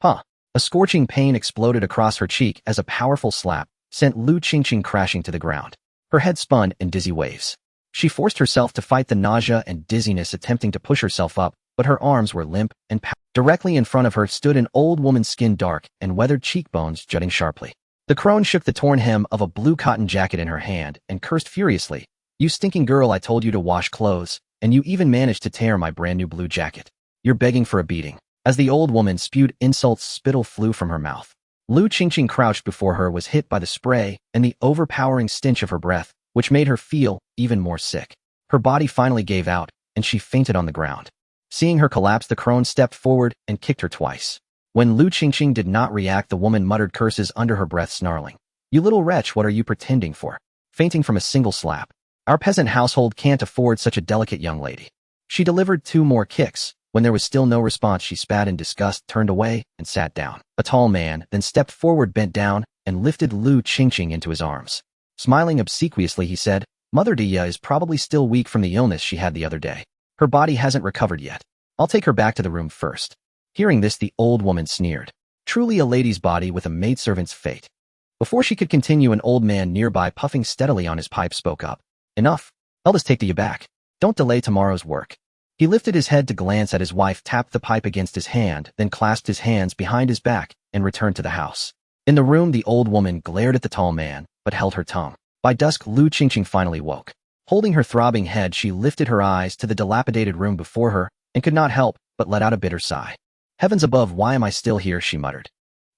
Huh. A scorching pain exploded across her cheek as a powerful slap sent Lu Qingqing crashing to the ground. Her head spun in dizzy waves. She forced herself to fight the nausea and dizziness, attempting to push herself up, but her arms were limp and powerless. Directly in front of her stood an old woman's skin, dark and weathered, cheekbones jutting sharply. The crone shook the torn hem of a blue cotton jacket in her hand and cursed furiously. "You stinking girl, I told you to wash clothes, and you even managed to tear my brand new blue jacket. You're begging for a beating." As the old woman spewed insults, spittle flew from her mouth. Lu Qingqing, crouched before her, was hit by the spray and the overpowering stench of her breath, which made her feel even more sick. Her body finally gave out, and she fainted on the ground. Seeing her collapse, the crone stepped forward and kicked her twice. When Lu Qingqing did not react, the woman muttered curses under her breath, snarling, "You little wretch, what are you pretending for? Fainting from a single slap? Our peasant household can't afford such a delicate young lady." She delivered 2 more kicks. When there was still no response, she spat in disgust, turned away, and sat down. A tall man then stepped forward, bent down, and lifted Lu Qingqing into his arms. Smiling obsequiously, he said, "Mother Dia is probably still weak from the illness she had the other day. Her body hasn't recovered yet. I'll take her back to the room first." Hearing this, the old woman sneered. Truly a lady's body with a maidservant's fate. Before she could continue, an old man nearby, puffing steadily on his pipe, spoke up. "Enough. I'll just take you back. Don't delay tomorrow's work." He lifted his head to glance at his wife, tapped the pipe against his hand, then clasped his hands behind his back and returned to the house. In the room, the old woman glared at the tall man, but held her tongue. By dusk, Lu Qingqing finally woke. Holding her throbbing head, she lifted her eyes to the dilapidated room before her and could not help but let out a bitter sigh. "Heavens above, why am I still here?" she muttered.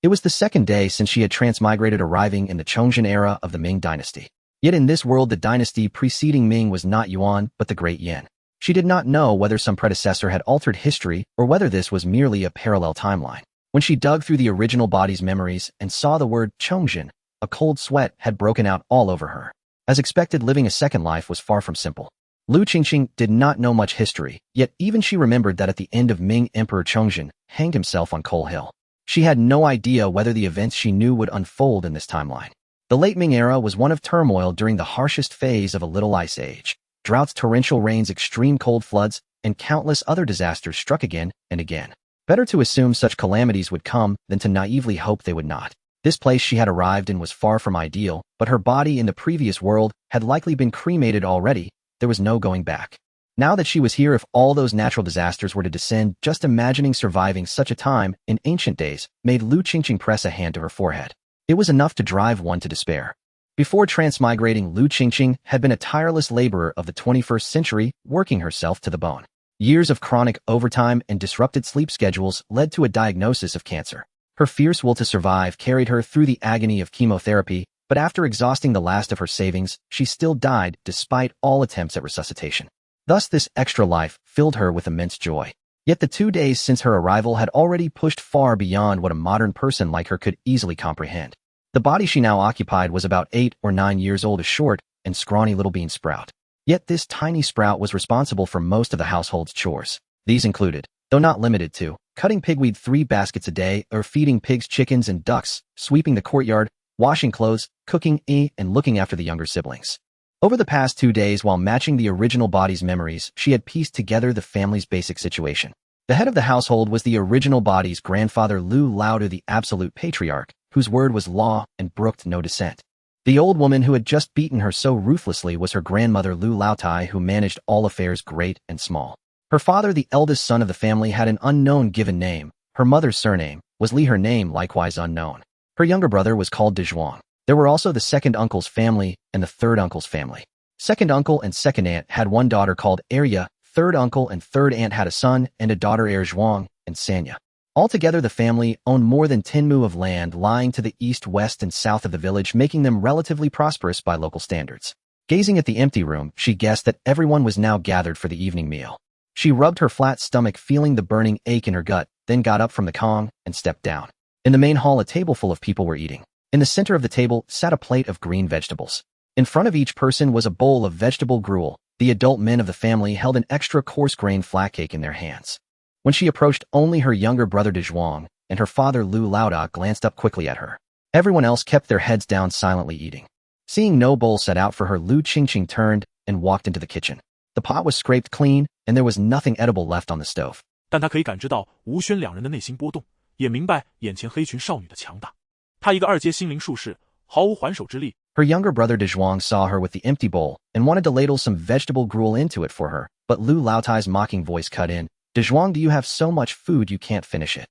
It was the second day since she had transmigrated, arriving in the Qingqing era of the Ming dynasty. Yet in this world, the dynasty preceding Ming was not Yuan, but the Great Yin. She did not know whether some predecessor had altered history or whether this was merely a parallel timeline. When she dug through the original body's memories and saw the word Qingqing, a cold sweat had broken out all over her. As expected, living a second life was far from simple. Lu Qingqing did not know much history, yet even she remembered that at the end of Ming, Emperor Qingqing hanged himself on Coal Hill. She had no idea whether the events she knew would unfold in this timeline. The late Ming era was one of turmoil during the harshest phase of a Little Ice Age. Droughts, torrential rains, extreme cold floods, and countless other disasters struck again and again. Better to assume such calamities would come than to naively hope they would not. This place she had arrived in was far from ideal, but her body in the previous world had likely been cremated already. There was no going back. Now that she was here, if all those natural disasters were to descend, just imagining surviving such a time in ancient days made Lu Qingqing press a hand to her forehead. It was enough to drive one to despair. Before transmigrating, Lu Qingqing had been a tireless laborer of the 21st century, working herself to the bone. Years of chronic overtime and disrupted sleep schedules led to a diagnosis of cancer. Her fierce will to survive carried her through the agony of chemotherapy, but after exhausting the last of her savings, she still died despite all attempts at resuscitation. Thus, this extra life filled her with immense joy. Yet the 2 days since her arrival had already pushed far beyond what a modern person like her could easily comprehend. The body she now occupied was about 8 or 9 years old, a short and scrawny little bean sprout. Yet this tiny sprout was responsible for most of the household's chores. These included, though not limited to, cutting pigweed 3 baskets a day, or feeding pigs, chickens, and ducks, sweeping the courtyard, washing clothes, cooking, and looking after the younger siblings. Over the past 2 days, while matching the original body's memories, she had pieced together the family's basic situation. The head of the household was the original body's grandfather, Lu Laoda, the absolute patriarch, whose word was law and brooked no dissent. The old woman who had just beaten her so ruthlessly was her grandmother, Lu Laotai, who managed all affairs great and small. Her father, the eldest son of the family, had an unknown given name. Her mother's surname was Li, her name likewise unknown. Her younger brother was called Dezhuang. There were also the second uncle's family and the third uncle's family. Second uncle and second aunt had one daughter called Arya. Third uncle and third aunt had a son and a daughter, Zhuang and Sanya. Altogether, the family owned more than 10 mu of land lying to the east, west, and south of the village, making them relatively prosperous by local standards. Gazing at the empty room, she guessed that everyone was now gathered for the evening meal. She rubbed her flat stomach, feeling the burning ache in her gut, then got up from the kong and stepped down. In the main hall, a table full of people were eating. In the center of the table sat a plate of green vegetables. In front of each person was a bowl of vegetable gruel. The adult men of the family held an extra coarse-grained flat cake in their hands. When she approached, only her younger brother Dezhuang and her father Lu Laoda glanced up quickly at her. Everyone else kept their heads down, silently eating. Seeing no bowl set out for her, Lu Qingqing turned and walked into the kitchen. The pot was scraped clean, and there was nothing edible left on the stove. 但他可以感知到吴轩两人的内心波动，也明白眼前黑裙少女的强大。她一个二阶心灵术士，毫无还手之力。 Her younger brother Dezhuang saw her with the empty bowl and wanted to ladle some vegetable gruel into it for her, but Lu Laotai's mocking voice cut in. Dezhuang, do you have so much food you can't finish it?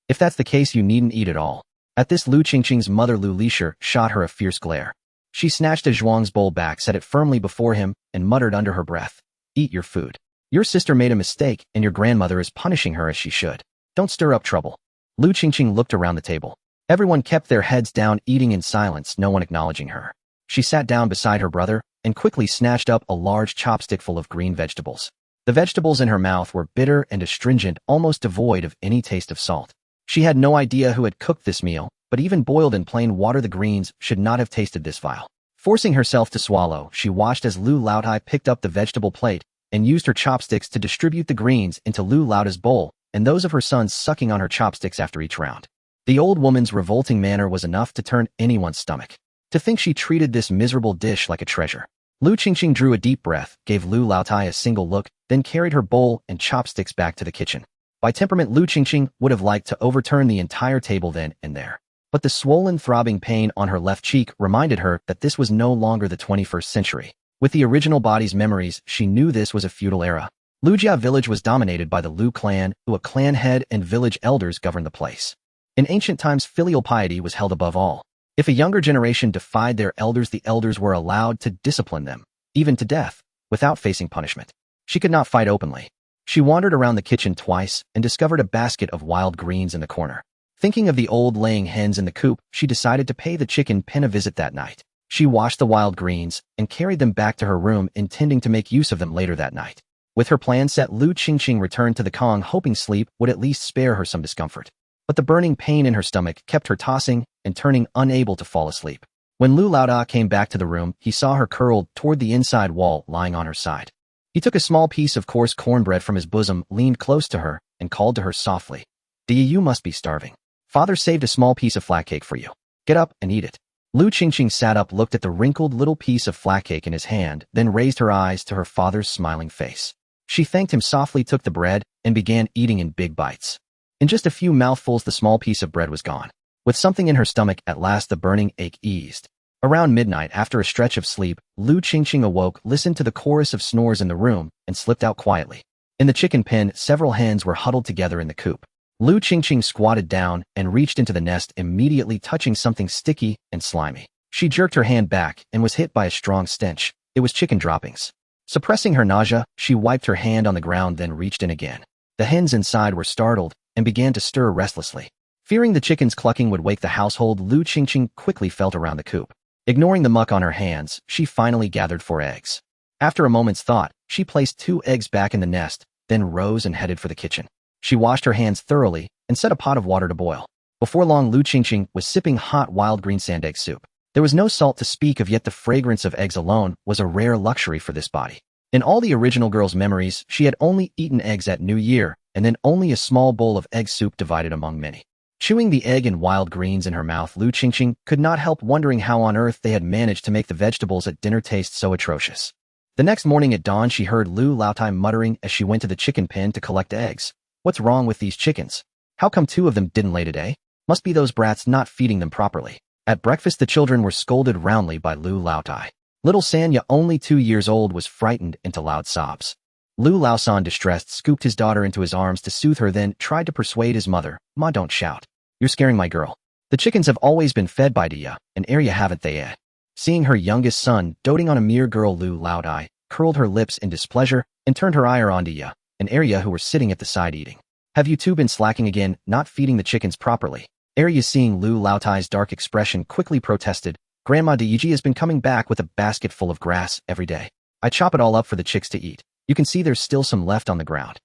If that's the case, you needn't eat it all. At this, Lu Qingqing's mother Lu Lisher shot her a fierce glare. She snatched Dezhuang's bowl back, set it firmly before him, and muttered under her breath, "Eat your food. Your sister made a mistake, and your grandmother is punishing her as she should. Don't stir up trouble." Lu Qingqing looked around the table. Everyone kept their heads down, eating in silence, no one acknowledging her. She sat down beside her brother and quickly snatched up a large chopstick full of green vegetables. The vegetables in her mouth were bitter and astringent, almost devoid of any taste of salt. She had no idea who had cooked this meal, but even boiled in plain water the greens should not have tasted this vile. Forcing herself to swallow, she watched as Lu Laotai picked up the vegetable plate and used her chopsticks to distribute the greens into Lu Laotai's bowl and those of her sons, sucking on her chopsticks after each round. The old woman's revolting manner was enough to turn anyone's stomach. To think she treated this miserable dish like a treasure. Lu Qingqing drew a deep breath, gave Lu Laotai a single look, then carried her bowl and chopsticks back to the kitchen. By temperament, Lu Qingqing would have liked to overturn the entire table then and there. But the swollen, throbbing pain on her left cheek reminded her that this was no longer the 21st century. With the original body's memories, she knew this was a feudal era. Lujia village was dominated by the Lu clan, who a clan head and village elders governed the place. In ancient times, filial piety was held above all. If a younger generation defied their elders, the elders were allowed to discipline them, even to death, without facing punishment. She could not fight openly. She wandered around the kitchen twice and discovered a basket of wild greens in the corner. Thinking of the old laying hens in the coop, she decided to pay the chicken pen a visit that night. She washed the wild greens and carried them back to her room, intending to make use of them later that night. With her plan set, Lu Qingqing returned to the Kong, hoping sleep would at least spare her some discomfort. But the burning pain in her stomach kept her tossing and turning, unable to fall asleep. When Lu Laotai came back to the room, he saw her curled toward the inside wall, lying on her side. He took a small piece of coarse cornbread from his bosom, leaned close to her, and called to her softly. "Dia, you must be starving. Father saved a small piece of flat cake for you. Get up and eat it." Lu Qingqing sat up, looked at the wrinkled little piece of flat cake in his hand, then raised her eyes to her father's smiling face. She thanked him softly, took the bread, and began eating in big bites. In just a few mouthfuls, the small piece of bread was gone. With something in her stomach, at last the burning ache eased. Around midnight, after a stretch of sleep, Lu Qingqing awoke, listened to the chorus of snores in the room, and slipped out quietly. In the chicken pen, several hens were huddled together in the coop. Lu Qingqing squatted down and reached into the nest, immediately touching something sticky and slimy. She jerked her hand back and was hit by a strong stench. It was chicken droppings. Suppressing her nausea, she wiped her hand on the ground, then reached in again. The hens inside were startled and began to stir restlessly. Fearing the chickens' clucking would wake the household, Lu Qingqing quickly felt around the coop. Ignoring the muck on her hands, she finally gathered 4 eggs. After a moment's thought, she placed 2 eggs back in the nest, then rose and headed for the kitchen. She washed her hands thoroughly and set a pot of water to boil. Before long, Lu Qingqing was sipping hot wild green sand egg soup. There was no salt to speak of, yet the fragrance of eggs alone was a rare luxury for this body. In all the original girl's memories, she had only eaten eggs at New Year, and then only a small bowl of egg soup divided among many. Chewing the egg and wild greens in her mouth, Lu Qingqing could not help wondering how on earth they had managed to make the vegetables at dinner taste so atrocious. The next morning at dawn, she heard Lu Laotai muttering as she went to the chicken pen to collect eggs. "What's wrong with these chickens? How come 2 of them didn't lay today? Must be those brats not feeding them properly." At breakfast, the children were scolded roundly by Lu Laotai. Little Sanya, only 2 years old, was frightened into loud sobs. Lu Laosan, distressed, scooped his daughter into his arms to soothe her, then tried to persuade his mother. "Ma, don't shout. You're scaring my girl. The chickens have always been fed by Dia, and Arya haven't they yet?" Seeing her youngest son doting on a mere girl, Lu Laotai curled her lips in displeasure and turned her ire on Dia and Arya, who were sitting at the side eating. "Have you 2 been slacking again, not feeding the chickens properly?" Arya, seeing Lu Laotai's dark expression, quickly protested. "Grandma Diyi has been coming back with a basket full of grass every day. I chop it all up for the chicks to eat. You can see there's still some left on the ground."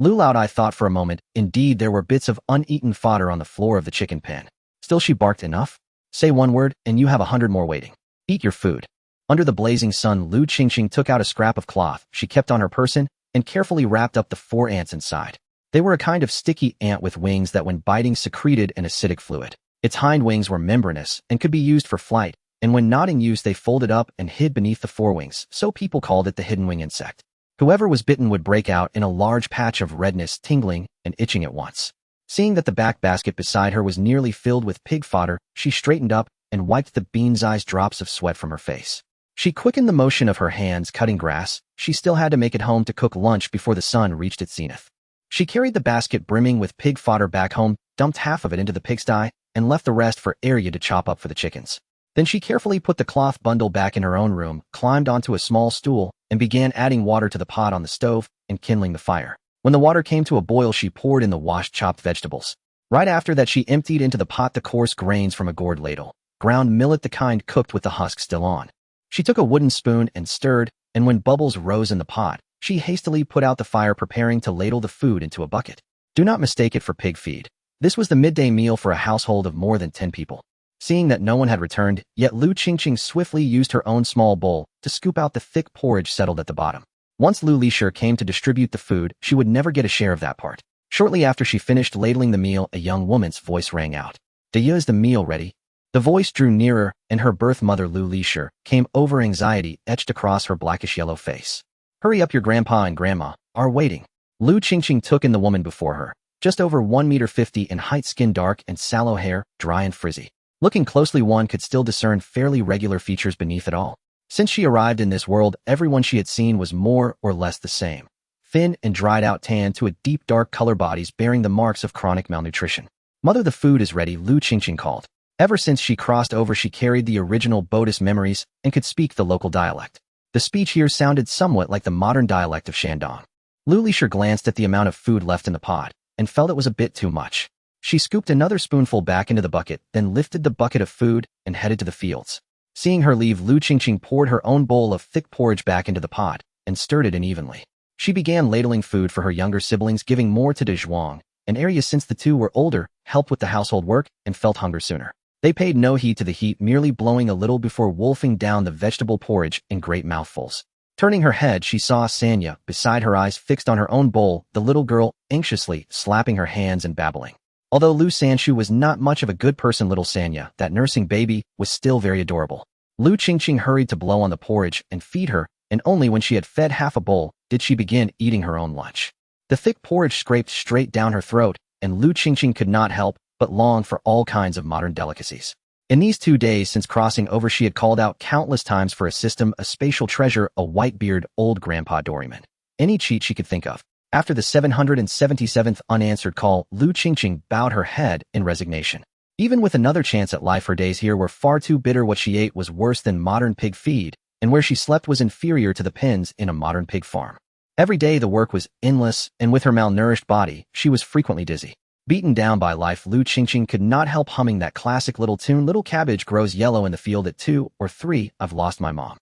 Lu Laotai thought for a moment. Indeed, there were bits of uneaten fodder on the floor of the chicken pen. Still, she barked, "Enough? Say 1 word, and you have 100 more waiting. Eat your food." Under the blazing sun, Lu Qingqing took out a scrap of cloth she kept on her person and carefully wrapped up the 4 ants inside. They were a kind of sticky ant with wings that, when biting, secreted an acidic fluid. Its hind wings were membranous and could be used for flight, and when not in use, they folded up and hid beneath the forewings, so people called it the hidden wing insect. Whoever was bitten would break out in a large patch of redness, tingling and itching at once. Seeing that the back basket beside her was nearly filled with pig fodder, she straightened up and wiped the bean-sized drops of sweat from her face. She quickened the motion of her hands cutting grass. She still had to make it home to cook lunch before the sun reached its zenith. She carried the basket brimming with pig fodder back home, dumped half of it into the pigsty, and left the rest for Arya to chop up for the chickens. Then she carefully put the cloth bundle back in her own room, climbed onto a small stool, and began adding water to the pot on the stove and kindling the fire. When the water came to a boil, she poured in the washed chopped vegetables. Right after that, she emptied into the pot the coarse grains from a gourd ladle, ground millet, the kind cooked with the husk still on. She took a wooden spoon and stirred, and when bubbles rose in the pot, she hastily put out the fire, preparing to ladle the food into a bucket. Do not mistake it for pig feed. This was the midday meal for a household of more than 10 people. Seeing that no one had returned, yet Lu Qingqing swiftly used her own small bowl to scoop out the thick porridge settled at the bottom. Once Lu Lixia came to distribute the food, she would never get a share of that part. Shortly after she finished ladling the meal, a young woman's voice rang out. Is the meal ready? The voice drew nearer, and her birth mother Lu Lixia came over, anxiety etched across her blackish-yellow face. Hurry up, your grandpa and grandma are waiting. Lu Qingqing took in the woman before her, just over 1.50 meters in height, skin dark and sallow, hair dry and frizzy. Looking closely, one could still discern fairly regular features beneath it all. Since she arrived in this world, everyone she had seen was more or less the same. Thin and dried out, tan to a deep dark color, bodies bearing the marks of chronic malnutrition. Mother, the food is ready, Lu Qingqing called. Ever since she crossed over, she carried the original Buddhist memories and could speak the local dialect. The speech here sounded somewhat like the modern dialect of Shandong. Lu Lixia glanced at the amount of food left in the pot and felt it was a bit too much. She scooped another spoonful back into the bucket, then lifted the bucket of food and headed to the fields. Seeing her leave, Lu Qingqing poured her own bowl of thick porridge back into the pot and stirred it in evenly. She began ladling food for her younger siblings, giving more to De Zhuang and Arya since the two were older, helped with the household work, and felt hunger sooner. They paid no heed to the heat, merely blowing a little before wolfing down the vegetable porridge in great mouthfuls. Turning her head, she saw Sanya, beside her, eyes fixed on her own bowl, the little girl anxiously slapping her hands and babbling. Although Lu Sanshu was not much of a good person, little Sanya, that nursing baby, was still very adorable. Lu Qingqing hurried to blow on the porridge and feed her, and only when she had fed half a bowl did she begin eating her own lunch. The thick porridge scraped straight down her throat, and Lu Qingqing could not help but long for all kinds of modern delicacies. In these 2 days since crossing over, she had called out countless times for a system, a spatial treasure, a white-beard old grandpa Doryman. Any cheat she could think of. After the 777th unanswered call, Lu Qingqing bowed her head in resignation. Even with another chance at life, her days here were far too bitter. What she ate was worse than modern pig feed, and where she slept was inferior to the pens in a modern pig farm. Every day the work was endless, and with her malnourished body, she was frequently dizzy. Beaten down by life, Lu Qingqing could not help humming that classic little tune, "Little cabbage grows yellow in the field at 2 or 3, I've lost my mom."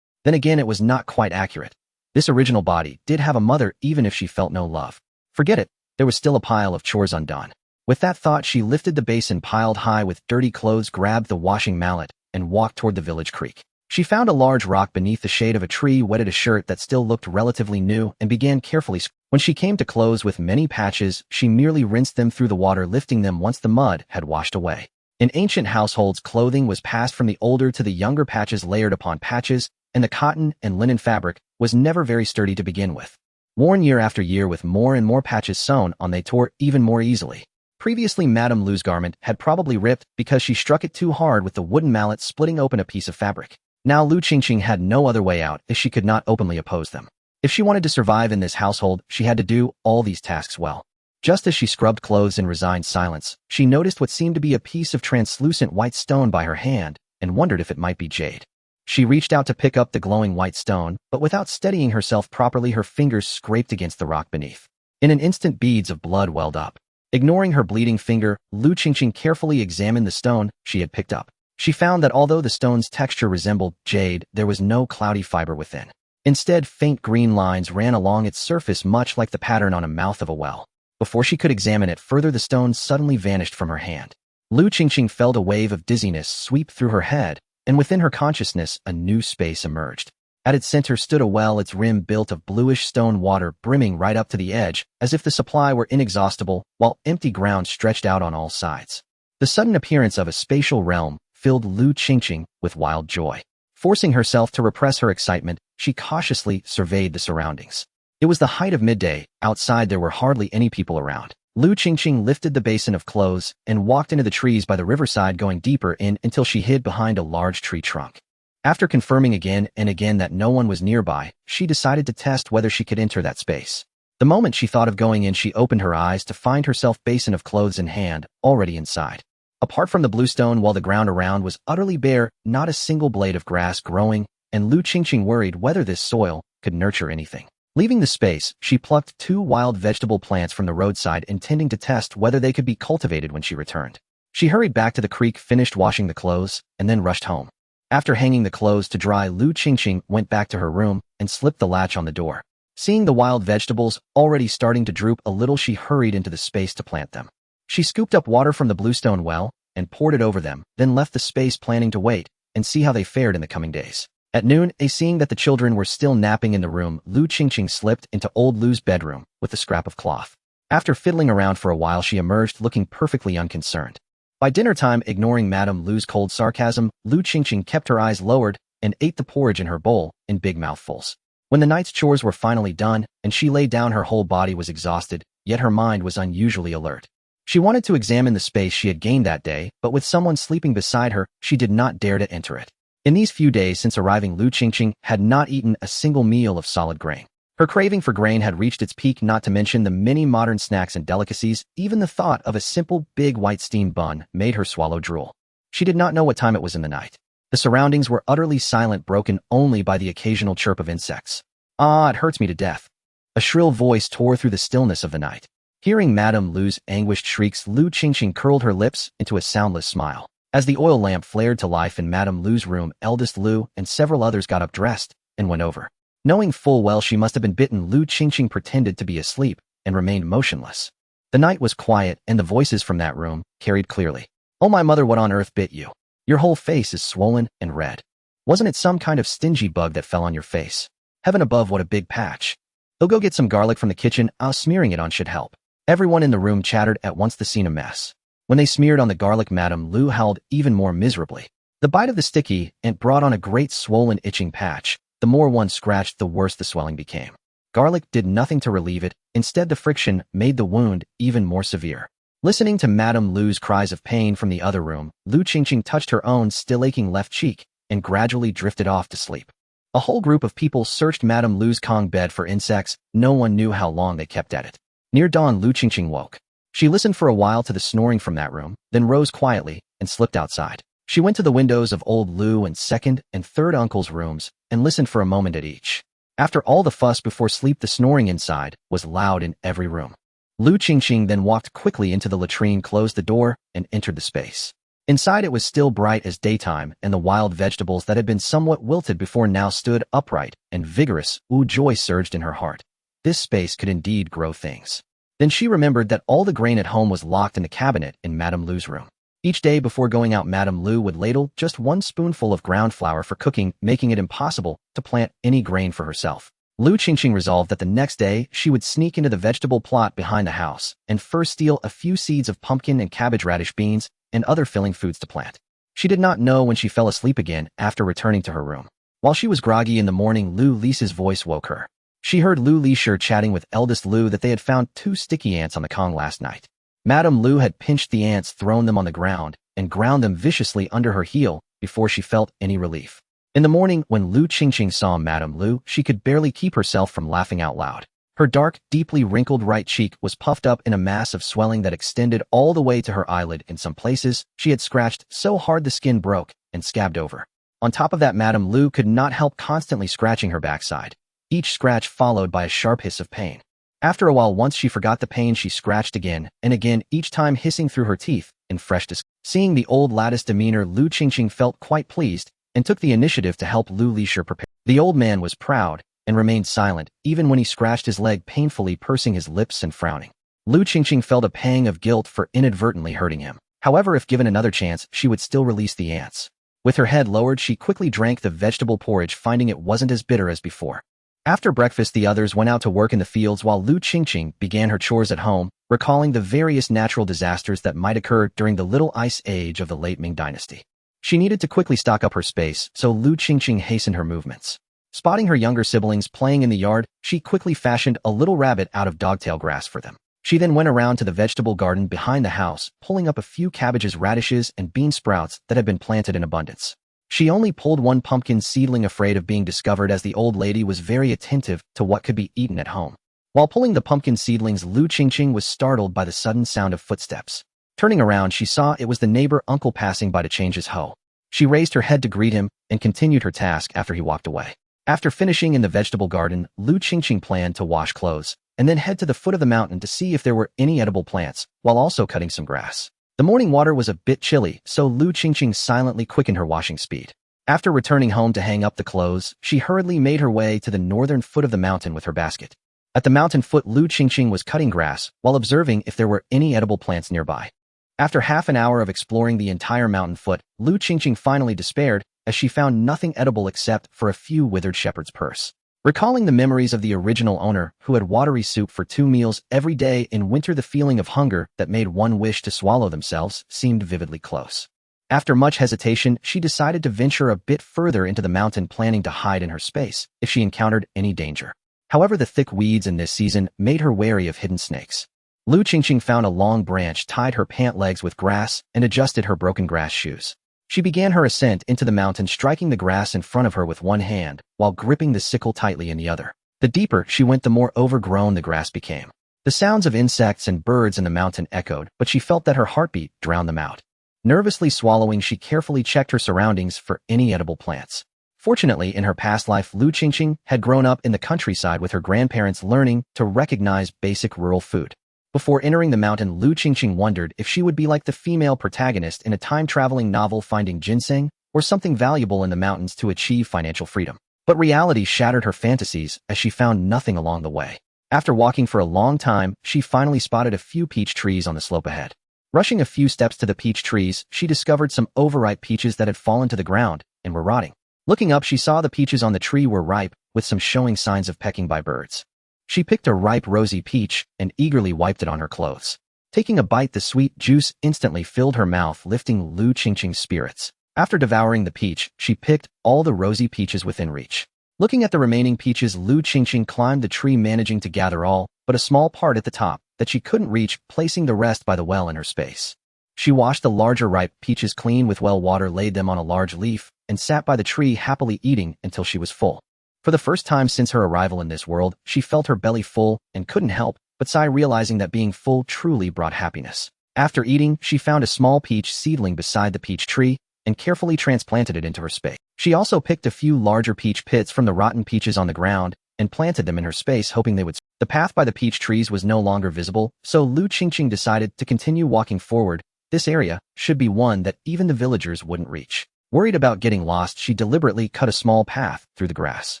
Then again, it was not quite accurate. This original body did have a mother, even if she felt no love. Forget it, there was still a pile of chores undone. With that thought, she lifted the basin piled high with dirty clothes, grabbed the washing mallet, and walked toward the village creek. She found a large rock beneath the shade of a tree, wetted a shirt that still looked relatively new, and began carefully. When she came to clothes with many patches, she merely rinsed them through the water, lifting them once the mud had washed away. In ancient households, clothing was passed from the older to the younger, patches layered upon patches, and the cotton and linen fabric was never very sturdy to begin with. Worn year after year with more and more patches sewn on, they tore even more easily. Previously, Madame Lu's garment had probably ripped because she struck it too hard with the wooden mallet, splitting open a piece of fabric. Now Lu Qingqing had no other way out, as she could not openly oppose them. If she wanted to survive in this household, she had to do all these tasks well. Just as she scrubbed clothes in resigned silence, she noticed what seemed to be a piece of translucent white stone by her hand and wondered if it might be jade. She reached out to pick up the glowing white stone, but without steadying herself properly, her fingers scraped against the rock beneath. In an instant, beads of blood welled up. Ignoring her bleeding finger, Lu Qingqing carefully examined the stone she had picked up. She found that although the stone's texture resembled jade, there was no cloudy fiber within. Instead, faint green lines ran along its surface, much like the pattern on a mouth of a well. Before she could examine it further, the stone suddenly vanished from her hand. Lu Qingqing felt a wave of dizziness sweep through her head, and within her consciousness, a new space emerged. At its center stood a well, its rim built of bluish stone, water brimming right up to the edge, as if the supply were inexhaustible, while empty ground stretched out on all sides. The sudden appearance of a spatial realm filled Lu Qingqing with wild joy. Forcing herself to repress her excitement, she cautiously surveyed the surroundings. It was the height of midday. Outside there were hardly any people around. Lu Qingqing lifted the basin of clothes and walked into the trees by the riverside, going deeper in until she hid behind a large tree trunk. After confirming again and again that no one was nearby, she decided to test whether she could enter that space. The moment she thought of going in, she opened her eyes to find herself, basin of clothes in hand, already inside. Apart from the bluestone, while the ground around was utterly bare, not a single blade of grass growing, and Lu Qingqing worried whether this soil could nurture anything. Leaving the space, she plucked 2 wild vegetable plants from the roadside, intending to test whether they could be cultivated when she returned. She hurried back to the creek, finished washing the clothes, and then rushed home. After hanging the clothes to dry, Lu Qingqing went back to her room and slipped the latch on the door. Seeing the wild vegetables already starting to droop a little, she hurried into the space to plant them. She scooped up water from the bluestone well and poured it over them, then left the space, planning to wait and see how they fared in the coming days. At noon, seeing that the children were still napping in the room, Lu Qingqing slipped into old Lu's bedroom with a scrap of cloth. After fiddling around for a while, she emerged looking perfectly unconcerned. By dinner time, ignoring Madame Lu's cold sarcasm, Lu Qingqing kept her eyes lowered and ate the porridge in her bowl in big mouthfuls. When the night's chores were finally done and she lay down, her whole body was exhausted, yet her mind was unusually alert. She wanted to examine the space she had gained that day, but with someone sleeping beside her, she did not dare to enter it. In these few days since arriving, Lu Qingqing had not eaten a single meal of solid grain. Her craving for grain had reached its peak, not to mention the many modern snacks and delicacies. Even the thought of a simple big white steamed bun made her swallow drool. She did not know what time it was in the night. The surroundings were utterly silent, broken only by the occasional chirp of insects. "Ah, it hurts me to death." A shrill voice tore through the stillness of the night. Hearing Madame Lu's anguished shrieks, Lu Qingqing curled her lips into a soundless smile. As the oil lamp flared to life in Madame Lu's room, eldest Lu and several others got up, dressed, and went over. Knowing full well she must have been bitten, Lu Qingqing pretended to be asleep and remained motionless. The night was quiet, and the voices from that room carried clearly. "Oh, my mother, what on earth bit you? Your whole face is swollen and red. Wasn't it some kind of stingy bug that fell on your face? Heaven above, what a big patch. They'll go get some garlic from the kitchen. Smearing it on should help." Everyone in the room chattered at once. The scene a mess. When they smeared on the garlic, Madame Lu howled even more miserably. The bite of the sticky ant brought on a great swollen itching patch. The more one scratched, the worse the swelling became. Garlic did nothing to relieve it. Instead, the friction made the wound even more severe. Listening to Madame Lu's cries of pain from the other room, Lu Qingqing touched her own still aching left cheek and gradually drifted off to sleep. A whole group of people searched Madame Lu's Kong bed for insects. No one knew how long they kept at it. Near dawn, Lu Qingqing woke. She listened for a while to the snoring from that room, then rose quietly and slipped outside. She went to the windows of old Lu and second and third uncle's rooms and listened for a moment at each. After all the fuss before sleep, the snoring inside was loud in every room. Lu Qingqing then walked quickly into the latrine, closed the door, and entered the space. Inside, it was still bright as daytime, and the wild vegetables that had been somewhat wilted before now stood upright and vigorous. Joy surged in her heart. This space could indeed grow things. Then she remembered that all the grain at home was locked in the cabinet in Madame Lu's room. Each day before going out, Madame Lu would ladle just 1 spoonful of ground flour for cooking, making it impossible to plant any grain for herself. Lu Qingqing resolved that the next day she would sneak into the vegetable plot behind the house and first steal a few seeds of pumpkin and cabbage radish beans and other filling foods to plant. She did not know when she fell asleep again after returning to her room. While she was groggy in the morning, Lu Lisa's voice woke her. She heard Lu Lisher chatting with eldest Lu that they had found 2 sticky ants on the Kong last night. Madame Lu had pinched the ants, thrown them on the ground, and ground them viciously under her heel before she felt any relief. In the morning, when Lu Qingqing saw Madame Lu, she could barely keep herself from laughing out loud. Her dark, deeply wrinkled right cheek was puffed up in a mass of swelling that extended all the way to her eyelid. In some places, she had scratched so hard the skin broke and scabbed over. On top of that, Madame Lu could not help constantly scratching her backside, each scratch followed by a sharp hiss of pain. After a while, once she forgot the pain, she scratched again and again, each time hissing through her teeth in fresh disgust. Seeing the old lattice demeanor, Lu Qingqing felt quite pleased and took the initiative to help Lu Lisher prepare. The old man was proud and remained silent, even when he scratched his leg painfully, pursing his lips and frowning. Lu Qingqing felt a pang of guilt for inadvertently hurting him. However, if given another chance, she would still release the ants. With her head lowered, she quickly drank the vegetable porridge, finding it wasn't as bitter as before. After breakfast, the others went out to work in the fields while Lu Qingqing began her chores at home, recalling the various natural disasters that might occur during the Little Ice Age of the late Ming Dynasty. She needed to quickly stock up her space, so Lu Qingqing hastened her movements. Spotting her younger siblings playing in the yard, she quickly fashioned a little rabbit out of dogtail grass for them. She then went around to the vegetable garden behind the house, pulling up a few cabbages, radishes, and bean sprouts that had been planted in abundance. She only pulled one pumpkin seedling, afraid of being discovered, as the old lady was very attentive to what could be eaten at home. While pulling the pumpkin seedlings, Qingqing was startled by the sudden sound of footsteps. Turning around, she saw it was the neighbor uncle passing by to change his hoe. She raised her head to greet him and continued her task after he walked away. After finishing in the vegetable garden, Qingqing planned to wash clothes and then head to the foot of the mountain to see if there were any edible plants, while also cutting some grass. The morning water was a bit chilly, so Qingqing silently quickened her washing speed. After returning home to hang up the clothes, she hurriedly made her way to the northern foot of the mountain with her basket. At the mountain foot, Qingqing was cutting grass while observing if there were any edible plants nearby. After half an hour of exploring the entire mountain foot, Qingqing finally despaired, as she found nothing edible except for a few withered shepherd's purse. Recalling the memories of the original owner, who had watery soup for 2 meals every day in winter, the feeling of hunger that made one wish to swallow themselves seemed vividly close. After much hesitation, she decided to venture a bit further into the mountain, planning to hide in her space if she encountered any danger. However, the thick weeds in this season made her wary of hidden snakes. Qingqing found a long branch, tied her pant legs with grass, and adjusted her broken grass shoes. She began her ascent into the mountain, striking the grass in front of her with one hand, while gripping the sickle tightly in the other. The deeper she went, the more overgrown the grass became. The sounds of insects and birds in the mountain echoed, but she felt that her heartbeat drowned them out. Nervously swallowing, she carefully checked her surroundings for any edible plants. Fortunately, in her past life, Qingqing had grown up in the countryside with her grandparents, learning to recognize basic rural food. Before entering the mountain, Qingqing wondered if she would be like the female protagonist in a time-traveling novel, finding ginseng or something valuable in the mountains to achieve financial freedom. But reality shattered her fantasies, as she found nothing along the way. After walking for a long time, she finally spotted a few peach trees on the slope ahead. Rushing a few steps to the peach trees, she discovered some overripe peaches that had fallen to the ground and were rotting. Looking up, she saw the peaches on the tree were ripe, with some showing signs of pecking by birds. She picked a ripe rosy peach and eagerly wiped it on her clothes. Taking a bite, the sweet juice instantly filled her mouth, lifting Qingqing's spirits. After devouring the peach, she picked all the rosy peaches within reach. Looking at the remaining peaches, Qingqing climbed the tree, managing to gather all but a small part at the top that she couldn't reach, placing the rest by the well in her space. She washed the larger ripe peaches clean with well water, laid them on a large leaf, and sat by the tree happily eating until she was full. For the first time since her arrival in this world, she felt her belly full and couldn't help but sigh, realizing that being full truly brought happiness. After eating, she found a small peach seedling beside the peach tree and carefully transplanted it into her space. She also picked a few larger peach pits from the rotten peaches on the ground and planted them in her space, hoping they would. The path by the peach trees was no longer visible, so Qingqing decided to continue walking forward. This area should be one that even the villagers wouldn't reach. Worried about getting lost, she deliberately cut a small path through the grass.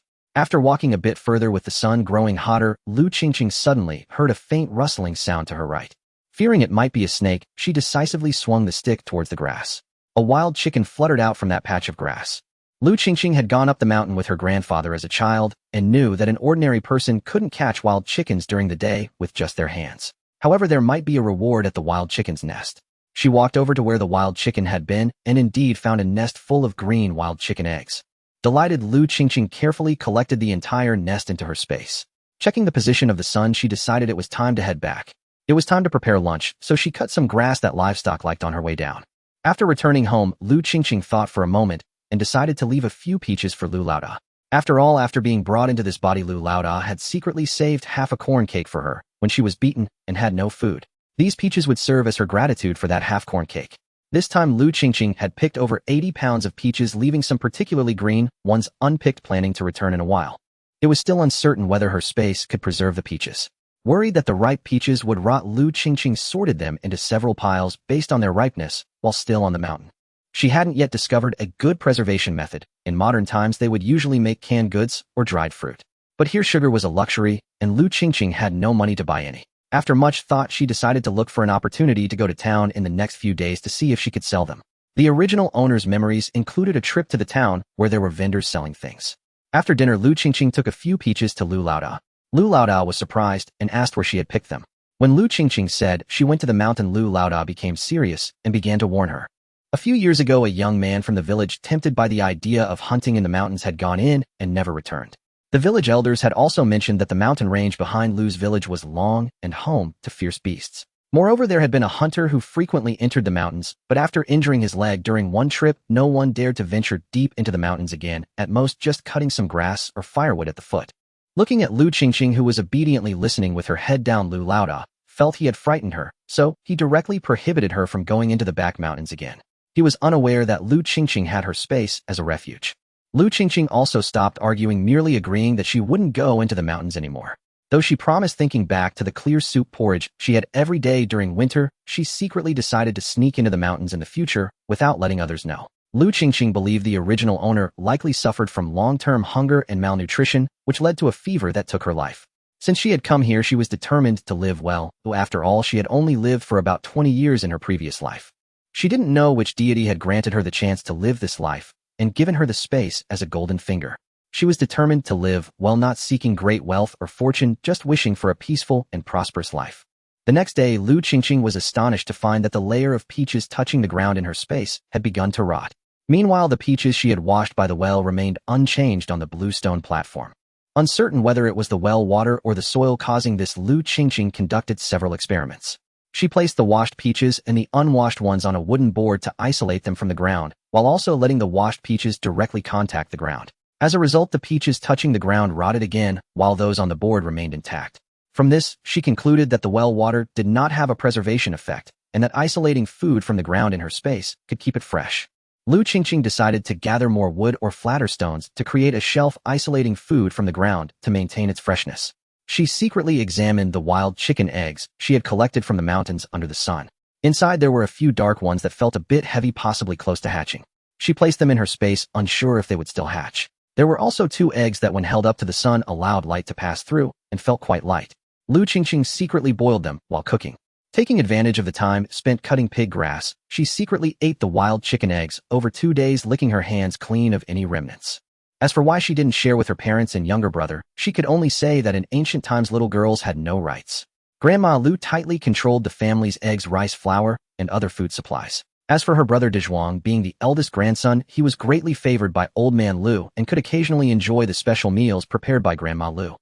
After walking a bit further, with the sun growing hotter, Qingqing suddenly heard a faint rustling sound to her right. Fearing it might be a snake, she decisively swung the stick towards the grass. A wild chicken fluttered out from that patch of grass. Qingqing had gone up the mountain with her grandfather as a child and knew that an ordinary person couldn't catch wild chickens during the day with just their hands. However, there might be a reward at the wild chicken's nest. She walked over to where the wild chicken had been and indeed found a nest full of green wild chicken eggs. Delighted, Qingqing carefully collected the entire nest into her space. Checking the position of the sun, she decided it was time to head back. It was time to prepare lunch, so she cut some grass that livestock liked on her way down. After returning home, Qingqing thought for a moment and decided to leave a few peaches for Lu Laoda. After all, after being brought into this body, Lu Laoda had secretly saved half a corn cake for her when she was beaten and had no food. These peaches would serve as her gratitude for that half corn cake. This time, Qingqing had picked over 80 pounds of peaches, leaving some particularly green ones unpicked, planning to return in a while. It was still uncertain whether her space could preserve the peaches. Worried that the ripe peaches would rot, Qingqing sorted them into several piles based on their ripeness while still on the mountain. She hadn't yet discovered a good preservation method. In modern times, they would usually make canned goods or dried fruit. But here sugar was a luxury, and Qingqing had no money to buy any. After much thought, she decided to look for an opportunity to go to town in the next few days to see if she could sell them. The original owner's memories included a trip to the town where there were vendors selling things. After dinner, Qingqing took a few peaches to Lu Laoda. Lu Laoda was surprised and asked where she had picked them. When Qingqing said she went to the mountain, Lu Laoda became serious and began to warn her. A few years ago, a young man from the village, tempted by the idea of hunting in the mountains, had gone in and never returned. The village elders had also mentioned that the mountain range behind Lu's village was long and home to fierce beasts. Moreover, there had been a hunter who frequently entered the mountains, but after injuring his leg during one trip, no one dared to venture deep into the mountains again, at most just cutting some grass or firewood at the foot. Looking at Lu Qingqing, who was obediently listening with her head down, Lu Laoda felt he had frightened her, so he directly prohibited her from going into the back mountains again. He was unaware that Lu Qingqing had her space as a refuge. Lu Qingqing also stopped arguing, merely agreeing that she wouldn't go into the mountains anymore. Though she promised, thinking back to the clear soup porridge she had every day during winter, she secretly decided to sneak into the mountains in the future without letting others know. Lu Qingqing believed the original owner likely suffered from long-term hunger and malnutrition, which led to a fever that took her life. Since she had come here, she was determined to live well, though after all she had only lived for about 20 years in her previous life. She didn't know which deity had granted her the chance to live this life and given her the space as a golden finger. She was determined to live well, not seeking great wealth or fortune, just wishing for a peaceful and prosperous life. The next day, Lu Qingqing was astonished to find that the layer of peaches touching the ground in her space had begun to rot. Meanwhile, the peaches she had washed by the well remained unchanged on the blue stone platform. Uncertain whether it was the well water or the soil causing this, Lu Qingqing conducted several experiments. She placed the washed peaches and the unwashed ones on a wooden board to isolate them from the ground, while also letting the washed peaches directly contact the ground. As a result, the peaches touching the ground rotted again, while those on the board remained intact. From this, she concluded that the well water did not have a preservation effect, and that isolating food from the ground in her space could keep it fresh. Lu Qingqing decided to gather more wood or flatter stones to create a shelf isolating food from the ground to maintain its freshness. She secretly examined the wild chicken eggs she had collected from the mountains under the sun. Inside there were a few dark ones that felt a bit heavy, possibly close to hatching. She placed them in her space, unsure if they would still hatch. There were also 2 eggs that, when held up to the sun, allowed light to pass through and felt quite light. Lu Qingqing secretly boiled them while cooking. Taking advantage of the time spent cutting pig grass, she secretly ate the wild chicken eggs over 2 days, licking her hands clean of any remnants. As for why she didn't share with her parents and younger brother, she could only say that in ancient times little girls had no rights. Grandma Lu tightly controlled the family's eggs, rice, flour, and other food supplies. As for her brother Dezhuang, being the eldest grandson, he was greatly favored by Old Man Lu and could occasionally enjoy the special meals prepared by Grandma Lu.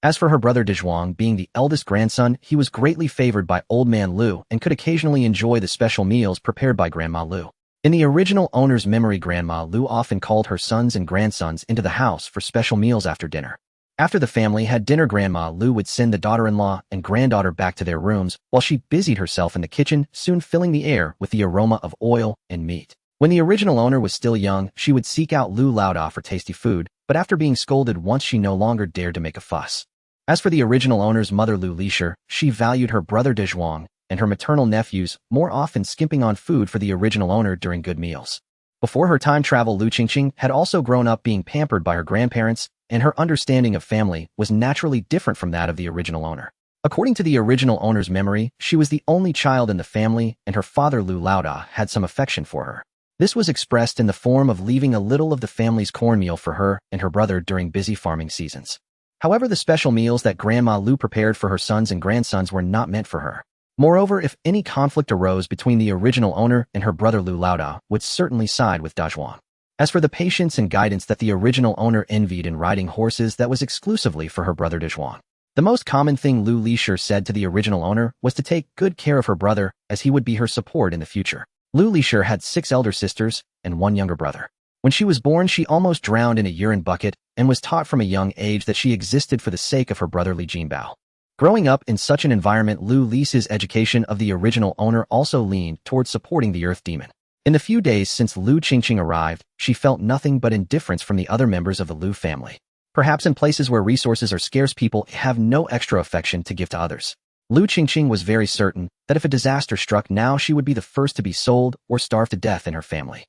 As for her brother Dezhuang, being the eldest grandson, he was greatly favored by Old Man Lu and could occasionally enjoy the special meals prepared by Grandma Lu. In the original owner's memory, Grandma Lu often called her sons and grandsons into the house for special meals after dinner. After the family had dinner, Grandma Lu would send the daughter-in-law and granddaughter back to their rooms while she busied herself in the kitchen, soon filling the air with the aroma of oil and meat. When the original owner was still young, she would seek out Lu Laoda for tasty food, but after being scolded once, she no longer dared to make a fuss. As for the original owner's mother, Lu Lixia, she valued her brother Dezhuang and her maternal nephews, more often skimping on food for the original owner during good meals. Before her time travel, Lu Qingqing had also grown up being pampered by her grandparents, and her understanding of family was naturally different from that of the original owner. According to the original owner's memory, she was the only child in the family, and her father Lu Laoda had some affection for her. This was expressed in the form of leaving a little of the family's cornmeal for her and her brother during busy farming seasons. However, the special meals that Grandma Lu prepared for her sons and grandsons were not meant for her. Moreover, if any conflict arose between the original owner and her brother, Lu Laoda would certainly side with Dezhuang. As for the patience and guidance that the original owner envied in riding horses, that was exclusively for her brother Dezhuang. The most common thing Lu Lixia said to the original owner was to take good care of her brother, as he would be her support in the future. Lu Lixia had 6 elder sisters and 1 younger brother. When she was born, she almost drowned in a urine bucket and was taught from a young age that she existed for the sake of her brother Li Jinbao. Growing up in such an environment, Lu Lixia's education of the original owner also leaned towards supporting the Earth Demon. In the few days since Lu Qingqing arrived, she felt nothing but indifference from the other members of the Lu family. Perhaps in places where resources are scarce, people have no extra affection to give to others. Lu Qingqing was very certain that if a disaster struck now, she would be the first to be sold or starve to death in her family.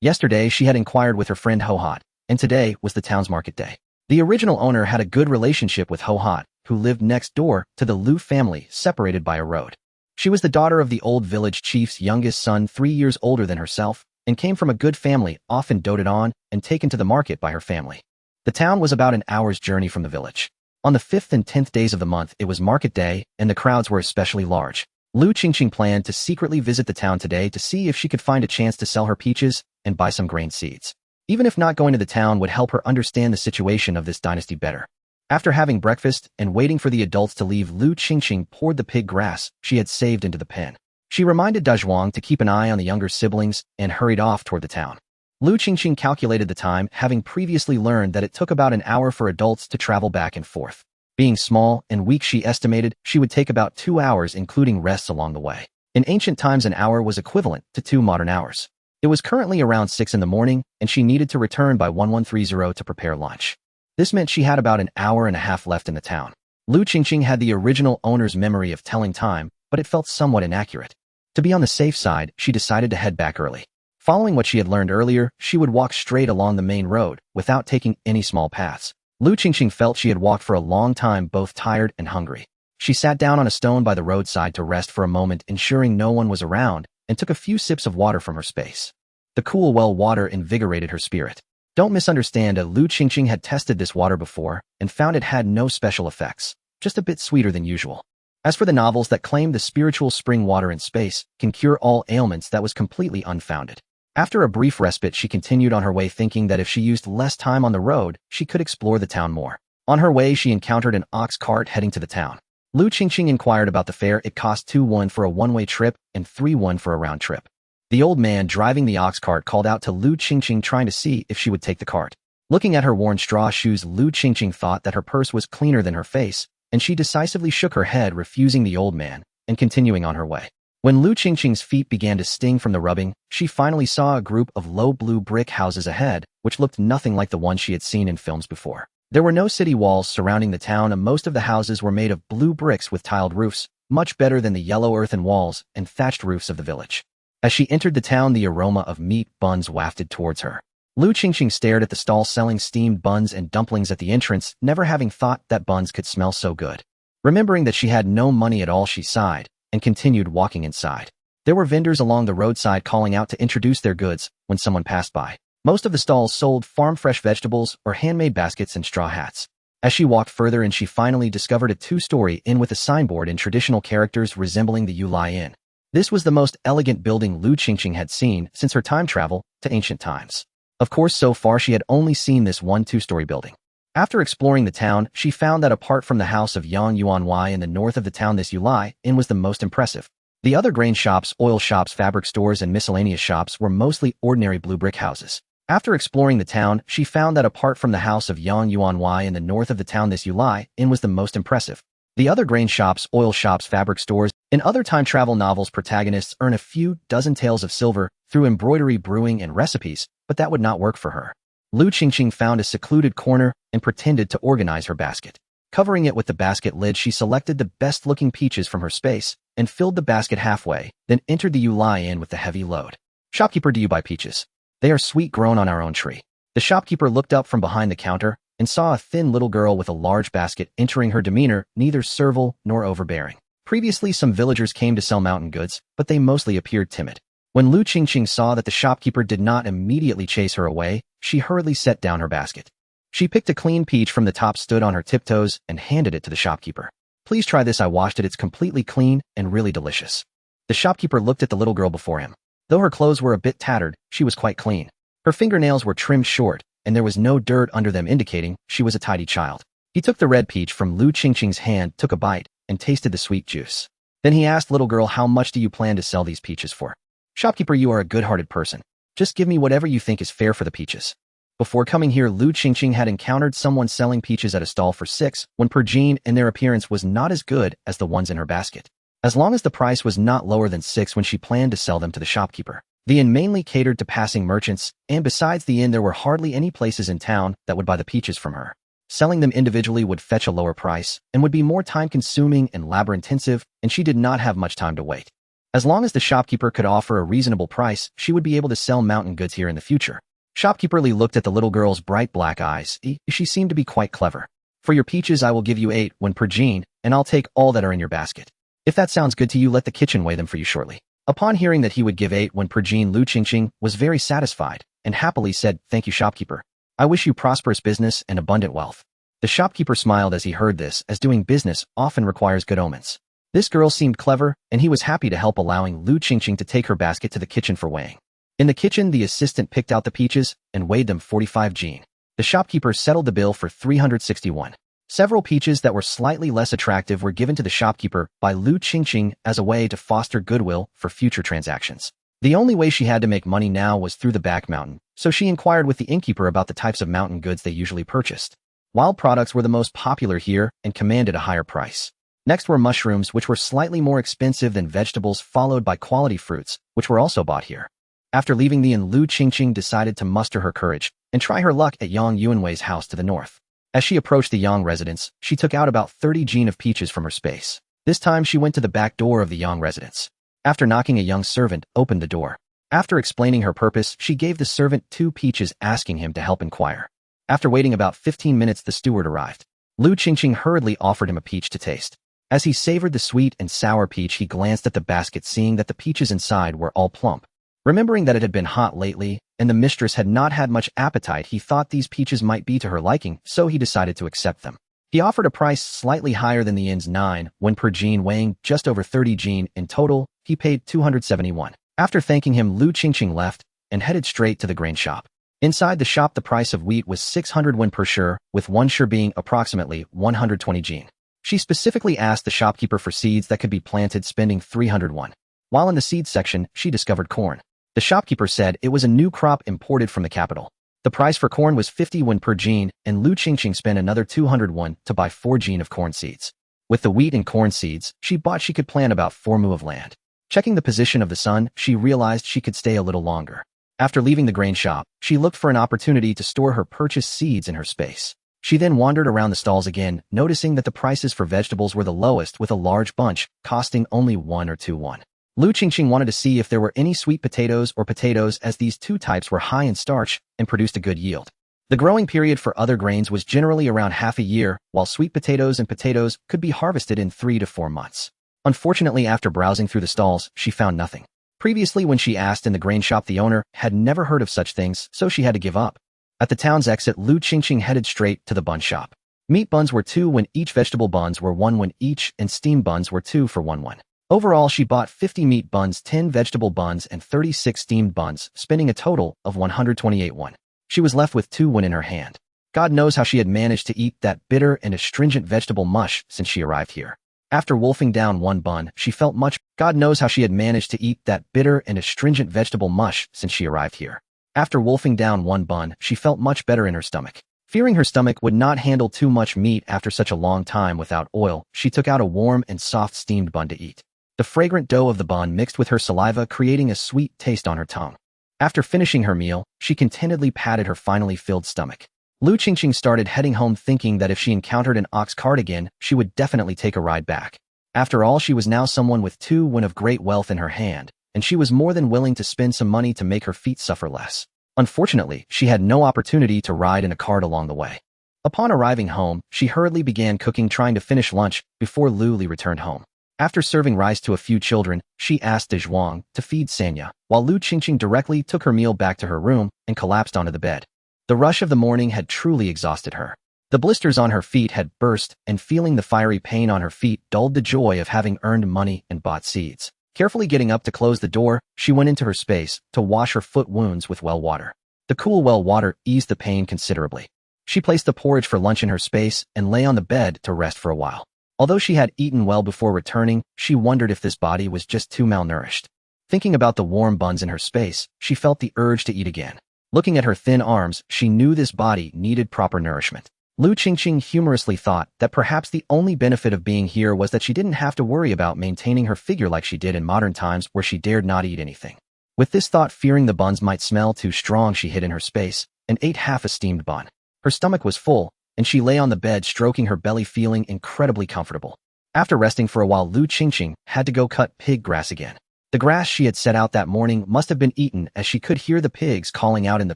Yesterday, she had inquired with her friend Hohat, and today was the town's market day. The original owner had a good relationship with Hohat, who lived next door to the Lu family, separated by a road. She was the daughter of the old village chief's youngest son, 3 years older than herself, and came from a good family, often doted on and taken to the market by her family. The town was about an hour's journey from the village. On the 5th and 10th days of the month, it was market day, and the crowds were especially large. Lu Qingqing planned to secretly visit the town today to see if she could find a chance to sell her peaches and buy some grain seeds. Even if not going to the town would help her understand the situation of this dynasty better. After having breakfast and waiting for the adults to leave, Lu Qingqing poured the pig grass she had saved into the pen. She reminded Dazhuang to keep an eye on the younger siblings and hurried off toward the town. Lu Qingqing calculated the time, having previously learned that it took about an hour for adults to travel back and forth. Being small and weak, she estimated she would take about 2 hours including rests along the way. In ancient times, an hour was equivalent to 2 modern hours. It was currently around 6 in the morning, and she needed to return by 1130 to prepare lunch. This meant she had about an hour and a half left in the town. Lu Qingqing had the original owner's memory of telling time, but it felt somewhat inaccurate. To be on the safe side, she decided to head back early. Following what she had learned earlier, she would walk straight along the main road, without taking any small paths. Lu Qingqing felt she had walked for a long time, both tired and hungry. She sat down on a stone by the roadside to rest for a moment, ensuring no one was around, and took a few sips of water from her space. The cool well water invigorated her spirit. Don't misunderstand, Lu Qingqing had tested this water before, and found it had no special effects, just a bit sweeter than usual. As for the novels that claimed the spiritual spring water in space can cure all ailments, that was completely unfounded. After a brief respite, she continued on her way, thinking that if she used less time on the road, she could explore the town more. On her way, she encountered an ox cart heading to the town. Lu Qingqing inquired about the fare. It cost 2 for a one-way trip and 3 for a round trip. The old man driving the ox cart called out to Lu Qingqing, trying to see if she would take the cart. Looking at her worn straw shoes, Lu Qingqing thought that her purse was cleaner than her face, and she decisively shook her head, refusing the old man, and continuing on her way. When Lu Qingqing's feet began to sting from the rubbing, she finally saw a group of low blue brick houses ahead, which looked nothing like the ones she had seen in films before. There were no city walls surrounding the town, and most of the houses were made of blue bricks with tiled roofs, much better than the yellow earthen walls and thatched roofs of the village. As she entered the town, the aroma of meat buns wafted towards her. Lu Qingqing stared at the stall selling steamed buns and dumplings at the entrance, never having thought that buns could smell so good. Remembering that she had no money at all, she sighed and continued walking inside. There were vendors along the roadside calling out to introduce their goods when someone passed by. Most of the stalls sold farm-fresh vegetables or handmade baskets and straw hats. As she walked further in, she finally discovered a 2-story inn with a signboard in traditional characters resembling the Yulai Inn. This was the most elegant building Lu Qingqing had seen since her time travel to ancient times. Of course, so far she had only seen this one 2-story building. After exploring the town, she found that apart from the house of Yang Yuanwei in the north of the town, this Yulai Inn was the most impressive. The other grain shops, oil shops, fabric stores, and miscellaneous shops were mostly ordinary blue brick houses. After exploring the town, she found that apart from the house of Yang Yuanwei in the north of the town, this Yulai Inn was the most impressive. The other grain shops, oil shops, fabric stores, in other time travel novels, protagonists earn a few dozen taels of silver through embroidery, brewing, and recipes, but that would not work for her. Lu Qingqing found a secluded corner and pretended to organize her basket. Covering it with the basket lid, she selected the best-looking peaches from her space and filled the basket halfway, then entered the Yulai Inn with the heavy load. "Shopkeeper, do you buy peaches? They are sweet, grown on our own tree." The shopkeeper looked up from behind the counter and saw a thin little girl with a large basket entering, her demeanor neither servile nor overbearing. Previously, some villagers came to sell mountain goods, but they mostly appeared timid. When Lu Qingqing saw that the shopkeeper did not immediately chase her away, she hurriedly set down her basket. She picked a clean peach from the top, stood on her tiptoes, and handed it to the shopkeeper. "Please try this. I washed it. It's completely clean and really delicious." The shopkeeper looked at the little girl before him. Though her clothes were a bit tattered, she was quite clean. Her fingernails were trimmed short, and there was no dirt under them, indicating she was a tidy child. He took the red peach from Lu Qingqing's hand, took a bite, and tasted the sweet juice. Then he asked, "Little girl, how much do you plan to sell these peaches for?" "Shopkeeper, you are a good-hearted person. Just give me whatever you think is fair for the peaches." Before coming here, Lu Qingqing had encountered someone selling peaches at a stall for 6 per jean, and their appearance was not as good as the ones in her basket. As long as the price was not lower than 6 when she planned to sell them to the shopkeeper. The inn mainly catered to passing merchants, and besides the inn, there were hardly any places in town that would buy the peaches from her. Selling them individually would fetch a lower price and would be more time-consuming and labor-intensive, and she did not have much time to wait. As long as the shopkeeper could offer a reasonable price, she would be able to sell mountain goods here in the future. Shopkeeper Lee looked at the little girl's bright black eyes. She seemed to be quite clever. "For your peaches, I will give you 8 per jean, and I'll take all that are in your basket. If that sounds good to you, let the kitchen weigh them for you shortly." Upon hearing that he would give 8 per jean, Lu Qingqing was very satisfied and happily said, "Thank you, shopkeeper. I wish you prosperous business and abundant wealth." The shopkeeper smiled as he heard this, as doing business often requires good omens. This girl seemed clever, and he was happy to help, allowing Lu Qingqing to take her basket to the kitchen for weighing. In the kitchen, the assistant picked out the peaches and weighed them 45 jin. The shopkeeper settled the bill for 361. Several peaches that were slightly less attractive were given to the shopkeeper by Lu Qingqing as a way to foster goodwill for future transactions. The only way she had to make money now was through the back mountain, so she inquired with the innkeeper about the types of mountain goods they usually purchased. Wild products were the most popular here and commanded a higher price. Next were mushrooms, which were slightly more expensive than vegetables, followed by quality fruits, which were also bought here. After leaving the inn, Lu Qingqing decided to muster her courage and try her luck at Yang Yuanwei's house to the north. As she approached the Yang residence, she took out about 30 jin of peaches from her space. This time she went to the back door of the Yang residence. After knocking, a young servant opened the door. After explaining her purpose, she gave the servant 2 peaches, asking him to help inquire. After waiting about 15 minutes, the steward arrived. Lu Qingqing hurriedly offered him a peach to taste. As he savored the sweet and sour peach, he glanced at the basket, seeing that the peaches inside were all plump. Remembering that it had been hot lately, and the mistress had not had much appetite, he thought these peaches might be to her liking, so he decided to accept them. He offered a price slightly higher than the inn's 9 when per jin, weighing just over 30 jin in total. He paid 271. After thanking him, Lu Qingqing left and headed straight to the grain shop. Inside the shop, the price of wheat was 600 won per shur, with 1 shur being approximately 120 jin. She specifically asked the shopkeeper for seeds that could be planted, spending 300 won. While in the seeds section, she discovered corn. The shopkeeper said it was a new crop imported from the capital. The price for corn was 50 won per jin, and Lu Qingqing spent another 200 won to buy 4 jin of corn seeds. With the wheat and corn seeds, she could plant about 4 mu of land. Checking the position of the sun, she realized she could stay a little longer. After leaving the grain shop, she looked for an opportunity to store her purchased seeds in her space. She then wandered around the stalls again, noticing that the prices for vegetables were the lowest, with a large bunch costing only 1 or 2 won. Lu Qingqing wanted to see if there were any sweet potatoes or potatoes, as these 2 types were high in starch and produced a good yield. The growing period for other grains was generally around half a year, while sweet potatoes and potatoes could be harvested in 3 to 4 months. Unfortunately, after browsing through the stalls, she found nothing. Previously, when she asked in the grain shop, the owner had never heard of such things, so she had to give up. At the town's exit, Lu Qingqing headed straight to the bun shop. Meat buns were 2 won each, vegetable buns were 1 won each, and steamed buns were 2 for 1 won. Overall, she bought 50 meat buns, 10 vegetable buns, and 36 steamed buns, spending a total of 128 won. She was left with 2 won in her hand. God knows how she had managed to eat that bitter and astringent vegetable mush since she arrived here. After wolfing down 1 bun, she felt much. God knows how she had managed to eat that bitter and astringent vegetable mush since she arrived here. After wolfing down 1 bun, she felt much better in her stomach. Fearing her stomach would not handle too much meat after such a long time without oil, she took out a warm and soft steamed bun to eat. The fragrant dough of the bun mixed with her saliva, creating a sweet taste on her tongue. After finishing her meal, she contentedly patted her finally filled stomach. Lu Qingqing started heading home, thinking that if she encountered an ox cart again, she would definitely take a ride back. After all, she was now someone with 2 won of great wealth in her hand, and she was more than willing to spend some money to make her feet suffer less. Unfortunately, she had no opportunity to ride in a cart along the way. Upon arriving home, she hurriedly began cooking, trying to finish lunch before Lu Li returned home. After serving rice to a few children, she asked De Zhuang to feed Sanya, while Lu Qingqing directly took her meal back to her room and collapsed onto the bed. The rush of the morning had truly exhausted her. The blisters on her feet had burst, and feeling the fiery pain on her feet dulled the joy of having earned money and bought seeds. Carefully getting up to close the door, she went into her space to wash her foot wounds with well water. The cool well water eased the pain considerably. She placed the porridge for lunch in her space and lay on the bed to rest for a while. Although she had eaten well before returning, she wondered if this body was just too malnourished. Thinking about the warm buns in her space, she felt the urge to eat again. Looking at her thin arms, she knew this body needed proper nourishment. Lu Qingqing humorously thought that perhaps the only benefit of being here was that she didn't have to worry about maintaining her figure like she did in modern times, where she dared not eat anything. With this thought, fearing the buns might smell too strong, she hid in her space and ate half a steamed bun. Her stomach was full, and she lay on the bed stroking her belly, feeling incredibly comfortable. After resting for a while, Lu Qingqing had to go cut pig grass again. The grass she had set out that morning must have been eaten, as she could hear the pigs calling out in the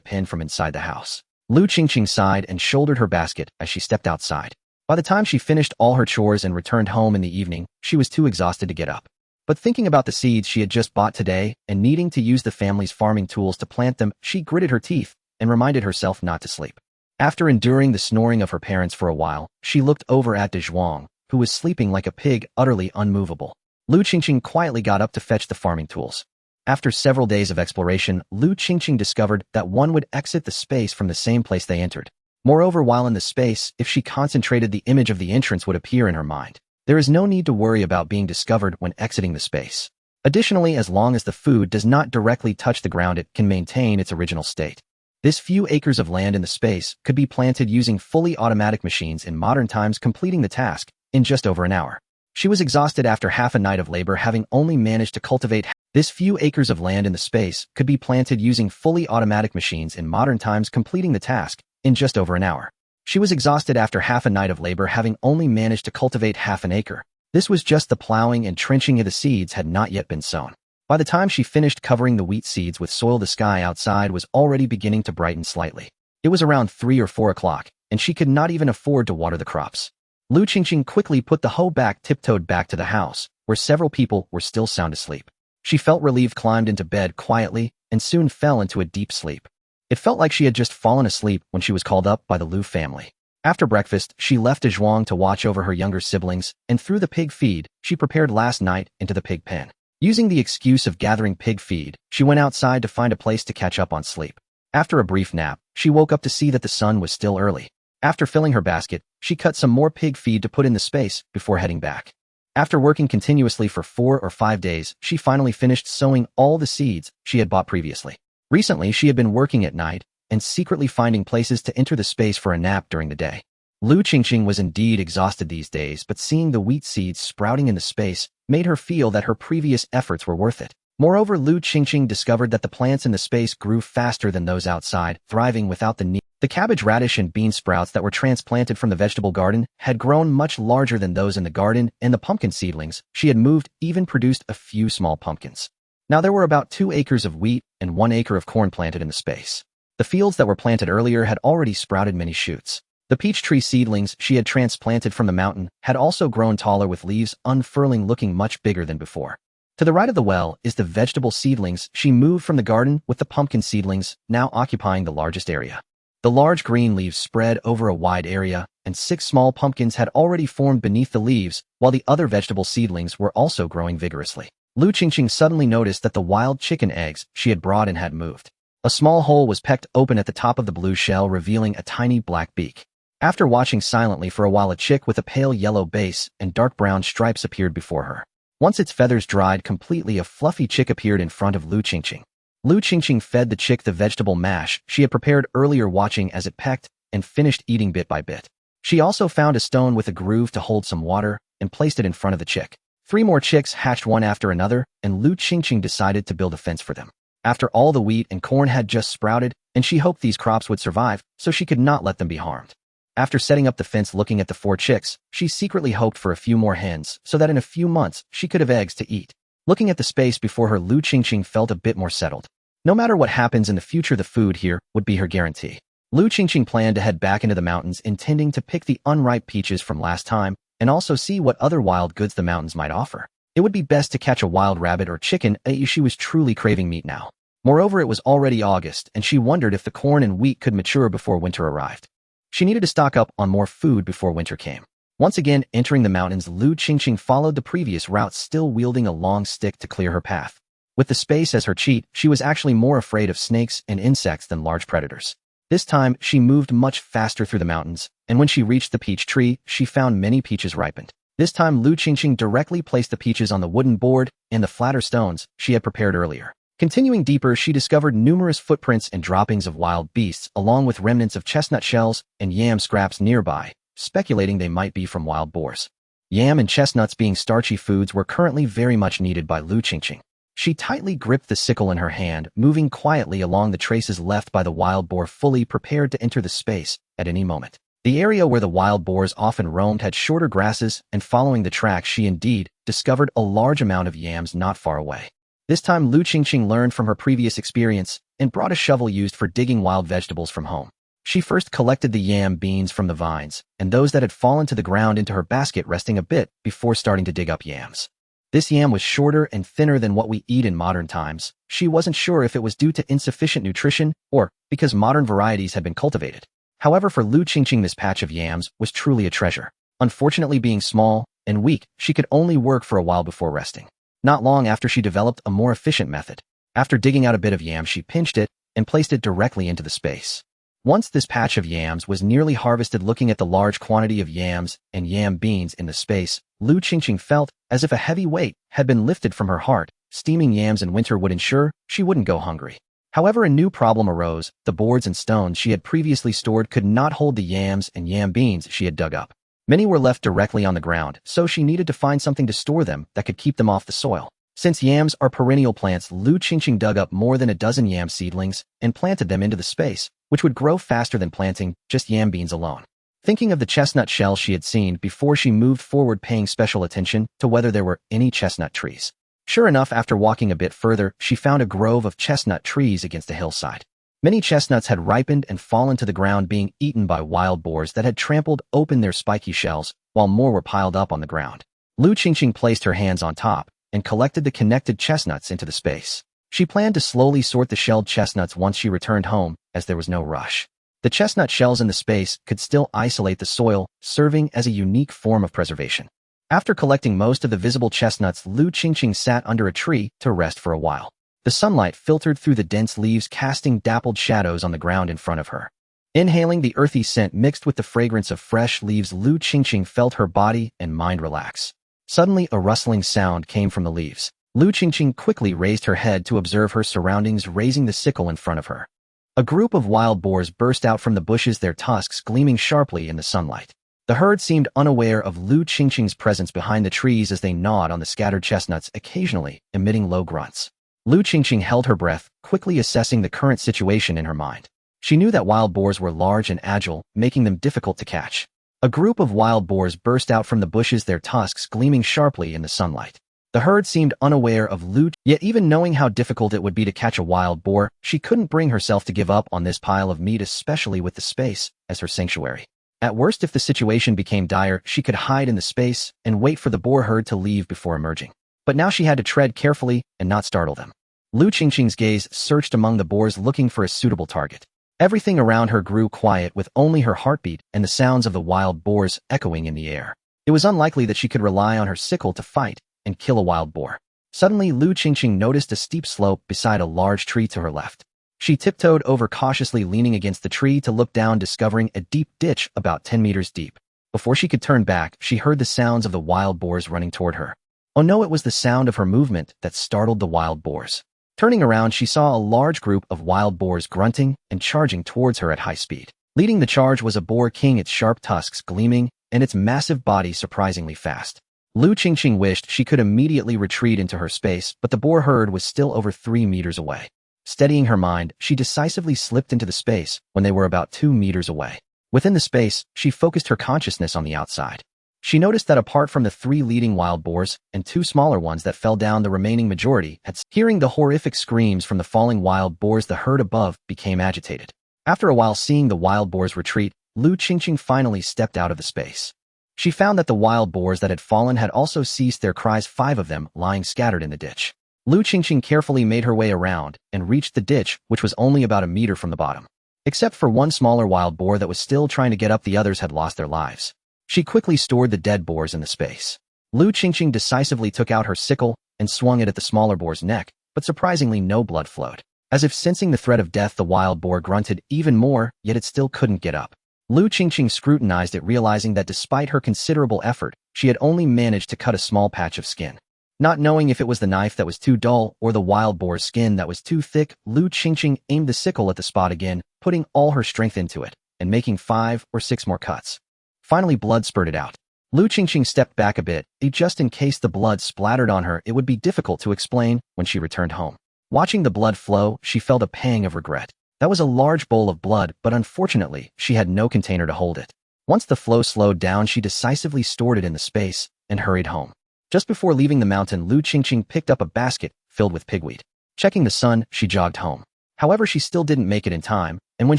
pen from inside the house. Lu Qingqing sighed and shouldered her basket as she stepped outside. By the time she finished all her chores and returned home in the evening, she was too exhausted to get up. But thinking about the seeds she had just bought today and needing to use the family's farming tools to plant them, she gritted her teeth and reminded herself not to sleep. After enduring the snoring of her parents for a while, she looked over at De Zhuang, who was sleeping like a pig, utterly unmovable. Lu Qingqing quietly got up to fetch the farming tools. After several days of exploration, Lu Qingqing discovered that one would exit the space from the same place they entered. Moreover, while in the space, if she concentrated, the image of the entrance would appear in her mind. There is no need to worry about being discovered when exiting the space. Additionally, as long as the food does not directly touch the ground, it can maintain its original state. This few acres of land in the space could be planted using fully automatic machines in modern times, completing the task in just over an hour. She was exhausted after half a night of labor, having only managed to cultivate this few acres of land in the space could be planted using fully automatic machines in modern times, completing the task in just over an hour. She was exhausted after half a night of labor, having only managed to cultivate half an acre. This was just the plowing and trenching of the seeds had not yet been sown. By the time she finished covering the wheat seeds with soil, the sky outside was already beginning to brighten slightly. It was around 3 or 4 o'clock, and she could not even afford to water the crops. Lu Qingqing quickly put the hoe back, tiptoed back to the house, where several people were still sound asleep. She felt relieved, climbed into bed quietly, and soon fell into a deep sleep. It felt like she had just fallen asleep when she was called up by the Lu family. After breakfast, she left De Zhuang to watch over her younger siblings, and threw the pig feed she prepared last night into the pig pen. Using the excuse of gathering pig feed, she went outside to find a place to catch up on sleep. After a brief nap, she woke up to see that the sun was still early. After filling her basket, she cut some more pig feed to put in the space before heading back. After working continuously for 4 or 5 days, she finally finished sowing all the seeds she had bought previously. Recently, she had been working at night and secretly finding places to enter the space for a nap during the day. Lu Qingqing was indeed exhausted these days, but seeing the wheat seeds sprouting in the space made her feel that her previous efforts were worth it. Moreover, Lu Qingqing discovered that the plants in the space grew faster than those outside, thriving without the need. The cabbage, radish, and bean sprouts that were transplanted from the vegetable garden had grown much larger than those in the garden, and the pumpkin seedlings she had moved even produced a few small pumpkins. Now there were about 2 acres of wheat and 1 acre of corn planted in the space. The fields that were planted earlier had already sprouted many shoots. The peach tree seedlings she had transplanted from the mountain had also grown taller, with leaves unfurling, looking much bigger than before. To the right of the well is the vegetable seedlings she moved from the garden, with the pumpkin seedlings now occupying the largest area. The large green leaves spread over a wide area, and 6 small pumpkins had already formed beneath the leaves, while the other vegetable seedlings were also growing vigorously. Lu Qingqing suddenly noticed that the wild chicken eggs she had brought in had moved. A small hole was pecked open at the top of the blue shell, revealing a tiny black beak. After watching silently for a while, a chick with a pale yellow base and dark brown stripes appeared before her. Once its feathers dried completely, a fluffy chick appeared in front of Lu Qingqing. Lu Qingqing fed the chick the vegetable mash she had prepared earlier, watching as it pecked and finished eating bit by bit. She also found a stone with a groove to hold some water and placed it in front of the chick. 3 more chicks hatched one after another, and Lu Qingqing decided to build a fence for them. After all, the wheat and corn had just sprouted, and she hoped these crops would survive, so she could not let them be harmed. After setting up the fence, looking at the 4 chicks, she secretly hoped for a few more hens, so that in a few months she could have eggs to eat. Looking at the space before her, Lu Qingqing felt a bit more settled. No matter what happens in the future, the food here would be her guarantee. Lu Qingqing planned to head back into the mountains, intending to pick the unripe peaches from last time, and also see what other wild goods the mountains might offer. It would be best to catch a wild rabbit or chicken, she was truly craving meat now. Moreover, it was already August, and she wondered if the corn and wheat could mature before winter arrived. She needed to stock up on more food before winter came. Once again, entering the mountains, Lu Qingqing followed the previous route, still wielding a long stick to clear her path. With the space as her cheat, she was actually more afraid of snakes and insects than large predators. This time, she moved much faster through the mountains, and when she reached the peach tree, she found many peaches ripened. This time, Lu Qingqing directly placed the peaches on the wooden board and the flatter stones she had prepared earlier. Continuing deeper, she discovered numerous footprints and droppings of wild beasts, along with remnants of chestnut shells and yam scraps nearby, speculating they might be from wild boars. Yam and chestnuts, being starchy foods, were currently very much needed by Lu Qingqing. She tightly gripped the sickle in her hand, moving quietly along the traces left by the wild boar, fully prepared to enter the space at any moment. The area where the wild boars often roamed had shorter grasses, and following the track, she indeed discovered a large amount of yams not far away. This time, Lu Qingqing learned from her previous experience and brought a shovel used for digging wild vegetables from home. She first collected the yam beans from the vines, and those that had fallen to the ground into her basket, resting a bit before starting to dig up yams. This yam was shorter and thinner than what we eat in modern times. She wasn't sure if it was due to insufficient nutrition or because modern varieties had been cultivated. However, for Lu Qingqing, this patch of yams was truly a treasure. Unfortunately, being small and weak, she could only work for a while before resting. Not long after, she developed a more efficient method. After digging out a bit of yam, she pinched it and placed it directly into the space. Once this patch of yams was nearly harvested, looking at the large quantity of yams and yam beans in the space, Lu Qingqing felt as if a heavy weight had been lifted from her heart. Steaming yams in winter would ensure she wouldn't go hungry. However, a new problem arose. The boards and stones she had previously stored could not hold the yams and yam beans she had dug up. Many were left directly on the ground, so she needed to find something to store them that could keep them off the soil. Since yams are perennial plants, Lu Qingqing dug up more than a dozen yam seedlings and planted them into the space, which would grow faster than planting just yam beans alone. Thinking of the chestnut shells she had seen before, she moved forward, paying special attention to whether there were any chestnut trees. Sure enough, after walking a bit further, she found a grove of chestnut trees against a hillside. Many chestnuts had ripened and fallen to the ground, being eaten by wild boars that had trampled open their spiky shells, while more were piled up on the ground. Lu Qingqing placed her hands on top and collected the connected chestnuts into the space. She planned to slowly sort the shelled chestnuts once she returned home, as there was no rush. The chestnut shells in the space could still isolate the soil, serving as a unique form of preservation. After collecting most of the visible chestnuts, Lu Qingqing sat under a tree to rest for a while. The sunlight filtered through the dense leaves, casting dappled shadows on the ground in front of her. Inhaling the earthy scent mixed with the fragrance of fresh leaves, Lu Qingqing felt her body and mind relax. Suddenly, a rustling sound came from the leaves. Lu Qingqing quickly raised her head to observe her surroundings, raising the sickle in front of her. A group of wild boars burst out from the bushes, their tusks gleaming sharply in the sunlight. The herd seemed unaware of Lu Qingqing's presence behind the trees as they gnawed on the scattered chestnuts, occasionally emitting low grunts. Lu Qingqing held her breath, quickly assessing the current situation in her mind. She knew that wild boars were large and agile, making them difficult to catch. A group of wild boars burst out from the bushes, their tusks gleaming sharply in the sunlight. The herd seemed unaware of Lu, yet even knowing how difficult it would be to catch a wild boar, she couldn't bring herself to give up on this pile of meat, especially with the space as her sanctuary. At worst, if the situation became dire, she could hide in the space and wait for the boar herd to leave before emerging. But now she had to tread carefully and not startle them. Lu Qingqing's gaze searched among the boars, looking for a suitable target. Everything around her grew quiet, with only her heartbeat and the sounds of the wild boars echoing in the air. It was unlikely that she could rely on her sickle to fight and kill a wild boar. Suddenly, Lu Qingqing noticed a steep slope beside a large tree to her left. She tiptoed over, cautiously leaning against the tree to look down, discovering a deep ditch about 10 meters deep. Before she could turn back, she heard the sounds of the wild boars running toward her. Oh no, it was the sound of her movement that startled the wild boars. Turning around, she saw a large group of wild boars grunting and charging towards her at high speed. Leading the charge was a boar king, its sharp tusks gleaming and its massive body surprisingly fast. Lu Qingqing wished she could immediately retreat into her space, but the boar herd was still over 3 meters away. Steadying her mind, she decisively slipped into the space when they were about 2 meters away. Within the space, she focused her consciousness on the outside. She noticed that apart from the 3 leading wild boars and 2 smaller ones that fell down, the remaining majority had. Hearing the horrific screams from the falling wild boars, the herd above became agitated. After a while, seeing the wild boars retreat, Lu Qingqing finally stepped out of the space. She found that the wild boars that had fallen had also ceased their cries, 5 of them lying scattered in the ditch. Lu Qingqing carefully made her way around and reached the ditch, which was only about a meter from the bottom. Except for one smaller wild boar that was still trying to get up, the others had lost their lives. She quickly stored the dead boars in the space. Lu Qingqing decisively took out her sickle and swung it at the smaller boar's neck, but surprisingly no blood flowed. As if sensing the threat of death, the wild boar grunted even more, yet it still couldn't get up. Lu Qingqing scrutinized it, realizing that despite her considerable effort, she had only managed to cut a small patch of skin. Not knowing if it was the knife that was too dull or the wild boar's skin that was too thick, Lu Qingqing aimed the sickle at the spot again, putting all her strength into it, and making 5 or 6 more cuts. Finally, blood spurted out. Lu Qingqing stepped back a bit, just in case the blood splattered on her. It would be difficult to explain when she returned home. Watching the blood flow, she felt a pang of regret. That was a large bowl of blood, but unfortunately, she had no container to hold it. Once the flow slowed down, she decisively stored it in the space and hurried home. Just before leaving the mountain, Lu Qingqing picked up a basket filled with pigweed. Checking the sun, she jogged home. However, she still didn't make it in time, and when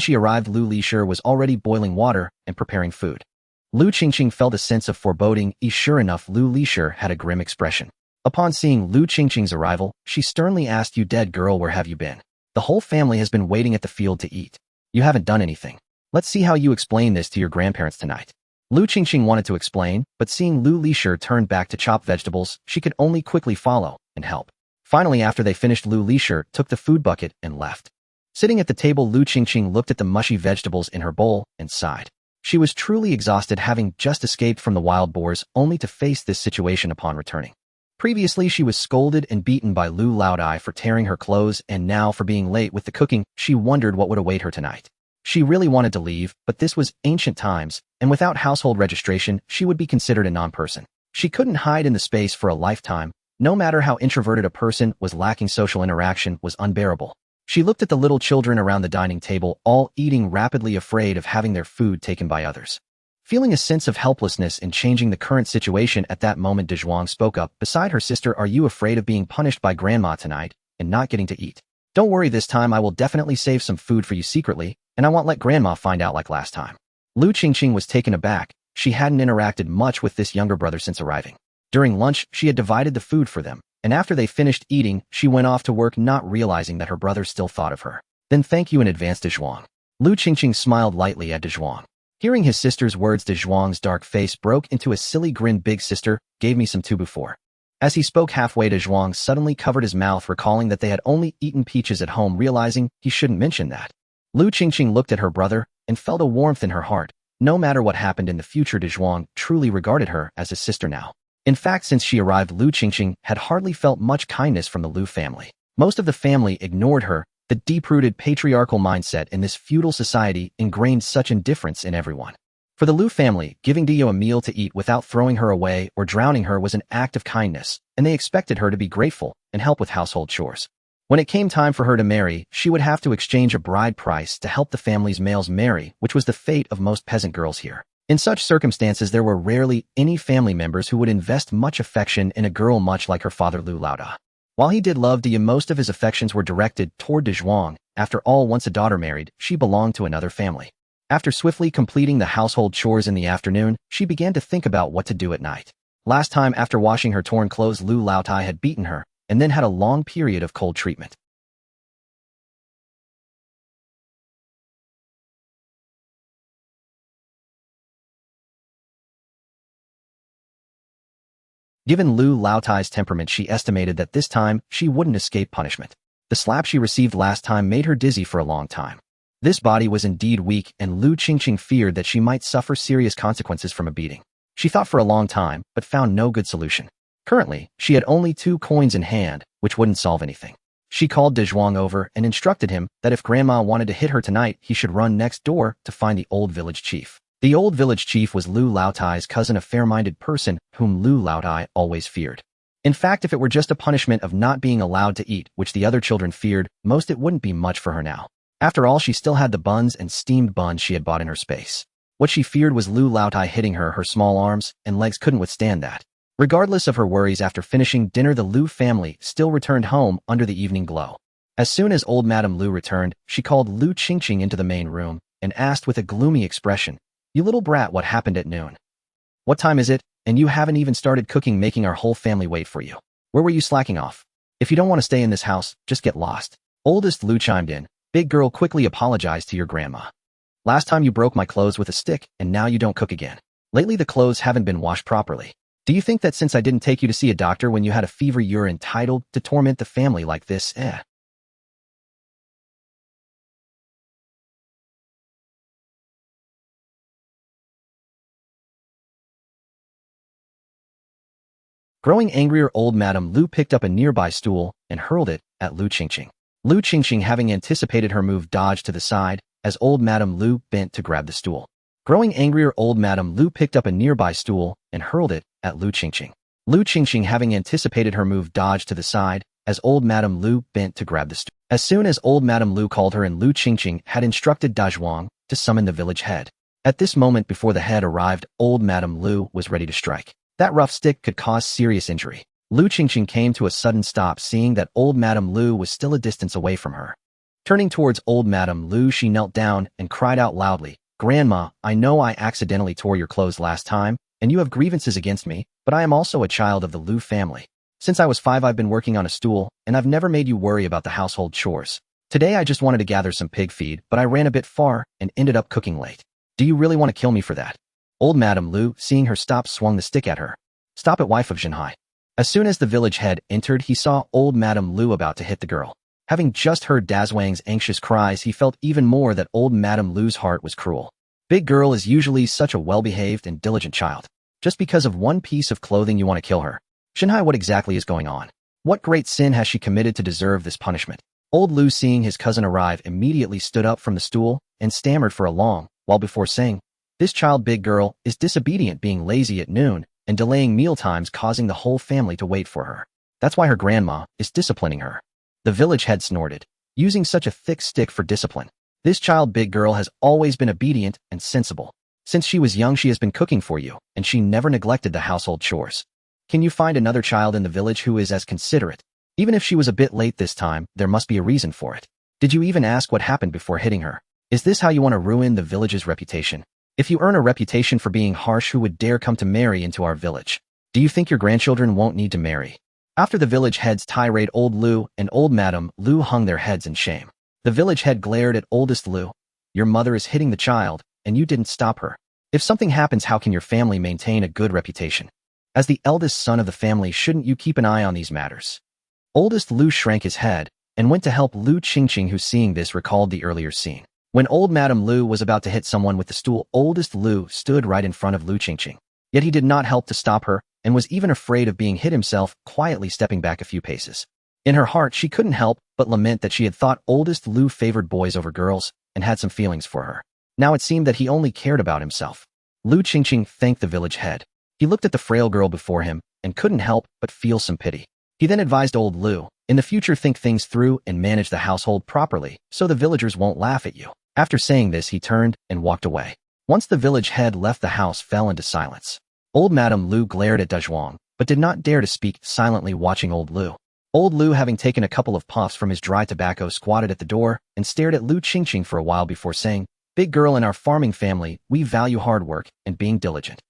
she arrived, Lu Lishir was already boiling water and preparing food. Lu Qingqing felt a sense of foreboding. Sure enough, Lu Lishir had a grim expression. Upon seeing Lu Qingqing's arrival, she sternly asked, "You dead girl, where have you been? The whole family has been waiting at the field to eat. You haven't done anything." Let's see how you explain this to your grandparents tonight. Lu Qingqing wanted to explain, but seeing Lu Lisher turn back to chop vegetables, she could only quickly follow and help. Finally, after they finished, Lu Lisher took the food bucket and left. Sitting at the table, Lu Qingqing looked at the mushy vegetables in her bowl and sighed. She was truly exhausted, having just escaped from the wild boars only to face this situation upon returning. Previously, she was scolded and beaten by Lu Laodai for tearing her clothes, and now for being late with the cooking, she wondered what would await her tonight. She really wanted to leave, but this was ancient times, and without household registration, she would be considered a non-person. She couldn't hide in the space for a lifetime. No matter how introverted a person was, lacking social interaction was unbearable. She looked at the little children around the dining table, all eating rapidly, afraid of having their food taken by others. Feeling a sense of helplessness in changing the current situation, at that moment Dezhuang spoke up beside her sister. Are you afraid of being punished by Grandma tonight and not getting to eat? Don't worry, this time I will definitely save some food for you secretly, and I won't let Grandma find out like last time. Lu Qingqing was taken aback. She hadn't interacted much with this younger brother since arriving. During lunch, she had divided the food for them, and after they finished eating, she went off to work, not realizing that her brother still thought of her. Then thank you in advance, Dezhuang. Lu Qingqing smiled lightly at Dezhuang. Hearing his sister's words, Dezhuang's dark face broke into a silly grin. Big sister gave me some too before. As he spoke halfway, Dezhuang suddenly covered his mouth, recalling that they had only eaten peaches at home, realizing he shouldn't mention that. Lu Qingqing looked at her brother and felt a warmth in her heart. No matter what happened in the future, Dezhuang truly regarded her as his sister now. In fact, since she arrived, Lu Qingqing had hardly felt much kindness from the Lu family. Most of the family ignored her. The deep-rooted patriarchal mindset in this feudal society ingrained such indifference in everyone. For the Lu family, giving Dio a meal to eat without throwing her away or drowning her was an act of kindness, and they expected her to be grateful and help with household chores. When it came time for her to marry, she would have to exchange a bride price to help the family's males marry, which was the fate of most peasant girls here. In such circumstances, there were rarely any family members who would invest much affection in a girl, much like her father Lu Laodai. While he did love Dia, most of his affections were directed toward Dezhuang. After all, once a daughter married, she belonged to another family. After swiftly completing the household chores in the afternoon, she began to think about what to do at night. Last time, after washing her torn clothes, Lu Laodai had beaten her, and then had a long period of cold treatment. Given Lu Laodai's temperament, she estimated that this time she wouldn't escape punishment. The slap she received last time made her dizzy for a long time. This body was indeed weak, and Lu Qingqing feared that she might suffer serious consequences from a beating. She thought for a long time, but found no good solution. Currently, she had only 2 coins in hand, which wouldn't solve anything. She called Dezhuang over and instructed him that if Grandma wanted to hit her tonight, he should run next door to find the old village chief. The old village chief was Lu Laodai's cousin, a fair-minded person whom Lu Laodai always feared. In fact, if it were just a punishment of not being allowed to eat, which the other children feared most, it wouldn't be much for her now. After all, she still had the buns and steamed buns she had bought in her space. What she feared was Lu Laodai hitting her. Her small arms and legs couldn't withstand that. Regardless of her worries, after finishing dinner, the Lu family still returned home under the evening glow. As soon as old Madame Lu returned, she called Lu Qingqing into the main room and asked with a gloomy expression, "You little brat, what happened at noon? What time is it? And you haven't even started cooking, making our whole family wait for you. Where were you slacking off? If you don't want to stay in this house, just get lost." Oldest Lu chimed in. "Big girl, quickly apologize to your grandma. Last time you broke my clothes with a stick, and now you don't cook again. Lately the clothes haven't been washed properly. Do you think that since I didn't take you to see a doctor when you had a fever, you're entitled to torment the family like this? Growing angrier, old Madame Lu picked up a nearby stool and hurled it at Lu Qingqing. Lu Qingqing, having anticipated her move, dodged to the side as old Madame Lu bent to grab the stool. Growing angrier, old Madame Lu picked up a nearby stool and hurled it at Lu Qingqing. Lu Qingqing, having anticipated her move, dodged to the side as old Madame Lu bent to grab the stool. As soon as old Madame Lu called her in, Lu Qingqing had instructed Dezhuang to summon the village head. At this moment, before the head arrived, old Madame Lu was ready to strike. That rough stick could cause serious injury. Lu Qingqing came to a sudden stop, seeing that old Madame Lu was still a distance away from her. Turning towards old Madame Lu, she knelt down and cried out loudly, "Grandma, I know I accidentally tore your clothes last time, and you have grievances against me, but I am also a child of the Lu family. Since I was 5, I've been working on a stool, and I've never made you worry about the household chores. Today I just wanted to gather some pig feed, but I ran a bit far and ended up cooking late. Do you really want to kill me for that? Old Madame Lu, seeing her stop, swung the stick at her. Stop it, wife of Zhenhai. As soon as the village head entered, he saw old Madame Lu about to hit the girl. Having just heard Dazwang's anxious cries, he felt even more that old Madame Lu's heart was cruel. Big girl is usually such a well-behaved and diligent child. Just because of one piece of clothing you want to kill her. Zhenhai, what exactly is going on? What great sin has she committed to deserve this punishment? Old Lu, seeing his cousin arrive, immediately stood up from the stool and stammered for a long while before saying, "This child, big girl, is disobedient, being lazy at noon and delaying mealtimes, causing the whole family to wait for her. That's why her grandma is disciplining her." The village head snorted. Using such a thick stick for discipline. This child, big girl, has always been obedient and sensible. Since she was young, she has been cooking for you, and she never neglected the household chores. Can you find another child in the village who is as considerate? Even if she was a bit late this time, there must be a reason for it. Did you even ask what happened before hitting her? Is this how you want to ruin the village's reputation? If you earn a reputation for being harsh, who would dare come to marry into our village? Do you think your grandchildren won't need to marry? After the village head's tirade, old Lu and old Madame Lu hung their heads in shame. The village head glared at oldest Lu. Your mother is hitting the child, and you didn't stop her. If something happens, how can your family maintain a good reputation? As the eldest son of the family, shouldn't you keep an eye on these matters? Oldest Lu shrank his head and went to help Lu Qingqing, who, seeing this, recalled the earlier scene. When old Madame Lu was about to hit someone with the stool, oldest Lu stood right in front of Lu Qingqing. Yet he did not help to stop her and was even afraid of being hit himself, quietly stepping back a few paces. In her heart, she couldn't help but lament that she had thought oldest Lu favored boys over girls and had some feelings for her. Now it seemed that he only cared about himself. Lu Qingqing thanked the village head. He looked at the frail girl before him and couldn't help but feel some pity. He then advised old Lu, in the future, think things through and manage the household properly so the villagers won't laugh at you. After saying this, he turned and walked away. Once the village head left, the house fell into silence. Old Madame Lu glared at Dazhuang, but did not dare to speak, silently watching old Lu. Old Lu, having taken a couple of puffs from his dry tobacco, squatted at the door and stared at Lu Qingqing for a while before saying, "Big girl, in our farming family, we value hard work and being diligent.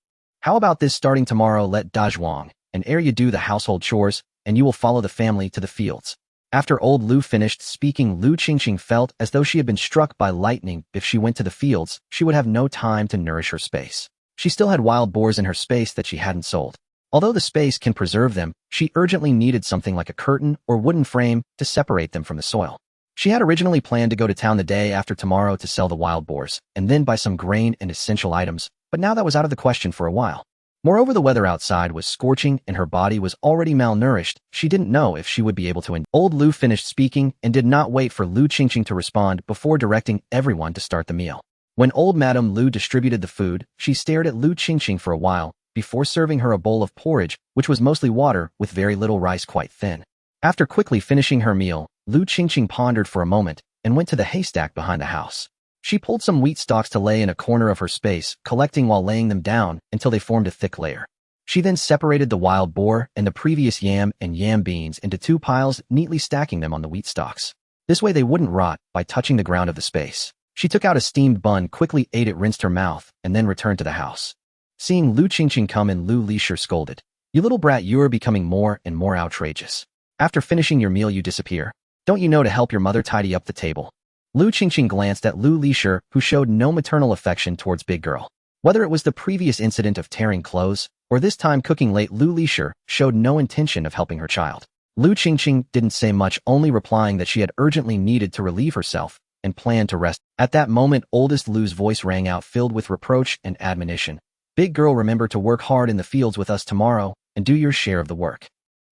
How about this? Starting tomorrow, let Dazhuang and you do the household chores, and you will follow the family to the fields." After old Lu finished speaking, Lu Qingqing felt as though she had been struck by lightning. If she went to the fields, she would have no time to nourish her space. She still had wild boars in her space that she hadn't sold. Although the space can preserve them, she urgently needed something like a curtain or wooden frame to separate them from the soil. She had originally planned to go to town the day after tomorrow to sell the wild boars, and then buy some grain and essential items, but now that was out of the question for a while. Moreover, the weather outside was scorching and her body was already malnourished. She didn't know if she would be able to. Old Lu finished speaking and did not wait for Lu Qingqing to respond before directing everyone to start the meal. When old Madame Lu distributed the food, she stared at Lu Qingqing for a while before serving her a bowl of porridge, which was mostly water with very little rice, quite thin. After quickly finishing her meal, Lu Qingqing pondered for a moment and went to the haystack behind the house. She pulled some wheat stalks to lay in a corner of her space, collecting while laying them down until they formed a thick layer. She then separated the wild boar and the previous yam and yam beans into two piles, neatly stacking them on the wheat stalks. This way they wouldn't rot by touching the ground of the space. She took out a steamed bun, quickly ate it, rinsed her mouth, and then returned to the house. Seeing Lu Qingqing come in, Lu Lisher scolded, "You little brat, you are becoming more and more outrageous. After finishing your meal, you disappear. Don't you know to help your mother tidy up the table?" Lu Qingqing glanced at Lu Lisher, who showed no maternal affection towards big girl. Whether it was the previous incident of tearing clothes, or this time cooking late, Lu Lisher showed no intention of helping her child. Lu Qingqing didn't say much, only replying that she had urgently needed to relieve herself and planned to rest. At that moment, oldest Lu's voice rang out, filled with reproach and admonition. "Big girl, remember to work hard in the fields with us tomorrow and do your share of the work.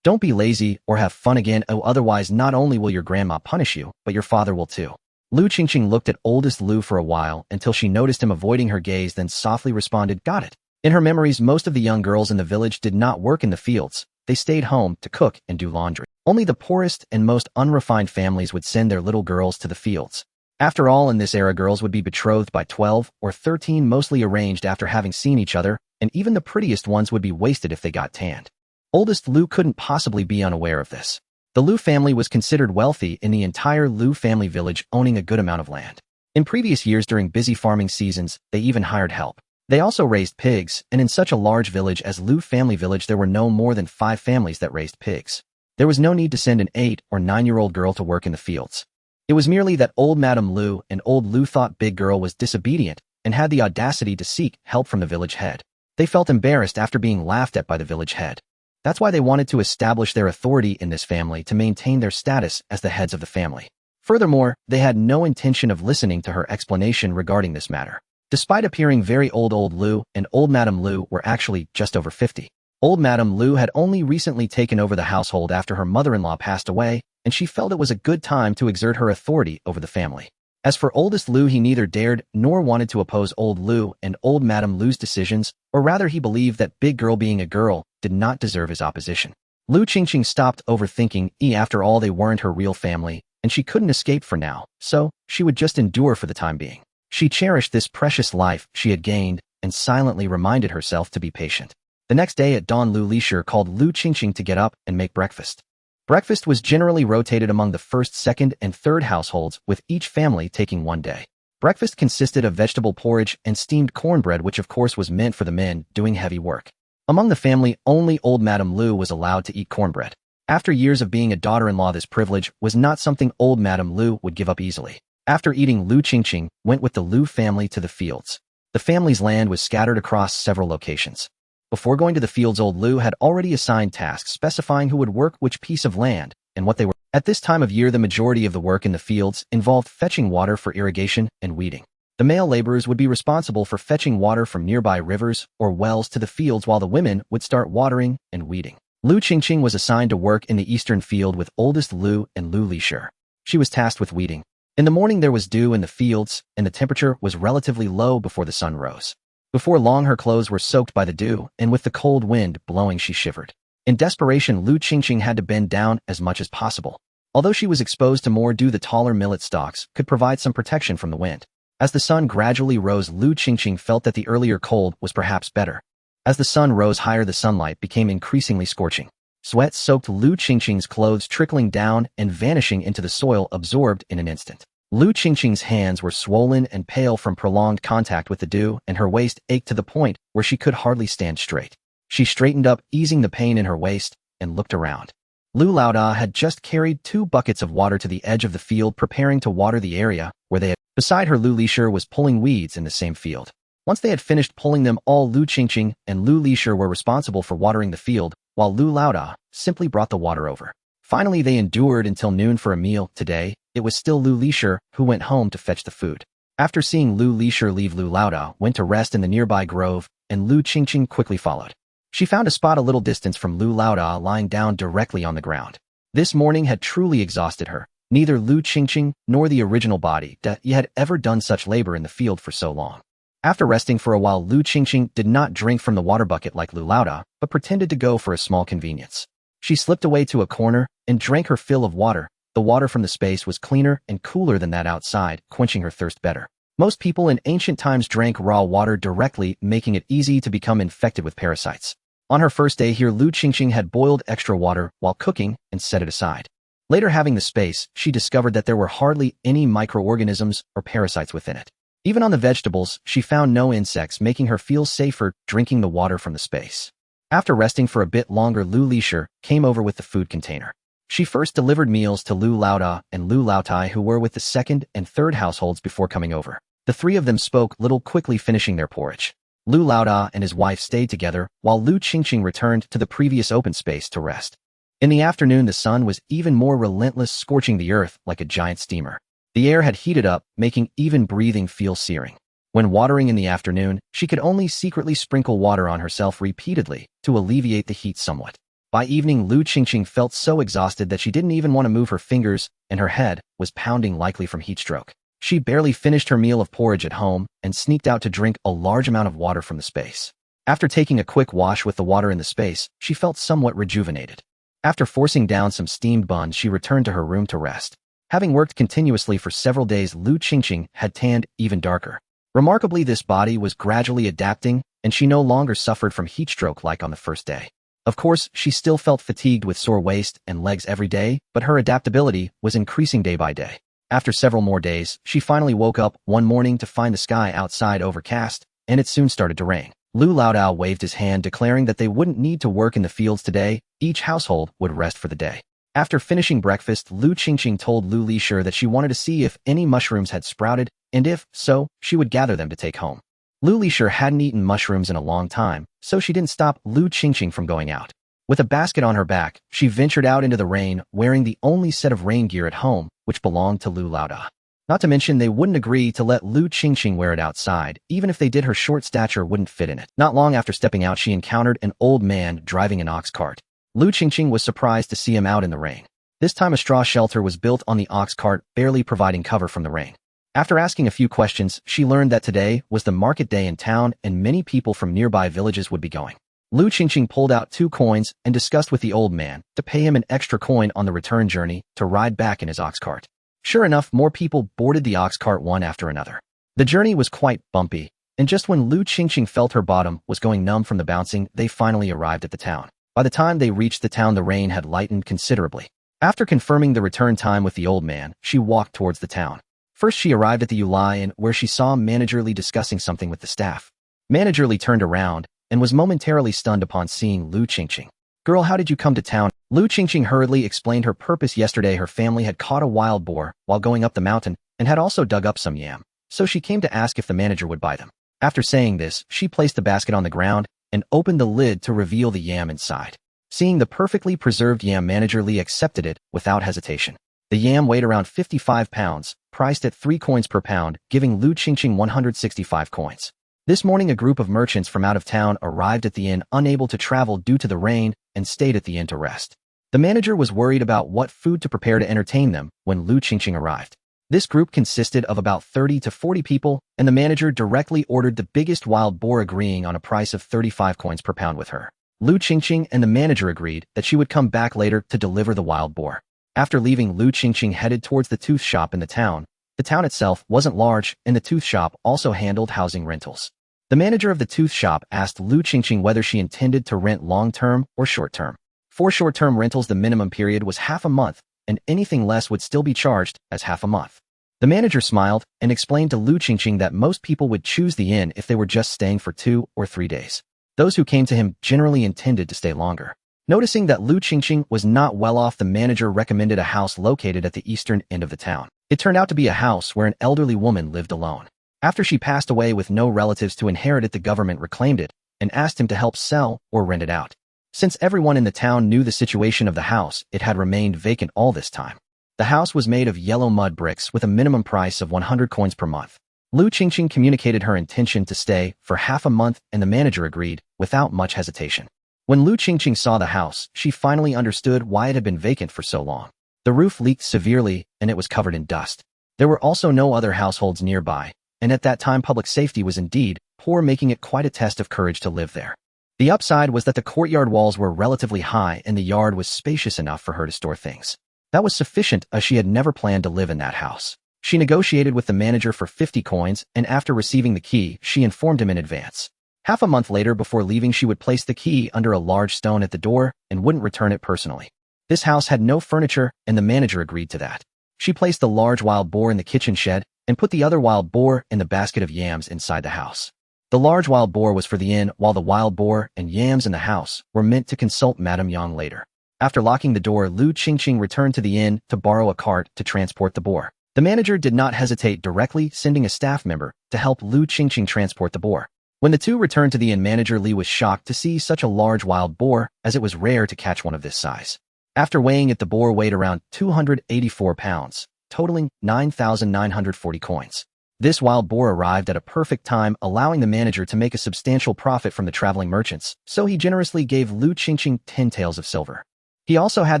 Don't be lazy or have fun again, otherwise not only will your grandma punish you, but your father will too." Lu Qingqing looked at oldest Lu for a while until she noticed him avoiding her gaze, then softly responded, "Got it." In her memories, most of the young girls in the village did not work in the fields. They stayed home to cook and do laundry. Only the poorest and most unrefined families would send their little girls to the fields. After all, in this era, girls would be betrothed by 12 or 13, mostly arranged after having seen each other, and even the prettiest ones would be wasted if they got tanned. Oldest Lu couldn't possibly be unaware of this. The Lu family was considered wealthy in the entire Lu family village, owning a good amount of land. In previous years, during busy farming seasons, they even hired help. They also raised pigs, and in such a large village as Lu family village, there were no more than 5 families that raised pigs. There was no need to send an 8 or 9-year-old girl to work in the fields. It was merely that old Madame Lu and old Lu thought Big Girl was disobedient and had the audacity to seek help from the village head. They felt embarrassed after being laughed at by the village head. That's why they wanted to establish their authority in this family to maintain their status as the heads of the family. Furthermore, they had no intention of listening to her explanation regarding this matter. Despite appearing very old Lu and old Madame Lu were actually just over 50. Old Madame Lu had only recently taken over the household after her mother-in-law passed away, and she felt it was a good time to exert her authority over the family. As for oldest Lu, he neither dared nor wanted to oppose old Lu and old Madame Lu's decisions, or rather he believed that Big Girl being a girl did not deserve his opposition. Lu Qingqing stopped overthinking. After all, they weren't her real family, and she couldn't escape for now, so she would just endure for the time being. She cherished this precious life she had gained and silently reminded herself to be patient. The next day at dawn, Lu Lishur called Lu Qingqing to get up and make breakfast. Breakfast was generally rotated among the first, second, and third households, with each family taking one day. Breakfast consisted of vegetable porridge and steamed cornbread, which of course was meant for the men doing heavy work. Among the family, only old Madame Lu was allowed to eat cornbread. After years of being a daughter-in-law, this privilege was not something old Madame Lu would give up easily. After eating, Lu Qingqing went with the Lu family to the fields. The family's land was scattered across several locations. Before going to the fields, old Lu had already assigned tasks specifying who would work which piece of land and what they were. At this time of year, the majority of the work in the fields involved fetching water for irrigation and weeding. The male laborers would be responsible for fetching water from nearby rivers or wells to the fields, while the women would start watering and weeding. Lu Qingqing was assigned to work in the eastern field with oldest Lu and Lu Lishur. She was tasked with weeding. In the morning there was dew in the fields, and the temperature was relatively low before the sun rose. Before long, her clothes were soaked by the dew, and with the cold wind blowing, she shivered. In desperation, Lu Qingqing had to bend down as much as possible. Although she was exposed to more dew, the taller millet stalks could provide some protection from the wind. As the sun gradually rose, Lu Qingqing felt that the earlier cold was perhaps better. As the sun rose higher, the sunlight became increasingly scorching. Sweat soaked Lu Qingqing's clothes, trickling down and vanishing into the soil, absorbed in an instant. Lu Qingqing's hands were swollen and pale from prolonged contact with the dew, and her waist ached to the point where she could hardly stand straight. She straightened up, easing the pain in her waist, and looked around. Lu Laoda had just carried 2 buckets of water to the edge of the field, preparing to water the area where they had. Beside her, Lu Lishur was pulling weeds in the same field. Once they had finished pulling them all, Lu Qingqing and Lu Lishur were responsible for watering the field, while Lu Laoda simply brought the water over. Finally, they endured until noon for a meal. Today, it was still Lu Lishur who went home to fetch the food. After seeing Lu Lishur leave, Lu Laoda went to rest in the nearby grove, and Lu Qingqing quickly followed. She found a spot a little distance from Lu Laoda, lying down directly on the ground. This morning had truly exhausted her. Neither Lu Qingqing nor the original body had ever done such labor in the field for so long. After resting for a while, Lu Qingqing did not drink from the water bucket like Lu Laoda, but pretended to go for a small convenience. She slipped away to a corner and drank her fill of water. The water from the space was cleaner and cooler than that outside, quenching her thirst better. Most people in ancient times drank raw water directly, making it easy to become infected with parasites. On her first day here, Lu Qingqing had boiled extra water while cooking and set it aside. Later, having the space, she discovered that there were hardly any microorganisms or parasites within it. Even on the vegetables, she found no insects, making her feel safer drinking the water from the space. After resting for a bit longer, Lu Lishur came over with the food container. She first delivered meals to Lu Laoda and Lu Laotai, who were with the second and third households before coming over. The 3 of them spoke little, quickly finishing their porridge. Lu Laoda and his wife stayed together, while Lu Qingqing returned to the previous open space to rest. In the afternoon, the sun was even more relentless, scorching the earth like a giant steamer. The air had heated up, making even breathing feel searing. When watering in the afternoon, she could only secretly sprinkle water on herself repeatedly to alleviate the heat somewhat. By evening, Lu Qingqing felt so exhausted that she didn't even want to move her fingers, and her head was pounding, likely from heat stroke. She barely finished her meal of porridge at home and sneaked out to drink a large amount of water from the space. After taking a quick wash with the water in the space, she felt somewhat rejuvenated. After forcing down some steamed buns, she returned to her room to rest. Having worked continuously for several days, Lu Qingqing had tanned even darker. Remarkably, this body was gradually adapting, and she no longer suffered from heat stroke like on the first day. Of course, she still felt fatigued with sore waist and legs every day, but her adaptability was increasing day by day. After several more days, she finally woke up one morning to find the sky outside overcast, and it soon started to rain. Lu Laodao waved his hand, declaring that they wouldn't need to work in the fields today. Each household would rest for the day. After finishing breakfast, Lu Qingqing told Lu Lishir that she wanted to see if any mushrooms had sprouted, and if so, she would gather them to take home. Lu Lishir hadn't eaten mushrooms in a long time, so she didn't stop Lu Qingqing from going out. With a basket on her back, she ventured out into the rain, wearing the only set of rain gear at home, which belonged to Lu Laoda. Not to mention they wouldn't agree to let Lu Qingqing wear it outside, even if they did her short stature wouldn't fit in it. Not long after stepping out, she encountered an old man driving an ox cart. Lu Qingqing was surprised to see him out in the rain. This time a straw shelter was built on the ox cart, barely providing cover from the rain. After asking a few questions, she learned that today was the market day in town and many people from nearby villages would be going. Lu Qingqing pulled out 2 coins and discussed with the old man to pay him an extra coin on the return journey to ride back in his ox cart. Sure enough, more people boarded the ox cart one after another. The journey was quite bumpy, and just when Lu Qingqing felt her bottom was going numb from the bouncing, they finally arrived at the town. By the time they reached the town, the rain had lightened considerably. After confirming the return time with the old man, she walked towards the town. First, she arrived at the Yulai Inn, where she saw Manager Li discussing something with the staff. Manager Li turned around and was momentarily stunned upon seeing Lu Qingqing. "Girl, how did you come to town?" Lu Qingqing hurriedly explained her purpose. Yesterday, her family had caught a wild boar while going up the mountain and had also dug up some yam, so she came to ask if the manager would buy them. After saying this, she placed the basket on the ground and opened the lid to reveal the yam inside. Seeing the perfectly preserved yam, Manager Li accepted it without hesitation. The yam weighed around 55 pounds, priced at 3 coins per pound, giving Lu Qingqing 165 coins. This morning, a group of merchants from out of town arrived at the inn, unable to travel due to the rain, and stayed at the inn to rest. The manager was worried about what food to prepare to entertain them when Lu Qingqing arrived. This group consisted of about 30 to 40 people, and the manager directly ordered the biggest wild boar, agreeing on a price of 35 coins per pound with her. Lu Qingqing and the manager agreed that she would come back later to deliver the wild boar. After leaving, Lu Qingqing headed towards the tooth shop in the town. The town itself wasn't large, and the tooth shop also handled housing rentals. The manager of the tooth shop asked Lu Qingqing whether she intended to rent long-term or short-term. For short-term rentals, the minimum period was half a month, and anything less would still be charged as half a month. The manager smiled and explained to Lu Qingqing that most people would choose the inn if they were just staying for 2 or 3 days. Those who came to him generally intended to stay longer. Noticing that Lu Qingqing was not well off, the manager recommended a house located at the eastern end of the town. It turned out to be a house where an elderly woman lived alone. After she passed away with no relatives to inherit it, the government reclaimed it and asked him to help sell or rent it out. Since everyone in the town knew the situation of the house, it had remained vacant all this time. The house was made of yellow mud bricks with a minimum price of 100 coins per month. Lu Qingqing communicated her intention to stay for half a month, and the manager agreed without much hesitation. When Lu Qingqing saw the house, she finally understood why it had been vacant for so long. The roof leaked severely, and it was covered in dust. There were also no other households nearby, and at that time public safety was indeed poor, making it quite a test of courage to live there. The upside was that the courtyard walls were relatively high and the yard was spacious enough for her to store things. That was sufficient, as she had never planned to live in that house. She negotiated with the manager for 50 coins, and after receiving the key, she informed him in advance. Half a month later, before leaving, she would place the key under a large stone at the door and wouldn't return it personally. This house had no furniture, and the manager agreed to that. She placed the large wild boar in the kitchen shed and put the other wild boar in the basket of yams inside the house. The large wild boar was for the inn, while the wild boar and yams in the house were meant to consult Madame Yang later. After locking the door, Lu Qingqing returned to the inn to borrow a cart to transport the boar. The manager did not hesitate, directly sending a staff member to help Lu Qingqing transport the boar. When the two returned to the inn, Manager Li was shocked to see such a large wild boar, as it was rare to catch one of this size. After weighing it, the boar weighed around 284 pounds, totaling 9,940 coins. This wild boar arrived at a perfect time, allowing the manager to make a substantial profit from the traveling merchants, so he generously gave Lu Qingqing 10 taels of silver. He also had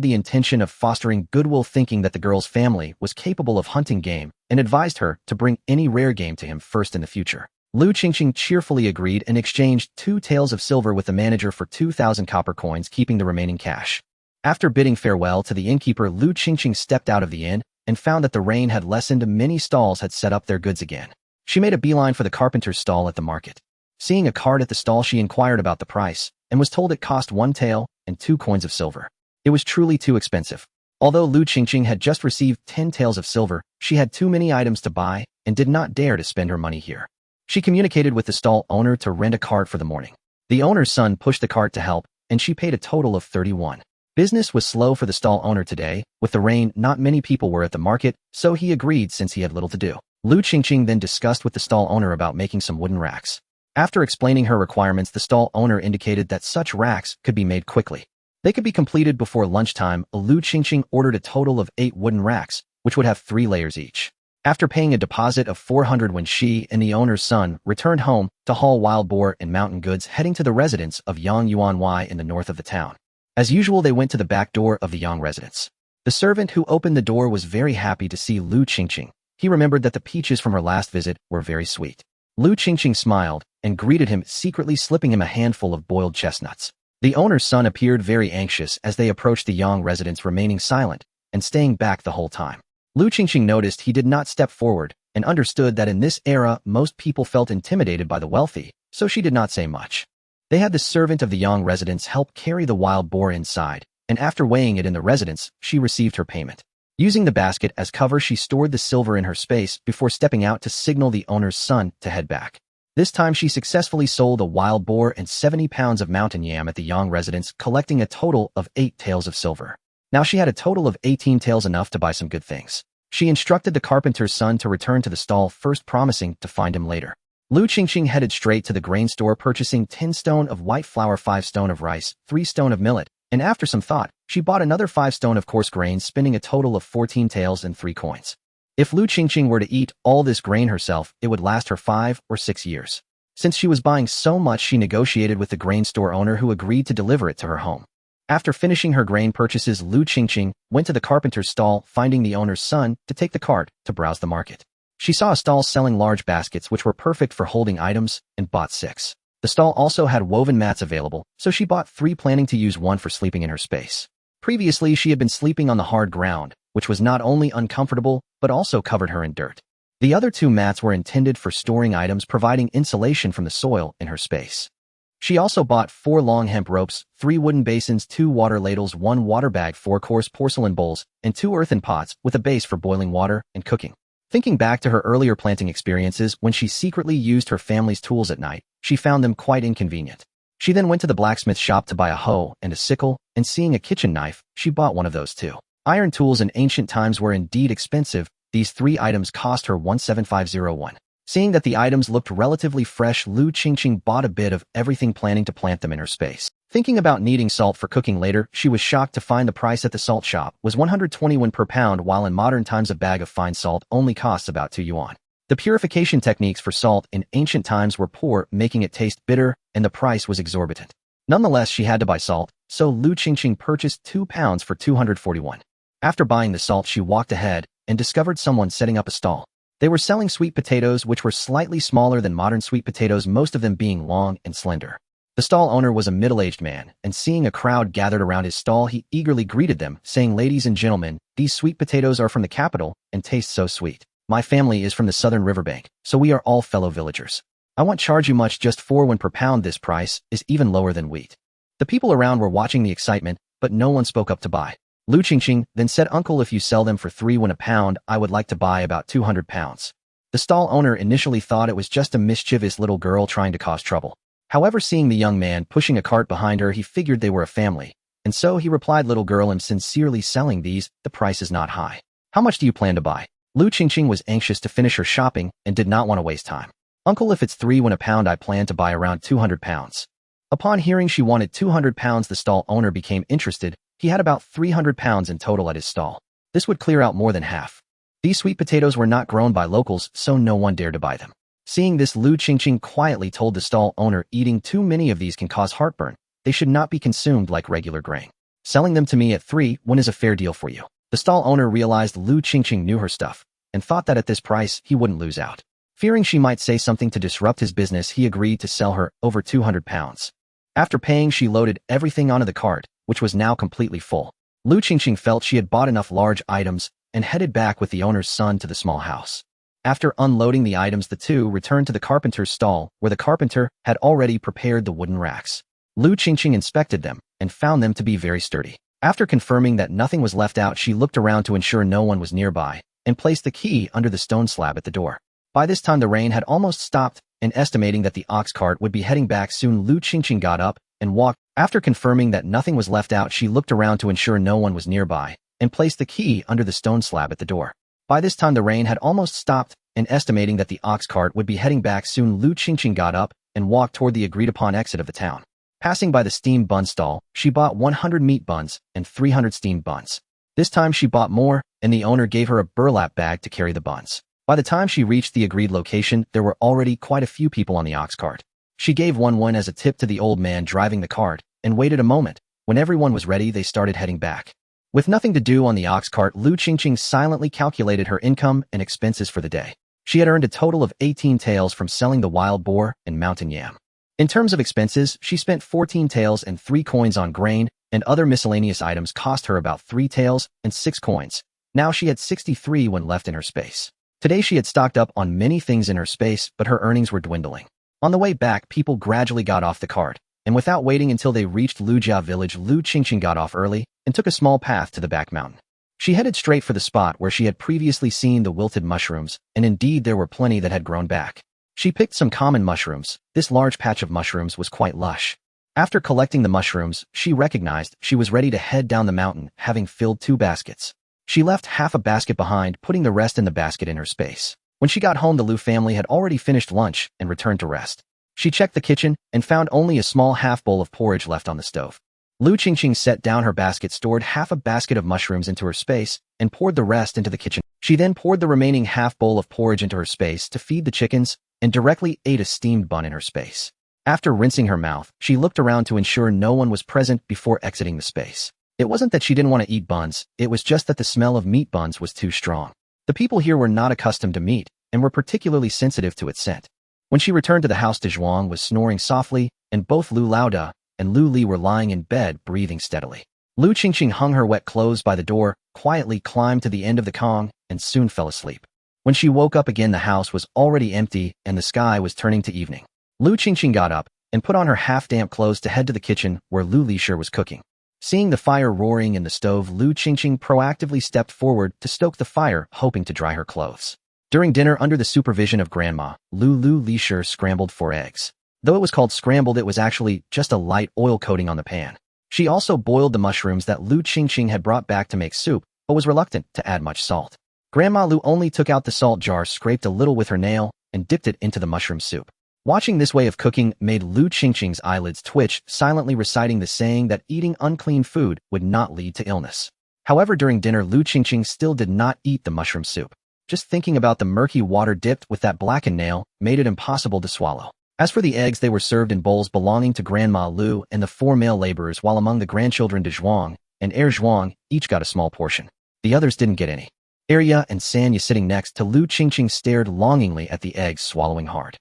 the intention of fostering goodwill, thinking that the girl's family was capable of hunting game, and advised her to bring any rare game to him first in the future. Lu Qingqing cheerfully agreed and exchanged 2 taels of silver with the manager for 2,000 copper coins, keeping the remaining cash. After bidding farewell to the innkeeper, Lu Qingqing stepped out of the inn and found that the rain had lessened. Many stalls had set up their goods again. She made a beeline for the carpenter's stall at the market. Seeing a cart at the stall, she inquired about the price and was told it cost 1 tael and 2 coins of silver. It was truly too expensive. Although Lu Qingqing had just received 10 taels of silver, she had too many items to buy and did not dare to spend her money here. She communicated with the stall owner to rent a cart for the morning. The owner's son pushed the cart to help, and she paid a total of 31. Business was slow for the stall owner today. With the rain, not many people were at the market, so he agreed since he had little to do. Qingqing then discussed with the stall owner about making some wooden racks. After explaining her requirements, the stall owner indicated that such racks could be made quickly. They could be completed before lunchtime. Qingqing ordered a total of 8 wooden racks, which would have 3 layers each. After paying a deposit of 400 when she and the owner's son returned home to haul wild boar and mountain goods, heading to the residence of Yang Yuanwei in the north of the town. As usual, they went to the back door of the Yang residence. The servant who opened the door was very happy to see Qingqing. He remembered that the peaches from her last visit were very sweet. Qingqing smiled and greeted him, secretly slipping him a handful of boiled chestnuts. The owner's son appeared very anxious as they approached the Yang residence, remaining silent and staying back the whole time. Qingqing noticed he did not step forward and understood that in this era most people felt intimidated by the wealthy, so she did not say much. They had the servant of the Yang residence help carry the wild boar inside, and after weighing it in the residence, she received her payment. Using the basket as cover, she stored the silver in her space before stepping out to signal the owner's son to head back. This time she successfully sold a wild boar and 70 pounds of mountain yam at the Yang residence, collecting a total of 8 taels of silver. Now she had a total of 18 taels, enough to buy some good things. She instructed the carpenter's son to return to the stall first, promising to find him later. Qingqing headed straight to the grain store, purchasing 10 stone of white flour, 5 stone of rice, 3 stone of millet, and after some thought, she bought another 5 stone of coarse grains, spending a total of 14 taels and 3 coins. If Qingqing were to eat all this grain herself, it would last her 5 or 6 years. Since she was buying so much, she negotiated with the grain store owner, who agreed to deliver it to her home. After finishing her grain purchases, Qingqing went to the carpenter's stall, finding the owner's son to take the cart to browse the market. She saw a stall selling large baskets which were perfect for holding items and bought 6. The stall also had woven mats available, so she bought 3, planning to use one for sleeping in her space. Previously, she had been sleeping on the hard ground, which was not only uncomfortable, but also covered her in dirt. The other 2 mats were intended for storing items, providing insulation from the soil in her space. She also bought 4 long hemp ropes, 3 wooden basins, 2 water ladles, 1 water bag, 4 coarse porcelain bowls, and 2 earthen pots with a base for boiling water and cooking. Thinking back to her earlier planting experiences when she secretly used her family's tools at night, she found them quite inconvenient. She then went to the blacksmith shop to buy a hoe and a sickle, and seeing a kitchen knife, she bought one of those too. Iron tools in ancient times were indeed expensive. These 3 items cost her 17501. Seeing that the items looked relatively fresh, Qingqing bought a bit of everything, planning to plant them in her space. Thinking about needing salt for cooking later, she was shocked to find the price at the salt shop was 120 won per pound, while in modern times a bag of fine salt only costs about 2 yuan. The purification techniques for salt in ancient times were poor, making it taste bitter, and the price was exorbitant. Nonetheless, she had to buy salt, so Qingqing purchased 2 pounds for 241. After buying the salt, she walked ahead and discovered someone setting up a stall. They were selling sweet potatoes, which were slightly smaller than modern sweet potatoes, most of them being long and slender. The stall owner was a middle-aged man, and seeing a crowd gathered around his stall, he eagerly greeted them, saying, "Ladies and gentlemen, these sweet potatoes are from the capital and taste so sweet. My family is from the southern riverbank, so we are all fellow villagers. I won't charge you much, just 4 won per pound. This price is even lower than wheat." The people around were watching the excitement, but no one spoke up to buy. Qingqing then said, "Uncle, if you sell them for 3 won a pound, I would like to buy about 200 pounds. The stall owner initially thought it was just a mischievous little girl trying to cause trouble. However, seeing the young man pushing a cart behind her, he figured they were a family, and so he replied, "Little girl, I'm sincerely selling these. The price is not high. How much do you plan to buy?" Qingqing was anxious to finish her shopping and did not want to waste time. "Uncle, if it's 3 won a pound, I plan to buy around 200 pounds. Upon hearing she wanted 200 pounds, the stall owner became interested. He had about 300 pounds in total at his stall. This would clear out more than half. These sweet potatoes were not grown by locals, so no one dared to buy them. Seeing this, Qingqing quietly told the stall owner, "Eating too many of these can cause heartburn. They should not be consumed like regular grain. Selling them to me at 3 won is a fair deal for you." The stall owner realized Qingqing knew her stuff and thought that at this price he wouldn't lose out. Fearing she might say something to disrupt his business, he agreed to sell her over 200 pounds. After paying, she loaded everything onto the cart, which was now completely full. Qingqing felt she had bought enough large items and headed back with the owner's son to the small house. After unloading the items, the two returned to the carpenter's stall, where the carpenter had already prepared the wooden racks. Qingqing inspected them and found them to be very sturdy. After confirming that nothing was left out, she looked around to ensure no one was nearby and placed the key under the stone slab at the door. By this time, the rain had almost stopped, and estimating that the ox cart would be heading back soon, Qingqing got up and walked. After confirming that nothing was left out, she looked around to ensure no one was nearby, and placed the key under the stone slab at the door. By this time the rain had almost stopped, and estimating that the ox cart would be heading back soon, Lu Qingqing got up and walked toward the agreed-upon exit of the town. Passing by the steamed bun stall, she bought 100 meat buns and 300 steamed buns. This time she bought more, and the owner gave her a burlap bag to carry the buns. By the time she reached the agreed location, there were already quite a few people on the ox cart. She gave one as a tip to the old man driving the cart, and waited a moment. When everyone was ready, they started heading back. With nothing to do on the ox cart, Lu Qingqing silently calculated her income and expenses for the day. She had earned a total of 18 taels from selling the wild boar and mountain yam. In terms of expenses, she spent 14 taels and 3 coins on grain, and other miscellaneous items cost her about 3 taels and 6 coins. Now she had 63 when left in her space. Today she had stocked up on many things in her space, but her earnings were dwindling. On the way back, people gradually got off the cart, and without waiting until they reached Lujia village, Lu Qingqing got off early and took a small path to the back mountain. She headed straight for the spot where she had previously seen the wilted mushrooms, and indeed there were plenty that had grown back. She picked some common mushrooms. This large patch of mushrooms was quite lush. After collecting the mushrooms, she recognized she was ready to head down the mountain, having filled 2 baskets. She left half a basket behind, putting the rest in the basket in her space. When she got home, the Lu family had already finished lunch and returned to rest. She checked the kitchen and found only a small half bowl of porridge left on the stove. Lu Qingqing set down her basket, stored half a basket of mushrooms into her space, and poured the rest into the kitchen. She then poured the remaining half bowl of porridge into her space to feed the chickens, and directly ate a steamed bun in her space. After rinsing her mouth, she looked around to ensure no one was present before exiting the space. It wasn't that she didn't want to eat buns, it was just that the smell of meat buns was too strong. The people here were not accustomed to meat, and were particularly sensitive to its scent. When she returned to the house, De Zhuang was snoring softly, and both Lu Laoda and Lu Li were lying in bed, breathing steadily. Lu Qingqing hung her wet clothes by the door, quietly climbed to the end of the kong, and soon fell asleep. When she woke up again, the house was already empty, and the sky was turning to evening. Lu Qingqing got up and put on her half-damp clothes to head to the kitchen where Lu Lisher was cooking. Seeing the fire roaring in the stove, Lu Qingqing proactively stepped forward to stoke the fire, hoping to dry her clothes. During dinner, under the supervision of Grandma, Lu Lisher scrambled 4 eggs. Though it was called scrambled, it was actually just a light oil coating on the pan. She also boiled the mushrooms that Lu Qingqing had brought back to make soup, but was reluctant to add much salt. Grandma Lu only took out the salt jar, scraped a little with her nail, and dipped it into the mushroom soup. Watching this way of cooking made Lu Qingqing's eyelids twitch, silently reciting the saying that eating unclean food would not lead to illness. However, during dinner, Lu Qingqing still did not eat the mushroom soup. Just thinking about the murky water dipped with that blackened nail made it impossible to swallow. As for the eggs, they were served in bowls belonging to Grandma Lu and the 4 male laborers, while among the grandchildren De Zhuang and Heir Zhuang each got a small portion. The others didn't get any. Arya and Sanya, sitting next to Lu Qingqing, stared longingly at the eggs, swallowing hard.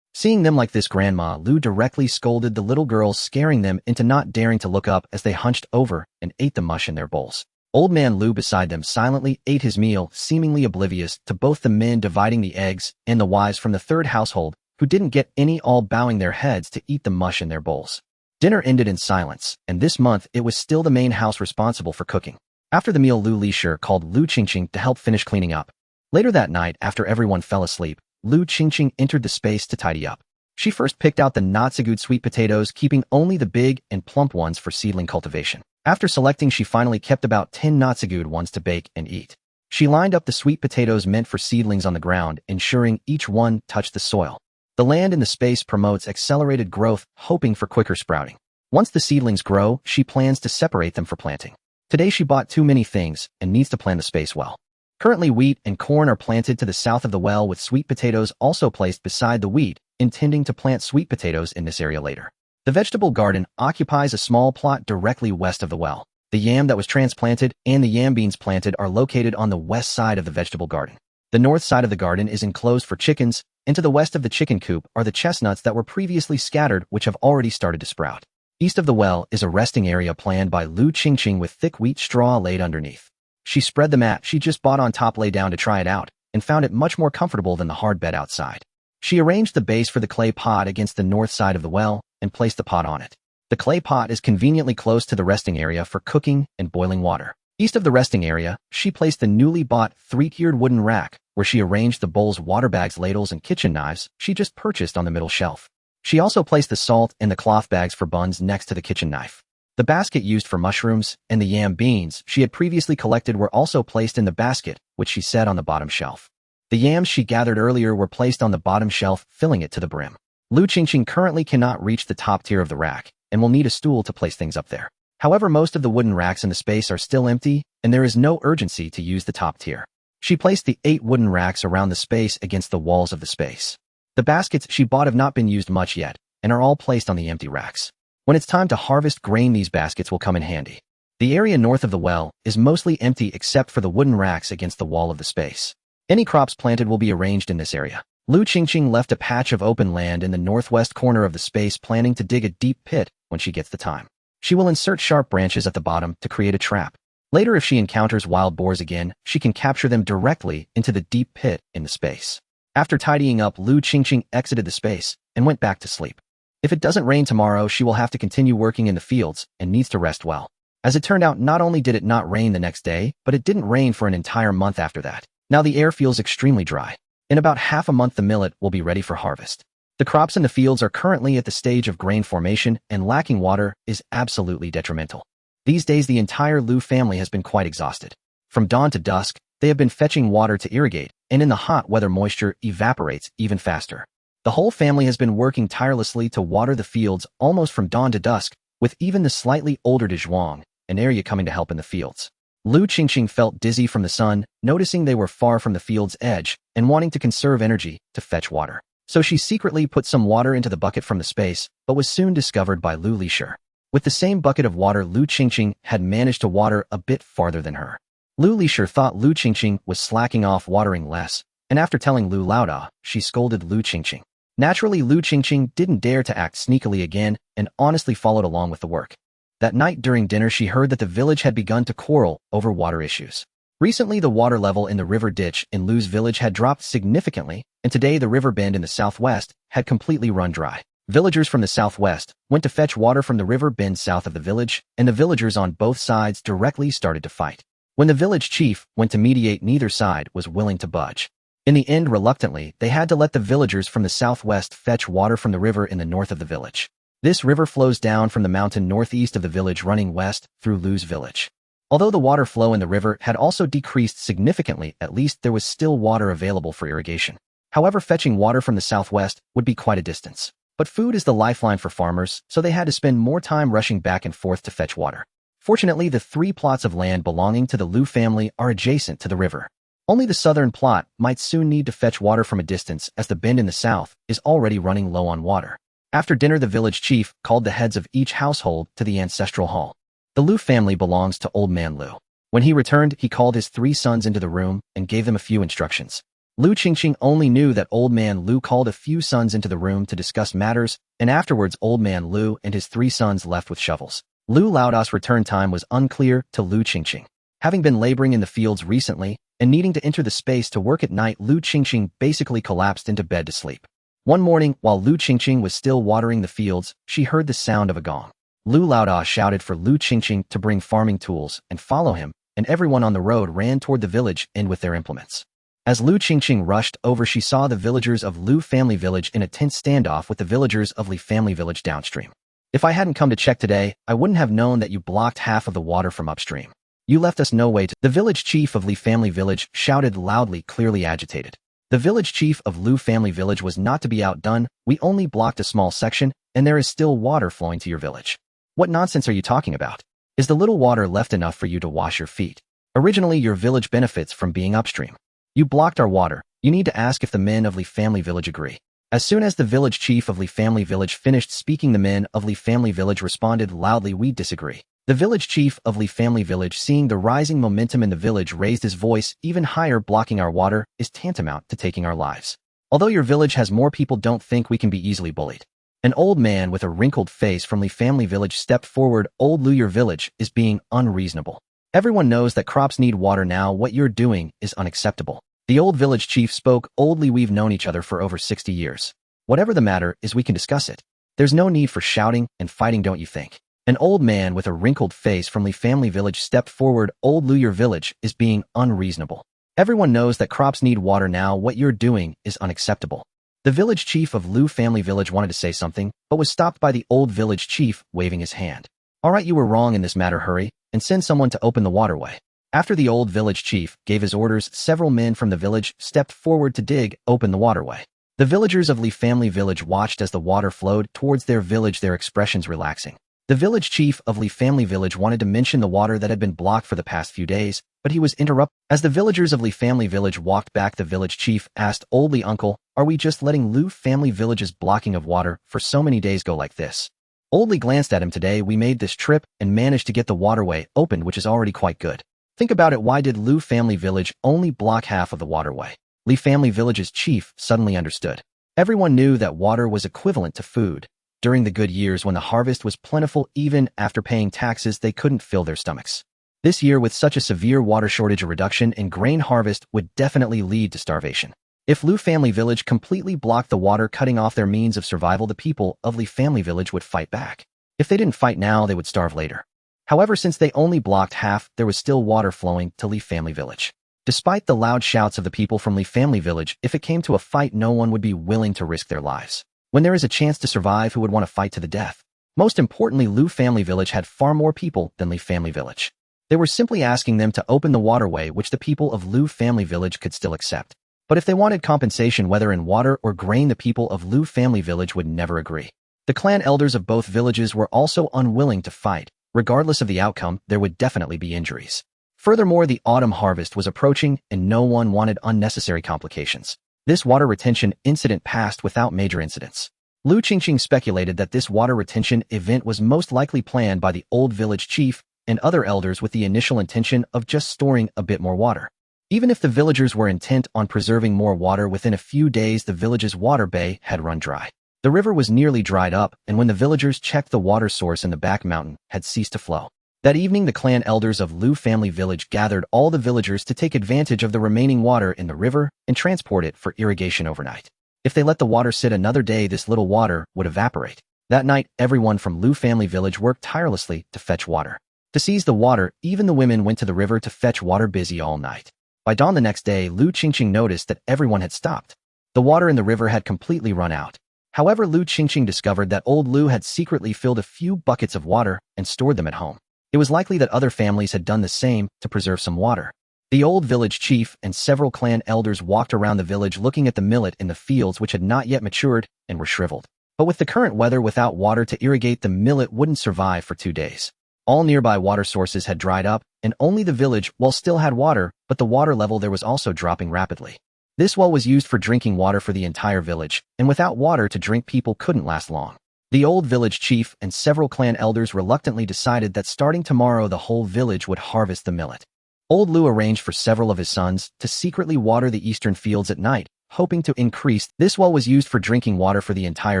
Seeing them like this, Grandma Lu directly scolded the little girls, scaring them into not daring to look up as they hunched over and ate the mush in their bowls. Old Man Lu beside them silently ate his meal, seemingly oblivious to both the men dividing the eggs and the wives from the 3rd household, who didn't get any, all bowing their heads to eat the mush in their bowls. Dinner ended in silence, and this month it was still the main house responsible for cooking. After the meal, Lu Lisher called Lu Qingqing to help finish cleaning up. Later that night, after everyone fell asleep, Lu Qingqing entered the space to tidy up. She first picked out the not so good sweet potatoes, keeping only the big and plump ones for seedling cultivation. After selecting, she finally kept about 10 not so good ones to bake and eat. She lined up the sweet potatoes meant for seedlings on the ground, ensuring each one touched the soil. The land in the space promotes accelerated growth, hoping for quicker sprouting. Once the seedlings grow, she plans to separate them for planting. Today she bought too many things and needs to plan the space well. Currently, wheat and corn are planted to the south of the well, with sweet potatoes also placed beside the wheat, intending to plant sweet potatoes in this area later. The vegetable garden occupies a small plot directly west of the well. The yam that was transplanted and the yam beans planted are located on the west side of the vegetable garden. The north side of the garden is enclosed for chickens, and to the west of the chicken coop are the chestnuts that were previously scattered, which have already started to sprout. East of the well is a resting area planned by Lu Qingqing with thick wheat straw laid underneath. She spread the mat she just bought on top, lay down to try it out, and found it much more comfortable than the hard bed outside. She arranged the base for the clay pot against the north side of the well and placed the pot on it. The clay pot is conveniently close to the resting area for cooking and boiling water. East of the resting area, she placed the newly bought 3-tiered wooden rack, where she arranged the bowls, water bags, ladles, and kitchen knives she just purchased on the middle shelf. She also placed the salt and the cloth bags for buns next to the kitchen knife. The basket used for mushrooms and the yam beans she had previously collected were also placed in the basket, which she set on the bottom shelf. The yams she gathered earlier were placed on the bottom shelf, filling it to the brim. Lu Qingqing currently cannot reach the top tier of the rack and will need a stool to place things up there. However, most of the wooden racks in the space are still empty, and there is no urgency to use the top tier. She placed the 8 wooden racks around the space against the walls of the space. The baskets she bought have not been used much yet, and are all placed on the empty racks. When it's time to harvest grain, these baskets will come in handy. The area north of the well is mostly empty except for the wooden racks against the wall of the space. Any crops planted will be arranged in this area. Lu Qingqing left a patch of open land in the northwest corner of the space, planning to dig a deep pit when she gets the time. She will insert sharp branches at the bottom to create a trap. Later, if she encounters wild boars again, she can capture them directly into the deep pit in the space. After tidying up, Lu Qingqing exited the space and went back to sleep. If it doesn't rain tomorrow, she will have to continue working in the fields and needs to rest well. As it turned out, not only did it not rain the next day, but it didn't rain for an entire month after that. Now the air feels extremely dry. In about half a month, the millet will be ready for harvest. The crops in the fields are currently at the stage of grain formation, and lacking water is absolutely detrimental. These days, the entire Lu family has been quite exhausted. From dawn to dusk, they have been fetching water to irrigate, and in the hot weather, moisture evaporates even faster. The whole family has been working tirelessly to water the fields almost from dawn to dusk, with even the slightly older De Zhuang, an area coming to help in the fields. Lu Qingqing felt dizzy from the sun, noticing they were far from the field's edge, and wanting to conserve energy to fetch water. So she secretly put some water into the bucket from the space, but was soon discovered by Lu Lishir. With the same bucket of water, Lu Qingqing had managed to water a bit farther than her. Lu Lishir thought Lu Qingqing was slacking off watering less, and after telling Lu Laoda, she scolded Lu Qingqing. Naturally, Lu Qingqing didn't dare to act sneakily again and honestly followed along with the work. That night during dinner, she heard that the village had begun to quarrel over water issues. Recently, the water level in the river ditch in Lu's village had dropped significantly, and today the river bend in the southwest had completely run dry. Villagers from the southwest went to fetch water from the river bend south of the village, and the villagers on both sides directly started to fight. When the village chief went to mediate, neither side was willing to budge. In the end, reluctantly, they had to let the villagers from the southwest fetch water from the river in the north of the village. This river flows down from the mountain northeast of the village, running west through Lu's village. Although the water flow in the river had also decreased significantly, at least there was still water available for irrigation. However, fetching water from the southwest would be quite a distance. But food is the lifeline for farmers, so they had to spend more time rushing back and forth to fetch water. Fortunately, the 3 plots of land belonging to the Lu family are adjacent to the river. Only the southern plot might soon need to fetch water from a distance, as the bend in the south is already running low on water. After dinner, the village chief called the heads of each household to the ancestral hall. The Lu family belongs to Old Man Lu. When he returned, he called his 3 sons into the room and gave them a few instructions. Lu Qingqing only knew that Old Man Lu called a few sons into the room to discuss matters, and afterwards Old Man Lu and his 3 sons left with shovels. Lu Laoda's return time was unclear to Lu Qingqing. Having been laboring in the fields recently and needing to enter the space to work at night, Lu Qingqing basically collapsed into bed to sleep. One morning, while Lu Qingqing was still watering the fields, she heard the sound of a gong. Lu Laoda shouted for Lu Qingqing to bring farming tools and follow him, and everyone on the road ran toward the village and with their implements. As Lu Qingqing rushed over, she saw the villagers of Lu family village in a tense standoff with the villagers of Li family village downstream. If I hadn't come to check today, I wouldn't have known that you blocked half of the water from upstream. You left us no way to— The village chief of Li family village shouted loudly, clearly agitated. The village chief of Lu family village was not to be outdone. We only blocked a small section, and there is still water flowing to your village. What nonsense are you talking about? Is the little water left enough for you to wash your feet? Originally, your village benefits from being upstream. You blocked our water. You need to ask if the men of Li family village agree. As soon as the village chief of Li family village finished speaking, the men of Li family village responded loudly, we disagree. The village chief of Li family village, seeing the rising momentum in the village, raised his voice even higher. Blocking our water is tantamount to taking our lives. Although your village has more people, don't think we can be easily bullied. An old man with a wrinkled face from Li family village stepped forward. Old Lu, your village is being unreasonable. Everyone knows that crops need water now. What you're doing is unacceptable. The old village chief spoke. Old Li, we've known each other for over 60 years. Whatever the matter is, we can discuss it. There's no need for shouting and fighting, don't you think? An old man with a wrinkled face from Li family village stepped forward. Old Lu, your village is being unreasonable. Everyone knows that crops need water now. What you're doing is unacceptable. The village chief of Lu family village wanted to say something, but was stopped by the old village chief waving his hand. Alright, you were wrong in this matter, hurry, and send someone to open the waterway. After the old village chief gave his orders, several men from the village stepped forward to dig open the waterway. The villagers of Li family village watched as the water flowed towards their village, their expressions relaxing. The village chief of Li family village wanted to mention the water that had been blocked for the past few days, but he was interrupted. As the villagers of Li family village walked back, the village chief asked, "Old Li uncle, are we just letting Lu family village's blocking of water for so many days go like this?" Old Li glanced at him. "Today we made this trip and managed to get the waterway opened, which is already quite good. Think about it, why did Lu family village only block half of the waterway?" Li family village's chief suddenly understood. Everyone knew that water was equivalent to food. During the good years when the harvest was plentiful, even after paying taxes, they couldn't fill their stomachs. This year, with such a severe water shortage, a reduction in grain harvest would definitely lead to starvation. If Lu family village completely blocked the water, cutting off their means of survival, the people of Li family village would fight back. If they didn't fight now, they would starve later. However, since they only blocked half, there was still water flowing to Li family village. Despite the loud shouts of the people from Li family village, if it came to a fight, no one would be willing to risk their lives. When there is a chance to survive, who would want to fight to the death? Most importantly, Lu family village had far more people than Li family village. They were simply asking them to open the waterway, which the people of Lu family village could still accept. But if they wanted compensation, whether in water or grain, the people of Lu family village would never agree. The clan elders of both villages were also unwilling to fight. Regardless of the outcome, there would definitely be injuries. Furthermore, the autumn harvest was approaching, and no one wanted unnecessary complications. This water retention incident passed without major incidents. Lu Qingqing speculated that this water retention event was most likely planned by the old village chief and other elders with the initial intention of just storing a bit more water. Even if the villagers were intent on preserving more water, within a few days the village's water bay had run dry. The river was nearly dried up, and when the villagers checked, the water source in the back mountain had ceased to flow. That evening, the clan elders of Lu family village gathered all the villagers to take advantage of the remaining water in the river and transport it for irrigation overnight. If they let the water sit another day, this little water would evaporate. That night, everyone from Lu family village worked tirelessly to fetch water. To seize the water, even the women went to the river to fetch water, busy all night. By dawn the next day, Lu Qingqing noticed that everyone had stopped. The water in the river had completely run out. However, Lu Qingqing discovered that old Lu had secretly filled a few buckets of water and stored them at home. It was likely that other families had done the same to preserve some water. The old village chief and several clan elders walked around the village looking at the millet in the fields, which had not yet matured and were shriveled. But with the current weather, without water to irrigate, the millet wouldn't survive for 2 days. All nearby water sources had dried up, and only the village well still had water, but the water level there was also dropping rapidly. This well was used for drinking water for the entire village, and without water to drink, people couldn't last long. The old village chief and several clan elders reluctantly decided that starting tomorrow the whole village would harvest the millet. Old Lu arranged for several of his sons to secretly water the eastern fields at night, hoping to increase. This well was used for drinking water for the entire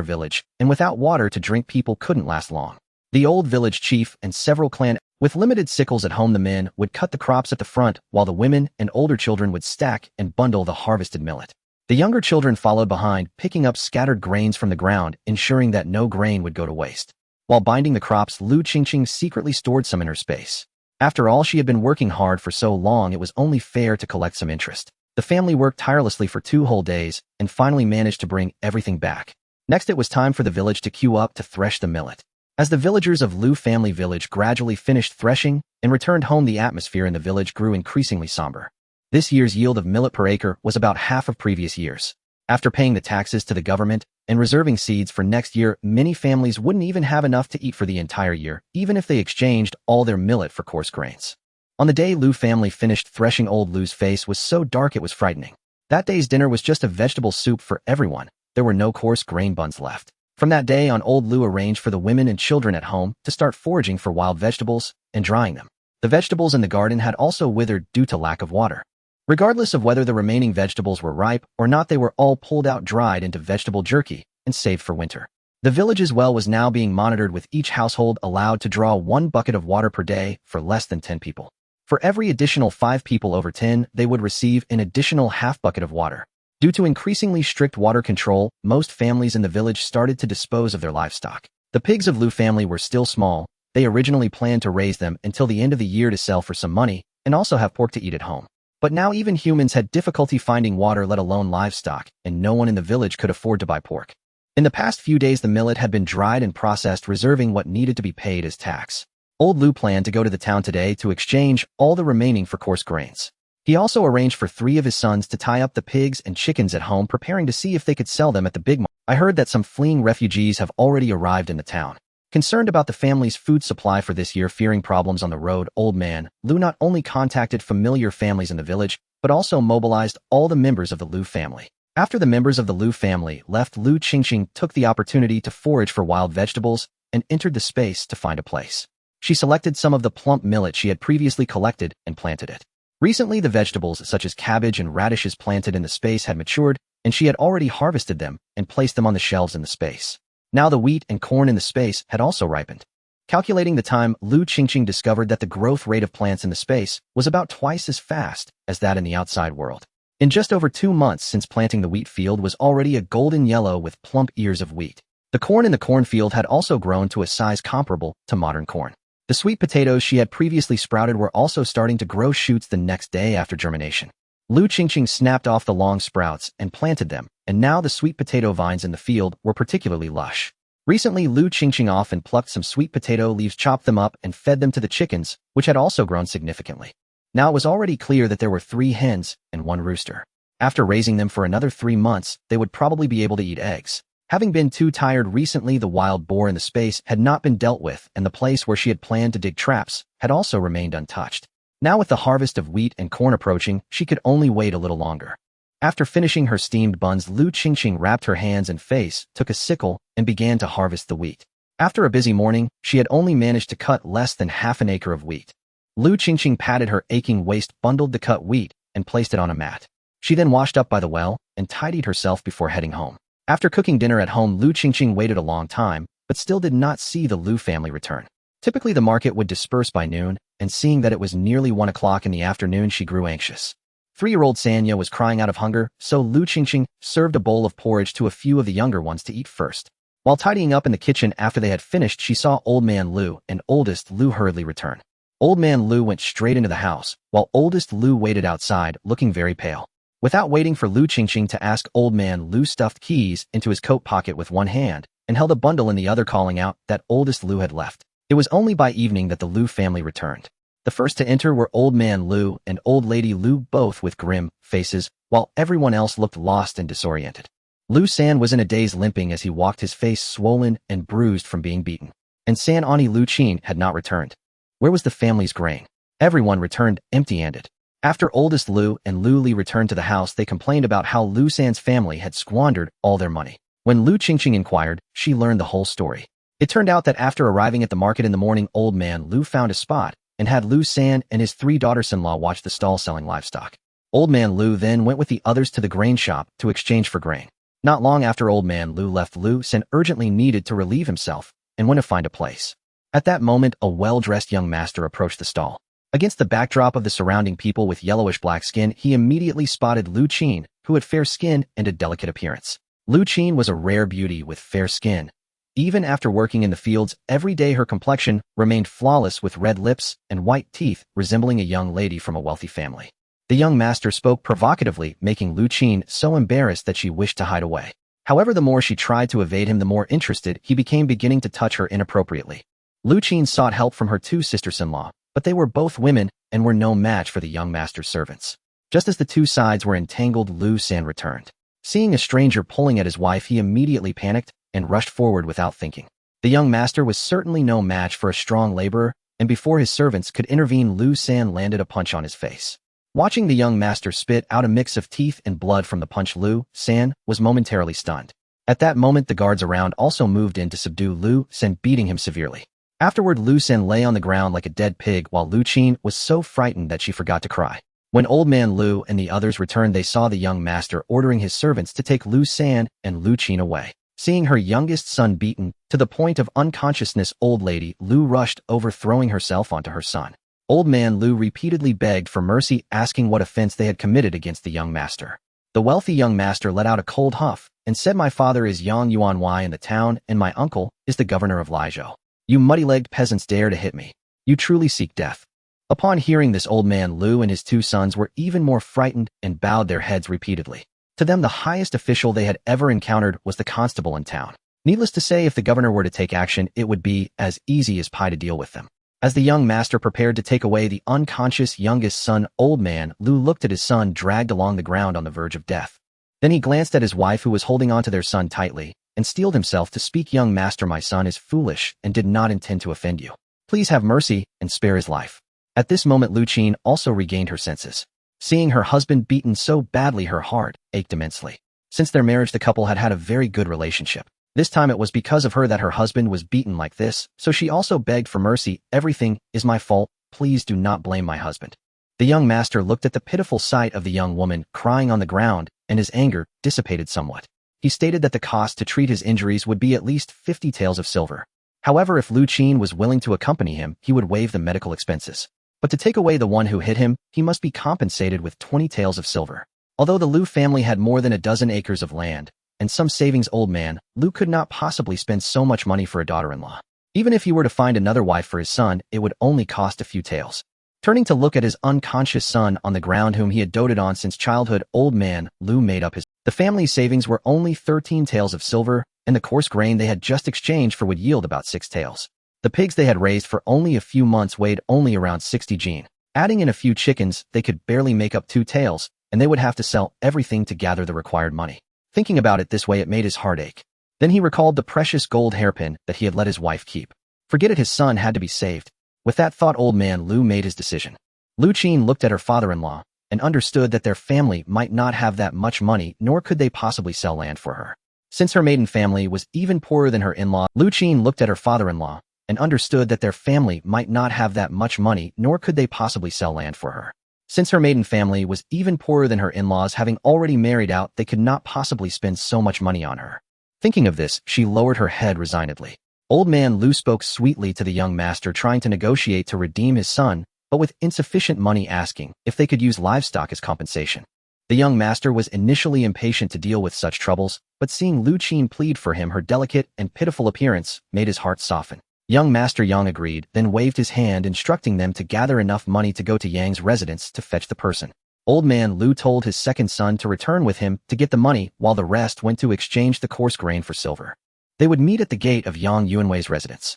village, and without water to drink, people couldn't last long. The old village chief and several clan, with limited sickles at home, the men would cut the crops at the front, while the women and older children would stack and bundle the harvested millet. The younger children followed behind, picking up scattered grains from the ground, ensuring that no grain would go to waste. While binding the crops, Lu Qingqing secretly stored some in her space. After all, she had been working hard for so long, it was only fair to collect some interest. The family worked tirelessly for 2 whole days, and finally managed to bring everything back. Next, it was time for the village to queue up to thresh the millet. As the villagers of Lu family village gradually finished threshing and returned home, the atmosphere in the village grew increasingly somber. This year's yield of millet per acre was about half of previous years. After paying the taxes to the government and reserving seeds for next year, many families wouldn't even have enough to eat for the entire year, even if they exchanged all their millet for coarse grains. On the day Lu family finished threshing, old Lu's face was so dark it was frightening. That day's dinner was just a vegetable soup for everyone. There were no coarse grain buns left. From that day on, old Lu arranged for the women and children at home to start foraging for wild vegetables and drying them. The vegetables in the garden had also withered due to lack of water. Regardless of whether the remaining vegetables were ripe or not, they were all pulled out, dried into vegetable jerky, and saved for winter. The village's well was now being monitored, with each household allowed to draw 1 bucket of water per day for less than 10 people. For every additional 5 people over 10, they would receive an additional half bucket of water. Due to increasingly strict water control, most families in the village started to dispose of their livestock. The pigs of Lu family were still small. They originally planned to raise them until the end of the year to sell for some money, and also have pork to eat at home. But now even humans had difficulty finding water, let alone livestock, and no one in the village could afford to buy pork. In the past few days, the millet had been dried and processed, reserving what needed to be paid as tax. Old Lu planned to go to the town today to exchange all the remaining for coarse grains. He also arranged for 3 of his sons to tie up the pigs and chickens at home, preparing to see if they could sell them at the big market. I heard that some fleeing refugees have already arrived in the town. Concerned about the family's food supply for this year, fearing problems on the road, Old Man Lu not only contacted familiar families in the village, but also mobilized all the members of the Lu family. After the members of the Lu family left, Lu Qingqing took the opportunity to forage for wild vegetables and entered the space to find a place. She selected some of the plump millet she had previously collected and planted it. Recently, the vegetables such as cabbage and radishes planted in the space had matured, and she had already harvested them and placed them on the shelves in the space. Now the wheat and corn in the space had also ripened. Calculating the time, Lu Qingqing discovered that the growth rate of plants in the space was about twice as fast as that in the outside world. In just over 2 months since planting, the wheat field was already a golden yellow with plump ears of wheat. The corn in the cornfield had also grown to a size comparable to modern corn. The sweet potatoes she had previously sprouted were also starting to grow shoots the next day after germination. Lu Qingqing snapped off the long sprouts and planted them, and now the sweet potato vines in the field were particularly lush. Recently, Lu Qingqing often plucked some sweet potato leaves, chopped them up, and fed them to the chickens, which had also grown significantly. Now it was already clear that there were 3 hens and 1 rooster. After raising them for another 3 months, they would probably be able to eat eggs. Having been too tired recently, the wild boar in the space had not been dealt with, and the place where she had planned to dig traps had also remained untouched. Now with the harvest of wheat and corn approaching, she could only wait a little longer. After finishing her steamed buns, Lu Qingqing wrapped her hands and face, took a sickle, and began to harvest the wheat. After a busy morning, she had only managed to cut less than half an acre of wheat. Lu Qingqing patted her aching waist, bundled the cut wheat, and placed it on a mat. She then washed up by the well and tidied herself before heading home. After cooking dinner at home, Lu Qingqing waited a long time, but still did not see the Lu family return. Typically, the market would disperse by noon, and seeing that it was nearly 1 o'clock in the afternoon, she grew anxious. 3-year-old Sanya was crying out of hunger, so Lu Qingqing served a bowl of porridge to a few of the younger ones to eat first. While tidying up in the kitchen after they had finished, she saw Old Man Lu and Oldest Lu hurriedly return. Old Man Lu went straight into the house, while Oldest Lu waited outside, looking very pale. Without waiting for Lu Qingqing to ask, Old Man Lu stuffed keys into his coat pocket with one hand and held a bundle in the other, calling out that Oldest Lu had left. It was only by evening that the Lu family returned. The first to enter were Old Man Lu and Old Lady Lu, both with grim faces, while everyone else looked lost and disoriented. Lu San was in a daze, limping as he walked, his face swollen and bruised from being beaten. And San Ani Lu Qin had not returned. Where was the family's grain? Everyone returned empty-handed. After Oldest Lu and Lu Li returned to the house, they complained about how Lu San's family had squandered all their money. When Lu Qingqing inquired, she learned the whole story. It turned out that after arriving at the market in the morning, Old Man Lu found a spot and had Lu San and his 3 daughters-in-law watch the stall selling livestock. Old Man Lu then went with the others to the grain shop to exchange for grain. Not long after Old Man Lu left, Lu San urgently needed to relieve himself and went to find a place. At that moment, a well-dressed young master approached the stall. Against the backdrop of the surrounding people with yellowish-black skin, he immediately spotted Lu Qin, who had fair skin and a delicate appearance. Lu Qin was a rare beauty with fair skin. Even after working in the fields every day, her complexion remained flawless, with red lips and white teeth, resembling a young lady from a wealthy family. The young master spoke provocatively, making Lu Qin so embarrassed that she wished to hide away. However, the more she tried to evade him, the more interested he became, beginning to touch her inappropriately. Lu Qin sought help from her 2 sisters-in-law, but they were both women and were no match for the young master's servants. Just as the 2 sides were entangled, Lu San returned. Seeing a stranger pulling at his wife, he immediately panicked and rushed forward without thinking. The young master was certainly no match for a strong laborer, and before his servants could intervene, Lu San landed a punch on his face. Watching the young master spit out a mix of teeth and blood from the punch, Lu San was momentarily stunned. At that moment, the guards around also moved in to subdue Lu San, beating him severely. Afterward, Lu San lay on the ground like a dead pig, while Lu Qin was so frightened that she forgot to cry. When Old Man Lu and the others returned, they saw the young master ordering his servants to take Lu San and Lu Qin away. Seeing her youngest son beaten to the point of unconsciousness, Old Lady Lu rushed over, throwing herself onto her son. Old Man Lu repeatedly begged for mercy, asking what offense they had committed against the young master. The wealthy young master let out a cold huff and said, "My father is Yang Yuanwei in the town, and my uncle is the governor of Laizhou. You muddy-legged peasants dare to hit me. You truly seek death." Upon hearing this, old man Lu and his two sons were even more frightened and bowed their heads repeatedly. To them, the highest official they had ever encountered was the constable in town. Needless to say, if the governor were to take action, it would be as easy as pie to deal with them. As the young master prepared to take away the unconscious youngest son, old man Lu looked at his son dragged along the ground on the verge of death. Then he glanced at his wife, who was holding on to their son tightly, and steeled himself to speak. Young master, my son is foolish and did not intend to offend you. Please have mercy and spare his life. At this moment, Lu Qin also regained her senses. Seeing her husband beaten so badly, her heart ached immensely. Since their marriage, the couple had had a very good relationship. This time it was because of her that her husband was beaten like this, so she also begged for mercy. Everything is my fault. Please do not blame my husband. The young master looked at the pitiful sight of the young woman crying on the ground, and his anger dissipated somewhat. He stated that the cost to treat his injuries would be at least 50 taels of silver. However, if Lu Qin was willing to accompany him, he would waive the medical expenses. But to take away the one who hit him, he must be compensated with 20 taels of silver. Although the Lu family had more than a dozen acres of land and some savings, old man Lu could not possibly spend so much money for a daughter-in-law. Even if he were to find another wife for his son, it would only cost a few taels. Turning to look at his unconscious son on the ground, whom he had doted on since childhood, old man Lu made up his. The family's savings were only 13 taels of silver, and the coarse grain they had just exchanged for would yield about 6 taels. The pigs they had raised for only a few months weighed only around 60 jin. Adding in a few chickens, they could barely make up 2 taels, and they would have to sell everything to gather the required money. Thinking about it this way, it made his heart ache. Then he recalled the precious gold hairpin that he had let his wife keep. Forget it, his son had to be saved. With that thought, old man Lu made his decision. Lu Qin looked at her father-in-law and understood that their family might not have that much money, nor could they possibly sell land for her. Since her maiden family was even poorer than her in-law, Lu Qin looked at her father-in-law and understood that their family might not have that much money, nor could they possibly sell land for her. Since her maiden family was even poorer than her in-laws, having already married out, they could not possibly spend so much money on her. Thinking of this, she lowered her head resignedly. Old man Lu spoke sweetly to the young master, trying to negotiate to redeem his son, but with insufficient money, asking if they could use livestock as compensation. The young master was initially impatient to deal with such troubles, but seeing Lu Qin plead for him, her delicate and pitiful appearance made his heart soften. Young Master Yang agreed, then waved his hand, instructing them to gather enough money to go to Yang's residence to fetch the person. Old man Lu told his second son to return with him to get the money, while the rest went to exchange the coarse grain for silver. They would meet at the gate of Yang Yuanwei's residence.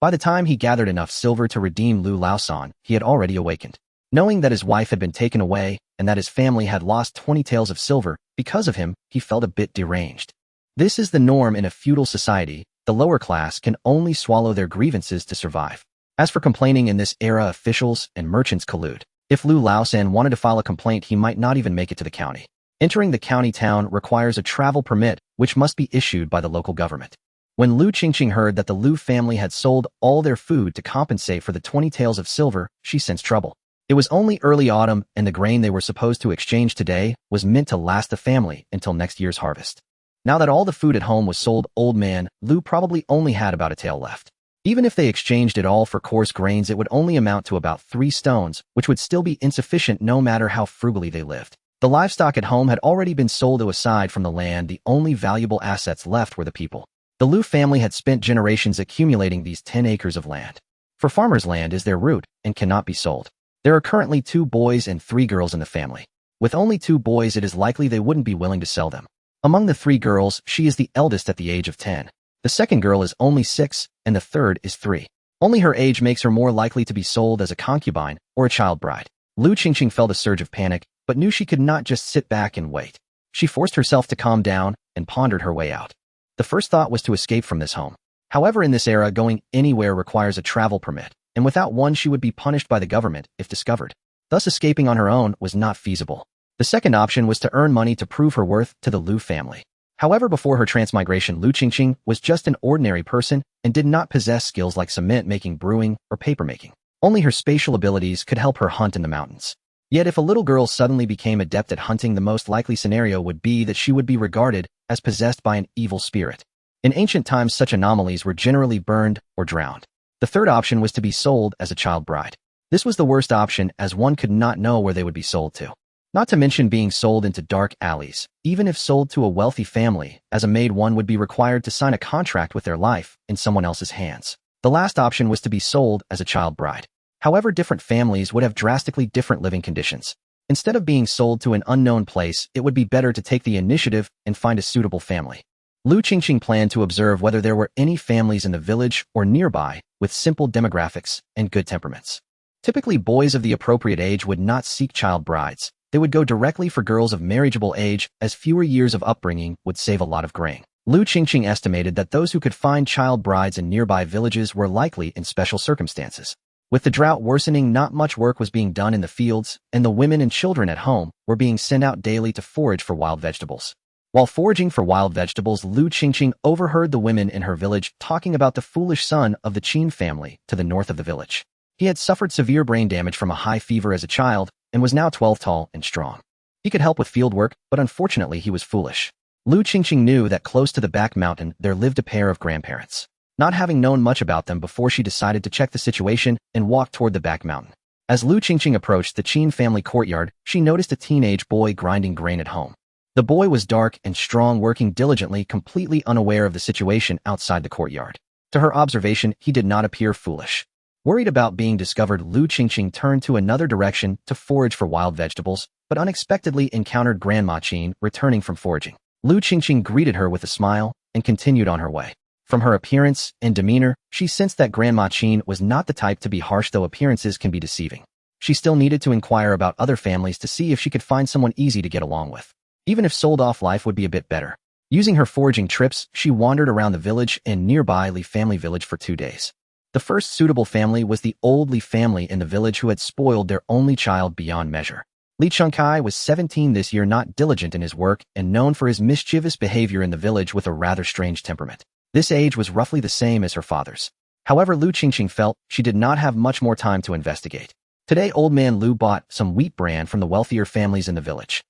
By the time he gathered enough silver to redeem Lu Laosan, he had already awakened. Knowing that his wife had been taken away and that his family had lost 20 taels of silver because of him, he felt a bit deranged. This is the norm in a feudal society. The lower class can only swallow their grievances to survive. As for complaining, in this era, officials and merchants collude. If Lu Laosan wanted to file a complaint, he might not even make it to the county. Entering the county town requires a travel permit, which must be issued by the local government. When Lu Qingqing heard that the Lu family had sold all their food to compensate for the 20 taels of silver, she sensed trouble. It was only early autumn, and the grain they were supposed to exchange today was meant to last the family until next year's harvest. Now that all the food at home was sold, old man Lu probably only had about a tael left. Even if they exchanged it all for coarse grains, it would only amount to about 3 stones, which would still be insufficient no matter how frugally they lived. The livestock at home had already been sold, so aside from the land, the only valuable assets left were the people. The Lu family had spent generations accumulating these 10 acres of land. For farmers, land is their root and cannot be sold. There are currently 2 boys and 3 girls in the family. With only 2 boys, it is likely they wouldn't be willing to sell them. Among the 3 girls, she is the eldest at the age of 10. The second girl is only 6, and the third is 3. Only her age makes her more likely to be sold as a concubine or a child bride. Lu Qingqing felt a surge of panic, but knew she could not just sit back and wait. She forced herself to calm down and pondered her way out. The first thought was to escape from this home. However, in this era, going anywhere requires a travel permit, and without one she would be punished by the government if discovered. Thus, escaping on her own was not feasible. The second option was to earn money to prove her worth to the Lu family. However, before her transmigration, Lu Qingqing was just an ordinary person and did not possess skills like cement making, brewing, or paper making. Only her spatial abilities could help her hunt in the mountains. Yet if a little girl suddenly became adept at hunting, the most likely scenario would be that she would be regarded as possessed by an evil spirit. In ancient times, such anomalies were generally burned or drowned. The third option was to be sold as a child bride. This was the worst option, as one could not know where they would be sold to. Not to mention being sold into dark alleys. Even if sold to a wealthy family, as a maid, one would be required to sign a contract with their life in someone else's hands. The last option was to be sold as a child bride. However, different families would have drastically different living conditions. Instead of being sold to an unknown place, it would be better to take the initiative and find a suitable family. Lu Qingqing planned to observe whether there were any families in the village or nearby with simple demographics and good temperaments. Typically, boys of the appropriate age would not seek child brides. They would go directly for girls of marriageable age, as fewer years of upbringing would save a lot of grain. Lu Qingqing estimated that those who could find child brides in nearby villages were likely in special circumstances. With the drought worsening, not much work was being done in the fields, and the women and children at home were being sent out daily to forage for wild vegetables. While foraging for wild vegetables, Lu Qingqing overheard the women in her village talking about the foolish son of the Qin family to the north of the village. He had suffered severe brain damage from a high fever as a child and was now 12 tall and strong. He could help with field work, but unfortunately he was foolish. Lu Qingqing knew that close to the back mountain there lived a pair of grandparents. Not having known much about them before, she decided to check the situation and walk toward the back mountain. As Lu Qingqing approached the Qin family courtyard, she noticed a teenage boy grinding grain at home. The boy was dark and strong, working diligently, completely unaware of the situation outside the courtyard. To her observation, he did not appear foolish. Worried about being discovered, Lu Qingqing turned to another direction to forage for wild vegetables, but unexpectedly encountered Grandma Qin returning from foraging. Lu Qingqing greeted her with a smile and continued on her way. From her appearance and demeanor, she sensed that Grandma Qin was not the type to be harsh, though appearances can be deceiving. She still needed to inquire about other families to see if she could find someone easy to get along with. Even if sold off, life would be a bit better. Using her foraging trips, she wandered around the village and nearby Li family village for 2 days. The first suitable family was the old Li family in the village who had spoiled their only child beyond measure. Li Qingqing was 17 this year, not diligent in his work, and known for his mischievous behavior in the village with a rather strange temperament. This age was roughly the same as her father's. However, Lu Qingqing felt she did not have much more time to investigate. Today, old man Lu bought some wheat bran from the wealthier families in the village.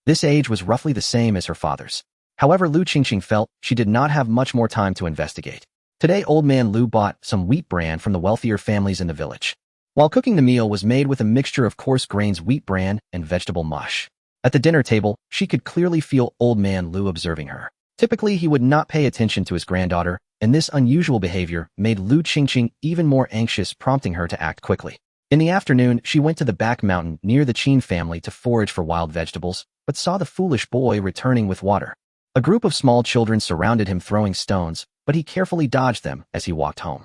This age was roughly the same as her father's. However, Lu Qingqing felt she did not have much more time to investigate. Today, old man Lu bought some wheat bran from the wealthier families in the village. While cooking, the meal was made with a mixture of coarse grains, wheat bran, and vegetable mush. At the dinner table, she could clearly feel old man Lu observing her. Typically, he would not pay attention to his granddaughter, and this unusual behavior made Lu Qingqing even more anxious, prompting her to act quickly. In the afternoon, she went to the back mountain near the Qin family to forage for wild vegetables, but saw the foolish boy returning with water. A group of small children surrounded him, throwing stones, but he carefully dodged them as he walked home.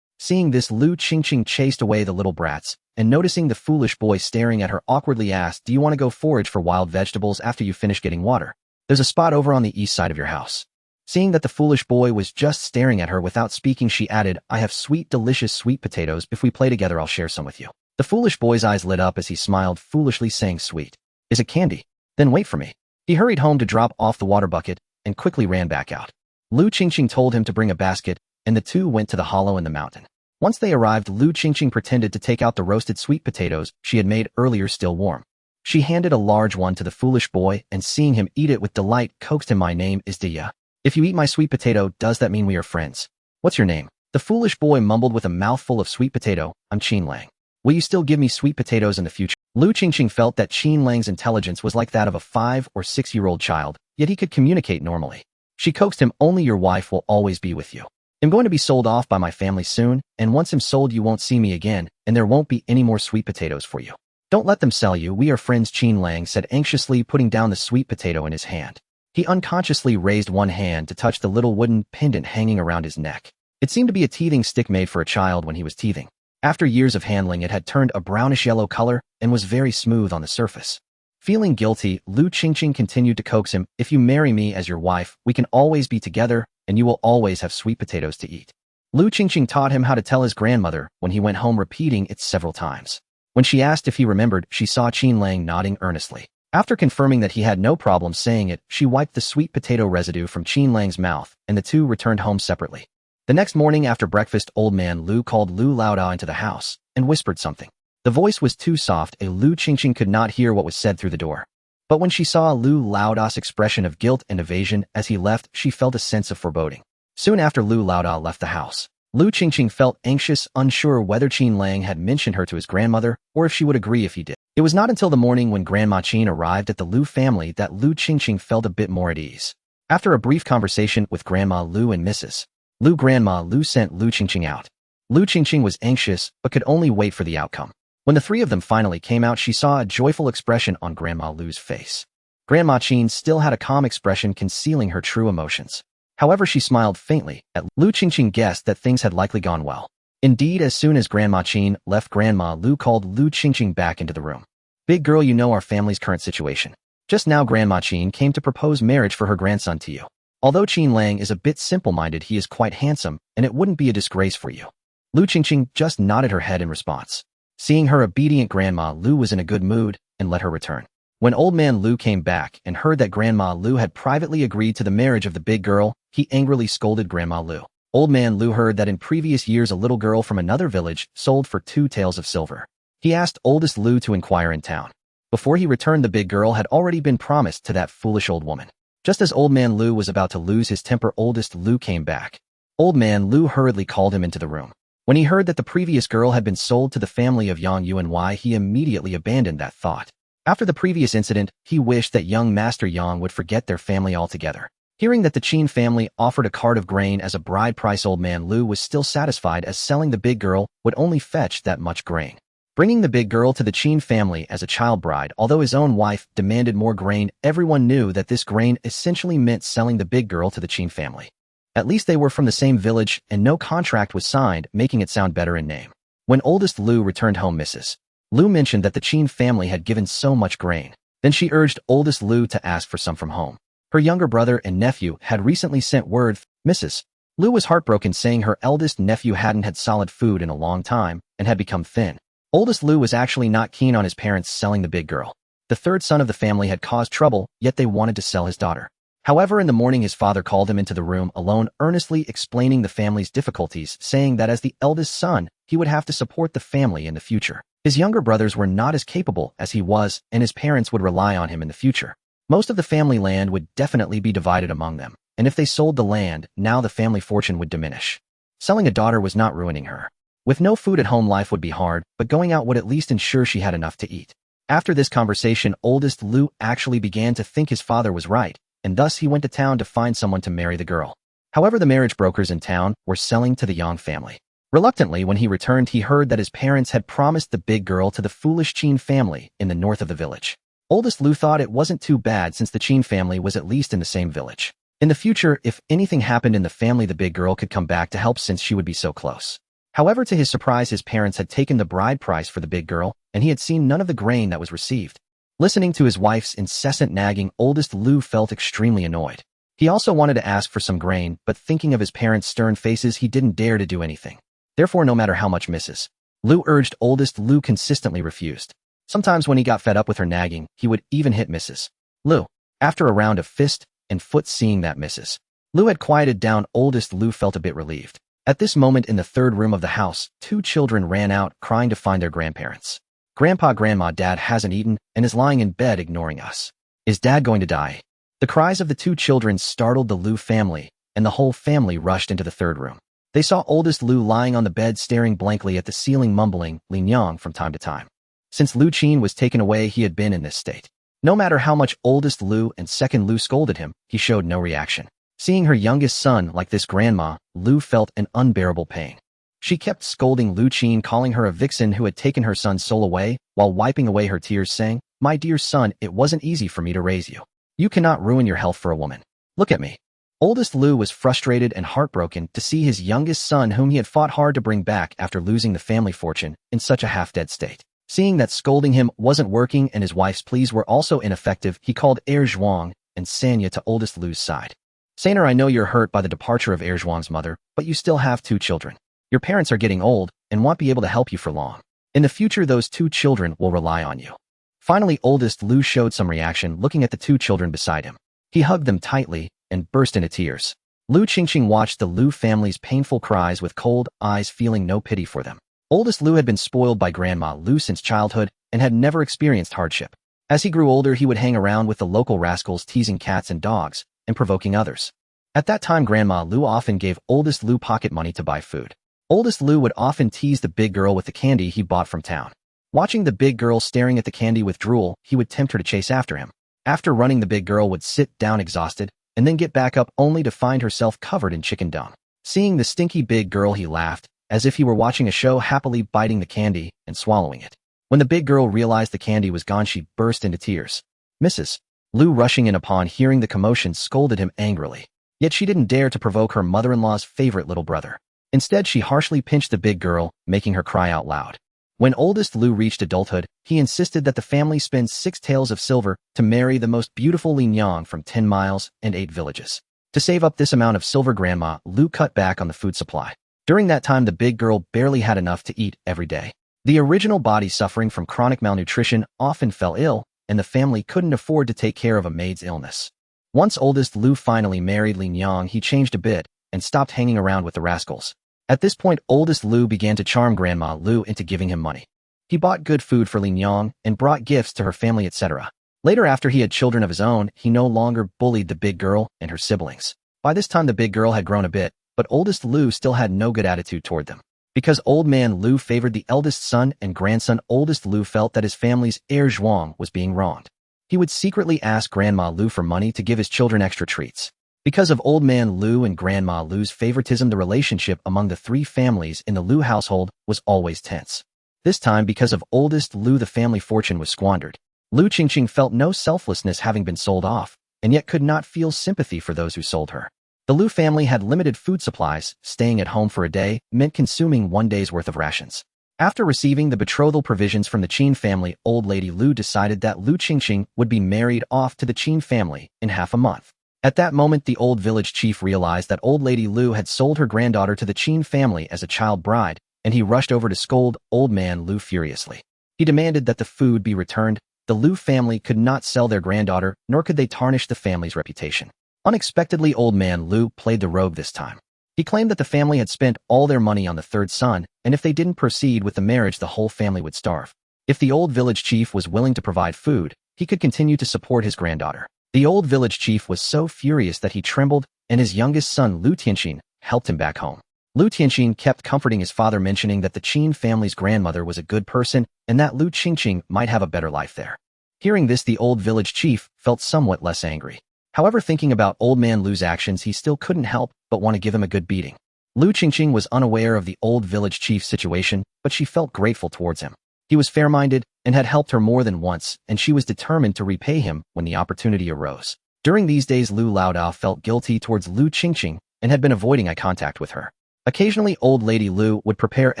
Seeing this, Lu Qingqing chased away the little brats, and noticing the foolish boy staring at her, awkwardly asked, "Do you want to go forage for wild vegetables after you finish getting water? There's a spot over on the east side of your house." Seeing that the foolish boy was just staring at her without speaking, she added, "I have sweet, delicious sweet potatoes. If we play together, I'll share some with you." The foolish boy's eyes lit up as he smiled foolishly, saying, "Sweet? Is it candy? Then wait for me." He hurried home to drop off the water bucket and quickly ran back out. Lu Qingqing told him to bring a basket, and the two went to the hollow in the mountain. Once they arrived, Lu Qingqing pretended to take out the roasted sweet potatoes she had made earlier, still warm. She handed a large one to the foolish boy, and seeing him eat it with delight, coaxed him, "My name is Dia. If you eat my sweet potato, does that mean we are friends? What's your name?" The foolish boy mumbled with a mouthful of sweet potato, "I'm Qinglang. Will you still give me sweet potatoes in the future?" Lu Qingqing felt that Qinglang's intelligence was like that of a 5- or 6-year-old child, yet he could communicate normally. She coaxed him, "Only your wife will always be with you. I'm going to be sold off by my family soon, and once I'm sold you won't see me again, and there won't be any more sweet potatoes for you. Don't let them sell you, we are friends," Qinglang said anxiously, putting down the sweet potato in his hand. He unconsciously raised one hand to touch the little wooden pendant hanging around his neck. It seemed to be a teething stick made for a child when he was teething. After years of handling, it had turned a brownish-yellow color and was very smooth on the surface. Feeling guilty, Lu Qingqing continued to coax him, "If you marry me as your wife, we can always be together, and you will always have sweet potatoes to eat." Lu Qingqing taught him how to tell his grandmother when he went home, repeating it several times. When she asked if he remembered, she saw Qinglang nodding earnestly. After confirming that he had no problem saying it, she wiped the sweet potato residue from Qinglang's mouth, and the two returned home separately. The next morning after breakfast, old man Lu called Lu Laoda into the house and whispered something. The voice was too soft, and Lu Qingqing could not hear what was said through the door. But when she saw Lu Laoda's expression of guilt and evasion as he left, she felt a sense of foreboding. Soon after Lu Laoda left the house, Lu Qingqing felt anxious, unsure whether Qinglang had mentioned her to his grandmother or if she would agree if he did. It was not until the morning when Grandma Qin arrived at the Lu family that Lu Qingqing felt a bit more at ease. After a brief conversation with Grandma Lu and Mrs. Lu, Grandma Lu sent Lu Qingqing out. Lu Qingqing was anxious, but could only wait for the outcome. When the three of them finally came out, she saw a joyful expression on Grandma Lu's face. Grandma Qin still had a calm expression concealing her true emotions. However, she smiled faintly. Lu Qingqing guessed that things had likely gone well. Indeed, as soon as Grandma Qin left, Grandma Lu called Lu Qingqing back into the room. Big girl, you know our family's current situation. Just now Grandma Qin came to propose marriage for her grandson to you. Although Qin Lang is a bit simple-minded, he is quite handsome, and it wouldn't be a disgrace for you. Lu Qingqing just nodded her head in response. Seeing her obedient, Grandma Lu was in a good mood and let her return. When Old Man Lu came back and heard that Grandma Lu had privately agreed to the marriage of the big girl, he angrily scolded Grandma Lu. Old Man Lu heard that in previous years a little girl from another village sold for 2 taels of silver. He asked oldest Lu to inquire in town. Before he returned, the big girl had already been promised to that foolish old woman. Just as Old Man Lu was about to lose his temper, oldest Lu came back. Old Man Lu hurriedly called him into the room. When he heard that the previous girl had been sold to the family of Yang Yuanwei, he immediately abandoned that thought. After the previous incident, he wished that young Master Yang would forget their family altogether. Hearing that the Qin family offered a cart of grain as a bride price, Old Man Lu was still satisfied, as selling the big girl would only fetch that much grain. Bringing the big girl to the Qin family as a child bride, although his own wife demanded more grain, everyone knew that this grain essentially meant selling the big girl to the Qin family. At least they were from the same village, and no contract was signed, making it sound better in name. When oldest Lu returned home, Mrs. Lu mentioned that the Qin family had given so much grain. Then she urged oldest Lu to ask for some from home. Her younger brother and nephew had recently sent word. Mrs. Lu was heartbroken, saying her eldest nephew hadn't had solid food in a long time and had become thin. Oldest Lu was actually not keen on his parents selling the big girl. The third son of the family had caused trouble, yet they wanted to sell his daughter. However, in the morning his father called him into the room alone, earnestly explaining the family's difficulties, saying that as the eldest son, he would have to support the family in the future. His younger brothers were not as capable as he was, and his parents would rely on him in the future. Most of the family land would definitely be divided among them, and if they sold the land, now the family fortune would diminish. Selling a daughter was not ruining her. With no food at home, life would be hard, but going out would at least ensure she had enough to eat. After this conversation, oldest Lu actually began to think his father was right, and thus he went to town to find someone to marry the girl. However, the marriage brokers in town were selling to the Yang family. Reluctantly, when he returned, he heard that his parents had promised the big girl to the foolish Qin family in the north of the village. Oldest Lu thought it wasn't too bad, since the Qin family was at least in the same village. In the future, if anything happened in the family, the big girl could come back to help, since she would be so close. However, to his surprise, his parents had taken the bride price for the big girl, and he had seen none of the grain that was received. Listening to his wife's incessant nagging, oldest Lu felt extremely annoyed. He also wanted to ask for some grain, but thinking of his parents' stern faces, he didn't dare to do anything. Therefore, no matter how much Mrs. Lu urged, oldest Lu consistently refused. Sometimes when he got fed up with her nagging, he would even hit Mrs. Lu. After a round of fist and foot, seeing that Mrs. Lu had quieted down, oldest Lu felt a bit relieved. At this moment, in the third room of the house, 2 children ran out, crying to find their grandparents. Grandpa, Grandma, Dad hasn't eaten and is lying in bed ignoring us. Is Dad going to die? The cries of the 2 children startled the Lu family, and the whole family rushed into the third room. They saw oldest Lu lying on the bed, staring blankly at the ceiling, mumbling Lin Yang from time to time. Since Lu Qin was taken away, he had been in this state. No matter how much oldest Lu and second Lu scolded him, he showed no reaction. Seeing her youngest son like this, Grandma Lu felt an unbearable pain. She kept scolding Lu Qin, calling her a vixen who had taken her son's soul away, while wiping away her tears, saying, "My dear son, it wasn't easy for me to raise you. You cannot ruin your health for a woman. Look at me." Oldest Lu was frustrated and heartbroken to see his youngest son, whom he had fought hard to bring back after losing the family fortune, in such a half-dead state. Seeing that scolding him wasn't working and his wife's pleas were also ineffective, he called Heir Zhuang and Sanya to oldest Lu's side. "Saner, I know you're hurt by the departure of Heir Zhuang's mother, but you still have 2 children. Your parents are getting old and won't be able to help you for long. In the future, those 2 children will rely on you." Finally, oldest Lu showed some reaction, looking at the 2 children beside him. He hugged them tightly and burst into tears. Lu Qingqing watched the Lu family's painful cries with cold eyes, feeling no pity for them. Oldest Lu had been spoiled by Grandma Lu since childhood and had never experienced hardship. As he grew older, he would hang around with the local rascals, teasing cats and dogs and provoking others. At that time, Grandma Lu often gave oldest Lu pocket money to buy food. Oldest Lu would often tease the big girl with the candy he bought from town. Watching the big girl staring at the candy with drool, he would tempt her to chase after him. After running, the big girl would sit down exhausted and then get back up, only to find herself covered in chicken dung. Seeing the stinky big girl, he laughed as if he were watching a show, happily biting the candy and swallowing it. When the big girl realized the candy was gone, she burst into tears. Mrs. Lu, rushing in upon hearing the commotion, scolded him angrily. Yet she didn't dare to provoke her mother-in-law's favorite little brother. Instead, she harshly pinched the big girl, making her cry out loud. When oldest Lu reached adulthood, he insisted that the family spend 6 taels of silver to marry the most beautiful Lin Yang from 10 miles and 8 villages. To save up this amount of silver, Grandma Lu cut back on the food supply. During that time, the big girl barely had enough to eat every day. The original body, suffering from chronic malnutrition, often fell ill, and the family couldn't afford to take care of a maid's illness. Once oldest Lu finally married Lin Yang, he changed a bit and stopped hanging around with the rascals. At this point, oldest Lu began to charm Grandma Lu into giving him money. He bought good food for Lin Yang and brought gifts to her family, etc. Later, after he had children of his own, he no longer bullied the big girl and her siblings. By this time, the big girl had grown a bit, but oldest Lu still had no good attitude toward them. Because old man Lu favored the eldest son and grandson, oldest Lu felt that his family's heir Zhuang was being wronged. He would secretly ask Grandma Lu for money to give his children extra treats. Because of old man Lu and Grandma Lu's favoritism, the relationship among the 3 families in the Lu household was always tense. This time, because of oldest Lu, the family fortune was squandered. Lu Qingqing felt no selflessness, having been sold off, and yet could not feel sympathy for those who sold her. The Lu family had limited food supplies. Staying at home for a day meant consuming 1 day's worth of rations. After receiving the betrothal provisions from the Qin family, old lady Lu decided that Lu Qingqing would be married off to the Qin family in half a month. At that moment, the old village chief realized that old lady Lu had sold her granddaughter to the Qin family as a child bride, and he rushed over to scold old man Lu furiously. He demanded that the food be returned. The Lu family could not sell their granddaughter, nor could they tarnish the family's reputation. Unexpectedly, old man Lu played the rogue this time. He claimed that the family had spent all their money on the 3rd son, and if they didn't proceed with the marriage, the whole family would starve. If the old village chief was willing to provide food, he could continue to support his granddaughter. The old village chief was so furious that he trembled, and his youngest son, Lu Tianqing, helped him back home. Lu Tianqing kept comforting his father, mentioning that the Qin family's grandmother was a good person and that Lu Qingqing might have a better life there. Hearing this, the old village chief felt somewhat less angry. However, thinking about old man Lu's actions, he still couldn't help but want to give him a good beating. Lu Qingqing was unaware of the old village chief's situation, but she felt grateful towards him. He was fair-minded and had helped her more than once, and she was determined to repay him when the opportunity arose. During these days, Lu Laodao felt guilty towards Lu Qingqing and had been avoiding eye contact with her. Occasionally, old lady Lu would prepare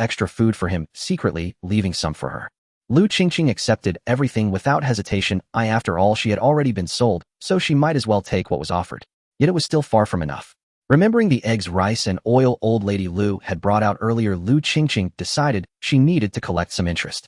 extra food for him, secretly leaving some for her. Lu Qingqing accepted everything without hesitation. After all, she had already been sold, so she might as well take what was offered. Yet it was still far from enough. Remembering the eggs, rice, and oil old lady Lu had brought out earlier, Lu Qingqing decided she needed to collect some interest.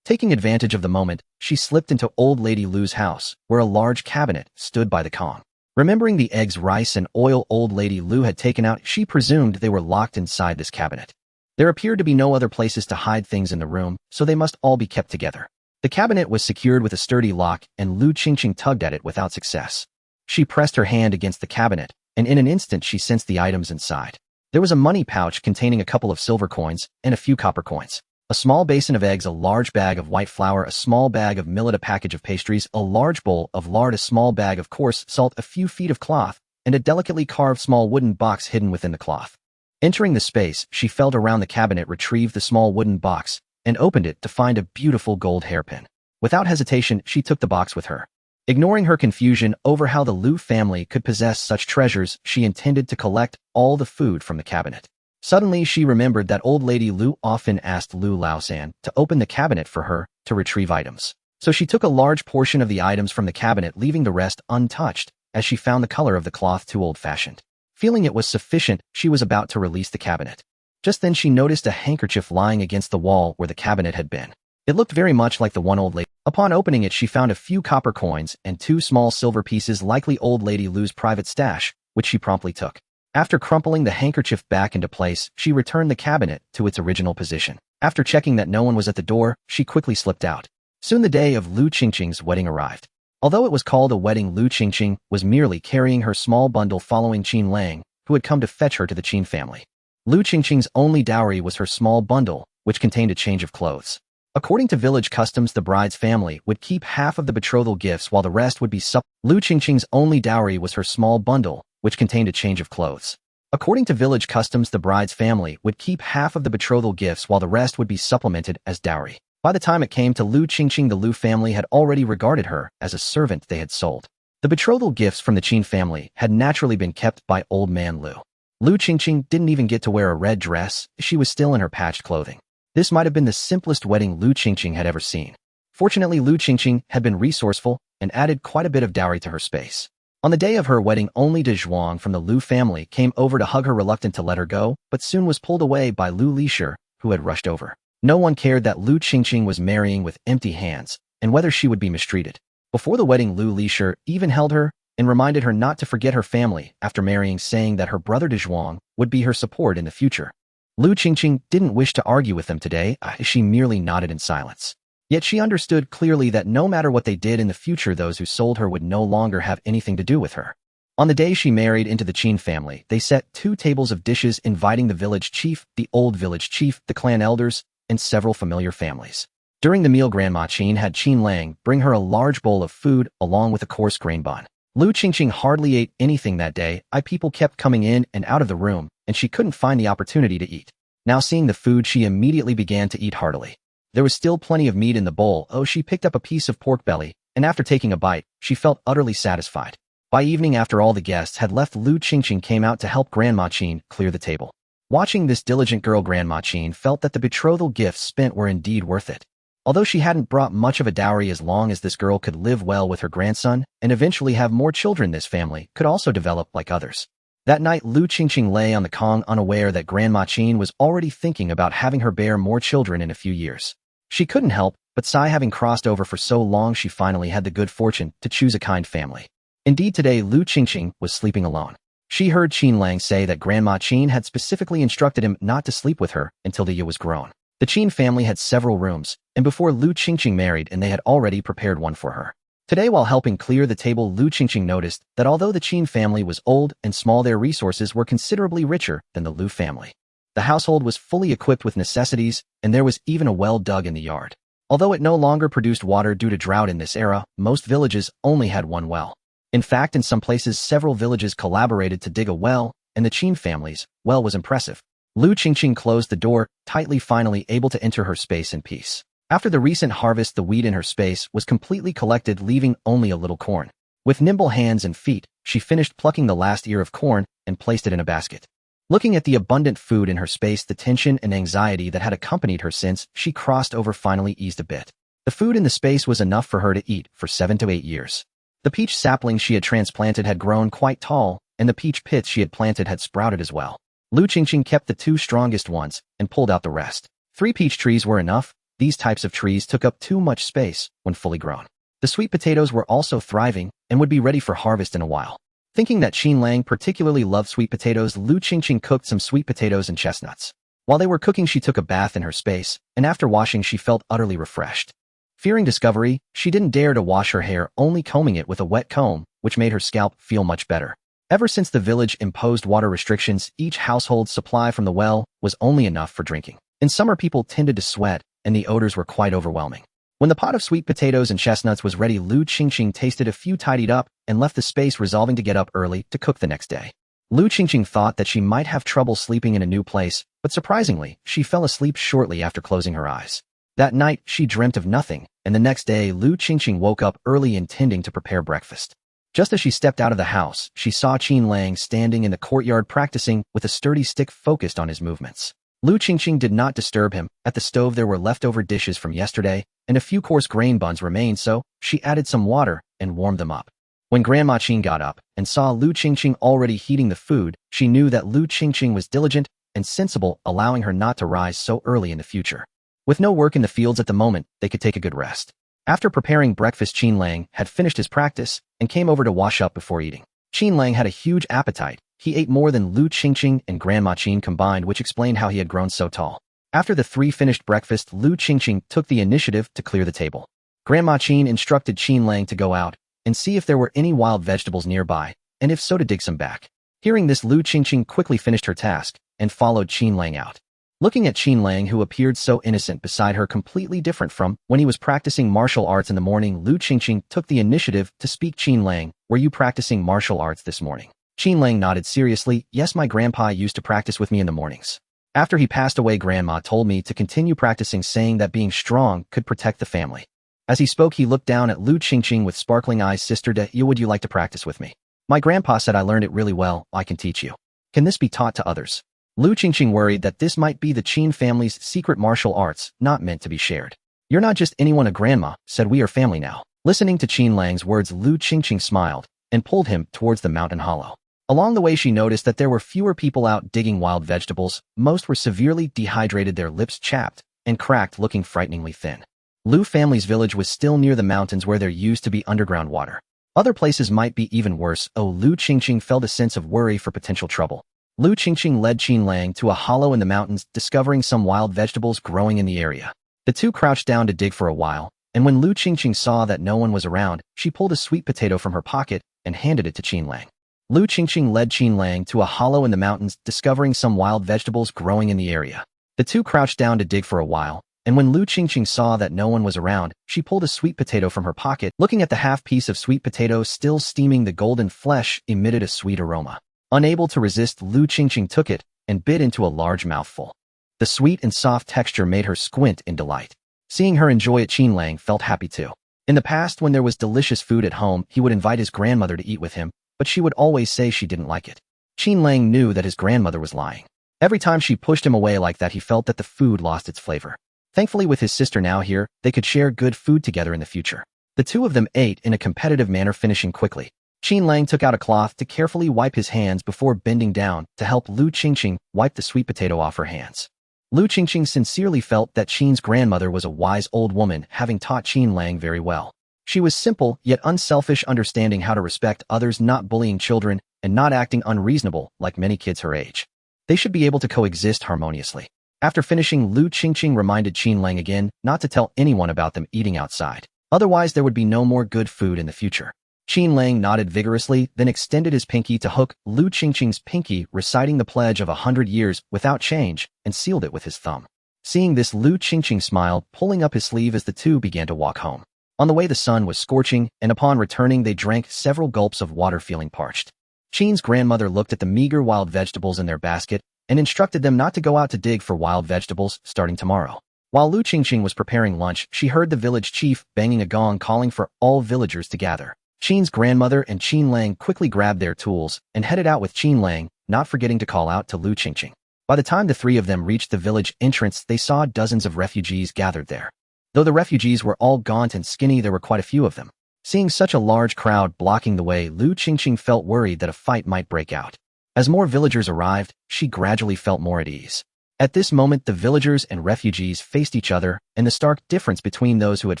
Taking advantage of the moment, she slipped into old lady Lu's house, where a large cabinet stood by the Kong. Remembering the eggs, rice, and oil old lady Lu had taken out, she presumed they were locked inside this cabinet. There appeared to be no other places to hide things in the room, so they must all be kept together. The cabinet was secured with a sturdy lock, and Lu Qingqing tugged at it without success. She pressed her hand against the cabinet, and in an instant she sensed the items inside. There was a money pouch containing a couple of silver coins and a few copper coins. A small basin of eggs, a large bag of white flour, a small bag of millet, a package of pastries, a large bowl of lard, a small bag of coarse salt, a few feet of cloth, and a delicately carved small wooden box hidden within the cloth. Entering the space, she felt around the cabinet, retrieved the small wooden box, and opened it to find a beautiful gold hairpin. Without hesitation, she took the box with her. Ignoring her confusion over how the Lu family could possess such treasures, she intended to collect all the food from the cabinet. Suddenly, she remembered that old lady Lu often asked Lu Laosan to open the cabinet for her to retrieve items. So she took a large portion of the items from the cabinet, leaving the rest untouched, as she found the color of the cloth too old-fashioned. Feeling it was sufficient, she was about to release the cabinet. Just then she noticed a handkerchief lying against the wall where the cabinet had been. It looked very much like the one old lady. Upon opening it, she found a few copper coins and 2 small silver pieces, likely old lady Lu's private stash, which she promptly took. After crumpling the handkerchief back into place, she returned the cabinet to its original position. After checking that no one was at the door, she quickly slipped out. Soon the day of Lu Qingqing's wedding arrived. Although it was called a wedding, Lu Qingqing was merely carrying her small bundle following Qin Lang, who had come to fetch her to the Qin family. Lu Qingqing's only dowry was her small bundle, which contained a change of clothes. According to village customs, the bride's family would keep half of the betrothal gifts while the rest would be Lu Qingqing's only dowry was her small bundle, which contained a change of clothes. According to village customs, the bride's family would keep half of the betrothal gifts while the rest would be supplemented as dowry. By the time it came to Lu Qingqing, the Lu family had already regarded her as a servant they had sold. The betrothal gifts from the Qin family had naturally been kept by old man Lu. Lu Qingqing didn't even get to wear a red dress, she was still in her patched clothing. This might have been the simplest wedding Lu Qingqing had ever seen. Fortunately, Lu Qingqing had been resourceful and added quite a bit of dowry to her space. On the day of her wedding, only De Zhuang from the Lu family came over to hug her, reluctant to let her go, but soon was pulled away by Lu Lixi, who had rushed over. No one cared that Lu Qingqing was marrying with empty hands, and whether she would be mistreated. Before the wedding, Lu Lixi even held her and reminded her not to forget her family after marrying, saying that her brother De Zhuang would be her support in the future. Lu Qingqing didn't wish to argue with them today, she merely nodded in silence. Yet she understood clearly that no matter what they did in the future, those who sold her would no longer have anything to do with her. On the day she married into the Qin family, they set 2 tables of dishes inviting the village chief, the old village chief, the clan elders, and several familiar families. During the meal, Grandma Qin had Qinglang bring her a large bowl of food along with a coarse grain bun. Lu Qingqing hardly ate anything that day. People kept coming in and out of the room, and she couldn't find the opportunity to eat. Now seeing the food, she immediately began to eat heartily. There was still plenty of meat in the bowl. She picked up a piece of pork belly, and after taking a bite, she felt utterly satisfied. By evening, after all the guests had left, Lu Qingqing came out to help Grandma Qin clear the table. Watching this diligent girl, Grandma Qin felt that the betrothal gifts spent were indeed worth it. Although she hadn't brought much of a dowry, as long as this girl could live well with her grandson and eventually have more children, this family could also develop like others. That night, Lu Qingqing lay on the Kong, unaware that Grandma Qin was already thinking about having her bear more children in a few years. She couldn't help but sigh, having crossed over for so long. She finally had the good fortune to choose a kind family. Indeed, today Lu Qingqing was sleeping alone. She heard Qinglang say that Grandma Qin had specifically instructed him not to sleep with her until the year was grown. The Qin family had several rooms, and before Lu Qingqing married, and they had already prepared one for her. Today, while helping clear the table, Lu Qingqing noticed that although the Qin family was old and small, their resources were considerably richer than the Lu family. The household was fully equipped with necessities, and there was even a well dug in the yard. Although it no longer produced water due to drought in this era, most villages only had one well. In fact, in some places, several villages collaborated to dig a well, and the Qin family's well was impressive. Lu Qingqing closed the door tightly, finally able to enter her space in peace. After the recent harvest, the wheat in her space was completely collected, leaving only a little corn. With nimble hands and feet, she finished plucking the last ear of corn and placed it in a basket. Looking at the abundant food in her space, the tension and anxiety that had accompanied her since she crossed over finally eased a bit. The food in the space was enough for her to eat for 7 to 8 years. The peach saplings she had transplanted had grown quite tall, and the peach pits she had planted had sprouted as well. Lu Qingqing kept the 2 strongest ones and pulled out the rest. 3 peach trees were enough. These types of trees took up too much space when fully grown. The sweet potatoes were also thriving and would be ready for harvest in a while. Thinking that Qinglang particularly loved sweet potatoes, Lu Qingqing cooked some sweet potatoes and chestnuts. While they were cooking, she took a bath in her space, and after washing, she felt utterly refreshed. Fearing discovery, she didn't dare to wash her hair, only combing it with a wet comb, which made her scalp feel much better. Ever since the village imposed water restrictions, each household's supply from the well was only enough for drinking. In summer, people tended to sweat, and the odors were quite overwhelming. When the pot of sweet potatoes and chestnuts was ready, Lu Qingqing tasted a few, tidied up, and left the space, resolving to get up early to cook the next day. Lu Qingqing thought that she might have trouble sleeping in a new place, but surprisingly, she fell asleep shortly after closing her eyes. That night, she dreamt of nothing, and the next day, Lu Qingqing woke up early, intending to prepare breakfast. Just as she stepped out of the house, she saw Qinglang standing in the courtyard practicing with a sturdy stick focused on his movements. Lu Qingqing did not disturb him. At the stove there were leftover dishes from yesterday, and a few coarse grain buns remained, so she added some water and warmed them up. When Grandma Qin got up and saw Lu Qingqing already heating the food, she knew that Lu Qingqing was diligent and sensible, allowing her not to rise so early in the future. With no work in the fields at the moment, they could take a good rest. After preparing breakfast, Qinglang had finished his practice and came over to wash up before eating. Qinglang had a huge appetite. He ate more than Lu Qingqing and Grandma Qin combined, which explained how he had grown so tall. After the 3 finished breakfast, Lu Qingqing took the initiative to clear the table. Grandma Qin instructed Qinglang to go out and see if there were any wild vegetables nearby, and if so, to dig some back. Hearing this, Lu Qingqing quickly finished her task and followed Qinglang out. Looking at Qingqing, who appeared so innocent beside her, completely different from when he was practicing martial arts in the morning, Qingqing took the initiative to speak. Qingqing, were you practicing martial arts this morning? Qingqing nodded seriously. Yes, my grandpa used to practice with me in the mornings. After he passed away, Grandma told me to continue practicing, saying that being strong could protect the family. As he spoke, he looked down at Qingqing with sparkling eyes. Sister De, would you like to practice with me? My grandpa said I learned it really well. I can teach you. Can this be taught to others? Qingqing worried that this might be the Qin family's secret martial arts, not meant to be shared. You're not just anyone, a grandma said. We are family now. Listening to Qingqing's words, Qingqing smiled and pulled him towards the mountain hollow. Along the way, she noticed that there were fewer people out digging wild vegetables. Most were severely dehydrated, their lips chapped and cracked, looking frighteningly thin. Lu family's village was still near the mountains where there used to be underground water. Other places might be even worse. Qingqing felt a sense of worry for potential trouble. Qingqing led Qingqing to a hollow in the mountains, discovering some wild vegetables growing in the area. The two crouched down to dig for a while, and when Qingqing saw that no one was around, she pulled a sweet potato from her pocket and handed it to Qingqing. Qingqing led Qingqing to a hollow in the mountains, discovering some wild vegetables growing in the area. The two crouched down to dig for a while, and when Qingqing saw that no one was around, she pulled a sweet potato from her pocket. Looking at the half piece of sweet potato still steaming, the golden flesh emitted a sweet aroma. Unable to resist, Qingqing took it and bit into a large mouthful. The sweet and soft texture made her squint in delight. Seeing her enjoy it, Qingqing felt happy too. In the past, when there was delicious food at home, he would invite his grandmother to eat with him, but she would always say she didn't like it. Qingqing knew that his grandmother was lying. Every time she pushed him away like that, he felt that the food lost its flavor. Thankfully, with his sister now here, they could share good food together in the future. The two of them ate in a competitive manner, finishing quickly. Qingqing took out a cloth to carefully wipe his hands before bending down to help Qingqing wipe the sweet potato off her hands. Qingqing sincerely felt that Qin's grandmother was a wise old woman, having taught Qingqing very well. She was simple yet unselfish, understanding how to respect others, not bullying children, and not acting unreasonable like many kids her age. They should be able to coexist harmoniously. After finishing, Qingqing reminded Qingqing again not to tell anyone about them eating outside. Otherwise, there would be no more good food in the future. Qingqing nodded vigorously, then extended his pinky to hook Qingqing's pinky, reciting the pledge of 100 years without change, and sealed it with his thumb. Seeing this, Qingqing smiled, pulling up his sleeve as the two began to walk home. On the way, the sun was scorching, and upon returning, they drank several gulps of water, feeling parched. Qin's grandmother looked at the meager wild vegetables in their basket and instructed them not to go out to dig for wild vegetables starting tomorrow. While Qingqing was preparing lunch, she heard the village chief banging a gong, calling for all villagers to gather. Qin's grandmother and Qingqing quickly grabbed their tools and headed out with Qingqing, not forgetting to call out to Qingqing. By the time the three of them reached the village entrance, they saw dozens of refugees gathered there. Though the refugees were all gaunt and skinny, there were quite a few of them. Seeing such a large crowd blocking the way, Qingqing felt worried that a fight might break out. As more villagers arrived, she gradually felt more at ease. At this moment, the villagers and refugees faced each other, and the stark difference between those who had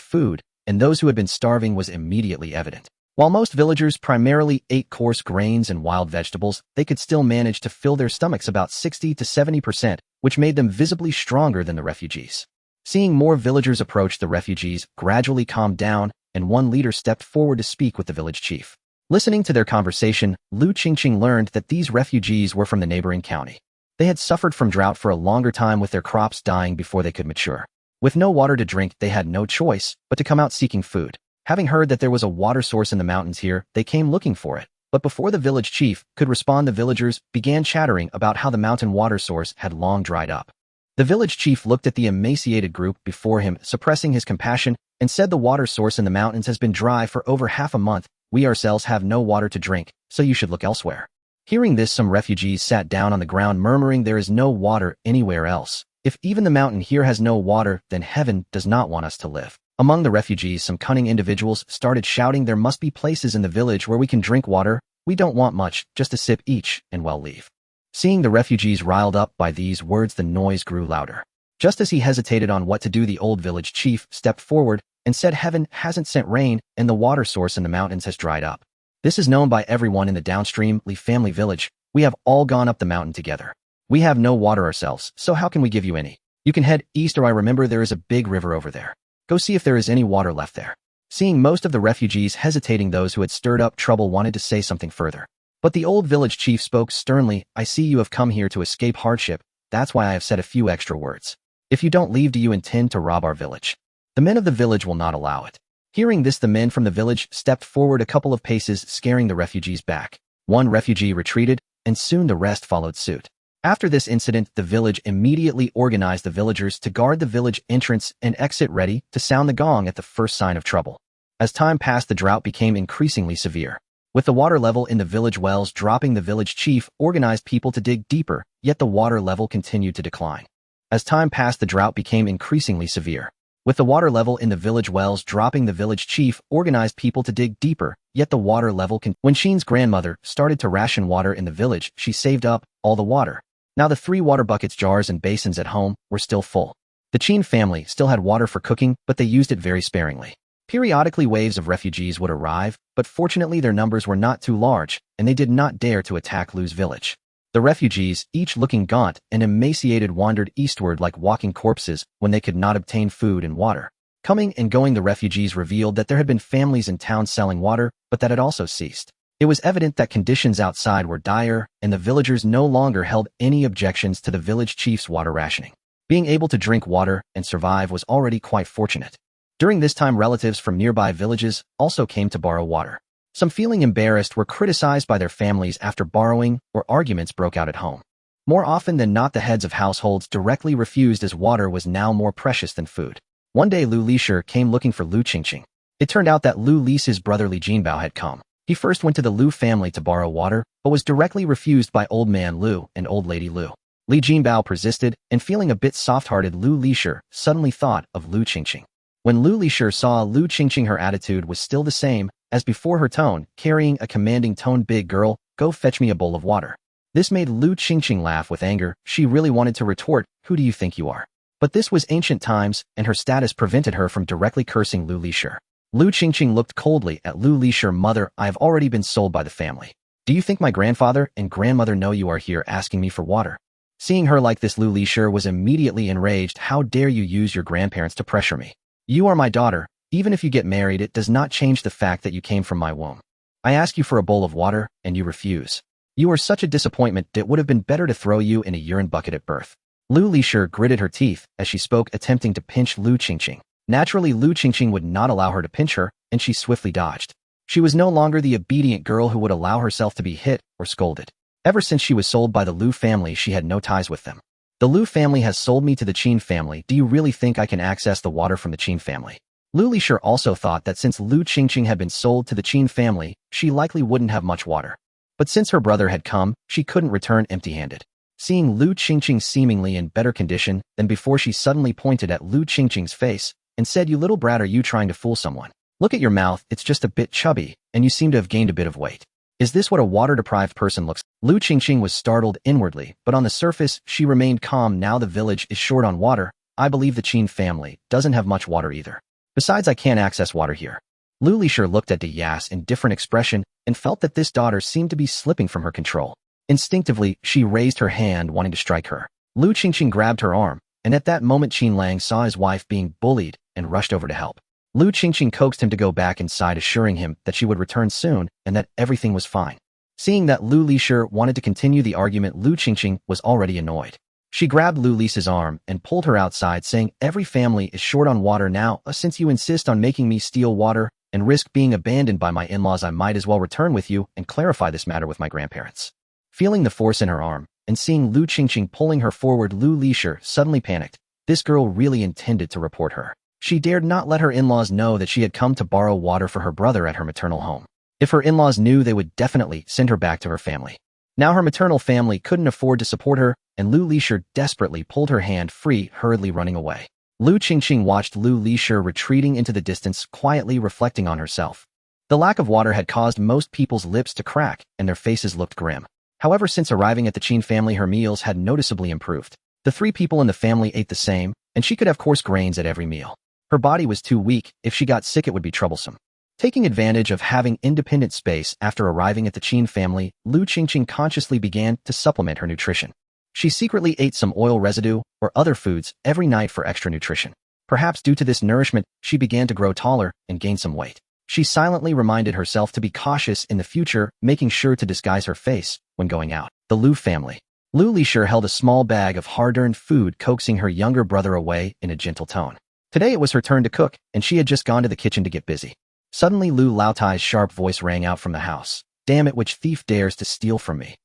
food and those who had been starving was immediately evident. While most villagers primarily ate coarse grains and wild vegetables, they could still manage to fill their stomachs about 60 to 70%, which made them visibly stronger than the refugees. Seeing more villagers approach, the refugees gradually calmed down, and one leader stepped forward to speak with the village chief. Listening to their conversation, Qingqing learned that these refugees were from the neighboring county. They had suffered from drought for a longer time, with their crops dying before they could mature. With no water to drink, they had no choice but to come out seeking food. Having heard that there was a water source in the mountains here, they came looking for it. But before the village chief could respond, the villagers began chattering about how the mountain water source had long dried up. The village chief looked at the emaciated group before him, suppressing his compassion, and said, the water source in the mountains has been dry for over half a month. We ourselves have no water to drink, so you should look elsewhere. Hearing this, some refugees sat down on the ground, murmuring, there is no water anywhere else. If even the mountain here has no water, then heaven does not want us to live. Among the refugees, some cunning individuals started shouting, there must be places in the village where we can drink water. We don't want much, just a sip each, and well leave. Seeing the refugees riled up by these words, the noise grew louder. Just as he hesitated on what to do, the old village chief stepped forward and said, heaven hasn't sent rain, and the water source in the mountains has dried up. This is known by everyone in the downstream Li family village. We have all gone up the mountain together. We have no water ourselves, so how can we give you any? You can head east, or I remember there is a big river over there. Go see if there is any water left there. Seeing most of the refugees hesitating, those who had stirred up trouble wanted to say something further. But the old village chief spoke sternly, I see you have come here to escape hardship, that's why I have said a few extra words. If you don't leave, do you intend to rob our village? The men of the village will not allow it. Hearing this, the men from the village stepped forward a couple of paces, scaring the refugees back. One refugee retreated, and soon the rest followed suit. After this incident, the village immediately organized the villagers to guard the village entrance and exit, ready to sound the gong at the first sign of trouble. As time passed, the drought became increasingly severe. With the water level in the village wells dropping, the village chief organized people to dig deeper, yet the water level continued to decline. As time passed, the drought became increasingly severe. With the water level in the village wells dropping, the village chief organized people to dig deeper, yet the water level When Sheen's grandmother started to ration water in the village, she saved up all the water. Now the 3 water buckets, jars, and basins at home were still full. The Qing family still had water for cooking, but they used it very sparingly. Periodically, waves of refugees would arrive, but fortunately their numbers were not too large, and they did not dare to attack Lu's village. The refugees, each looking gaunt and emaciated, wandered eastward like walking corpses when they could not obtain food and water. Coming and going, the refugees revealed that there had been families in town selling water, but that had also ceased. It was evident that conditions outside were dire, and the villagers no longer held any objections to the village chief's water rationing. Being able to drink water and survive was already quite fortunate. During this time, relatives from nearby villages also came to borrow water. Some, feeling embarrassed, were criticized by their families after borrowing, or arguments broke out at home. More often than not, the heads of households directly refused, as water was now more precious than food. One day, Lu Lishir came looking for Lu Qingqing. It turned out that Lu Li's brother Li Jinbao had come. He first went to the Lu family to borrow water, but was directly refused by Old Man Lu and Old Lady Lu. Li Jinbao persisted, and feeling a bit soft-hearted, Lu Lishir suddenly thought of Lu Qingqing. When Lu Lishir saw Lu Qingqing, her attitude was still the same as before, her tone carrying a commanding tone. "Big girl, go fetch me a bowl of water." This made Lu Qingqing laugh with anger. She really wanted to retort, "Who do you think you are?" But this was ancient times, and her status prevented her from directly cursing Lu Lishir. Lu Qingqing looked coldly at Lu Lishir. "Mother, I have already been sold by the family. Do you think my grandfather and grandmother know you are here asking me for water?" Seeing her like this, Lu Lishir was immediately enraged. "How dare you use your grandparents to pressure me? You are my daughter. Even if you get married, it does not change the fact that you came from my womb. I ask you for a bowl of water, and you refuse. You are such a disappointment. It would have been better to throw you in a urine bucket at birth." Lu Lishir gritted her teeth as she spoke, attempting to pinch Lu Qingqing. Naturally, Lu Qingqing would not allow her to pinch her, and she swiftly dodged. She was no longer the obedient girl who would allow herself to be hit or scolded. Ever since she was sold by the Lu family, she had no ties with them. "The Lu family has sold me to the Qin family. Do you really think I can access the water from the Qin family?" Lu Lishir also thought that since Lu Qingqing had been sold to the Qin family, she likely wouldn't have much water. But since her brother had come, she couldn't return empty-handed. Seeing Lu Qingqing seemingly in better condition than before, she suddenly pointed at Lu Qingqing's face and said, "You little brat, are you trying to fool someone? Look at your mouth, it's just a bit chubby, and you seem to have gained a bit of weight. Is this what a water-deprived person looks like?" Lu Qingqing was startled inwardly, but on the surface, she remained calm. "Now the village is short on water. I believe the Qin family doesn't have much water either. Besides, I can't access water here." Lu Lishir looked at Yas in different expression and felt that this daughter seemed to be slipping from her control. Instinctively, she raised her hand, wanting to strike her. Lu Qingqing grabbed her arm, and at that moment Qin Lang saw his wife being bullied and rushed over to help. Lu Qingqing coaxed him to go back inside, assuring him that she would return soon and that everything was fine. Seeing that Lu Lishir wanted to continue the argument, Lu Qingqing was already annoyed. She grabbed Lu Li's arm and pulled her outside, saying, "Every family is short on water now. Since you insist on making me steal water and risk being abandoned by my in-laws, I might as well return with you and clarify this matter with my grandparents." Feeling the force in her arm and seeing Lu Qingqing pulling her forward, Lu Lishir suddenly panicked. This girl really intended to report her. She dared not let her in-laws know that she had come to borrow water for her brother at her maternal home. If her in-laws knew, they would definitely send her back to her family. Now her maternal family couldn't afford to support her, and Lu Lishir desperately pulled her hand free, hurriedly running away. Lu Qingqing watched Lu Lishir retreating into the distance, quietly reflecting on herself. The lack of water had caused most people's lips to crack, and their faces looked grim. However, since arriving at the Qin family, her meals had noticeably improved. The 3 people in the family ate the same, and she could have coarse grains at every meal. Her body was too weak. If she got sick, it would be troublesome. Taking advantage of having independent space after arriving at the Qin family, Lu Qingqing consciously began to supplement her nutrition. She secretly ate some oil residue or other foods every night for extra nutrition. Perhaps due to this nourishment, she began to grow taller and gain some weight. She silently reminded herself to be cautious in the future, making sure to disguise her face when going out. The Lu family. Lu Lishir held a small bag of hard-earned food, coaxing her younger brother away in a gentle tone. Today it was her turn to cook, and she had just gone to the kitchen to get busy. Suddenly Lu Laotai's sharp voice rang out from the house. "Damn it, which thief dares to steal from me?"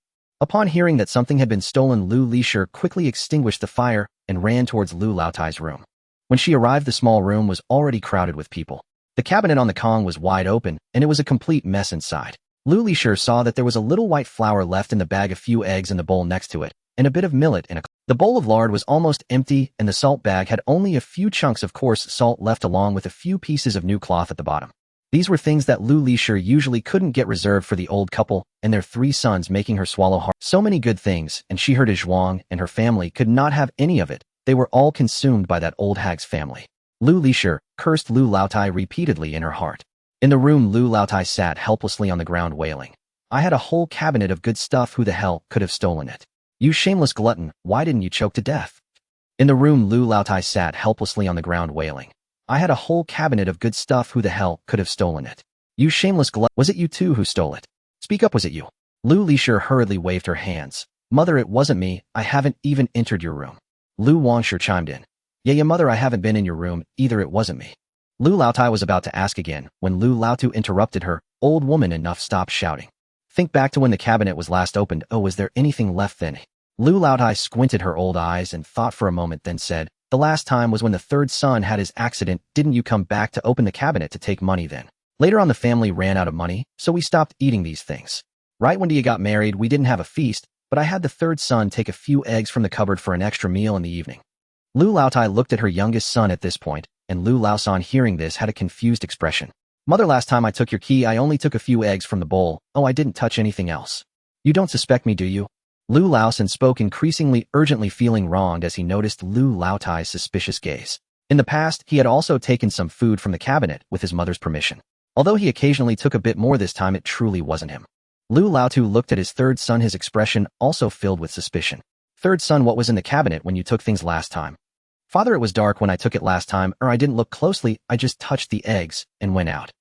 Upon hearing that something had been stolen, Lu Lishir quickly extinguished the fire and ran towards Lu Laotai's room. When she arrived, the small room was already crowded with people. The cabinet on the Kong was wide open, and it was a complete mess inside. Lu Lishir saw that there was a little white flour left in the bag, a few eggs in the bowl next to it, and a bit of millet in a... The bowl of lard was almost empty, and the salt bag had only a few chunks of coarse salt left along with a few pieces of new cloth at the bottom. These were things that Lu Lishir usually couldn't get reserved for the old couple and their 3 sons, making her swallow hard. So many good things, and she heard Zhuang and her family could not have any of it. They were all consumed by that old hag's family. Lu Lishir cursed Lu Laotai repeatedly in her heart. In the room, Lu Laotai sat helplessly on the ground wailing. "I had a whole cabinet of good stuff. Who the hell could have stolen it? You shameless glutton, why didn't you choke to death?" In the room, Lu Laotai sat helplessly on the ground wailing. "I had a whole cabinet of good stuff. Who the hell could have stolen it? You shameless glutton. Was it you too who stole it? Speak up, was it you?" Lu Lishir hurriedly waved her hands. "Mother, it wasn't me. I haven't even entered your room." Lu Wangshir chimed in. Yeah, mother, I haven't been in your room either. It wasn't me." Lu Laotai was about to ask again when Lu Laotu interrupted her. "Old woman, enough, stop shouting. Think back to when the cabinet was last opened. Oh, was there anything left then?" Lu Laotai squinted her old eyes and thought for a moment, then said, "The last time was when the 3rd son had his accident. Didn't you come back to open the cabinet to take money then? Later on the family ran out of money, so we stopped eating these things. Right when you got married, we didn't have a feast, but I had the 3rd son take a few eggs from the cupboard for an extra meal in the evening." Lu Laotai looked at her youngest son at this point, and Lu Laosan, hearing this, had a confused expression. "Mother, last time I took your key, I only took a few eggs from the bowl. Oh, I didn't touch anything else. You don't suspect me, do you?" Lu Laosan spoke increasingly urgently, feeling wronged as he noticed Lu Laotai's suspicious gaze. In the past, he had also taken some food from the cabinet with his mother's permission. Although he occasionally took a bit more this time, it truly wasn't him. Lu Laotu looked at his 3rd son, his expression also filled with suspicion. "3rd son, what was in the cabinet when you took things last time?" "Father, it was dark when I took it last time, or I didn't look closely, I just touched the eggs and went out."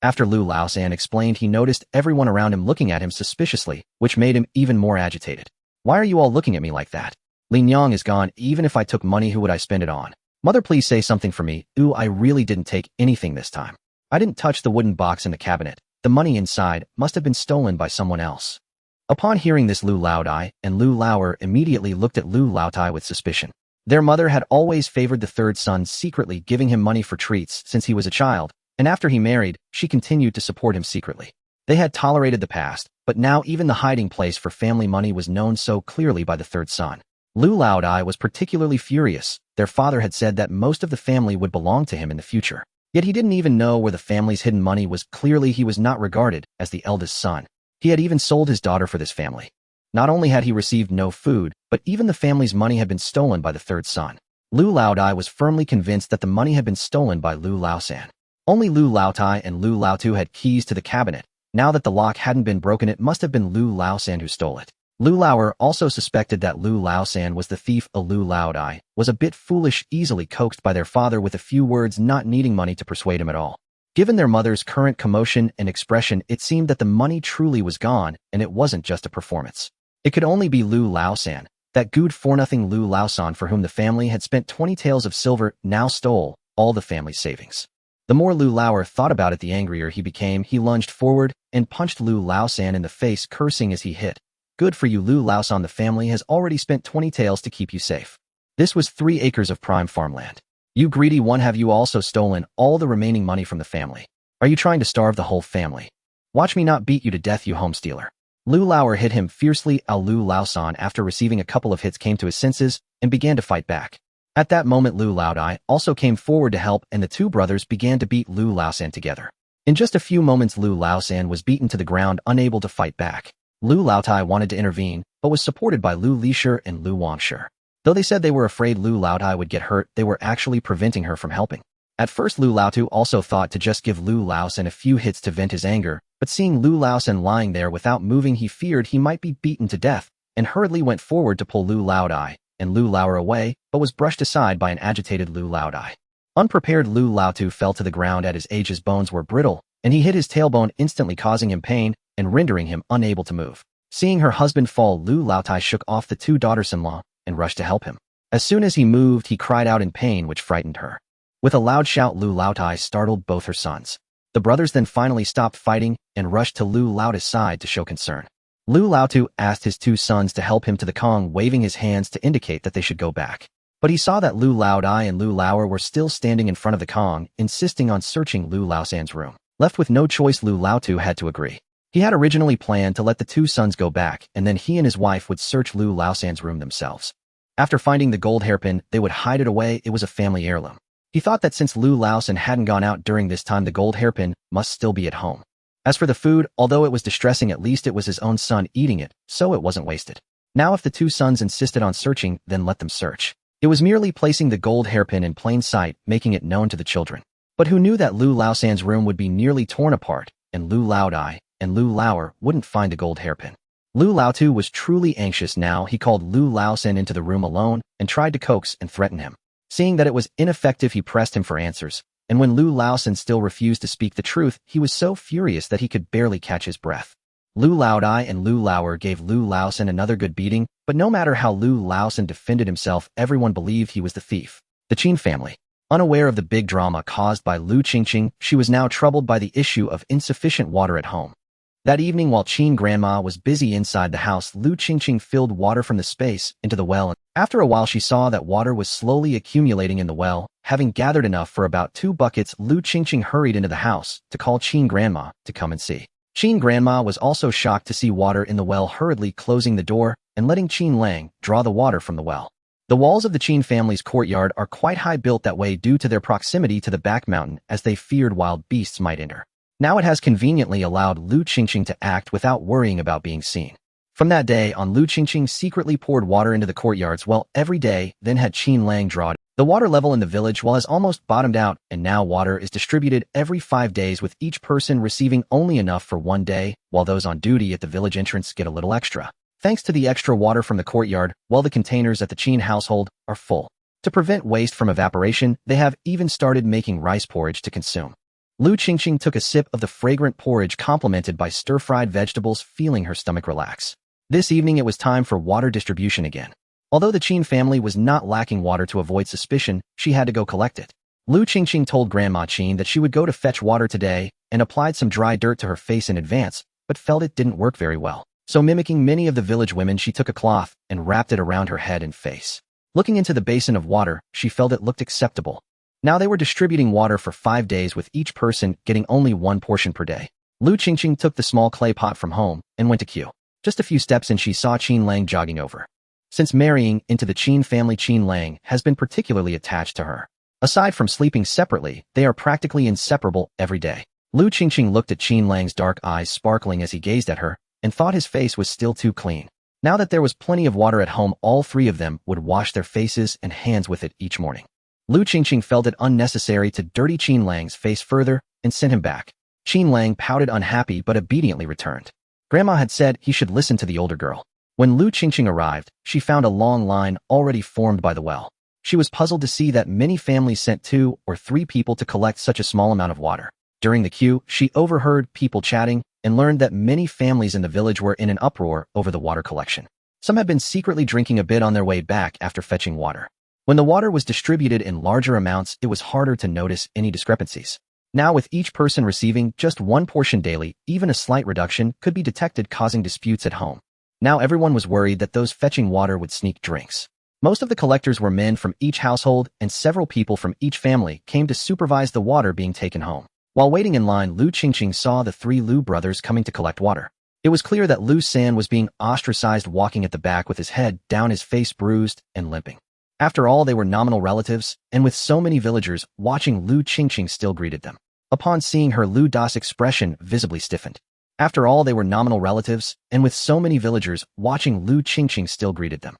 After Lu Laosan explained, he noticed everyone around him looking at him suspiciously, which made him even more agitated. "Why are you all looking at me like that? Lin Yang is gone. Even if I took money, who would I spend it on? Mother, please say something for me." "Ooh, I really didn't take anything this time. I didn't touch the wooden box in the cabinet. The money inside must have been stolen by someone else." Upon hearing this, Lu Laodai and Lu Laoer immediately looked at Lu Laotai with suspicion. Their mother had always favored the 3rd son, secretly giving him money for treats since he was a child, and after he married, she continued to support him secretly. They had tolerated the past, but now even the hiding place for family money was known so clearly by the 3rd son. Lu Laodai was particularly furious. Their father had said that most of the family would belong to him in the future. Yet he didn't even know where the family's hidden money was. Clearly he was not regarded as the eldest son. He had even sold his daughter for this family. Not only had he received no food, but even the family's money had been stolen by the 3rd son. Lu Laodai was firmly convinced that the money had been stolen by Lu Laosan. Only Lu Laotai and Lu Laotu had keys to the cabinet. Now that the lock hadn't been broken, it must have been Lu Laosan who stole it. Lu Laoer also suspected that Lu Laosan was the thief. Lu Laodai was a bit foolish, easily coaxed by their father with a few words, not needing money to persuade him at all. Given their mother's current commotion and expression, it seemed that the money truly was gone, and it wasn't just a performance. It could only be Lu Laosan, that good-for-nothing Lu Laosan for whom the family had spent 20 taels of silver, now stole all the family's savings. The more Lu Laoer thought about it, the angrier he became. He lunged forward and punched Lu Laosan in the face, cursing as he hit. "Good for you, Lu Laosan. The family has already spent 20 taels to keep you safe. This was 3 acres of prime farmland. You greedy one, have you also stolen all the remaining money from the family? Are you trying to starve the whole family? Watch me not beat you to death, you homestealer." Lu Laoer hit him fiercely. Lu Laosan, after receiving a couple of hits, came to his senses and began to fight back. At that moment, Lu Laodai also came forward to help, and the 2 brothers began to beat Lu Laosan together. In just a few moments, Lu Laosan was beaten to the ground, unable to fight back. Lu Laotai wanted to intervene, but was supported by Lu Lishir and Lu Wangshir. Though they said they were afraid Lu Laodai would get hurt, they were actually preventing her from helping. At first, Lu Laotu also thought to just give Lu Laosan a few hits to vent his anger, but seeing Lu Laosan lying there without moving, he feared he might be beaten to death, and hurriedly went forward to pull Lu Laodai and Lu Laoer away, but was brushed aside by an agitated Lu Laodai. Unprepared, Lu Laotu fell to the ground at his age. His bones were brittle, and he hit his tailbone, instantly causing him pain and rendering him unable to move. Seeing her husband fall, Lu Laotai shook off the two daughters-in-law and rushed to help him. As soon as he moved, he cried out in pain, which frightened her. With a loud shout, Lu Laotai startled both her sons. The brothers then finally stopped fighting and rushed to Lu Laotai's side to show concern. Lu Laotai asked his two sons to help him to the Kong, waving his hands to indicate that they should go back. But he saw that Lu Laotai and Lu Laoer were still standing in front of the Kong, insisting on searching Lu Laosan's room. Left with no choice, Lu Laotai had to agree. He had originally planned to let the two sons go back, and then he and his wife would search Lu Laosan's room themselves. After finding the gold hairpin, they would hide it away. It was a family heirloom. He thought that since Lu Laosan hadn't gone out during this time, the gold hairpin must still be at home. As for the food, although it was distressing, at least it was his own son eating it, so it wasn't wasted. Now if the two sons insisted on searching, then let them search. It was merely placing the gold hairpin in plain sight, making it known to the children. But who knew that Lu Laosan's room would be nearly torn apart, and Lu Laotai and Lu Laoer wouldn't find the gold hairpin. Lu Laotai was truly anxious now. He called Lu Laosan into the room alone and tried to coax and threaten him. Seeing that it was ineffective, he pressed him for answers, and when Lu Laosan still refused to speak the truth, he was so furious that he could barely catch his breath. Lu Laotai and Lu Laoer gave Lu Laosan another good beating, but no matter how Lu Laosan defended himself, everyone believed he was the thief. The Qin family. Unaware of the big drama caused by Lu Qingqing, she was now troubled by the issue of insufficient water at home. That evening, while Qin grandma was busy inside the house, Lu Qingqing filled water from the space into the well. After a while, she saw that water was slowly accumulating in the well. Having gathered enough for about 2 buckets, Lu Qingqing hurried into the house to call Qin grandma to come and see. Qin grandma was also shocked to see water in the well, hurriedly closing the door and letting Qin Lang draw the water from the well. The walls of the Qin family's courtyard are quite high, built that way due to their proximity to the back mountain, as they feared wild beasts might enter. Now it has conveniently allowed Lu Qingqing to act without worrying about being seen. From that day on, Lu Qingqing secretly poured water into the courtyard's well every day, then had Qin Lang draw it. The water level in the village has almost bottomed out, and now water is distributed every 5 days, with each person receiving only enough for 1 day, while those on duty at the village entrance get a little extra. Thanks to the extra water from the courtyard, while the containers at the Qin household are full. To prevent waste from evaporation, they have even started making rice porridge to consume. Lu Qingqing took a sip of the fragrant porridge complemented by stir-fried vegetables, feeling her stomach relax. This evening it was time for water distribution again. Although the Qin family was not lacking water, to avoid suspicion, she had to go collect it. Lu Qingqing told Grandma Qin that she would go to fetch water today and applied some dry dirt to her face in advance, but felt it didn't work very well. So mimicking many of the village women, she took a cloth and wrapped it around her head and face. Looking into the basin of water, she felt it looked acceptable. Now they were distributing water for 5 days, with each person getting only 1 portion per day. Lu Qingqing took the small clay pot from home and went to queue. Just a few steps and she saw Qin Lang jogging over. Since marrying into the Qin family, Qin Lang has been particularly attached to her. Aside from sleeping separately, they are practically inseparable every day. Lu Qingqing looked at Qin Lang's dark eyes sparkling as he gazed at her, and thought his face was still too clean. Now that there was plenty of water at home, all 3 of them would wash their faces and hands with it each morning. Lu Qingqing felt it unnecessary to dirty Qin Lang's face further and sent him back. Qin Lang pouted, unhappy, but obediently returned. Grandma had said he should listen to the older girl. When Lu Qingqing arrived, she found a long line already formed by the well. She was puzzled to see that many families sent 2 or 3 people to collect such a small amount of water. During the queue, she overheard people chatting and learned that many families in the village were in an uproar over the water collection. Some had been secretly drinking a bit on their way back after fetching water. When the water was distributed in larger amounts, it was harder to notice any discrepancies. Now, with each person receiving just 1 portion daily, even a slight reduction could be detected, causing disputes at home. Now everyone was worried that those fetching water would sneak drinks. Most of the collectors were men from each household, and several people from each family came to supervise the water being taken home. While waiting in line, Lu Qingqing saw the 3 Lu brothers coming to collect water. It was clear that Lu San was being ostracized, walking at the back with his head down, his face bruised and limping. After all, they were nominal relatives, and with so many villagers watching, Lu Qingqing still greeted them. Upon seeing her, Lu Da's expression visibly stiffened. After all, they were nominal relatives, and with so many villagers watching, Lu Qingqing still greeted them.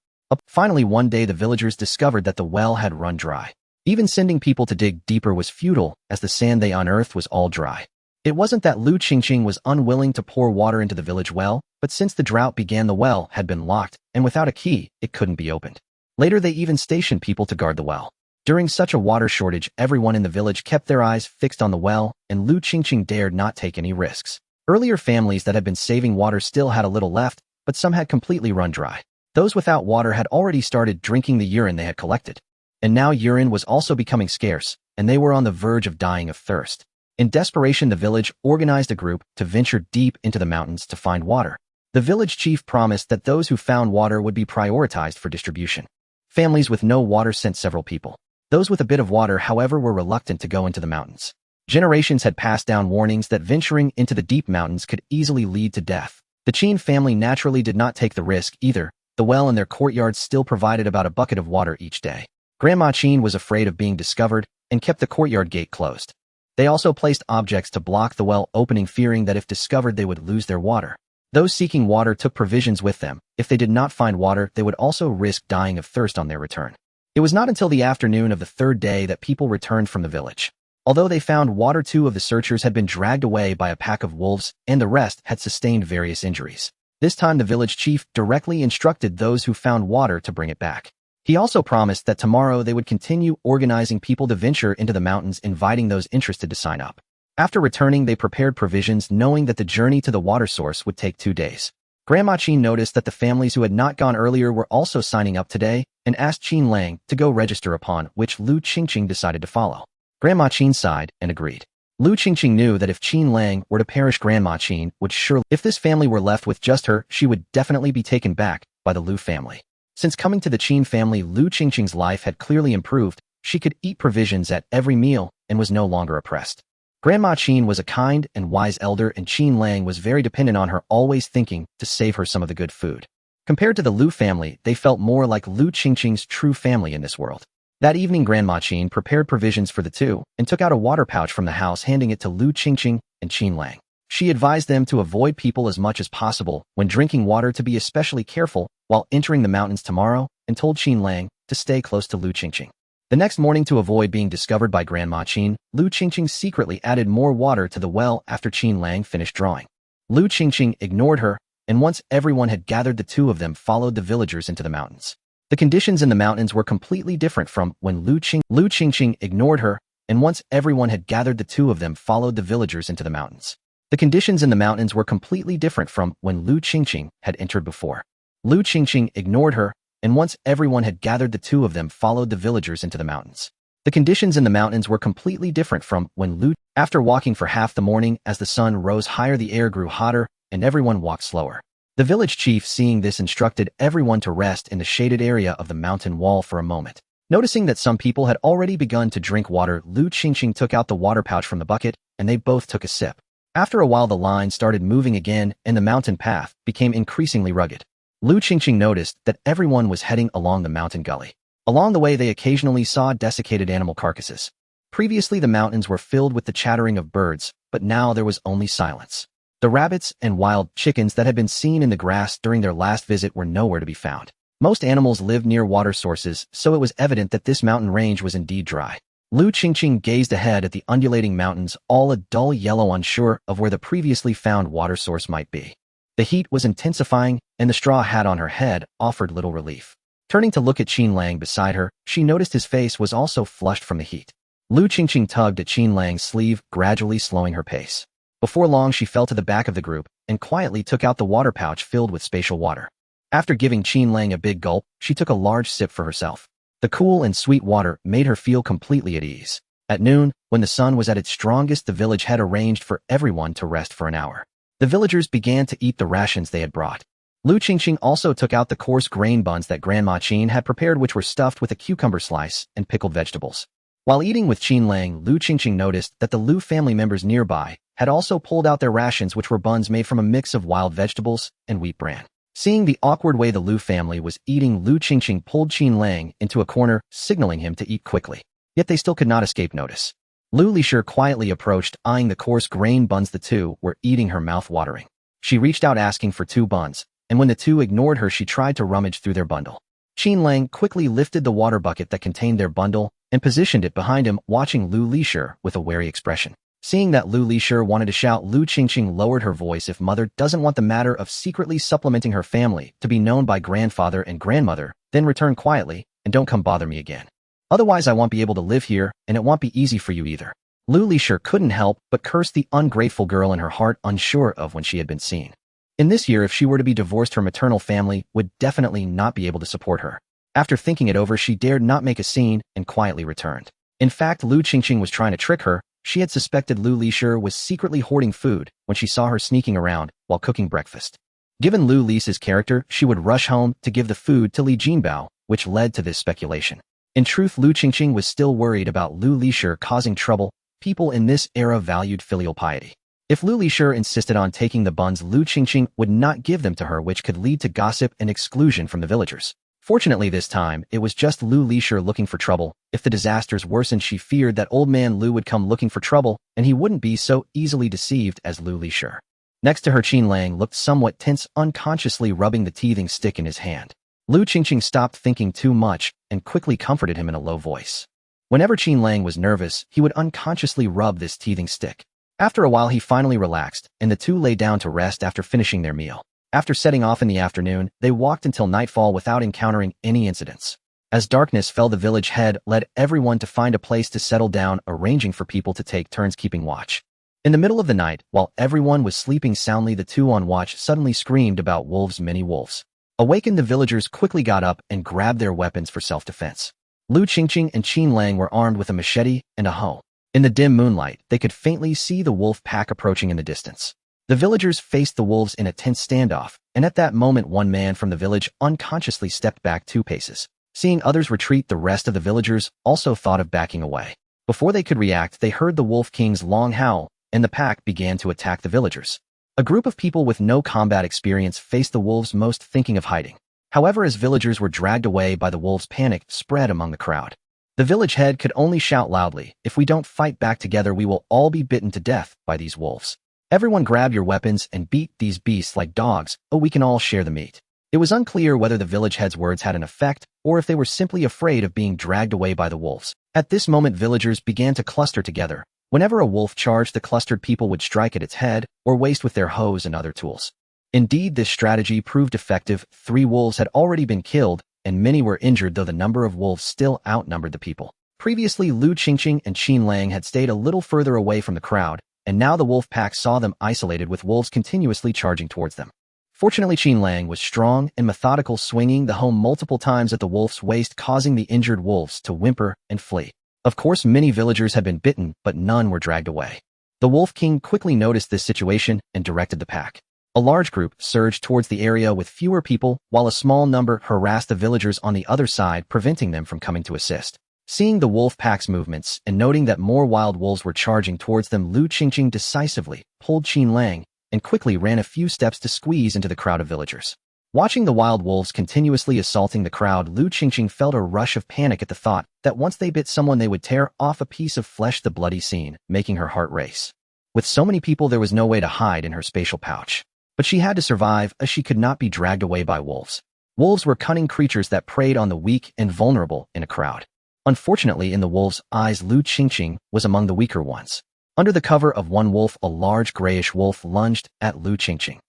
Finally, one day the villagers discovered that the well had run dry. Even sending people to dig deeper was futile, as the sand they unearthed was all dry. It wasn't that Lu Qingqing was unwilling to pour water into the village well, but since the drought began, the well had been locked, and without a key, it couldn't be opened. Later, they even stationed people to guard the well. During such a water shortage, everyone in the village kept their eyes fixed on the well, and Lu Qingqing dared not take any risks. Earlier families that had been saving water still had a little left, but some had completely run dry. Those without water had already started drinking the urine they had collected. And now urine was also becoming scarce, and they were on the verge of dying of thirst. In desperation, the village organized a group to venture deep into the mountains to find water. The village chief promised that those who found water would be prioritized for distribution. Families with no water sent several people. Those with a bit of water, however, were reluctant to go into the mountains. Generations had passed down warnings that venturing into the deep mountains could easily lead to death. The Qin family naturally did not take the risk either. The well in their courtyard still provided about a bucket of water each day. Grandma Qin was afraid of being discovered and kept the courtyard gate closed. They also placed objects to block the well opening, fearing that if discovered they would lose their water. Those seeking water took provisions with them. If they did not find water, they would also risk dying of thirst on their return. It was not until the afternoon of the third day that people returned from the village. Although they found water, 2 of the searchers had been dragged away by a pack of wolves, and the rest had sustained various injuries. This time the village chief directly instructed those who found water to bring it back. He also promised that tomorrow they would continue organizing people to venture into the mountains, inviting those interested to sign up. After returning, they prepared provisions, knowing that the journey to the water source would take 2 days. Grandma Qin noticed that the families who had not gone earlier were also signing up today and asked Qin Lang to go register, upon which Lu Qingqing decided to follow. Grandma Qin sighed and agreed. Lu Qingqing knew that if Qin Lang were to perish, Grandma Qin would surely. If this family were left with just her, she would definitely be taken back by the Lu family. Since coming to the Qin family, Lu Qingqing's life had clearly improved. She could eat provisions at every meal and was no longer oppressed. Grandma Qin was a kind and wise elder, and Qin Lang was very dependent on her, always thinking to save her some of the good food. Compared to the Lu family, they felt more like Lu Qingqing's true family in this world. That evening, Grandma Qin prepared provisions for the 2 and took out a water pouch from the house, handing it to Lu Qingqing and Qin Lang. She advised them to avoid people as much as possible when drinking water, to be especially careful while entering the mountains tomorrow, and told Qin Lang to stay close to Lu Qingqing. The next morning, to avoid being discovered by Grandma Qin, Lu Qingqing secretly added more water to the well after Qin Lang finished drawing. Lu Qingqing ignored her, and once everyone had gathered, the 2 of them followed the villagers into the mountains. The conditions in the mountains were completely different from when Lu Qingqing ignored her, and once everyone had gathered, the 2 of them followed the villagers into the mountains. The conditions in the mountains were completely different from when Lu Qingqing had entered before. Lu Qingqing ignored her, and once everyone had gathered, the 2 of them followed the villagers into the mountains. The conditions in the mountains were completely different from when After walking for half the morning, as the sun rose higher, the air grew hotter, and everyone walked slower. The village chief, seeing this, instructed everyone to rest in the shaded area of the mountain wall for a moment. Noticing that some people had already begun to drink water, Lu Qingqing took out the water pouch from the bucket, and they both took a sip. After a while, the line started moving again, and the mountain path became increasingly rugged. Lu Qingqing noticed that everyone was heading along the mountain gully. Along the way, they occasionally saw desiccated animal carcasses. Previously, the mountains were filled with the chattering of birds, but now there was only silence. The rabbits and wild chickens that had been seen in the grass during their last visit were nowhere to be found. Most animals lived near water sources, so it was evident that this mountain range was indeed dry. Lu Qingqing gazed ahead at the undulating mountains, all a dull yellow, unsure of where the previously found water source might be. The heat was intensifying, and the straw hat on her head offered little relief. Turning to look at Qin Lang beside her, she noticed his face was also flushed from the heat. Lu Qingqing tugged at Qin Lang's sleeve, gradually slowing her pace. Before long, she fell to the back of the group and quietly took out the water pouch filled with spatial water. After giving Qin Lang a big gulp, she took a large sip for herself. The cool and sweet water made her feel completely at ease. At noon, when the sun was at its strongest, the village had arranged for everyone to rest for an hour. The villagers began to eat the rations they had brought. Lu Qingqing also took out the coarse grain buns that Grandma Qin had prepared, which were stuffed with a cucumber slice and pickled vegetables. While eating with Qin Lang, Lu Qingqing noticed that the Lu family members nearby had also pulled out their rations, which were buns made from a mix of wild vegetables and wheat bran. Seeing the awkward way the Lu family was eating, Lu Qingqing pulled Qin Lang into a corner, signaling him to eat quickly. Yet they still could not escape notice. Lu Lishir quietly approached, eyeing the coarse grain buns the 2 were eating, her mouth watering. She reached out asking for 2 buns, and when the 2 ignored her, she tried to rummage through their bundle. Qin Lang quickly lifted the water bucket that contained their bundle and positioned it behind him, watching Lu Lishir with a wary expression. Seeing that Lu Lishir wanted to shout, Lu Qingqing lowered her voice. If mother doesn't want the matter of secretly supplementing her family to be known by grandfather and grandmother, then return quietly and don't come bother me again. Otherwise, I won't be able to live here, and it won't be easy for you either. Lu Lishir couldn't help but curse the ungrateful girl in her heart, unsure of when she had been seen. In this year, if she were to be divorced, her maternal family would definitely not be able to support her. After thinking it over, she dared not make a scene and quietly returned. In fact, Lu Qingqing was trying to trick her. She had suspected Lu Lixi was secretly hoarding food when she saw her sneaking around while cooking breakfast. Given Lu Lixi's character, she would rush home to give the food to Li Jinbao, which led to this speculation. In truth, Lu Qingqing was still worried about Lu Lixi causing trouble. People in this era valued filial piety. If Lu Lixi insisted on taking the buns, Lu Qingqing would not give them to her, which could lead to gossip and exclusion from the villagers. Fortunately, this time, it was just Lu Lixi looking for trouble. If the disasters worsened, she feared that old man Lu would come looking for trouble, and he wouldn't be so easily deceived as Lu Lixi. Next to her, Qinglang looked somewhat tense, unconsciously rubbing the teething stick in his hand. Lu Qingqing stopped thinking too much and quickly comforted him in a low voice. Whenever Qinglang was nervous, he would unconsciously rub this teething stick. After a while, he finally relaxed, and the two lay down to rest after finishing their meal. After setting off in the afternoon, they walked until nightfall without encountering any incidents. As darkness fell, the village head led everyone to find a place to settle down, arranging for people to take turns keeping watch. In the middle of the night, while everyone was sleeping soundly, the two on watch suddenly screamed about wolves. Many wolves. Awakened, the villagers quickly got up and grabbed their weapons for self-defense. Lu Qingqing and Qinglang were armed with a machete and a hoe. In the dim moonlight, they could faintly see the wolf pack approaching in the distance. The villagers faced the wolves in a tense standoff, and at that moment one man from the village unconsciously stepped back 2 paces. Seeing others retreat, the rest of the villagers also thought of backing away. Before they could react, they heard the Wolf King's long howl, and the pack began to attack the villagers. A group of people with no combat experience faced the wolves, most thinking of hiding. However, as villagers were dragged away by the wolves, panic spread among the crowd. The village head could only shout loudly, "If we don't fight back together, we will all be bitten to death by these wolves. Everyone grab your weapons and beat these beasts like dogs, oh, we can all share the meat." It was unclear whether the village head's words had an effect or if they were simply afraid of being dragged away by the wolves. At this moment, villagers began to cluster together. Whenever a wolf charged, the clustered people would strike at its head or waste with their hoes and other tools. Indeed, this strategy proved effective. 3 wolves had already been killed, and many were injured, though the number of wolves still outnumbered the people. Previously, Lu Qingqing and Qinglang had stayed a little further away from the crowd, and now the wolf pack saw them isolated with wolves continuously charging towards them. Fortunately, Qinglang was strong and methodical, swinging the hoe multiple times at the wolf's waist, causing the injured wolves to whimper and flee. Of course, many villagers had been bitten, but none were dragged away. The Wolf King quickly noticed this situation and directed the pack. A large group surged towards the area with fewer people, while a small number harassed the villagers on the other side, preventing them from coming to assist. Seeing the wolf pack's movements and noting that more wild wolves were charging towards them, Lu Qingqing decisively pulled Qinglang and quickly ran a few steps to squeeze into the crowd of villagers. Watching the wild wolves continuously assaulting the crowd, Lu Qingqing felt a rush of panic at the thought that once they bit someone, they would tear off a piece of flesh. The bloody scene, making her heart race. With so many people, there was no way to hide in her spatial pouch. But she had to survive, as she could not be dragged away by wolves. Wolves were cunning creatures that preyed on the weak and vulnerable in a crowd. Unfortunately, in the wolves' eyes, Lu Qingqing was among the weaker ones. Under the cover of one wolf, a large grayish wolf lunged at Lu Qingqing.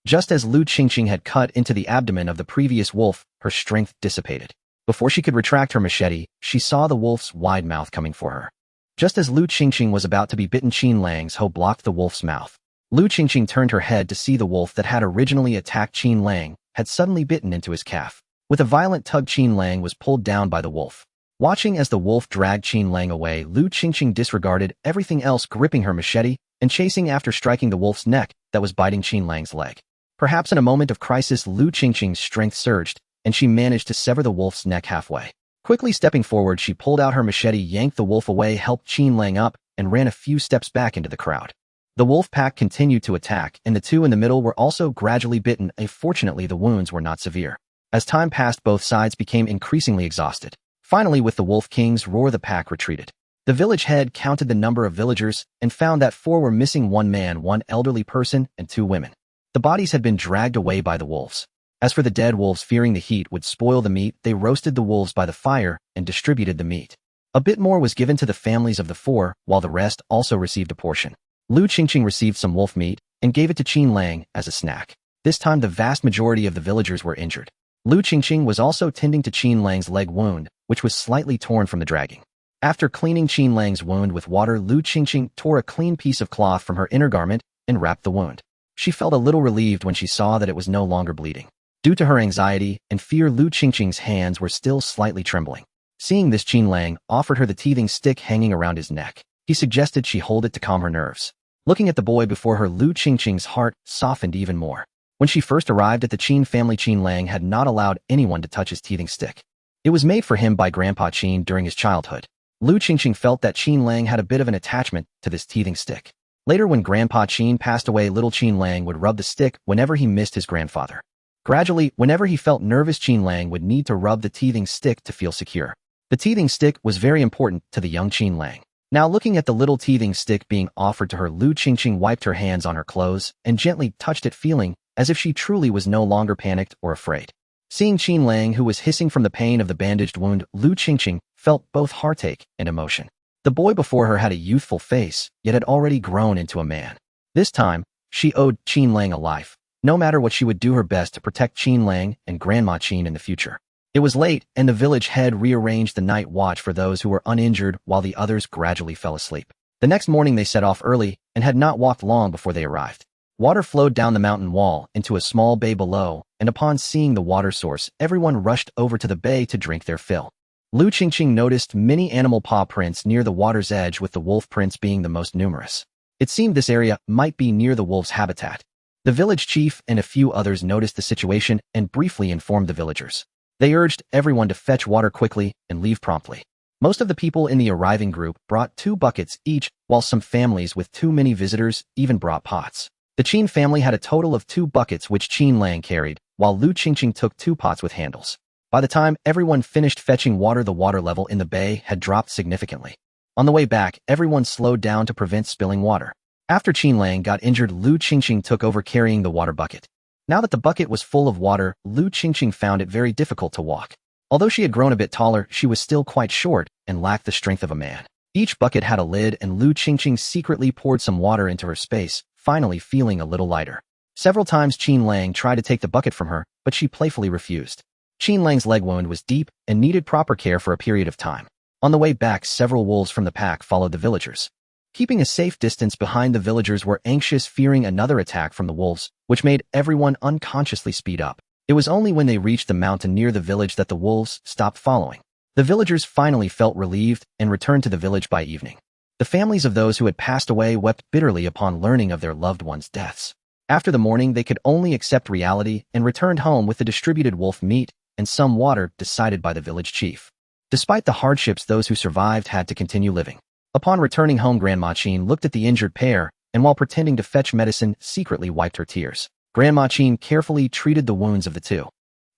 Just as Lu Qingqing had cut into the abdomen of the previous wolf, her strength dissipated. Before she could retract her machete, she saw the wolf's wide mouth coming for her. Just as Lu Qingqing was about to be bitten, Qinglang's hoe blocked the wolf's mouth. Lu Qingqing turned her head to see the wolf that had originally attacked Qinglang had suddenly bitten into his calf. With a violent tug, Qinglang was pulled down by the wolf. Watching as the wolf dragged Qinglang away, Lu Qingqing disregarded everything else, gripping her machete and chasing after, striking the wolf's neck that was biting Qinglang's leg. Perhaps in a moment of crisis, Lu Qingqing's strength surged, and she managed to sever the wolf's neck halfway. Quickly stepping forward, she pulled out her machete, yanked the wolf away, helped Qinglang up, and ran a few steps back into the crowd. The wolf pack continued to attack, and the two in the middle were also gradually bitten. Fortunately, the wounds were not severe. As time passed, both sides became increasingly exhausted. Finally, with the Wolf King's roar, the pack retreated. The village head counted the number of villagers and found that 4 were missing: 1 man, 1 elderly person, and 2 women. The bodies had been dragged away by the wolves. As for the dead wolves, fearing the heat would spoil the meat, they roasted the wolves by the fire and distributed the meat. A bit more was given to the families of the 4, while the rest also received a portion. Lu Qingqing received some wolf meat and gave it to Qinglang as a snack. This time, the vast majority of the villagers were injured. Lu Qingqing was also tending to Qinglang's leg wound, which was slightly torn from the dragging. After cleaning Qinglang's wound with water, Lu Qingqing tore a clean piece of cloth from her inner garment and wrapped the wound. She felt a little relieved when she saw that it was no longer bleeding. Due to her anxiety and fear, Lu Qingqing's hands were still slightly trembling. Seeing this, Qinglang offered her the teething stick hanging around his neck. He suggested she hold it to calm her nerves. Looking at the boy before her, Lu Qingqing's heart softened even more. When she first arrived at the Qin family, Qinglang had not allowed anyone to touch his teething stick. It was made for him by Grandpa Qin during his childhood. Lu Qingqing felt that Qinglang had a bit of an attachment to this teething stick. Later, when Grandpa Qin passed away, little Qinglang would rub the stick whenever he missed his grandfather. Gradually, whenever he felt nervous, Qinglang would need to rub the teething stick to feel secure. The teething stick was very important to the young Qinglang. Now, looking at the little teething stick being offered to her, Lu Qingqing wiped her hands on her clothes and gently touched it, feeling as if she truly was no longer panicked or afraid. Seeing Qinglang, who was hissing from the pain of the bandaged wound, Lu Qingqing felt both heartache and emotion. The boy before her had a youthful face, yet had already grown into a man. This time, she owed Qinglang a life. No matter what, she would do her best to protect Qinglang and Grandma Qin in the future. It was late, and the village head rearranged the night watch for those who were uninjured while the others gradually fell asleep. The next morning they set off early and had not walked long before they arrived. Water flowed down the mountain wall into a small bay below, and upon seeing the water source, everyone rushed over to the bay to drink their fill. Lu Qingqing noticed many animal paw prints near the water's edge, with the wolf prints being the most numerous. It seemed this area might be near the wolf's habitat. The village chief and a few others noticed the situation and briefly informed the villagers. They urged everyone to fetch water quickly and leave promptly. Most of the people in the arriving group brought 2 buckets each, while some families with too many visitors even brought pots. The Qin family had a total of 2 buckets which Qinglang carried, while Lu Qingqing took 2 pots with handles. By the time everyone finished fetching water, the water level in the bay had dropped significantly. On the way back, everyone slowed down to prevent spilling water. After Qinglang got injured, Lu Qingqing took over carrying the water bucket. Now that the bucket was full of water, Lu Qingqing found it very difficult to walk. Although she had grown a bit taller, she was still quite short and lacked the strength of a man. Each bucket had a lid, and Lu Qingqing secretly poured some water into her space, finally feeling a little lighter. Several times Qinglang tried to take the bucket from her, but she playfully refused. Qinglang's leg wound was deep and needed proper care for a period of time. On the way back, several wolves from the pack followed the villagers. Keeping a safe distance behind, the villagers were anxious, fearing another attack from the wolves, which made everyone unconsciously speed up. It was only when they reached the mountain near the village that the wolves stopped following. The villagers finally felt relieved and returned to the village by evening. The families of those who had passed away wept bitterly upon learning of their loved ones' deaths. After the morning, they could only accept reality and returned home with the distributed wolf meat and some water decided by the village chief. Despite the hardships, those who survived had to continue living. Upon returning home, Grandma Qin looked at the injured pair, and while pretending to fetch medicine, secretly wiped her tears. Grandma Qin carefully treated the wounds of the 2.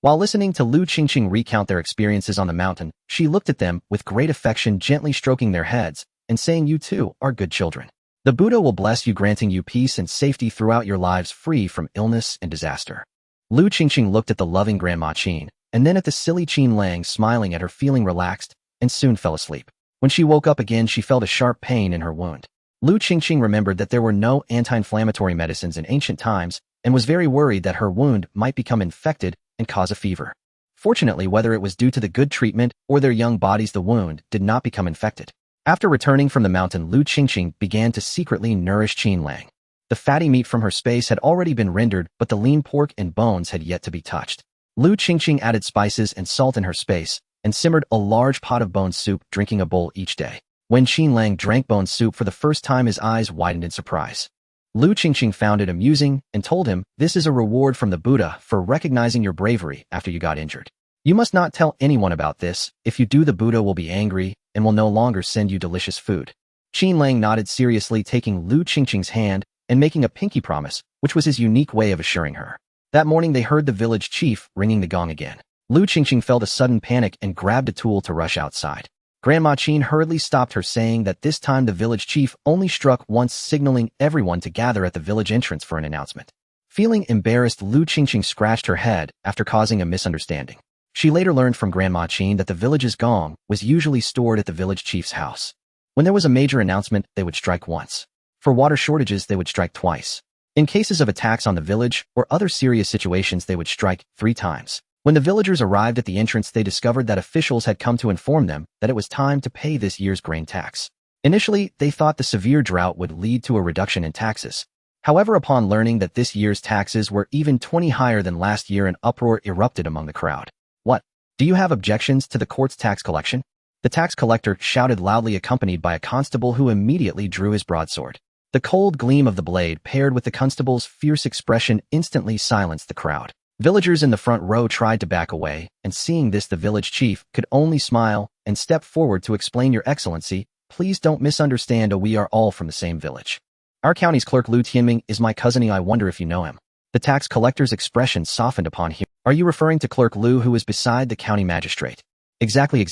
While listening to Lu Qingqing recount their experiences on the mountain, she looked at them with great affection, gently stroking their heads and saying, "You too are good children. The Buddha will bless you, granting you peace and safety throughout your lives, free from illness and disaster." Lu Qingqing looked at the loving Grandma Qin, and then at the silly Qinglang, smiling at her, feeling relaxed, and soon fell asleep. When she woke up again, she felt a sharp pain in her wound. Lu Qingqing remembered that there were no anti-inflammatory medicines in ancient times and was very worried that her wound might become infected and cause a fever. Fortunately, whether it was due to the good treatment or their young bodies, the wound did not become infected. After returning from the mountain, Lu Qingqing began to secretly nourish Qinglang. The fatty meat from her space had already been rendered, but the lean pork and bones had yet to be touched. Lu Qingqing added spices and salt in her space and simmered a large pot of bone soup, drinking a bowl each day. When Qinglang drank bone soup for the first time, his eyes widened in surprise. Lu Qingqing found it amusing and told him, "This is a reward from the Buddha for recognizing your bravery after you got injured. You must not tell anyone about this. If you do, the Buddha will be angry and will no longer send you delicious food." Qinglang nodded seriously, taking Lu Qingqing's hand and making a pinky promise, which was his unique way of assuring her. That morning they heard the village chief ringing the gong again. Lu Qingqing felt a sudden panic and grabbed a tool to rush outside. Grandma Qin hurriedly stopped her, saying that this time the village chief only struck once, signaling everyone to gather at the village entrance for an announcement. Feeling embarrassed, Lu Qingqing scratched her head after causing a misunderstanding. She later learned from Grandma Qin that the village's gong was usually stored at the village chief's house. When there was a major announcement, they would strike once. For water shortages, they would strike twice. In cases of attacks on the village or other serious situations, they would strike 3 times. When the villagers arrived at the entrance, they discovered that officials had come to inform them that it was time to pay this year's grain tax. Initially, they thought the severe drought would lead to a reduction in taxes, However, upon learning that this year's taxes were even 20 higher than last year, an uproar erupted among the crowd. What? Do you have objections to the court's tax collection? The tax collector shouted loudly, accompanied by a constable who immediately drew his broadsword. The cold gleam of the blade paired with the constable's fierce expression instantly silenced the crowd. Villagers in the front row tried to back away, and seeing this, the village chief could only smile and step forward to explain, "Your Excellency, please don't misunderstand. We are all from the same village. Our county's clerk Lu Tianming is my cousin. I wonder if you know him." The tax collector's expression softened upon hearing. "Are you referring to Clerk Lu, who is beside the county magistrate?" Exactly.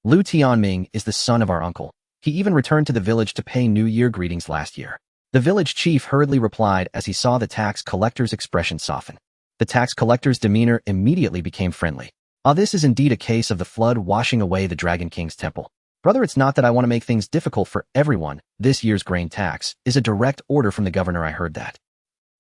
Lu Tianming is the son of our uncle. He even returned to the village to pay New Year greetings last year." The village chief hurriedly replied as he saw the tax collector's expression soften. The tax collector's demeanor immediately became friendly. This is indeed a case of the flood washing away the Dragon King's temple. Brother, it's not that I want to make things difficult for everyone. This year's grain tax is a direct order from the governor. I heard that."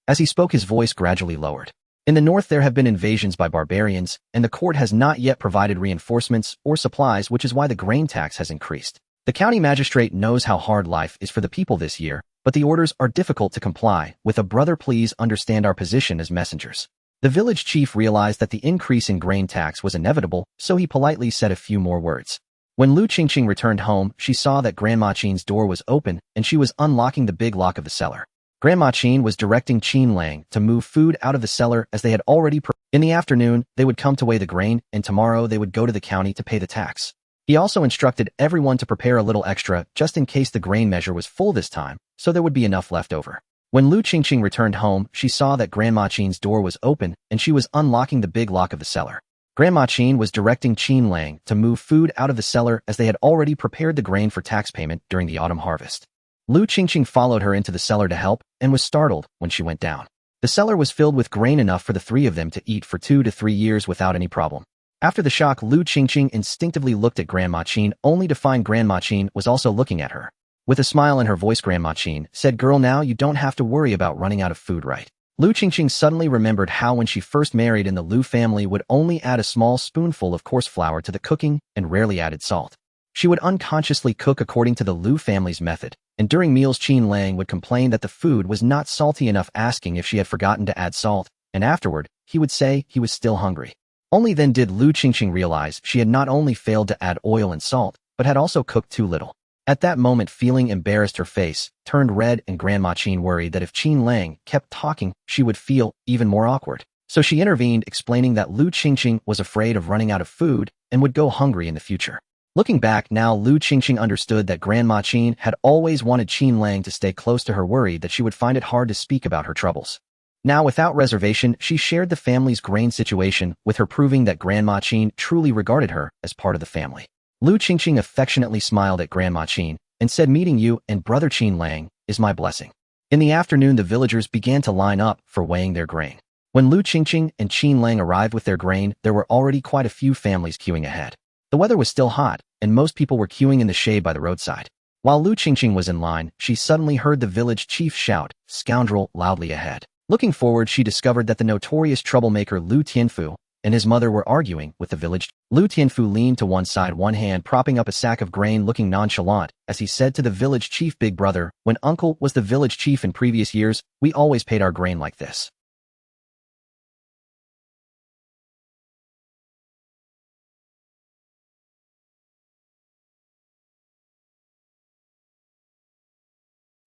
As he spoke, his voice gradually lowered. "In the north there have been invasions by barbarians, and the court has not yet provided reinforcements or supplies, which is why the grain tax has increased. The county magistrate knows how hard life is for the people this year, but the orders are difficult to comply with. Brother, please understand our position as messengers." The village chief realized that the increase in grain tax was inevitable, so he politely said a few more words. When Lu Qingqing returned home, she saw that Grandma Qin's door was open, and she was unlocking the big lock of the cellar. Grandma Qin was directing Qin Lang to move food out of the cellar as they had already in the afternoon, they would come to weigh the grain, and tomorrow they would go to the county to pay the tax. He also instructed everyone to prepare a little extra just in case the grain measure was full this time, so there would be enough left over. When Lu Qingqing returned home, she saw that Grandma Qin's door was open, and she was unlocking the big lock of the cellar. Grandma Qin was directing Qin Lang to move food out of the cellar as they had already prepared the grain for tax payment during the autumn harvest. Lu Qingqing followed her into the cellar to help and was startled when she went down. The cellar was filled with grain enough for the three of them to eat for 2 to 3 years without any problem. After the shock, Lu Qingqing instinctively looked at Grandma Qin, only to find Grandma Qin was also looking at her. With a smile in her voice, Grandma Qin said, "Girl, now you don't have to worry about running out of food, right?" Lu Qingqing suddenly remembered how when she first married in the Lu family would only add a small spoonful of coarse flour to the cooking and rarely added salt. She would unconsciously cook according to the Lu family's method, and during meals Qin Lang would complain that the food was not salty enough, asking if she had forgotten to add salt, and afterward, he would say he was still hungry. Only then did Lu Qingqing realize she had not only failed to add oil and salt, but had also cooked too little. At that moment, feeling embarrassed, her face turned red, and Grandma Qin worried that if Qin Lang kept talking, she would feel even more awkward. So she intervened, explaining that Lu Qingqing was afraid of running out of food and would go hungry in the future. Looking back now, Lu Qingqing understood that Grandma Qin had always wanted Qin Lang to stay close to her, worried that she would find it hard to speak about her troubles. Now, without reservation, she shared the family's grain situation with her, proving that Grandma Qin truly regarded her as part of the family. Lu Qingqing affectionately smiled at Grandma Qin and said, "Meeting you and Brother Qin Lang is my blessing." In the afternoon, the villagers began to line up for weighing their grain. When Lu Qingqing and Qin Lang arrived with their grain, there were already quite a few families queuing ahead. The weather was still hot, and most people were queuing in the shade by the roadside. While Lu Qingqing was in line, she suddenly heard the village chief shout, "Scoundrel," loudly ahead. Looking forward, she discovered that the notorious troublemaker Lu Tianfu and his mother were arguing with the village. Lu Tianfu leaned to one side, one hand propping up a sack of grain, looking nonchalant, as he said to the village chief, "Big brother, when uncle was the village chief in previous years, we always paid our grain like this."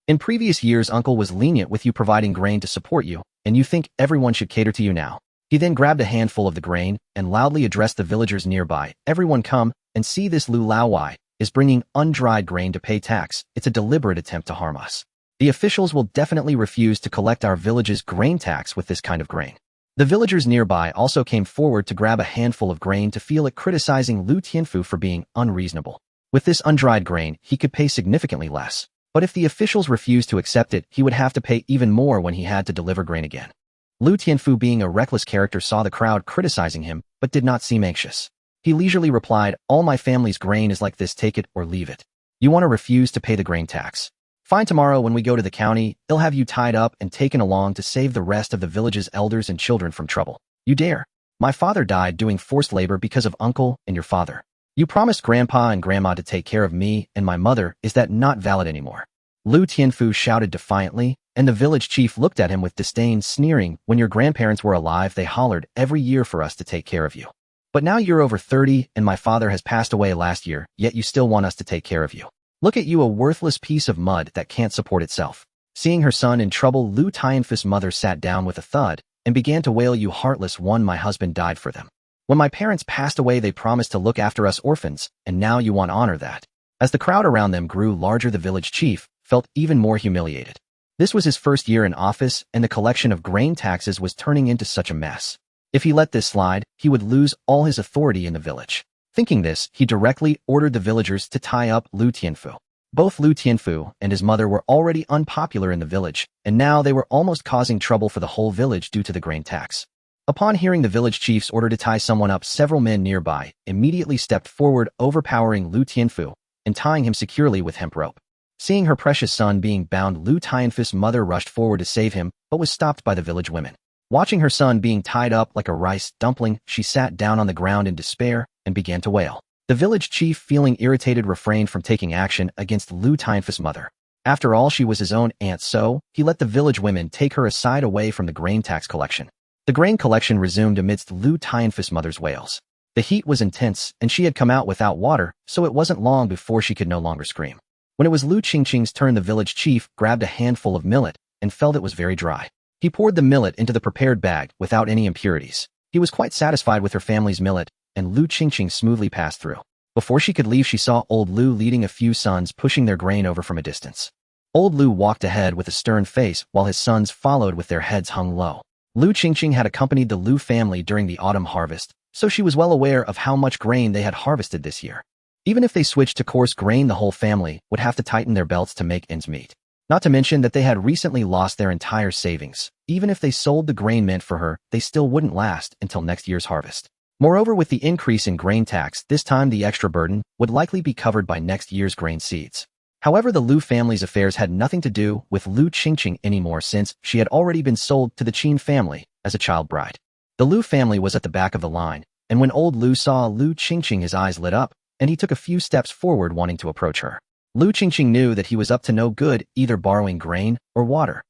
In previous years, uncle was lenient with you, providing grain to support you, and you think everyone should cater to you now. He then grabbed a handful of the grain and loudly addressed the villagers nearby. "Everyone come and see, this Lu Laowai is bringing undried grain to pay tax. It's a deliberate attempt to harm us. The officials will definitely refuse to collect our village's grain tax with this kind of grain." The villagers nearby also came forward to grab a handful of grain to feel it, criticizing Lu Tianfu for being unreasonable. With this undried grain, he could pay significantly less. But if the officials refused to accept it, he would have to pay even more when he had to deliver grain again. Lu Tianfu, being a reckless character, saw the crowd criticizing him, but did not seem anxious. He leisurely replied, "All my family's grain is like this, take it or leave it. You want to refuse to pay the grain tax? Fine, tomorrow when we go to the county, they'll have you tied up and taken along to save the rest of the village's elders and children from trouble. You dare? My father died doing forced labor because of uncle and your father. You promised grandpa and grandma to take care of me and my mother. Is that not valid anymore?" Lu Tianfu shouted defiantly And the village chief looked at him with disdain, sneering, "When your grandparents were alive, they hollered every year for us to take care of you. But now you're over 30 and my father has passed away last year, yet you still want us to take care of you. Look at you, a worthless piece of mud that can't support itself." Seeing her son in trouble, Lu Tianfu's mother sat down with a thud and began to wail, "You heartless one, my husband died for them. When my parents passed away, they promised to look after us orphans, and now you want to honor that." As the crowd around them grew larger, the village chief felt even more humiliated. This was his first year in office, and the collection of grain taxes was turning into such a mess. If he let this slide, he would lose all his authority in the village. Thinking this, he directly ordered the villagers to tie up Lu Tianfu. Both Lu Tianfu and his mother were already unpopular in the village, and now they were almost causing trouble for the whole village due to the grain tax. Upon hearing the village chief's order to tie someone up, several men nearby immediately stepped forward, overpowering Lu Tianfu and tying him securely with hemp rope. Seeing her precious son being bound, Lu Tianfu's mother rushed forward to save him, but was stopped by the village women. Watching her son being tied up like a rice dumpling, she sat down on the ground in despair and began to wail. The village chief, feeling irritated, refrained from taking action against Lu Tianfu's mother. After all, she was his own aunt, so he let the village women take her aside away from the grain tax collection. The grain collection resumed amidst Lu Tianfu's mother's wails. The heat was intense, and she had come out without water, so it wasn't long before she could no longer scream. When it was Lu Qingqing's turn, the village chief grabbed a handful of millet and felt it was very dry. He poured the millet into the prepared bag without any impurities. He was quite satisfied with her family's millet, and Lu Qingqing smoothly passed through. Before she could leave, she saw old Lu leading a few sons pushing their grain over from a distance. Old Lu walked ahead with a stern face while his sons followed with their heads hung low. Lu Qingqing had accompanied the Lu family during the autumn harvest, so she was well aware of how much grain they had harvested this year. Even if they switched to coarse grain, the whole family would have to tighten their belts to make ends meet. Not to mention that they had recently lost their entire savings. Even if they sold the grain meant for her, they still wouldn't last until next year's harvest. Moreover, with the increase in grain tax, this time the extra burden would likely be covered by next year's grain seeds. However, the Lu family's affairs had nothing to do with Lu Qingqing anymore, since she had already been sold to the Qin family as a child bride. The Lu family was at the back of the line, and when old Lu saw Lu Qingqing, his eyes lit up, and he took a few steps forward wanting to approach her. Lu Qingqing knew that he was up to no good, either borrowing grain or water.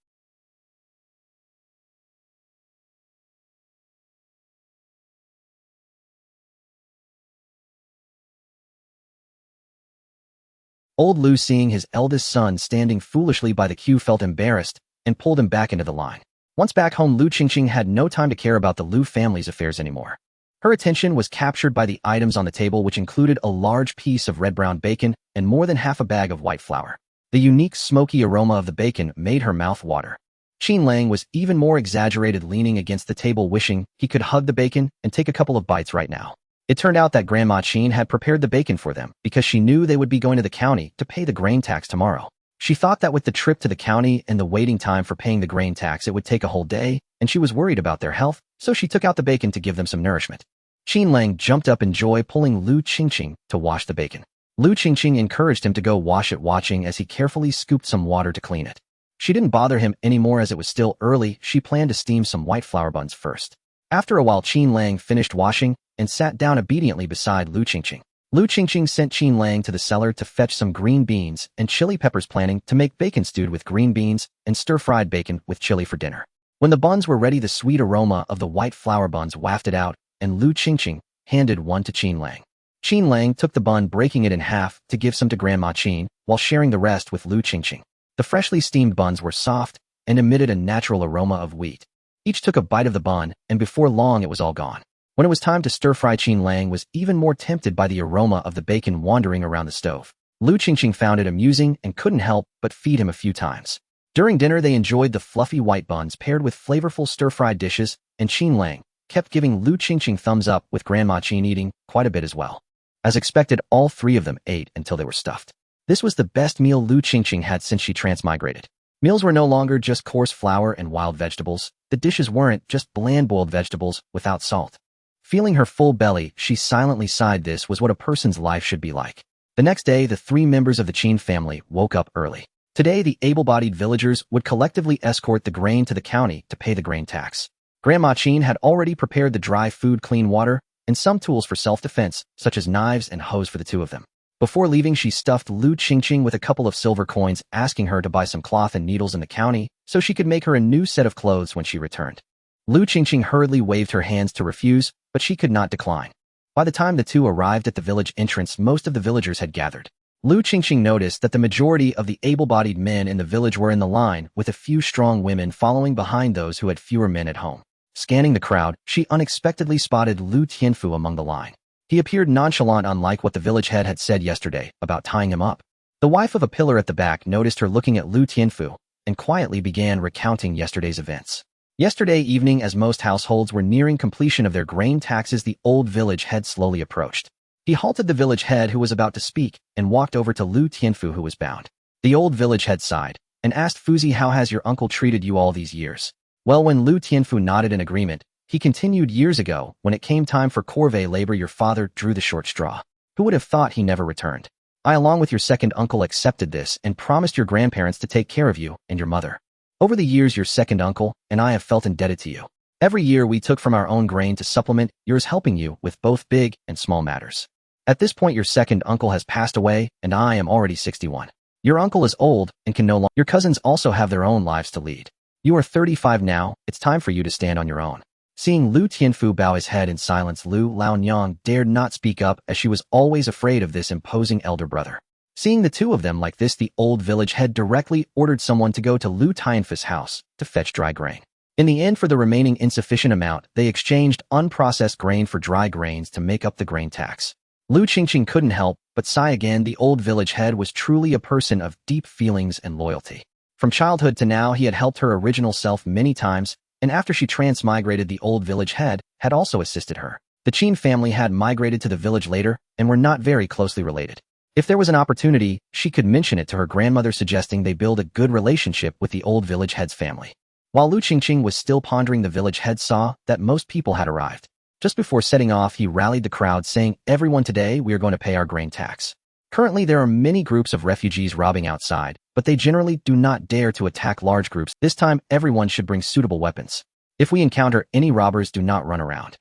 Old Lu, seeing his eldest son standing foolishly by the queue, felt embarrassed and pulled him back into the line. Once back home, Lu Qingqing had no time to care about the Lu family's affairs anymore. Her attention was captured by the items on the table, which included a large piece of red-brown bacon and more than half a bag of white flour. The unique smoky aroma of the bacon made her mouth water. Qingqing was even more exaggerated, leaning against the table, wishing he could hug the bacon and take a couple of bites right now. It turned out that Grandma Qin had prepared the bacon for them because she knew they would be going to the county to pay the grain tax tomorrow. She thought that with the trip to the county and the waiting time for paying the grain tax, it would take a whole day, and she was worried about their health, so she took out the bacon to give them some nourishment. Qingqing jumped up in joy, pulling Lu Qingqing to wash the bacon. Lu Qingqing encouraged him to go wash it, watching as he carefully scooped some water to clean it. She didn't bother him anymore as it was still early. She planned to steam some white flour buns first. After a while, Qingqing finished washing and sat down obediently beside Lu Qingqing. Lu Qingqing sent Qingqing to the cellar to fetch some green beans and chili peppers, planning to make bacon stewed with green beans and stir-fried bacon with chili for dinner. When the buns were ready, the sweet aroma of the white flour buns wafted out, and Lu Qingqing handed one to Qingqing. Qingqing took the bun, breaking it in half to give some to Grandma Qin, while sharing the rest with Lu Qingqing. The freshly steamed buns were soft and emitted a natural aroma of wheat. Each took a bite of the bun, and before long it was all gone. When it was time to stir-fry, Qingqing was even more tempted by the aroma of the bacon wandering around the stove. Lu Qingqing found it amusing and couldn't help but feed him a few times. During dinner, they enjoyed the fluffy white buns paired with flavorful stir-fried dishes, and Qingqing kept giving Lu Qingqing thumbs up, with Grandma Qin eating quite a bit as well. As expected, all three of them ate until they were stuffed. This was the best meal Lu Qingqing had since she transmigrated. Meals were no longer just coarse flour and wild vegetables. The dishes weren't just bland boiled vegetables without salt. Feeling her full belly, she silently sighed. This was what a person's life should be like. The next day, the three members of the Qin family woke up early. Today, the able-bodied villagers would collectively escort the grain to the county to pay the grain tax. Grandma Qin had already prepared the dry food, clean water, and some tools for self-defense, such as knives and hoes for the two of them. Before leaving, she stuffed Lu Qingqing with a couple of silver coins, asking her to buy some cloth and needles in the county so she could make her a new set of clothes when she returned. Lu Qingqing hurriedly waved her hands to refuse, but she could not decline. By the time the two arrived at the village entrance, most of the villagers had gathered. Lu Qingqing noticed that the majority of the able-bodied men in the village were in the line, with a few strong women following behind those who had fewer men at home. Scanning the crowd, she unexpectedly spotted Lu Tianfu among the line. He appeared nonchalant, unlike what the village head had said yesterday about tying him up. The wife of a pillar at the back noticed her looking at Lu Tianfu and quietly began recounting yesterday's events. Yesterday evening, as most households were nearing completion of their grain taxes, the old village head slowly approached. He halted the village head, who was about to speak, and walked over to Lu Tianfu, who was bound. The old village head sighed and asked Fuzi, "How has your uncle treated you all these years?" Well, when Lu Tianfu nodded in agreement, he continued, "Years ago, when it came time for corvée labor, your father drew the short straw. Who would have thought he never returned? I, along with your second uncle, accepted this and promised your grandparents to take care of you and your mother. Over the years, your second uncle and I have felt indebted to you. Every year we took from our own grain to supplement yours, helping you with both big and small matters. At this point, your second uncle has passed away, and I am already 61. Your uncle is old and can no longer. Your cousins also have their own lives to lead. You are 35 now, it's time for you to stand on your own." Seeing Lu Tianfu bow his head in silence, Lu Laonyang dared not speak up, as she was always afraid of this imposing elder brother. Seeing the two of them like this, the old village head directly ordered someone to go to Lu Tianfu's house to fetch dry grain. In the end, for the remaining insufficient amount, they exchanged unprocessed grain for dry grains to make up the grain tax. Lu Qingqing couldn't help but sigh again. The old village head was truly a person of deep feelings and loyalty. From childhood to now, he had helped her original self many times, and after she transmigrated, the old village head had also assisted her. The Qin family had migrated to the village later and were not very closely related. If there was an opportunity, she could mention it to her grandmother, suggesting they build a good relationship with the old village head's family. While Lu Qingqing was still pondering, the village head saw that most people had arrived. Just before setting off, he rallied the crowd, saying, "Everyone, today we are going to pay our grain tax. Currently, there are many groups of refugees robbing outside, but they generally do not dare to attack large groups. This time, everyone should bring suitable weapons. If we encounter any robbers, do not run around."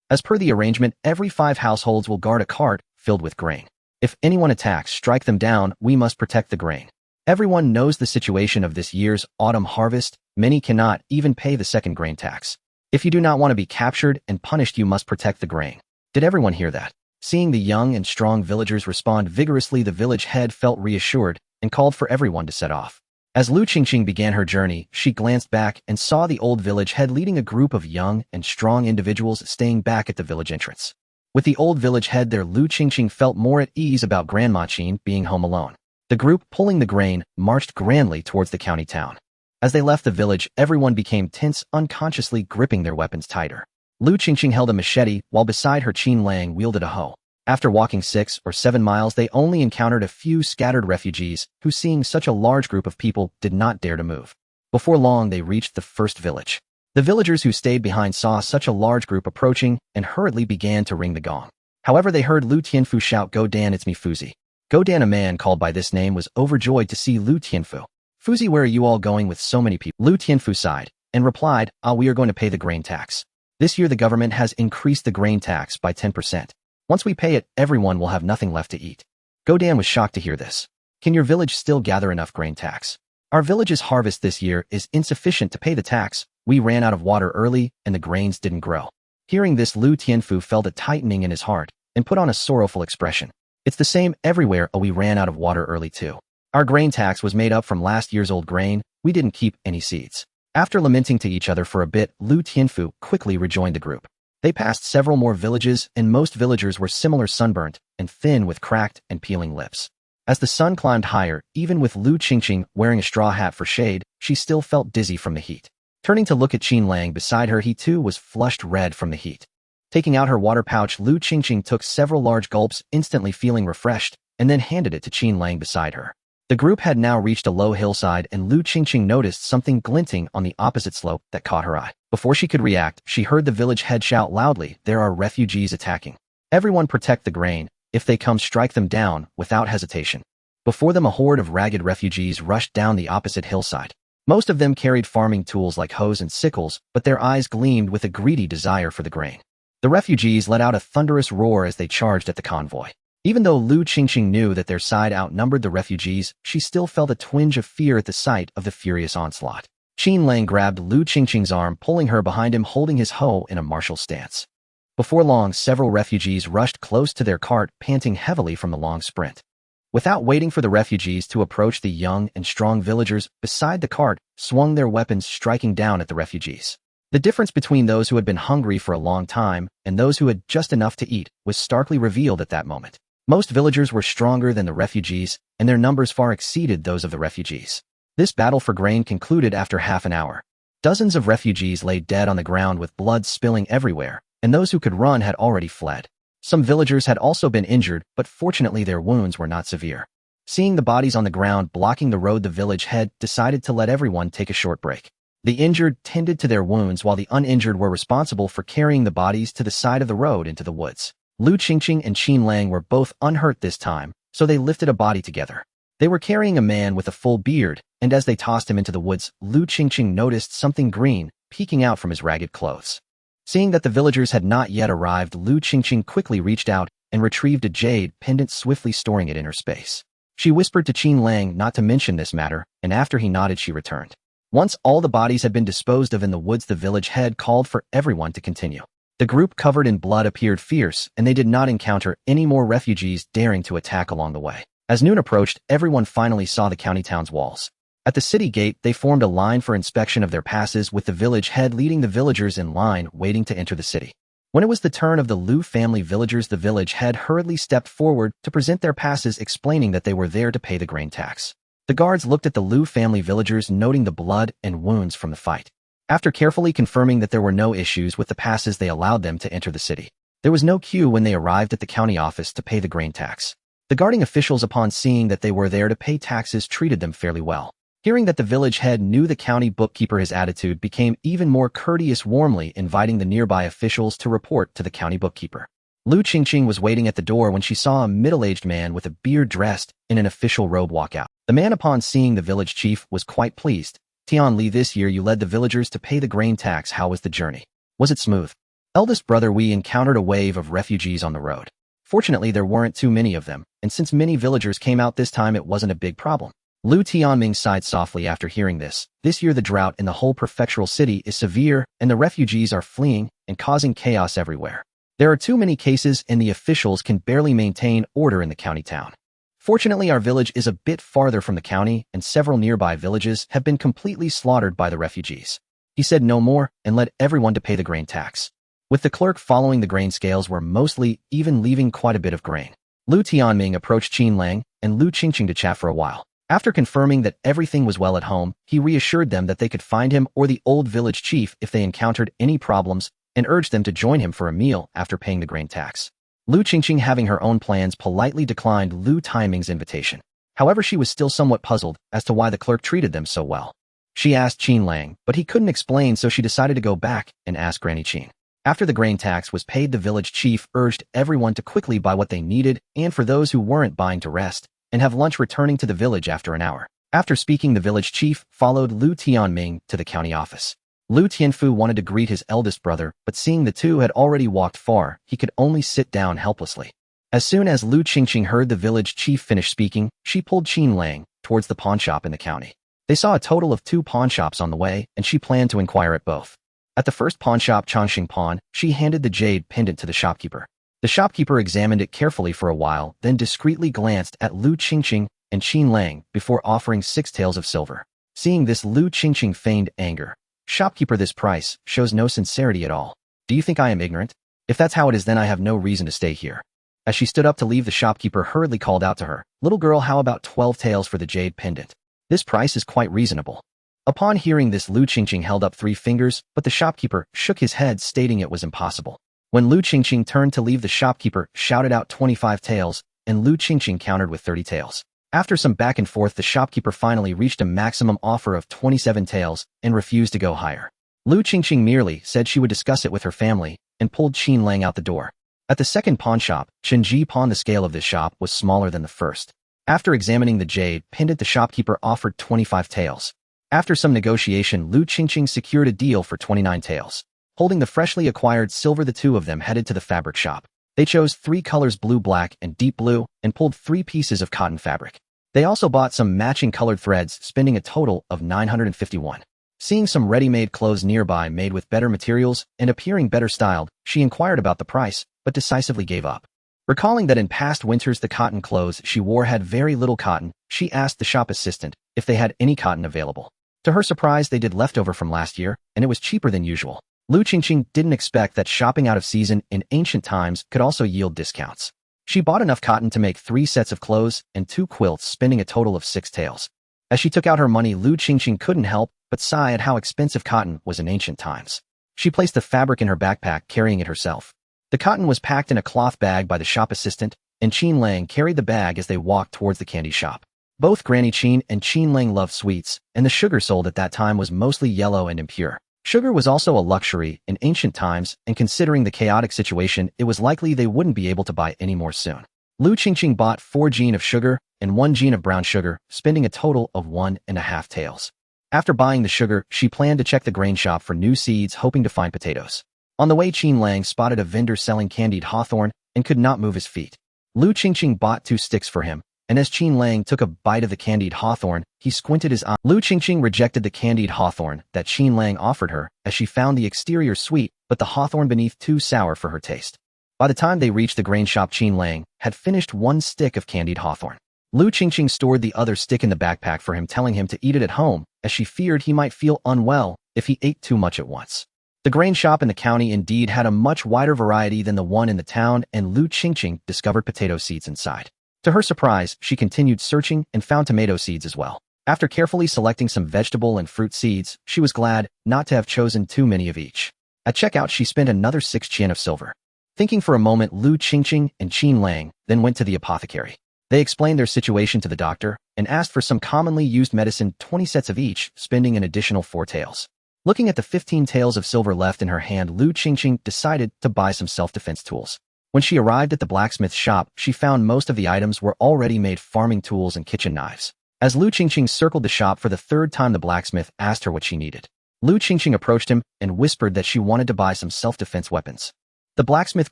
As per the arrangement, every 5 households will guard a cart filled with grain. If anyone attacks, strike them down. We must protect the grain. Everyone knows the situation of this year's autumn harvest. Many cannot even pay the second grain tax. If you do not want to be captured and punished, you must protect the grain. Did everyone hear that? Seeing the young and strong villagers respond vigorously, the village head felt reassured and called for everyone to set off. As Lu Qingqing began her journey, she glanced back and saw the old village head leading a group of young and strong individuals staying back at the village entrance. With the old village head there, Lu Qingqing felt more at ease about Grandma Qin being home alone. The group, pulling the grain, marched grandly towards the county town. As they left the village, everyone became tense, unconsciously gripping their weapons tighter. Lu Qingqing held a machete, while beside her Qin Lang wielded a hoe. After walking 6 or 7 miles, they only encountered a few scattered refugees, who, seeing such a large group of people, did not dare to move. Before long, they reached the first village. The villagers who stayed behind saw such a large group approaching and hurriedly began to ring the gong. However, they heard Lu Tianfu shout, "Go Dan, it's me, Fuzi." Go Dan, a man called by this name, was overjoyed to see Lu Tianfu. "Fuzi, where are you all going with so many people?" Lu Tianfu sighed and replied, "We are going to pay the grain tax. This year the government has increased the grain tax by 10%. Once we pay it, everyone will have nothing left to eat." Godan was shocked to hear this. "Can your village still gather enough grain tax?" "Our village's harvest this year is insufficient to pay the tax. We ran out of water early and the grains didn't grow." Hearing this, Lu Tianfu felt a tightening in his heart and put on a sorrowful expression. "It's the same everywhere. We ran out of water early too. Our grain tax was made up from last year's old grain. We didn't keep any seeds." After lamenting to each other for a bit, Lu Tianfu quickly rejoined the group. They passed several more villages, and most villagers were similar, sunburnt and thin with cracked and peeling lips. As the sun climbed higher, even with Lu Qingqing wearing a straw hat for shade, she still felt dizzy from the heat. Turning to look at Qin Lang beside her, he too was flushed red from the heat. Taking out her water pouch, Lu Qingqing took several large gulps, instantly feeling refreshed, and then handed it to Qin Lang beside her. The group had now reached a low hillside, and Lu Qingqing noticed something glinting on the opposite slope that caught her eye. Before she could react, she heard the village head shout loudly, "There are refugees attacking. Everyone protect the grain. If they come, strike them down without hesitation." Before them, a horde of ragged refugees rushed down the opposite hillside. Most of them carried farming tools like hoes and sickles, but their eyes gleamed with a greedy desire for the grain. The refugees let out a thunderous roar as they charged at the convoy. Even though Lu Qingqing knew that their side outnumbered the refugees, she still felt a twinge of fear at the sight of the furious onslaught. Qingqing grabbed Lu Qingqing's arm, pulling her behind him, holding his hoe in a martial stance. Before long, several refugees rushed close to their cart, panting heavily from the long sprint. Without waiting for the refugees to approach, the young and strong villagers beside the cart swung their weapons, striking down at the refugees. The difference between those who had been hungry for a long time and those who had just enough to eat was starkly revealed at that moment. Most villagers were stronger than the refugees, and their numbers far exceeded those of the refugees. This battle for grain concluded after half an hour. Dozens of refugees lay dead on the ground with blood spilling everywhere, and those who could run had already fled. Some villagers had also been injured, but fortunately their wounds were not severe. Seeing the bodies on the ground blocking the road, the village head decided to let everyone take a short break. The injured tended to their wounds while the uninjured were responsible for carrying the bodies to the side of the road into the woods. Lu Qingqing and Qingqing were both unhurt this time, so they lifted a body together. They were carrying a man with a full beard, and as they tossed him into the woods, Lu Qingqing noticed something green peeking out from his ragged clothes. Seeing that the villagers had not yet arrived, Lu Qingqing quickly reached out and retrieved a jade pendant, swiftly storing it in her space. She whispered to Qingqing not to mention this matter, and after he nodded, she returned. Once all the bodies had been disposed of in the woods, the village head called for everyone to continue. The group covered in blood appeared fierce, and they did not encounter any more refugees daring to attack along the way. As noon approached, everyone finally saw the county town's walls. At the city gate, they formed a line for inspection of their passes, with the village head leading the villagers in line waiting to enter the city. When it was the turn of the Lu family villagers, the village head hurriedly stepped forward to present their passes, explaining that they were there to pay the grain tax. The guards looked at the Lu family villagers, noting the blood and wounds from the fight. After carefully confirming that there were no issues with the passes, they allowed them to enter the city. There was no queue when they arrived at the county office to pay the grain tax. The guarding officials, upon seeing that they were there to pay taxes, treated them fairly well. Hearing that the village head knew the county bookkeeper, his attitude became even more courteous, warmly inviting the nearby officials to report to the county bookkeeper. Lu Qingqing was waiting at the door when she saw a middle-aged man with a beard dressed in an official robe walk out. The man, upon seeing the village chief, was quite pleased. "Tian Li, this year you led the villagers to pay the grain tax. How was the journey? Was it smooth?" "Eldest brother, we encountered a wave of refugees on the road. Fortunately, there weren't too many of them, and since many villagers came out this time, it wasn't a big problem." Lu Tianming sighed softly after hearing this. This year the drought in the whole prefectural city is severe, and the refugees are fleeing and causing chaos everywhere. There are too many cases, and the officials can barely maintain order in the county town. Fortunately, our village is a bit farther from the county, and several nearby villages have been completely slaughtered by the refugees. He said no more and led everyone to pay the grain tax. With the clerk following, the grain scales were mostly even, leaving quite a bit of grain. Lu Tianming approached Qingqing and Lu Qingqing to chat for a while. After confirming that everything was well at home, he reassured them that they could find him or the old village chief if they encountered any problems, and urged them to join him for a meal after paying the grain tax. Lu Qingqing, having her own plans, politely declined Lu Tianming's invitation. However, she was still somewhat puzzled as to why the clerk treated them so well. She asked Qingqing, but he couldn't explain, so she decided to go back and ask Granny Qing. After the grain tax was paid, the village chief urged everyone to quickly buy what they needed, and for those who weren't buying, to rest and have lunch, returning to the village after an hour. After speaking, the village chief followed Lu Tianming to the county office. Lu Tianfu wanted to greet his eldest brother, but seeing the two had already walked far, he could only sit down helplessly. As soon as Lu Qingqing heard the village chief finish speaking, she pulled Qingqing towards the pawnshop in the county. They saw a total of 2 pawnshops on the way, and she planned to inquire at both. At the first pawnshop, Qingqing Pawn, she handed the jade pendant to the shopkeeper. The shopkeeper examined it carefully for a while, then discreetly glanced at Lu Qingqing and Qingqing before offering 6 taels of silver. Seeing this, Lu Qingqing feigned anger. "Shopkeeper, this price shows no sincerity at all. Do you think I am ignorant? If that's how it is, then I have no reason to stay here." As she stood up to leave, the shopkeeper hurriedly called out to her, "Little girl, how about 12 taels for the jade pendant? This price is quite reasonable." Upon hearing this, Lu Qingqing held up 3 fingers, but the shopkeeper shook his head, stating it was impossible. When Lu Qingqing turned to leave, the shopkeeper shouted out 25 taels, and Lu Qingqing countered with 30 taels. After some back and forth, the shopkeeper finally reached a maximum offer of 27 taels and refused to go higher. Lu Qingqing merely said she would discuss it with her family and pulled Qingqing out the door. At the second pawnshop, Qinji Pawn, the scale of this shop was smaller than the first. After examining the jade pendant, the shopkeeper offered 25 taels. After some negotiation, Lu Qingqing secured a deal for 29 taels. Holding the freshly acquired silver, the two of them headed to the fabric shop. They chose 3 colors, blue, black, and deep blue, and pulled 3 pieces of cotton fabric. They also bought some matching colored threads, spending a total of 951. Seeing some ready-made clothes nearby made with better materials and appearing better styled, she inquired about the price, but decisively gave up. Recalling that in past winters the cotton clothes she wore had very little cotton, she asked the shop assistant if they had any cotton available. To her surprise, they did leftover from last year, and it was cheaper than usual. Lu Qingqing didn't expect that shopping out of season in ancient times could also yield discounts. She bought enough cotton to make 3 sets of clothes and 2 quilts, spending a total of 6 taels. As she took out her money, Lu Qingqing couldn't help but sigh at how expensive cotton was in ancient times. She placed the fabric in her backpack, carrying it herself. The cotton was packed in a cloth bag by the shop assistant, and Qinglang carried the bag as they walked towards the candy shop. Both Granny Qin and Qinglang loved sweets, and the sugar sold at that time was mostly yellow and impure. Sugar was also a luxury in ancient times, and considering the chaotic situation, it was likely they wouldn't be able to buy any more soon. Lu Qingqing bought 4 jean of sugar and 1 jean of brown sugar, spending a total of 1.5 taels. After buying the sugar, she planned to check the grain shop for new seeds, hoping to find potatoes. On the way, Qinglang spotted a vendor selling candied hawthorn and could not move his feet. Lu Qingqing bought 2 sticks for him, and as Qinglang took a bite of the candied hawthorn, he squinted his eye. Lu Qingqing rejected the candied hawthorn that Qinglang offered her, as she found the exterior sweet, but the hawthorn beneath too sour for her taste. By the time they reached the grain shop, Qinglang had finished 1 stick of candied hawthorn. Lu Qingqing stored the other stick in the backpack for him, telling him to eat it at home, as she feared he might feel unwell if he ate too much at once. The grain shop in the county indeed had a much wider variety than the one in the town, and Lu Qingqing discovered potato seeds inside. To her surprise, she continued searching and found tomato seeds as well. After carefully selecting some vegetable and fruit seeds, she was glad not to have chosen too many of each. At checkout, she spent another 6 qian of silver. Thinking for a moment, Lu Qingqing and Qinglang then went to the apothecary. They explained their situation to the doctor and asked for some commonly used medicine, 20 sets of each, spending an additional 4 taels. Looking at the 15 taels of silver left in her hand, Lu Qingqing decided to buy some self-defense tools. When she arrived at the blacksmith shop, she found most of the items were already made farming tools and kitchen knives. As Lu Qingqing circled the shop for the 3rd time, the blacksmith asked her what she needed. Lu Qingqing approached him and whispered that she wanted to buy some self-defense weapons. The blacksmith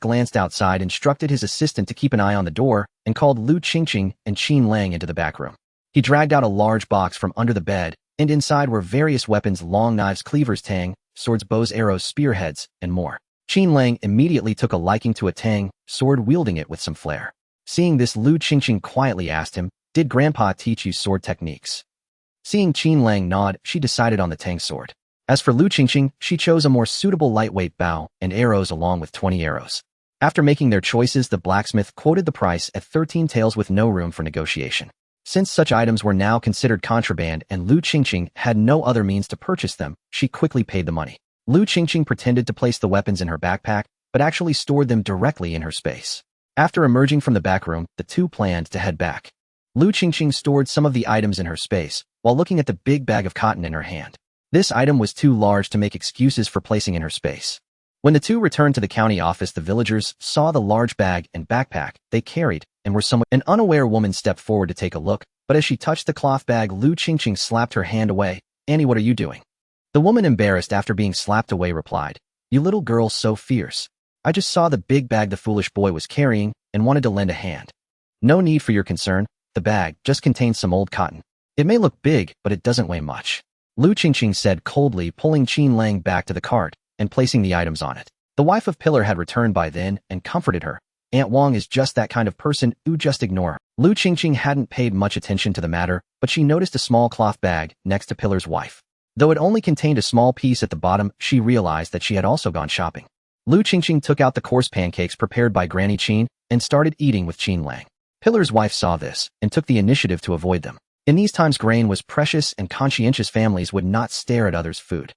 glanced outside, instructed his assistant to keep an eye on the door, and called Lu Qingqing and Qinglang into the back room. He dragged out a large box from under the bed, and inside were various weapons: long knives, cleavers, tang, swords, bows, arrows, spearheads, and more. Qinglang immediately took a liking to a tang sword, wielding it with some flair. Seeing this, Lu Qingqing quietly asked him, "Did Grandpa teach you sword techniques?" Seeing Qinglang nod, she decided on the tang sword. As for Lu Qingqing, she chose a more suitable lightweight bow and arrows along with 20 arrows. After making their choices, the blacksmith quoted the price at 13 taels with no room for negotiation. Since such items were now considered contraband and Lu Qingqing had no other means to purchase them, she quickly paid the money. Lu Qingqing pretended to place the weapons in her backpack, but actually stored them directly in her space. After emerging from the back room, the two planned to head back. Lu Qingqing stored some of the items in her space, while looking at the big bag of cotton in her hand. This item was too large to make excuses for placing in her space. When the two returned to the county office, the villagers saw the large bag and backpack they carried and were somewhat. An unaware woman stepped forward to take a look, but as she touched the cloth bag, Lu Qingqing slapped her hand away. "Annie, what are you doing?" The woman, embarrassed after being slapped away, replied, "You little girl, so fierce. I just saw the big bag the foolish boy was carrying and wanted to lend a hand." "No need for your concern. The bag just contains some old cotton. It may look big, but it doesn't weigh much," Lu Qingqing said coldly, pulling Qinglang back to the cart and placing the items on it. The wife of Pillar had returned by then and comforted her. "Aunt Wang is just that kind of person, just ignore her." Lu Qingqing hadn't paid much attention to the matter, but she noticed a small cloth bag next to Pillar's wife. Though it only contained a small piece at the bottom, she realized that she had also gone shopping. Lu Qingqing took out the coarse pancakes prepared by Granny Qin and started eating with Qinglang. Pillar's wife saw this and took the initiative to avoid them. In these times, grain was precious and conscientious families would not stare at others' food.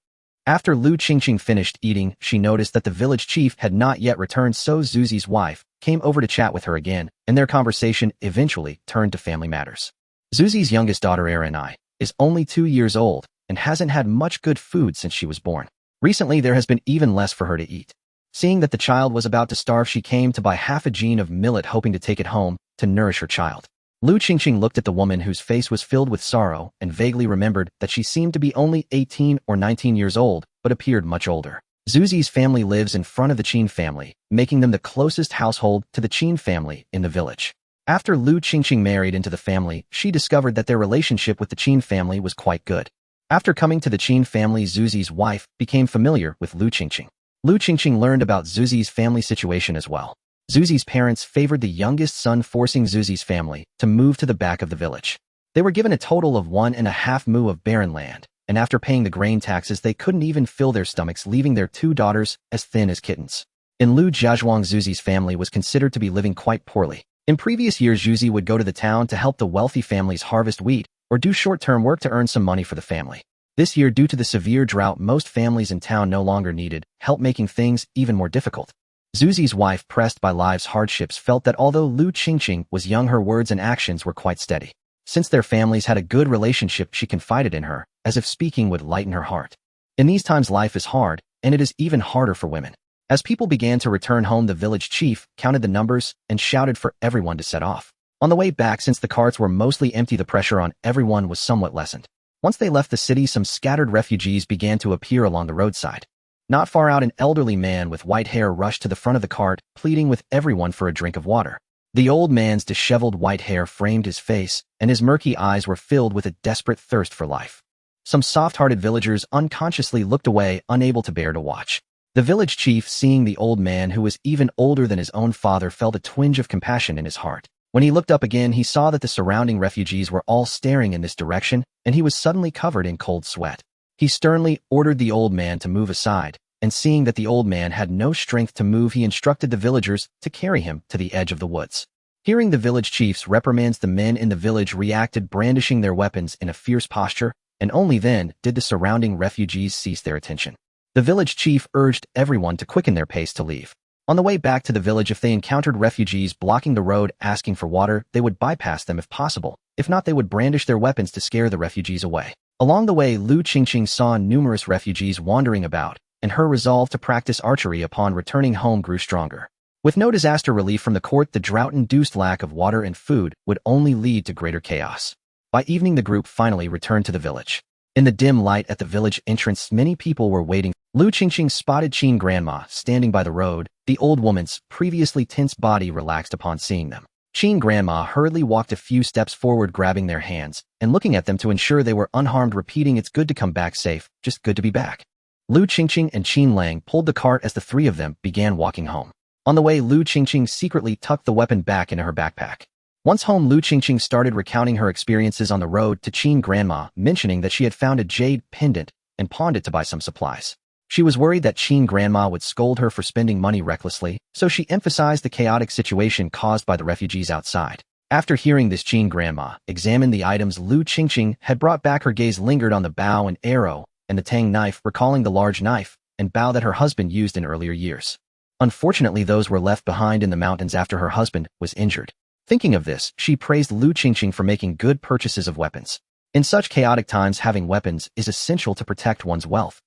After Lu Qingqing finished eating, she noticed that the village chief had not yet returned, so Zuzi's wife came over to chat with her again, and their conversation eventually turned to family matters. Zuzi's youngest daughter, Erin, is only 2 years old and hasn't had much good food since she was born. Recently, there has been even less for her to eat. Seeing that the child was about to starve, she came to buy half a jean of millet, hoping to take it home to nourish her child. Lu Qingqing looked at the woman, whose face was filled with sorrow, and vaguely remembered that she seemed to be only 18 or 19 years old, but appeared much older. Zuzi's family lives in front of the Qin family, making them the closest household to the Qin family in the village. After Lu Qingqing married into the family, she discovered that their relationship with the Qin family was quite good. After coming to the Qin family, Zuzi's wife became familiar with Lu Qingqing. Lu Qingqing learned about Zuzi's family situation as well. Zuzi's parents favored the youngest son, forcing Zuzi's family to move to the back of the village. They were given a total of 1.5 mu of barren land, and after paying the grain taxes they couldn't even fill their stomachs, leaving their 2 daughters as thin as kittens. In Lu Jiazhuang, Zuzi's family was considered to be living quite poorly. In previous years, Zuzi would go to the town to help the wealthy families harvest wheat or do short-term work to earn some money for the family. This year, due to the severe drought, most families in town no longer needed help, making things even more difficult. Zuzi's wife, pressed by life's hardships, felt that although Lu Qingqing was young, her words and actions were quite steady. Since their families had a good relationship, she confided in her, as if speaking would lighten her heart. In these times, life is hard, and it is even harder for women. As people began to return home, the village chief counted the numbers and shouted for everyone to set off. On the way back, since the carts were mostly empty, the pressure on everyone was somewhat lessened. Once they left the city, some scattered refugees began to appear along the roadside. Not far out, an elderly man with white hair rushed to the front of the cart, pleading with everyone for a drink of water. The old man's disheveled white hair framed his face, and his murky eyes were filled with a desperate thirst for life. Some soft-hearted villagers unconsciously looked away, unable to bear to watch. The village chief, seeing the old man, who was even older than his own father, felt a twinge of compassion in his heart. When he looked up again, he saw that the surrounding refugees were all staring in this direction, and he was suddenly covered in cold sweat. He sternly ordered the old man to move aside, and seeing that the old man had no strength to move, he instructed the villagers to carry him to the edge of the woods. Hearing the village chief's reprimands, the men in the village reacted, brandishing their weapons in a fierce posture, and only then did the surrounding refugees cease their attention. The village chief urged everyone to quicken their pace to leave. On the way back to the village, if they encountered refugees blocking the road asking for water, they would bypass them if possible. If not, they would brandish their weapons to scare the refugees away. Along the way, Lu Qingqing saw numerous refugees wandering about, and her resolve to practice archery upon returning home grew stronger. With no disaster relief from the court, the drought-induced lack of water and food would only lead to greater chaos. By evening, the group finally returned to the village. In the dim light at the village entrance, many people were waiting. Lu Qingqing spotted Qin grandma standing by the road. The old woman's previously tense body relaxed upon seeing them. Qin grandma hurriedly walked a few steps forward, grabbing their hands and looking at them to ensure they were unharmed, repeating, "It's good to come back safe, just good to be back." Lu Qingqing and Qin Lang pulled the cart as the 3 of them began walking home. On the way, Lu Qingqing secretly tucked the weapon back into her backpack. Once home, Lu Qingqing started recounting her experiences on the road to Qin grandma, mentioning that she had found a jade pendant and pawned it to buy some supplies. She was worried that Qin grandma would scold her for spending money recklessly, so she emphasized the chaotic situation caused by the refugees outside. After hearing this, Qin grandma examined the items Lu Qingqing had brought back. Her gaze lingered on the bow and arrow and the tang knife, recalling the large knife and bow that her husband used in earlier years. Unfortunately, those were left behind in the mountains after her husband was injured. Thinking of this, she praised Lu Qingqing for making good purchases of weapons. In such chaotic times, having weapons is essential to protect one's wealth.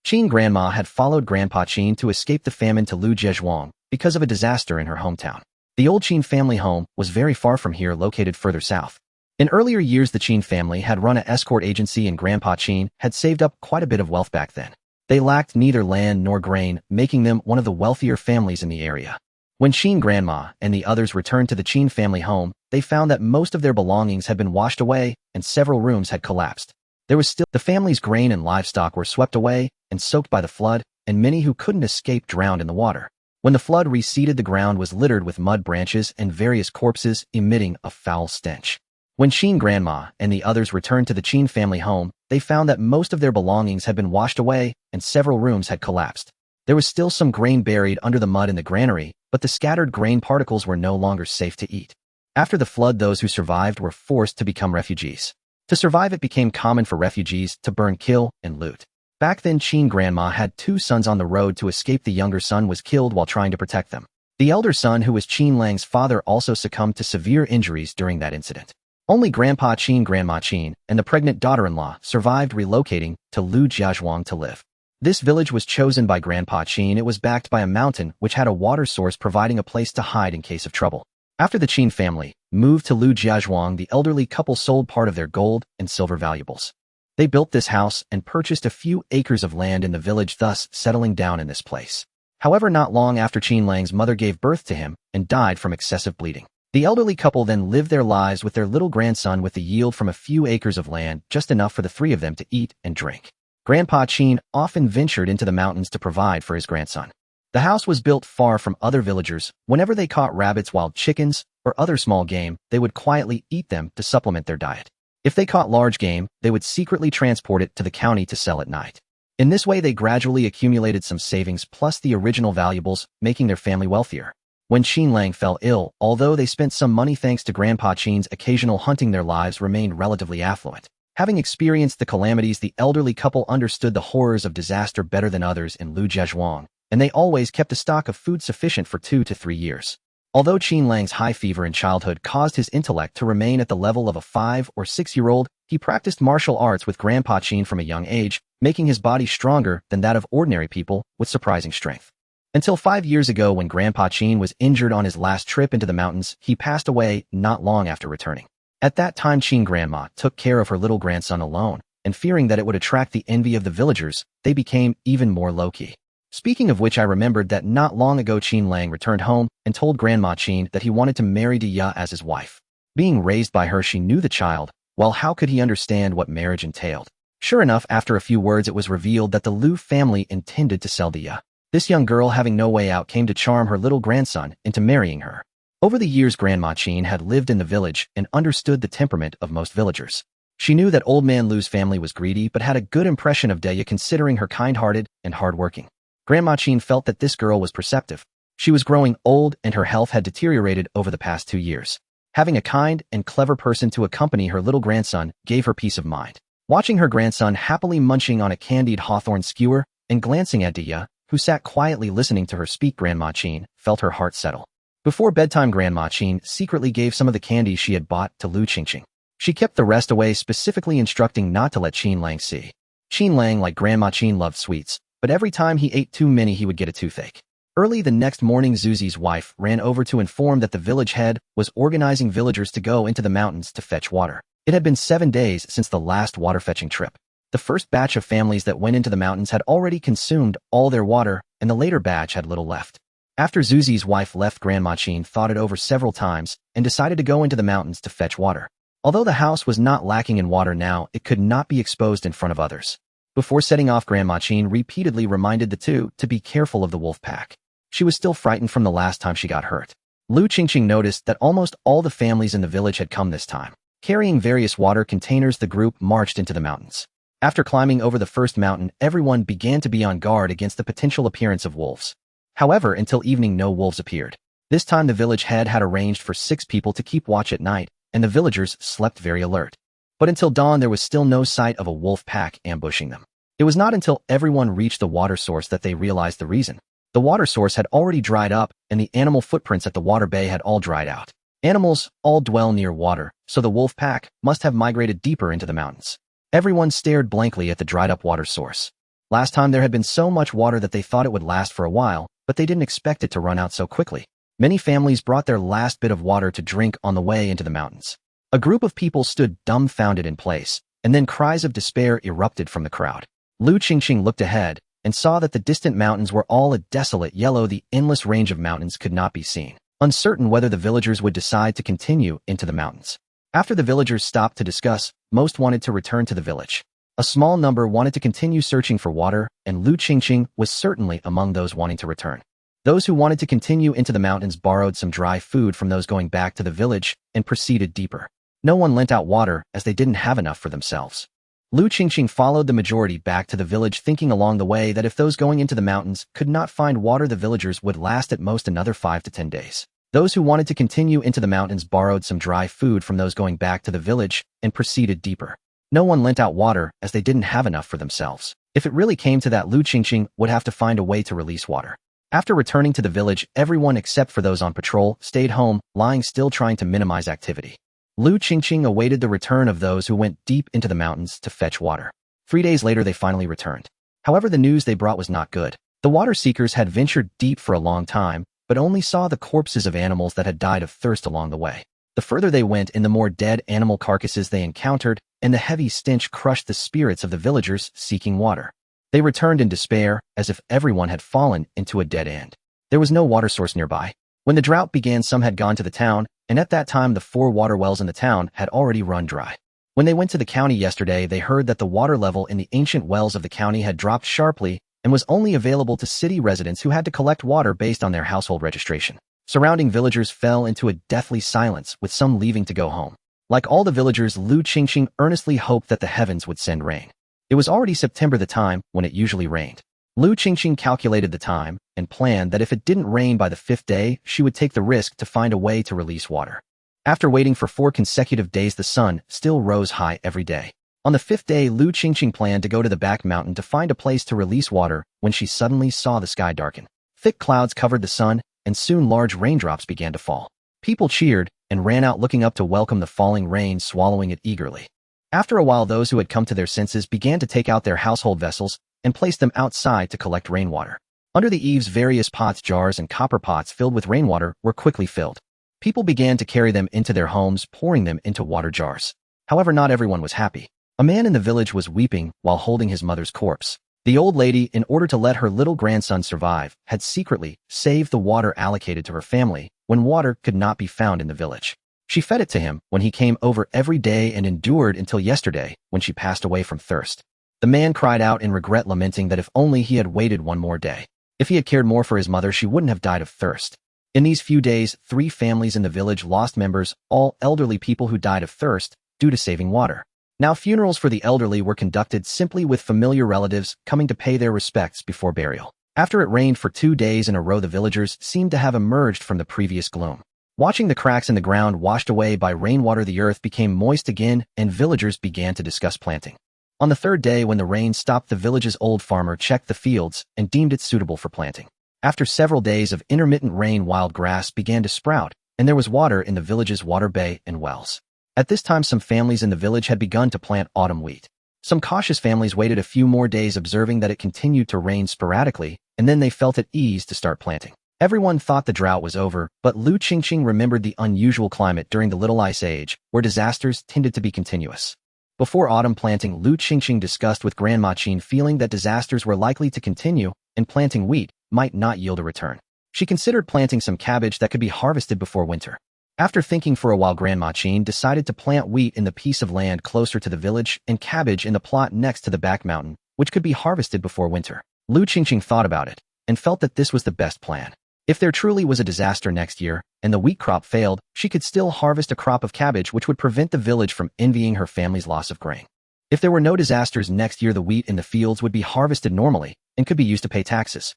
Qin grandma had followed Grandpa Qin to escape the famine to Lu Jiazhuang because of a disaster in her hometown. The old Qin family home was very far from here, located further south. In earlier years, the Qin family had run an escort agency, and Grandpa Qin had saved up quite a bit of wealth back then. They lacked neither land nor grain, making them one of the wealthier families in the area. When Qin grandma and the others returned to the Qin family home, they found that most of their belongings had been washed away and several rooms had collapsed. There was still the family's grain and livestock were swept away and soaked by the flood, and many who couldn't escape drowned in the water. When the flood receded, the ground was littered with mud, branches, and various corpses, emitting a foul stench. When Qin grandma and the others returned to the Qin family home, they found that most of their belongings had been washed away and several rooms had collapsed. There was still some grain buried under the mud in the granary, but the scattered grain particles were no longer safe to eat. After the flood, those who survived were forced to become refugees. To survive, it became common for refugees to burn, kill, and loot. Back then, Qin grandma had 2 sons on the road to escape. The younger son was killed while trying to protect them. The elder son, who was Qin Lang's father, also succumbed to severe injuries during that incident. Only Grandpa Qin, Grandma Qin, and the pregnant daughter-in-law survived, relocating to Lu Jiazhuang to live. This village was chosen by Grandpa Qin. It was backed by a mountain which had a water source, providing a place to hide in case of trouble. After the Qin family moved to Lu Jiazhuang, the elderly couple sold part of their gold and silver valuables. They built this house and purchased a few acres of land in the village, thus settling down in this place. However, not long after Qingqing's mother gave birth to him and died from excessive bleeding. The elderly couple then lived their lives with their little grandson with the yield from a few acres of land, just enough for the three of them to eat and drink. Grandpa Qin often ventured into the mountains to provide for his grandson. The house was built far from other villagers. Whenever they caught rabbits, wild chickens, or other small game, they would quietly eat them to supplement their diet. If they caught large game, they would secretly transport it to the county to sell at night. In this way, they gradually accumulated some savings plus the original valuables, making their family wealthier. When Qingqing fell ill, although they spent some money thanks to Grandpa Qin's occasional hunting, their lives remained relatively affluent. Having experienced the calamities, the elderly couple understood the horrors of disaster better than others in Lu Zhezhuang, and they always kept a stock of food sufficient for 2 to 3 years. Although Qingqing's high fever in childhood caused his intellect to remain at the level of a 5 or 6-year-old, he practiced martial arts with Grandpa Qin from a young age, making his body stronger than that of ordinary people with surprising strength. Until 5 years ago, when Grandpa Qin was injured on his last trip into the mountains, he passed away not long after returning. At that time, Qin grandma took care of her little grandson alone, and fearing that it would attract the envy of the villagers, they became even more low-key. Speaking of which, I remembered that not long ago Qingqing returned home and told Grandma Qin that he wanted to marry Diya as his wife. Being raised by her, she knew the child. Well, how could he understand what marriage entailed? Sure enough, after a few words, it was revealed that the Lu family intended to sell Diya. This young girl, having no way out, came to charm her little grandson into marrying her. Over the years, Grandma Qin had lived in the village and understood the temperament of most villagers. She knew that Old Man Lu's family was greedy but had a good impression of Diya, considering her kind-hearted and hard-working. Grandma Qin felt that this girl was perceptive. She was growing old and her health had deteriorated over the past 2 years. Having a kind and clever person to accompany her little grandson gave her peace of mind. Watching her grandson happily munching on a candied hawthorn skewer and glancing at Diya, who sat quietly listening to her speak, Grandma Qin felt her heart settle. Before bedtime, Grandma Qin secretly gave some of the candy she had bought to Lu Qingqing. She kept the rest away, specifically instructing not to let Qingqing see. Qingqing, like Grandma Qin, loved sweets, but every time he ate too many, he would get a toothache. Early the next morning, Zuzi's wife ran over to inform that the village head was organizing villagers to go into the mountains to fetch water. It had been 7 days since the last water-fetching trip. The first batch of families that went into the mountains had already consumed all their water, and the later batch had little left. After Zuzi's wife left, Grandma Qin thought it over several times and decided to go into the mountains to fetch water. Although the house was not lacking in water now, it could not be exposed in front of others. Before setting off, Grandma Qin repeatedly reminded the two to be careful of the wolf pack. She was still frightened from the last time she got hurt. Lu Qingqing noticed that almost all the families in the village had come this time. Carrying various water containers, the group marched into the mountains. After climbing over the first mountain, everyone began to be on guard against the potential appearance of wolves. However, until evening, no wolves appeared. This time, the village head had arranged for 6 people to keep watch at night, and the villagers slept very alert. But until dawn, there was still no sight of a wolf pack ambushing them. It was not until everyone reached the water source that they realized the reason. The water source had already dried up, and the animal footprints at the water bay had all dried out. Animals all dwell near water, so the wolf pack must have migrated deeper into the mountains. Everyone stared blankly at the dried-up water source. Last time there had been so much water that they thought it would last for a while, but they didn't expect it to run out so quickly. Many families brought their last bit of water to drink on the way into the mountains. A group of people stood dumbfounded in place, and then cries of despair erupted from the crowd. Lu Qingqing looked ahead and saw that the distant mountains were all a desolate yellow. The endless range of mountains could not be seen. Uncertain whether the villagers would decide to continue into the mountains. After the villagers stopped to discuss, most wanted to return to the village. A small number wanted to continue searching for water, and Lu Qingqing was certainly among those wanting to return. Those who wanted to continue into the mountains borrowed some dry food from those going back to the village and proceeded deeper. No one lent out water as they didn't have enough for themselves. Lu Qingqing followed the majority back to the village, thinking along the way that if those going into the mountains could not find water, the villagers would last at most another 5 to 10 days. Those who wanted to continue into the mountains borrowed some dry food from those going back to the village and proceeded deeper. No one lent out water as they didn't have enough for themselves. If it really came to that, Lu Qingqing would have to find a way to release water. After returning to the village, everyone except for those on patrol stayed home, lying still, trying to minimize activity. Lu Qingqing awaited the return of those who went deep into the mountains to fetch water. 3 days later, they finally returned. However, the news they brought was not good. The water seekers had ventured deep for a long time, but only saw the corpses of animals that had died of thirst along the way. The further they went in, the more dead animal carcasses they encountered, and the heavy stench crushed the spirits of the villagers seeking water. They returned in despair, as if everyone had fallen into a dead end. There was no water source nearby. When the drought began, some had gone to the town, and at that time the 4 water wells in the town had already run dry. When they went to the county yesterday, they heard that the water level in the ancient wells of the county had dropped sharply and was only available to city residents who had to collect water based on their household registration. Surrounding villagers fell into a deathly silence, with some leaving to go home. Like all the villagers, Qingqing earnestly hoped that the heavens would send rain. It was already September, the time when it usually rained. Qingqing calculated the time and planned that if it didn't rain by the 5th day, she would take the risk to find a way to release water. After waiting for 4 consecutive days, the sun still rose high every day. On the 5th day, Qingqing planned to go to the back mountain to find a place to release water when she suddenly saw the sky darken. Thick clouds covered the sun, and soon large raindrops began to fall. People cheered and ran out looking up to welcome the falling rain, swallowing it eagerly. After a while, those who had come to their senses began to take out their household vessels and place them outside to collect rainwater. Under the eaves, various pots, jars, and copper pots filled with rainwater were quickly filled. People began to carry them into their homes, pouring them into water jars. However, not everyone was happy. A man in the village was weeping while holding his mother's corpse. The old lady, in order to let her little grandson survive, had secretly saved the water allocated to her family when water could not be found in the village. She fed it to him when he came over every day and endured until yesterday, when she passed away from thirst. The man cried out in regret, lamenting that if only he had waited one more day. If he had cared more for his mother, she wouldn't have died of thirst. In these few days, 3 families in the village lost members, all elderly people who died of thirst due to saving water. Now funerals for the elderly were conducted simply, with familiar relatives coming to pay their respects before burial. After it rained for 2 days in a row, the villagers seemed to have emerged from the previous gloom. Watching the cracks in the ground washed away by rainwater, the earth became moist again, and villagers began to discuss planting. On the 3rd day, when the rain stopped, the village's old farmer checked the fields and deemed it suitable for planting. After several days of intermittent rain, wild grass began to sprout, and there was water in the village's water bay and wells. At this time, some families in the village had begun to plant autumn wheat. Some cautious families waited a few more days, observing that it continued to rain sporadically, and then they felt at ease to start planting. Everyone thought the drought was over, but Qingqing remembered the unusual climate during the Little Ice Age, where disasters tended to be continuous. Before autumn planting, Qingqing discussed with Grandma Qin, feeling that disasters were likely to continue and planting wheat might not yield a return. She considered planting some cabbage that could be harvested before winter. After thinking for a while, Grandma Qin decided to plant wheat in the piece of land closer to the village and cabbage in the plot next to the back mountain, which could be harvested before winter. Qingqing thought about it and felt that this was the best plan. If there truly was a disaster next year and the wheat crop failed, she could still harvest a crop of cabbage, which would prevent the village from envying her family's loss of grain. If there were no disasters next year, the wheat in the fields would be harvested normally and could be used to pay taxes.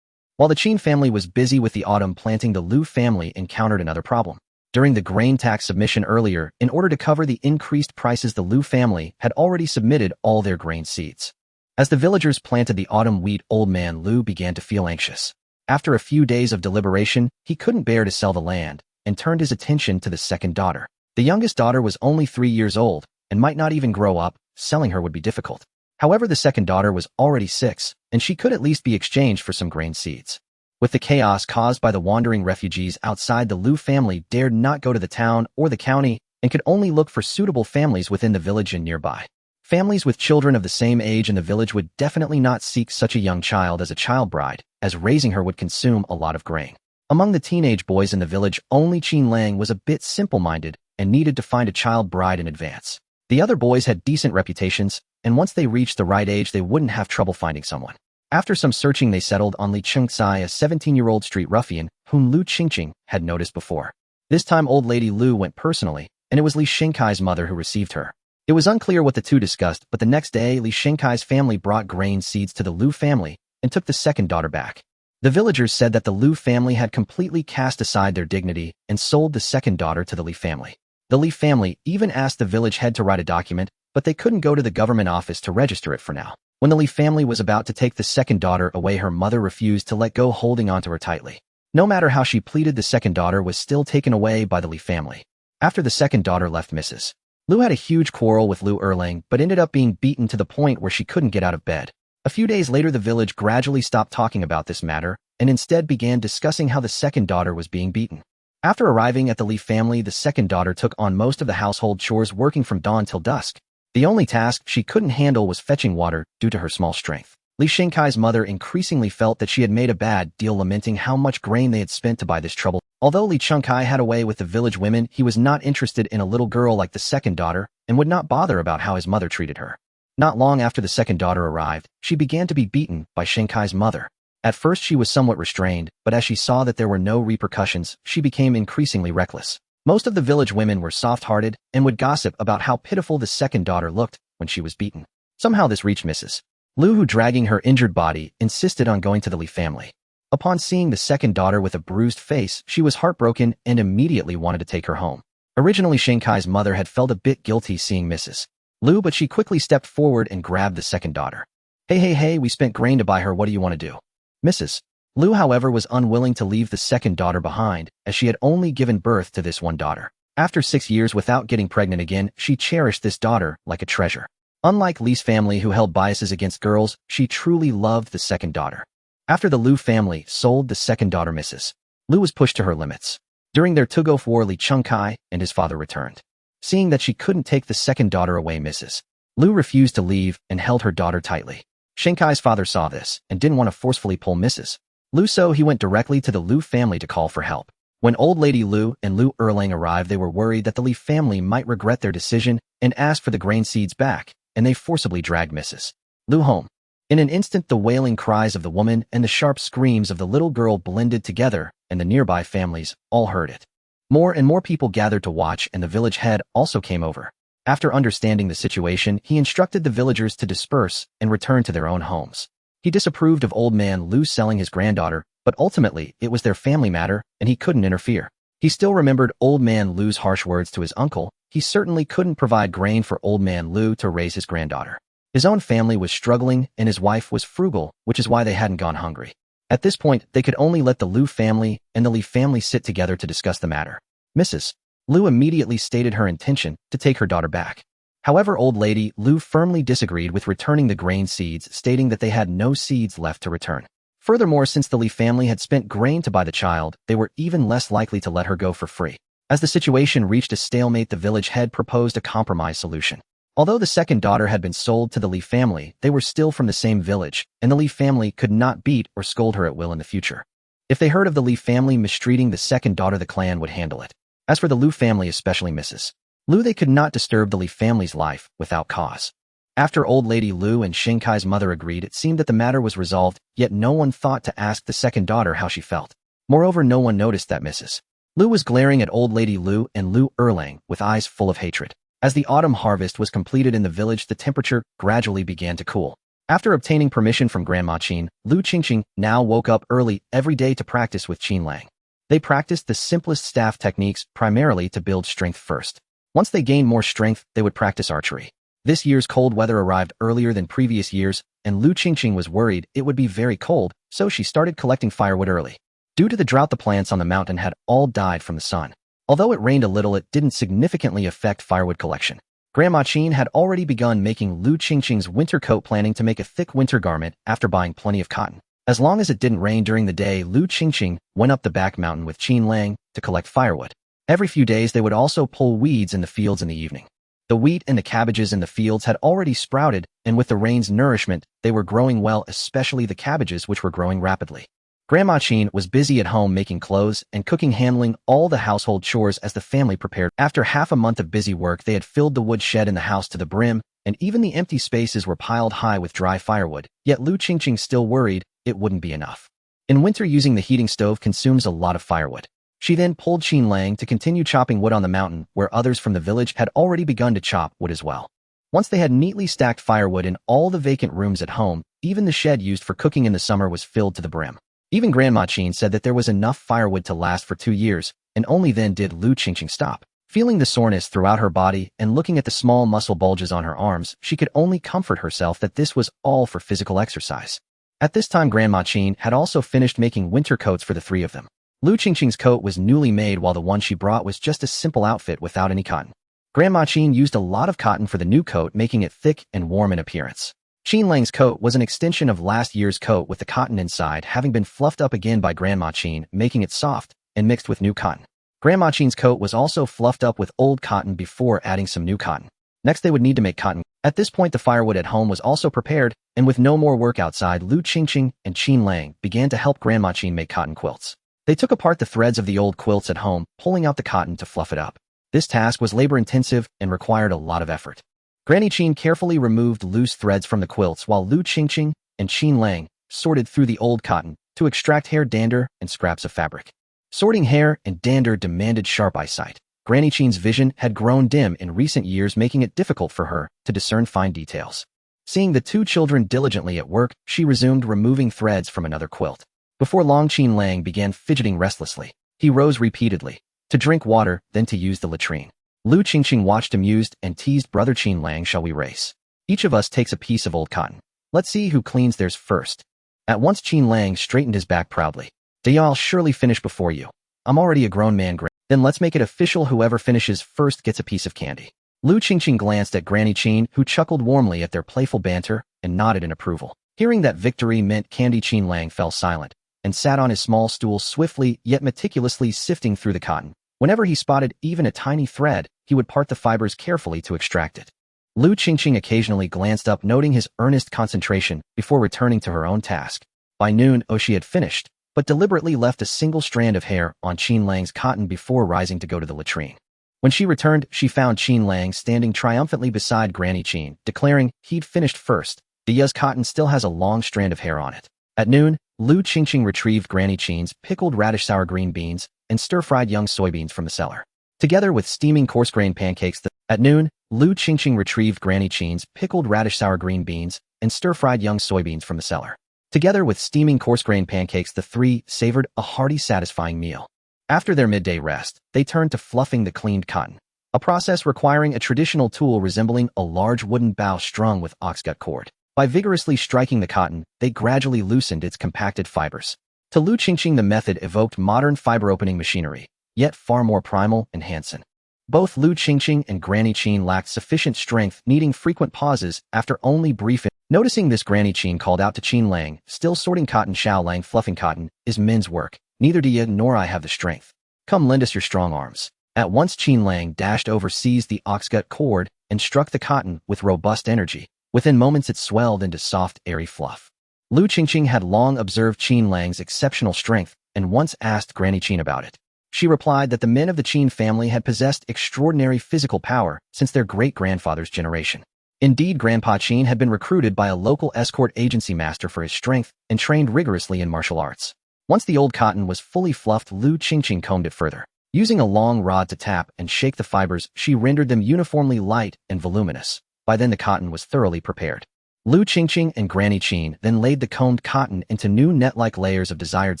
While the Qin family was busy with the autumn planting, the Liu family encountered another problem. During the grain tax submission earlier, in order to cover the increased prices, the Liu family had already submitted all their grain seeds. As the villagers planted the autumn wheat, old man Liu began to feel anxious. After a few days of deliberation, he couldn't bear to sell the land and turned his attention to the second daughter. The youngest daughter was only 3 years old and might not even grow up. Selling her would be difficult. However, the second daughter was already 6, and she could at least be exchanged for some grain seeds. With the chaos caused by the wandering refugees outside, the Liu family dared not go to the town or the county and could only look for suitable families within the village and nearby. Families with children of the same age in the village would definitely not seek such a young child as a child bride, as raising her would consume a lot of grain. Among the teenage boys in the village, only Qin Lang was a bit simple-minded and needed to find a child bride in advance. The other boys had decent reputations, and once they reached the right age, they wouldn't have trouble finding someone. After some searching, they settled on Li Chengcai, a 17-year-old street ruffian whom Qingqing had noticed before. This time, old lady Liu went personally, and it was Li Chengcai's mother who received her. It was unclear what the two discussed, but the next day, Li Chengcai's family brought grain seeds to the Liu family and took the second daughter back. The villagers said that the Liu family had completely cast aside their dignity and sold the second daughter to the Li family. The Li family even asked the village head to write a document, but they couldn't go to the government office to register it for now. When the Li family was about to take the second daughter away, her mother refused to let go, holding onto her tightly. No matter how she pleaded, the second daughter was still taken away by the Li family. After the second daughter left, Mrs. Liu had a huge quarrel with Liu Erlang, but ended up being beaten to the point where she couldn't get out of bed. A few days later, the village gradually stopped talking about this matter and instead began discussing how the second daughter was being beaten. After arriving at the Li family, the second daughter took on most of the household chores, working from dawn till dusk. The only task she couldn't handle was fetching water due to her small strength. Li Qingqing's mother increasingly felt that she had made a bad deal, lamenting how much grain they had spent to buy this trouble. Although Li Qingqing had a way with the village women, he was not interested in a little girl like the second daughter and would not bother about how his mother treated her. Not long after the second daughter arrived, she began to be beaten by Qingqing's mother. At first she was somewhat restrained, but as she saw that there were no repercussions, she became increasingly reckless. Most of the village women were soft-hearted and would gossip about how pitiful the second daughter looked when she was beaten. Somehow this reached Mrs. Lu, who, dragging her injured body, insisted on going to the Li family. Upon seeing the second daughter with a bruised face, she was heartbroken and immediately wanted to take her home. Originally, Qingqing's mother had felt a bit guilty seeing Mrs. Lu, but she quickly stepped forward and grabbed the second daughter. Hey, we spent grain to buy her, what do you want to do? Mrs. Lu, however, was unwilling to leave the second daughter behind, as she had only given birth to this one daughter. After 6 years without getting pregnant again, she cherished this daughter like a treasure. Unlike Li's family, who held biases against girls, she truly loved the second daughter. After the Lu family sold the second daughter, Mrs. Lu was pushed to her limits. During their tug-of war, Li Qingqing and his father returned. Seeing that she couldn't take the second daughter away, Mrs. Lu refused to leave and held her daughter tightly. Qingqing's father saw this and didn't want to forcefully pull Mrs. Lu, so he went directly to the Lu family to call for help. When old lady Lu and Lu Erlang arrived, they were worried that the Li family might regret their decision and ask for the grain seeds back, and they forcibly dragged Mrs. Lu home. In an instant, the wailing cries of the woman and the sharp screams of the little girl blended together, and the nearby families all heard it. More and more people gathered to watch, and the village head also came over. After understanding the situation, he instructed the villagers to disperse and return to their own homes. He disapproved of old man Lu selling his granddaughter, but ultimately it was their family matter, and he couldn't interfere. He still remembered old man Lu's harsh words to his uncle. He certainly couldn't provide grain for old man Lu to raise his granddaughter. His own family was struggling, and his wife was frugal, which is why they hadn't gone hungry. At this point, they could only let the Lu family and the Li family sit together to discuss the matter. Mrs. Lu immediately stated her intention to take her daughter back. However, old lady Lu firmly disagreed with returning the grain seeds, stating that they had no seeds left to return. Furthermore, since the Li family had spent grain to buy the child, they were even less likely to let her go for free. As the situation reached a stalemate, the village head proposed a compromise solution. Although the second daughter had been sold to the Li family, they were still from the same village, and the Li family could not beat or scold her at will in the future. If they heard of the Li family mistreating the second daughter, the clan would handle it. As for the Lu family, especially Mrs. Lu, they could not disturb the Li family's life without cause. After old lady Lu and Qingqing's mother agreed, it seemed that the matter was resolved, yet no one thought to ask the second daughter how she felt. Moreover, no one noticed that Mrs. Lu was glaring at old lady Lu and Lu Erlang with eyes full of hatred. As the autumn harvest was completed in the village, the temperature gradually began to cool. After obtaining permission from Grandma Qin, Lu Qingqing now woke up early every day to practice with Qinlang. They practiced the simplest staff techniques, primarily to build strength first. Once they gained more strength, they would practice archery. This year's cold weather arrived earlier than previous years, and Lu Qingqing was worried it would be very cold, so she started collecting firewood early. Due to the drought, the plants on the mountain had all died from the sun. Although it rained a little, it didn't significantly affect firewood collection. Grandma Qin had already begun making Lu Qingqing's winter coat, planning to make a thick winter garment after buying plenty of cotton. As long as it didn't rain during the day, Lu Qingqing went up the back mountain with Qinlang to collect firewood. Every few days, they would also pull weeds in the fields in the evening. The wheat and the cabbages in the fields had already sprouted, and with the rain's nourishment, they were growing well, especially the cabbages, which were growing rapidly. Grandma Qin was busy at home making clothes and cooking, handling all the household chores as the family prepared. After half a month of busy work, they had filled the wood shed in the house to the brim, and even the empty spaces were piled high with dry firewood. Yet Lu Qingqing still worried it wouldn't be enough. In winter, using the heating stove consumes a lot of firewood. She then pulled Qinlang to continue chopping wood on the mountain, where others from the village had already begun to chop wood as well. Once they had neatly stacked firewood in all the vacant rooms at home, even the shed used for cooking in the summer was filled to the brim. Even Grandma Qin said that there was enough firewood to last for 2 years, and only then did Lu Qingqing stop. Feeling the soreness throughout her body and looking at the small muscle bulges on her arms, she could only comfort herself that this was all for physical exercise. At this time, Grandma Qin had also finished making winter coats for the 3 of them. Lu Qingqing's coat was newly made, while the one she brought was just a simple outfit without any cotton. Grandma Qin used a lot of cotton for the new coat, making it thick and warm in appearance. Qinlang's coat was an extension of last year's coat, with the cotton inside having been fluffed up again by Grandma Qin, making it soft and mixed with new cotton. Grandma Qing's coat was also fluffed up with old cotton before adding some new cotton. Next, they would need to make cotton. At this point, the firewood at home was also prepared, and with no more work outside, Lu Qingqing and Qin Lang began to help Grandma Qing make cotton quilts. They took apart the threads of the old quilts at home, pulling out the cotton to fluff it up. This task was labor-intensive and required a lot of effort. Granny Qing carefully removed loose threads from the quilts while Lu Qingqing and Qin Lang sorted through the old cotton to extract hair dander and scraps of fabric. Sorting hair and dander demanded sharp eyesight. Granny Qing's vision had grown dim in recent years, making it difficult for her to discern fine details. Seeing the two children diligently at work, she resumed removing threads from another quilt. Before long, Qin Lang began fidgeting restlessly. He rose repeatedly, to drink water, then to use the latrine. Lu Qingqing watched amused and teased brother Qin Lang, "Shall we race? Each of us takes a piece of old cotton. Let's see who cleans theirs first." At once Qin Lang straightened his back proudly. "I'll surely finish before you. I'm already a grown man, Then let's make it official. Whoever finishes first gets a piece of candy." Lu Qingqing glanced at Granny Qing, who chuckled warmly at their playful banter and nodded in approval. Hearing that victory meant candy, Qin Lang fell silent and sat on his small stool, swiftly yet meticulously sifting through the cotton. Whenever he spotted even a tiny thread, he would part the fibers carefully to extract it. Lu Qingqing occasionally glanced up, noting his earnest concentration before returning to her own task. By noon, she had finished, but deliberately left a single strand of hair on Qin Lang's cotton before rising to go to the latrine. When she returned, she found Qin Lang standing triumphantly beside Granny Qing, declaring he'd finished first. Dia's cotton still has a long strand of hair on it. At noon, Lu Qingqing retrieved Granny Qing's pickled radish sour green beans and stir-fried young soybeans from the cellar. Together with steaming coarse-grained pancakes, at noon, Lu Qingqing retrieved Granny Qing's pickled radish sour green beans and stir-fried young soybeans from the cellar. Together with steaming coarse-grained pancakes, the three savored a hearty, satisfying meal. After their midday rest, they turned to fluffing the cleaned cotton, a process requiring a traditional tool resembling a large wooden bow strung with oxgut cord. By vigorously striking the cotton, they gradually loosened its compacted fibers. To Lu Qingqing, the method evoked modern fiber-opening machinery, yet far more primal and handsome. Both Lu Qingqing and Granny Qing lacked sufficient strength, needing frequent pauses after only brief. Noticing this, Granny Qing called out to Qin Lang, "Still sorting cotton, Xiao Lang? Fluffing cotton is men's work. Neither Dia nor I have the strength. Come, lend us your strong arms." At once Qin Lang dashed over, seized the oxgut cord, and struck the cotton with robust energy. Within moments it swelled into soft, airy fluff. Lu Qingqing had long observed Qin Lang's exceptional strength and once asked Granny Qing about it. She replied that the men of the Qin family had possessed extraordinary physical power since their great-grandfather's generation. Indeed, Grandpa Qin had been recruited by a local escort agency master for his strength and trained rigorously in martial arts. Once the old cotton was fully fluffed, Lu Qingqing combed it further. Using a long rod to tap and shake the fibers, she rendered them uniformly light and voluminous. By then the cotton was thoroughly prepared. Lu Qingqing and Granny Qing then laid the combed cotton into new net-like layers of desired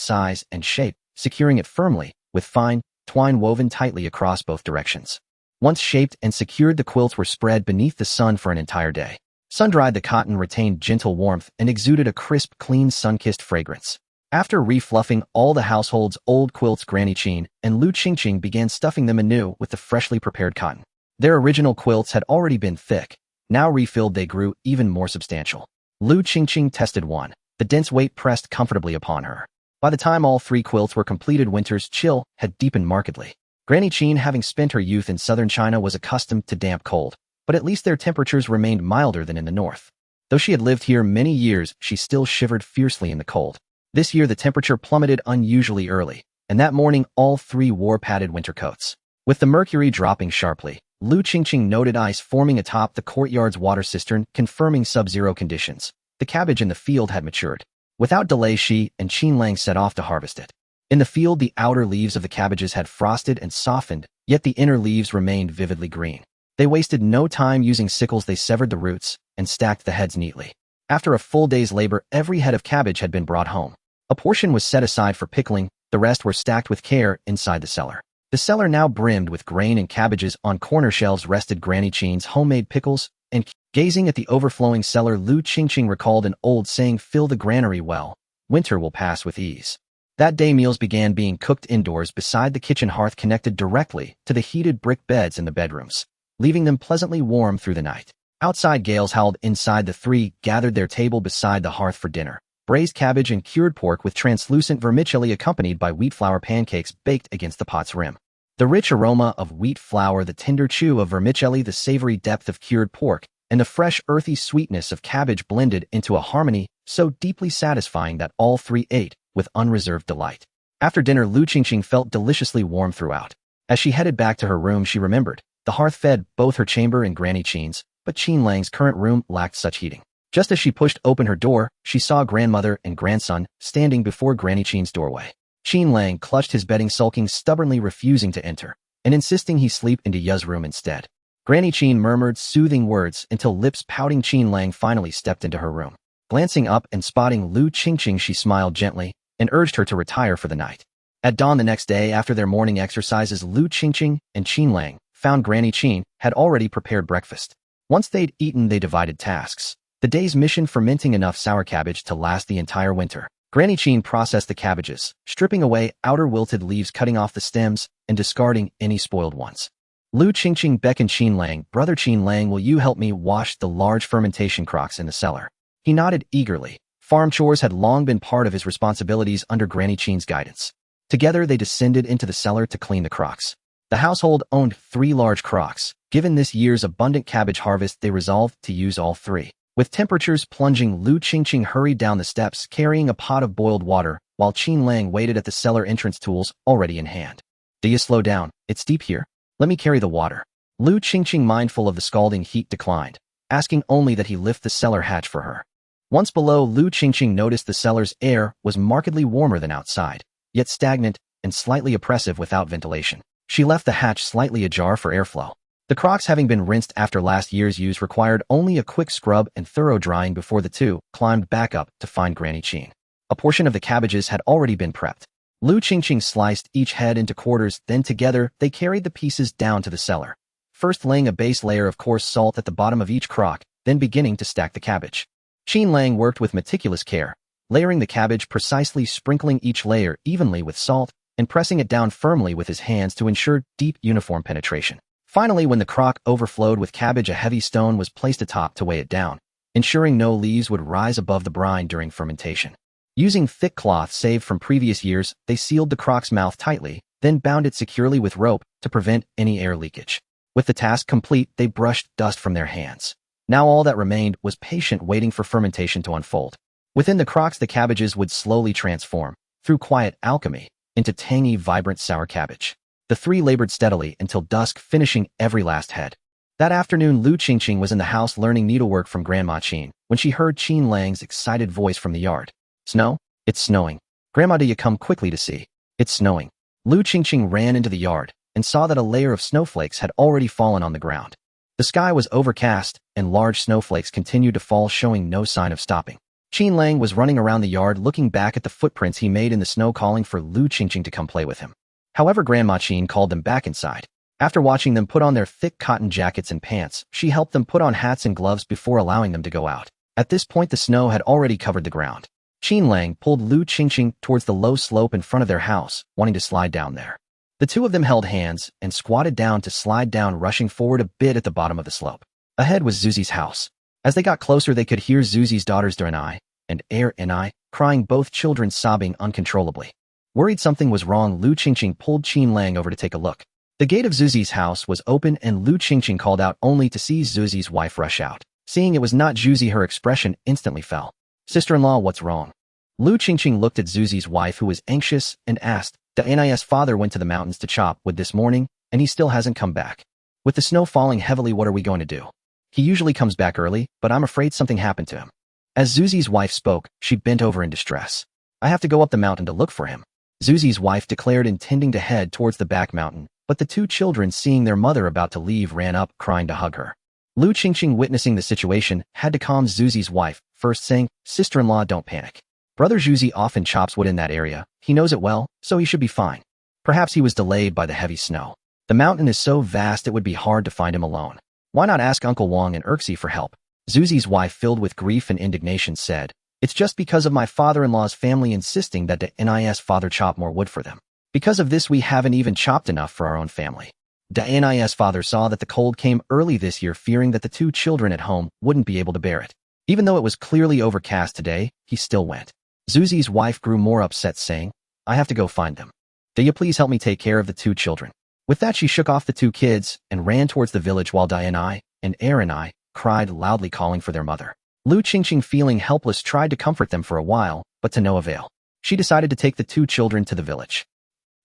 size and shape, securing it firmly with fine twine woven tightly across both directions. Once shaped and secured, the quilts were spread beneath the sun for an entire day. Sun-dried, the cotton retained gentle warmth and exuded a crisp, clean, sun-kissed fragrance. After refluffing all the household's old quilts, Granny Qing and Lu Qingqing began stuffing them anew with the freshly prepared cotton. Their original quilts had already been thick. Now refilled, they grew even more substantial. Lu Qingqing tested one. The dense weight pressed comfortably upon her. By the time all three quilts were completed, winter's chill had deepened markedly. Granny Qing, having spent her youth in southern China, was accustomed to damp cold, but at least their temperatures remained milder than in the north. Though she had lived here many years, she still shivered fiercely in the cold. This year the temperature plummeted unusually early, and that morning all three wore padded winter coats. With the mercury dropping sharply, Lu Qingqing noted ice forming atop the courtyard's water cistern, confirming sub-zero conditions. The cabbage in the field had matured. Without delay, she and Qin Lang set off to harvest it. In the field, the outer leaves of the cabbages had frosted and softened, yet the inner leaves remained vividly green. They wasted no time. Using sickles, they severed the roots and stacked the heads neatly. After a full day's labor, every head of cabbage had been brought home. A portion was set aside for pickling, the rest were stacked with care inside the cellar. The cellar now brimmed with grain and cabbages. On corner shelves rested Granny Qing's homemade pickles, and gazing at the overflowing cellar, Lu Qingqing recalled an old saying, "Fill the granary well, winter will pass with ease." That day meals began being cooked indoors beside the kitchen hearth connected directly to the heated brick beds in the bedrooms, leaving them pleasantly warm through the night. Outside gales howled. Inside, the three gathered their table beside the hearth for dinner. Braised cabbage and cured pork with translucent vermicelli accompanied by wheat flour pancakes baked against the pot's rim. The rich aroma of wheat flour, the tender chew of vermicelli, the savory depth of cured pork, and the fresh, earthy sweetness of cabbage blended into a harmony so deeply satisfying that all three ate with unreserved delight. After dinner, Lu Qingqing felt deliciously warm throughout. As she headed back to her room, she remembered the hearth fed both her chamber and Granny Qing's, but Qinglang's current room lacked such heating. Just as she pushed open her door, she saw grandmother and grandson standing before Granny Qing's doorway. Qinglang clutched his bedding, sulking, stubbornly refusing to enter, and insisting he sleep into Ye's room instead. Granny Qing murmured soothing words until, lips pouting, Qinglang finally stepped into her room. Glancing up and spotting Lu Qingqing, she smiled gently and urged her to retire for the night. At dawn the next day, after their morning exercises, Lu Qingqing and Qinglang found Granny Qing had already prepared breakfast. Once they'd eaten, they divided tasks. The day's mission: fermenting enough sour cabbage to last the entire winter. Granny Qing processed the cabbages, stripping away outer wilted leaves, cutting off the stems, and discarding any spoiled ones. Lu Qingqing beckoned Qinglang. "Brother Qinglang, will you help me wash the large fermentation crocks in the cellar?" He nodded eagerly. Farm chores had long been part of his responsibilities under Granny Qing's guidance. Together, they descended into the cellar to clean the crocks. The household owned 3 large crocks. Given this year's abundant cabbage harvest, they resolved to use all 3. With temperatures plunging, Lu Qingqing hurried down the steps carrying a pot of boiled water, while Qinglang waited at the cellar entrance, tools already in hand. "Do you slow down? It's deep here. Let me carry the water." Lu Qingqing, mindful of the scalding heat, declined, asking only that he lift the cellar hatch for her. Once below, Lu Qingqing noticed the cellar's air was markedly warmer than outside, yet stagnant and slightly oppressive without ventilation. She left the hatch slightly ajar for airflow. The crocks, having been rinsed after last year's use, required only a quick scrub and thorough drying before the two climbed back up to find Granny Qing. A portion of the cabbages had already been prepped. Lu Qingqing sliced each head into quarters, then together they carried the pieces down to the cellar, first laying a base layer of coarse salt at the bottom of each crock, then beginning to stack the cabbage. Qinglang worked with meticulous care, layering the cabbage precisely, sprinkling each layer evenly with salt, and pressing it down firmly with his hands to ensure deep, uniform penetration. Finally, when the crock overflowed with cabbage, a heavy stone was placed atop to weigh it down, ensuring no leaves would rise above the brine during fermentation. Using thick cloth saved from previous years, they sealed the crock's mouth tightly, then bound it securely with rope to prevent any air leakage. With the task complete, they brushed dust from their hands. Now all that remained was patient waiting for fermentation to unfold. Within the crocks, the cabbages would slowly transform, through quiet alchemy, into tangy, vibrant sour cabbage. The 3 labored steadily until dusk, finishing every last head. That afternoon, Lu Qingqing was in the house learning needlework from Grandma Qing when she heard Qinglang's excited voice from the yard. "Snow? It's snowing. Grandma, do you come quickly to see? It's snowing." Lu Qingqing ran into the yard and saw that a layer of snowflakes had already fallen on the ground. The sky was overcast, and large snowflakes continued to fall, showing no sign of stopping. Qinglang was running around the yard looking back at the footprints he made in the snow, calling for Lu Qingqing to come play with him. However, Grandma Qing called them back inside. After watching them put on their thick cotton jackets and pants, she helped them put on hats and gloves before allowing them to go out. At this point, the snow had already covered the ground. Qinglang pulled Lu Qingqing towards the low slope in front of their house, wanting to slide down there. The two of them held hands and squatted down to slide down, rushing forward a bit at the bottom of the slope. Ahead was Zuzi's house. As they got closer, they could hear Zuzi's daughters Drenai and Ernai crying, both children sobbing uncontrollably. Worried something was wrong, Lu Qingqing pulled Qinglang over to take a look. The gate of Zuzi's house was open, and Lu Qingqing called out only to see Zuzi's wife rush out. Seeing it was not Zuzi, her expression instantly fell. "Sister-in-law, what's wrong?" Lu Qingqing looked at Zuzi's wife, who was anxious, and asked, "Diana's father went to the mountains to chop wood this morning, and he still hasn't come back. With the snow falling heavily, what are we going to do? He usually comes back early, but I'm afraid something happened to him." As Zuzi's wife spoke, she bent over in distress. "I have to go up the mountain to look for him," Zuzi's wife declared, intending to head towards the back mountain, but the 2 children, seeing their mother about to leave, ran up, crying to hug her. Lu Qingqing, witnessing the situation, had to calm Zuzi's wife, first saying, "Sister-in-law, don't panic. Brother Zuzi often chops wood in that area. He knows it well, so he should be fine. Perhaps he was delayed by the heavy snow. The mountain is so vast it would be hard to find him alone. Why not ask Uncle Wang and Erxi for help?" Zuzi's wife, filled with grief and indignation, said, "It's just because of my father-in-law's family insisting that the NIS father chop more wood for them. Because of this, we haven't even chopped enough for our own family." The NIS father saw that the cold came early this year, fearing that the 2 children at home wouldn't be able to bear it. Even though it was clearly overcast today, he still went. Zuzi's wife grew more upset, saying, "I have to go find them. Do you please help me take care of the 2 children?" With that, she shook off the two kids and ran towards the village while Dianai and Aranai cried loudly calling for their mother. Lu Qingqing, feeling helpless, tried to comfort them for a while, but to no avail. She decided to take the two children to the village.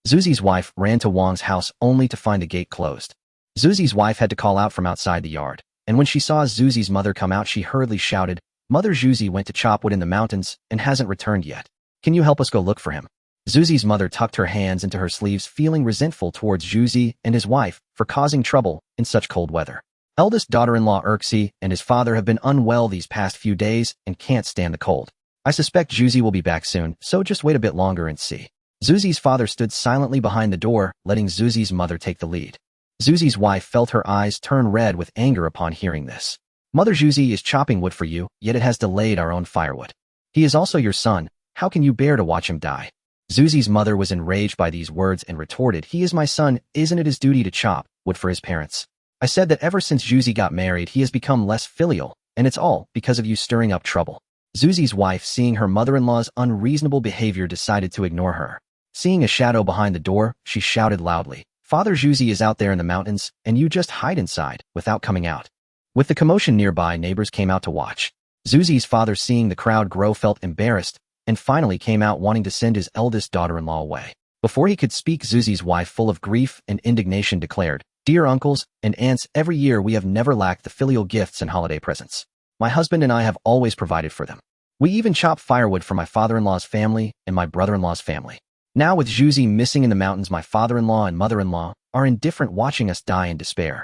Zuzi's wife ran to Wang's house only to find the gate closed. Zuzi's wife had to call out from outside the yard, and when she saw Zuzi's mother come out, she hurriedly shouted, "Mother, Zuzi went to chop wood in the mountains and hasn't returned yet. Can you help us go look for him?" Zuzi's mother tucked her hands into her sleeves, feeling resentful towards Zuzi and his wife for causing trouble in such cold weather. Eldest daughter-in-law Erxi and his father have been unwell these past few days and can't stand the cold. I suspect Zuzi will be back soon, so just wait a bit longer and see. Zuzi's father stood silently behind the door, letting Zuzi's mother take the lead. Zuzi's wife felt her eyes turn red with anger upon hearing this. Mother, Zuzi is chopping wood for you, yet it has delayed our own firewood. He is also your son. How can you bear to watch him die? Zuzi's mother was enraged by these words and retorted, "He is my son. Isn't it his duty to chop wood for his parents? I said that ever since Zuzi got married, he has become less filial, and it's all because of you stirring up trouble." Zuzi's wife, seeing her mother-in-law's unreasonable behavior, decided to ignore her. Seeing a shadow behind the door, she shouted loudly, "Father, Zuzi is out there in the mountains, and you just hide inside without coming out." With the commotion nearby, neighbors came out to watch. Zuzi's father, seeing the crowd grow, felt embarrassed and finally came out wanting to send his eldest daughter-in-law away. Before he could speak, Zuzi's wife, full of grief and indignation, declared, "Dear uncles and aunts, every year we have never lacked the filial gifts and holiday presents. My husband and I have always provided for them. We even chop firewood for my father-in-law's family and my brother-in-law's family. Now with Zuzi missing in the mountains, my father-in-law and mother-in-law are indifferent, watching us die in despair."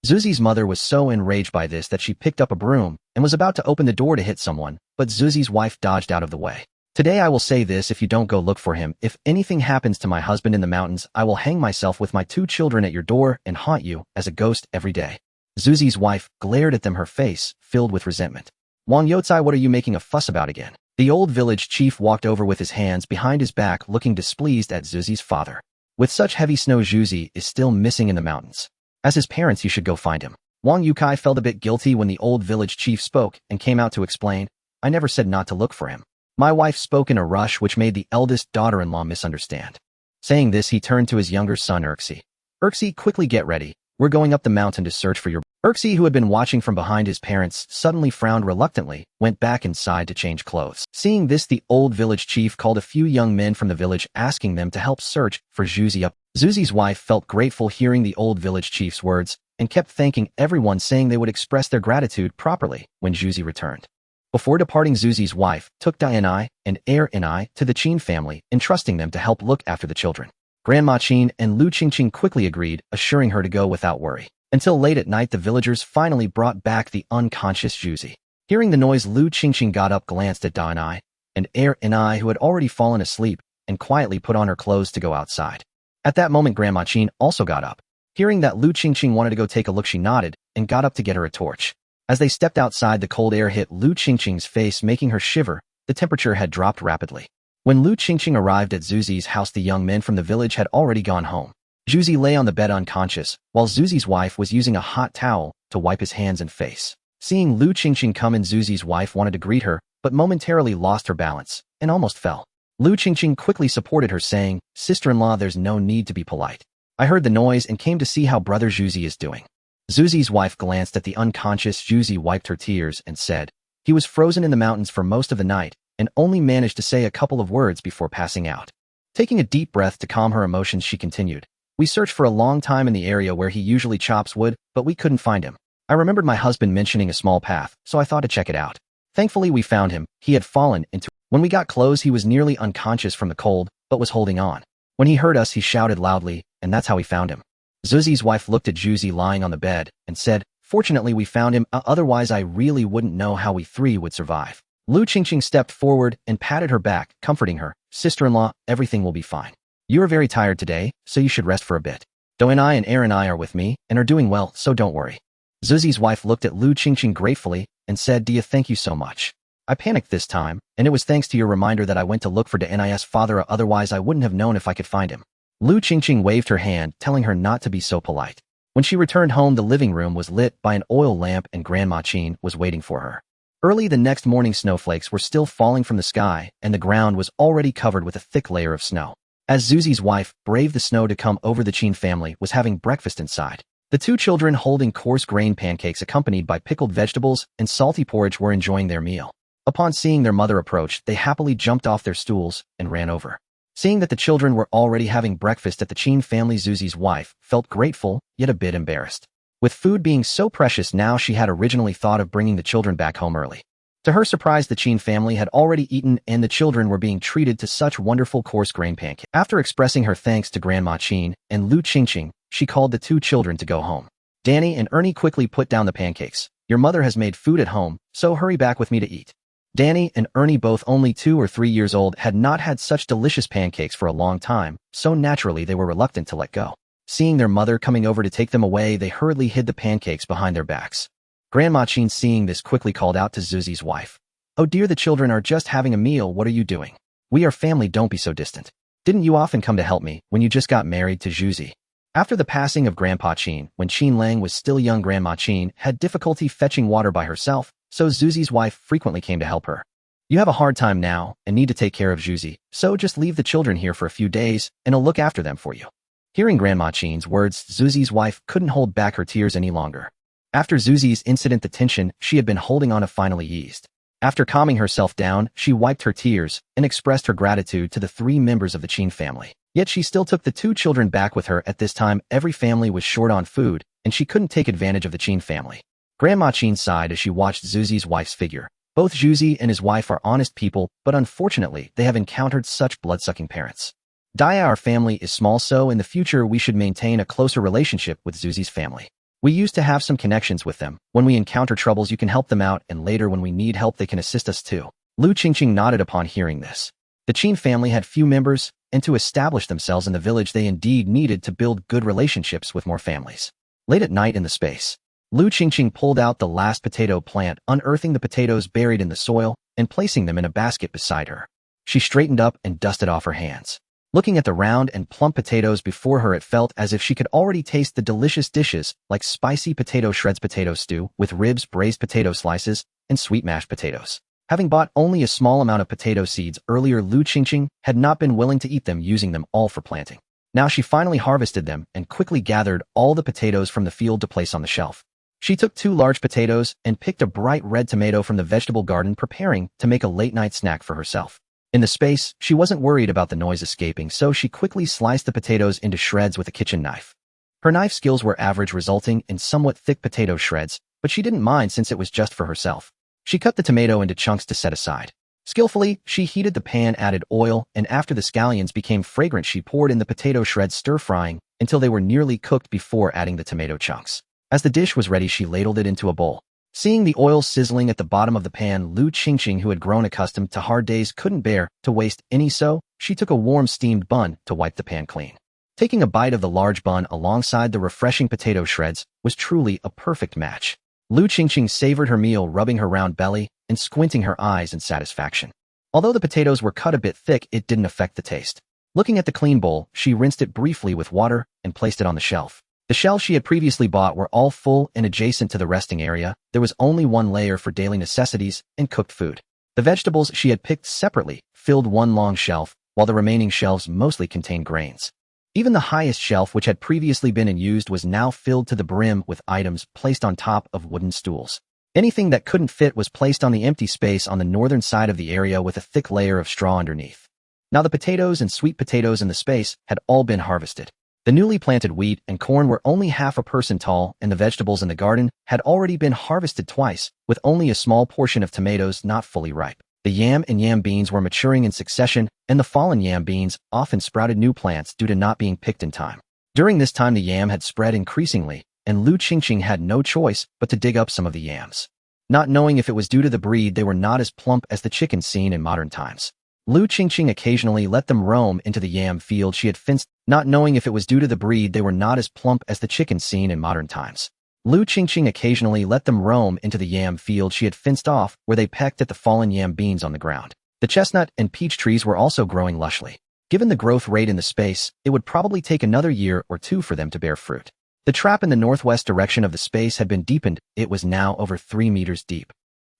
Zuzi's mother was so enraged by this that she picked up a broom and was about to open the door to hit someone, but Zuzi's wife dodged out of the way. "Today I will say this, if you don't go look for him, if anything happens to my husband in the mountains, I will hang myself with my two children at your door and haunt you as a ghost every day." Zuzi's wife glared at them, her face filled with resentment. "Wang Youcai, what are you making a fuss about again?" The old village chief walked over with his hands behind his back, looking displeased at Zuzi's father. "With such heavy snow, Zuzi is still missing in the mountains. As his parents, you should go find him." Wang Youcai felt a bit guilty when the old village chief spoke and came out to explain, "I never said not to look for him. My wife spoke in a rush, which made the eldest daughter-in-law misunderstand." Saying this, he turned to his younger son Erxi. "Erxi, quickly get ready. We're going up the mountain to search for your..." Erxi, who had been watching from behind his parents, suddenly frowned reluctantly, went back inside to change clothes. Seeing this, the old village chief called a few young men from the village, asking them to help search for Zuzi up. Zuzi's wife felt grateful hearing the old village chief's words and kept thanking everyone, saying they would express their gratitude properly when Zuzi returned. Before departing, Zuzi's wife took Dianai and Aranai to the Qin family, entrusting them to help look after the children. Grandma Qin and Lu Qingqing quickly agreed, assuring her to go without worry. Until late at night, the villagers finally brought back the unconscious Zuzi. Hearing the noise, Lu Qingqing got up, glanced at Dianai and Aranai, who had already fallen asleep, and quietly put on her clothes to go outside. At that moment, Grandma Qin also got up. Hearing that Lu Qingqing wanted to go take a look, she nodded and got up to get her a torch. As they stepped outside, the cold air hit Lu Qingqing's face, making her shiver. The temperature had dropped rapidly. When Lu Qingqing arrived at Zuzi's house, the young men from the village had already gone home. Zuzi lay on the bed unconscious, while Zuzi's wife was using a hot towel to wipe his hands and face. Seeing Lu Qingqing come in, Zuzi's wife wanted to greet her, but momentarily lost her balance and almost fell. Lu Qingqing quickly supported her, saying, "Sister-in-law, there's no need to be polite. I heard the noise and came to see how brother Zuzi is doing." Zuzi's wife glanced at the unconscious Zuzi, wiped her tears, and said, "He was frozen in the mountains for most of the night and only managed to say a couple of words before passing out." Taking a deep breath to calm her emotions, she continued, "We searched for a long time in the area where he usually chops wood, but we couldn't find him. I remembered my husband mentioning a small path, so I thought to check it out. Thankfully, we found him. He had fallen into... When we got close, he was nearly unconscious from the cold, but was holding on. When he heard us, he shouted loudly, and that's how we found him." Zuzi's wife looked at Zuzi lying on the bed and said, "Fortunately, we found him, otherwise I really wouldn't know how we three would survive." Lu Qingqing stepped forward and patted her back, comforting her. "Sister-in-law, everything will be fine. You are very tired today, so you should rest for a bit. Doanai and Aranai are with me and are doing well, so don't worry." Zuzi's wife looked at Lu Qingqing gratefully and said, "Dia, thank you so much. I panicked this time, and it was thanks to your reminder that I went to look for Dani's father, otherwise I wouldn't have known if I could find him." Lu Qingqing waved her hand, telling her not to be so polite. When she returned home, the living room was lit by an oil lamp and Grandma Qin was waiting for her. Early the next morning, snowflakes were still falling from the sky, and the ground was already covered with a thick layer of snow. As Zuzi's wife braved the snow to come over, the Qin family was having breakfast inside. The two children, holding coarse grain pancakes accompanied by pickled vegetables and salty porridge, were enjoying their meal. Upon seeing their mother approach, they happily jumped off their stools and ran over. Seeing that the children were already having breakfast at the Qin family, Zuzi's wife felt grateful, yet a bit embarrassed. With food being so precious now, she had originally thought of bringing the children back home early. To her surprise, the Qin family had already eaten and the children were being treated to such wonderful coarse grain pancakes. After expressing her thanks to Grandma Qin and Lu Qingqing, she called the two children to go home. Danny and Ernie quickly put down the pancakes. Your mother has made food at home, so hurry back with me to eat. Danny and Ernie, both only 2 or 3 years old, had not had such delicious pancakes for a long time, so naturally they were reluctant to let go. Seeing their mother coming over to take them away, they hurriedly hid the pancakes behind their backs. Grandma Qin, seeing this, quickly called out to Zuzi's wife. Oh dear, the children are just having a meal. What are you doing? We are family, don't be so distant. Didn't you often come to help me when you just got married to Zuzi? After the passing of Grandpa Qin, when Qin Lang was still young, Grandma Qin had difficulty fetching water by herself, so Zuzi's wife frequently came to help her. You have a hard time now and need to take care of Zuzi, so just leave the children here for a few days and I'll look after them for you. Hearing Grandma Qin's words, Zuzi's wife couldn't hold back her tears any longer. After Zuzi's incident, the tension she had been holding on to finally eased. After calming herself down, she wiped her tears and expressed her gratitude to the 3 members of the Qin family. Yet she still took the 2 children back with her. At this time, every family was short on food, and she couldn't take advantage of the Qin family. Grandma Qin sighed as she watched Zuzi's wife's figure. Both Zuzi and his wife are honest people, but unfortunately, they have encountered such blood-sucking parents. Dia, our family is small, so in the future we should maintain a closer relationship with Zuzi's family. We used to have some connections with them. When we encounter troubles, you can help them out, and later when we need help, they can assist us too. Lu Qingqing nodded upon hearing this. The Qin family had few members, and to establish themselves in the village, they indeed needed to build good relationships with more families. Late at night in the space, Lu Qingqing pulled out the last potato plant, unearthing the potatoes buried in the soil and placing them in a basket beside her. She straightened up and dusted off her hands. Looking at the round and plump potatoes before her, it felt as if she could already taste the delicious dishes like spicy potato shreds, potato stew with ribs, braised potato slices, and sweet mashed potatoes. Having bought only a small amount of potato seeds earlier, Lu Qingqing had not been willing to eat them, using them all for planting. Now she finally harvested them and quickly gathered all the potatoes from the field to place on the shelf. She took 2 large potatoes and picked a bright red tomato from the vegetable garden, preparing to make a late-night snack for herself. In the space, she wasn't worried about the noise escaping, so she quickly sliced the potatoes into shreds with a kitchen knife. Her knife skills were average, resulting in somewhat thick potato shreds, but she didn't mind since it was just for herself. She cut the tomato into chunks to set aside. Skillfully, she heated the pan, added oil, and after the scallions became fragrant, she poured in the potato shreds, stir-frying until they were nearly cooked before adding the tomato chunks. As the dish was ready, she ladled it into a bowl. Seeing the oil sizzling at the bottom of the pan, Lu Qingqing, who had grown accustomed to hard days, couldn't bear to waste any, so she took a warm steamed bun to wipe the pan clean. Taking a bite of the large bun alongside the refreshing potato shreds was truly a perfect match. Lu Qingqing savored her meal, rubbing her round belly and squinting her eyes in satisfaction. Although the potatoes were cut a bit thick, it didn't affect the taste. Looking at the clean bowl, she rinsed it briefly with water and placed it on the shelf. The shelves she had previously bought were all full, and adjacent to the resting area, there was only one layer for daily necessities and cooked food. The vegetables she had picked separately filled one long shelf, while the remaining shelves mostly contained grains. Even the highest shelf, which had previously been unused, was now filled to the brim with items placed on top of wooden stools. Anything that couldn't fit was placed on the empty space on the northern side of the area with a thick layer of straw underneath. Now the potatoes and sweet potatoes in the space had all been harvested. The newly planted wheat and corn were only half a person tall, and the vegetables in the garden had already been harvested twice, with only a small portion of tomatoes not fully ripe. The yam and yam beans were maturing in succession, and the fallen yam beans often sprouted new plants due to not being picked in time. During this time, the yam had spread increasingly, and Lu Qingqing had no choice but to dig up some of the yams. Not knowing if it was due to the breed, they were not as plump as the chickens seen in modern times. Lu Qingqing occasionally let them roam into the yam field she had fenced. Not knowing if it was due to the breed, they were not as plump as the chickens seen in modern times. Lu Qingqing occasionally let them roam into the yam field she had fenced off, where they pecked at the fallen yam beans on the ground. The chestnut and peach trees were also growing lushly. Given the growth rate in the space, it would probably take another year or 2 for them to bear fruit. The trap in the northwest direction of the space had been deepened. It was now over 3 meters deep.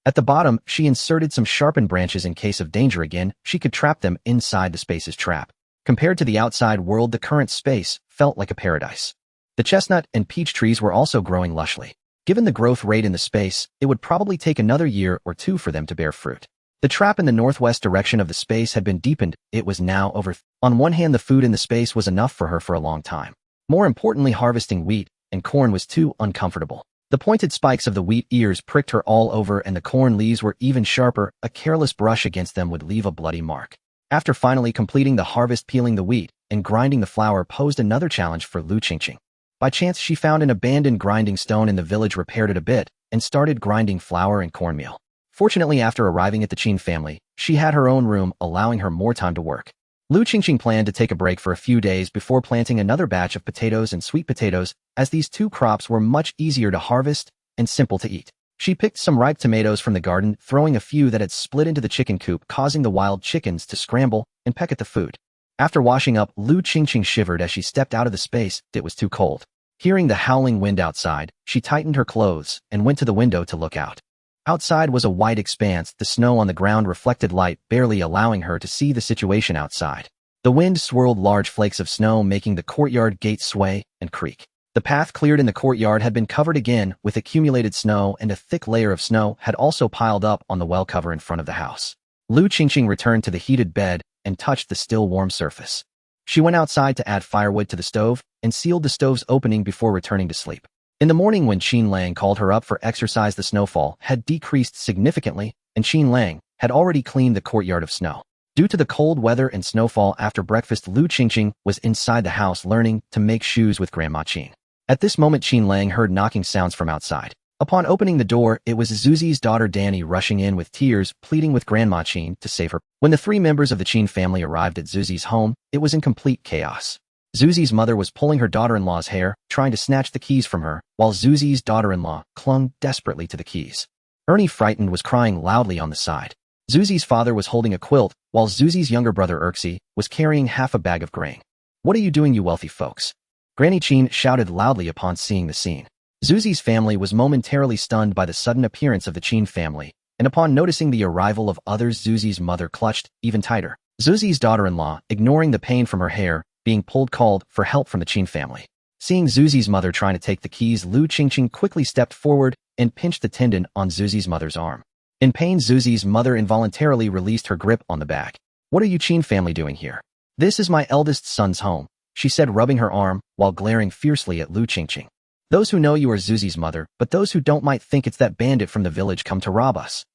At the bottom, she inserted some sharpened branches in case of danger. Again, she could trap them inside the space's trap. Compared to the outside world, the current space felt like a paradise. The chestnut and peach trees were also growing lushly. Given the growth rate in the space, it would probably take another year or two for them to bear fruit. The trap in the northwest direction of the space had been deepened. It was now over. On one hand, the food in the space was enough for her for a long time. More importantly, harvesting wheat and corn was too uncomfortable. The pointed spikes of the wheat ears pricked her all over, and the corn leaves were even sharper. A careless brush against them would leave a bloody mark. After finally completing the harvest, peeling the wheat and grinding the flour posed another challenge for Qingqing. By chance, she found an abandoned grinding stone in the village, repaired it a bit, and started grinding flour and cornmeal. Fortunately, after arriving at the Qin family, she had her own room, allowing her more time to work. Qingqing planned to take a break for a few days before planting another batch of potatoes and sweet potatoes, as these two crops were much easier to harvest and simple to eat. She picked some ripe tomatoes from the garden, throwing a few that had split into the chicken coop, causing the wild chickens to scramble and peck at the food. After washing up, Qingqing shivered as she stepped out of the space. It was too cold. Hearing the howling wind outside, she tightened her clothes and went to the window to look out. Outside was a wide expanse. The snow on the ground reflected light, barely allowing her to see the situation outside. The wind swirled large flakes of snow, making the courtyard gate sway and creak. The path cleared in the courtyard had been covered again with accumulated snow, and a thick layer of snow had also piled up on the well cover in front of the house. Qingqing returned to the heated bed and touched the still warm surface. She went outside to add firewood to the stove and sealed the stove's opening before returning to sleep. In the morning, when Qin Lang called her up for exercise, the snowfall had decreased significantly, and Qin Lang had already cleaned the courtyard of snow. Due to the cold weather and snowfall, after breakfast, Qingqing was inside the house learning to make shoes with Grandma Qing. At this moment, Qin Lang heard knocking sounds from outside. Upon opening the door, it was Zuzi's daughter Danny rushing in with tears, pleading with Grandma Qing to save her. When the three members of the Qin family arrived at Zuzi's home, it was in complete chaos. Zuzi's mother was pulling her daughter-in-law's hair, trying to snatch the keys from her, while Zuzi's daughter-in-law clung desperately to the keys. Ernie, frightened, was crying loudly on the side. Zuzi's father was holding a quilt, while Zuzi's younger brother Erxi was carrying half a bag of grain. "What are you doing, you wealthy folks?" Granny Qin shouted loudly upon seeing the scene. Zuzi's family was momentarily stunned by the sudden appearance of the Qin family, and upon noticing the arrival of others, Zuzi's mother clutched even tighter. Zuzi's daughter-in-law, ignoring the pain from her hair being pulled, called for help from the Qin family. Seeing Zuzi's mother trying to take the keys, Qingqing quickly stepped forward and pinched the tendon on Zuzi's mother's arm. In pain, Zuzi's mother involuntarily released her grip on the bag. "What are you Qin family doing here?" "This is my eldest son's home," she said, rubbing her arm while glaring fiercely at Qingqing. "Those who know you are Zuzi's mother, but those who don't might think it's that bandit from the village come to rob us."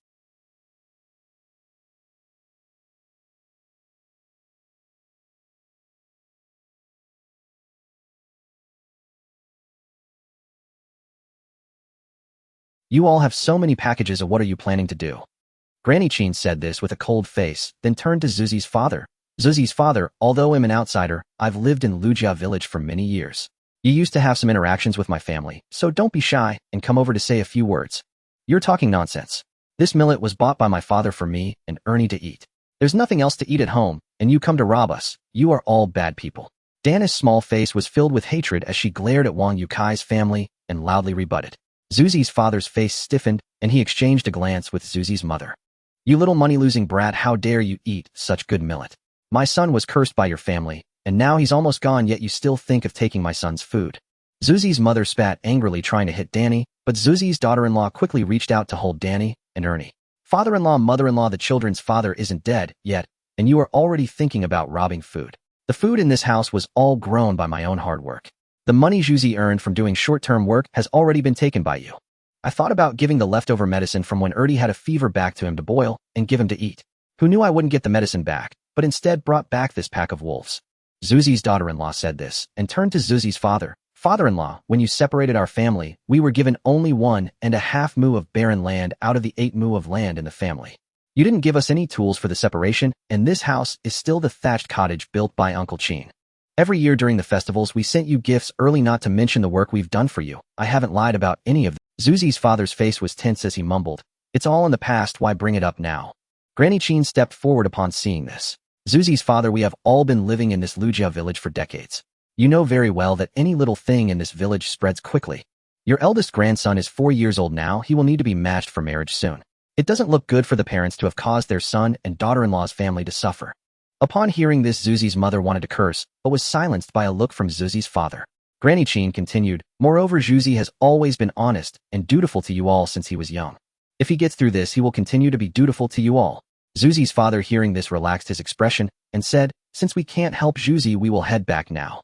"You all have so many packages. What are you planning to do?" Granny Qin said this with a cold face, then turned to Zuzi's father. "Zuzi's father, although I'm an outsider, I've lived in Lujia village for many years. You used to have some interactions with my family, so don't be shy and come over to say a few words." "You're talking nonsense. This millet was bought by my father for me and Ernie to eat. There's nothing else to eat at home, and you come to rob us. You are all bad people." Dana's small face was filled with hatred as she glared at Wang Yukai's family and loudly rebutted. Zuzi's father's face stiffened, and he exchanged a glance with Zuzi's mother. "You little money-losing brat, how dare you eat such good millet? My son was cursed by your family, and now he's almost gone, yet you still think of taking my son's food." Zuzi's mother spat angrily, trying to hit Danny, but Zuzi's daughter-in-law quickly reached out to hold Danny and Ernie. "Father-in-law, mother-in-law, the children's father isn't dead yet, and you are already thinking about robbing food. The food in this house was all grown by my own hard work. The money Zuzi earned from doing short-term work has already been taken by you. I thought about giving the leftover medicine from when Ernie had a fever back to him to boil and give him to eat. Who knew I wouldn't get the medicine back, but instead brought back this pack of wolves." Zuzi's daughter-in-law said this and turned to Zuzi's father. "Father-in-law, when you separated our family, we were given only 1.5 mu of barren land out of the 8 mu of land in the family. You didn't give us any tools for the separation, and this house is still the thatched cottage built by Uncle Qin. Every year during the festivals, we sent you gifts early, not to mention the work we've done for you. I haven't lied about any of them." Zuzi's father's face was tense as he mumbled, "It's all in the past, why bring it up now?" Granny Qin stepped forward upon seeing this. "Zuzi's father, we have all been living in this Lujia village for decades. You know very well that any little thing in this village spreads quickly. Your eldest grandson is 4 years old now. He will need to be matched for marriage soon. It doesn't look good for the parents to have caused their son and daughter-in-law's family to suffer." Upon hearing this, Zuzi's mother wanted to curse, but was silenced by a look from Zuzi's father. Granny Qing continued, "Moreover, Zuzi has always been honest and dutiful to you all since he was young. If he gets through this, he will continue to be dutiful to you all." Zuzi's father, hearing this, relaxed his expression and said, "Since we can't help Zuzi, we will head back now."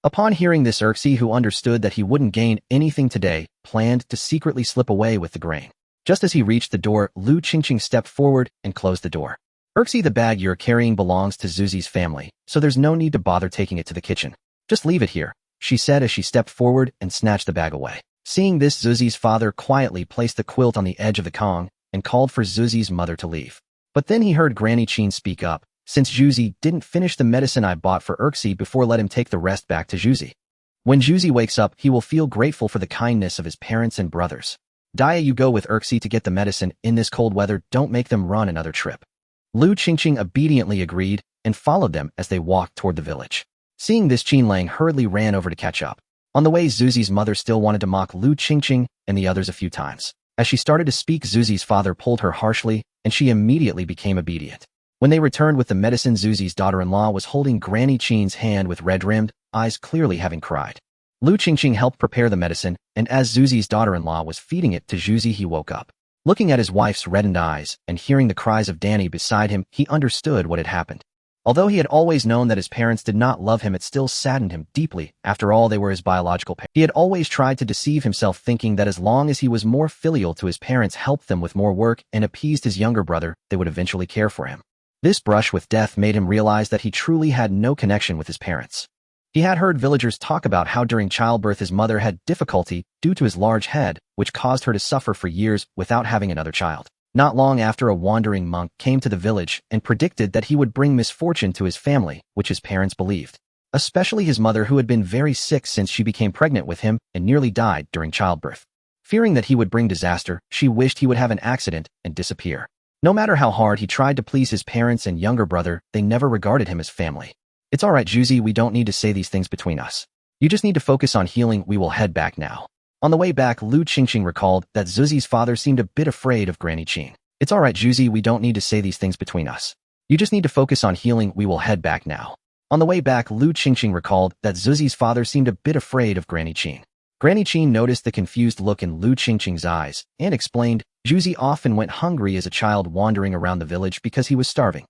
Upon hearing this, Erxi, who understood that he wouldn't gain anything today, planned to secretly slip away with the grain. Just as he reached the door, Lu Qingqing stepped forward and closed the door. "Erxi, the bag you're carrying belongs to Zuzi's family, so there's no need to bother taking it to the kitchen. Just leave it here," she said as she stepped forward and snatched the bag away. Seeing this, Zuzi's father quietly placed the quilt on the edge of the Kong and called for Zuzi's mother to leave. But then he heard Granny Qing speak up, "Since Zuzi didn't finish the medicine I bought for Erxi before, let him take the rest back to Zuzi. When Zuzi wakes up, he will feel grateful for the kindness of his parents and brothers. Dia, you go with Erxi to get the medicine in this cold weather. Don't make them run another trip." Lu Qingqing obediently agreed and followed them as they walked toward the village. Seeing this, Qinlang hurriedly ran over to catch up. On the way, Zuzi's mother still wanted to mock Lu Qingqing and the others a few times. As she started to speak, Zuzi's father pulled her harshly, and she immediately became obedient. When they returned with the medicine, Zuzi's daughter-in-law was holding Granny Qing's hand with red-rimmed eyes, clearly having cried. Lu Qingqing helped prepare the medicine, and as Zuzi's daughter-in-law was feeding it to Zuzi, he woke up. Looking at his wife's reddened eyes and hearing the cries of Danny beside him, he understood what had happened. Although he had always known that his parents did not love him, it still saddened him deeply. After all, they were his biological parents. He had always tried to deceive himself, thinking that as long as he was more filial to his parents, helped them with more work, and appeased his younger brother, they would eventually care for him. This brush with death made him realize that he truly had no connection with his parents. He had heard villagers talk about how during childbirth his mother had difficulty due to his large head, which caused her to suffer for years without having another child. Not long after, a wandering monk came to the village and predicted that he would bring misfortune to his family, which his parents believed. Especially his mother, who had been very sick since she became pregnant with him and nearly died during childbirth. Fearing that he would bring disaster, she wished he would have an accident and disappear. No matter how hard he tried to please his parents and younger brother, they never regarded him as family. "It's all right, Zuzi, we don't need to say these things between us. You just need to focus on healing. We will head back now." On the way back, Lu Qingqing recalled that Zuzi's father seemed a bit afraid of Granny Qing. "It's all right, Zuzi, we don't need to say these things between us. You just need to focus on healing. We will head back now." On the way back, Lu Qingqing recalled that Zuzi's father seemed a bit afraid of Granny Qing. Granny Qing noticed the confused look in Lu Qingqing's eyes and explained, "Zuzi often went hungry as a child, wandering around the village because he was starving.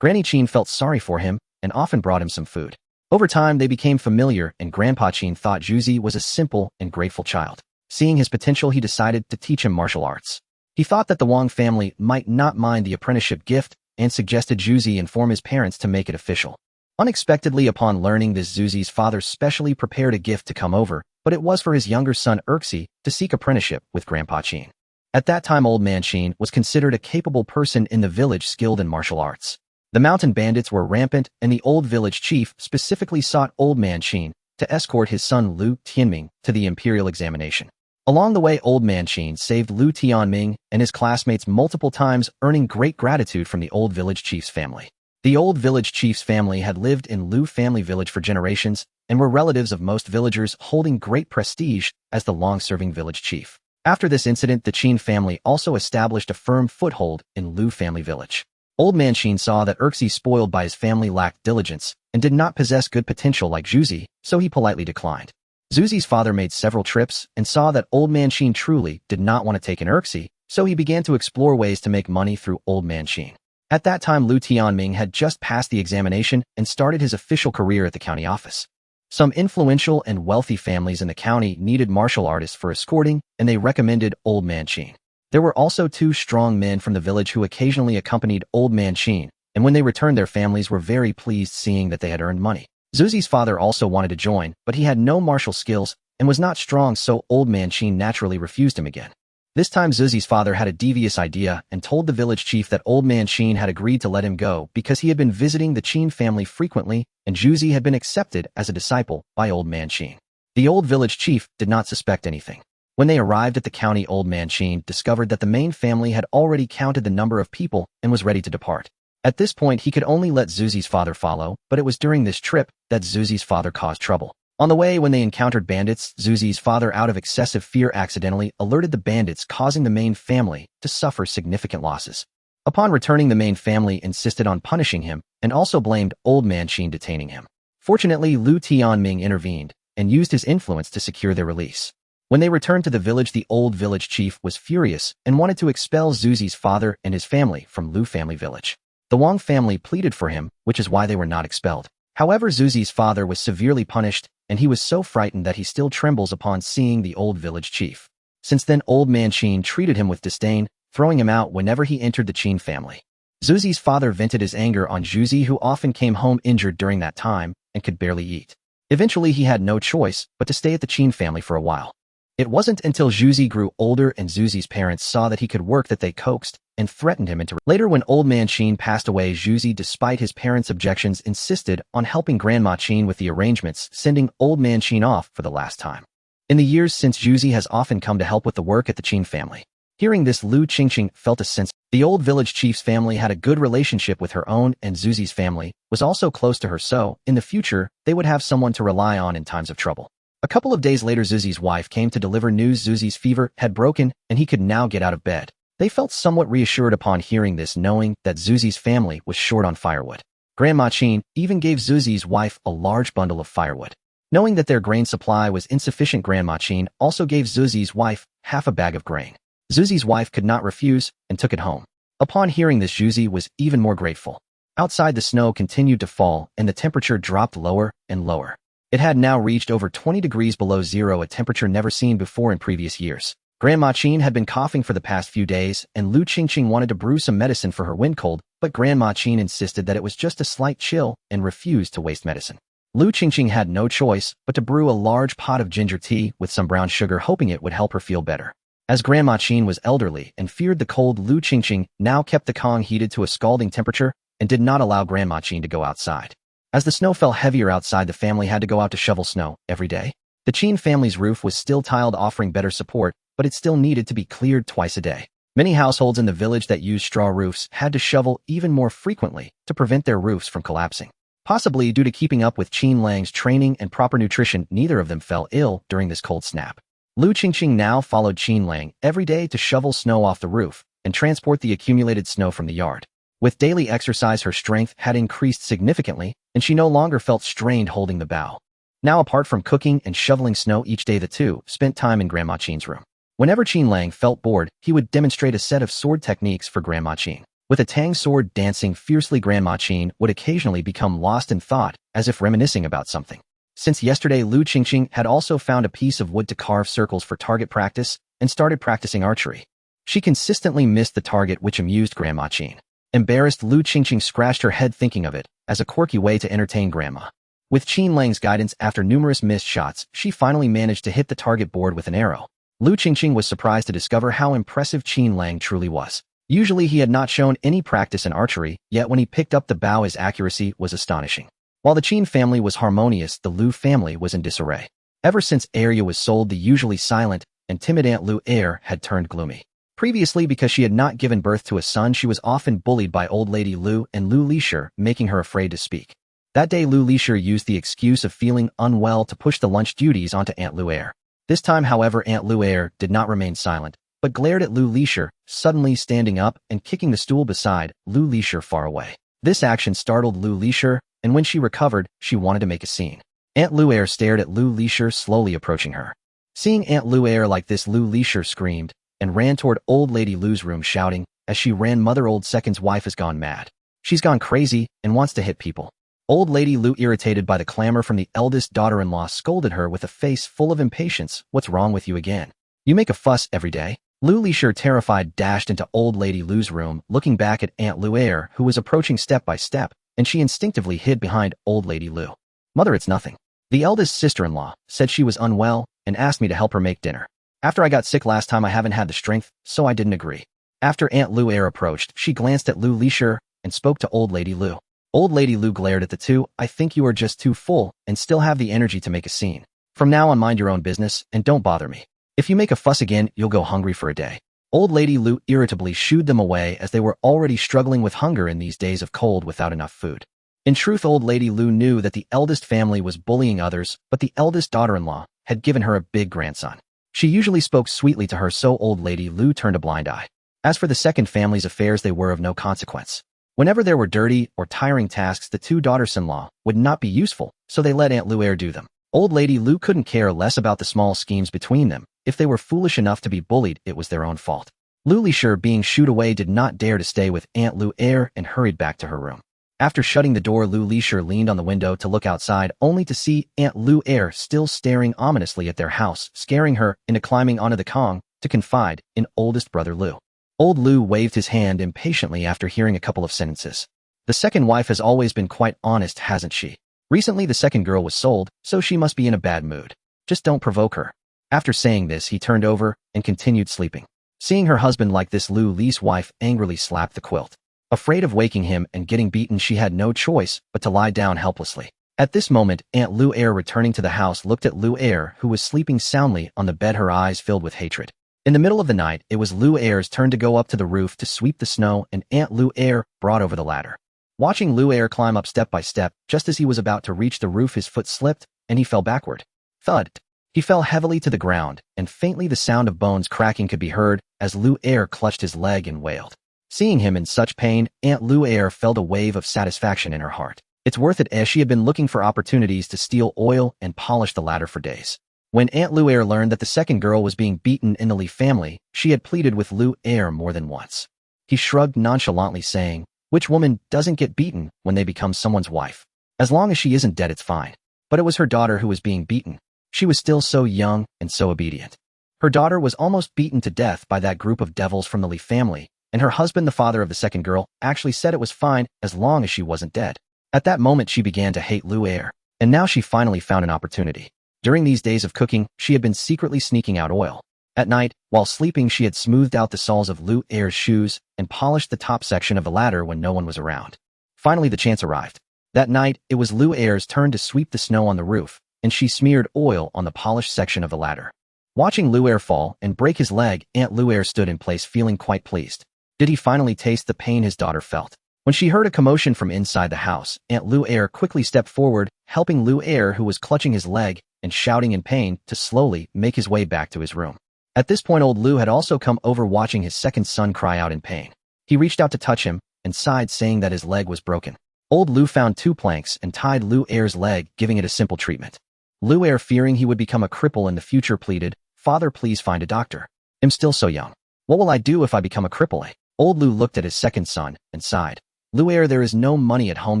Granny Qing felt sorry for him and often brought him some food. Over time, they became familiar, and Grandpa Qing thought Zuzi was a simple and grateful child. Seeing his potential, he decided to teach him martial arts. He thought that the Wang family might not mind the apprenticeship gift and suggested Zuzi inform his parents to make it official. Unexpectedly, upon learning this, Zuzi's father specially prepared a gift to come over, but it was for his younger son Erxi to seek apprenticeship with Grandpa Qing. At that time, Old Man Qing was considered a capable person in the village skilled in martial arts. The mountain bandits were rampant, and the old village chief specifically sought Old Man Qing to escort his son Lu Tianming to the imperial examination. Along the way, Old Man Qing saved Lu Tianming and his classmates multiple times, earning great gratitude from the old village chief's family. The old village chief's family had lived in Lu family village for generations and were relatives of most villagers, holding great prestige as the long-serving village chief. After this incident, the Qin family also established a firm foothold in Lu family village. Old Man Qing saw that Erxi, spoiled by his family, lacked diligence and did not possess good potential like Zuzi, so he politely declined. Zuzi's father made several trips and saw that Old Man Qing truly did not want to take in Erxi, so he began to explore ways to make money through Old Man Qing. At that time, Lu Tianming had just passed the examination and started his official career at the county office. Some influential and wealthy families in the county needed martial artists for escorting, and they recommended Old Man Qing. There were also 2 strong men from the village who occasionally accompanied Old Man Qing, and when they returned, their families were very pleased seeing that they had earned money. Zuzi's father also wanted to join, but he had no martial skills and was not strong, so Old Man Qing naturally refused him again. This time, Zuzi's father had a devious idea and told the village chief that Old Man Qing had agreed to let him go because he had been visiting the Qin family frequently and Zuzi had been accepted as a disciple by Old Man Qing. The old village chief did not suspect anything. When they arrived at the county, Old Man Qing discovered that the main family had already counted the number of people and was ready to depart. At this point, he could only let Zuzi's father follow, but it was during this trip that Zuzi's father caused trouble. On the way, when they encountered bandits, Zuzi's father, out of excessive fear, accidentally alerted the bandits, causing the main family to suffer significant losses. Upon returning, the main family insisted on punishing him and also blamed Old Man Qin detaining him. Fortunately, Lu Tianming intervened and used his influence to secure their release. When they returned to the village, the old village chief was furious and wanted to expel Zuzi's father and his family from Lu family village. The Wang family pleaded for him, which is why they were not expelled. However, Zuzi's father was severely punished, and he was so frightened that he still trembles upon seeing the old village chief. Since then, Old Man Qin treated him with disdain, throwing him out whenever he entered the Qin family. Zuzi's father vented his anger on Zuzi, who often came home injured during that time and could barely eat. Eventually, he had no choice but to stay at the Qin family for a while. It wasn't until Zuzi grew older and Zuzi's parents saw that he could work that they coaxed and threatened him into. Later, when Old Man Qin passed away, Zuzi, despite his parents' objections, insisted on helping Grandma Qin with the arrangements, sending Old Man Qin off for the last time. In the years since, Zuzi has often come to help with the work at the Qin family. Hearing this, Lu Qingqing felt a sense. The old village chief's family had a good relationship with her own, and Zuzi's family was also close to her, so in the future, they would have someone to rely on in times of trouble. A couple of days later, Zuzi's wife came to deliver news Zuzi's fever had broken and he could now get out of bed. They felt somewhat reassured upon hearing this, knowing that Zuzi's family was short on firewood. Grandma Qin even gave Zuzi's wife a large bundle of firewood. Knowing that their grain supply was insufficient, Grandma Qin also gave Zuzi's wife half a bag of grain. Zuzi's wife could not refuse and took it home. Upon hearing this, Zuzi was even more grateful. Outside, the snow continued to fall and the temperature dropped lower and lower. It had now reached over 20 degrees below zero, a temperature never seen before in previous years. Grandma Qin had been coughing for the past few days, and Lu Qingqing wanted to brew some medicine for her wind cold, but Grandma Qin insisted that it was just a slight chill and refused to waste medicine. Lu Qingqing had no choice but to brew a large pot of ginger tea with some brown sugar, hoping it would help her feel better. As Grandma Qin was elderly and feared the cold, Lu Qingqing now kept the Kong heated to a scalding temperature and did not allow Grandma Qin to go outside. As the snow fell heavier outside, the family had to go out to shovel snow every day. The Qin family's roof was still tiled, offering better support, but it still needed to be cleared twice a day. Many households in the village that used straw roofs had to shovel even more frequently to prevent their roofs from collapsing. Possibly due to keeping up with Qinlang's training and proper nutrition, neither of them fell ill during this cold snap. Lu Qingqing now followed Qinlang every day to shovel snow off the roof and transport the accumulated snow from the yard. With daily exercise, her strength had increased significantly, and she no longer felt strained holding the bow. Now, apart from cooking and shoveling snow each day, the two spent time in Grandma Qin's room. Whenever Qinlang felt bored, he would demonstrate a set of sword techniques for Grandma Qin. With a tang sword dancing fiercely, Grandma Qin would occasionally become lost in thought, as if reminiscing about something. Since yesterday, Lu Qingqing had also found a piece of wood to carve circles for target practice and started practicing archery. She consistently missed the target, which amused Grandma Qin. Embarrassed, Lu Qingqing scratched her head thinking of it as a quirky way to entertain Grandma. With Qinlang's guidance, after numerous missed shots, she finally managed to hit the target board with an arrow. Lu Qingqing was surprised to discover how impressive Qinlang truly was. Usually he had not shown any practice in archery, yet when he picked up the bow, his accuracy was astonishing. While the Qin family was harmonious, the Lu family was in disarray. Ever since Arya was sold, the usually silent and timid Aunt Lu heir had turned gloomy. Previously, because she had not given birth to a son, she was often bullied by Old Lady Lu and Lu Lishir, making her afraid to speak. That day, Lu Lishir used the excuse of feeling unwell to push the lunch duties onto Aunt Lu heir. This time, however, Aunt Lu heir did not remain silent, but glared at Lu Lishir, suddenly standing up and kicking the stool beside Lu Lishir far away. This action startled Lu Lishir, and when she recovered, she wanted to make a scene. Aunt Lu heir stared at Lu Lishir, slowly approaching her. Seeing Aunt Lu heir like this, Lu Lishir screamed and ran toward Old Lady Lu's room, shouting as she ran, "Mother Old Second's wife has gone mad. She's gone crazy and wants to hit people." Old Lady Lu, irritated by the clamor from the eldest daughter-in-law, scolded her with a face full of impatience. "What's wrong with you again? You make a fuss every day." Lu Lishir, terrified, dashed into Old Lady Lu's room, looking back at Aunt Lu heir, who was approaching step by step, and she instinctively hid behind Old Lady Lu. "Mother, it's nothing. The eldest sister-in-law said she was unwell and asked me to help her make dinner. After I got sick last time, I haven't had the strength, so I didn't agree." After Aunt Lu heir approached, she glanced at Lu Lishir and spoke to Old Lady Lu. Old Lady Lu glared at the two. "I think you are just too full and still have the energy to make a scene. From now on, mind your own business and don't bother me. If you make a fuss again, you'll go hungry for a day." Old Lady Lu irritably shooed them away, as they were already struggling with hunger in these days of cold without enough food. In truth, Old Lady Lu knew that the eldest family was bullying others, but the eldest daughter-in-law had given her a big grandson. She usually spoke sweetly to her, so Old Lady Lu turned a blind eye. As for the second family's affairs, they were of no consequence. Whenever there were dirty or tiring tasks, the two daughters-in-law would not be useful, so they let Aunt Luer do them. Old Lady Lu couldn't care less about the small schemes between them. If they were foolish enough to be bullied, it was their own fault. Lu Lisher, being shooed away, did not dare to stay with Aunt Luer and hurried back to her room. After shutting the door, Lu Lisher leaned on the window to look outside, only to see Aunt Luer still staring ominously at their house, scaring her into climbing onto the Kong to confide in oldest brother Lu. Old Lu waved his hand impatiently after hearing a couple of sentences. The second wife has always been quite honest, hasn't she? Recently the second girl was sold, so she must be in a bad mood. Just don't provoke her. After saying this, he turned over and continued sleeping. Seeing her husband like this, Lu Li's wife angrily slapped the quilt. Afraid of waking him and getting beaten, she had no choice but to lie down helplessly. At this moment, Aunt Luer, returning to the house, looked at Luer, who was sleeping soundly on the bed, her eyes filled with hatred. In the middle of the night, it was Luer's turn to go up to the roof to sweep the snow, and Aunt Luer brought over the ladder. Watching Luer climb up step by step, just as he was about to reach the roof, his foot slipped, and he fell backward. Thud! He fell heavily to the ground, and faintly the sound of bones cracking could be heard as Luer clutched his leg and wailed. Seeing him in such pain, Aunt Luer felt a wave of satisfaction in her heart. It's worth it, as she had been looking for opportunities to steal oil and polish the ladder for days. When Aunt Luer learned that the second girl was being beaten in the Li family, she had pleaded with Luer more than once. He shrugged nonchalantly, saying, "Which woman doesn't get beaten when they become someone's wife? As long as she isn't dead, it's fine." But it was her daughter who was being beaten. She was still so young and so obedient. Her daughter was almost beaten to death by that group of devils from the Li family, and her husband, the father of the second girl, actually said it was fine as long as she wasn't dead. At that moment, she began to hate Luer, and now she finally found an opportunity. During these days of cooking, she had been secretly sneaking out oil. At night, while sleeping, she had smoothed out the soles of Luer's shoes and polished the top section of the ladder when no one was around. Finally, the chance arrived. That night, it was Luer's turn to sweep the snow on the roof, and she smeared oil on the polished section of the ladder. Watching Luer fall and break his leg, Aunt Luer stood in place, feeling quite pleased. Did he finally taste the pain his daughter felt? When she heard a commotion from inside the house, Aunt Luer quickly stepped forward, helping Luer, who was clutching his leg and shouting in pain, to slowly make his way back to his room. At this point, old Lu had also come over, watching his second son cry out in pain. He reached out to touch him and sighed, saying that his leg was broken. Old Lu found 2 planks and tied Luer's leg, giving it a simple treatment. Luer, fearing he would become a cripple in the future, pleaded, "Father, please find a doctor. I'm still so young. What will I do if I become a cripple?" Old Lu looked at his second son and sighed. "Luer, there is no money at home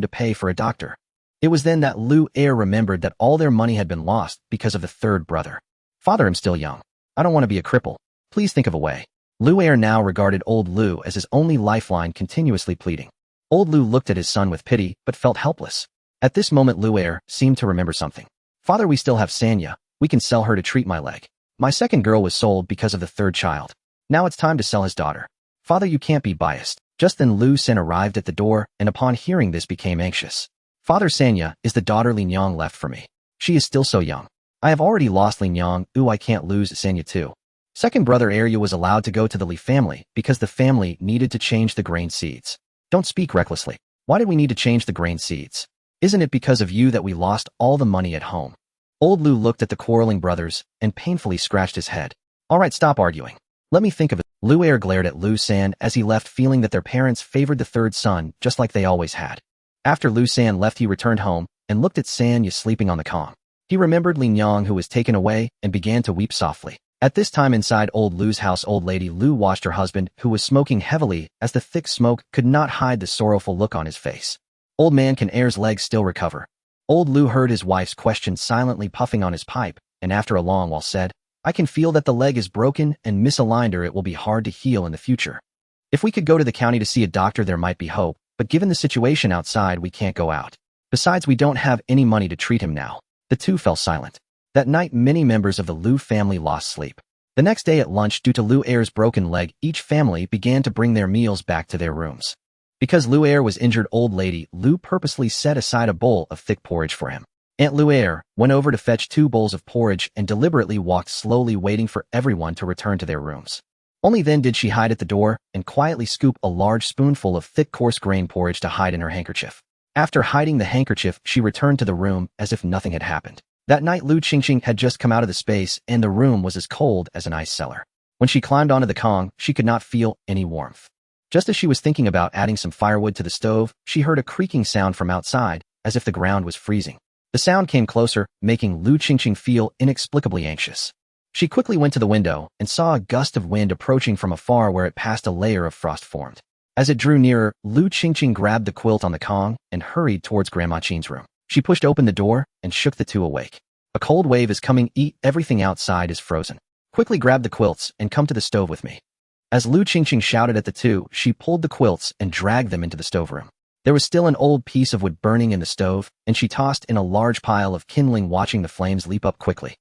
to pay for a doctor." It was then that Luer remembered that all their money had been lost because of the third brother. "Father, I'm still young. I don't want to be a cripple. Please think of a way." Luer now regarded old Lu as his only lifeline, continuously pleading. Old Lu looked at his son with pity, but felt helpless. At this moment, Luer seemed to remember something. "Father, we still have Sanya. We can sell her to treat my leg. My second girl was sold because of the third child. Now it's time to sell his daughter. Father, you can't be biased." Just then Lu Sen arrived at the door, and upon hearing this became anxious. "Father, Sanya is the daughter Li Nyang left for me. She is still so young. I have already lost Li Nyang. I can't lose Sanya too." Second brother Arya was allowed to go to the Li family because the family needed to change the grain seeds. "Don't speak recklessly. Why did we need to change the grain seeds? Isn't it because of you that we lost all the money at home?" Old Lu looked at the quarreling brothers and painfully scratched his head. "All right, stop arguing. Let me think of it." Luer glared at Lu San as he left, feeling that their parents favored the third son just like they always had. After Lu San left, he returned home and looked at Sanya sleeping on the Kong. He remembered Li Nyang, who was taken away, and began to weep softly. At this time, inside old Lu's house, old lady Lu watched her husband, who was smoking heavily, as the thick smoke could not hide the sorrowful look on his face. "Old man, can Heir's legs still recover?" Old Lu heard his wife's question, silently puffing on his pipe, and after a long while said, "I can feel that the leg is broken and misaligned, or it will be hard to heal in the future. If we could go to the county to see a doctor, there might be hope, but given the situation outside, we can't go out. Besides, we don't have any money to treat him now." The two fell silent. That night, many members of the Lu family lost sleep. The next day at lunch, due to Luer's broken leg, each family began to bring their meals back to their rooms. Because Luer was injured, old lady Lu purposely set aside a bowl of thick porridge for him. Aunt Luer went over to fetch 2 bowls of porridge and deliberately walked slowly, waiting for everyone to return to their rooms. Only then did she hide at the door and quietly scoop a large spoonful of thick coarse grain porridge to hide in her handkerchief. After hiding the handkerchief, she returned to the room as if nothing had happened. That night, Qingqing had just come out of the space, and the room was as cold as an ice cellar. When she climbed onto the Kong, she could not feel any warmth. Just as she was thinking about adding some firewood to the stove, she heard a creaking sound from outside, as if the ground was freezing. The sound came closer, making Lu Qingqing feel inexplicably anxious. She quickly went to the window and saw a gust of wind approaching from afar where it passed a layer of frost formed. As it drew nearer, Lu Qingqing grabbed the quilt on the Kong and hurried towards Grandma Qing's room. She pushed open the door and shook the two awake. A cold wave is coming, everything outside is frozen. Quickly grab the quilts and come to the stove with me. As Lu Qingqing shouted at the two, she pulled the quilts and dragged them into the stoveroom. There was still an old piece of wood burning in the stove, and she tossed in a large pile of kindling, watching the flames leap up quickly.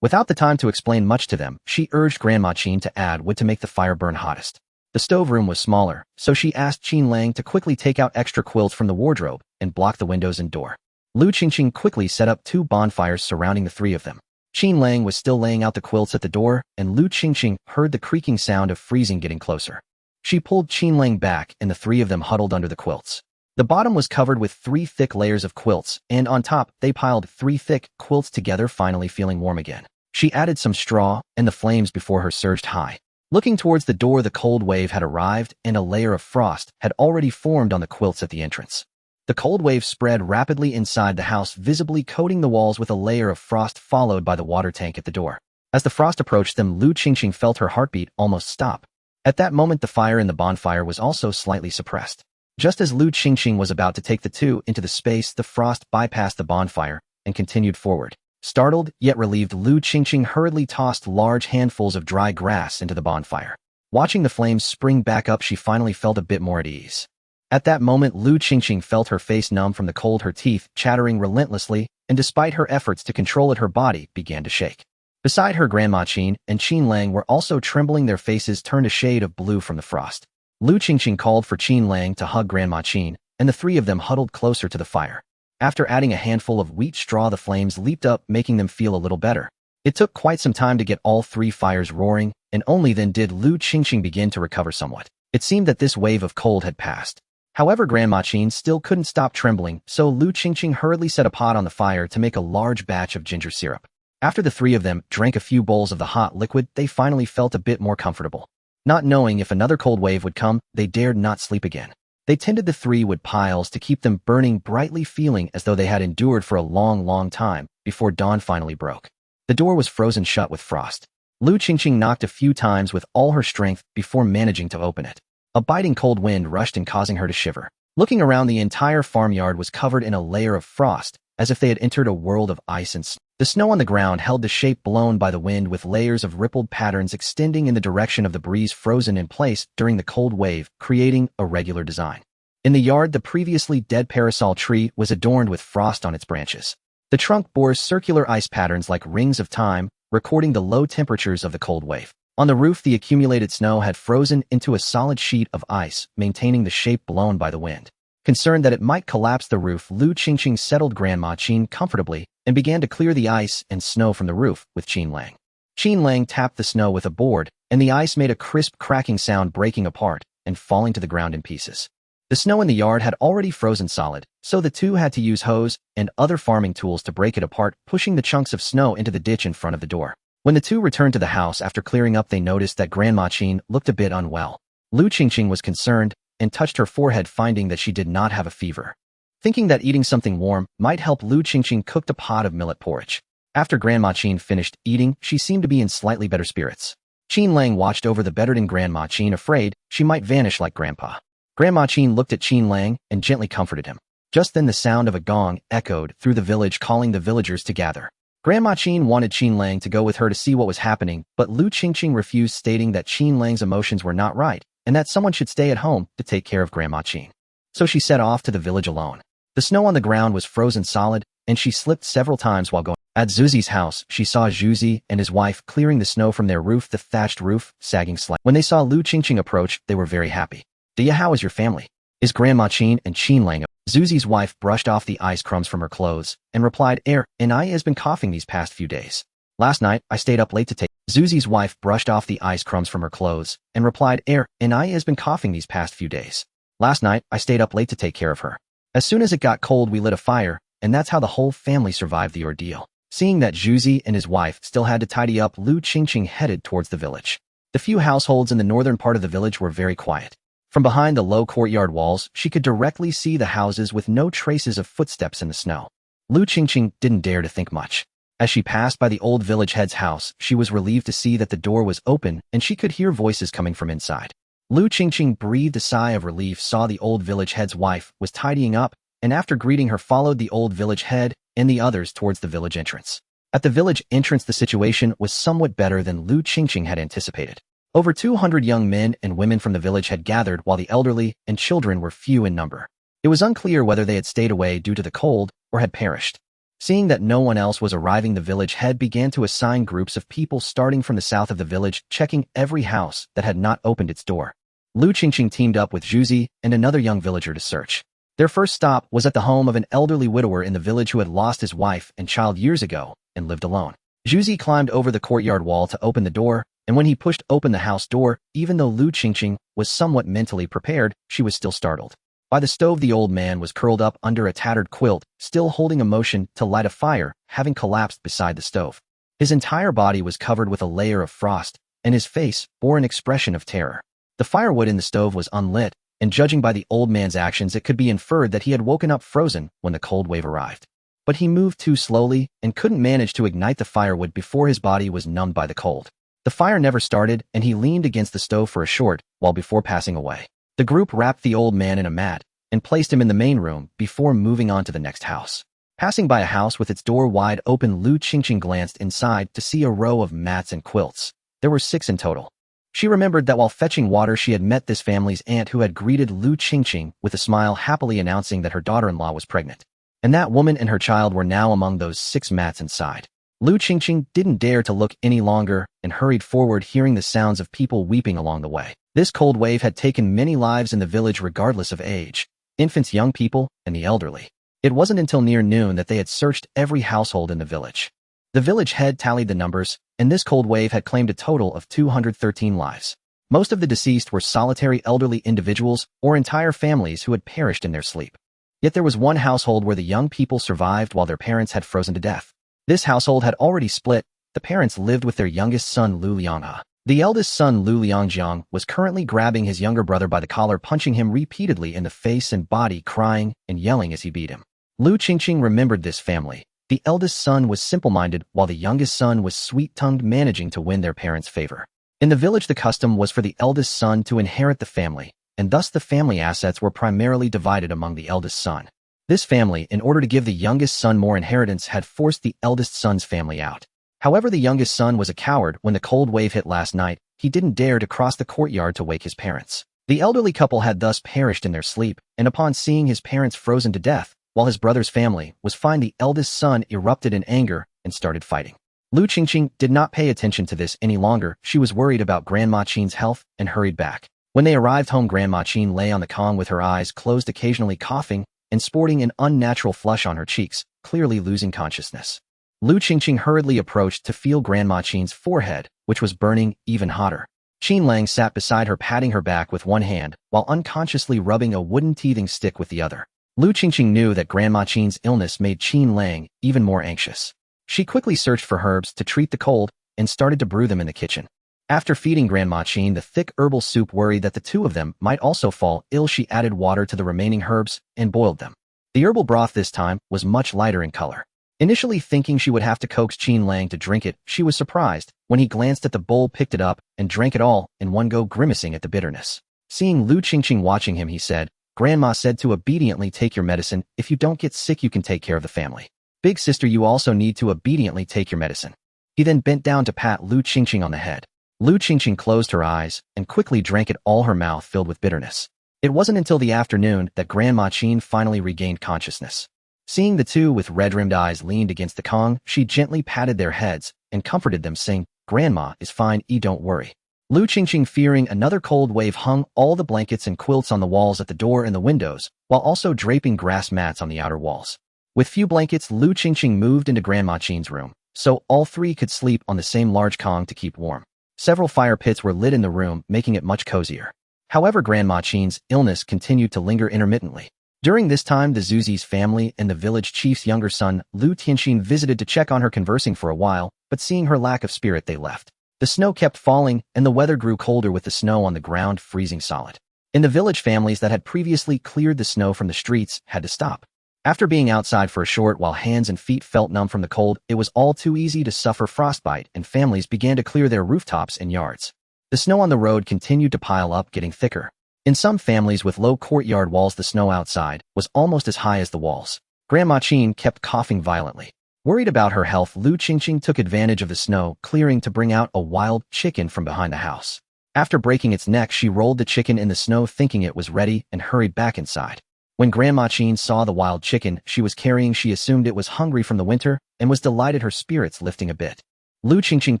Without the time to explain much to them, she urged Grandma Qing to add wood to make the fire burn hottest. The stove room was smaller, so she asked Qinglang to quickly take out extra quilts from the wardrobe and block the windows and door. Lu Qingqing quickly set up 2 bonfires surrounding the 3 of them. Qinglang was still laying out the quilts at the door, and Lu Qingqing heard the creaking sound of freezing getting closer. She pulled Qinglang back, and the 3 of them huddled under the quilts. The bottom was covered with 3 thick layers of quilts, and on top, they piled 3 thick quilts together, finally feeling warm again. She added some straw, and the flames before her surged high. Looking towards the door, the cold wave had arrived, and a layer of frost had already formed on the quilts at the entrance. The cold wave spread rapidly inside the house, visibly coating the walls with a layer of frost, followed by the water tank at the door. As the frost approached them, Lu Qingqing felt her heartbeat almost stop. At that moment, the fire in the bonfire was also slightly suppressed. Just as Lu Qingqing was about to take the 2 into the space, the frost bypassed the bonfire and continued forward. Startled, yet relieved, Lu Qingqing hurriedly tossed large handfuls of dry grass into the bonfire. Watching the flames spring back up, she finally felt a bit more at ease. At that moment, Lu Qingqing felt her face numb from the cold, her teeth chattering relentlessly, and despite her efforts to control it, her body began to shake. Beside her, Grandma Qing and Qinglang were also trembling, their faces turned a shade of blue from the frost. Lu Qingqing called for Qinglang to hug Grandma Qing, and the 3 of them huddled closer to the fire. After adding a handful of wheat straw, the flames leaped up, making them feel a little better. It took quite some time to get all 3 fires roaring, and only then did Lu Qingqing begin to recover somewhat. It seemed that this wave of cold had passed. However, Grandma Qing still couldn't stop trembling, so Lu Qingqing hurriedly set a pot on the fire to make a large batch of ginger syrup. After the 3 of them drank a few bowls of the hot liquid, they finally felt a bit more comfortable. Not knowing if another cold wave would come, they dared not sleep again. They tended the 3 wood piles to keep them burning brightly, feeling as though they had endured for a long time before dawn finally broke. The door was frozen shut with frost. Lu Qingqing knocked a few times with all her strength before managing to open it. A biting cold wind rushed in, causing her to shiver. Looking around, the entire farmyard was covered in a layer of frost, as if they had entered a world of ice and snow. The snow on the ground held the shape blown by the wind, with layers of rippled patterns extending in the direction of the breeze, frozen in place during the cold wave, creating a regular design. In the yard, the previously dead parasol tree was adorned with frost on its branches. The trunk bore circular ice patterns like rings of time, recording the low temperatures of the cold wave. On the roof, the accumulated snow had frozen into a solid sheet of ice, maintaining the shape blown by the wind. Concerned that it might collapse the roof, Lu Qingqing settled Grandma Qing comfortably and began to clear the ice and snow from the roof with Qinglang. Qinglang tapped the snow with a board, and the ice made a crisp cracking sound, breaking apart and falling to the ground in pieces. The snow in the yard had already frozen solid, so the 2 had to use hose and other farming tools to break it apart, pushing the chunks of snow into the ditch in front of the door. When the 2 returned to the house after clearing up, they noticed that Grandma Qing looked a bit unwell. Lu Qingqing was concerned and touched her forehead, finding that she did not have a fever. Thinking that eating something warm might help, Lu Qingqing cooked a pot of millet porridge. After Grandma Qing finished eating, she seemed to be in slightly better spirits. Qinglang watched over the bedridden Grandma Qing, afraid she might vanish like Grandpa. Grandma Qing looked at Qinglang and gently comforted him. Just then, the sound of a gong echoed through the village, calling the villagers to gather. Grandma Qing wanted Qinglang to go with her to see what was happening, but Lu Qingqing refused, stating that Qinglang's emotions were not right and that someone should stay at home to take care of Grandma Qing. So she set off to the village alone. The snow on the ground was frozen solid, and she slipped several times while going. At Zuzi's house, she saw Zuzi and his wife clearing the snow from their roof, the thatched roof sagging slightly. When they saw Lu Qingqing approach, they were very happy. "Dia, how is your family? Is Grandma Qing and Qinglang?" Zuzi's wife brushed off the ice crumbs from her clothes and replied, "And I has been coughing these past few days. Last night, I stayed up late to take." Zuzi's wife brushed off the ice crumbs from her clothes and replied, "And I has been coughing these past few days. Last night, I stayed up late to take care of her. As soon as it got cold, we lit a fire, and that's how the whole family survived the ordeal. Seeing that Zhuzi and his wife still had to tidy up, Lu Qingqing headed towards the village. The few households in the northern part of the village were very quiet. From behind the low courtyard walls, she could directly see the houses with no traces of footsteps in the snow. Lu Qingqing didn't dare to think much. As she passed by the old village head's house, she was relieved to see that the door was open and she could hear voices coming from inside. Lu Qingqing breathed a sigh of relief, saw the old village head's wife was tidying up, and after greeting her followed the old village head and the others towards the village entrance. At the village entrance, the situation was somewhat better than Lu Qingqing had anticipated. Over 200 young men and women from the village had gathered, while the elderly and children were few in number. It was unclear whether they had stayed away due to the cold or had perished. Seeing that no one else was arriving, the village head began to assign groups of people starting from the south of the village, checking every house that had not opened its door. Lu Qingqing teamed up with Zhuzi and another young villager to search. Their first stop was at the home of an elderly widower in the village who had lost his wife and child years ago and lived alone. Zhuzi climbed over the courtyard wall to open the door, and when he pushed open the house door, even though Lu Qingqing was somewhat mentally prepared, she was still startled. By the stove, the old man was curled up under a tattered quilt, still holding a motion to light a fire, having collapsed beside the stove. His entire body was covered with a layer of frost, and his face bore an expression of terror. The firewood in the stove was unlit, and judging by the old man's actions, it could be inferred that he had woken up frozen when the cold wave arrived. But he moved too slowly and couldn't manage to ignite the firewood before his body was numbed by the cold. The fire never started, and he leaned against the stove for a short while before passing away. The group wrapped the old man in a mat and placed him in the main room before moving on to the next house. Passing by a house with its door wide open, Lu Qingqing glanced inside to see a row of mats and quilts. There were 6 in total. She remembered that while fetching water, she had met this family's aunt, who had greeted Lu Qingqing with a smile, happily announcing that her daughter-in-law was pregnant. And that woman and her child were now among those 6 mats inside. Lu Qingqing didn't dare to look any longer and hurried forward, hearing the sounds of people weeping along the way. This cold wave had taken many lives in the village regardless of age, infants, young people, and the elderly. It wasn't until near noon that they had searched every household in the village. The village head tallied the numbers, and this cold wave had claimed a total of 213 lives. Most of the deceased were solitary elderly individuals or entire families who had perished in their sleep. Yet there was one household where the young people survived while their parents had frozen to death. This household had already split. The parents lived with their youngest son, Lu Lianghe. The eldest son, Lu Liangjiang, was currently grabbing his younger brother by the collar, punching him repeatedly in the face and body, crying and yelling as he beat him. Lu Qingqing remembered this family. The eldest son was simple-minded, while the youngest son was sweet-tongued, managing to win their parents' favor. In the village, the custom was for the eldest son to inherit the family, and thus the family assets were primarily divided among the eldest son. This family, in order to give the youngest son more inheritance, had forced the eldest son's family out. However, the youngest son was a coward. When the cold wave hit last night, he didn't dare to cross the courtyard to wake his parents. The elderly couple had thus perished in their sleep, and upon seeing his parents frozen to death, while his brother's family was fine, the eldest son erupted in anger and started fighting. Lu Qingqing did not pay attention to this any longer. She was worried about Grandma Qin's health and hurried back. When they arrived home, Grandma Qin lay on the kong with her eyes closed, occasionally coughing and sporting an unnatural flush on her cheeks, clearly losing consciousness. Lu Qingqing hurriedly approached to feel Grandma Qin's forehead, which was burning even hotter. Qin Lang sat beside her, patting her back with one hand while unconsciously rubbing a wooden teething stick with the other. Lu Qingqing knew that Grandma Qin's illness made Qin Lang even more anxious. She quickly searched for herbs to treat the cold and started to brew them in the kitchen. After feeding Grandma Qin the thick herbal soup, worried that the two of them might also fall ill, she added water to the remaining herbs and boiled them. The herbal broth this time was much lighter in color. Initially thinking she would have to coax Qin Lang to drink it, she was surprised when he glanced at the bowl, picked it up, and drank it all in one go, grimacing at the bitterness. Seeing Lu Qingqing watching him, he said, "Grandma said to obediently take your medicine. If you don't get sick, you can take care of the family. Big sister, you also need to obediently take your medicine." He then bent down to pat Lu Qingqing on the head. Lu Qingqing closed her eyes and quickly drank it all, her mouth filled with bitterness. It wasn't until the afternoon that Grandma Qin finally regained consciousness. Seeing the two with red-rimmed eyes leaned against the kong, she gently patted their heads and comforted them, saying, "Grandma is fine, don't worry." Lu Qingqing, fearing another cold wave, hung all the blankets and quilts on the walls at the door and the windows, while also draping grass mats on the outer walls. With few blankets, Lu Qingqing moved into Grandma Qin's room, so all three could sleep on the same large kong to keep warm. Several fire pits were lit in the room, making it much cozier. However, Grandma Qing's illness continued to linger intermittently. During this time, the Zuzi's family and the village chief's younger son, Lu Tianxin, visited to check on her, conversing for a while, but seeing her lack of spirit, they left. The snow kept falling, and the weather grew colder, with the snow on the ground freezing solid. In the village, families that had previously cleared the snow from the streets had to stop. After being outside for a short while, hands and feet felt numb from the cold. It was all too easy to suffer frostbite, and families began to clear their rooftops and yards. The snow on the road continued to pile up, getting thicker. In some families with low courtyard walls, the snow outside was almost as high as the walls. Grandma Qing kept coughing violently. Worried about her health, Lu Qingqing took advantage of the snow clearing to bring out a wild chicken from behind the house. After breaking its neck, she rolled the chicken in the snow, thinking it was ready, and hurried back inside. When Grandma Qing saw the wild chicken she was carrying, she assumed it was hungry from the winter and was delighted, her spirits lifting a bit. Lu Qingqing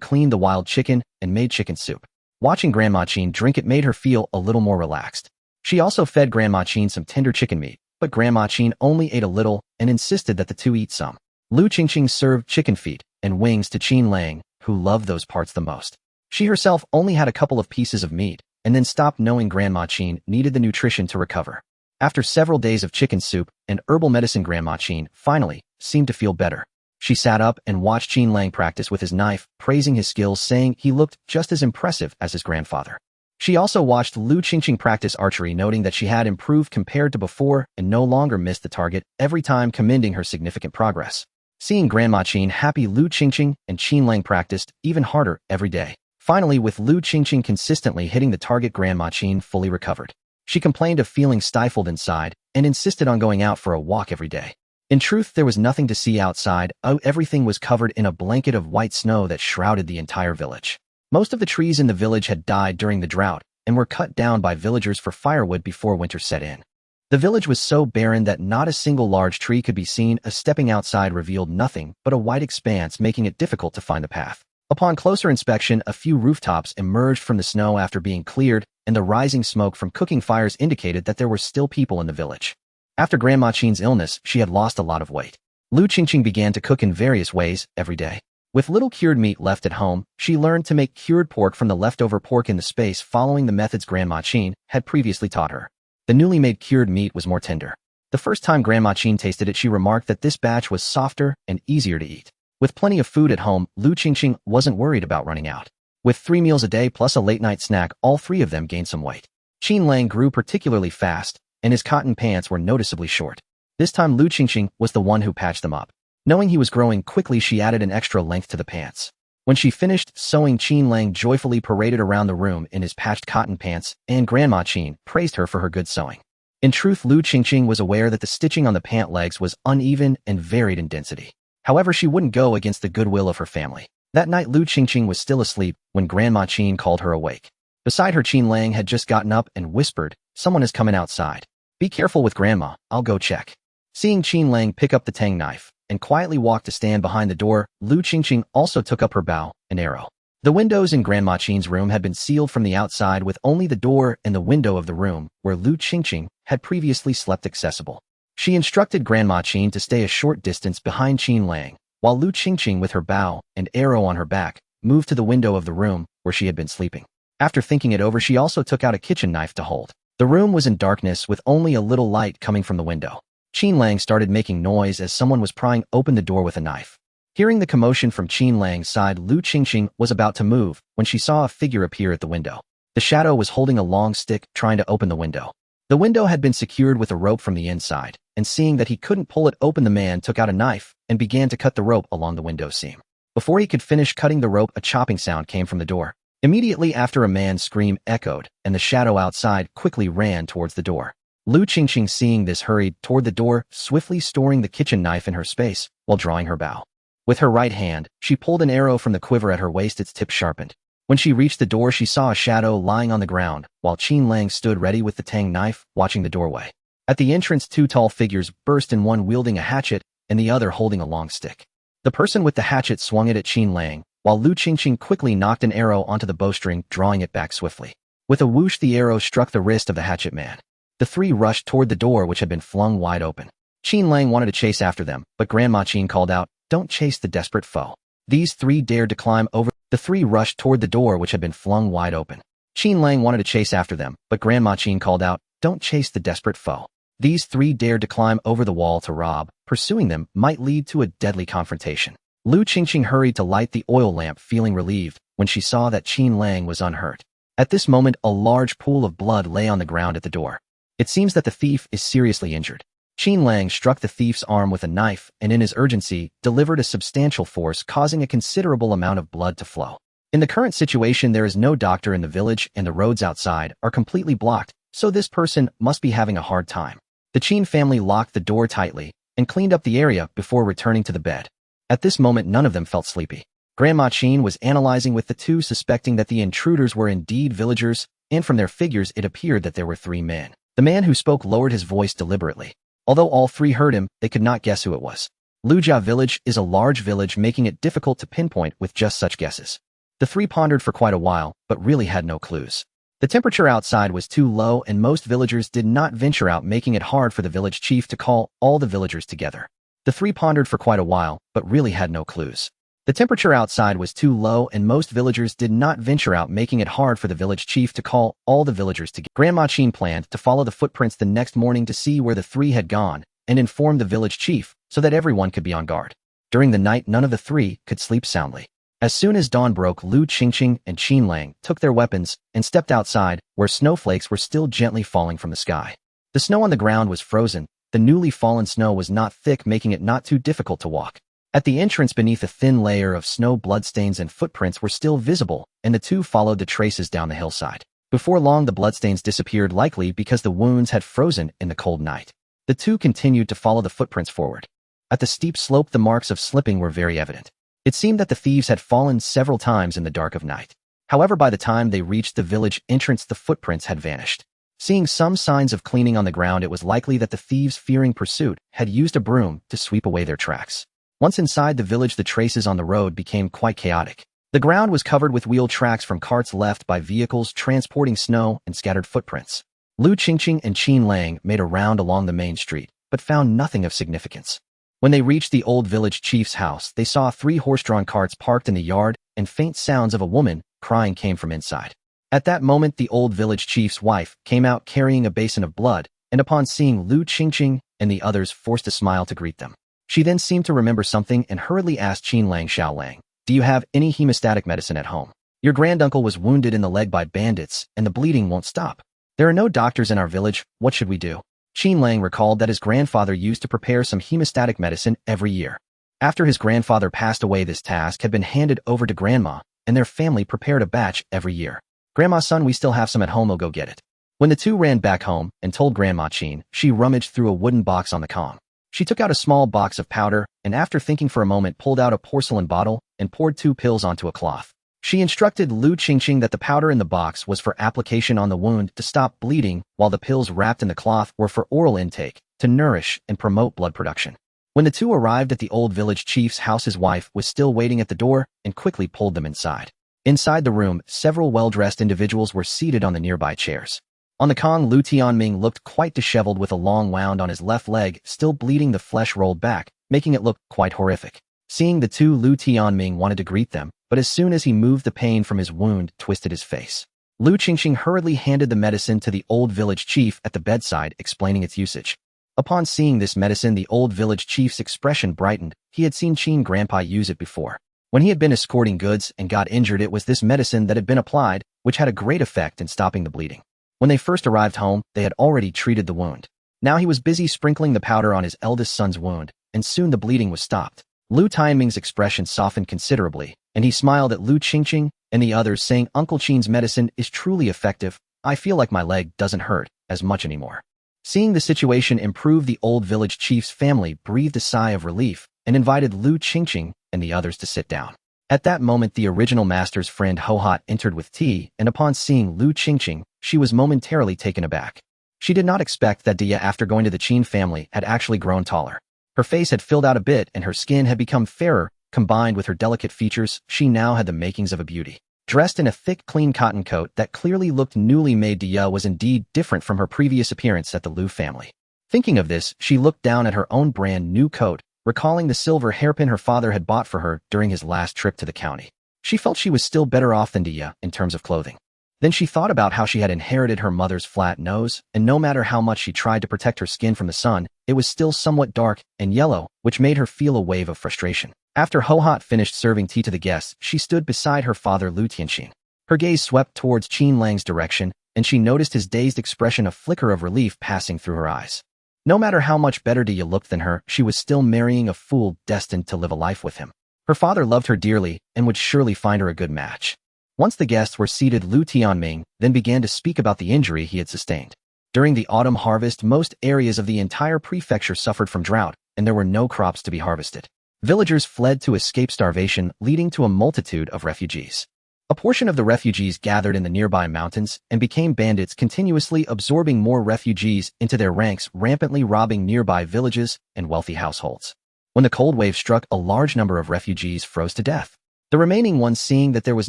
cleaned the wild chicken and made chicken soup. Watching Grandma Qing drink it made her feel a little more relaxed. She also fed Grandma Qing some tender chicken meat, but Grandma Qing only ate a little and insisted that the two eat some. Lu Qingqing served chicken feet and wings to Qinglang, who loved those parts the most. She herself only had a couple of pieces of meat, and then stopped, knowing Grandma Qing needed the nutrition to recover. After several days of chicken soup and herbal medicine, Grandma Qing finally seemed to feel better. She sat up and watched Qinglang practice with his knife, praising his skills, saying he looked just as impressive as his grandfather. She also watched Lu Qingqing practice archery, noting that she had improved compared to before and no longer missed the target every time, commending her significant progress. Seeing Grandma Qing happy, Lu Qingqing and Qinglang practiced even harder every day. Finally, with Lu Qingqing consistently hitting the target, Grandma Qing fully recovered. She complained of feeling stifled inside and insisted on going out for a walk every day. In truth, there was nothing to see outside. Everything was covered in a blanket of white snow that shrouded the entire village. Most of the trees in the village had died during the drought and were cut down by villagers for firewood before winter set in. The village was so barren that not a single large tree could be seen. Stepping outside revealed nothing but a white expanse, making it difficult to find the path. Upon closer inspection, a few rooftops emerged from the snow after being cleared, and the rising smoke from cooking fires indicated that there were still people in the village. After Grandma Qing's illness, she had lost a lot of weight. Lu Qingqing began to cook in various ways every day. With little cured meat left at home, she learned to make cured pork from the leftover pork in the space, following the methods Grandma Qing had previously taught her. The newly made cured meat was more tender. The first time Grandma Qing tasted it, she remarked that this batch was softer and easier to eat. With plenty of food at home, Lu Qingqing wasn't worried about running out. With 3 meals a day plus a late-night snack, all 3 of them gained some weight. Qinglang grew particularly fast, and his cotton pants were noticeably short. This time, Lu Qingqing was the one who patched them up. Knowing he was growing quickly, she added an extra length to the pants. When she finished sewing, Qinglang joyfully paraded around the room in his patched cotton pants, and Grandma Qing praised her for her good sewing. In truth, Lu Qingqing was aware that the stitching on the pant legs was uneven and varied in density. However, she wouldn't go against the goodwill of her family. That night, Lu Qingqing was still asleep when Grandma Qing called her awake. Beside her, Qinglang had just gotten up and whispered, "Someone is coming outside. Be careful with Grandma, I'll go check." Seeing Qinglang pick up the tang knife and quietly walk to stand behind the door, Lu Qingqing also took up her bow and arrow. The windows in Grandma Qing's room had been sealed from the outside, with only the door and the window of the room where Lu Qingqing had previously slept accessible. She instructed Grandma Qing to stay a short distance behind Qinglang, while Lu Qingqing, with her bow and arrow on her back, moved to the window of the room where she had been sleeping. After thinking it over, she also took out a kitchen knife to hold. The room was in darkness with only a little light coming from the window. Qinglang started making noise as someone was prying open the door with a knife. Hearing the commotion from Qinglang's side, Lu Qingqing was about to move when she saw a figure appear at the window. The shadow was holding a long stick, trying to open the window. The window had been secured with a rope from the inside, and seeing that he couldn't pull it open, the man took out a knife and began to cut the rope along the window seam. Before he could finish cutting the rope, a chopping sound came from the door. Immediately after, a man's scream echoed, and the shadow outside quickly ran towards the door. Lu Qingqing, seeing this, hurried toward the door, swiftly storing the kitchen knife in her space while drawing her bow. With her right hand, she pulled an arrow from the quiver at her waist, its tip sharpened. When she reached the door, she saw a shadow lying on the ground, while Qinglang stood ready with the tang knife, watching the doorway. At the entrance, 2 tall figures burst in, one wielding a hatchet and the other holding a long stick. The person with the hatchet swung it at Qinglang, while Lu Qingqing quickly knocked an arrow onto the bowstring, drawing it back swiftly. With a whoosh, the arrow struck the wrist of the hatchet man. The 3 rushed toward the door, which had been flung wide open. Qinglang wanted to chase after them, but Grandma Qing called out, "Don't chase the desperate foe." These 3 dared to climb over. The 3 rushed toward the door, which had been flung wide open. Qin Lang wanted to chase after them, but Grandma Qin called out, "Don't chase the desperate foe." These three dared to climb over the wall to rob. Pursuing them might lead to a deadly confrontation. Lu Qingqing hurried to light the oil lamp, feeling relieved when she saw that Qin Lang was unhurt. At this moment, a large pool of blood lay on the ground at the door. It seems that the thief is seriously injured. Qin Lang struck the thief's arm with a knife and in his urgency, delivered a substantial force, causing a considerable amount of blood to flow. In the current situation, there is no doctor in the village and the roads outside are completely blocked, so this person must be having a hard time. The Qin family locked the door tightly and cleaned up the area before returning to the bed. At this moment, none of them felt sleepy. Grandma Qin was analyzing with the two, suspecting that the intruders were indeed villagers, and from their figures it appeared that there were three men. The man who spoke lowered his voice deliberately. Although all three heard him, they could not guess who it was. Lujia village is a large village, making it difficult to pinpoint with just such guesses. The three pondered for quite a while, but really had no clues. The temperature outside was too low and most villagers did not venture out, making it hard for the village chief to call all the villagers together. The three pondered for quite a while, but really had no clues. The temperature outside was too low and most villagers did not venture out, making it hard for the village chief to call all the villagers together. Grandma Qin planned to follow the footprints the next morning to see where the three had gone and inform the village chief so that everyone could be on guard. During the night, none of the three could sleep soundly. As soon as dawn broke, Lu Qingqing and Qin Lang took their weapons and stepped outside, where snowflakes were still gently falling from the sky. The snow on the ground was frozen. The newly fallen snow was not thick, making it not too difficult to walk. At the entrance, beneath a thin layer of snow, bloodstains and footprints were still visible, and the two followed the traces down the hillside. Before long, the bloodstains disappeared, likely because the wounds had frozen in the cold night. The two continued to follow the footprints forward. At the steep slope, the marks of slipping were very evident. It seemed that the thieves had fallen several times in the dark of night. However, by the time they reached the village entrance, the footprints had vanished. Seeing some signs of cleaning on the ground, it was likely that the thieves, fearing pursuit, had used a broom to sweep away their tracks. Once inside the village, the traces on the road became quite chaotic. The ground was covered with wheel tracks from carts left by vehicles transporting snow and scattered footprints. Lu Qingqing and Qin Lang made a round along the main street, but found nothing of significance. When they reached the old village chief's house, they saw three horse-drawn carts parked in the yard, and faint sounds of a woman crying came from inside. At that moment, the old village chief's wife came out carrying a basin of blood, and upon seeing Lu Qingqing and the others, forced a smile to greet them. She then seemed to remember something and hurriedly asked Qin Lang, "Xiao Lang, do you have any hemostatic medicine at home? Your granduncle was wounded in the leg by bandits, and the bleeding won't stop. There are no doctors in our village. What should we do?" Qin Lang recalled that his grandfather used to prepare some hemostatic medicine every year. After his grandfather passed away, this task had been handed over to Grandma, and their family prepared a batch every year. "Grandma, son, we still have some at home. I'll go get it." When the two ran back home and told Grandma Qin, she rummaged through a wooden box on the comm. She took out a small box of powder, and after thinking for a moment, pulled out a porcelain bottle and poured 2 pills onto a cloth. She instructed Lu Qingqing that the powder in the box was for application on the wound to stop bleeding, while the pills wrapped in the cloth were for oral intake, to nourish and promote blood production. When the two arrived at the old village chief's house, his wife was still waiting at the door and quickly pulled them inside. Inside the room, several well-dressed individuals were seated on the nearby chairs. On the Kong, Lu Tianming looked quite disheveled with a long wound on his left leg, still bleeding. The flesh rolled back, making it look quite horrific. Seeing the two, Lu Tianming wanted to greet them, but as soon as he moved, the pain from his wound twisted his face. Lu Qingqing hurriedly handed the medicine to the old village chief at the bedside, explaining its usage. Upon seeing this medicine, the old village chief's expression brightened. He had seen Qin Grandpa use it before. When he had been escorting goods and got injured, it was this medicine that had been applied, which had a great effect in stopping the bleeding. When they first arrived home, they had already treated the wound. Now he was busy sprinkling the powder on his eldest son's wound, and soon the bleeding was stopped. Lu Tianming's expression softened considerably, and he smiled at Lu Qingqing and the others, saying, "Uncle Qin's medicine is truly effective. I feel like my leg doesn't hurt as much anymore." Seeing the situation improve, the old village chief's family breathed a sigh of relief and invited Lu Qingqing and the others to sit down. At that moment, the original master's friend Hohot entered with tea, and upon seeing Lu Qingqing, she was momentarily taken aback. She did not expect that Dia, after going to the Qin family, had actually grown taller. Her face had filled out a bit and her skin had become fairer. Combined with her delicate features, she now had the makings of a beauty. Dressed in a thick, clean cotton coat that clearly looked newly made, Dia was indeed different from her previous appearance at the Lu family. Thinking of this, she looked down at her own brand new coat, recalling the silver hairpin her father had bought for her during his last trip to the county. She felt she was still better off than Dia in terms of clothing. Then she thought about how she had inherited her mother's flat nose, and no matter how much she tried to protect her skin from the sun, it was still somewhat dark and yellow, which made her feel a wave of frustration. After Hohot finished serving tea to the guests, she stood beside her father Lu Tianxing. Her gaze swept towards Qin Lang's direction, and she noticed his dazed expression, a flicker of relief passing through her eyes. No matter how much better Dia looked than her, she was still marrying a fool destined to live a life with him. Her father loved her dearly and would surely find her a good match. Once the guests were seated, Lu Tianming then began to speak about the injury he had sustained. During the autumn harvest, most areas of the entire prefecture suffered from drought, and there were no crops to be harvested. Villagers fled to escape starvation, leading to a multitude of refugees. A portion of the refugees gathered in the nearby mountains and became bandits, continuously absorbing more refugees into their ranks, rampantly robbing nearby villages and wealthy households. When the cold wave struck, a large number of refugees froze to death. The remaining ones, seeing that there was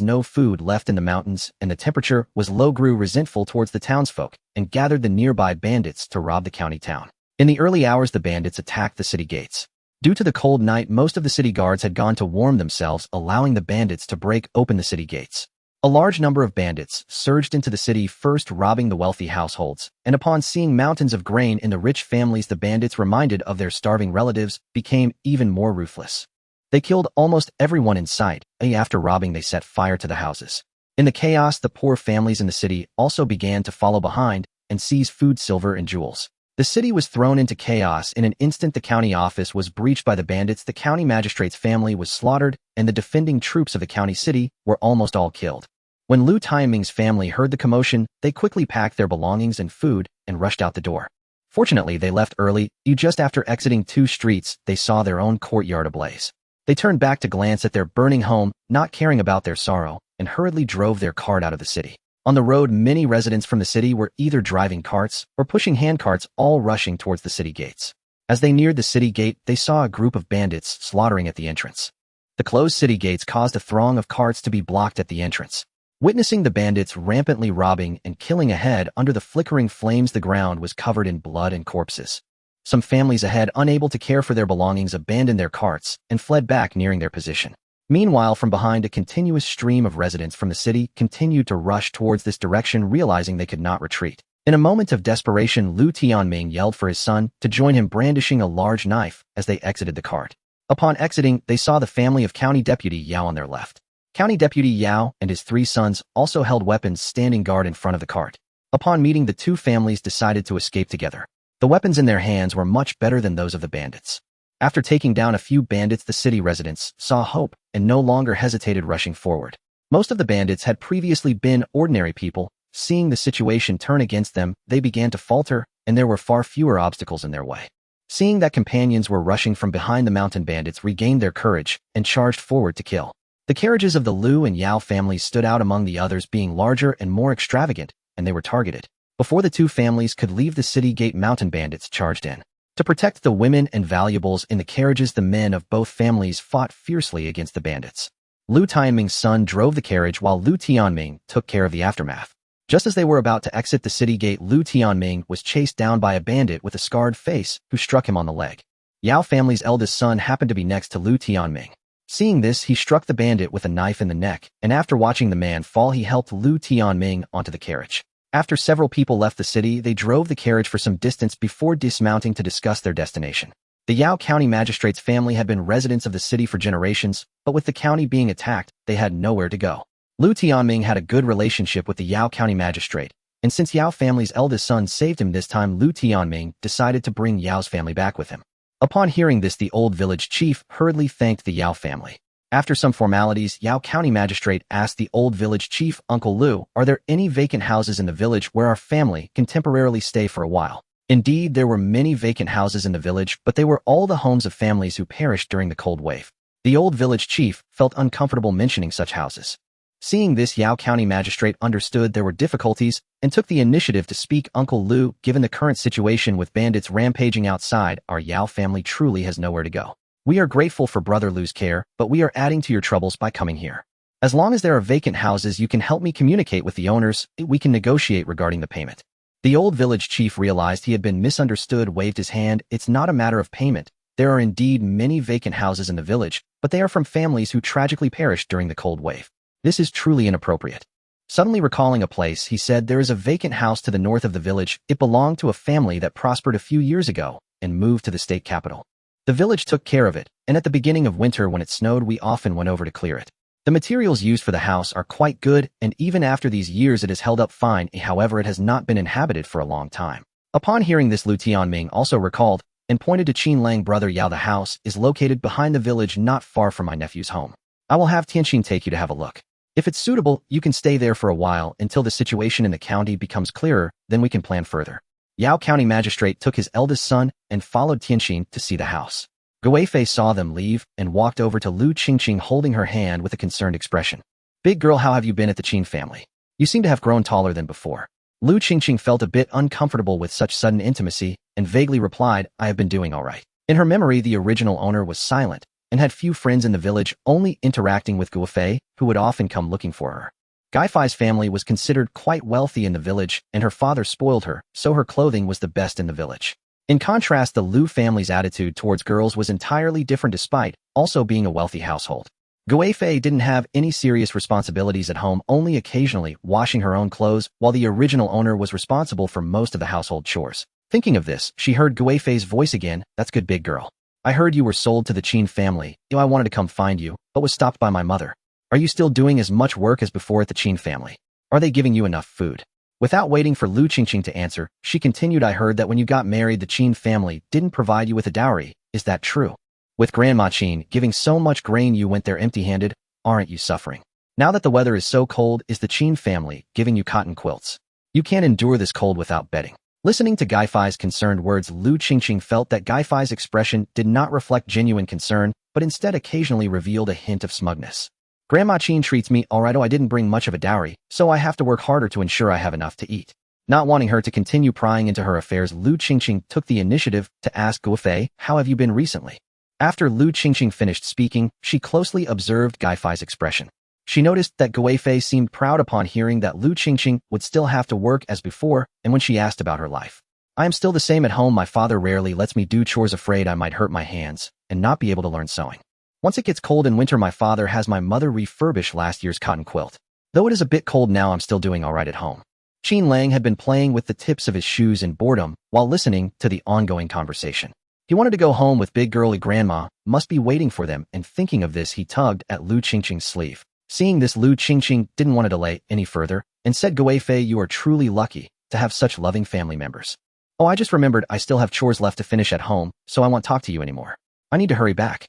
no food left in the mountains and the temperature was low, grew resentful towards the townsfolk and gathered the nearby bandits to rob the county town. In the early hours, the bandits attacked the city gates. Due to the cold night, most of the city guards had gone to warm themselves, allowing the bandits to break open the city gates. A large number of bandits surged into the city, first robbing the wealthy households, and upon seeing mountains of grain in the rich families, the bandits, reminded of their starving relatives, became even more ruthless. They killed almost everyone in sight, and after robbing, they set fire to the houses. In the chaos, the poor families in the city also began to follow behind and seize food, silver, and jewels. The city was thrown into chaos in an instant. The county office was breached by the bandits, the county magistrate's family was slaughtered, and the defending troops of the county city were almost all killed. When Lu Taiming's family heard the commotion, they quickly packed their belongings and food and rushed out the door. Fortunately, they left early. Just after exiting 2 streets, they saw their own courtyard ablaze. They turned back to glance at their burning home, not caring about their sorrow, and hurriedly drove their cart out of the city. On the road, many residents from the city were either driving carts or pushing handcarts, all rushing towards the city gates. As they neared the city gate, they saw a group of bandits slaughtering at the entrance. The closed city gates caused a throng of carts to be blocked at the entrance. Witnessing the bandits rampantly robbing and killing ahead, under the flickering flames, the ground was covered in blood and corpses. Some families ahead, unable to care for their belongings, abandoned their carts and fled back, nearing their position. Meanwhile, from behind, a continuous stream of residents from the city continued to rush towards this direction, realizing they could not retreat. In a moment of desperation, Lu Tianming yelled for his son to join him, brandishing a large knife as they exited the cart. Upon exiting, they saw the family of County Deputy Yao on their left. County Deputy Yao and his 3 sons also held weapons, standing guard in front of the cart. Upon meeting, the 2 families decided to escape together. The weapons in their hands were much better than those of the bandits. After taking down a few bandits, the city residents saw hope and no longer hesitated, rushing forward. Most of the bandits had previously been ordinary people. Seeing the situation turn against them, they began to falter, and there were far fewer obstacles in their way. Seeing that companions were rushing from behind, the mountain bandits regained their courage and charged forward to kill. The carriages of the Lu and Yao families stood out among the others, being larger and more extravagant, and they were targeted. Before the 2 families could leave the city gate, mountain bandits charged in. To protect the women and valuables in the carriages, the men of both families fought fiercely against the bandits. Lu Taiming's son drove the carriage while Lu Tianming took care of the aftermath. Just as they were about to exit the city gate, Lu Tianming was chased down by a bandit with a scarred face who struck him on the leg. Yao family's eldest son happened to be next to Lu Tianming. Seeing this, he struck the bandit with a knife in the neck, and after watching the man fall, he helped Lu Tianming onto the carriage. After several people left the city, they drove the carriage for some distance before dismounting to discuss their destination. The Yao County magistrate's family had been residents of the city for generations, but with the county being attacked, they had nowhere to go. Lu Tianming had a good relationship with the Yao County magistrate, and since Yao family's eldest son saved him this time, Lu Tianming decided to bring Yao's family back with him. Upon hearing this, the old village chief hurriedly thanked the Yao family. After some formalities, Yao County magistrate asked the old village chief, "Uncle Lu, are there any vacant houses in the village where our family can temporarily stay for a while?" Indeed, there were many vacant houses in the village, but they were all the homes of families who perished during the cold wave. The old village chief felt uncomfortable mentioning such houses. Seeing this, Yao County magistrate understood there were difficulties and took the initiative to speak. "Uncle Lu, given the current situation with bandits rampaging outside, our Yao family truly has nowhere to go. We are grateful for Brother Lu's care, but we are adding to your troubles by coming here. As long as there are vacant houses, you can help me communicate with the owners. We can negotiate regarding the payment." The old village chief realized he had been misunderstood, waved his hand. "It's not a matter of payment. There are indeed many vacant houses in the village, but they are from families who tragically perished during the cold wave. This is truly inappropriate." Suddenly recalling a place, he said, there is a vacant house to the north of the village. It belonged to a family that prospered a few years ago and moved to the state capital. The village took care of it, and at the beginning of winter when it snowed, we often went over to clear it. The materials used for the house are quite good, and even after these years it has held up fine. However, it has not been inhabited for a long time. Upon hearing this, Lu Tianming also recalled and pointed to Qinglang brother Yao. The house is located behind the village not far from my nephew's home. I will have Tianqing take you to have a look. If it's suitable, you can stay there for a while until the situation in the county becomes clearer, then we can plan further. Yao County Magistrate took his eldest son and followed Tianqing to see the house. Guifei saw them leave and walked over to Lu Qingqing holding her hand with a concerned expression. Big girl, how have you been at the Qin family? You seem to have grown taller than before. Lu Qingqing felt a bit uncomfortable with such sudden intimacy and vaguely replied, I have been doing all right. In her memory, the original owner was silent and had few friends in the village, only interacting with Guifei, who would often come looking for her. Guifei's family was considered quite wealthy in the village, and her father spoiled her, so her clothing was the best in the village. In contrast, the Lu family's attitude towards girls was entirely different despite also being a wealthy household. Guifei didn't have any serious responsibilities at home, only occasionally washing her own clothes, while the original owner was responsible for most of the household chores. Thinking of this, she heard Guifei's voice again. That's good, big girl. I heard you were sold to the Qin family. I wanted to come find you, but was stopped by my mother. Are you still doing as much work as before at the Qin family? Are they giving you enough food? Without waiting for Lu Qingqing to answer, she continued, I heard that when you got married, the Qin family didn't provide you with a dowry. Is that true? With Grandma Qin giving so much grain, you went there empty-handed. Aren't you suffering? Now that the weather is so cold, is the Qin family giving you cotton quilts? You can't endure this cold without bedding. Listening to Guifei's concerned words, Lu Qingqing felt that Guifei's expression did not reflect genuine concern, but instead occasionally revealed a hint of smugness. Grandma Qin treats me all right. I didn't bring much of a dowry, so I have to work harder to ensure I have enough to eat. Not wanting her to continue prying into her affairs, Lu Qingqing took the initiative to ask Guifei, how have you been recently? After Lu Qingqing finished speaking, she closely observed Guifei's expression. She noticed that Guifei seemed proud upon hearing that Lu Qingqing would still have to work as before, and when she asked about her life. I am still the same at home. My father rarely lets me do chores, afraid I might hurt my hands and not be able to learn sewing. Once it gets cold in winter, my father has my mother refurbish last year's cotton quilt. Though it is a bit cold now, I'm still doing all right at home. Qin Lang had been playing with the tips of his shoes in boredom while listening to the ongoing conversation. He wanted to go home with big girly grandma, must be waiting for them, and thinking of this, he tugged at Lu Qingqing's sleeve. Seeing this, Lu Qingqing didn't want to delay any further and said, Guifei, you are truly lucky to have such loving family members. Oh, I just remembered I still have chores left to finish at home, so I won't talk to you anymore. I need to hurry back.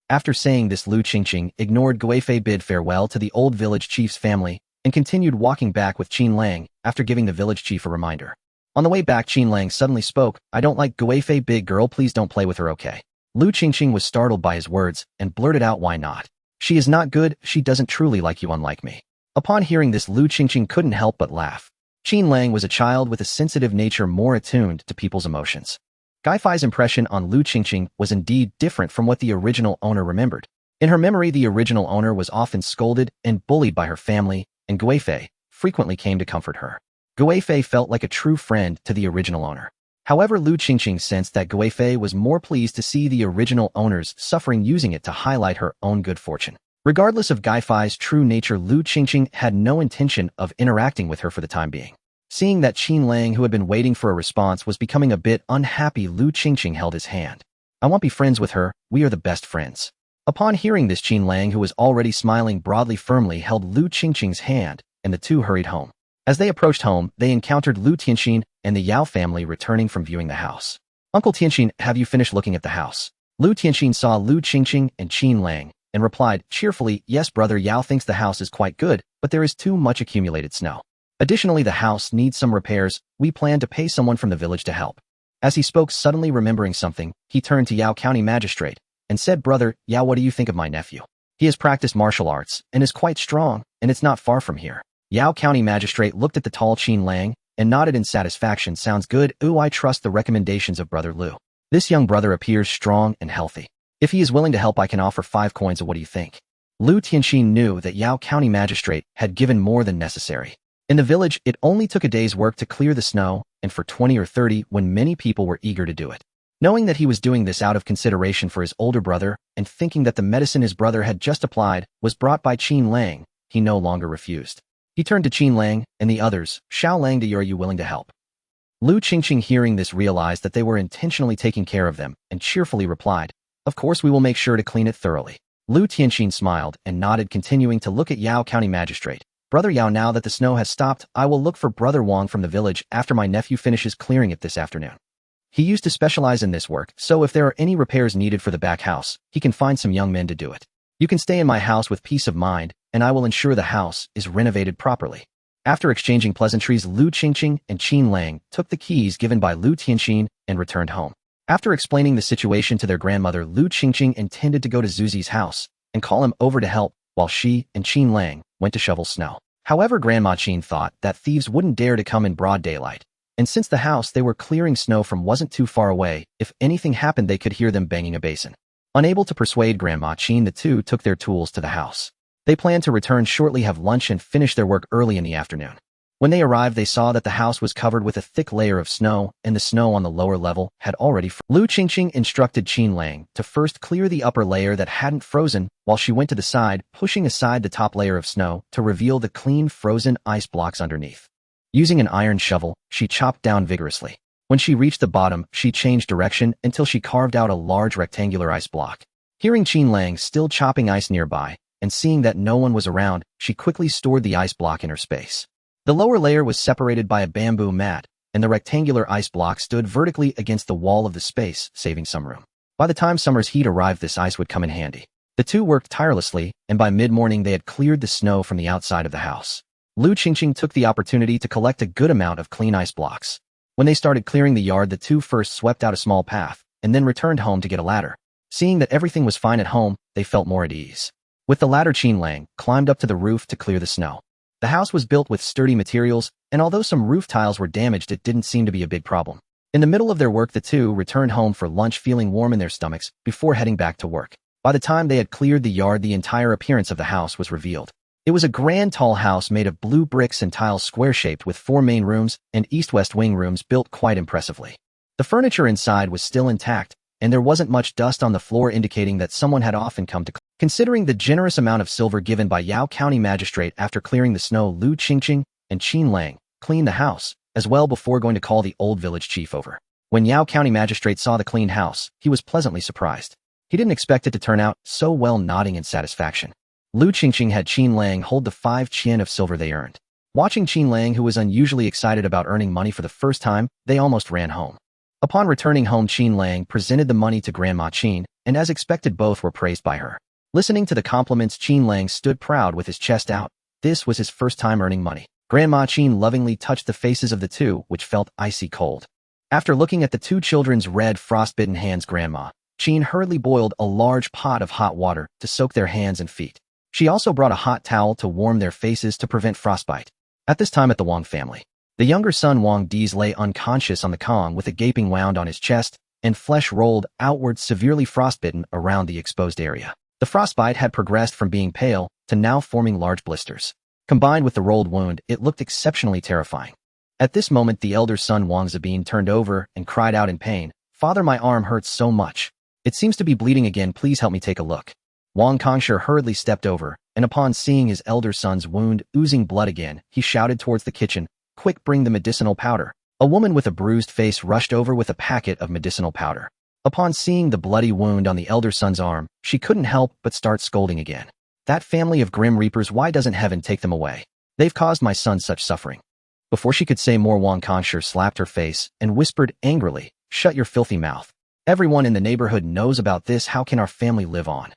After saying this, Lu Qingqing ignored Guifei, bid farewell to the old village chief's family, and continued walking back with Qin Lang after giving the village chief a reminder. On the way back, Qin Lang suddenly spoke, I don't like Guifei, big girl, please don't play with her, okay? Lu Qingqing was startled by his words and blurted out, why not? She is not good, she doesn't truly like you unlike me. Upon hearing this, Lu Qingqing couldn't help but laugh. Qin Lang was a child with a sensitive nature more attuned to people's emotions. Guifei's impression on Lu Qingqing was indeed different from what the original owner remembered. In her memory, the original owner was often scolded and bullied by her family, and Guifei frequently came to comfort her. Guifei felt like a true friend to the original owner. However, Lu Qingqing sensed that Guifei was more pleased to see the original owner's suffering, using it to highlight her own good fortune. Regardless of Guifei's true nature, Lu Qingqing had no intention of interacting with her for the time being. Seeing that Qin Lang, who had been waiting for a response, was becoming a bit unhappy, Lu Qingqing held his hand. I won't be friends with her, we are the best friends. Upon hearing this, Qin Lang, who was already smiling broadly, firmly held Lu Qingqing's hand, and the two hurried home. As they approached home, they encountered Lu Tianqing and the Yao family returning from viewing the house. Uncle Tianqing, have you finished looking at the house? Lu Tianqing saw Lu Qingqing and Qin Lang, and replied cheerfully, yes, brother Yao thinks the house is quite good, but there is too much accumulated snow. Additionally, the house needs some repairs. We plan to pay someone from the village to help. As he spoke, suddenly remembering something, he turned to Yao County Magistrate and said, brother Yao, what do you think of my nephew? He has practiced martial arts and is quite strong, and it's not far from here. Yao County Magistrate looked at the tall Qin Lang and nodded in satisfaction. Sounds good. Ooh, I trust the recommendations of brother Lu. This young brother appears strong and healthy. If he is willing to help, I can offer 5 coins. What do you think? Lu Tianqing knew that Yao County Magistrate had given more than necessary. In the village, it only took a day's work to clear the snow, and for 20 or 30 when many people were eager to do it. Knowing that he was doing this out of consideration for his older brother, and thinking that the medicine his brother had just applied was brought by Qin Lang, he no longer refused. He turned to Qin Lang and the others. Xiao Lang, are you willing to help? Lu Qingqing, hearing this, realized that they were intentionally taking care of them and cheerfully replied, "Of course, we will make sure to clean it thoroughly." Lu Tianxin smiled and nodded, continuing to look at Yao County Magistrate. "Brother Yao, now that the snow has stopped, I will look for Brother Wang from the village after my nephew finishes clearing it this afternoon. He used to specialize in this work, so if there are any repairs needed for the back house, he can find some young men to do it. You can stay in my house with peace of mind, and I will ensure the house is renovated properly." After exchanging pleasantries, Lu Qingqing and Qin Lang took the keys given by Lu Tianxin and returned home. After explaining the situation to their grandmother, Lu Qingqing intended to go to Zuzi's house and call him over to help, while she and Qin Lang went to shovel snow. However, Grandma Qin thought that thieves wouldn't dare to come in broad daylight, and since the house they were clearing snow from wasn't too far away, if anything happened they could hear them banging a basin. Unable to persuade Grandma Qin, the two took their tools to the house. They planned to return shortly, have lunch, and finish their work early in the afternoon. When they arrived, they saw that the house was covered with a thick layer of snow, and the snow on the lower level had already frozen. Lu Qingqing instructed Qin Lang to first clear the upper layer that hadn't frozen, while she went to the side, pushing aside the top layer of snow to reveal the clean frozen ice blocks underneath. Using an iron shovel, she chopped down vigorously. When she reached the bottom, she changed direction until she carved out a large rectangular ice block. Hearing Qin Lang still chopping ice nearby, and seeing that no one was around, she quickly stored the ice block in her space. The lower layer was separated by a bamboo mat, and the rectangular ice block stood vertically against the wall of the space, saving some room. By the time summer's heat arrived, this ice would come in handy. The two worked tirelessly, and by mid-morning they had cleared the snow from the outside of the house. Lu Qingqing took the opportunity to collect a good amount of clean ice blocks. When they started clearing the yard, the two first swept out a small path, and then returned home to get a ladder. Seeing that everything was fine at home, they felt more at ease. With the ladder, Qin Lang climbed up to the roof to clear the snow. The house was built with sturdy materials, and although some roof tiles were damaged, it didn't seem to be a big problem. In the middle of their work, the two returned home for lunch, feeling warm in their stomachs before heading back to work. By the time they had cleared the yard, the entire appearance of the house was revealed. It was a grand tall house made of blue bricks and tiles, square-shaped, with 4 main rooms and east-west wing rooms built quite impressively. The furniture inside was still intact, and there wasn't much dust on the floor, indicating that someone had often come to. Considering the generous amount of silver given by Yao County Magistrate after clearing the snow, Lu Qingqing and Qin Lang cleaned the house as well before going to call the old village chief over. When Yao County Magistrate saw the clean house, he was pleasantly surprised. He didn't expect it to turn out so well, nodding in satisfaction. Lu Qingqing had Qin Lang hold the 5 qian of silver they earned. Watching Qin Lang, who was unusually excited about earning money for the first time, they almost ran home. Upon returning home, Qin Lang presented the money to Grandma Qin, and as expected, both were praised by her. Listening to the compliments, Qin Lang stood proud with his chest out. This was his first time earning money. Grandma Qin lovingly touched the faces of the two, which felt icy cold. After looking at the two children's red, frostbitten hands, Grandma Qin hurriedly boiled a large pot of hot water to soak their hands and feet. She also brought a hot towel to warm their faces to prevent frostbite. At this time at the Wang family, the younger son Wang Diz lay unconscious on the Kong with a gaping wound on his chest, and flesh rolled outwards, severely frostbitten around the exposed area. The frostbite had progressed from being pale to now forming large blisters. Combined with the rolled wound, it looked exceptionally terrifying. At this moment, the elder son Wang Zabin turned over and cried out in pain, "Father, my arm hurts so much. It seems to be bleeding again. Please help me take a look." Wang Kongshi hurriedly stepped over, and upon seeing his elder son's wound oozing blood again, he shouted towards the kitchen, "Quick, bring the medicinal powder." A woman with a bruised face rushed over with a packet of medicinal powder. Upon seeing the bloody wound on the elder son's arm, she couldn't help but start scolding again. "That family of grim reapers, why doesn't heaven take them away? They've caused my son such suffering." Before she could say more, Wang Kongshi slapped her face and whispered angrily, "Shut your filthy mouth. Everyone in the neighborhood knows about this. How can our family live on?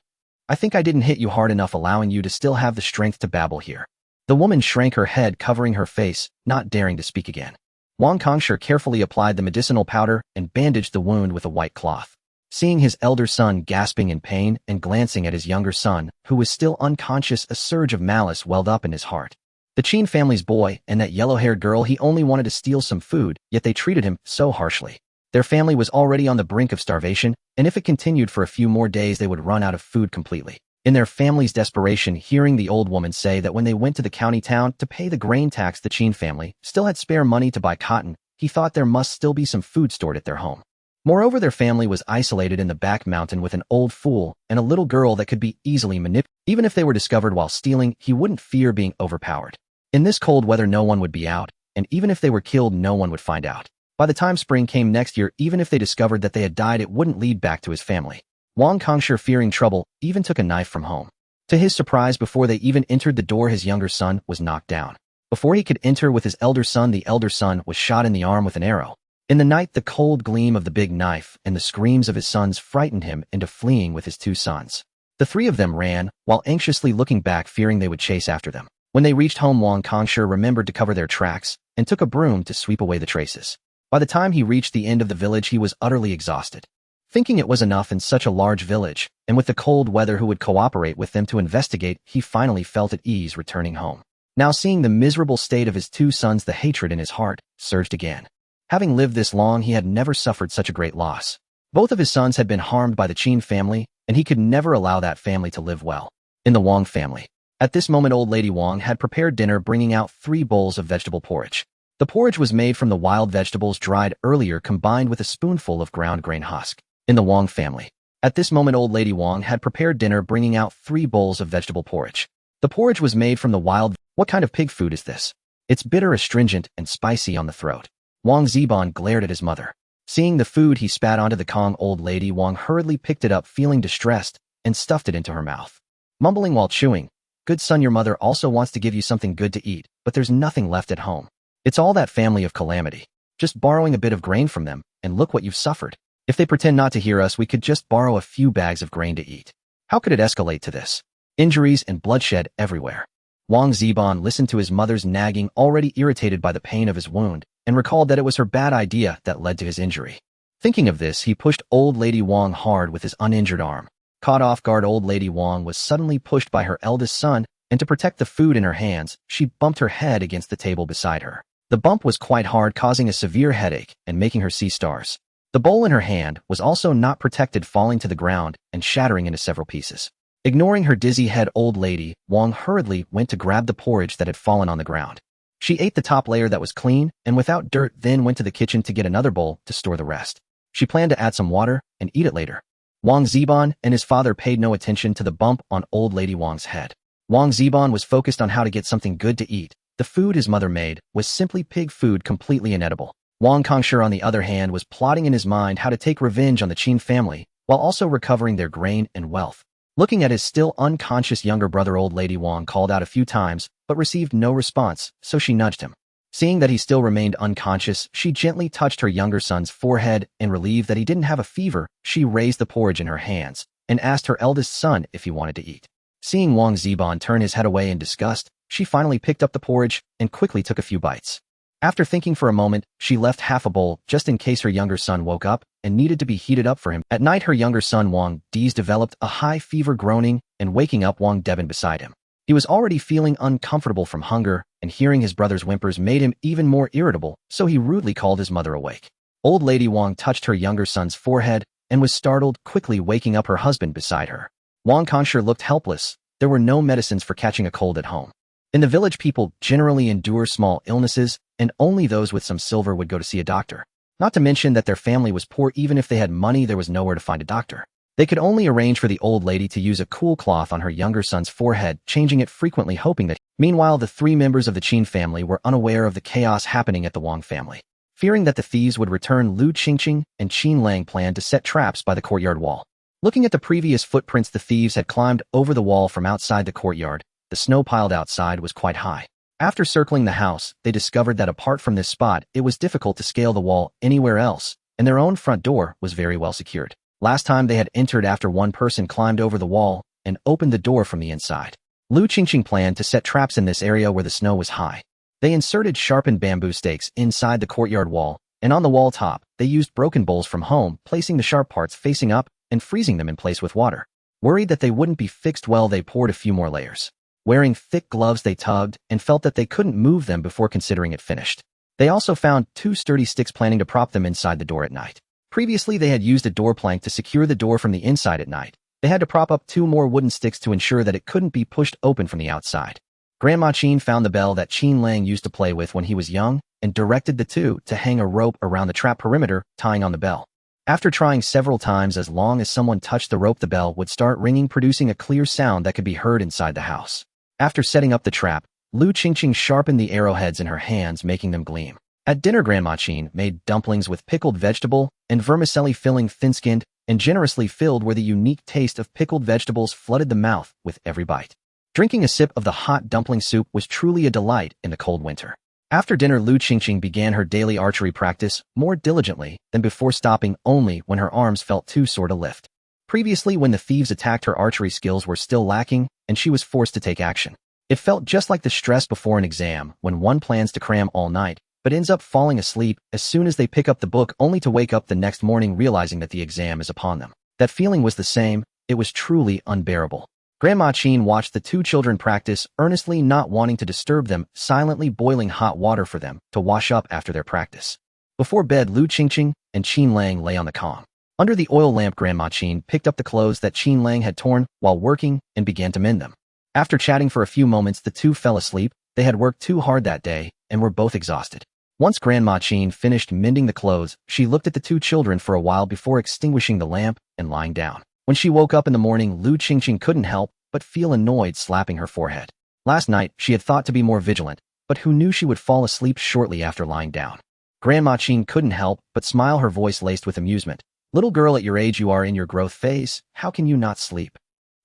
I think I didn't hit you hard enough, allowing you to still have the strength to babble here." The woman shrank her head, covering her face, not daring to speak again. Wang Kongshi carefully applied the medicinal powder and bandaged the wound with a white cloth. Seeing his elder son gasping in pain and glancing at his younger son, who was still unconscious, a surge of malice welled up in his heart. The Qin family's boy and that yellow-haired girl, he only wanted to steal some food, yet they treated him so harshly. Their family was already on the brink of starvation, and if it continued for a few more days, they would run out of food completely. In their family's desperation, hearing the old woman say that when they went to the county town to pay the grain tax, the Qin family still had spare money to buy cotton, he thought there must still be some food stored at their home. Moreover, their family was isolated in the back mountain with an old fool and a little girl that could be easily manipulated. Even if they were discovered while stealing, he wouldn't fear being overpowered. In this cold weather no one would be out, and even if they were killed no one would find out. By the time spring came next year, even if they discovered that they had died, it wouldn't lead back to his family. Wang Kongshi, fearing trouble, even took a knife from home. To his surprise, before they even entered the door, his younger son was knocked down. Before he could enter with his elder son, the elder son was shot in the arm with an arrow. In the night, the cold gleam of the big knife and the screams of his sons frightened him into fleeing with his two sons. The three of them ran, while anxiously looking back, fearing they would chase after them. When they reached home, Wang Kongshi remembered to cover their tracks and took a broom to sweep away the traces. By the time he reached the end of the village, he was utterly exhausted. Thinking it was enough in such a large village, and with the cold weather who would cooperate with them to investigate, he finally felt at ease returning home. Now seeing the miserable state of his two sons, the hatred in his heart surged again. Having lived this long, he had never suffered such a great loss. Both of his sons had been harmed by the Qin family, and he could never allow that family to live well. In the Wang family. At this moment, old lady Wang had prepared dinner, bringing out 3 bowls of vegetable porridge. The porridge was made from the wild vegetables dried earlier, combined with a spoonful of ground grain husk. In the Wang family. At this moment, old lady Wang had prepared dinner, bringing out 3 bowls of vegetable porridge. The porridge was made from the wild. What kind of pig food is this? It's bitter, astringent, and spicy on the throat. Wang Ziban glared at his mother. Seeing the food, he spat onto the Kong. Old lady Wang hurriedly picked it up, feeling distressed, and stuffed it into her mouth. Mumbling while chewing, "Good son, your mother also wants to give you something good to eat, but there's nothing left at home. It's all that family of calamity. Just borrowing a bit of grain from them, and look what you've suffered. If they pretend not to hear us, we could just borrow a few bags of grain to eat. How could it escalate to this? Injuries and bloodshed everywhere." Wang Ziban listened to his mother's nagging, already irritated by the pain of his wound, and recalled that it was her bad idea that led to his injury. Thinking of this, he pushed old lady Wang hard with his uninjured arm. Caught off guard, old lady Wang was suddenly pushed by her eldest son, and to protect the food in her hands, she bumped her head against the table beside her. The bump was quite hard, causing a severe headache and making her see stars. The bowl in her hand was also not protected, falling to the ground and shattering into several pieces. Ignoring her dizzy head, old lady Wang hurriedly went to grab the porridge that had fallen on the ground. She ate the top layer that was clean and without dirt, then went to the kitchen to get another bowl to store the rest. She planned to add some water and eat it later. Wang Ziban and his father paid no attention to the bump on old lady Wang's head. Wang Ziban was focused on how to get something good to eat. The food his mother made was simply pig food, completely inedible. Wang Kongshi, on the other hand, was plotting in his mind how to take revenge on the Qin family, while also recovering their grain and wealth. Looking at his still unconscious younger brother, old lady Wang called out a few times, but received no response, so she nudged him. Seeing that he still remained unconscious, she gently touched her younger son's forehead, and relieved that he didn't have a fever, she raised the porridge in her hands, and asked her eldest son if he wanted to eat. Seeing Wang Ziban turn his head away in disgust, she finally picked up the porridge and quickly took a few bites. After thinking for a moment, she left half a bowl just in case her younger son woke up and needed to be heated up for him. At night, her younger son Wang Diz developed a high fever, groaning and waking up Wang Deben beside him. He was already feeling uncomfortable from hunger, and hearing his brother's whimpers made him even more irritable, so he rudely called his mother awake. Old lady Wang touched her younger son's forehead and was startled, quickly waking up her husband beside her. Wang Kongshi looked helpless. There were no medicines for catching a cold at home. In the village, people generally endure small illnesses, and only those with some silver would go to see a doctor. Not to mention that their family was poor. Even if they had money, there was nowhere to find a doctor. They could only arrange for the old lady to use a cool cloth on her younger son's forehead, changing it frequently, hoping that. Meanwhile, the 3 members of the Qin family were unaware of the chaos happening at the Wang family. Fearing that the thieves would return, Lu Qingqing and Qin Lang planned to set traps by the courtyard wall. Looking at the previous footprints, the thieves had climbed over the wall from outside the courtyard. The snow piled outside was quite high. After circling the house, they discovered that apart from this spot, it was difficult to scale the wall anywhere else, and their own front door was very well secured. Last time they had entered after one person climbed over the wall and opened the door from the inside. Lu Qingqing planned to set traps in this area where the snow was high. They inserted sharpened bamboo stakes inside the courtyard wall, and on the wall top, they used broken bowls from home, placing the sharp parts facing up and freezing them in place with water. Worried that they wouldn't be fixed well, they poured a few more layers. Wearing thick gloves, they tugged and felt that they couldn't move them before considering it finished. They also found 2 sturdy sticks, planning to prop them inside the door at night. Previously, they had used a door plank to secure the door from the inside at night. They had to prop up 2 more wooden sticks to ensure that it couldn't be pushed open from the outside. Grandma Qin found the bell that Qin Lang used to play with when he was young and directed the 2 to hang a rope around the trap perimeter, tying on the bell. After trying several times, as long as someone touched the rope, the bell would start ringing, producing a clear sound that could be heard inside the house. After setting up the trap, Lu Qingqing sharpened the arrowheads in her hands, making them gleam. At dinner, Grandma Qin made dumplings with pickled vegetable and vermicelli filling, thin-skinned and generously filled, where the unique taste of pickled vegetables flooded the mouth with every bite. Drinking a sip of the hot dumpling soup was truly a delight in the cold winter. After dinner, Lu Qingqing began her daily archery practice more diligently than before, stopping only when her arms felt too sore to lift. Previously, when the thieves attacked, her archery skills were still lacking, and she was forced to take action. It felt just like the stress before an exam, when one plans to cram all night, but ends up falling asleep as soon as they pick up the book, only to wake up the next morning realizing that the exam is upon them. That feeling was the same. It was truly unbearable. Grandma Qin watched the two children practice earnestly, not wanting to disturb them, silently boiling hot water for them to wash up after their practice. Before bed, Lu Qingqing and Qin Lang lay on the calm. Under the oil lamp, Grandma Qin picked up the clothes that Qin Lang had torn while working and began to mend them. After chatting for a few moments, the two fell asleep. They had worked too hard that day and were both exhausted. Once Grandma Qin finished mending the clothes, she looked at the two children for a while before extinguishing the lamp and lying down. When she woke up in the morning, Lu Qingqing couldn't help but feel annoyed, slapping her forehead. Last night, she had thought to be more vigilant, but who knew she would fall asleep shortly after lying down. Grandma Qin couldn't help but smile, her voice laced with amusement. Little girl, at your age you are in your growth phase. How can you not sleep?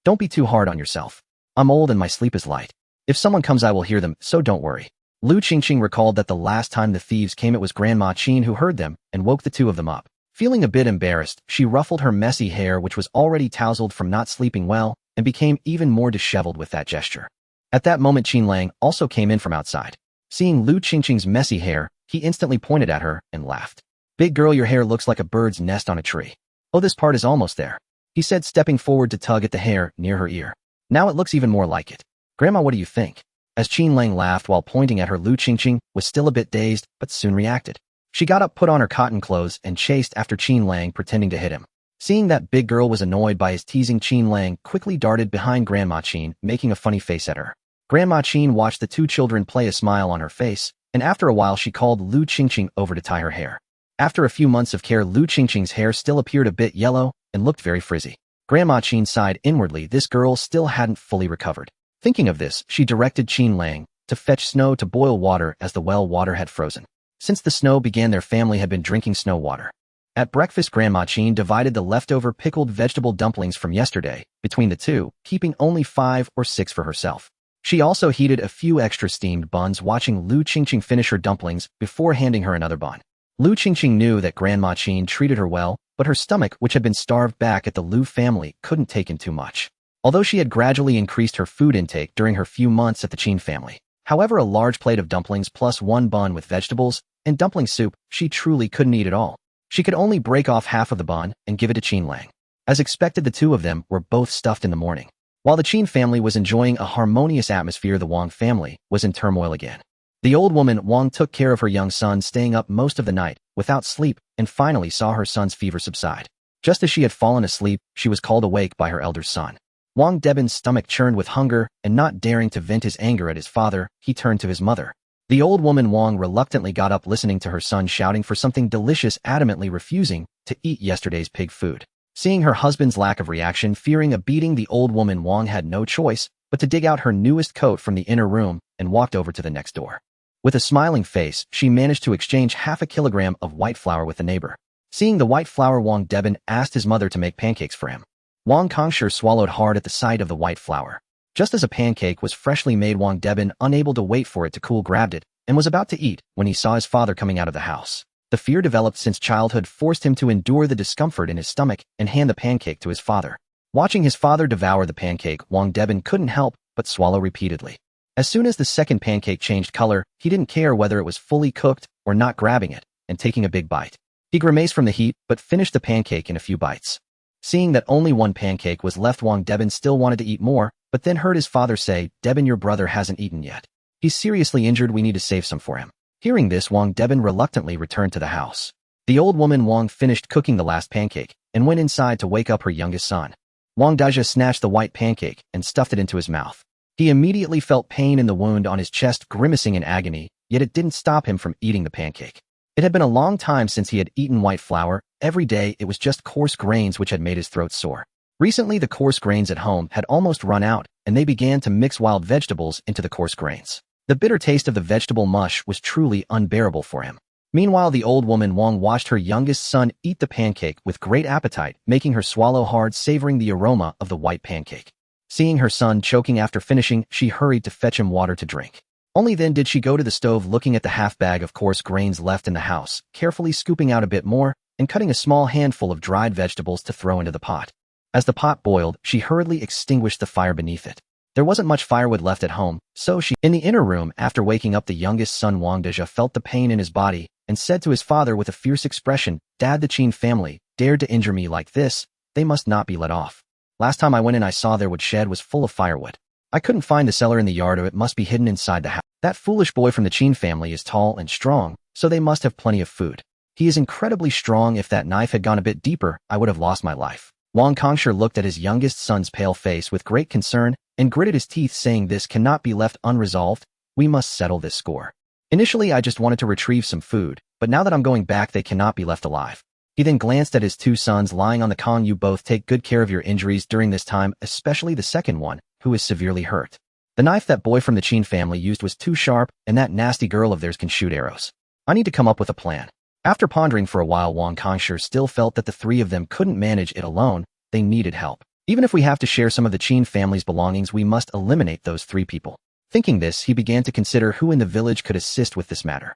Don't be too hard on yourself. I'm old and my sleep is light. If someone comes, I will hear them, so don't worry. Lu Qingqing recalled that the last time the thieves came, it was Grandma Qin who heard them and woke the two of them up. Feeling a bit embarrassed, she ruffled her messy hair, which was already tousled from not sleeping well, and became even more disheveled with that gesture. At that moment, Qin Lang also came in from outside. Seeing Lu Qingqing's messy hair, he instantly pointed at her and laughed. Big girl, your hair looks like a bird's nest on a tree. Oh, this part is almost there, he said, stepping forward to tug at the hair near her ear. Now it looks even more like it. Grandma, what do you think? As Qin Lang laughed while pointing at her, Lu Qingqing was still a bit dazed, but soon reacted. She got up, put on her cotton clothes, and chased after Qin Lang, pretending to hit him. Seeing that big girl was annoyed by his teasing, Qin Lang quickly darted behind Grandma Qin, making a funny face at her. Grandma Qin watched the two children play, a smile on her face, and after a while she called Lu Qingqing over to tie her hair. After a few months of care, Lu Qingqing's hair still appeared a bit yellow and looked very frizzy. Grandma Qin sighed inwardly. This girl still hadn't fully recovered. Thinking of this, she directed Qin Lang to fetch snow to boil water, as the well water had frozen. Since the snow began, their family had been drinking snow water. At breakfast, Grandma Qin divided the leftover pickled vegetable dumplings from yesterday between the two, keeping only 5 or 6 for herself. She also heated a few extra steamed buns, watching Lu Qingqing finish her dumplings before handing her another bun. Lu Qingqing knew that Grandma Qin treated her well, but her stomach, which had been starved back at the Lu family, couldn't take in too much. Although she had gradually increased her food intake during her few months at the Qin family. However, a large plate of dumplings plus 1 bun with vegetables and dumpling soup, she truly couldn't eat it all. She could only break off half of the bun and give it to Qin Lang. As expected, the two of them were both stuffed in the morning. While the Qin family was enjoying a harmonious atmosphere, the Wang family was in turmoil again. The old woman Wang took care of her young son, staying up most of the night without sleep, and finally saw her son's fever subside. Just as she had fallen asleep, she was called awake by her elder son. Wang Debin's stomach churned with hunger, and not daring to vent his anger at his father, he turned to his mother. The old woman Wang reluctantly got up, listening to her son shouting for something delicious, adamantly refusing to eat yesterday's pig food. Seeing her husband's lack of reaction, fearing a beating, the old woman Wang had no choice but to dig out her newest coat from the inner room and walked over to the next door. With a smiling face, she managed to exchange half a kilogram of white flour with the neighbor. Seeing the white flour, Wang Debin asked his mother to make pancakes for him. Wang Kongshi swallowed hard at the sight of the white flour. Just as a pancake was freshly made, Wang Debin, unable to wait for it to cool, grabbed it and was about to eat when he saw his father coming out of the house. The fear developed since childhood forced him to endure the discomfort in his stomach and hand the pancake to his father. Watching his father devour the pancake, Wang Debin couldn't help but swallow repeatedly. As soon as the second pancake changed color, he didn't care whether it was fully cooked or not, grabbing it and taking a big bite. He grimaced from the heat, but finished the pancake in a few bites. Seeing that only 1 pancake was left, Wang Debin still wanted to eat more, but then heard his father say, "Debin, your brother hasn't eaten yet. He's seriously injured, we need to save some for him." Hearing this, Wang Debin reluctantly returned to the house. The old woman Wang finished cooking the last pancake and went inside to wake up her youngest son. Wang Daja snatched the white pancake and stuffed it into his mouth. He immediately felt pain in the wound on his chest, grimacing in agony, yet it didn't stop him from eating the pancake. It had been a long time since he had eaten white flour. Every day it was just coarse grains which had made his throat sore. Recently, the coarse grains at home had almost run out, and they began to mix wild vegetables into the coarse grains. The bitter taste of the vegetable mush was truly unbearable for him. Meanwhile, the old woman Wang watched her youngest son eat the pancake with great appetite, making her swallow hard, savoring the aroma of the white pancake. Seeing her son choking after finishing, she hurried to fetch him water to drink. Only then did she go to the stove, looking at the half bag of coarse grains left in the house, carefully scooping out a bit more and cutting a small handful of dried vegetables to throw into the pot. As the pot boiled, she hurriedly extinguished the fire beneath it. There wasn't much firewood left at home, so in the inner room, after waking up the youngest son, Wang Deja felt the pain in his body and said to his father with a fierce expression, "Dad, the Qin family dared to injure me like this. They must not be let off. Last time I went in, I saw their woodshed was full of firewood. I couldn't find the cellar in the yard, or it must be hidden inside the house. That foolish boy from the Qin family is tall and strong, so they must have plenty of food. He is incredibly strong. If that knife had gone a bit deeper, I would have lost my life." Wang Kongshi looked at his youngest son's pale face with great concern and gritted his teeth, saying, "This cannot be left unresolved. We must settle this score. Initially, I just wanted to retrieve some food, but now that I'm going back, they cannot be left alive." He then glanced at his two sons lying on the Kong. "You both take good care of your injuries during this time, especially the second one, who is severely hurt. The knife that boy from the Qin family used was too sharp, and that nasty girl of theirs can shoot arrows. I need to come up with a plan." After pondering for a while, Wang Kongshi still felt that the three of them couldn't manage it alone. They needed help. "Even if we have to share some of the Qin family's belongings, we must eliminate those three people." Thinking this, he began to consider who in the village could assist with this matter.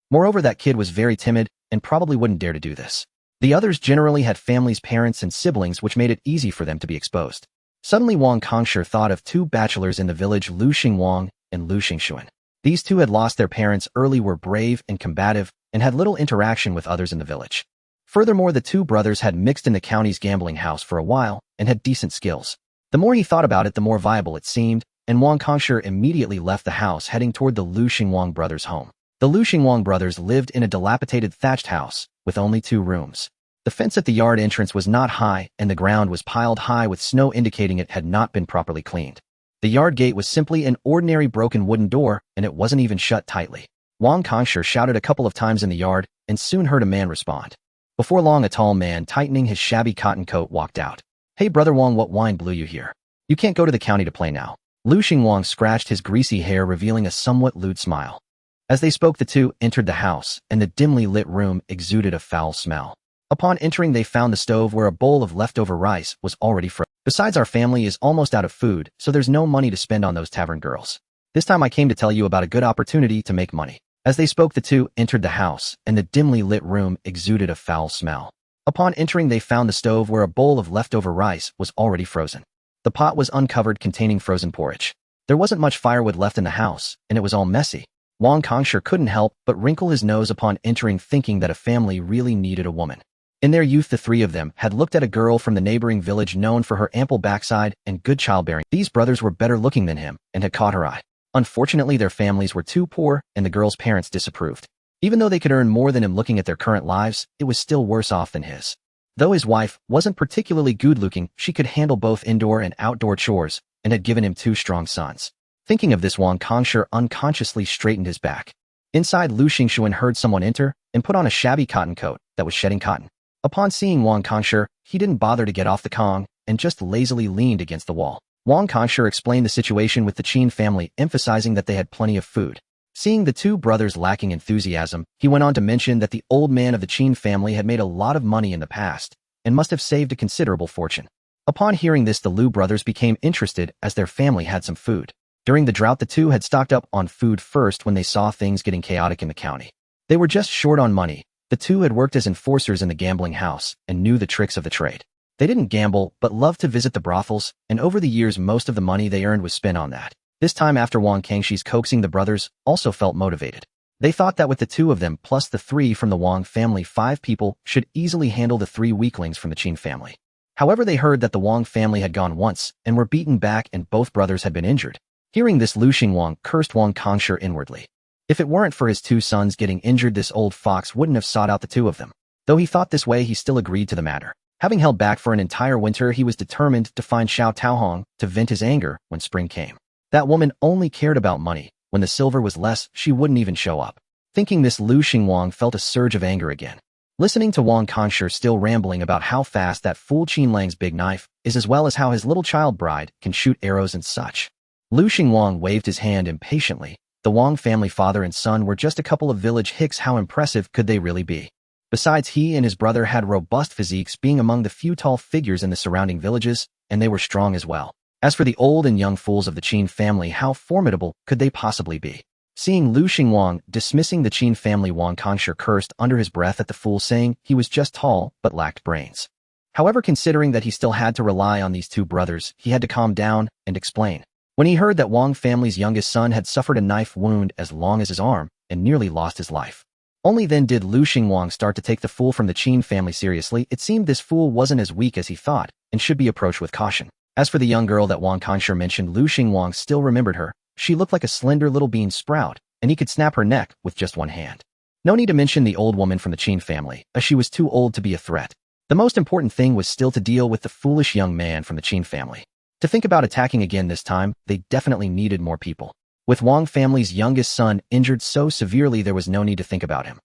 Moreover, that kid was very timid and probably wouldn't dare to do this. The others generally had families, parents, and siblings, which made it easy for them to be exposed. Suddenly, Wang Kongshi thought of two bachelors in the village, Lu Xingwang and Lu Xingxuan. These two had lost their parents early, were brave and combative, and had little interaction with others in the village. Furthermore, the two brothers had mixed in the county's gambling house for a while and had decent skills. The more he thought about it, the more viable it seemed, and Wang Kongshi immediately left the house, heading toward the Lu Xingwang brothers' home. The Lu Xingwang brothers lived in a dilapidated thatched house with only 2 rooms. The fence at the yard entrance was not high, and the ground was piled high with snow, indicating it had not been properly cleaned. The yard gate was simply an ordinary broken wooden door, and it wasn't even shut tightly. Wang Kongshi shouted a couple of times in the yard and soon heard a man respond. Before long, a tall man, tightening his shabby cotton coat, walked out. "Hey, Brother Wang, what wine blew you here? You can't go to the county to play now." Lu Xingwang scratched his greasy hair, revealing a somewhat lewd smile. As they spoke, the two entered the house, and the dimly lit room exuded a foul smell. Upon entering, they found the stove where a bowl of leftover rice was already frozen. "Besides, our family is almost out of food, so there's no money to spend on those tavern girls. This time I came to tell you about a good opportunity to make money." As they spoke, the two entered the house, and the dimly lit room exuded a foul smell. Upon entering, they found the stove where a bowl of leftover rice was already frozen. The pot was uncovered, containing frozen porridge. There wasn't much firewood left in the house, and it was all messy. Wang Kongshi couldn't help but wrinkle his nose upon entering, thinking that a family really needed a woman. In their youth, the three of them had looked at a girl from the neighboring village known for her ample backside and good childbearing. These brothers were better looking than him and had caught her eye. Unfortunately, their families were too poor, and the girl's parents disapproved. Even though they could earn more than him, looking at their current lives, it was still worse off than his. Though his wife wasn't particularly good-looking, she could handle both indoor and outdoor chores and had given him 2 strong sons. Thinking of this, Wang Kongshi unconsciously straightened his back. Inside, Lu Xingxuan heard someone enter and put on a shabby cotton coat that was shedding cotton. Upon seeing Wang Kongshi, he didn't bother to get off the Kong and just lazily leaned against the wall. Wang Kongshi explained the situation with the Qin family, emphasizing that they had plenty of food. Seeing the two brothers lacking enthusiasm, he went on to mention that the old man of the Qin family had made a lot of money in the past and must have saved a considerable fortune. Upon hearing this, the Lu brothers became interested as their family had some food. During the drought, the two had stocked up on food first when they saw things getting chaotic in the county. They were just short on money. The two had worked as enforcers in the gambling house and knew the tricks of the trade. They didn't gamble, but loved to visit the brothels, and over the years most of the money they earned was spent on that. This time, after Wang Kangshi's coaxing, the brothers also felt motivated. They thought that with the 2 of them plus the 3 from the Wang family, 5 people should easily handle the 3 weaklings from the Qin family. However, they heard that the Wang family had gone once and were beaten back, and both brothers had been injured. Hearing this, Lu Xingwang cursed Wang Kongshi inwardly. If it weren't for his 2 sons getting injured, this old fox wouldn't have sought out the 2 of them. Though he thought this way, he still agreed to the matter. Having held back for an entire winter, he was determined to find Xiao Taohong to vent his anger when spring came. That woman only cared about money. When the silver was less, she wouldn't even show up. Thinking this, Lu Xingwang felt a surge of anger again. Listening to Wang Kangshi still rambling about how fast that fool Qinlang's big knife is as well as how his little child bride can shoot arrows and such. Lu Xingwang waved his hand impatiently. The Wang family father and son were just a couple of village hicks. How impressive could they really be? Besides, he and his brother had robust physiques, being among the few tall figures in the surrounding villages, and they were strong as well. As for the old and young fools of the Qin family, how formidable could they possibly be? Seeing Lu Xingwang dismissing the Qin family, Wang Kangshi cursed under his breath at the fool, saying he was just tall but lacked brains. However, considering that he still had to rely on these two brothers, he had to calm down and explain. When he heard that Wang family's youngest son had suffered a knife wound as long as his arm and nearly lost his life. Only then did Lu Xingwang start to take the fool from the Qin family seriously. It seemed this fool wasn't as weak as he thought and should be approached with caution. As for the young girl that Wang Kangshi mentioned, Lu Xingwang still remembered her. She looked like a slender little bean sprout, and he could snap her neck with just one hand. No need to mention the old woman from the Qin family, as she was too old to be a threat. The most important thing was still to deal with the foolish young man from the Qin family. To think about attacking again this time, they definitely needed more people. With Wang family's youngest son injured so severely, there was no need to think about him.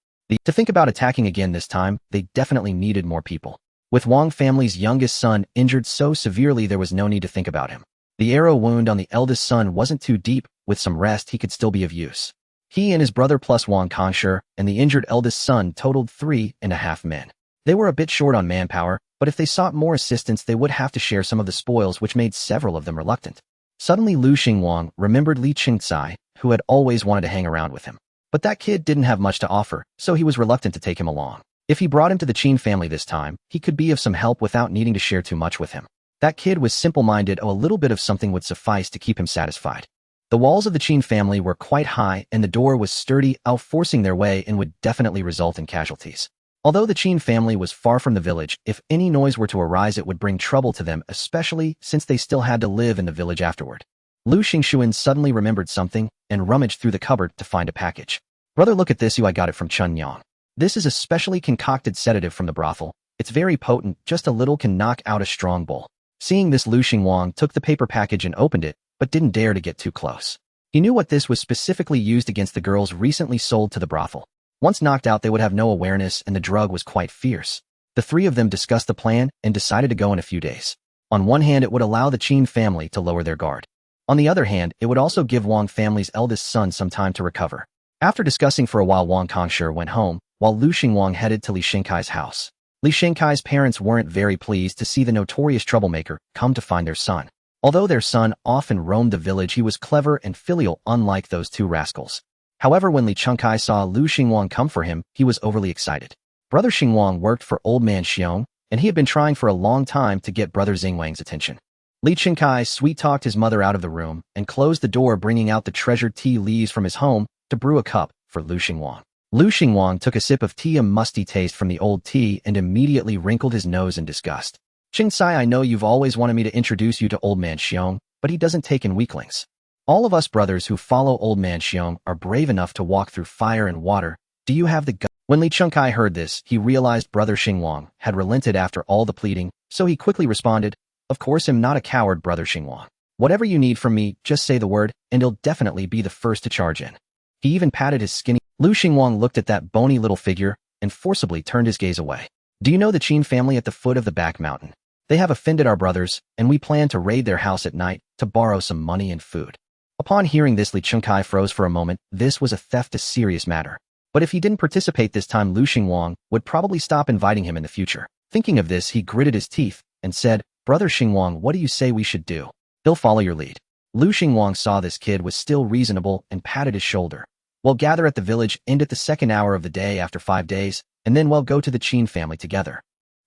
To think about attacking again this time, they definitely needed more people. With Wang family's youngest son injured so severely, there was no need to think about him. The arrow wound on the eldest son wasn't too deep. With some rest, he could still be of use. He and his brother plus Wang Kangshi and the injured eldest son totaled 3.5 men. They were a bit short on manpower, but if they sought more assistance, they would have to share some of the spoils, which made several of them reluctant. Suddenly, Lu Xingwang remembered Li Qingcai, who had always wanted to hang around with him. But that kid didn't have much to offer, so he was reluctant to take him along. If he brought him to the Qin family this time, he could be of some help without needing to share too much with him. That kid was simple-minded, a little bit of something would suffice to keep him satisfied. The walls of the Qin family were quite high, and the door was sturdy, forcing their way in would definitely result in casualties. Although the Qin family was far from the village, if any noise were to arise, it would bring trouble to them, especially since they still had to live in the village afterward. Lu Xingxuan suddenly remembered something and rummaged through the cupboard to find a package. Brother, look at this. I got it from Qingqing. This is a specially concocted sedative from the brothel. It's very potent, just a little can knock out a strong bull. Seeing this, Lu Xingwang took the paper package and opened it, but didn't dare to get too close. He knew what this was specifically used against the girls recently sold to the brothel. Once knocked out, they would have no awareness, and the drug was quite fierce. The three of them discussed the plan and decided to go in a few days. On one hand, it would allow the Qin family to lower their guard. On the other hand, it would also give Wang family's eldest son some time to recover. After discussing for a while, Wang Kangshi went home, while Lu Xingwang headed to Li Xingkai's house. Li Xingkai's parents weren't very pleased to see the notorious troublemaker come to find their son. Although their son often roamed the village, he was clever and filial, unlike those two rascals. However, when Li Chengkai saw Lu Xingwang come for him, he was overly excited. Brother Xingwang worked for old man Xiong, and he had been trying for a long time to get brother Xingwang's attention. Li Chengkai sweet-talked his mother out of the room and closed the door, bringing out the treasured tea leaves from his home to brew a cup for Lu Xingwang. Lu Xingwang took a sip of tea, a musty taste from the old tea, and immediately wrinkled his nose in disgust. Qingcai, I know you've always wanted me to introduce you to old man Xiong, but he doesn't take in weaklings. All of us brothers who follow old man Xiong are brave enough to walk through fire and water. Do you have the guts? When Li Chengkai heard this, he realized brother Xingwang had relented after all the pleading, so he quickly responded, "Of course, I'm not a coward, brother Xingwang. Whatever you need from me, just say the word, and he'll definitely be the first to charge in." He even patted his skinny. Lu Xingwang looked at that bony little figure and forcibly turned his gaze away. Do you know the Qin family at the foot of the back mountain? They have offended our brothers, and we plan to raid their house at night to borrow some money and food. Upon hearing this, Li Chengkai froze for a moment. This was a theft, a serious matter. But if he didn't participate this time, Lu Xingwang would probably stop inviting him in the future. Thinking of this, he gritted his teeth and said, "Brother Xingwang, what do you say we should do? They'll follow your lead." Lu Xingwang saw this kid was still reasonable and patted his shoulder. "We'll gather at the village end at the second hour of the day after 5 days, and then we'll go to the Qin family together.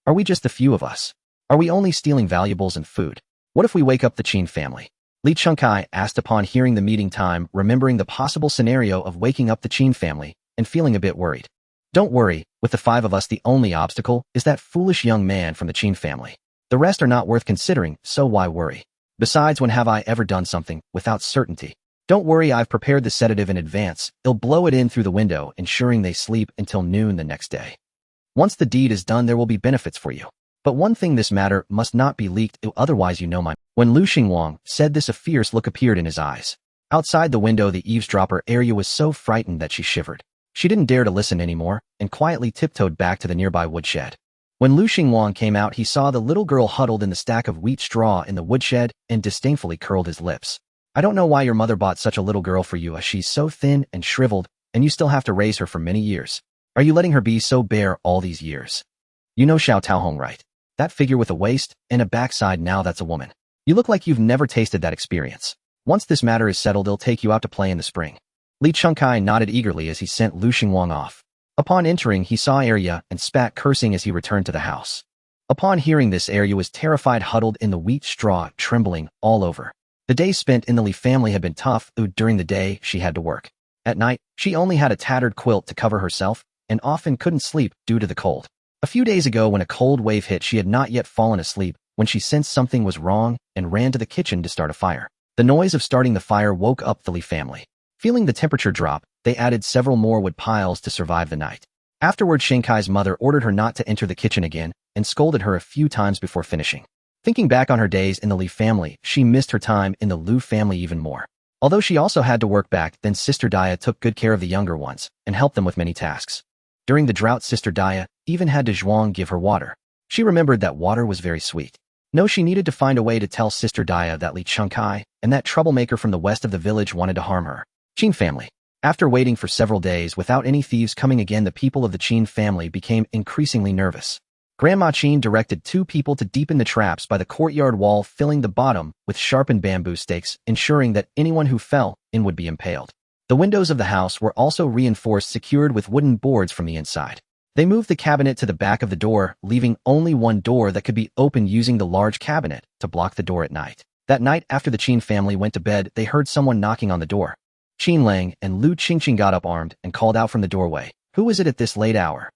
Are we just a few of us? Are we only stealing valuables and food? What if we wake up the Qin family?" Li Chengkai asked upon hearing the meeting time, remembering the possible scenario of waking up the Qin family and feeling a bit worried. "Don't worry, with the 5 of us, the only obstacle is that foolish young man from the Qin family. The rest are not worth considering, so why worry? Besides, when have I ever done something without certainty? Don't worry, I've prepared the sedative in advance. I'll blow it in through the window, ensuring they sleep until noon the next day. Once the deed is done, there will be benefits for you. But one thing, this matter must not be leaked, otherwise you know my..." When Lu Xingwang said this, a fierce look appeared in his eyes. Outside the window, the eavesdropper area was so frightened that she shivered. She didn't dare to listen anymore and quietly tiptoed back to the nearby woodshed. When Lu Xingwang came out, he saw the little girl huddled in the stack of wheat straw in the woodshed and disdainfully curled his lips. I don't know why your mother bought such a little girl for you, as she's so thin and shriveled, and you still have to raise her for many years. Are you letting her be so bare all these years? You know Xiao Taohong, right? That figure with a waist and a backside, now that's a woman. You look like you've never tasted that experience. Once this matter is settled, they'll take you out to play in the spring. Li Qingqing nodded eagerly as he sent Lu Xingwang off. Upon entering, he saw Arya and spat, cursing as he returned to the house. Upon hearing this, Arya was terrified, huddled in the wheat straw, trembling all over. The days spent in the Li family had been tough. During the day, she had to work. At night, she only had a tattered quilt to cover herself and often couldn't sleep due to the cold. A few days ago, when a cold wave hit, she had not yet fallen asleep when she sensed something was wrong and ran to the kitchen to start a fire. The noise of starting the fire woke up the Li family. Feeling the temperature drop, they added several more wood piles to survive the night. Afterward, Qingqing's mother ordered her not to enter the kitchen again and scolded her a few times before finishing. Thinking back on her days in the Li family, she missed her time in the Lu family even more. Although she also had to work back then, Sister Daya took good care of the younger ones and helped them with many tasks. During the drought, Sister Daya even had to Zhuang give her water. She remembered that water was very sweet. No, she needed to find a way to tell Sister Daya that Li Qingqing and that troublemaker from the west of the village wanted to harm her. Qing family. After waiting for several days without any thieves coming again, the people of the Qin family became increasingly nervous. Grandma Qin directed 2 people to deepen the traps by the courtyard wall, filling the bottom with sharpened bamboo stakes, ensuring that anyone who fell in would be impaled. The windows of the house were also reinforced, secured with wooden boards from the inside. They moved the cabinet to the back of the door, leaving only one door that could be opened, using the large cabinet to block the door at night. That night, after the Qin family went to bed, they heard someone knocking on the door. Qin Lang and Lu Qingqing got up armed and called out from the doorway, "Who is it at this late hour?"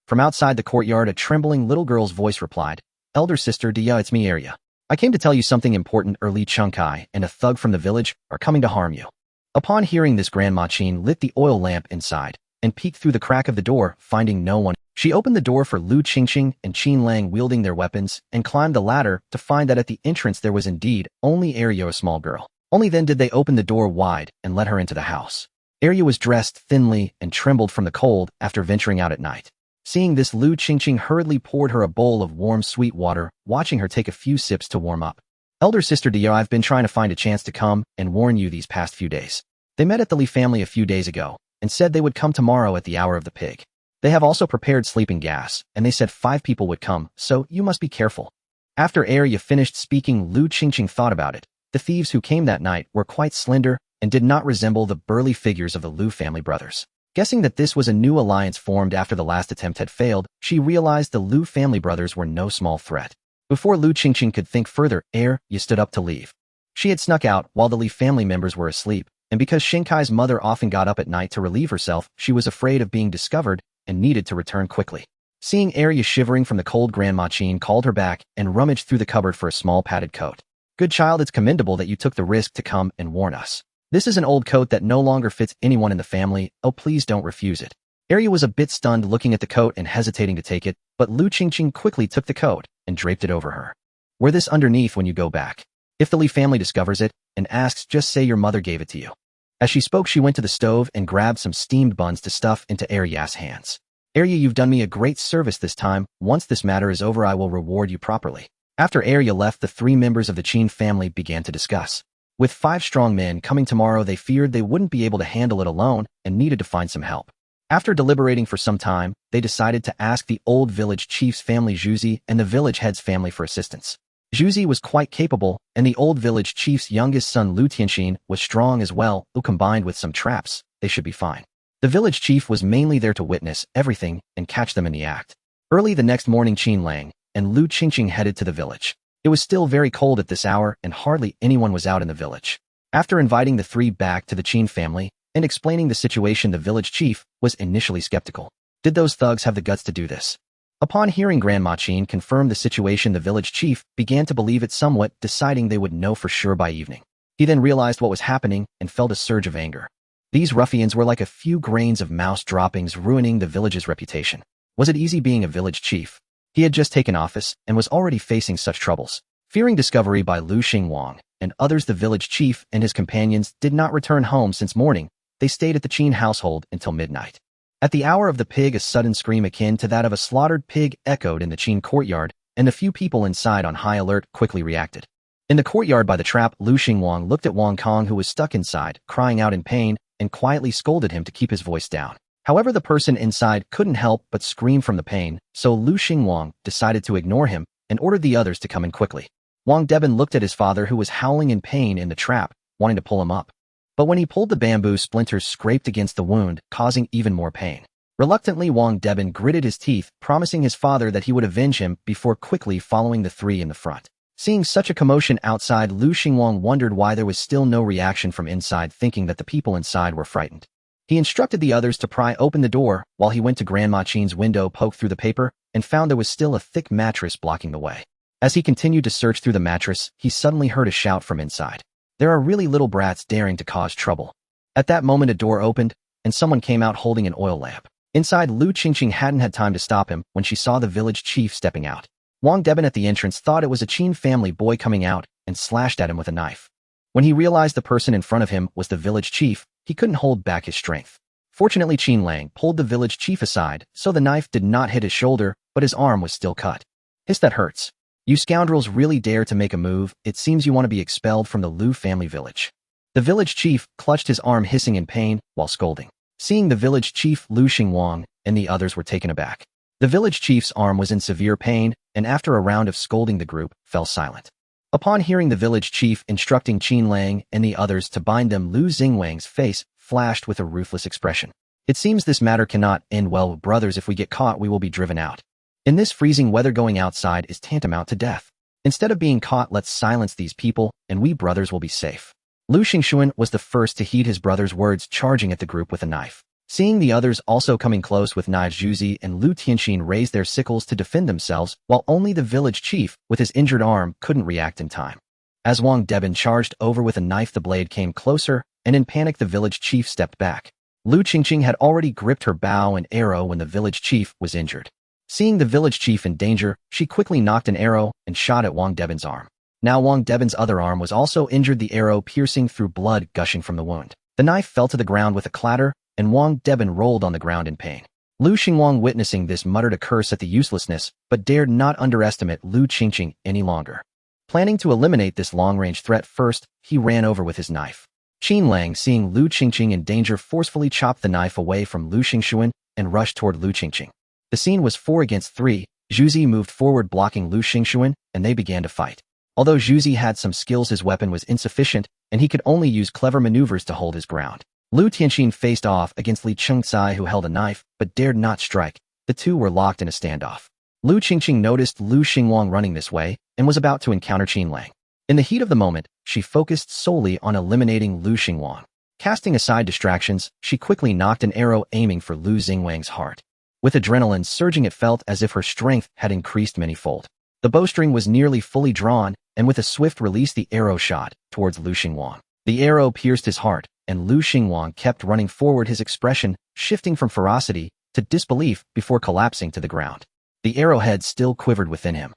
From outside the courtyard, a trembling little girl's voice replied, "Elder sister Dia, it's me, Arya. I came to tell you something important. Li Qingqing and a thug from the village are coming to harm you." Upon hearing this, Grandma Qin lit the oil lamp inside and peeked through the crack of the door, finding no one. She opened the door for Lu Qingqing and Qin Lang wielding their weapons and climbed the ladder to find that at the entrance there was indeed only Arya, a small girl. Only then did they open the door wide and let her into the house. Arya was dressed thinly and trembled from the cold after venturing out at night. Seeing this, Lu Qingqing hurriedly poured her a bowl of warm sweet water, watching her take a few sips to warm up. "Elder sister Dia, I've been trying to find a chance to come and warn you these past few days. They met at the Li family a few days ago and said they would come tomorrow at the hour of the pig. They have also prepared sleeping gas, and they said 5 people would come, so you must be careful." After Arya finished speaking, Lu Qingqing thought about it. The thieves who came that night were quite slender and did not resemble the burly figures of the Lu family brothers. Guessing that this was a new alliance formed after the last attempt had failed, she realized the Lu family brothers were no small threat. Before Lu Qingqing could think further, Arya stood up to leave. She had snuck out while the Li family members were asleep, and because Qingqing's mother often got up at night to relieve herself, she was afraid of being discovered and needed to return quickly. Seeing Arya shivering from the cold, Grandma Qin called her back and rummaged through the cupboard for a small padded coat. "Good child, it's commendable that you took the risk to come and warn us. This is an old coat that no longer fits anyone in the family. Oh, please don't refuse it." Arya was a bit stunned looking at the coat and hesitating to take it, but Lu Qingqing quickly took the coat and draped it over her. "Wear this underneath when you go back. If the Li family discovers it and asks, just say your mother gave it to you." As she spoke, she went to the stove and grabbed some steamed buns to stuff into Arya's hands. "Arya, you've done me a great service this time. Once this matter is over, I will reward you properly." After Arya left, the 3 members of the Qin family began to discuss. With 5 strong men coming tomorrow, they feared they wouldn't be able to handle it alone and needed to find some help. After deliberating for some time, they decided to ask the old village chief's family Zhuzi and the village head's family for assistance. Zhuzi was quite capable, and the old village chief's youngest son Lu Tianxin was strong as well. Combined with some traps, they should be fine. The village chief was mainly there to witness everything and catch them in the act. Early the next morning, Qin Lang and Lu Qingqing headed to the village. It was still very cold at this hour, and hardly anyone was out in the village. After inviting the 3 back to the Qin family and explaining the situation, the village chief was initially skeptical. Did those thugs have the guts to do this? Upon hearing Grandma Qin confirm the situation, the village chief began to believe it somewhat, deciding they would know for sure by evening. He then realized what was happening and felt a surge of anger. These ruffians were like a few grains of mouse droppings, ruining the village's reputation. Was it easy being a village chief? He had just taken office and was already facing such troubles. Fearing discovery by Lu Xingwang and others, the village chief and his companions did not return home since morning. They stayed at the Qin household until midnight. At the hour of the pig, a sudden scream akin to that of a slaughtered pig echoed in the Qing courtyard, and the few people inside on high alert quickly reacted. In the courtyard by the trap, Lu Xingwang looked at Wang Kong, who was stuck inside, crying out in pain, and quietly scolded him to keep his voice down. However, the person inside couldn't help but scream from the pain, so Lu Xingwang decided to ignore him and ordered the others to come in quickly. Wang Deben looked at his father, who was howling in pain in the trap, wanting to pull him up. But when he pulled, the bamboo splinters scraped against the wound, causing even more pain. Reluctantly, Wang Deben gritted his teeth, promising his father that he would avenge him before quickly following the three in the front. Seeing such a commotion outside, Lu Xingwang wondered why there was still no reaction from inside, thinking that the people inside were frightened. He instructed the others to pry open the door, while he went to Grandma Qing's window, poked through the paper, and found there was still a thick mattress blocking the way. As he continued to search through the mattress, he suddenly heard a shout from inside. There are really little brats daring to cause trouble. At that moment, a door opened, and someone came out holding an oil lamp. Inside, Lu Qingqing hadn't had time to stop him when she saw the village chief stepping out. Wang Deben at the entrance thought it was a Qin family boy coming out and slashed at him with a knife. When he realized the person in front of him was the village chief, he couldn't hold back his strength. Fortunately, Qin Lang pulled the village chief aside, so the knife did not hit his shoulder, but his arm was still cut. "Hiss, that hurts. You scoundrels really dare to make a move. It seems you want to be expelled from the Lu family village." The village chief clutched his arm, hissing in pain while scolding. Seeing the village chief, Lu Xingwang and the others were taken aback. The village chief's arm was in severe pain, and after a round of scolding, the group fell silent. Upon hearing the village chief instructing Qin Lang and the others to bind them, Lu Xingwang's face flashed with a ruthless expression. "It seems this matter cannot end well, brothers. If we get caught, we will be driven out. In this freezing weather, going outside is tantamount to death. Instead of being caught, let's silence these people, and we brothers will be safe." Lu Xingxuan was the first to heed his brother's words, charging at the group with a knife. Seeing the others also coming close with knives, Zhuzi and Lu Tianxin raised their sickles to defend themselves, while only the village chief, with his injured arm, couldn't react in time. As Wang Deben charged over with a knife, the blade came closer, and in panic the village chief stepped back. Lu Qingqing had already gripped her bow and arrow when the village chief was injured. Seeing the village chief in danger, she quickly knocked an arrow and shot at Wang Deben's arm. Now Wang Deben's other arm was also injured, the arrow piercing through, blood gushing from the wound. The knife fell to the ground with a clatter, and Wang Deben rolled on the ground in pain. Lu Xingwang, witnessing this, muttered a curse at the uselessness, but dared not underestimate Lu Qingqing any longer. Planning to eliminate this long-range threat first, he ran over with his knife. Qin Lang, seeing Lu Qingqing in danger, forcefully chopped the knife away from Lu Xingxuan and rushed toward Lu Qingqing. The scene was 4 against 3. Zhuzi moved forward, blocking Lu Xingxuan, and they began to fight. Although Zhuzi had some skills, his weapon was insufficient, and he could only use clever maneuvers to hold his ground. Lu Tianxin faced off against Li Chengcai, who held a knife, but dared not strike. The two were locked in a standoff. Lu Qingqing noticed Lu Xingwang running this way, and was about to encounter Qin Lang. In the heat of the moment, she focused solely on eliminating Lu Xingwang. Casting aside distractions, she quickly knocked an arrow, aiming for Lu Xingwang's heart. With adrenaline surging, it felt as if her strength had increased many-fold. The bowstring was nearly fully drawn, and with a swift release, the arrow shot towards Lu Xingwang. The arrow pierced his heart, and Lu Xingwang kept running forward, his expression shifting from ferocity to disbelief before collapsing to the ground. The arrowhead still quivered within him.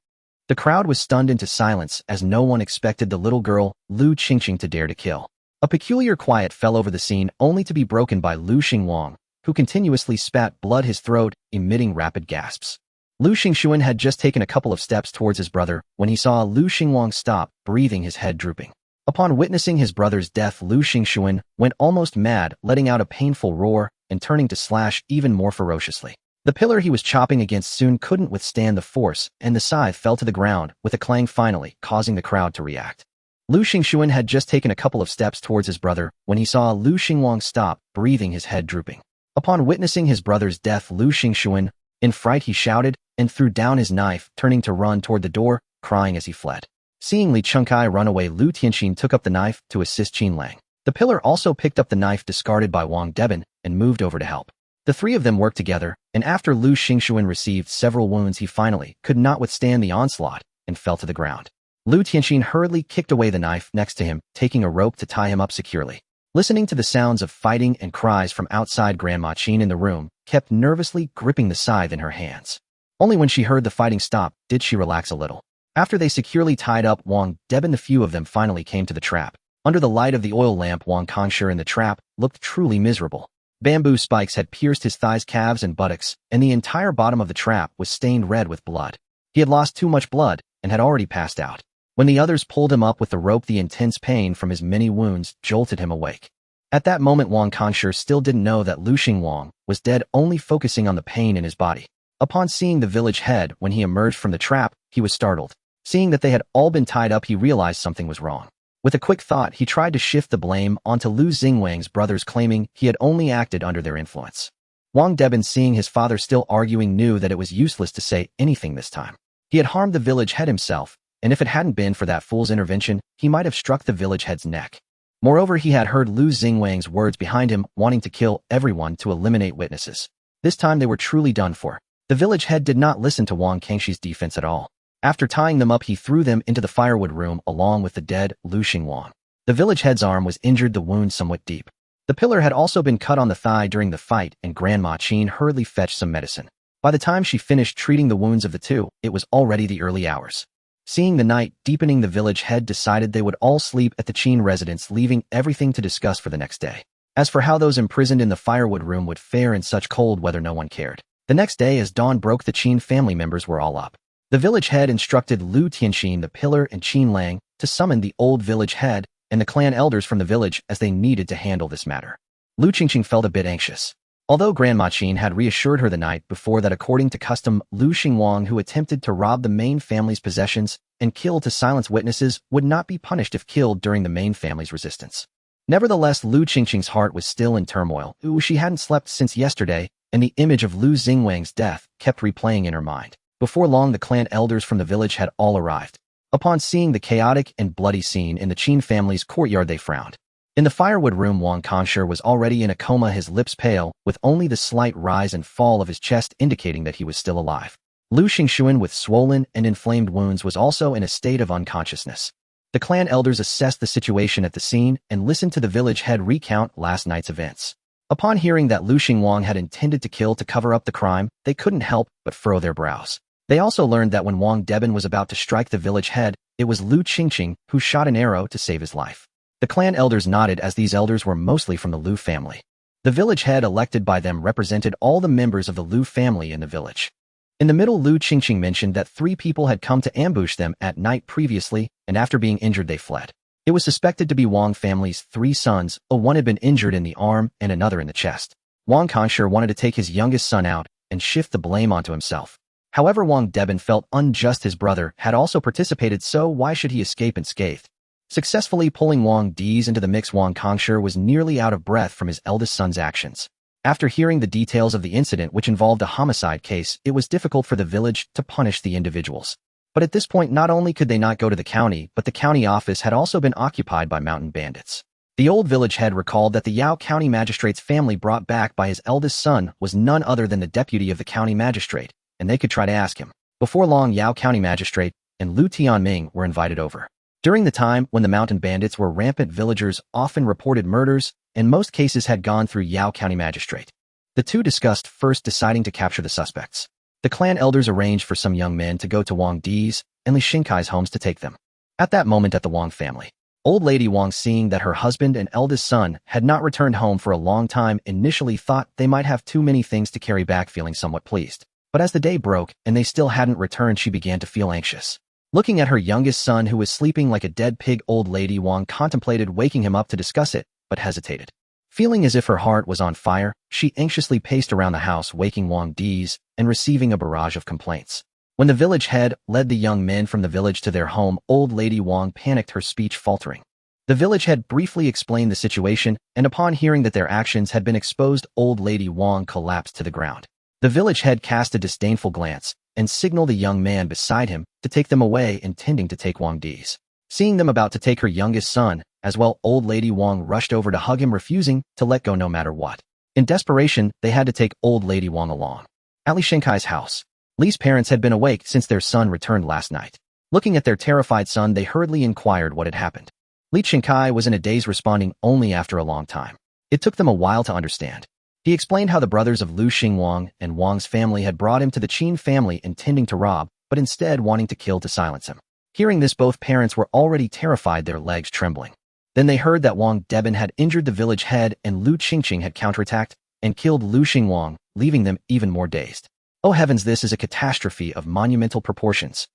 The crowd was stunned into silence, as no one expected the little girl, Lu Qingqing, to dare to kill. A peculiar quiet fell over the scene, only to be broken by Lu Xingwang, who continuously spat blood his throat, emitting rapid gasps. Lu Xingxuan had just taken a couple of steps towards his brother when he saw Lu Xingwang stop, breathing, his head drooping. Upon witnessing his brother's death, Lu Xingxuan went almost mad, letting out a painful roar and turning to slash even more ferociously. The pillar he was chopping against soon couldn't withstand the force, and the scythe fell to the ground with a clang, finally causing the crowd to react. Lu Xingxuan had just taken a couple of steps towards his brother when he saw Lu Xingwang stop, breathing, his head drooping. Upon witnessing his brother's death, Lu Xingxuan, in fright, he shouted and threw down his knife, turning to run toward the door, crying as he fled. Seeing Li Chengcai run away, Lu Tianxin took up the knife to assist Qin Lang. The pillar also picked up the knife discarded by Wang Deben and moved over to help. The three of them worked together, and after Lu Xingxuan received several wounds, he finally could not withstand the onslaught and fell to the ground. Lu Tianxin hurriedly kicked away the knife next to him, taking a rope to tie him up securely. Listening to the sounds of fighting and cries from outside, Grandma Qin in the room kept nervously gripping the scythe in her hands. Only when she heard the fighting stop did she relax a little. After they securely tied up Wang Deben, the few of them finally came to the trap. Under the light of the oil lamp, Wang Kongsher in the trap looked truly miserable. Bamboo spikes had pierced his thighs, calves, and buttocks, and the entire bottom of the trap was stained red with blood. He had lost too much blood and had already passed out. When the others pulled him up with the rope, the intense pain from his many wounds jolted him awake. At that moment, Wang Kangshi still didn't know that Lu Xingwang was dead, only focusing on the pain in his body. Upon seeing the village head when he emerged from the trap, he was startled. Seeing that they had all been tied up, he realized something was wrong. With a quick thought, he tried to shift the blame onto Lu Xingwang's brothers, claiming he had only acted under their influence. Wang Deben, seeing his father still arguing, knew that it was useless to say anything this time. He had harmed the village head himself, and if it hadn't been for that fool's intervention, he might have struck the village head's neck. Moreover, he had heard Lu Xingwang's words behind him, wanting to kill everyone to eliminate witnesses. This time they were truly done for. The village head did not listen to Wang Kangshi's defense at all. After tying them up, he threw them into the firewood room along with the dead Lu Xingwang. The village head's arm was injured, the wound somewhat deep. The pillar had also been cut on the thigh during the fight, and Grandma Qin hurriedly fetched some medicine. By the time she finished treating the wounds of the two, it was already the early hours. Seeing the night deepening, the village head decided they would all sleep at the Qin residence, leaving everything to discuss for the next day. As for how those imprisoned in the firewood room would fare in such cold weather, no one cared. The next day, as dawn broke, the Qin family members were all up. The village head instructed Lu Tianxin, the pillar, and Qin Lang to summon the old village head and the clan elders from the village, as they needed to handle this matter. Lu Qingqing felt a bit anxious. Although Grandma Qin had reassured her the night before that according to custom, Lu Xingwang, who attempted to rob the main family's possessions and kill to silence witnesses, would not be punished if killed during the main family's resistance. Nevertheless, Lu Qingqing's heart was still in turmoil. She hadn't slept since yesterday, and the image of Lu Xingwang's death kept replaying in her mind. Before long, the clan elders from the village had all arrived. Upon seeing the chaotic and bloody scene in the Qin family's courtyard, they frowned. In the firewood room, Wang Kangshi was already in a coma, his lips pale, with only the slight rise and fall of his chest indicating that he was still alive. Lu Xingxuan, with swollen and inflamed wounds, was also in a state of unconsciousness. The clan elders assessed the situation at the scene and listened to the village head recount last night's events. Upon hearing that Lu Xingwang had intended to kill to cover up the crime, they couldn't help but furrow their brows. They also learned that when Wang Deben was about to strike the village head, it was Lu Qingqing who shot an arrow to save his life. The clan elders nodded, as these elders were mostly from the Lu family. The village head elected by them represented all the members of the Lu family in the village. In the middle, Lu Qingqing mentioned that 3 people had come to ambush them at night previously, and after being injured they fled. It was suspected to be Wang family's 3 sons. One had been injured in the arm and another in the chest. Wang Kangshi wanted to take his youngest son out and shift the blame onto himself. However, Wang Deben felt unjust. His brother had also participated, so why should he escape unscathed? Successfully pulling Wang Di's into the mix, Wang Kangshi was nearly out of breath from his eldest son's actions. After hearing the details of the incident, which involved a homicide case, it was difficult for the village to punish the individuals. But at this point, not only could they not go to the county, but the county office had also been occupied by mountain bandits. The old village head recalled that the Yao County magistrate's family brought back by his eldest son was none other than the deputy of the county magistrate, and they could try to ask him. Before long, Yao County magistrate and Lu Tianming were invited over. During the time when the mountain bandits were rampant, villagers often reported murders, and most cases had gone through Yao County magistrate. The two discussed first deciding to capture the suspects. The clan elders arranged for some young men to go to Wang Di's and Li Xingkai's homes to take them. At that moment, at the Wang family, old lady Wang, seeing that her husband and eldest son had not returned home for a long time, initially thought they might have too many things to carry back, feeling somewhat pleased. But as the day broke and they still hadn't returned, she began to feel anxious. Looking at her youngest son, who was sleeping like a dead pig, old lady Wang contemplated waking him up to discuss it, but hesitated. Feeling as if her heart was on fire, she anxiously paced around the house, waking Wang Di's and receiving a barrage of complaints. When the village head led the young men from the village to their home, old lady Wang panicked, her speech faltering. The village head briefly explained the situation, and upon hearing that their actions had been exposed, old lady Wang collapsed to the ground. The village head cast a disdainful glance and signaled the young man beside him to take them away, intending to take Wang Di's. Seeing them about to take her youngest son as well, old lady Wang rushed over to hug him, refusing to let go no matter what. In desperation, they had to take old lady Wang along. At Li Xingkai's house, Li's parents had been awake since their son returned last night. Looking at their terrified son, they hurriedly inquired what had happened. Li Xingkai was in a daze, responding only after a long time. It took them a while to understand. He explained how the brothers of Lu Xingwang and Wang's family had brought him to the Qin family intending to rob, but instead wanting to kill to silence him. Hearing this, both parents were already terrified, their legs trembling. Then they heard that Wang Deben had injured the village head and Lu Qingqing had counterattacked, and killed Lu Xingwang, leaving them even more dazed. Oh heavens, this is a catastrophe of monumental proportions.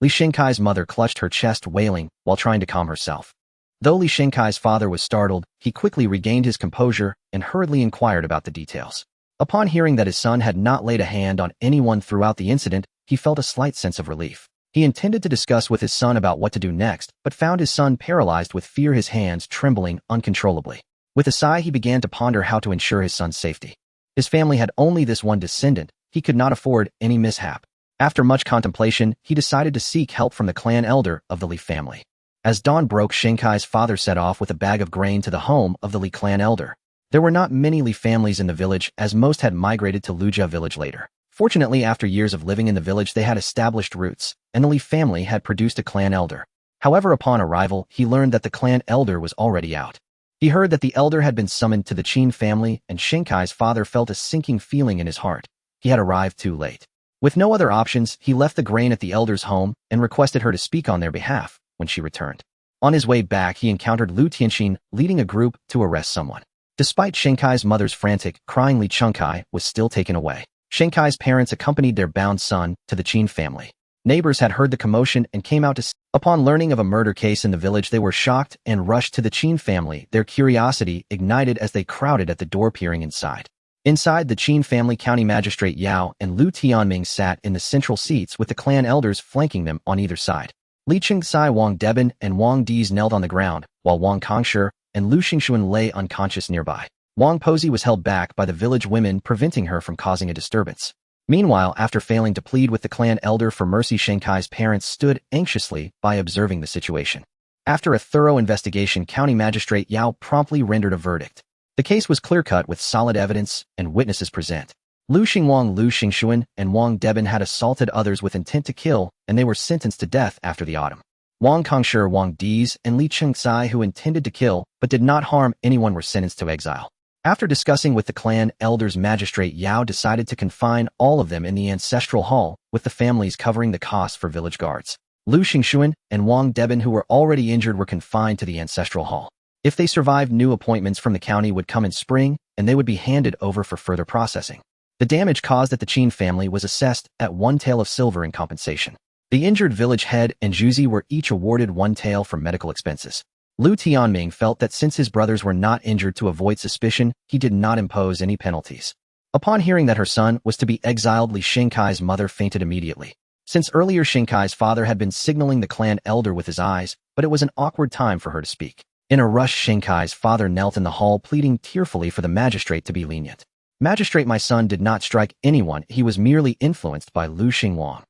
Li Xingkai's mother clutched her chest, wailing, while trying to calm herself. Though Li Xingkai's father was startled, he quickly regained his composure and hurriedly inquired about the details. Upon hearing that his son had not laid a hand on anyone throughout the incident, he felt a slight sense of relief. He intended to discuss with his son about what to do next, but found his son paralyzed with fear, his hands trembling uncontrollably. With a sigh, he began to ponder how to ensure his son's safety. His family had only this one descendant. He could not afford any mishap. After much contemplation, he decided to seek help from the clan elder of the Li family. As dawn broke, Qingkai's father set off with a bag of grain to the home of the Li clan elder. There were not many Li families in the village, as most had migrated to Lujia village later. Fortunately, after years of living in the village, they had established roots, and the Li family had produced a clan elder. However, upon arrival, he learned that the clan elder was already out. He heard that the elder had been summoned to the Qin family, and Qingkai's father felt a sinking feeling in his heart. He had arrived too late. With no other options, he left the grain at the elder's home and requested her to speak on their behalf when she returned. On his way back, he encountered Lu Tianqing leading a group to arrest someone. Despite Qingkai's mother's frantic crying, Li Qingkai was still taken away. Qingkai's parents accompanied their bound son to the Qin family. Neighbors had heard the commotion and came out to see. Upon learning of a murder case in the village, they were shocked and rushed to the Qin family, their curiosity ignited as they crowded at the door, peering inside. Inside, the Qin family county magistrate Yao and Lu Tianming sat in the central seats with the clan elders flanking them on either side. Li Qingsai, Wang Deben, and Wang Diz knelt on the ground, while Wang Kongshi and Lu Xingxuan lay unconscious nearby. Wang Pozi was held back by the village women, preventing her from causing a disturbance. Meanwhile, after failing to plead with the clan elder for mercy, Qingkai's parents stood anxiously by, observing the situation. After a thorough investigation, County Magistrate Yao promptly rendered a verdict. The case was clear-cut with solid evidence and witnesses present. Lu Xingwang, Lu Xingxuan, and Wang Deben had assaulted others with intent to kill, and they were sentenced to death after the autumn. Wang Kongshi, Wang Diz, and Li Qingsai, who intended to kill but did not harm anyone, were sentenced to exile. After discussing with the clan elders, Magistrate Yao decided to confine all of them in the ancestral hall, with the families covering the costs for village guards. Lu Xingxuan and Wang Deben, who were already injured, were confined to the ancestral hall. If they survived, new appointments from the county would come in spring, and they would be handed over for further processing. The damage caused at the Qin family was assessed at 1 tael of silver in compensation. The injured village head and Juzi were each awarded 1 tael for medical expenses. Lu Tianming felt that since his brothers were not injured, to avoid suspicion, he did not impose any penalties. Upon hearing that her son was to be exiled, Li Xingkai's mother fainted immediately. Since earlier, Qingkai's father had been signaling the clan elder with his eyes, but it was an awkward time for her to speak. In a rush, Qingkai's father knelt in the hall, pleading tearfully for the magistrate to be lenient. Magistrate, my son did not strike anyone, he was merely influenced by Lu Xingwang.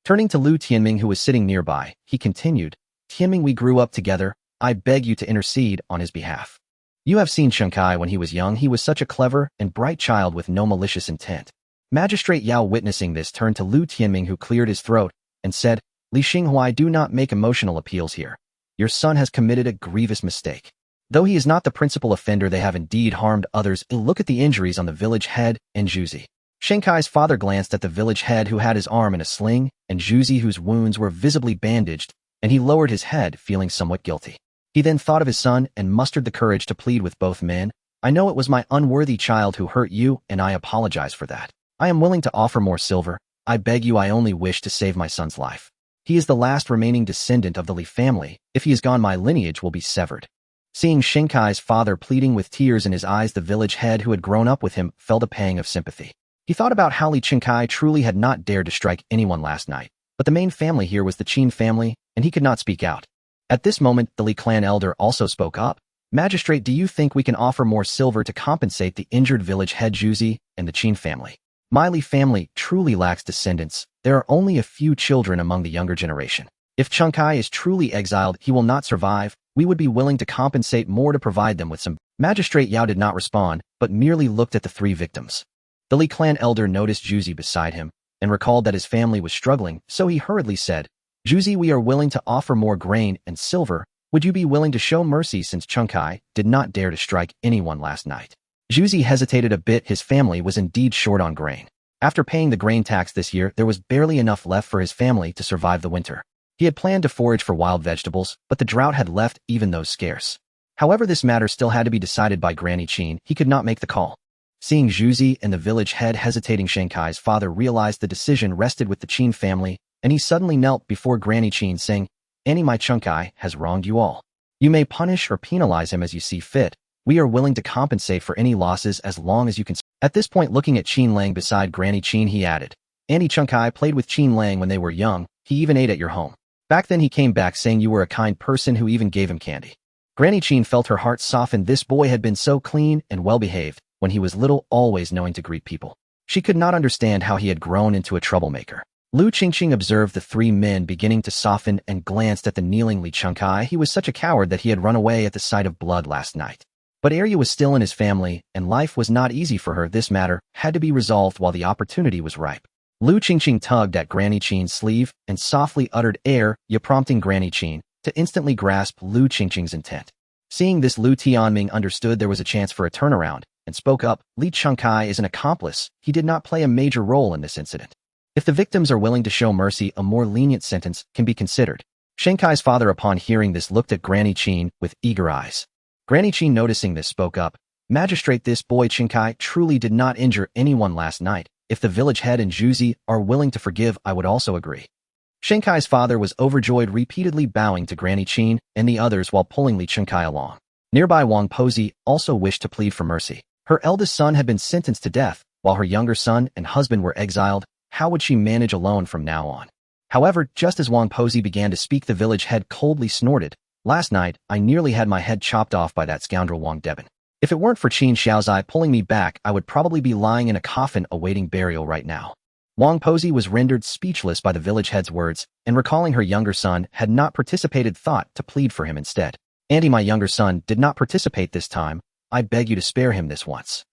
Turning to Lu Tianming, who was sitting nearby, he continued, Tianming, we grew up together. I beg you to intercede on his behalf. You have seen Qingkai when he was young. He was such a clever and bright child with no malicious intent. Magistrate Yao, witnessing this, turned to Lu Tianming, who cleared his throat, and said, Li Xinghuai, do not make emotional appeals here. Your son has committed a grievous mistake. Though he is not the principal offender, they have indeed harmed others. Look at the injuries on the village head and Juzi. Qingkai's father glanced at the village head, who had his arm in a sling, and Juzi, whose wounds were visibly bandaged, and he lowered his head, feeling somewhat guilty. He then thought of his son and mustered the courage to plead with both men. I know it was my unworthy child who hurt you, and I apologize for that. I am willing to offer more silver. I beg you, I only wish to save my son's life. He is the last remaining descendant of the Li family. If he is gone, my lineage will be severed. Seeing Qingkai's father pleading with tears in his eyes, the village head, who had grown up with him, felt a pang of sympathy. He thought about how Li Qingkai truly had not dared to strike anyone last night, but the main family here was the Qin family, and he could not speak out. At this moment, the Li clan elder also spoke up. Magistrate, do you think we can offer more silver to compensate the injured village head Juzi and the Qin family? My Li family truly lacks descendants. There are only a few children among the younger generation. If Qingkai is truly exiled, he will not survive. We would be willing to compensate more to provide them with some. Magistrate Yao did not respond, but merely looked at the 3 victims. The Li clan elder noticed Juzi beside him and recalled that his family was struggling, so he hurriedly said, Juzi, we are willing to offer more grain and silver. Would you be willing to show mercy, since Qingkai did not dare to strike anyone last night? Juzi hesitated a bit. His family was indeed short on grain. After paying the grain tax this year, there was barely enough left for his family to survive the winter. He had planned to forage for wild vegetables, but the drought had left even those scarce. However, this matter still had to be decided by Granny Qin. He could not make the call. Seeing Zhuzi and the village head hesitating, Shanghai's father realized the decision rested with the Qin family, and he suddenly knelt before Granny Qin, saying, "Annie, my Chunkai has wronged you all. You may punish or penalize him as you see fit. We are willing to compensate for any losses as long as you can." At this point, looking at Qin Lang beside Granny Qin, he added, "Annie Chunkai played with Qin Lang when they were young. He even ate at your home. Back then he came back saying you were a kind person who even gave him candy." Granny Qin felt her heart soften. This boy had been so clean and well-behaved when he was little, always knowing to greet people. She could not understand how he had grown into a troublemaker. Lu Qingqing observed the three men beginning to soften and glanced at the kneeling Li Chunkai. He was such a coward that he had run away at the sight of blood last night. But Arya was still in his family, and life was not easy for her. This matter had to be resolved while the opportunity was ripe. Lu Qingqing tugged at Granny Qin's sleeve and softly uttered ya, prompting Granny Qin to instantly grasp Lu Qingqing's intent. Seeing this, Lu Tianming understood there was a chance for a turnaround and spoke up. "Li Chunkai is an accomplice. He did not play a major role in this incident. If the victims are willing to show mercy, a more lenient sentence can be considered." Shanghai's father, upon hearing this, looked at Granny Qin with eager eyes. Granny Qin, noticing this, spoke up, "Magistrate, this boy Qingkai truly did not injure anyone last night. If the village head and Zhuzi are willing to forgive, I would also agree." Shanghai's father was overjoyed, repeatedly bowing to Granny Qin and the others while pulling Li Chunkai along. Nearby, Wang Pozi also wished to plead for mercy. Her eldest son had been sentenced to death, while her younger son and husband were exiled. How would she manage alone from now on? However, just as Wang Pozi began to speak, the village head coldly snorted, "Last night, I nearly had my head chopped off by that scoundrel Wang Deben. If it weren't for Qin Xiaozai pulling me back, I would probably be lying in a coffin awaiting burial right now." Wang Pozi was rendered speechless by the village head's words, and recalling her younger son had not participated, thought to plead for him instead. "Andy, my younger son did not participate this time. I beg you to spare him this once."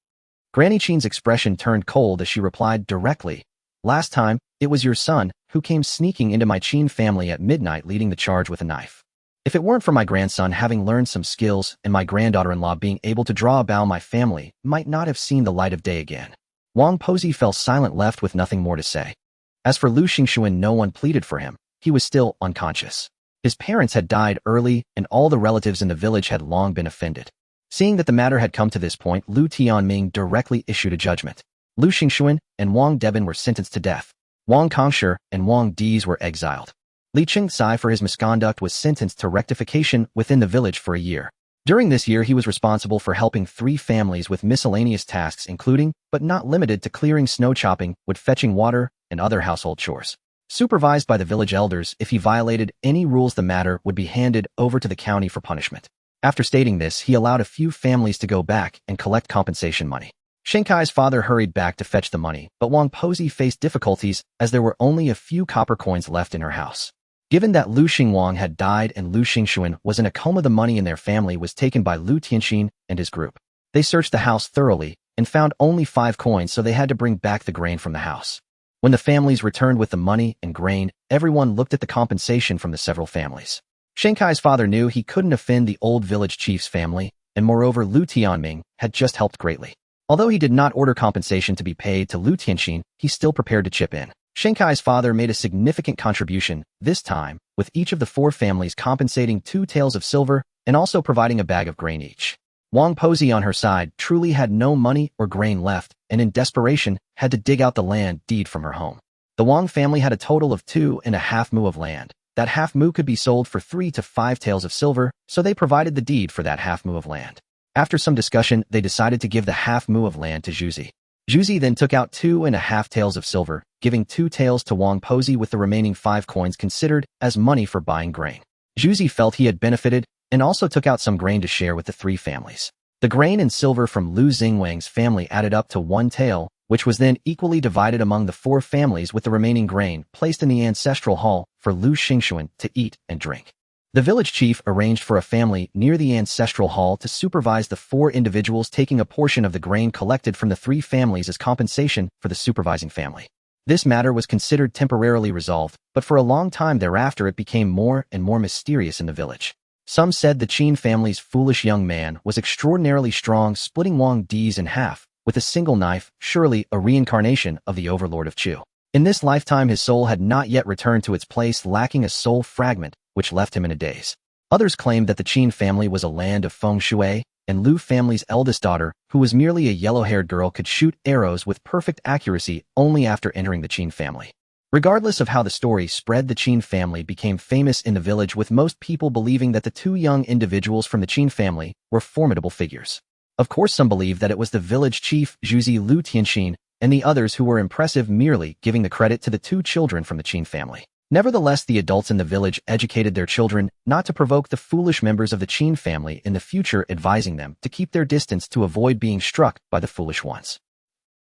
Granny Qin's expression turned cold as she replied directly, "Last time, it was your son who came sneaking into my Qin family at midnight leading the charge with a knife. If it weren't for my grandson having learned some skills and my granddaughter-in-law being able to draw a bow, my family might not have seen the light of day again." Wang Pozi fell silent, left with nothing more to say. As for Lu Xingxuan, no one pleaded for him. He was still unconscious. His parents had died early, and all the relatives in the village had long been offended. Seeing that the matter had come to this point, Lu Tianming directly issued a judgment. Lu Xingxuan and Wang Deben were sentenced to death. Wang Kongshi and Wang Diz were exiled. Li Qingcai, for his misconduct, was sentenced to rectification within the village for a year. During this year, he was responsible for helping 3 families with miscellaneous tasks, including, but not limited to, clearing snow, chopping wood, fetching water, and other household chores. Supervised by the village elders, if he violated any rules, the matter would be handed over to the county for punishment. After stating this, he allowed a few families to go back and collect compensation money. Shanghai's father hurried back to fetch the money, but Wang Pozi faced difficulties as there were only a few copper coins left in her house. Given that Lu Xingwang had died and Lu Xingxuan was in a coma, the money in their family was taken by Lu Tianxin and his group. They searched the house thoroughly and found only 5 coins, so they had to bring back the grain from the house. When the families returned with the money and grain, everyone looked at the compensation from the several families. Shanghai's father knew he couldn't offend the old village chief's family, and moreover, Lu Tianming had just helped greatly. Although he did not order compensation to be paid to Lu Tianxin, he still prepared to chip in. Shanghai's father made a significant contribution, this time, with each of the 4 families compensating 2 taels of silver and also providing a bag of grain each. Wang Pozi, on her side, truly had no money or grain left, and in desperation, had to dig out the land deed from her home. The Wang family had a total of 2.5 mu of land. That half mu could be sold for 3 to 5 taels of silver, so they provided the deed for that half mu of land. After some discussion, they decided to give the half mu of land to Zhuzi. Zhuzi then took out 2.5 taels of silver, giving 2 taels to Wang Pozi, with the remaining 5 coins considered as money for buying grain. Zhuzi felt he had benefited and also took out some grain to share with the 3 families. The grain and silver from Lu Xingwang's family added up to 1 tael, which was then equally divided among the 4 families, with the remaining grain placed in the ancestral hall for Lu Xingxuan to eat and drink. The village chief arranged for a family near the ancestral hall to supervise the 4 individuals, taking a portion of the grain collected from the 3 families as compensation for the supervising family. This matter was considered temporarily resolved, but for a long time thereafter it became more and more mysterious in the village. Some said the Qin family's foolish young man was extraordinarily strong, splitting Wang Diz in half with a single knife, surely a reincarnation of the overlord of Chu. In this lifetime his soul had not yet returned to its place, lacking a soul fragment, which left him in a daze. Others claimed that the Qin family was a land of feng shui, and Lu family's eldest daughter, who was merely a yellow-haired girl, could shoot arrows with perfect accuracy only after entering the Qin family. Regardless of how the story spread, the Qin family became famous in the village, with most people believing that the two young individuals from the Qin family were formidable figures. Of course, some believed that it was the village chief, Zhuzi Lu Tianxin, and the others who were impressive, merely giving the credit to the two children from the Qin family. Nevertheless, the adults in the village educated their children not to provoke the foolish members of the Qin family in the future, advising them to keep their distance to avoid being struck by the foolish ones.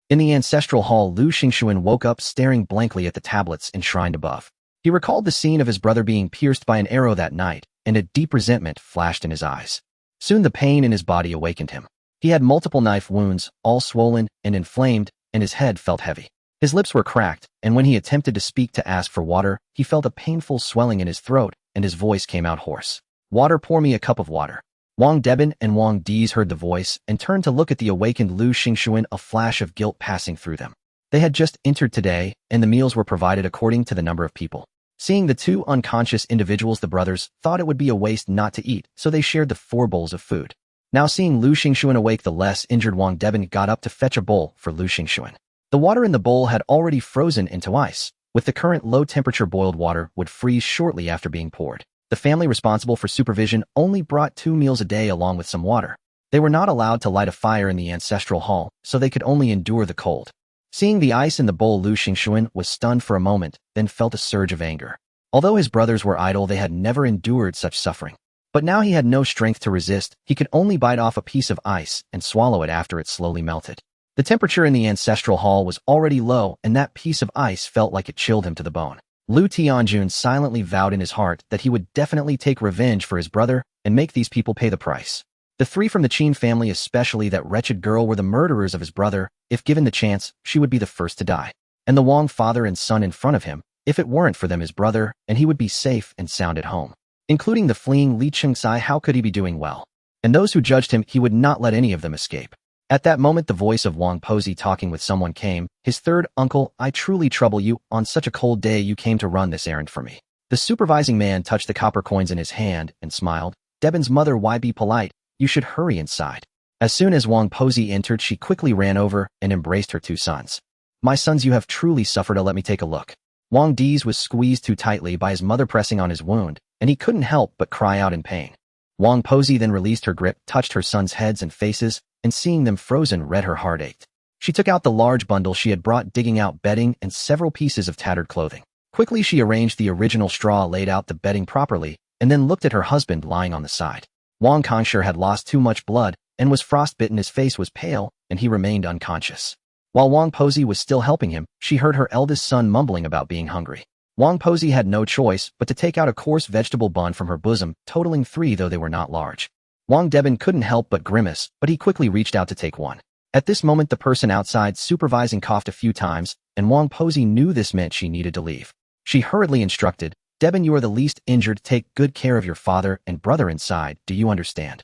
In the ancestral hall, Lu Xingxuan woke up staring blankly at the tablets enshrined above. He recalled the scene of his brother being pierced by an arrow that night, and a deep resentment flashed in his eyes. Soon the pain in his body awakened him. He had multiple knife wounds, all swollen and inflamed, and his head felt heavy. His lips were cracked, and when he attempted to speak to ask for water, he felt a painful swelling in his throat, and his voice came out hoarse. "Water, pour me a cup of water." Wang Deben and Wang Diz heard the voice and turned to look at the awakened Lu Xingxuan, a flash of guilt passing through them. They had just entered today, and the meals were provided according to the number of people. Seeing the two unconscious individuals, the brothers thought it would be a waste not to eat, so they shared the 4 bowls of food. Now seeing Lu Xingxuan awake, the less injured Wang Deben got up to fetch a bowl for Lu Xingxuan. The water in the bowl had already frozen into ice. With the current low temperature, boiled water would freeze shortly after being poured. The family responsible for supervision only brought 2 meals a day along with some water. They were not allowed to light a fire in the ancestral hall, so they could only endure the cold. Seeing the ice in the bowl, Lu Xingxuan was stunned for a moment, then felt a surge of anger. Although his brothers were idle, they had never endured such suffering. But now he had no strength to resist. He could only bite off a piece of ice and swallow it after it slowly melted. The temperature in the ancestral hall was already low, and that piece of ice felt like it chilled him to the bone. Lu Tianjun silently vowed in his heart that he would definitely take revenge for his brother and make these people pay the price. The 3 from the Qin family, especially that wretched girl, were the murderers of his brother. If given the chance, she would be the first to die. And the Wang father and son in front of him, if it weren't for them, his brother, and he would be safe and sound at home. Including the fleeing Li Chengsai, how could he be doing well? And those who judged him, he would not let any of them escape. At that moment, the voice of Wang Pozi talking with someone came. His third uncle, "I truly trouble you. On such a cold day you came to run this errand for me." The supervising man touched the copper coins in his hand and smiled. "Deben's mother, why be polite? You should hurry inside." As soon as Wang Pozi entered, she quickly ran over and embraced her 2 sons. "My sons, you have truly suffered. Let me take a look." Wang Diz was squeezed too tightly by his mother pressing on his wound, and he couldn't help but cry out in pain. Wang Pozi then released her grip, touched her sons' heads and faces, and seeing them frozen red, her heart ached. She took out the large bundle she had brought, digging out bedding and several pieces of tattered clothing. Quickly she arranged the original straw, laid out the bedding properly, and then looked at her husband lying on the side. Wang Kangshir had lost too much blood and was frostbitten. His face was pale, and he remained unconscious. While Wang Pozi was still helping him, she heard her eldest son mumbling about being hungry. Wang Pozi had no choice but to take out a coarse vegetable bun from her bosom, totaling 3, though they were not large. Wang Deben couldn't help but grimace, but he quickly reached out to take one. At this moment, the person outside supervising coughed a few times, and Wang Pozi knew this meant she needed to leave. She hurriedly instructed, "Deben, you are the least injured. Take good care of your father and brother inside. Do you understand?"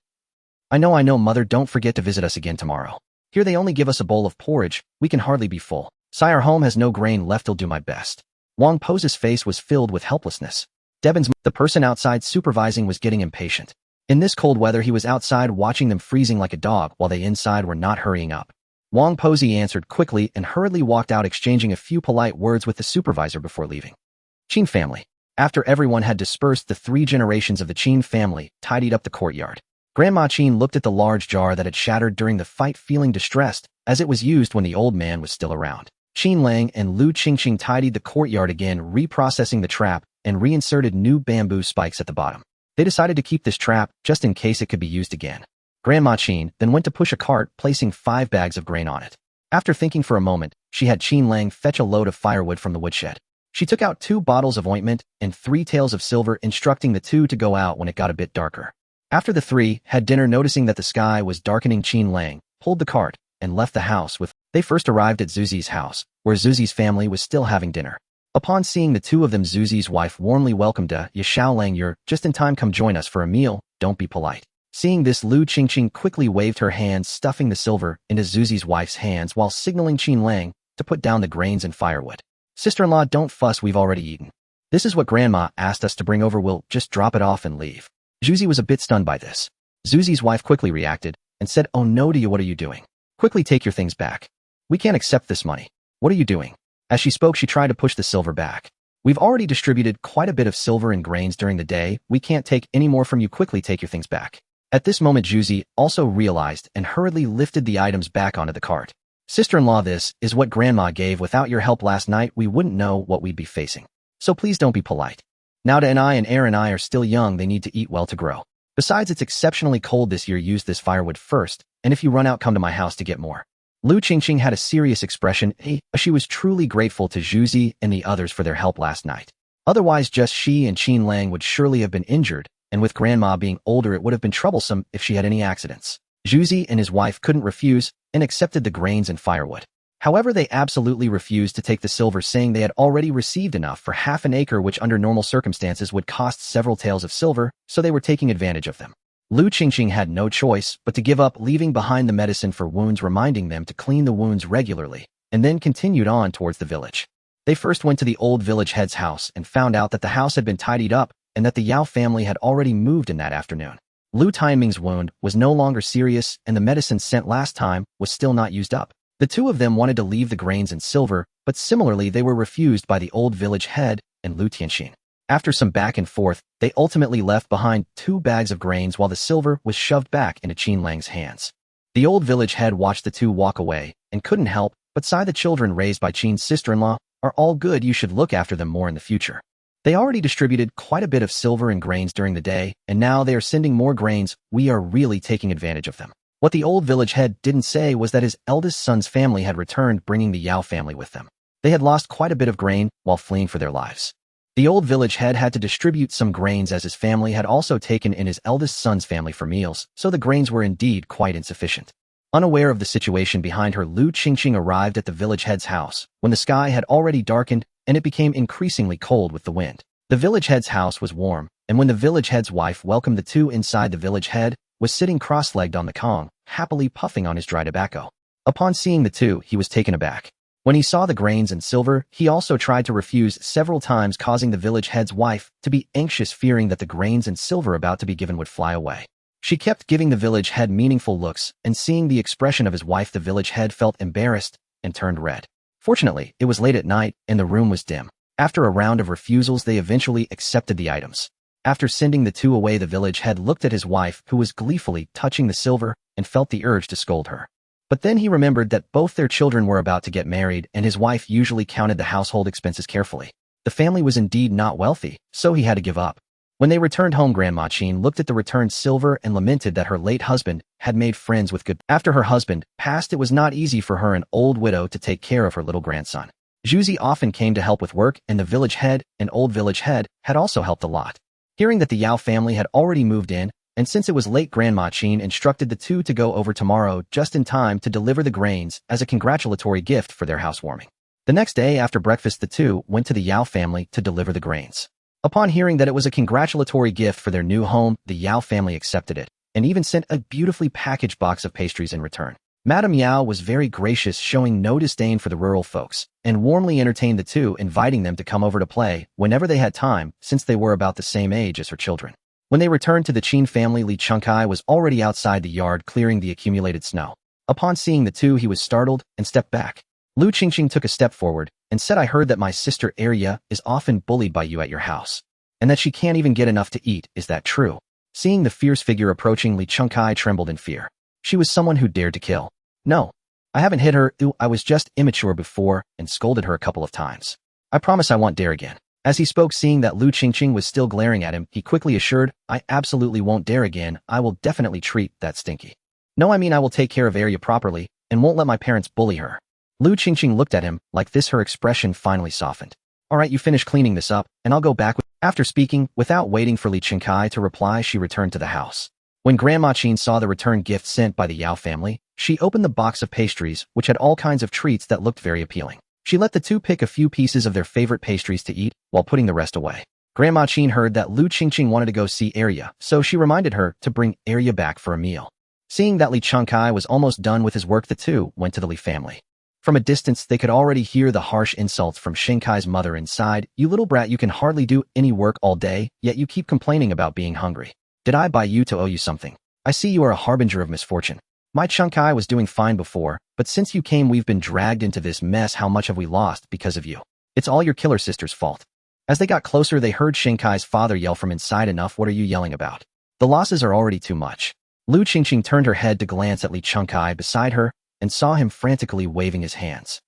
I know, mother. Don't forget to visit us again tomorrow. Here they only give us a bowl of porridge. We can hardly be full. Sire, home has no grain left. I'll do my best." Wang Pozi's face was filled with helplessness. The person outside supervising was getting impatient. In this cold weather, he was outside watching them freezing like a dog, while they inside were not hurrying up. Wang Pozi answered quickly and hurriedly walked out, exchanging a few polite words with the supervisor before leaving. Qin family. After everyone had dispersed, the 3 generations of the Qin family tidied up the courtyard. Grandma Qin looked at the large jar that had shattered during the fight, feeling distressed, as it was used when the old man was still around. Qin Lang and Lu Qingqing tidied the courtyard again, reprocessing the trap, and reinserted new bamboo spikes at the bottom. They decided to keep this trap just in case it could be used again. Grandma Qin then went to push a cart, placing 5 bags of grain on it. After thinking for a moment, she had Qin Lang fetch a load of firewood from the woodshed. She took out 2 bottles of ointment and 3 taels of silver, instructing the 2 to go out when it got a bit darker. After the 3 had dinner, noticing that the sky was darkening, Qin Lang pulled the cart and left the house with. They first arrived at Zuzi's house, where Zuzi's family was still having dinner. Upon seeing the 2 of them, Zuzi's wife warmly welcomed Yashao Lang. "You're just in time. Come join us for a meal. Don't be polite." Seeing this, Lu Qingqing quickly waved her hand, stuffing the silver into Zuzi's wife's hands while signaling Qin Lang to put down the grains and firewood. "Sister-in-law, don't fuss. We've already eaten. This is what Grandma asked us to bring over. We'll just drop it off and leave." Zuzi was a bit stunned by this. Zuzi's wife quickly reacted, and said, "Oh no to you, what are you doing? Quickly take your things back. We can't accept this money. What are you doing?" As she spoke, she tried to push the silver back. "We've already distributed quite a bit of silver and grains during the day. We can't take any more from you. Quickly take your things back." At this moment, Juzi also realized and hurriedly lifted the items back onto the cart. "Sister-in-law, this is what Grandma gave. Without your help last night, we wouldn't know what we'd be facing. So please don't be polite. Nada and I and Aaron and I are still young. They need to eat well to grow. Besides, it's exceptionally cold this year. Use this firewood first, and if you run out, come to my house to get more." Lu Qingqing had a serious expression. She was truly grateful to Juzi and the others for their help last night. Otherwise, just she and Qin Lang would surely have been injured, and with Grandma being older, it would have been troublesome if she had any accidents. Juzi and his wife couldn't refuse and accepted the grains and firewood. However, they absolutely refused to take the silver, saying they had already received enough for half an acre, which under normal circumstances would cost several taels of silver, so they were taking advantage of them. Lu Qingqing had no choice but to give up, leaving behind the medicine for wounds, reminding them to clean the wounds regularly, and then continued on towards the village. They first went to the old village head's house and found out that the house had been tidied up and that the Yao family had already moved in that afternoon. Lu Tianming's wound was no longer serious, and the medicine sent last time was still not used up. The two of them wanted to leave the grains and silver, but similarly they were refused by the old village head and Lu Tianxin. After some back and forth, they ultimately left behind 2 bags of grains while the silver was shoved back into Qin Lang's hands. The old village head watched the two walk away and couldn't help but sigh. "The children raised by Qin's sister-in-law are all good. You should look after them more in the future. They already distributed quite a bit of silver and grains during the day, and now they are sending more grains. We are really taking advantage of them." What the old village head didn't say was that his eldest son's family had returned, bringing the Yao family with them. They had lost quite a bit of grain while fleeing for their lives. The old village head had to distribute some grains, as his family had also taken in his eldest son's family for meals, so the grains were indeed quite insufficient. Unaware of the situation behind her, Lu Qingqing arrived at the village head's house when the sky had already darkened and it became increasingly cold with the wind. The village head's house was warm, and when the village head's wife welcomed the two inside, the village head was sitting cross-legged on the Kong, happily puffing on his dry tobacco. Upon seeing the two, he was taken aback. When he saw the grains and silver, he also tried to refuse several times, causing the village head's wife to be anxious, fearing that the grains and silver about to be given would fly away. She kept giving the village head meaningful looks, and seeing the expression of his wife, the village head felt embarrassed and turned red. Fortunately, it was late at night and the room was dim. After a round of refusals, they eventually accepted the items. After sending the two away, the village head looked at his wife, who was gleefully touching the silver, and felt the urge to scold her. But then he remembered that both their children were about to get married, and his wife usually counted the household expenses carefully. The family was indeed not wealthy, so he had to give up. When they returned home, Grandma Qin looked at the returned silver and lamented that her late husband had made friends with good. After her husband passed, it was not easy for her, an old widow, to take care of her little grandson. Juzi often came to help with work, and the village head and old village head had also helped a lot. Hearing that the Yao family had already moved in, and since it was late, Grandma Qin instructed the two to go over tomorrow just in time to deliver the grains as a congratulatory gift for their housewarming. The next day after breakfast, the two went to the Yao family to deliver the grains. Upon hearing that it was a congratulatory gift for their new home, the Yao family accepted it, and even sent a beautifully packaged box of pastries in return. Madame Yao was very gracious, showing no disdain for the rural folks, and warmly entertained the two, inviting them to come over to play whenever they had time, since they were about the same age as her children. When they returned to the Qin family, Li Chengkai was already outside the yard clearing the accumulated snow. Upon seeing the two, he was startled and stepped back. Lu Qingqing took a step forward and said, "I heard that my sister Arya is often bullied by you at your house, and that she can't even get enough to eat. Is that true?" Seeing the fierce figure approaching, Li Chengkai trembled in fear. She was someone who dared to kill. "No, I haven't hit her. I was just immature before and scolded her a couple of times. I promise I won't dare again." As he spoke, seeing that Lu Qingqing was still glaring at him, he quickly assured, "I absolutely won't dare again. I will definitely treat that stinky. No, I mean I will take care of Arya properly and won't let my parents bully her." Lu Qingqing looked at him. Like this, her expression finally softened. "All right, you finish cleaning this up, and I'll go back." After speaking, without waiting for Li Chengkai to reply, she returned to the house. When Grandma Qin saw the return gift sent by the Yao family, she opened the box of pastries, which had all kinds of treats that looked very appealing. She let the two pick a few pieces of their favorite pastries to eat, while putting the rest away. Grandma Qin heard that Lu Qingqing wanted to go see Arya, so she reminded her to bring Arya back for a meal. Seeing that Li Chengkai was almost done with his work, the two went to the Li family. From a distance, they could already hear the harsh insults from Qingkai's mother inside. "You little brat, you can hardly do any work all day, yet you keep complaining about being hungry. Did I buy you to owe you something? I see you are a harbinger of misfortune." My Qingqing was doing fine before, but since you came we've been dragged into this mess. How much have we lost because of you? It's all your killer sister's fault. As they got closer, they heard Qingqing's father yell from inside. Enough, what are you yelling about? The losses are already too much. Qingqing turned her head to glance at Li Qingqing beside her and saw him frantically waving his hands.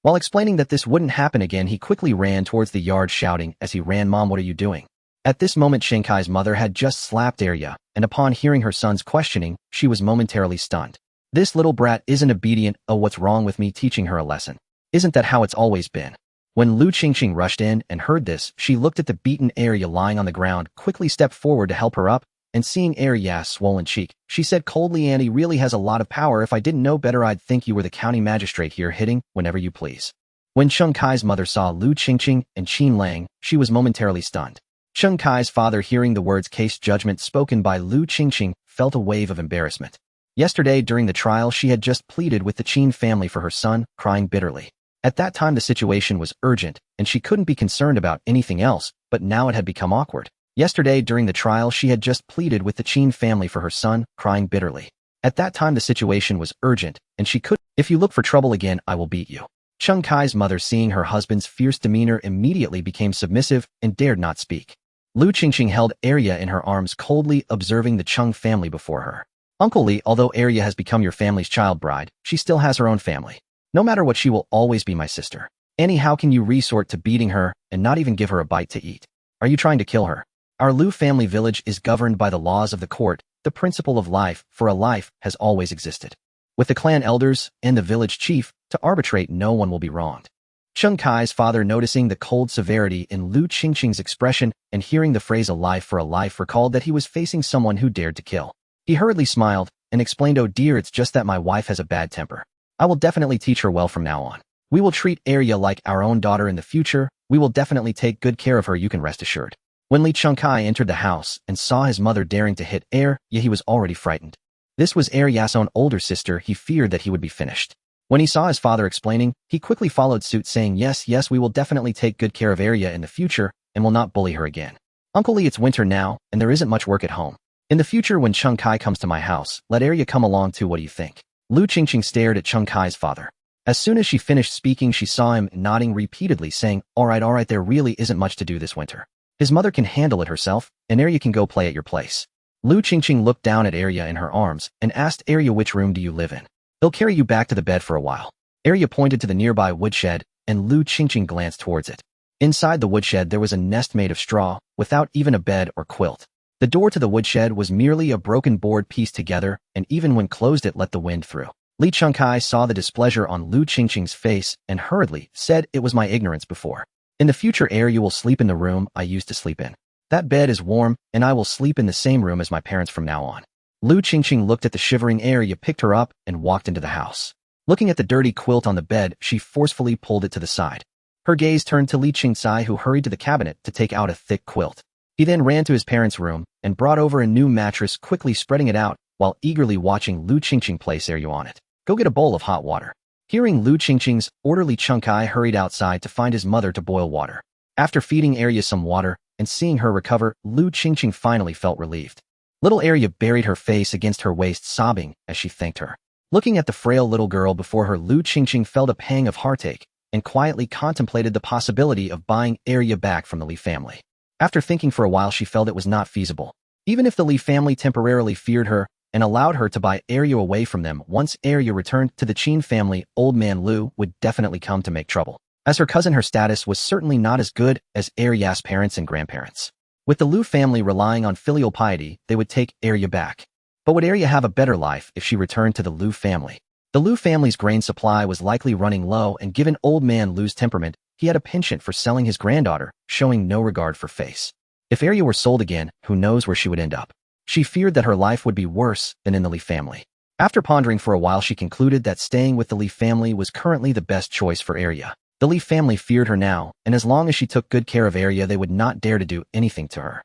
While explaining that this wouldn't happen again, he quickly ran towards the yard shouting as he ran, Mom, what are you doing? At this moment, Qingqing's mother had just slapped Arya, and upon hearing her son's questioning, she was momentarily stunned. This little brat isn't obedient. Oh, what's wrong with me teaching her a lesson? Isn't that how it's always been? When Qingqing rushed in and heard this, she looked at the beaten Arya lying on the ground, quickly stepped forward to help her up, and seeing Arya's swollen cheek, she said coldly, Annie really has a lot of power. If I didn't know better, I'd think you were the county magistrate here, hitting whenever you please. When Qingqing's mother saw Qingqing and Qin Lang, she was momentarily stunned. Qingqing's father, hearing the words case judgment spoken by Qingqing, felt a wave of embarrassment. Yesterday, during the trial, she had just pleaded with the Qin family for her son, crying bitterly. At that time, the situation was urgent, and she couldn't be concerned about anything else, but now it had become awkward. Yesterday, during the trial, she had just pleaded with the Qin family for her son, crying bitterly. At that time, the situation was urgent, and she could. If you look for trouble again, I will beat you. Qingqing's mother, seeing her husband's fierce demeanor, immediately became submissive and dared not speak. Qingqing held Arya in her arms, coldly observing the Qing family before her. Uncle Li, although Arya has become your family's child bride, she still has her own family. No matter what, she will always be my sister. Annie, how can you resort to beating her and not even give her a bite to eat? Are you trying to kill her? Our Lu family village is governed by the laws of the court. The principle of life for a life has always existed. With the clan elders and the village chief to arbitrate, no one will be wronged. Qingqing's father, noticing the cold severity in Qingqing's expression and hearing the phrase a life for a life, recalled that he was facing someone who dared to kill. He hurriedly smiled and explained, oh dear, it's just that my wife has a bad temper. I will definitely teach her well from now on. We will treat Arya like our own daughter in the future. We will definitely take good care of her, you can rest assured. When Li Qingqing entered the house and saw his mother daring to hit Arya, he was already frightened. This was Arya's own older sister. He feared that he would be finished. When he saw his father explaining, he quickly followed suit, saying, yes, we will definitely take good care of Arya in the future and will not bully her again. Uncle Li, it's winter now, and there isn't much work at home. In the future, when Qingqing comes to my house, let Arya come along too. What do you think? Qingqing stared at Qingqing's father. As soon as she finished speaking, she saw him nodding repeatedly, saying, all right, there really isn't much to do this winter. His mother can handle it herself, and Arya can go play at your place. Qingqing looked down at Arya in her arms and asked Arya, which room do you live in? They'll carry you back to the bed for a while. Arya pointed to the nearby woodshed, and Qingqing glanced towards it. Inside the woodshed there was a nest made of straw, without even a bed or quilt. The door to the woodshed was merely a broken board pieced together, and even when closed it let the wind through. Li Qingqing saw the displeasure on Qingqing's face and hurriedly said, it was my ignorance before. In the future, Arya will sleep in the room I used to sleep in. That bed is warm, and I will sleep in the same room as my parents from now on. Qingqing looked at the shivering Arya, picked her up, and walked into the house. Looking at the dirty quilt on the bed, she forcefully pulled it to the side. Her gaze turned to Li Qingqing, who hurried to the cabinet to take out a thick quilt. He then ran to his parents' room and brought over a new mattress, quickly spreading it out while eagerly watching Qingqing place Arya on it. Go get a bowl of hot water. Hearing Qingqing's order, Li Qingqing hurried outside to find his mother to boil water. After feeding Arya some water and seeing her recover, Qingqing finally felt relieved. Little Arya buried her face against her waist, sobbing as she thanked her. Looking at the frail little girl before her, Qingqing felt a pang of heartache and quietly contemplated the possibility of buying Arya back from the Li family. After thinking for a while, she felt it was not feasible. Even if the Li family temporarily feared her and allowed her to buy Arya away from them, once Arya returned to the Qin family, old man Lu would definitely come to make trouble. As her cousin, her status was certainly not as good as Arya's parents and grandparents. With the Lu family relying on filial piety, they would take Arya back. But would Arya have a better life if she returned to the Lu family? The Lu family's grain supply was likely running low, and given old man Lu's temperament, he had a penchant for selling his granddaughter, showing no regard for face. If Arya were sold again, who knows where she would end up? She feared that her life would be worse than in the Li family. After pondering for a while, she concluded that staying with the Li family was currently the best choice for Arya. The Li family feared her now, and as long as she took good care of Arya, they would not dare to do anything to her.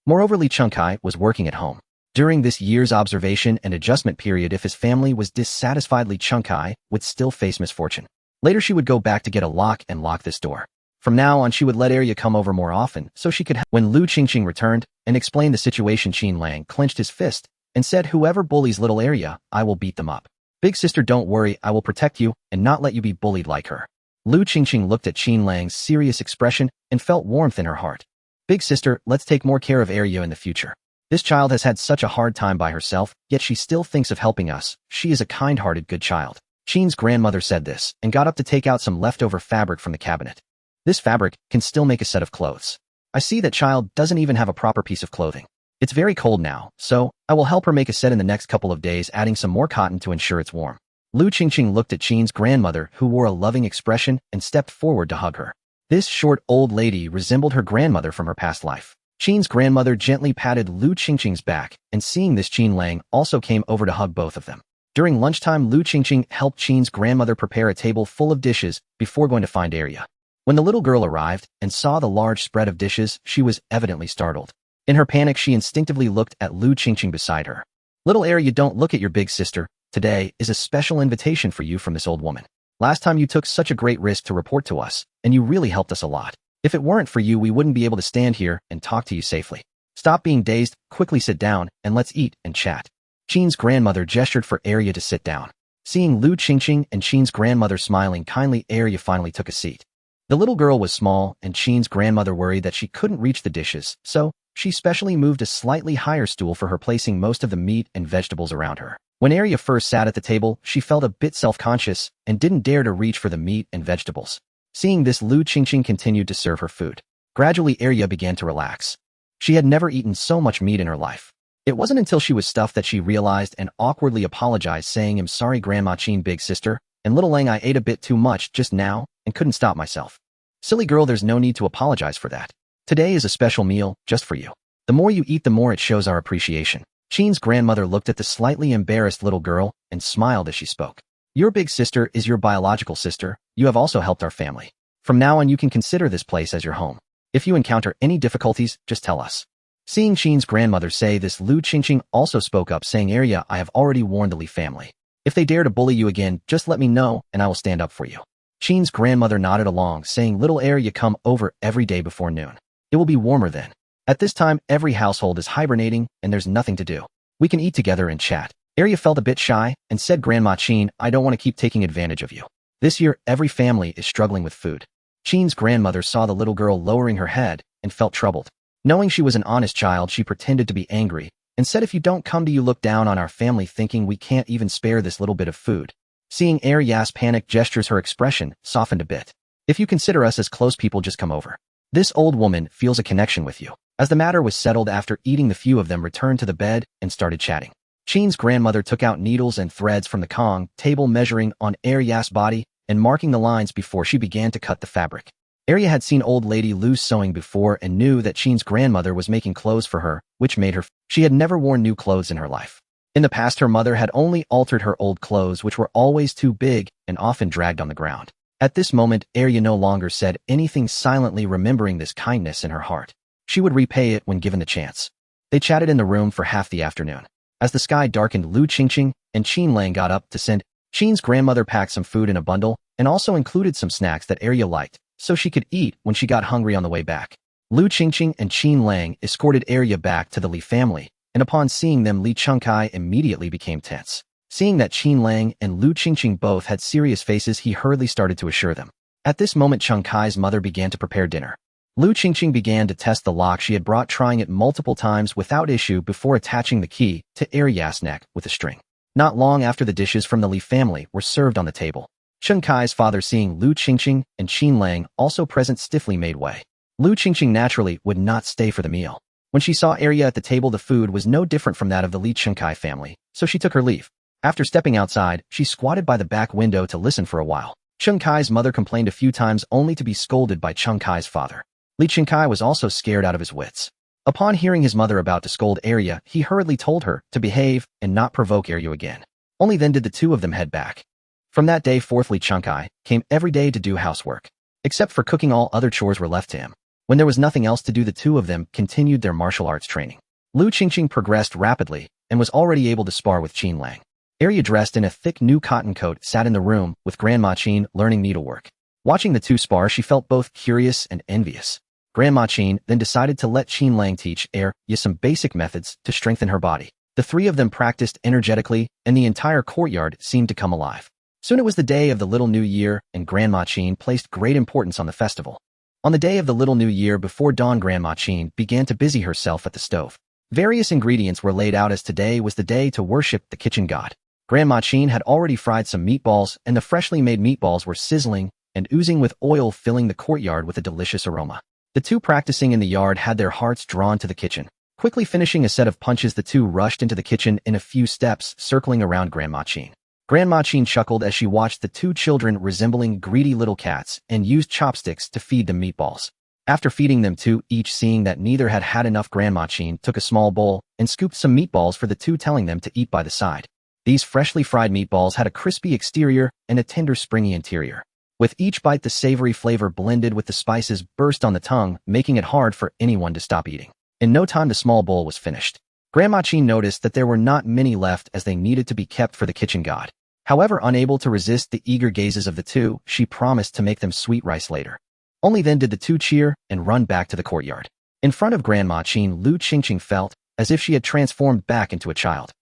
Moreover, Li Qingqing was working at home. During this year's observation and adjustment period, if his family was dissatisfied, Li Qingqing would still face misfortune. Later, she would go back to get a lock and lock this door. From now on, she would let Arya come over more often so she could When Qingqing returned and explained the situation, Qin Lang clenched his fist and said whoever bullies little Area, I will beat them up. Big sister, don't worry, I will protect you and not let you be bullied like her. Lu Qingqing looked at Qinlang's serious expression and felt warmth in her heart. Big sister, let's take more care of Area in the future. This child has had such a hard time by herself, yet she still thinks of helping us. She is a kind-hearted good child. Qin's grandmother said this and got up to take out some leftover fabric from the cabinet. This fabric can still make a set of clothes. I see that child doesn't even have a proper piece of clothing. It's very cold now, so I will help her make a set in the next couple of days, adding some more cotton to ensure it's warm. Lu Qingqing looked at Qin's grandmother, who wore a loving expression, and stepped forward to hug her. This short old lady resembled her grandmother from her past life. Qin's grandmother gently patted Lu Qingqing's back, and seeing this, Qinlang also came over to hug both of them. During lunchtime, Lu Qingqing helped Qin's grandmother prepare a table full of dishes before going to find Area. When the little girl arrived and saw the large spread of dishes, she was evidently startled. In her panic, she instinctively looked at Lu Qingqing beside her. Little Area, don't look at your big sister. Today is a special invitation for you from this old woman. Last time you took such a great risk to report to us, and you really helped us a lot. If it weren't for you, we wouldn't be able to stand here and talk to you safely. Stop being dazed, quickly sit down, and let's eat and chat. Qin's grandmother gestured for Area to sit down. Seeing Lu Qingqing and Qin's grandmother smiling kindly, Area finally took a seat. The little girl was small, and Qin's grandmother worried that she couldn't reach the dishes, so she specially moved a slightly higher stool for her, placing most of the meat and vegetables around her. When Area first sat at the table, she felt a bit self-conscious and didn't dare to reach for the meat and vegetables. Seeing this, Lu Qingqing continued to serve her food. Gradually, Area began to relax. She had never eaten so much meat in her life. It wasn't until she was stuffed that she realized and awkwardly apologized, saying, I'm sorry, Grandma Qin, big sister, and little Lang, I ate a bit too much just now and couldn't stop myself. Silly girl, there's no need to apologize for that. Today is a special meal just for you. The more you eat, the more it shows our appreciation. Qin's grandmother looked at the slightly embarrassed little girl and smiled as she spoke. Your big sister is your biological sister. You have also helped our family. From now on, you can consider this place as your home. If you encounter any difficulties, just tell us. Seeing Qin's grandmother say this, Lu Qingqing also spoke up, saying, Area, I have already warned the Li family. If they dare to bully you again, just let me know and I will stand up for you. Qin's grandmother nodded along, saying, little Area, come over every day before noon. It will be warmer then. At this time, every household is hibernating and there's nothing to do. We can eat together and chat. Area felt a bit shy and said, Grandma Qin, I don't want to keep taking advantage of you. This year, every family is struggling with food. Qin's grandmother saw the little girl lowering her head and felt troubled. Knowing she was an honest child, she pretended to be angry and said, if you don't come, do you look down on our family, thinking we can't even spare this little bit of food? Seeing Aria's panic gestures, her expression softened a bit. If you consider us as close people, just come over. This old woman feels a connection with you. As the matter was settled after eating, the few of them returned to the bed and started chatting. Qin's grandmother took out needles and threads from the Kong table, measuring on Aria's body and marking the lines before she began to cut the fabric. Area had seen old lady Lu's sewing before and knew that Qin's grandmother was making clothes for her, which made her. She had never worn new clothes in her life. In the past, her mother had only altered her old clothes, which were always too big and often dragged on the ground. At this moment, Area no longer said anything, silently remembering this kindness in her heart. She would repay it when given the chance. They chatted in the room for half the afternoon. As the sky darkened, Lu Qingqing and Qinlang got up to send. Qin's grandmother packed some food in a bundle and also included some snacks that Area liked, so she could eat when she got hungry on the way back. Lu Qingqing and Qinlang escorted Area back to the Li family, and upon seeing them, Li Chengkai immediately became tense. Seeing that Qinlang and Lu Qingqing both had serious faces, he hurriedly started to assure them. At this moment, Chengkai's mother began to prepare dinner. Lu Qingqing began to test the lock she had brought, trying it multiple times without issue before attaching the key to Aria's neck with a string. Not long after, the dishes from the Li family were served on the table. Chengkai's father, seeing Lu Qingqing and Qinlang also present, stiffly made way. Lu Qingqing naturally would not stay for the meal. When she saw Area at the table, the food was no different from that of the Li Chengkai family, so she took her leave. After stepping outside, she squatted by the back window to listen for a while. Chengkai's mother complained a few times, only to be scolded by Chengkai's father. Li Chengkai was also scared out of his wits. Upon hearing his mother about to scold Area, he hurriedly told her to behave and not provoke Area again. Only then did the two of them head back. From that day forth, Li Chengkai came every day to do housework. Except for cooking, all other chores were left to him. When there was nothing else to do, the two of them continued their martial arts training. Lu Qingqing progressed rapidly and was already able to spar with Qinlang. Area, dressed in a thick new cotton coat, sat in the room with Grandma Qin learning needlework. Watching the two spar, she felt both curious and envious. Grandma Qin then decided to let Qinlang teach Area some basic methods to strengthen her body. The three of them practiced energetically, and the entire courtyard seemed to come alive. Soon it was the day of the Little New Year, and Grandma Qing placed great importance on the festival. On the day of the Little New Year before dawn, Grandma Qing began to busy herself at the stove. Various ingredients were laid out as today was the day to worship the kitchen god. Grandma Qing had already fried some meatballs, and the freshly made meatballs were sizzling and oozing with oil, filling the courtyard with a delicious aroma. The two practicing in the yard had their hearts drawn to the kitchen. Quickly finishing a set of punches, the two rushed into the kitchen in a few steps, circling around Grandma Qing. Grandma Qing chuckled as she watched the two children resembling greedy little cats and used chopsticks to feed them meatballs. After feeding them two each, seeing that neither had had enough, Grandma Qing took a small bowl and scooped some meatballs for the two, telling them to eat by the side. These freshly fried meatballs had a crispy exterior and a tender, springy interior. With each bite, the savory flavor blended with the spices burst on the tongue, making it hard for anyone to stop eating. In no time, the small bowl was finished. Grandma Qing noticed that there were not many left, as they needed to be kept for the kitchen god. However, unable to resist the eager gazes of the two, she promised to make them sweet rice later. Only then did the two cheer and run back to the courtyard. In front of Grandma Qing, Qingqing felt as if she had transformed back into a child.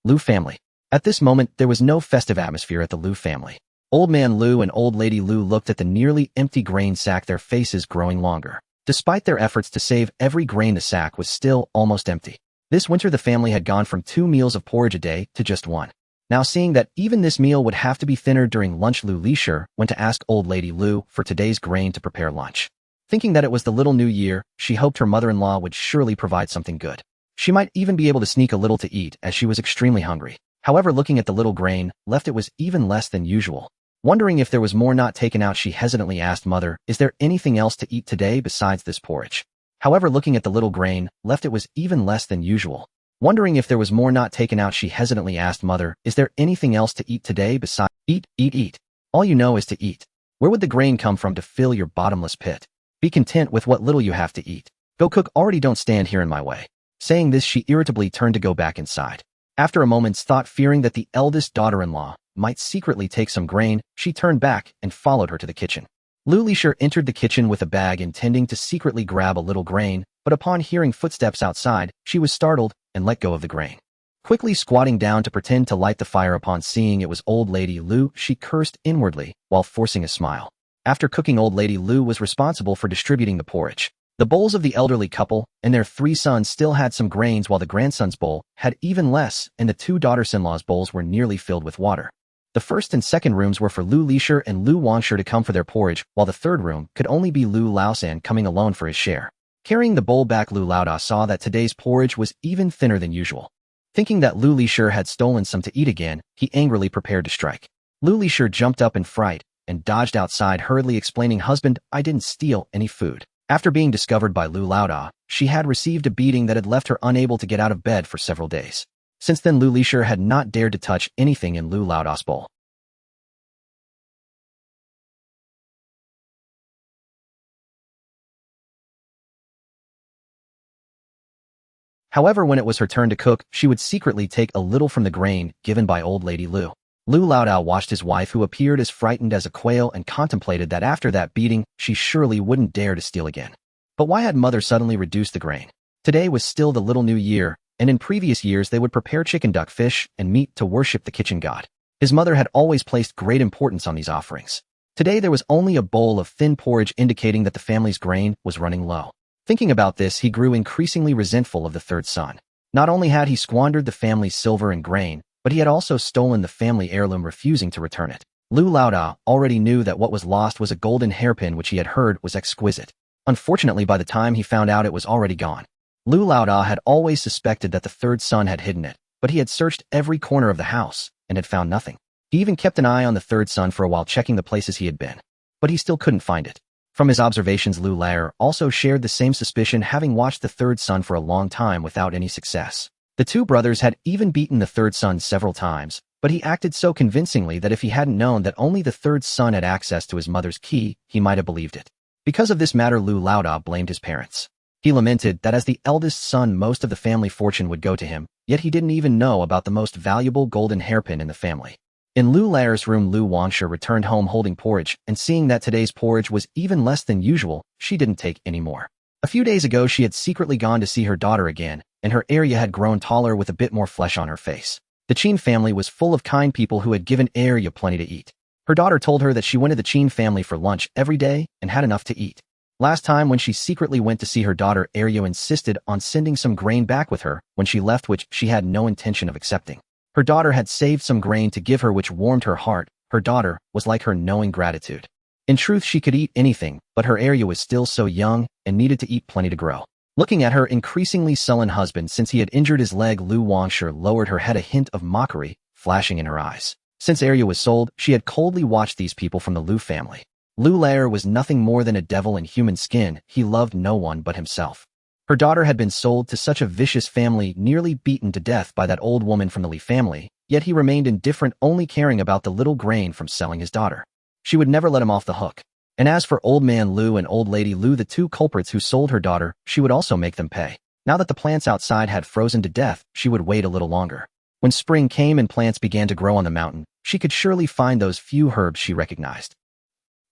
Lu family. At this moment, there was no festive atmosphere at the Lu family. Old Man Lu and Old Lady Lu looked at the nearly empty grain sack, their faces growing longer. Despite their efforts to save every grain, the sack was still almost empty. This winter, the family had gone from 2 meals of porridge a day to just 1. Now, seeing that even this meal would have to be thinner during lunch, Lu Lisher went to ask Old Lady Lu for today's grain to prepare lunch. Thinking that it was the Little New Year, she hoped her mother-in-law would surely provide something good. She might even be able to sneak a little to eat, as she was extremely hungry. However, looking at the little grain left, it was even less than usual. Wondering if there was more not taken out, she hesitantly asked, "Mother, is there anything else to eat today besides this porridge?" However, looking at the little grain left, it was even less than usual. Wondering if there was more not taken out, she hesitantly asked, "Mother, is there anything else to eat today besides eat? All you know is to eat. Where would the grain come from to fill your bottomless pit? Be content with what little you have to eat. Go cook already, don't stand here in my way." Saying this, she irritably turned to go back inside. After a moment's thought, fearing that the eldest daughter-in-law might secretly take some grain, she turned back and followed her to the kitchen. Lu Lisher entered the kitchen with a bag, intending to secretly grab a little grain, but upon hearing footsteps outside, she was startled and let go of the grain. Quickly squatting down to pretend to light the fire, upon seeing it was Old Lady Lu, she cursed inwardly while forcing a smile. After cooking, Old Lady Lu was responsible for distributing the porridge. The bowls of the elderly couple and their 3 sons still had some grains, while the grandson's bowl had even less, and the 2 daughters-in-law's bowls were nearly filled with water. The first and second rooms were for Lu Lisher and Lu Wansher to come for their porridge, while the third room could only be Lu Laosan coming alone for his share. Carrying the bowl back, Lu Laoda saw that today's porridge was even thinner than usual. Thinking that Lu Lisher had stolen some to eat again, he angrily prepared to strike. Lu Lisher jumped up in fright and dodged outside, hurriedly explaining, "Husband, I didn't steal any food." After being discovered by Lu Laoda, she had received a beating that had left her unable to get out of bed for several days. Since then, Lu Lisher had not dared to touch anything in Lu Laoda's bowl. However, when it was her turn to cook, she would secretly take a little from the grain given by Old Lady Lu. Lu Laodao watched his wife, who appeared as frightened as a quail, and contemplated that after that beating, she surely wouldn't dare to steal again. But why had Mother suddenly reduced the grain? Today was still the Little New Year, and in previous years they would prepare chicken, duck, fish, and meat to worship the kitchen god. His mother had always placed great importance on these offerings. Today there was only a bowl of thin porridge, indicating that the family's grain was running low. Thinking about this, he grew increasingly resentful of the third son. Not only had he squandered the family's silver and grain, but he had also stolen the family heirloom, refusing to return it. Lu Laoda already knew that what was lost was a golden hairpin, which he had heard was exquisite. Unfortunately, by the time he found out, it was already gone. Lu Laoda had always suspected that the third son had hidden it, but he had searched every corner of the house and had found nothing. He even kept an eye on the third son for a while, checking the places he had been, but he still couldn't find it. From his observations, Lu Laer also shared the same suspicion, having watched the third son for a long time without any success. The two brothers had even beaten the third son several times, but he acted so convincingly that if he hadn't known that only the third son had access to his mother's key, he might have believed it. Because of this matter, Lu Laoda blamed his parents. He lamented that as the eldest son, most of the family fortune would go to him, yet he didn't even know about the most valuable golden hairpin in the family. In Lu Laer's room, Lu Wansher returned home holding porridge, and seeing that today's porridge was even less than usual, she didn't take any more. A few days ago, she had secretly gone to see her daughter again, and her area had grown taller with a bit more flesh on her face. The Qin family was full of kind people who had given Area plenty to eat. Her daughter told her that she went to the Qin family for lunch every day and had enough to eat. Last time when she secretly went to see her daughter, Area insisted on sending some grain back with her when she left, which she had no intention of accepting. Her daughter had saved some grain to give her, which warmed her heart. Her daughter was like her, knowing gratitude. In truth, she could eat anything, but her Area was still so young and needed to eat plenty to grow. Looking at her increasingly sullen husband since he had injured his leg, Lu Wangshe lowered her head, a hint of mockery flashing in her eyes. Since Area was sold, she had coldly watched these people from the Lu family. Lu Lair was nothing more than a devil in human skin. He loved no one but himself. Her daughter had been sold to such a vicious family, nearly beaten to death by that old woman from the Li family, yet he remained indifferent, only caring about the little grain from selling his daughter. She would never let him off the hook. And as for Old Man Lu and Old Lady Lu, the two culprits who sold her daughter, she would also make them pay. Now that the plants outside had frozen to death, she would wait a little longer. When spring came and plants began to grow on the mountain, she could surely find those few herbs she recognized.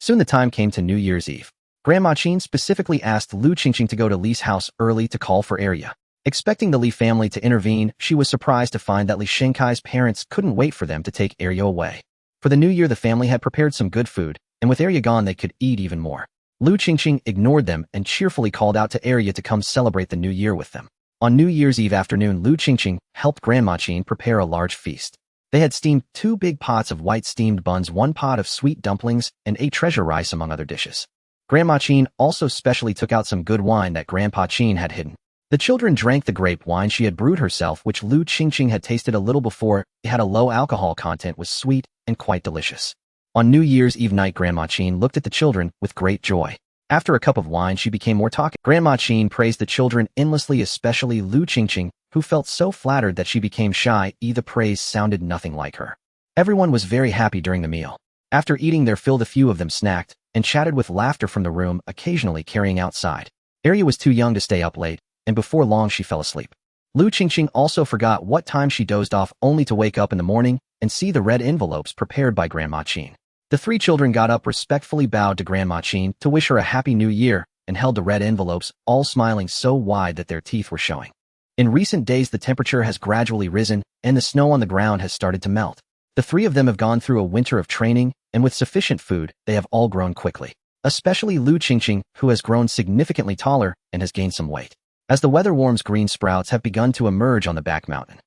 Soon the time came to New Year's Eve. Grandma Qin specifically asked Lu Qingqing to go to Li's house early to call for Area. Expecting the Li family to intervene, she was surprised to find that Li Shenkai's parents couldn't wait for them to take Area away. For the new year, the family had prepared some good food, and with Area gone, they could eat even more. Lu Qingqing ignored them and cheerfully called out to Area to come celebrate the new year with them. On New Year's Eve afternoon, Lu Qingqing helped Grandma Qin prepare a large feast. They had steamed 2 big pots of white steamed buns, 1 pot of sweet dumplings, and 8 treasure rice among other dishes. Grandma Qin also specially took out some good wine that Grandpa Qin had hidden. The children drank the grape wine she had brewed herself, which Lu Qingqing had tasted a little before. It had a low alcohol content, was sweet, and quite delicious. On New Year's Eve night, Grandma Qin looked at the children with great joy. After a cup of wine, she became more talkative. Grandma Qin praised the children endlessly, especially Lu Qingqing, who felt so flattered that she became shy. The praise sounded nothing like her. Everyone was very happy during the meal. After eating their fill, a few of them snacked and chatted with laughter from the room, occasionally carrying outside. Area was too young to stay up late, and before long she fell asleep. Lu Qingqing also forgot what time she dozed off, only to wake up in the morning and see the red envelopes prepared by Grandma Qin. The 3 children got up, respectfully bowed to Grandma Qin to wish her a happy new year, and held the red envelopes, all smiling so wide that their teeth were showing. In recent days, the temperature has gradually risen, and the snow on the ground has started to melt. The 3 of them have gone through a winter of training, and with sufficient food, they have all grown quickly. Especially Lu Qingqing, who has grown significantly taller and has gained some weight. As the weather warms, green sprouts have begun to emerge on the back mountain.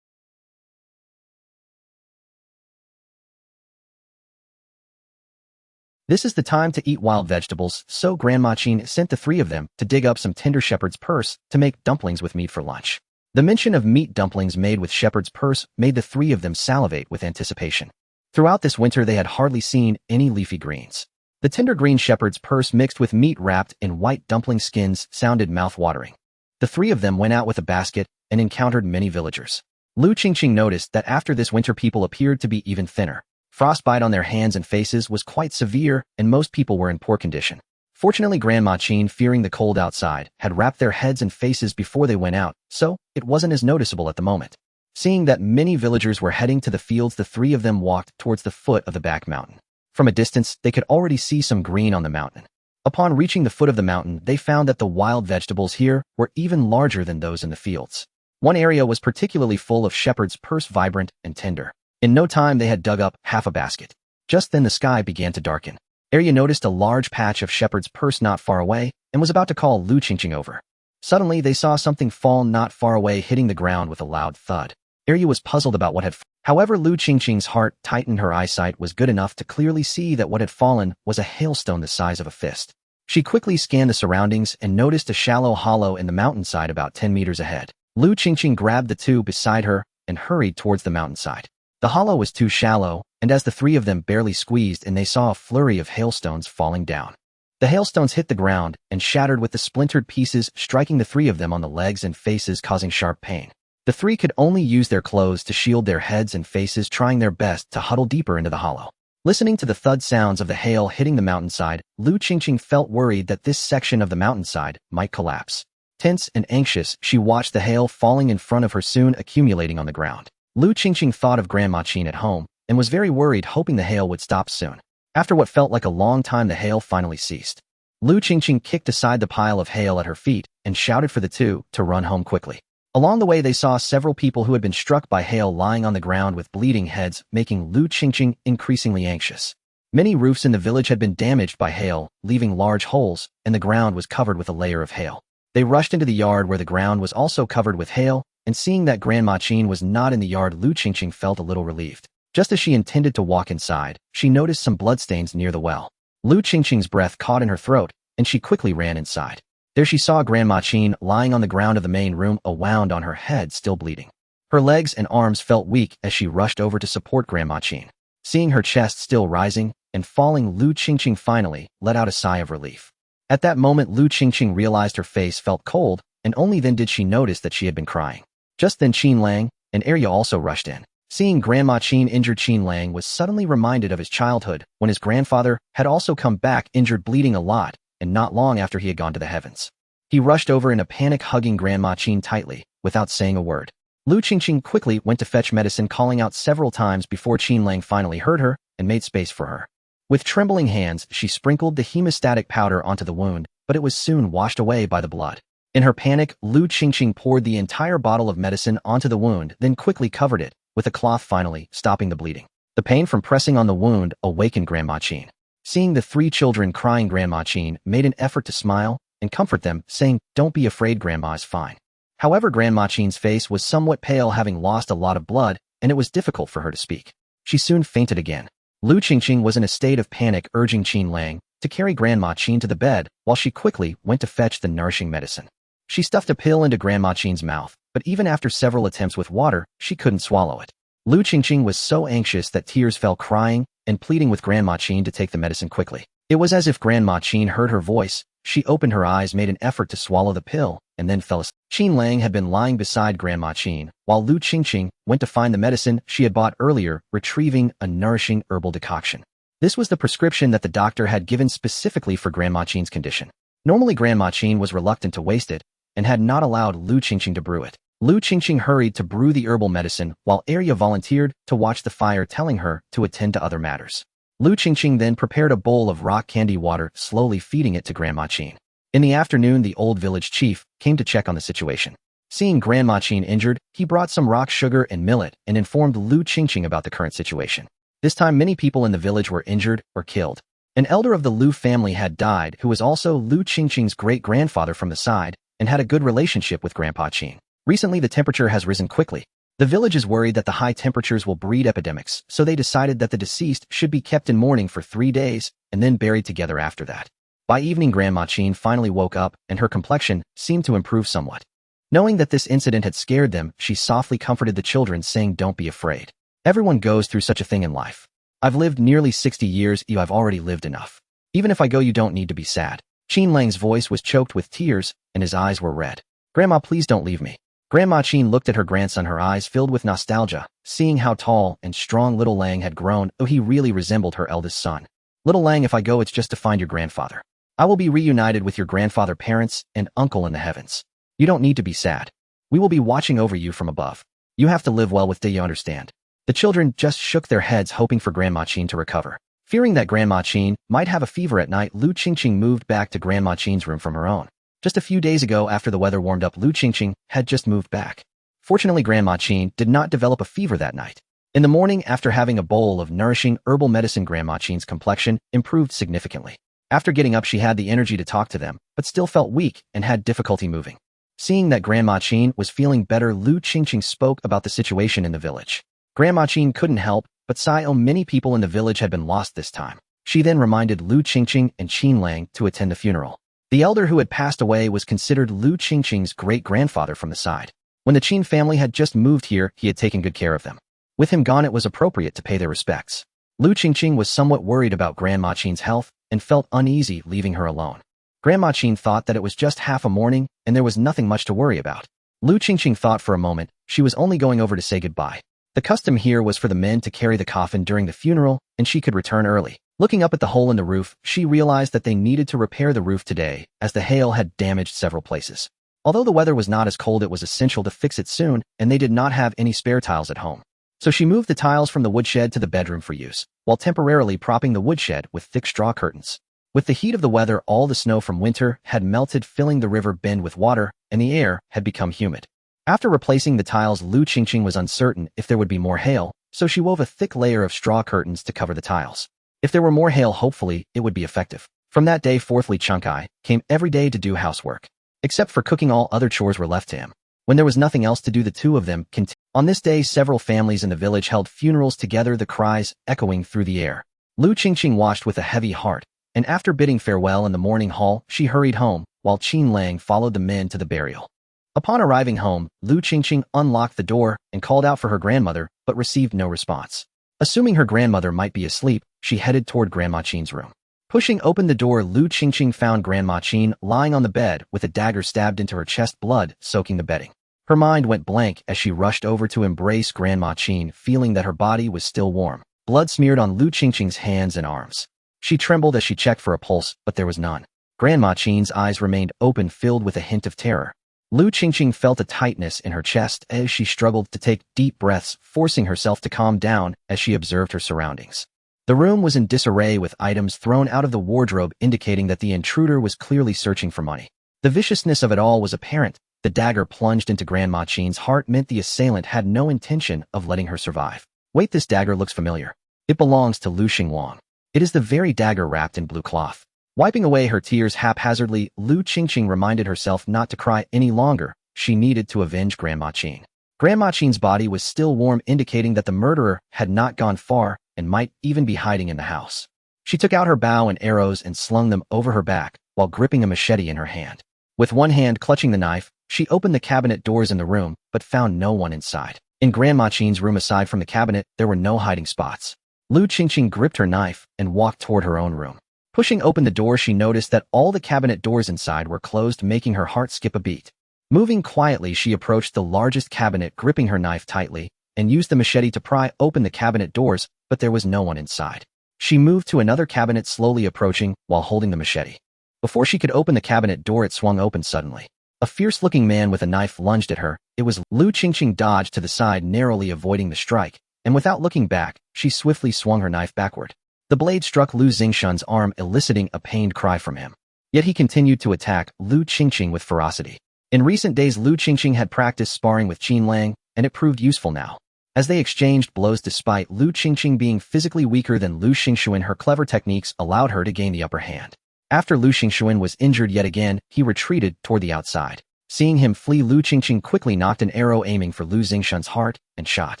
This is the time to eat wild vegetables, so Grandma Qin sent the 3 of them to dig up some tender shepherd's purse to make dumplings with meat for lunch. The mention of meat dumplings made with shepherd's purse made the 3 of them salivate with anticipation. Throughout this winter, they had hardly seen any leafy greens. The tender green shepherd's purse mixed with meat wrapped in white dumpling skins sounded mouth-watering. The 3 of them went out with a basket and encountered many villagers. Lu Qingqing noticed that after this winter, people appeared to be even thinner. Frostbite on their hands and faces was quite severe, and most people were in poor condition. Fortunately, Grandma Qin, fearing the cold outside, had wrapped their heads and faces before they went out, so it wasn't as noticeable at the moment. Seeing that many villagers were heading to the fields, the 3 of them walked towards the foot of the back mountain. From a distance, they could already see some green on the mountain. Upon reaching the foot of the mountain, they found that the wild vegetables here were even larger than those in the fields. One area was particularly full of shepherd's purse, vibrant and tender. In no time, they had dug up half a basket. Just then, the sky began to darken. Area noticed a large patch of shepherd's purse not far away and was about to call Lu Qingqing over. Suddenly, they saw something fall not far away, hitting the ground with a loud thud. Area was puzzled about what had fallen. However, Lu Qingqing's heart tightened. Her eyesight was good enough to clearly see that what had fallen was a hailstone the size of a fist. She quickly scanned the surroundings and noticed a shallow hollow in the mountainside about 10 meters ahead. Lu Qingqing grabbed the 2 beside her and hurried towards the mountainside. The hollow was too shallow, and as the 3 of them barely squeezed in, they saw a flurry of hailstones falling down. The hailstones hit the ground and shattered with the splintered pieces, striking the 3 of them on the legs and faces, causing sharp pain. The 3 could only use their clothes to shield their heads and faces, trying their best to huddle deeper into the hollow. Listening to the thud sounds of the hail hitting the mountainside, Lu Qingqing felt worried that this section of the mountainside might collapse. Tense and anxious, she watched the hail falling in front of her, soon accumulating on the ground. Lu Qingqing thought of Grandma Qin at home and was very worried, hoping the hail would stop soon. After what felt like a long time, the hail finally ceased. Lu Qingqing kicked aside the pile of hail at her feet and shouted for the two to run home quickly. Along the way they saw several people who had been struck by hail lying on the ground with bleeding heads, making Lu Qingqing increasingly anxious. Many roofs in the village had been damaged by hail, leaving large holes, and the ground was covered with a layer of hail. They rushed into the yard where the ground was also covered with hail, and seeing that Grandma Qin was not in the yard, Lu Qingqing felt a little relieved. Just as she intended to walk inside, she noticed some bloodstains near the well. Lu Qingqing's breath caught in her throat, and she quickly ran inside. There she saw Grandma Qin lying on the ground of the main room, a wound on her head still bleeding. Her legs and arms felt weak as she rushed over to support Grandma Qin. Seeing her chest still rising and falling, Lu Qingqing finally let out a sigh of relief. At that moment, Lu Qingqing realized her face felt cold, and only then did she notice that she had been crying. Just then Qin Lang and Arya also rushed in. Seeing Grandma Qin injured, Qin Lang was suddenly reminded of his childhood when his grandfather had also come back injured, bleeding a lot, and not long after he had gone to the heavens. He rushed over in a panic, hugging Grandma Qin tightly, without saying a word. Lu Qingqing quickly went to fetch medicine, calling out several times before Qin Lang finally heard her and made space for her. With trembling hands, she sprinkled the hemostatic powder onto the wound, but it was soon washed away by the blood. In her panic, Lu Qingqing poured the entire bottle of medicine onto the wound, then quickly covered it with a cloth, finally stopping the bleeding. The pain from pressing on the wound awakened Grandma Qin. Seeing the three children crying, Grandma Qin made an effort to smile and comfort them, saying, "Don't be afraid, Grandma is fine." However, Grandma Qin's face was somewhat pale, having lost a lot of blood, and it was difficult for her to speak. She soon fainted again. Lu Qingqing was in a state of panic, urging Qin Lang to carry Grandma Qin to the bed while she quickly went to fetch the nourishing medicine. She stuffed a pill into Grandma Qin's mouth, but even after several attempts with water, she couldn't swallow it. Lu Qingqing was so anxious that tears fell, crying and pleading with Grandma Qin to take the medicine quickly. It was as if Grandma Qin heard her voice. She opened her eyes, made an effort to swallow the pill, and then fell asleep. Qin Lang had been lying beside Grandma Qin, while Lu Qingqing went to find the medicine she had bought earlier, retrieving a nourishing herbal decoction. This was the prescription that the doctor had given specifically for Grandma Qin's condition. Normally, Grandma Qin was reluctant to waste it, and had not allowed Lu Qingqing to brew it. Lu Qingqing hurried to brew the herbal medicine, while Arya volunteered to watch the fire, telling her to attend to other matters. Lu Qingqing then prepared a bowl of rock candy water, slowly feeding it to Grandma Qin. In the afternoon, the old village chief came to check on the situation. Seeing Grandma Qin injured, he brought some rock sugar and millet and informed Lu Qingqing about the current situation. This time, many people in the village were injured or killed. An elder of the Lu family had died, who was also Lu Qingqing's great-grandfather from the side, and had a good relationship with Grandpa Qin. Recently, the temperature has risen quickly. The village is worried that the high temperatures will breed epidemics, so they decided that the deceased should be kept in mourning for 3 days and then buried together after that. By evening, Grandma Qin finally woke up, and her complexion seemed to improve somewhat. Knowing that this incident had scared them, she softly comforted the children, saying, "Don't be afraid. Everyone goes through such a thing in life. I've lived nearly 60 years, I've already lived enough. Even if I go, you don't need to be sad." Qin Lang's voice was choked with tears, and his eyes were red. "Grandma, please don't leave me." Grandma Qin looked at her grandson, her eyes filled with nostalgia, seeing how tall and strong little Lang had grown. Oh, he really resembled her eldest son. "Little Lang, if I go, it's just to find your grandfather. I will be reunited with your grandfather, parents, and uncle in the heavens. You don't need to be sad. We will be watching over you from above. You have to live well with day, you understand?" The children just shook their heads, hoping for Grandma Qin to recover. Fearing that Grandma Qin might have a fever at night, Lu Qingqing moved back to Grandma Qin's room from her own. Just a few days ago, after the weather warmed up, Lu Qingqing had just moved back. Fortunately, Grandma Qin did not develop a fever that night. In the morning, after having a bowl of nourishing herbal medicine, Grandma Qin's complexion improved significantly. After getting up, she had the energy to talk to them, but still felt weak and had difficulty moving. Seeing that Grandma Qin was feeling better, Lu Qingqing spoke about the situation in the village. Grandma Qin couldn't help but sigh. Many people in the village had been lost this time. She then reminded Lu Qingqing and Qin Lang to attend the funeral. The elder who had passed away was considered Lu Qingqing's great-grandfather from the side. When the Qin family had just moved here, he had taken good care of them. With him gone, it was appropriate to pay their respects. Lu Qingqing was somewhat worried about Grandma Qin's health and felt uneasy leaving her alone. Grandma Qin thought that it was just half a mourning and there was nothing much to worry about. Lu Qingqing thought for a moment she was only going over to say goodbye. The custom here was for the men to carry the coffin during the funeral, and she could return early. Looking up at the hole in the roof, she realized that they needed to repair the roof today, as the hail had damaged several places. Although the weather was not as cold, it was essential to fix it soon, and they did not have any spare tiles at home. So she moved the tiles from the woodshed to the bedroom for use, while temporarily propping the woodshed with thick straw curtains. With the heat of the weather, all the snow from winter had melted, filling the river bend with water, and the air had become humid. After replacing the tiles, Qingqing was uncertain if there would be more hail, so she wove a thick layer of straw curtains to cover the tiles. If there were more hail, hopefully, it would be effective. From that day forth, Qingqing came every day to do housework. Except for cooking, all other chores were left to him. When there was nothing else to do, the two of them continued. On this day, several families in the village held funerals together, the cries echoing through the air. Qingqing watched with a heavy heart, and after bidding farewell in the mourning hall, she hurried home, while Qinglang followed the men to the burial. Upon arriving home, Qingqing unlocked the door and called out for her grandmother, but received no response. Assuming her grandmother might be asleep, she headed toward Grandma Qing's room. Pushing open the door, Qingqing found Grandma Qing lying on the bed with a dagger stabbed into her chest, blood soaking the bedding. Her mind went blank as she rushed over to embrace Grandma Qing, feeling that her body was still warm. Blood smeared on Qingqing's hands and arms. She trembled as she checked for a pulse, but there was none. Grandma Qing's eyes remained open, filled with a hint of terror. Qingqing felt a tightness in her chest as she struggled to take deep breaths, forcing herself to calm down as she observed her surroundings. The room was in disarray, with items thrown out of the wardrobe indicating that the intruder was clearly searching for money. The viciousness of it all was apparent. The dagger plunged into Grandma Qing's heart meant the assailant had no intention of letting her survive. Wait, this dagger looks familiar. It belongs to Lu Xingwang. It is the very dagger wrapped in blue cloth. Wiping away her tears haphazardly, Qingqing reminded herself not to cry any longer. She needed to avenge Grandma Qing. Grandma Qing's body was still warm, indicating that the murderer had not gone far and might even be hiding in the house. She took out her bow and arrows and slung them over her back, while gripping a machete in her hand. With one hand clutching the knife, she opened the cabinet doors in the room, but found no one inside. In Grandma Qing's room, aside from the cabinet, there were no hiding spots. Qingqing gripped her knife and walked toward her own room. Pushing open the door, she noticed that all the cabinet doors inside were closed, making her heart skip a beat. Moving quietly, she approached the largest cabinet, gripping her knife tightly, and used the machete to pry open the cabinet doors, but there was no one inside. She moved to another cabinet, slowly approaching while holding the machete. Before she could open the cabinet door, it swung open suddenly. A fierce-looking man with a knife lunged at her. It was Qingqing dodged to the side, narrowly avoiding the strike, and without looking back, she swiftly swung her knife backward. The blade struck Lu Xingshun's arm, eliciting a pained cry from him. Yet he continued to attack Qingqing with ferocity. In recent days, Qingqing had practiced sparring with Qinglang, and it proved useful now. As they exchanged blows, despite Qingqing being physically weaker than Lu Xingxuan, her clever techniques allowed her to gain the upper hand. After Lu Xingxuan was injured yet again, he retreated toward the outside. Seeing him flee, Qingqing quickly knocked an arrow aiming for Lu Xingshun's heart and shot.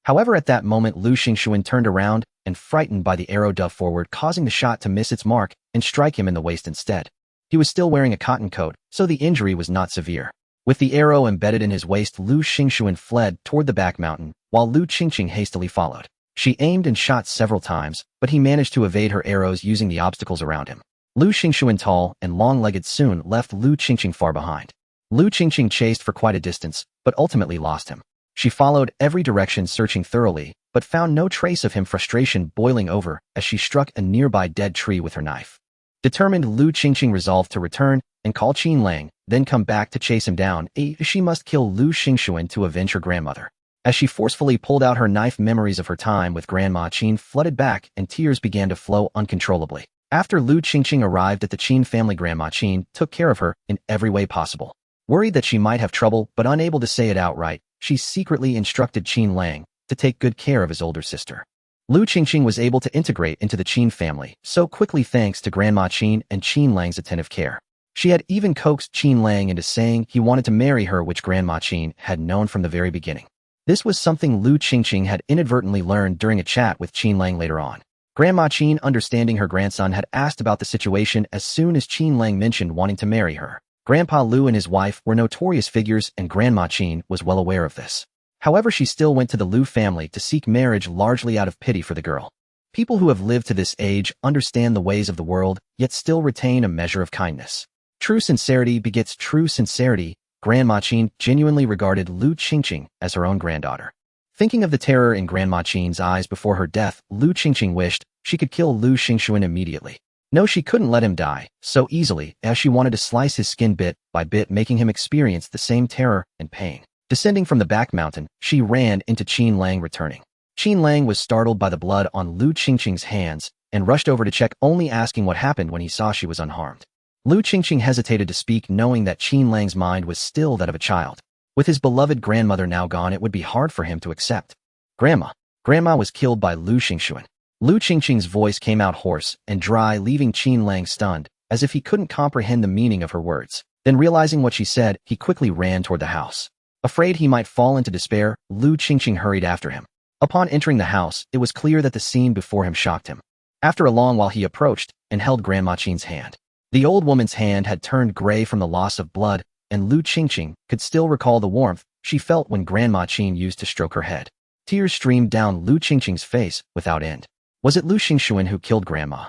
However, at that moment, Lu Xingxuan turned around and, frightened by the arrow, dove forward, causing the shot to miss its mark and strike him in the waist instead. He was still wearing a cotton coat, so the injury was not severe. With the arrow embedded in his waist, Lu Xingxuan fled toward the back mountain, while Qingqing hastily followed. She aimed and shot several times, but he managed to evade her arrows using the obstacles around him. Lu Xingxuan, tall and long-legged, soon left Qingqing far behind. Qingqing chased for quite a distance, but ultimately lost him. She followed every direction, searching thoroughly, but found no trace of him, frustration boiling over as she struck a nearby dead tree with her knife. Determined, Qingqing resolved to return and call Qinglang, then come back to chase him down. She must kill Lu Xingxuan to avenge her grandmother. As she forcefully pulled out her knife, memories of her time with Grandma Qing flooded back and tears began to flow uncontrollably. After Qingqing arrived at the Qin family, Grandma Qing took care of her in every way possible. Worried that she might have trouble but unable to say it outright, she secretly instructed Qinglang to take good care of his older sister. Qingqing was able to integrate into the Qin family so quickly thanks to Grandma Qing and Qinglang's attentive care. She had even coaxed Qinglang into saying he wanted to marry her, which Grandma Qing had known from the very beginning. This was something Qingqing had inadvertently learned during a chat with Qinglang later on. Grandma Qing, understanding her grandson, had asked about the situation as soon as Qinglang mentioned wanting to marry her. Grandpa Lu and his wife were notorious figures, and Grandma Qing was well aware of this. However, she still went to the Lu family to seek marriage, largely out of pity for the girl. People who have lived to this age understand the ways of the world, yet still retain a measure of kindness. True sincerity begets true sincerity. Grandma Qing genuinely regarded Qingqing as her own granddaughter. Thinking of the terror in Grandma Qing's eyes before her death, Qingqing wished she could kill Lu Xingxuan immediately. No, she couldn't let him die so easily, as she wanted to slice his skin bit by bit, making him experience the same terror and pain. Descending from the back mountain, she ran into Qinglang, returning. Qinglang was startled by the blood on Qingqing's hands and rushed over to check, only asking what happened when he saw she was unharmed. Lu Qingqing hesitated to speak, knowing that Qinlang's mind was still that of a child. With his beloved grandmother now gone, it would be hard for him to accept. Grandma was killed by Lu Xingxuan. Lu Qingqing's voice came out hoarse and dry, leaving Qinlang stunned, as if he couldn't comprehend the meaning of her words. Then realizing what she said, he quickly ran toward the house. Afraid he might fall into despair, Lu Qingqing hurried after him. Upon entering the house, it was clear that the scene before him shocked him. After a long while, he approached and held Grandma Qin's hand. The old woman's hand had turned gray from the loss of blood, and Lu Qingqing could still recall the warmth she felt when Grandma Qin used to stroke her head. Tears streamed down Lu Qingqing's face without end. Was it Lu Xingxuan who killed Grandma?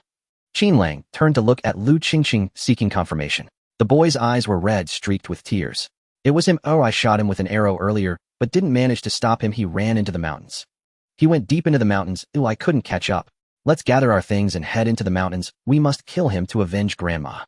Qinlang turned to look at Lu Qingqing, seeking confirmation. The boy's eyes were red, streaked with tears. It was him. Oh, I shot him with an arrow earlier, but didn't manage to stop him. He ran into the mountains. He went deep into the mountains. Ew, I couldn't catch up. Let's gather our things and head into the mountains. We must kill him to avenge Grandma.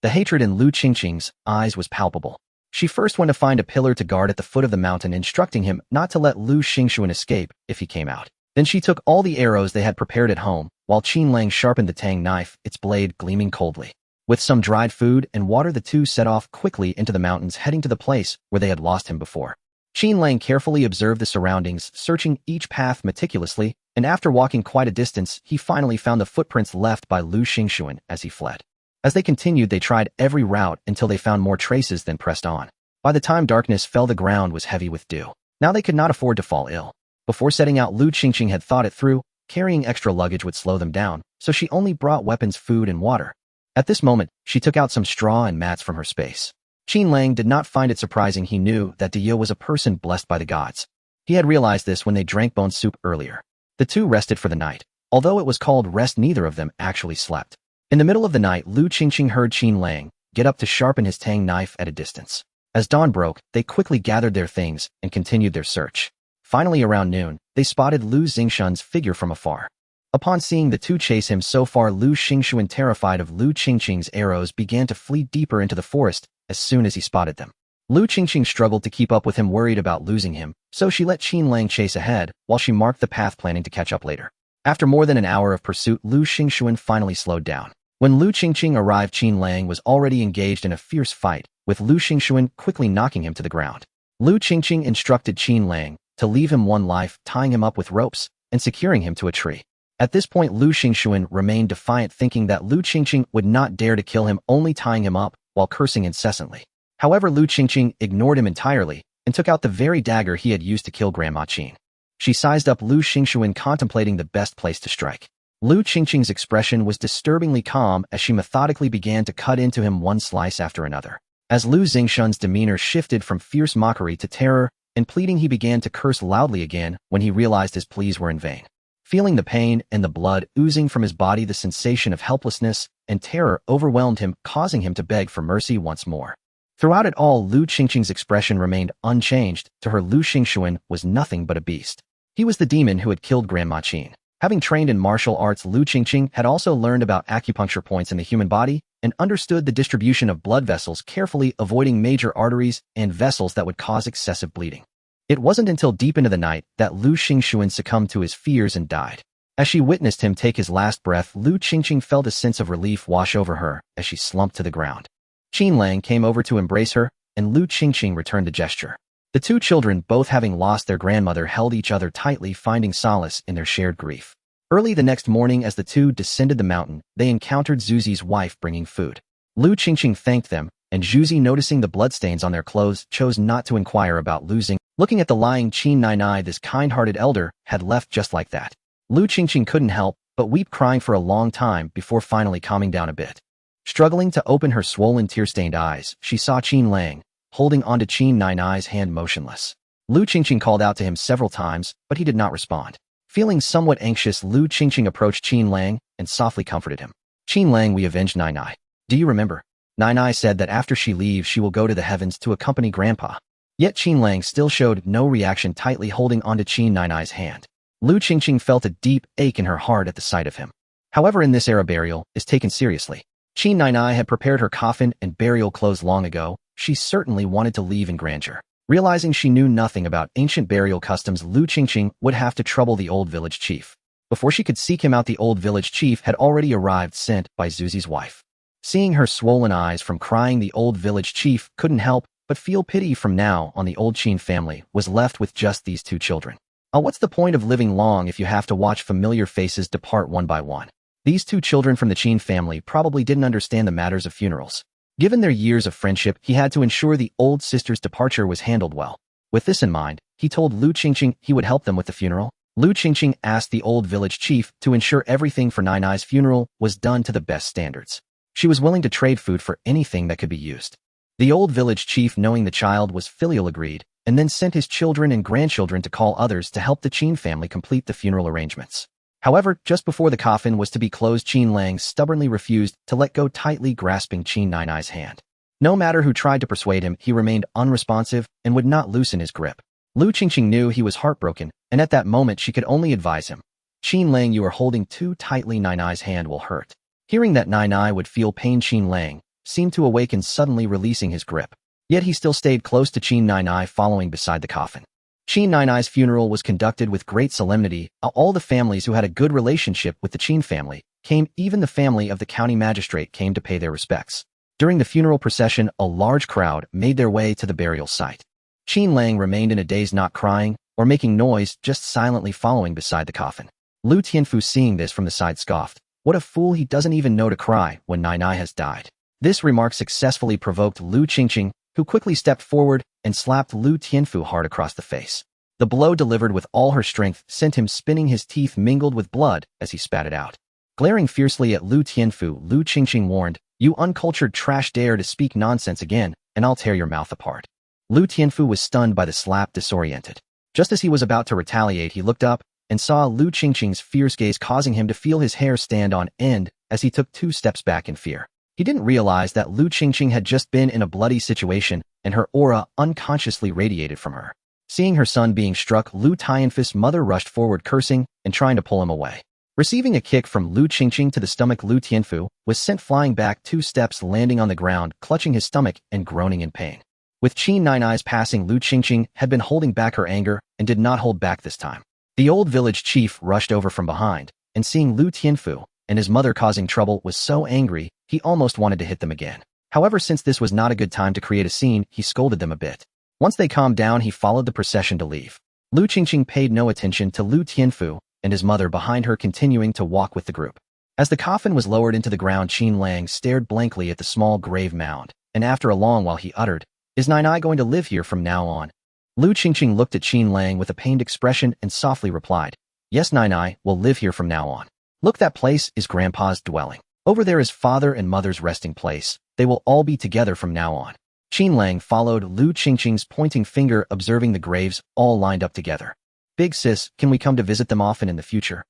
The hatred in Lu Qingqing's eyes was palpable. She first went to find a pillar to guard at the foot of the mountain, instructing him not to let Lu Xingxuan escape if he came out. Then she took all the arrows they had prepared at home, while Qinlang sharpened the tang knife, its blade gleaming coldly. With some dried food and water, the two set off quickly into the mountains, heading to the place where they had lost him before. Qinlang carefully observed the surroundings, searching each path meticulously, and after walking quite a distance, he finally found the footprints left by Lu Xingxuan as he fled. As they continued, they tried every route until they found more traces, then pressed on. By the time darkness fell, the ground was heavy with dew. Now they could not afford to fall ill. Before setting out, Lu Qingqing had thought it through. Carrying extra luggage would slow them down, so she only brought weapons, food, and water. At this moment, she took out some straw and mats from her space. Qinlang did not find it surprising. He knew that Diyo was a person blessed by the gods. He had realized this when they drank bone soup earlier. The two rested for the night. Although it was called rest, neither of them actually slept. In the middle of the night, Lu Qingqing heard Qinlang get up to sharpen his tang knife at a distance. As dawn broke, they quickly gathered their things and continued their search. Finally, around noon, they spotted Lu Xingxuan's figure from afar. Upon seeing the two chase him so far, Lu Xingxuan, terrified of Lu Qingqing's arrows, began to flee deeper into the forest as soon as he spotted them. Lu Qingqing struggled to keep up with him, worried about losing him, so she let Qinlang chase ahead while she marked the path, planning to catch up later. After more than an hour of pursuit, Lu Xingxuan finally slowed down. When Lu Qingqing arrived, Qinlang was already engaged in a fierce fight, with Lu Xingxuan quickly knocking him to the ground. Lu Qingqing instructed Qinlang to leave him one life, tying him up with ropes and securing him to a tree. At this point, Lu Xingxuan remained defiant, thinking that Lu Qingqing would not dare to kill him, only tying him up while cursing incessantly. However, Lu Qingqing ignored him entirely and took out the very dagger he had used to kill Grandma Qin. She sized up Lu Xingxuan, contemplating the best place to strike. Lu Qingqing's expression was disturbingly calm as she methodically began to cut into him one slice after another. As Lu Xingxuan's demeanor shifted from fierce mockery to terror and pleading, he began to curse loudly again when he realized his pleas were in vain. Feeling the pain and the blood oozing from his body, the sensation of helplessness and terror overwhelmed him, causing him to beg for mercy once more. Throughout it all, Lu Qingqing's expression remained unchanged. To her, Lu Xingxuan was nothing but a beast. He was the demon who had killed Grandma Qin. Having trained in martial arts, Lu Qingqing had also learned about acupuncture points in the human body and understood the distribution of blood vessels, carefully avoiding major arteries and vessels that would cause excessive bleeding. It wasn't until deep into the night that Lu Xingxuan succumbed to his fears and died. As she witnessed him take his last breath, Lu Qingqing felt a sense of relief wash over her as she slumped to the ground. Qinlang came over to embrace her, and Lu Qingqing returned the gesture. The two children, both having lost their grandmother, held each other tightly, finding solace in their shared grief. Early the next morning, as the two descended the mountain, they encountered Zuzi's wife bringing food. Lu Qingqing thanked them, and Zuzi, noticing the bloodstains on their clothes, chose not to inquire about losing. Looking at the lying Qin Nainai, this kind-hearted elder had left just like that. Lu Qingqing couldn't help but weep, crying for a long time before finally calming down a bit. Struggling to open her swollen, tear-stained eyes, she saw Qinlang holding onto Qin Nainai's hand, motionless. Lu Qingqing called out to him several times, but he did not respond. Feeling somewhat anxious, Lu Qingqing approached Qinlang and softly comforted him. Qinlang, we avenged Nainai. Do you remember? Nainai said that after she leaves, she will go to the heavens to accompany Grandpa. Yet Qinlang still showed no reaction, tightly holding onto Qin Nainai's hand. Lu Qingqing felt a deep ache in her heart at the sight of him. However, in this era, burial is taken seriously. Qin Nainai had prepared her coffin and burial clothes long ago. She certainly wanted to leave in grandeur. Realizing she knew nothing about ancient burial customs, Lu Qingqing would have to trouble the old village chief. Before she could seek him out, the old village chief had already arrived, sent by Zuzi's wife. Seeing her swollen eyes from crying, the old village chief couldn't help but feel pity. From now on, the old Qin family was left with just these two children. What's the point of living long if you have to watch familiar faces depart one by one? These two children from the Qin family probably didn't understand the matters of funerals. Given their years of friendship, he had to ensure the old sister's departure was handled well. With this in mind, he told Lu Qingqing he would help them with the funeral. Lu Qingqing asked the old village chief to ensure everything for Nainai's funeral was done to the best standards. She was willing to trade food for anything that could be used. The old village chief, knowing the child was filial, agreed, and then sent his children and grandchildren to call others to help the Qin family complete the funeral arrangements. However, just before the coffin was to be closed, Qin Lang stubbornly refused to let go, tightly grasping Qin Nainai's hand. No matter who tried to persuade him, he remained unresponsive and would not loosen his grip. Lu Qingqing knew he was heartbroken, and at that moment she could only advise him. Qin Lang, you are holding too tightly. Nainai's hand will hurt. Hearing that Nainai would feel pain, Qin Lang seemed to awaken, suddenly releasing his grip. Yet he still stayed close to Qin Nainai, following beside the coffin. Qin Nainai's funeral was conducted with great solemnity. All the families who had a good relationship with the Qin family came. Even the family of the county magistrate came to pay their respects. During the funeral procession, a large crowd made their way to the burial site. Qin Lang remained in a daze, not crying or making noise, just silently following beside the coffin. Lu Tianfu, seeing this from the side, scoffed. What a fool, he doesn't even know to cry when Nainai has died. This remark successfully provoked Lu Qingqing, who quickly stepped forward and slapped Lu Tianfu hard across the face. The blow, delivered with all her strength, sent him spinning, his teeth mingled with blood as he spat it out. Glaring fiercely at Lu Tianfu, Lu Qingqing warned, "You uncultured trash, dare to speak nonsense again, and I'll tear your mouth apart." Lu Tianfu was stunned by the slap, disoriented. Just as he was about to retaliate, he looked up and saw Lu Qingqing's fierce gaze, causing him to feel his hair stand on end as he took 2 steps back in fear. He didn't realize that Lu Qingqing had just been in a bloody situation, and her aura unconsciously radiated from her. Seeing her son being struck, Lu Tianfu's mother rushed forward, cursing and trying to pull him away. Receiving a kick from Lu Qingqing to the stomach, Lu Tianfu was sent flying back 2 steps, landing on the ground, clutching his stomach and groaning in pain. With Qin Nainai's passing, Lu Qingqing had been holding back her anger and did not hold back this time. The old village chief rushed over from behind, and seeing Lu Tianfu and his mother causing trouble, was so angry he almost wanted to hit them again. However, since this was not a good time to create a scene, he scolded them a bit. Once they calmed down, he followed the procession to leave. Lu Qingqing paid no attention to Lu Tianfu and his mother behind her, continuing to walk with the group. As the coffin was lowered into the ground, Qin Lang stared blankly at the small grave mound, and after a long while he uttered, "Is Nainai going to live here from now on?" Lu Qingqing looked at Qin Lang with a pained expression and softly replied, "Yes, Nainai will live here from now on. Look, that place is Grandpa's dwelling. Over there is father and mother's resting place. They will all be together from now on." Qin Lang followed Lu Qingqing's pointing finger, observing the graves all lined up together. "Big sis, can we come to visit them often in the future?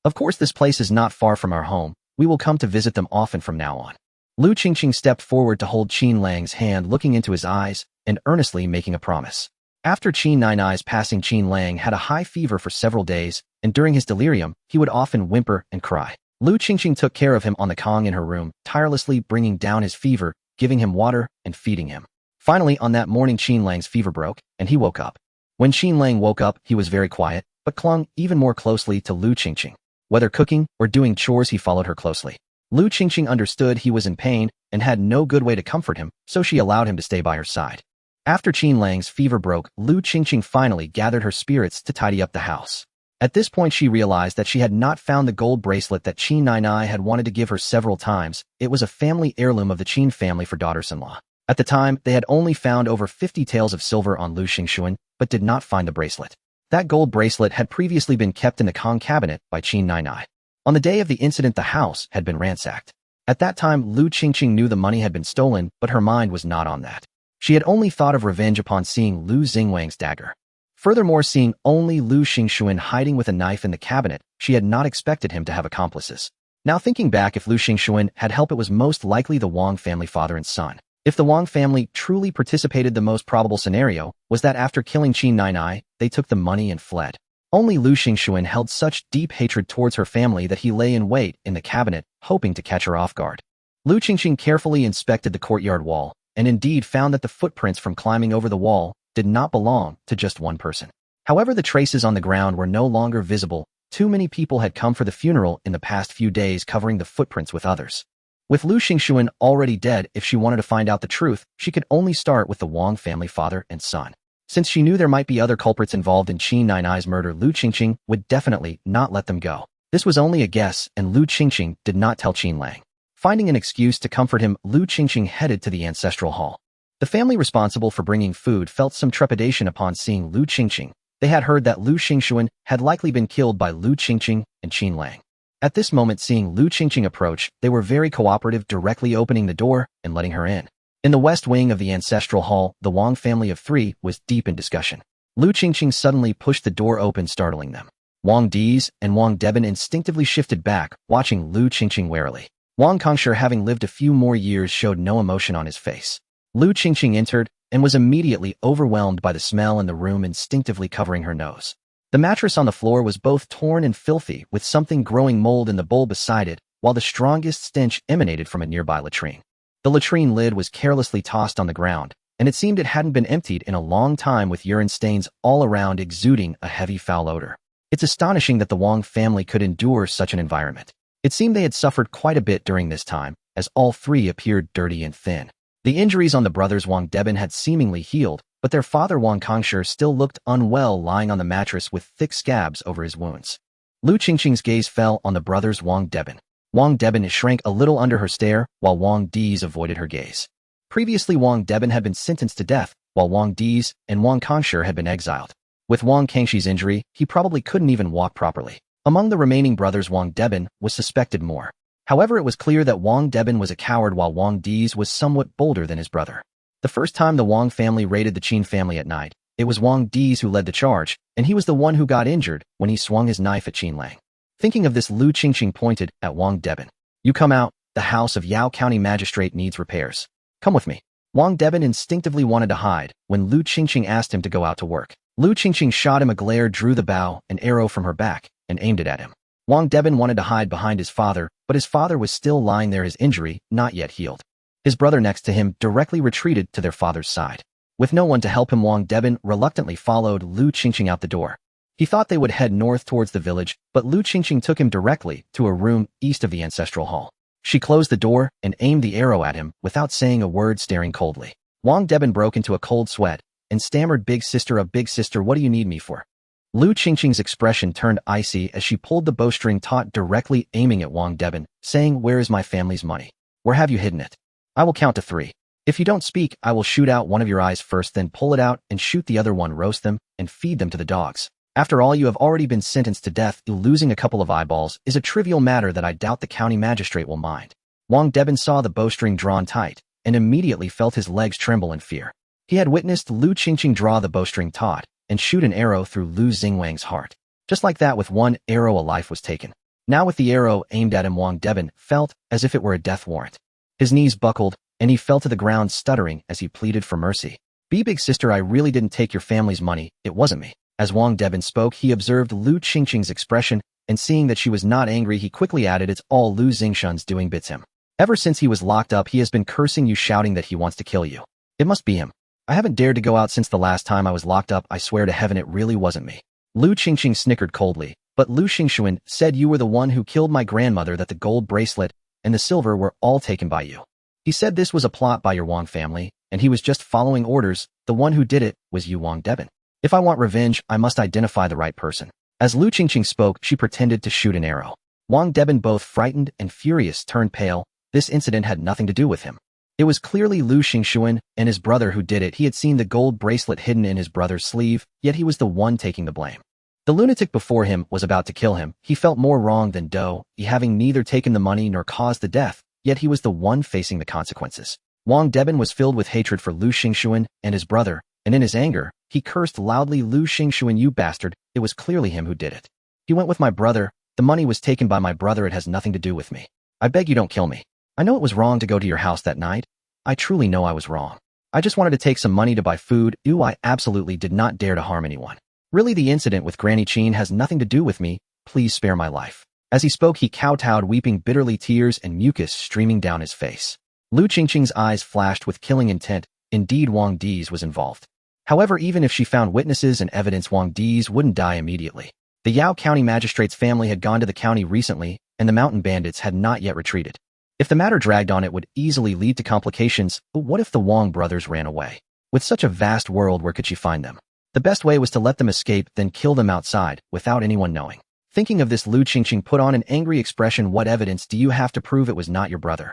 Of course, this place is not far from our home. We will come to visit them often from now on." Lu Qingqing stepped forward to hold Qin Lang's hand, looking into his eyes and earnestly making a promise. After Qin Nainai's passing, Qin Lang had a high fever for several days, and during his delirium, he would often whimper and cry. Lu Qingqing took care of him on the Kong in her room, tirelessly bringing down his fever, giving him water and feeding him. Finally, on that morning, Qin Lang's fever broke, and he woke up. When Qin Lang woke up, he was very quiet, but clung even more closely to Lu Qingqing. Whether cooking or doing chores, he followed her closely. Lu Qingqing understood he was in pain and had no good way to comfort him, so she allowed him to stay by her side. After Qin Lang's fever broke, Lu Qingqing finally gathered her spirits to tidy up the house. At this point, she realized that she had not found the gold bracelet that Qin Nainai had wanted to give her several times. It was a family heirloom of the Qin family for daughters-in-law. At the time, they had only found over 50 taels of silver on Lu Xingxuan, but did not find the bracelet. That gold bracelet had previously been kept in the Kong cabinet by Qin Nainai. On the day of the incident, the house had been ransacked. At that time, Lu Qingqing knew the money had been stolen, but her mind was not on that. She had only thought of revenge upon seeing Lu Xingwang's dagger. Furthermore, seeing only Lu Xingxuan hiding with a knife in the cabinet, she had not expected him to have accomplices. Now thinking back, if Lu Xingxuan had help, it was most likely the Wang family, father and son. If the Wang family truly participated, the most probable scenario was that after killing Qin Nainai, they took the money and fled. Only Lu Xingxuan held such deep hatred towards her family that he lay in wait in the cabinet, hoping to catch her off guard. Lu Qingqing carefully inspected the courtyard wall, and indeed found that the footprints from climbing over the wall did not belong to just one person. However, the traces on the ground were no longer visible, Too many people had come for the funeral in the past few days, covering the footprints with others. With Lu Qingxuan already dead, if she wanted to find out the truth, she could only start with the Wang family father and son. Since she knew there might be other culprits involved in Qin Nai's murder, Lu Qingqing would definitely not let them go. This was only a guess, and Lu Qingqing did not tell Qin Lang. Finding an excuse to comfort him, Lu Qingqing headed to the ancestral hall. The family responsible for bringing food felt some trepidation upon seeing Lu Qingqing. They had heard that Lu Qingxuan had likely been killed by Lu Qingqing and Qin Lang. At this moment, seeing Lu Qingqing approach, they were very cooperative, directly opening the door and letting her in. In the west wing of the ancestral hall, the Wang family of three was deep in discussion. Lu Qingqing suddenly pushed the door open, startling them. Wang Diz and Wang Debin instinctively shifted back, watching Lu Qingqing warily. Wang Kongshi, having lived a few more years, showed no emotion on his face. Lu Qingqing entered and was immediately overwhelmed by the smell in the room, instinctively covering her nose. The mattress on the floor was both torn and filthy, with something growing mold in the bowl beside it, while the strongest stench emanated from a nearby latrine. The latrine lid was carelessly tossed on the ground, and it seemed it hadn't been emptied in a long time, with urine stains all around, exuding a heavy foul odor. It's astonishing that the Wang family could endure such an environment. It seemed they had suffered quite a bit during this time, as all three appeared dirty and thin. The injuries on the brothers Wang Debin had seemingly healed, but their father Wang Kongshi still looked unwell, lying on the mattress with thick scabs over his wounds. Lu Qingqing's gaze fell on the brothers Wang Debin. Wang Debin shrank a little under her stare, while Wang Diz avoided her gaze. Previously, Wang Debin had been sentenced to death, while Wang Diz and Wang Kongshi had been exiled. With Wang Kangxi's injury, he probably couldn't even walk properly. Among the remaining brothers, Wang Debin was suspected more. However, it was clear that Wang Debin was a coward, while Wang Diz was somewhat bolder than his brother. The first time the Wang family raided the Qin family at night, it was Wang Diz who led the charge, and he was the one who got injured when he swung his knife at Qin Lang. Thinking of this, Lu Qingqing pointed at Wang Debin. "You come out, the house of Yao County Magistrate needs repairs. Come with me." Wang Debin instinctively wanted to hide when Lu Qingqing asked him to go out to work. Lu Qingqing shot him a glare, drew the bow, an arrow from her back, and aimed it at him. Wang Debin wanted to hide behind his father, but his father was still lying there, his injury not yet healed. His brother next to him directly retreated to their father's side. With no one to help him, Wang Debin reluctantly followed Lu Qingqing out the door. He thought they would head north towards the village, but Lu Qingqing took him directly to a room east of the ancestral hall. She closed the door and aimed the arrow at him without saying a word, staring coldly. Wang Debin broke into a cold sweat and stammered, "Big sister, big sister, what do you need me for?" Lu Qingqing's expression turned icy as she pulled the bowstring taut, directly aiming at Wang Debin, saying, "Where is my family's money? Where have you hidden it? I will count to 3. If you don't speak, I will shoot out one of your eyes first, then pull it out and shoot the other one, roast them, and feed them to the dogs. After all, you have already been sentenced to death. Losing a couple of eyeballs is a trivial matter that I doubt the county magistrate will mind." Wang Debin saw the bowstring drawn tight and immediately felt his legs tremble in fear. He had witnessed Lu Qingqing draw the bowstring taut and shoot an arrow through Lu Xingwang's heart. Just like that, with one arrow, a life was taken. Now with the arrow aimed at him, Wang Debin felt as if it were a death warrant. His knees buckled, and he fell to the ground, stuttering as he pleaded for mercy. "Big sister, I really didn't take your family's money, it wasn't me." As Wang Debin spoke, he observed Lu Qingqing's expression, and seeing that she was not angry, he quickly added, "It's all Lu Xingshun's doing, bits him. Ever since he was locked up, he has been cursing you, shouting that he wants to kill you. It must be him. I haven't dared to go out since the last time I was locked up. I swear to heaven it really wasn't me." Lu Qingqing snickered coldly, "But Lu Xingxuan said you were the one who killed my grandmother, that the gold bracelet and the silver were all taken by you. He said this was a plot by your Wang family, and he was just following orders. The one who did it was you, Wang Debin. If I want revenge, I must identify the right person." As Lu Qingqing spoke, she pretended to shoot an arrow. Wang Debin, both frightened and furious, turned pale. This incident had nothing to do with him. It was clearly Lu Xingxuan and his brother who did it. He had seen the gold bracelet hidden in his brother's sleeve, yet he was the one taking the blame. The lunatic before him was about to kill him. He felt more wrong than Do, he having neither taken the money nor caused the death, yet he was the one facing the consequences. Wang Debin was filled with hatred for Lu Xingxuan and his brother, and in his anger, he cursed loudly, "Lu Xingxuan, you bastard, it was clearly him who did it. He went with my brother, the money was taken by my brother, it has nothing to do with me. I beg you don't kill me. I know it was wrong to go to your house that night. I truly know I was wrong. I just wanted to take some money to buy food. I absolutely did not dare to harm anyone. Really, the incident with Granny Qin has nothing to do with me. Please spare my life." As he spoke, he kowtowed, weeping bitterly, tears and mucus streaming down his face. Lu Qingqing's eyes flashed with killing intent. Indeed, Wang Diz was involved. However, even if she found witnesses and evidence, Wang Diz wouldn't die immediately. The Yao County magistrate's family had gone to the county recently, and the mountain bandits had not yet retreated. If the matter dragged on, it would easily lead to complications, but what if the Wang brothers ran away? With such a vast world, where could she find them? The best way was to let them escape, then kill them outside, without anyone knowing. Thinking of this, Lu Qingqing put on an angry expression. What evidence do you have to prove it was not your brother?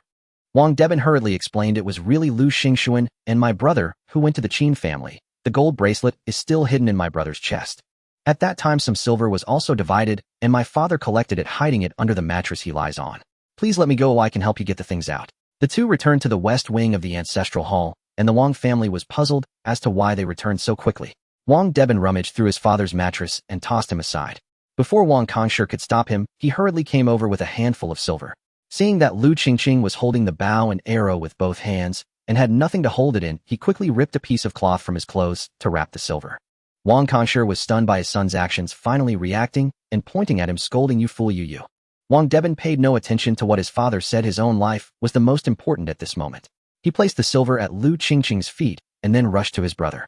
Wang Deben hurriedly explained, it was really Lu Xingxuan and my brother who went to the Qin family. The gold bracelet is still hidden in my brother's chest. At that time some silver was also divided, and my father collected it, hiding it under the mattress he lies on. Please let me go, I can help you get the things out. The two returned to the west wing of the ancestral hall, and the Wang family was puzzled as to why they returned so quickly. Wang Deben rummaged through his father's mattress and tossed him aside. Before Wang Congsher could stop him, he hurriedly came over with a handful of silver. Seeing that Lu Qingqing was holding the bow and arrow with both hands, and had nothing to hold it in, he quickly ripped a piece of cloth from his clothes to wrap the silver. Wang Congsher was stunned by his son's actions, finally reacting and pointing at him, scolding, you fool, you. Wang Deben paid no attention to what his father said. His own life was the most important at this moment. He placed the silver at Lu Qingqing's feet and then rushed to his brother.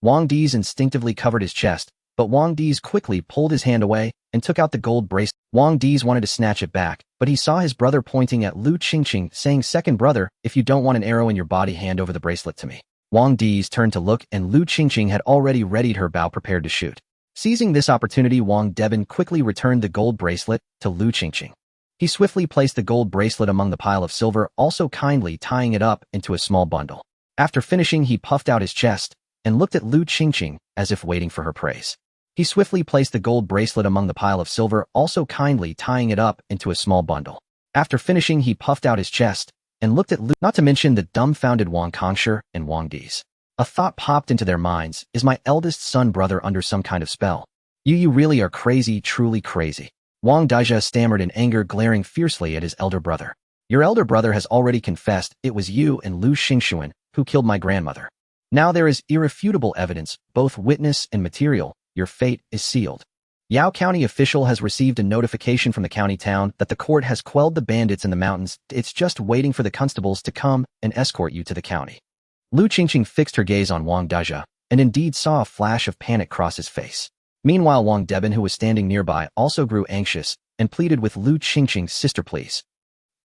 Wang Di's instinctively covered his chest, but Wang Di's quickly pulled his hand away and took out the gold bracelet. Wang Di's wanted to snatch it back, but he saw his brother pointing at Lu Qingqing, saying, second brother, if you don't want an arrow in your body, hand over the bracelet to me. Wang Di's turned to look, and Lu Qingqing had already readied her bow, prepared to shoot. Seizing this opportunity, Wang Deben quickly returned the gold bracelet to Lu Qingqing. He swiftly placed the gold bracelet among the pile of silver, also kindly tying it up into a small bundle. After finishing, he puffed out his chest and looked at Lu Qingqing as if waiting for her praise. He swiftly placed the gold bracelet among the pile of silver, also kindly tying it up into a small bundle. After finishing, he puffed out his chest and looked at Lu, not to mention the dumbfounded Wang Congsher and Wang Di's. A thought popped into their minds. Is my eldest son brother under some kind of spell? You really are crazy, truly crazy. Wang Dizhe stammered in anger, glaring fiercely at his elder brother. Your elder brother has already confessed it was you and Lu Xingxuan who killed my grandmother. Now there is irrefutable evidence, both witness and material. Your fate is sealed. Yao County official has received a notification from the county town that the court has quelled the bandits in the mountains. It's just waiting for the constables to come and escort you to the county. Lu Qingqing fixed her gaze on Wang Dizhe, and indeed saw a flash of panic cross his face. Meanwhile, Wang Deben, who was standing nearby, also grew anxious and pleaded with Lu Qingqing, sister, please.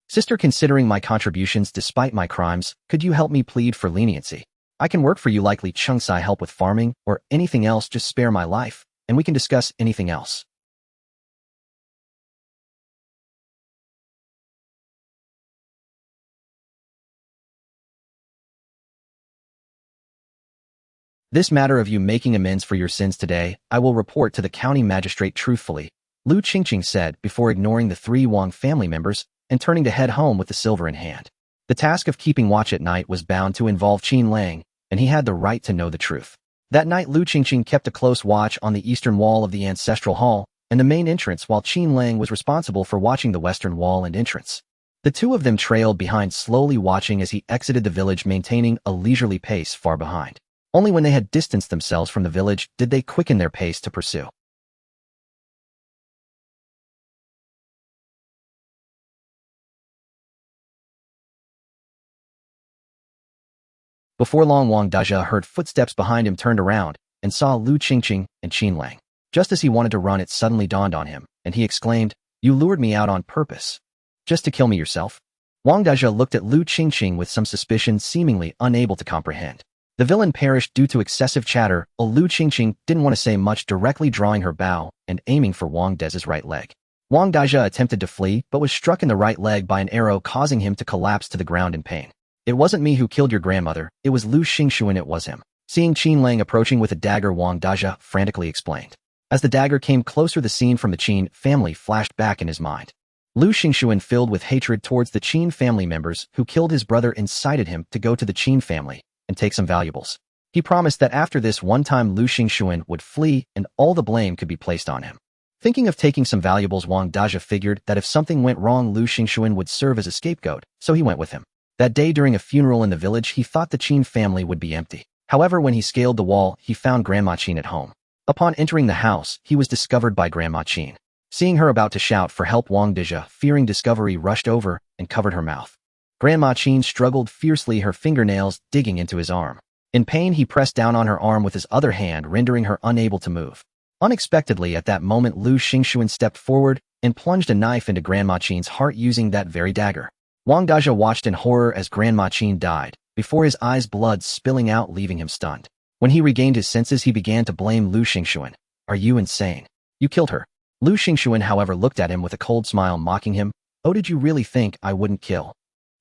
Sister, considering my contributions despite my crimes, could you help me plead for leniency? I can work for you like Li Chengsai, help with farming or anything else, just spare my life, and we can discuss anything else. This matter of you making amends for your sins today, I will report to the county magistrate truthfully, Lu Qingqing said before ignoring the three Wang family members and turning to head home with the silver in hand. The task of keeping watch at night was bound to involve Qin Lang, and he had the right to know the truth. That night, Lu Qingqing kept a close watch on the eastern wall of the ancestral hall and the main entrance, while Qin Lang was responsible for watching the western wall and entrance. The two of them trailed behind, slowly watching as he exited the village, maintaining a leisurely pace far behind. Only when they had distanced themselves from the village did they quicken their pace to pursue. Before long, Wang Dizhe heard footsteps behind him, turned around, and saw Lu Qingqing and Qin Lang. Just as he wanted to run, it suddenly dawned on him, and he exclaimed, you lured me out on purpose. Just to kill me yourself? Wang Dizhe looked at Lu Qingqing with some suspicion, seemingly unable to comprehend. The villain perished due to excessive chatter. Lu Qingqing didn't want to say much, directly drawing her bow and aiming for Wang De's right leg. Wang Dizhe attempted to flee, but was struck in the right leg by an arrow, causing him to collapse to the ground in pain. It wasn't me who killed your grandmother, it was Lu Xingxuan, it was him. Seeing Qin Lang approaching with a dagger, Wang Dizhe frantically explained. As the dagger came closer, the scene from the Qin family flashed back in his mind. Lu Xingxuan, filled with hatred towards the Qin family members who killed his brother, incited him to go to the Qin family and take some valuables. He promised that after this one time Lu Xingxuan would flee and all the blame could be placed on him. Thinking of taking some valuables, Wang Dizhe figured that if something went wrong, Lu Xingxuan would serve as a scapegoat, so he went with him. That day, during a funeral in the village, he thought the Qin family would be empty. However, when he scaled the wall, he found Grandma Qin at home. Upon entering the house, he was discovered by Grandma Qin. Seeing her about to shout for help, Wang Dizhe, fearing discovery, rushed over and covered her mouth. Grandma Qin struggled fiercely, her fingernails digging into his arm. In pain, he pressed down on her arm with his other hand, rendering her unable to move. Unexpectedly, at that moment, Lu Xingxuan stepped forward and plunged a knife into Grandma Qin's heart using that very dagger. Wang Dazhe watched in horror as Grandma Qin died, before his eyes blood spilling out, leaving him stunned. When he regained his senses, he began to blame Lu Xingxuan. Are you insane? You killed her. Lu Xingxuan, however, looked at him with a cold smile, mocking him. Oh, did you really think I wouldn't kill?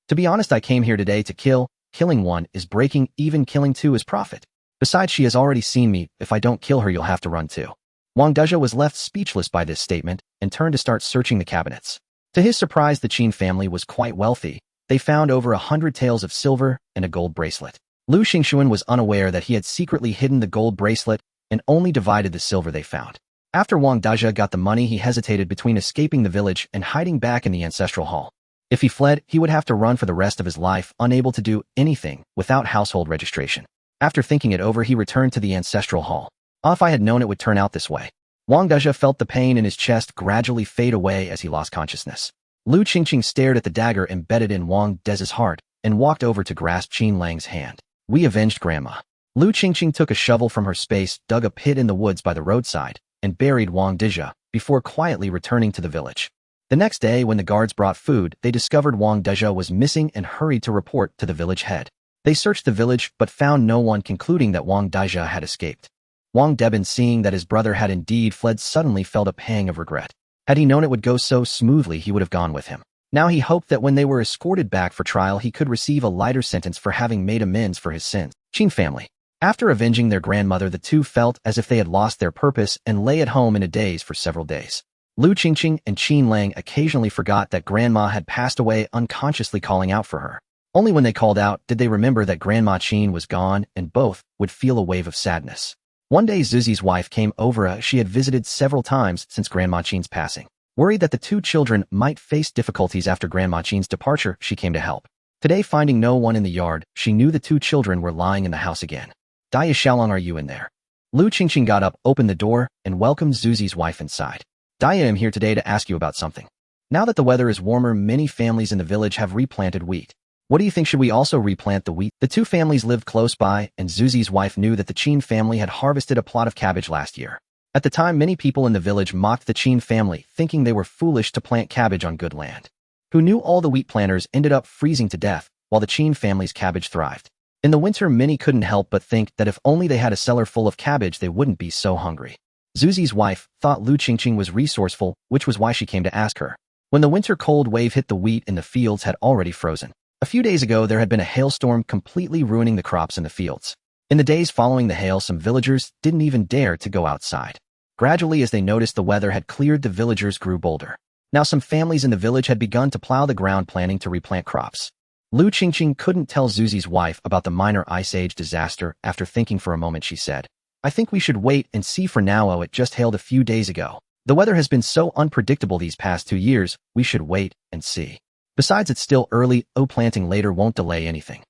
To be honest, I came here today to kill. Killing one is breaking, even killing two is profit. Besides, she has already seen me. If I don't kill her, you'll have to run too. Wang Dazhe was left speechless by this statement and turned to start searching the cabinets. To his surprise, the Qin family was quite wealthy. They found over 100 taels of silver and a gold bracelet. Lu Xingxuan was unaware that he had secretly hidden the gold bracelet and only divided the silver they found. After Wang Dazhe got the money, he hesitated between escaping the village and hiding back in the ancestral hall. If he fled, he would have to run for the rest of his life, unable to do anything without household registration. After thinking it over, he returned to the ancestral hall. If I had known it would turn out this way. Wang Dazhe felt the pain in his chest gradually fade away as he lost consciousness. Lu Qingqing stared at the dagger embedded in Wang Dazhe's heart and walked over to grasp Qin Lang's hand. We avenged Grandma. Lu Qingqing took a shovel from her space, dug a pit in the woods by the roadside, and buried Wang Dazhe before quietly returning to the village. The next day, when the guards brought food, they discovered Wang Dazhe was missing and hurried to report to the village head. They searched the village but found no one, concluding that Wang Dazhe had escaped. Wang Deben, seeing that his brother had indeed fled, suddenly felt a pang of regret. Had he known it would go so smoothly, he would have gone with him. Now he hoped that when they were escorted back for trial, he could receive a lighter sentence for having made amends for his sins. Qin family. After avenging their grandmother, the two felt as if they had lost their purpose and lay at home in a daze for several days. Lu Qingqing and Qin Lang occasionally forgot that Grandma had passed away, unconsciously calling out for her. Only when they called out did they remember that Grandma Qin was gone, and both would feel a wave of sadness. One day, Zuzi's wife came over. She had visited several times since Grandma Qin's passing. Worried that the two children might face difficulties after Grandma Qin's departure, she came to help. Today, finding no one in the yard, she knew the two children were lying in the house again. Daya Xiaolong, are you in there? Lu Qingqing got up, opened the door, and welcomed Zuzi's wife inside. Daya, I'm here today to ask you about something. Now that the weather is warmer, many families in the village have replanted wheat. What do you think? Should we also replant the wheat? The two families lived close by, and Zuzi's wife knew that the Qin family had harvested a plot of cabbage last year. At the time, many people in the village mocked the Qin family, thinking they were foolish to plant cabbage on good land. Who knew all the wheat planters ended up freezing to death, while the Qin family's cabbage thrived. In the winter, many couldn't help but think that if only they had a cellar full of cabbage, they wouldn't be so hungry. Zuzi's wife thought Lu Qingqing was resourceful, which was why she came to ask her. When the winter cold wave hit, the wheat in the fields had already frozen. A few days ago, there had been a hailstorm completely ruining the crops in the fields. In the days following the hail, some villagers didn't even dare to go outside. Gradually, as they noticed the weather had cleared, the villagers grew bolder. Now some families in the village had begun to plow the ground, planning to replant crops. Lu Qingqing couldn't tell Zuzi's wife about the minor ice age disaster. After thinking for a moment, she said, I think we should wait and see for now. Oh, it just hailed a few days ago. The weather has been so unpredictable these past 2 years, we should wait and see. Besides, it's still early. Planting later won't delay anything.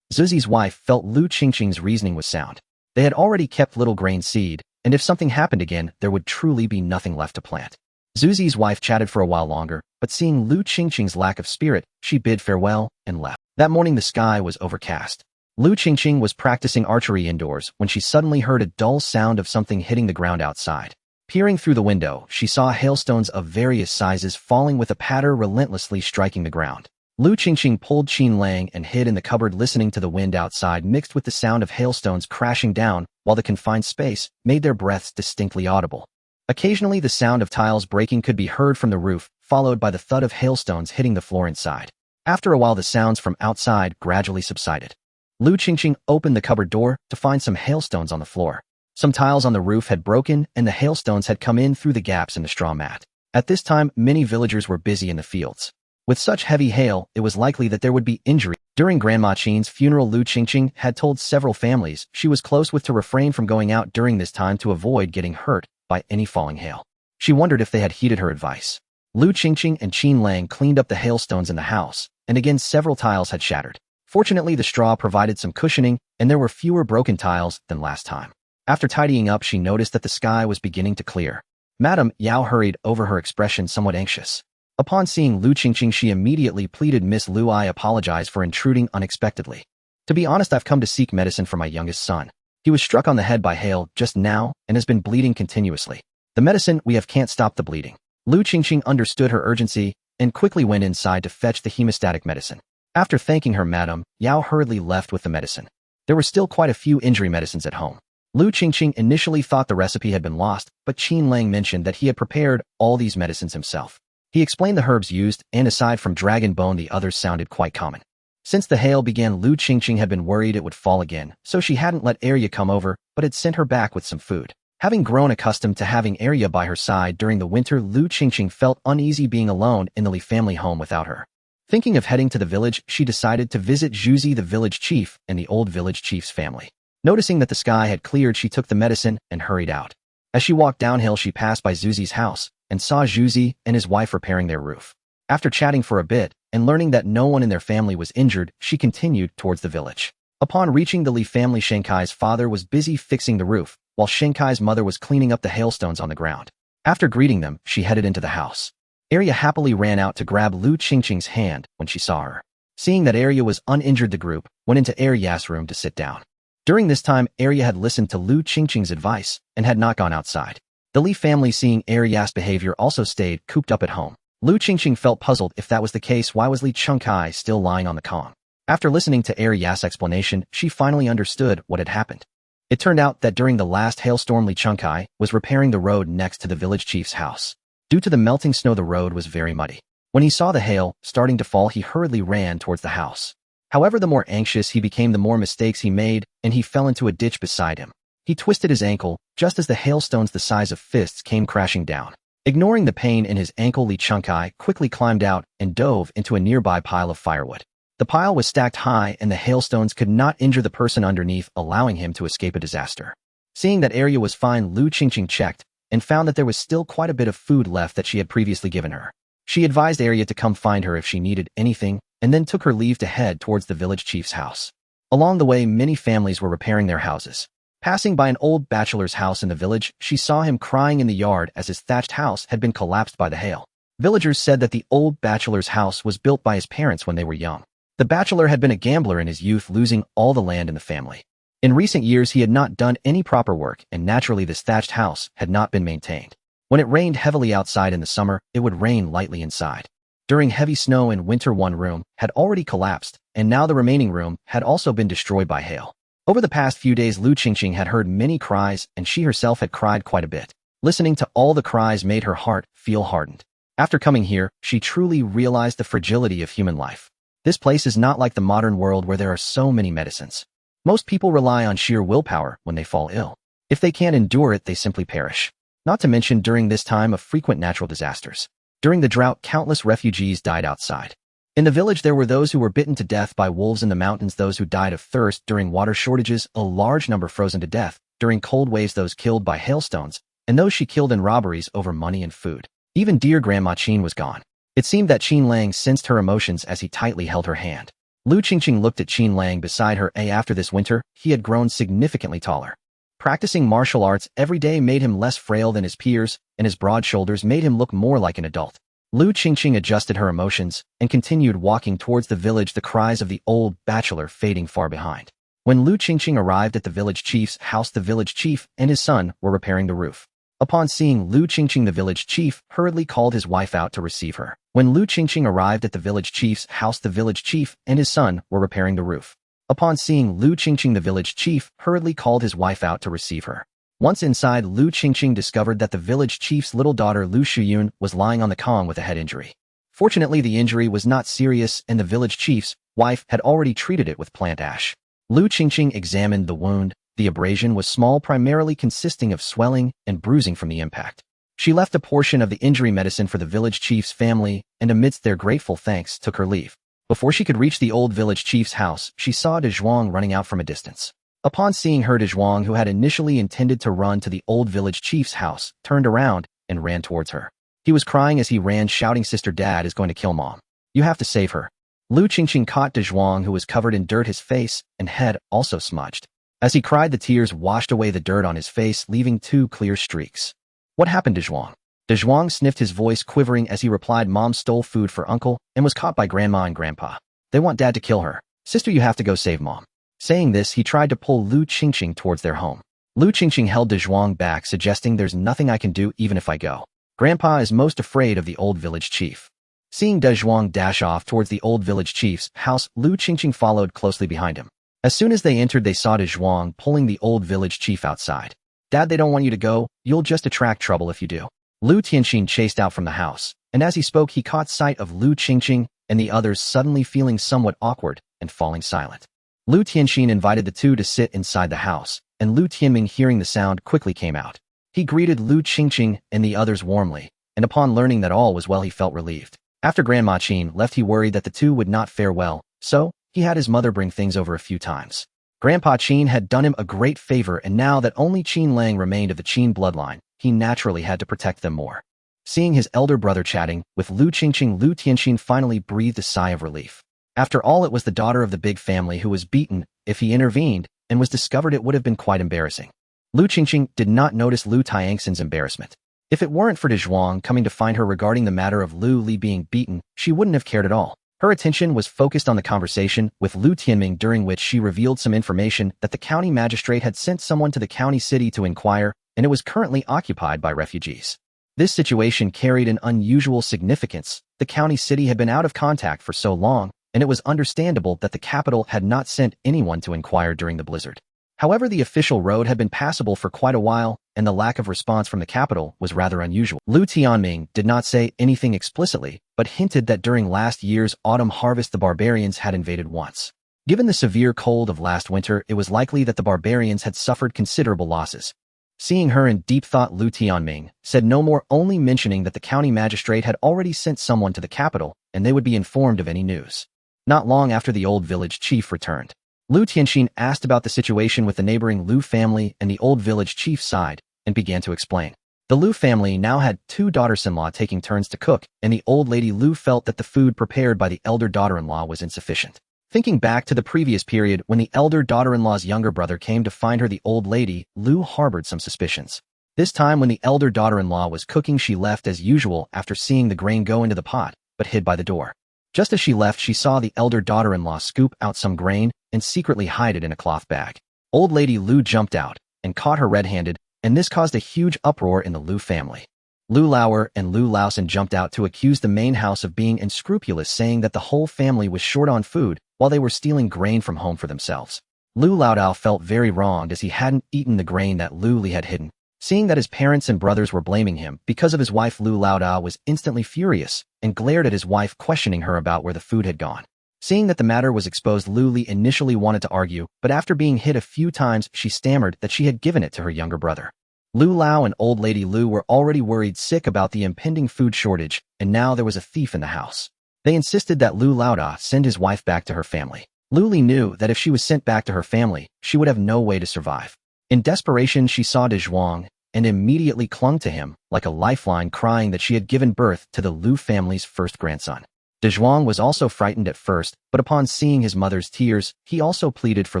Zuzi's wife felt Lu Qingqing's reasoning was sound. They had already kept little grain seed, and if something happened again, there would truly be nothing left to plant. Zuzi's wife chatted for a while longer, but seeing Lu Qingqing's lack of spirit, she bid farewell and left. That morning, the sky was overcast. Lu Qingqing was practicing archery indoors when she suddenly heard a dull sound of something hitting the ground outside. Peering through the window, she saw hailstones of various sizes falling with a patter, relentlessly striking the ground. Lu Qingqing pulled Qin Lang and hid in the cupboard, listening to the wind outside mixed with the sound of hailstones crashing down, while the confined space made their breaths distinctly audible. Occasionally, the sound of tiles breaking could be heard from the roof, followed by the thud of hailstones hitting the floor inside. After a while, the sounds from outside gradually subsided. Lu Qingqing opened the cupboard door to find some hailstones on the floor. Some tiles on the roof had broken, and the hailstones had come in through the gaps in the straw mat. At this time, many villagers were busy in the fields. With such heavy hail, it was likely that there would be injury. During Grandma Qin's funeral, Lu Qingqing had told several families she was close with to refrain from going out during this time to avoid getting hurt by any falling hail. She wondered if they had heeded her advice. Lu Qingqing and Qin Lang cleaned up the hailstones in the house, and again several tiles had shattered. Fortunately, the straw provided some cushioning, and there were fewer broken tiles than last time. After tidying up, she noticed that the sky was beginning to clear. Madame Yao hurried over, her expression somewhat anxious. Upon seeing Lu Qingqing, she immediately pleaded, Miss Lu, I apologize for intruding unexpectedly. To be honest, I've come to seek medicine for my youngest son. He was struck on the head by hail just now and has been bleeding continuously. The medicine we have can't stop the bleeding. Lu Qingqing understood her urgency and quickly went inside to fetch the hemostatic medicine. After thanking her madam, Yao hurriedly left with the medicine. There were still quite a few injury medicines at home. Lu Qingqing initially thought the recipe had been lost, but Qinlang mentioned that he had prepared all these medicines himself. He explained the herbs used, and aside from dragon bone the others sounded quite common. Since the hail began, Lu Qingqing had been worried it would fall again, so she hadn't let Arya come over, but had sent her back with some food. Having grown accustomed to having Arya by her side during the winter, Lu Qingqing felt uneasy being alone in the Li family home without her. Thinking of heading to the village, she decided to visit Zhuzi the village chief and the old village chief's family. Noticing that the sky had cleared, she took the medicine and hurried out. As she walked downhill, she passed by Zhuzi's house and saw Zhuzi and his wife repairing their roof. After chatting for a bit and learning that no one in their family was injured, she continued towards the village. Upon reaching the Li family, Shenkai's father was busy fixing the roof, while Shenkai's mother was cleaning up the hailstones on the ground. After greeting them, she headed into the house. Arya happily ran out to grab Lu Qingqing's hand when she saw her. Seeing that Arya was uninjured, the group went into Arya's room to sit down. During this time, Arya had listened to Lu Qingqing's advice and had not gone outside. The Li family, seeing Arya's behavior, also stayed cooped up at home. Lu Qingqing felt puzzled. If that was the case, why was Li Chengkai still lying on the Kong? After listening to Arya's explanation, she finally understood what had happened. It turned out that during the last hailstorm, Li Chengkai was repairing the road next to the village chief's house. Due to the melting snow, the road was very muddy. When he saw the hail starting to fall, he hurriedly ran towards the house. However, the more anxious he became, the more mistakes he made, and he fell into a ditch beside him. He twisted his ankle just as the hailstones the size of fists came crashing down. Ignoring the pain in his ankle, Li Chengkai quickly climbed out and dove into a nearby pile of firewood. The pile was stacked high and the hailstones could not injure the person underneath, allowing him to escape a disaster. Seeing that Arya was fine, Lu Qingqing checked and found that there was still quite a bit of food left that she had previously given her. She advised Arya to come find her if she needed anything, and then took her leave to head towards the village chief's house. Along the way, many families were repairing their houses. Passing by an old bachelor's house in the village, she saw him crying in the yard as his thatched house had been collapsed by the hail. Villagers said that the old bachelor's house was built by his parents when they were young. The bachelor had been a gambler in his youth, losing all the land in the family. In recent years, he had not done any proper work, and naturally this thatched house had not been maintained. When it rained heavily outside in the summer, it would rain lightly inside. During heavy snow in winter, one room had already collapsed, and now the remaining room had also been destroyed by hail. Over the past few days, Lu Qingqing had heard many cries, and she herself had cried quite a bit. Listening to all the cries made her heart feel hardened. After coming here, she truly realized the fragility of human life. This place is not like the modern world where there are so many medicines. Most people rely on sheer willpower when they fall ill. If they can't endure it, they simply perish. Not to mention during this time of frequent natural disasters. During the drought, countless refugees died outside. In the village, there were those who were bitten to death by wolves in the mountains, those who died of thirst during water shortages, a large number frozen to death during cold waves, those killed by hailstones, and those she killed in robberies over money and food. Even dear Grandma Qin was gone. It seemed that Qinlang sensed her emotions as he tightly held her hand. Lu Qingqing looked at Qinlang beside her. After this winter, he had grown significantly taller. Practicing martial arts every day made him less frail than his peers, and his broad shoulders made him look more like an adult. Lu Qingqing adjusted her emotions and continued walking towards the village, the cries of the old bachelor fading far behind. When Lu Qingqing arrived at the village chief's house, the village chief and his son were repairing the roof. Upon seeing Lu Qingqing, the village chief hurriedly called his wife out to receive her. When Lu Qingqing arrived at the village chief's house, the village chief and his son were repairing the roof. Upon seeing Lu Qingqing, the village chief hurriedly called his wife out to receive her. Once inside, Lu Qingqing discovered that the village chief's little daughter Lu Shuyun was lying on the Kong with a head injury. Fortunately, the injury was not serious, and the village chief's wife had already treated it with plant ash. Lu Qingqing examined the wound. The abrasion was small, primarily consisting of swelling and bruising from the impact. She left a portion of the injury medicine for the village chief's family, and amidst their grateful thanks, took her leave. Before she could reach the old village chief's house, she saw De Zhuang running out from a distance. Upon seeing her, De Zhuang, who had initially intended to run to the old village chief's house, turned around and ran towards her. He was crying as he ran, shouting, "Sister, Dad is going to kill Mom. You have to save her." Lu Qingqing caught De Zhuang, who was covered in dirt, his face and head also smudged. As he cried, the tears washed away the dirt on his face, leaving 2 clear streaks. "What happened, De Zhuang?" De Zhuang sniffed, his voice quivering as he replied, "Mom stole food for Uncle and was caught by Grandma and Grandpa. They want Dad to kill her. Sister, you have to go save Mom." Saying this, he tried to pull Lu Qingqing towards their home. Lu Qingqing held De Zhuang back, suggesting there's nothing I can do even if I go. Grandpa is most afraid of the old village chief. Seeing De Zhuang dash off towards the old village chief's house, Lu Qingqing followed closely behind him. As soon as they entered, they saw De Zhuang pulling the old village chief outside. Dad, they don't want you to go. You'll just attract trouble if you do. Lu Tianxin chased out from the house, and as he spoke, he caught sight of Lu Qingqing and the others suddenly feeling somewhat awkward and falling silent. Lu Tianxin invited the two to sit inside the house, and Lu Tianming, hearing the sound, quickly came out. He greeted Lu Qingqing and the others warmly, and upon learning that all was well, he felt relieved. After Grandma Qin left, he worried that the two would not fare well, so he had his mother bring things over a few times. Grandpa Qin had done him a great favor, and now that only Qin Lang remained of the Qin bloodline, he naturally had to protect them more. Seeing his elder brother chatting with Lu Qingqing, Lu Tianxin finally breathed a sigh of relief. After all, it was the daughter of the big family who was beaten. If he intervened and was discovered, it would have been quite embarrassing. Lu Qingqing did not notice Lu Tianxin's embarrassment. If it weren't for De Zhuang coming to find her regarding the matter of Lu Li being beaten, she wouldn't have cared at all. Her attention was focused on the conversation with Lu Tianming, during which she revealed some information that the county magistrate had sent someone to the county city to inquire, and it was currently occupied by refugees. This situation carried an unusual significance. The county city had been out of contact for so long, and it was understandable that the capital had not sent anyone to inquire during the blizzard. However, the official road had been passable for quite a while, and the lack of response from the capital was rather unusual. Lu Tianming did not say anything explicitly, but hinted that during last year's autumn harvest the barbarians had invaded once. Given the severe cold of last winter, it was likely that the barbarians had suffered considerable losses. Seeing her in deep thought, Lu Tianming said no more, only mentioning that the county magistrate had already sent someone to the capital, and they would be informed of any news. Not long after the old village chief returned, Lu Tianxin asked about the situation with the neighboring Lu family and the old village chief's side, and began to explain. The Lu family now had two daughters-in-law taking turns to cook, and the old lady Lu felt that the food prepared by the elder daughter-in-law was insufficient. Thinking back to the previous period when the elder daughter-in-law's younger brother came to find her, the old lady Lu harbored some suspicions. This time when the elder daughter-in-law was cooking, she left as usual after seeing the grain go into the pot, but hid by the door. Just as she left, she saw the elder daughter-in-law scoop out some grain and secretly hide it in a cloth bag. Old lady Lu jumped out and caught her red-handed, and this caused a huge uproar in the Lu family. Lu Lauer and Lu Laosan jumped out to accuse the main house of being unscrupulous, saying that the whole family was short on food while they were stealing grain from home for themselves. Lu Laodao felt very wronged as he hadn't eaten the grain that Lu Li had hidden. Seeing that his parents and brothers were blaming him because of his wife, Lu Laodao was instantly furious and glared at his wife, questioning her about where the food had gone. Seeing that the matter was exposed, Lu Li initially wanted to argue, but after being hit a few times, she stammered that she had given it to her younger brother. Lu Lao and old lady Lu were already worried sick about the impending food shortage, and now there was a thief in the house. They insisted that Lu Laodao send his wife back to her family. Lu Li knew that if she was sent back to her family, she would have no way to survive. In desperation, she saw De Zhuang and immediately clung to him like a lifeline, crying that she had given birth to the Lu family's first grandson. De Zhuang was also frightened at first, but upon seeing his mother's tears, he also pleaded for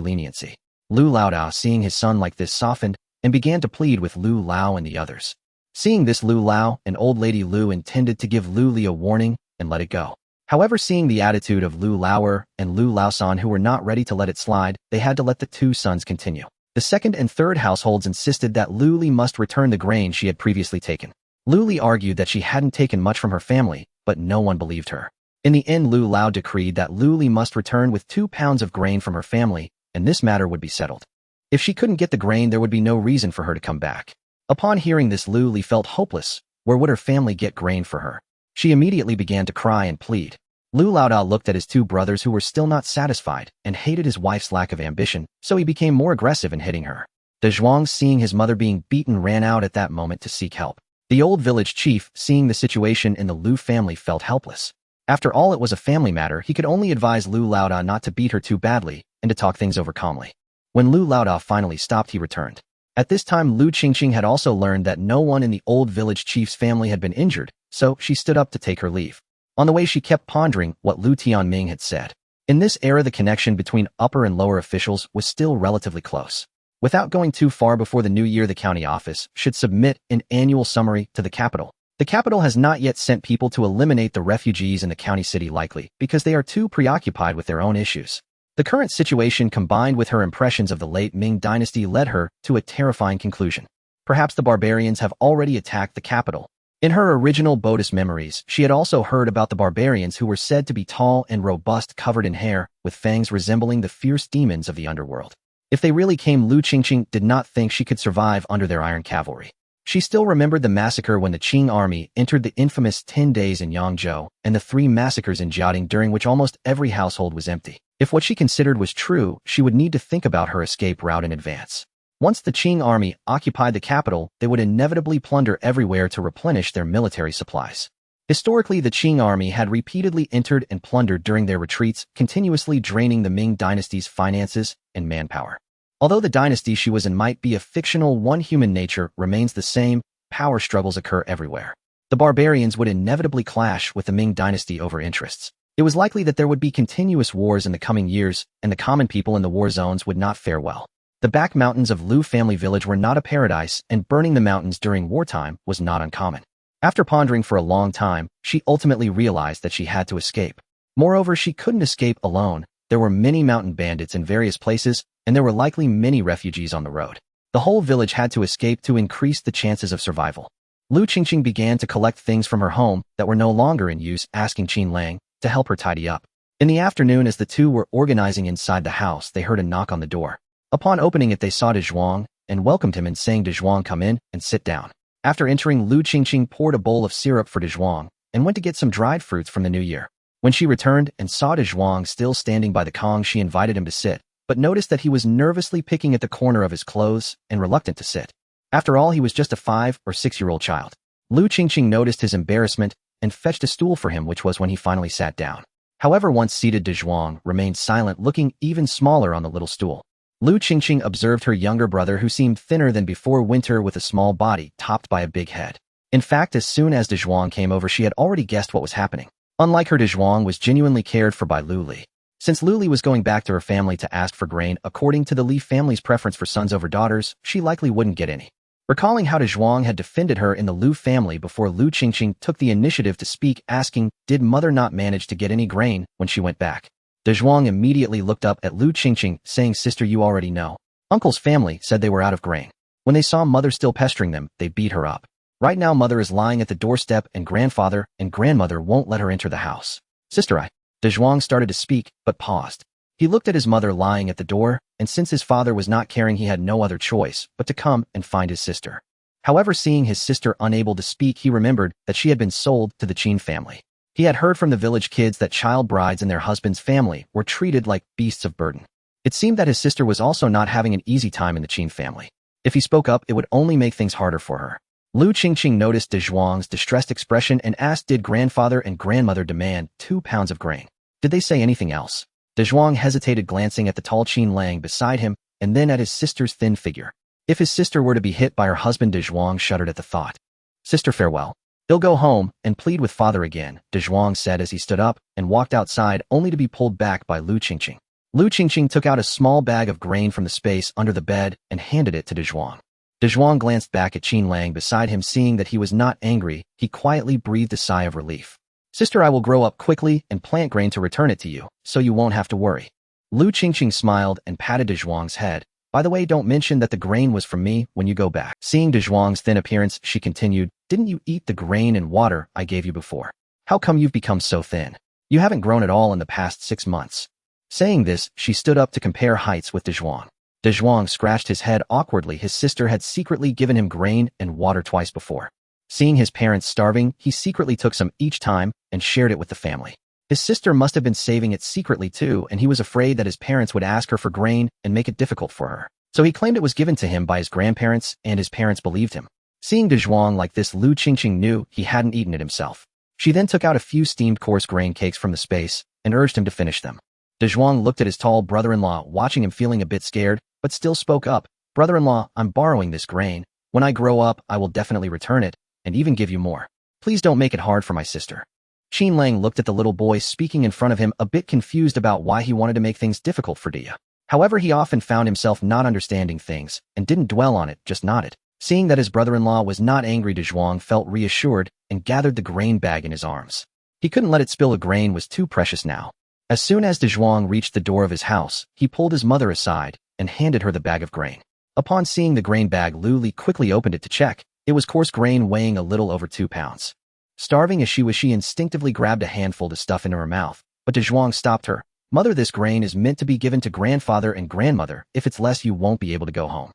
leniency. Lu Laodao, seeing his son like this, softened and began to plead with Lu Lao and the others. Seeing this, Lu Lao and old lady Lu intended to give Lu Li a warning and let it go. However, seeing the attitude of Lu Lauer and Lu Laosan, who were not ready to let it slide, they had to let the two sons continue. The second and third households insisted that Lu Li must return the grain she had previously taken. Lu Li argued that she hadn't taken much from her family, but no one believed her. In the end, Lu Lao decreed that Lu Li must return with 2 pounds of grain from her family, and this matter would be settled. If she couldn't get the grain, there would be no reason for her to come back. Upon hearing this, Lu Li felt hopeless. Where would her family get grain for her? She immediately began to cry and plead. Lu Laodao looked at his 2 brothers, who were still not satisfied, and hated his wife's lack of ambition, so he became more aggressive in hitting her. De Zhuang, seeing his mother being beaten, ran out at that moment to seek help. The old village chief, seeing the situation in the Lu family, felt helpless. After all, it was a family matter. He could only advise Lu Laodao not to beat her too badly and to talk things over calmly. When Lu Laodao finally stopped, he returned. At this time, Lu Qingqing had also learned that no one in the old village chief's family had been injured, so she stood up to take her leave. On the way, she kept pondering what Lu Tianming had said. In this era, the connection between upper and lower officials was still relatively close. Without going too far, before the new year, the county office should submit an annual summary to the capital. The capital has not yet sent people to eliminate the refugees in the county city, likely because they are too preoccupied with their own issues. The The current situation combined with her impressions of the late Ming dynasty led her to a terrifying conclusion. Perhaps the barbarians have already attacked the capital. In her original Buddhist memories, she had also heard about the barbarians who were said to be tall and robust, covered in hair, with fangs resembling the fierce demons of the underworld. If they really came, Qingqing did not think she could survive under their iron cavalry. She still remembered the massacre when the Qing army entered the infamous 10 days in Yangzhou, and the 3 massacres in Jiating during which almost every household was empty. If what she considered was true, she would need to think about her escape route in advance. Once the Qing army occupied the capital, they would inevitably plunder everywhere to replenish their military supplies. Historically, the Qing army had repeatedly entered and plundered during their retreats, continuously draining the Ming dynasty's finances and manpower. Although the dynasty she was in might be a fictional one, human nature remains the same. Power struggles occur everywhere. The barbarians would inevitably clash with the Ming dynasty over interests. It was likely that there would be continuous wars in the coming years, and the common people in the war zones would not fare well. The back mountains of Lu family village were not a paradise, and burning the mountains during wartime was not uncommon. After pondering for a long time, she ultimately realized that she had to escape. Moreover, she couldn't escape alone. There were many mountain bandits in various places, and there were likely many refugees on the road. The whole village had to escape to increase the chances of survival. Qingqing began to collect things from her home that were no longer in use, asking Qin to help her tidy up. In the afternoon, as the two were organizing inside the house, they heard a knock on the door. Upon opening it, they saw Zhuang and welcomed him and saying, "Zhuang, come in and sit down." After entering, Qingqing poured a bowl of syrup for Zhuang and went to get some dried fruits from the new year. When she returned and saw Zhuang still standing by the Kong, she invited him to sit, but noticed that he was nervously picking at the corner of his clothes and reluctant to sit. After all, he was just a 5 or 6-year-old child. Qingqing noticed his embarrassment and fetched a stool for him, which was when he finally sat down. However, once seated, Zhuang remained silent, looking even smaller on the little stool. Qingqing observed her younger brother, who seemed thinner than before winter with a small body topped by a big head. In fact, as soon as Zhuang came over, she had already guessed what was happening. Unlike her, Zhuang was genuinely cared for by Li. Since Li was going back to her family to ask for grain, according to the Li family's preference for sons over daughters, she likely wouldn't get any. Recalling how Zhuang had defended her in the Lu family before, Qingqing took the initiative to speak, asking, "Did mother not manage to get any grain when she went back?" Zhuang immediately looked up at Qingqing, saying, "Sister, you already know. Uncle's family said they were out of grain. When they saw mother still pestering them, they beat her up. Right now, mother is lying at the doorstep, and grandfather and grandmother won't let her enter the house." "Sister, Zhuang started to speak, but paused. He looked at his mother lying at the door, and since his father was not caring, he had no other choice but to come and find his sister. However, seeing his sister unable to speak, he remembered that she had been sold to the Qin family. He had heard from the village kids that child brides and their husband's family were treated like beasts of burden. It seemed that his sister was also not having an easy time in the Qin family. If he spoke up, it would only make things harder for her. Qingqing noticed Zhuang's distressed expression and asked, "Did grandfather and grandmother demand 2 pounds of grain? Did they say anything else?" Zhuang hesitated, glancing at the tall Qin beside him and then at his sister's thin figure. If his sister were to be hit by her husband, Zhuang shuddered at the thought. "Sister, farewell. They'll go home and plead with father again," Zhuang said as he stood up and walked outside, only to be pulled back by Qingqing. Qingqing took out a small bag of grain from the space under the bed and handed it to Zhuang. Zhuang glanced back at Qin beside him. Seeing that he was not angry, he quietly breathed a sigh of relief. "Sister, I will grow up quickly and plant grain to return it to you, so you won't have to worry." Qingqing smiled and patted Zhuang's head. "By the way, don't mention that the grain was from me when you go back." Seeing Zhuang's thin appearance, she continued, "Didn't you eat the grain and water I gave you before? How come you've become so thin? You haven't grown at all in the past 6 months." Saying this, she stood up to compare heights with Zhuang. Zhuang scratched his head awkwardly. His sister had secretly given him grain and water twice before. Seeing his parents starving, he secretly took some each time and shared it with the family. His sister must have been saving it secretly too, and he was afraid that his parents would ask her for grain and make it difficult for her. So he claimed it was given to him by his grandparents, and his parents believed him. Seeing Zhuang like this, Qingqing knew he hadn't eaten it himself. She then took out a few steamed coarse grain cakes from the space and urged him to finish them. Zhuang looked at his tall brother-in-law, watching him, feeling a bit scared, but still spoke up. "Brother-in-law, I'm borrowing this grain. When I grow up, I will definitely return it and even give you more. Please don't make it hard for my sister." Qin looked at the little boy speaking in front of him, a bit confused about why he wanted to make things difficult for Dia. However, he often found himself not understanding things and didn't dwell on it, just nodded. Seeing that his brother-in-law was not angry, Zhuang felt reassured and gathered the grain bag in his arms. He couldn't let it spill. A grain was too precious now. As soon as De Zhuang reached the door of his house, he pulled his mother aside and handed her the bag of grain. Upon seeing the grain bag, Lu Li quickly opened it to check. It was coarse grain weighing a little over 2 pounds. Starving as she was, she instinctively grabbed a handful to stuff into her mouth, but De Zhuang stopped her. Mother, this grain is meant to be given to grandfather and grandmother. If it's less, you won't be able to go home.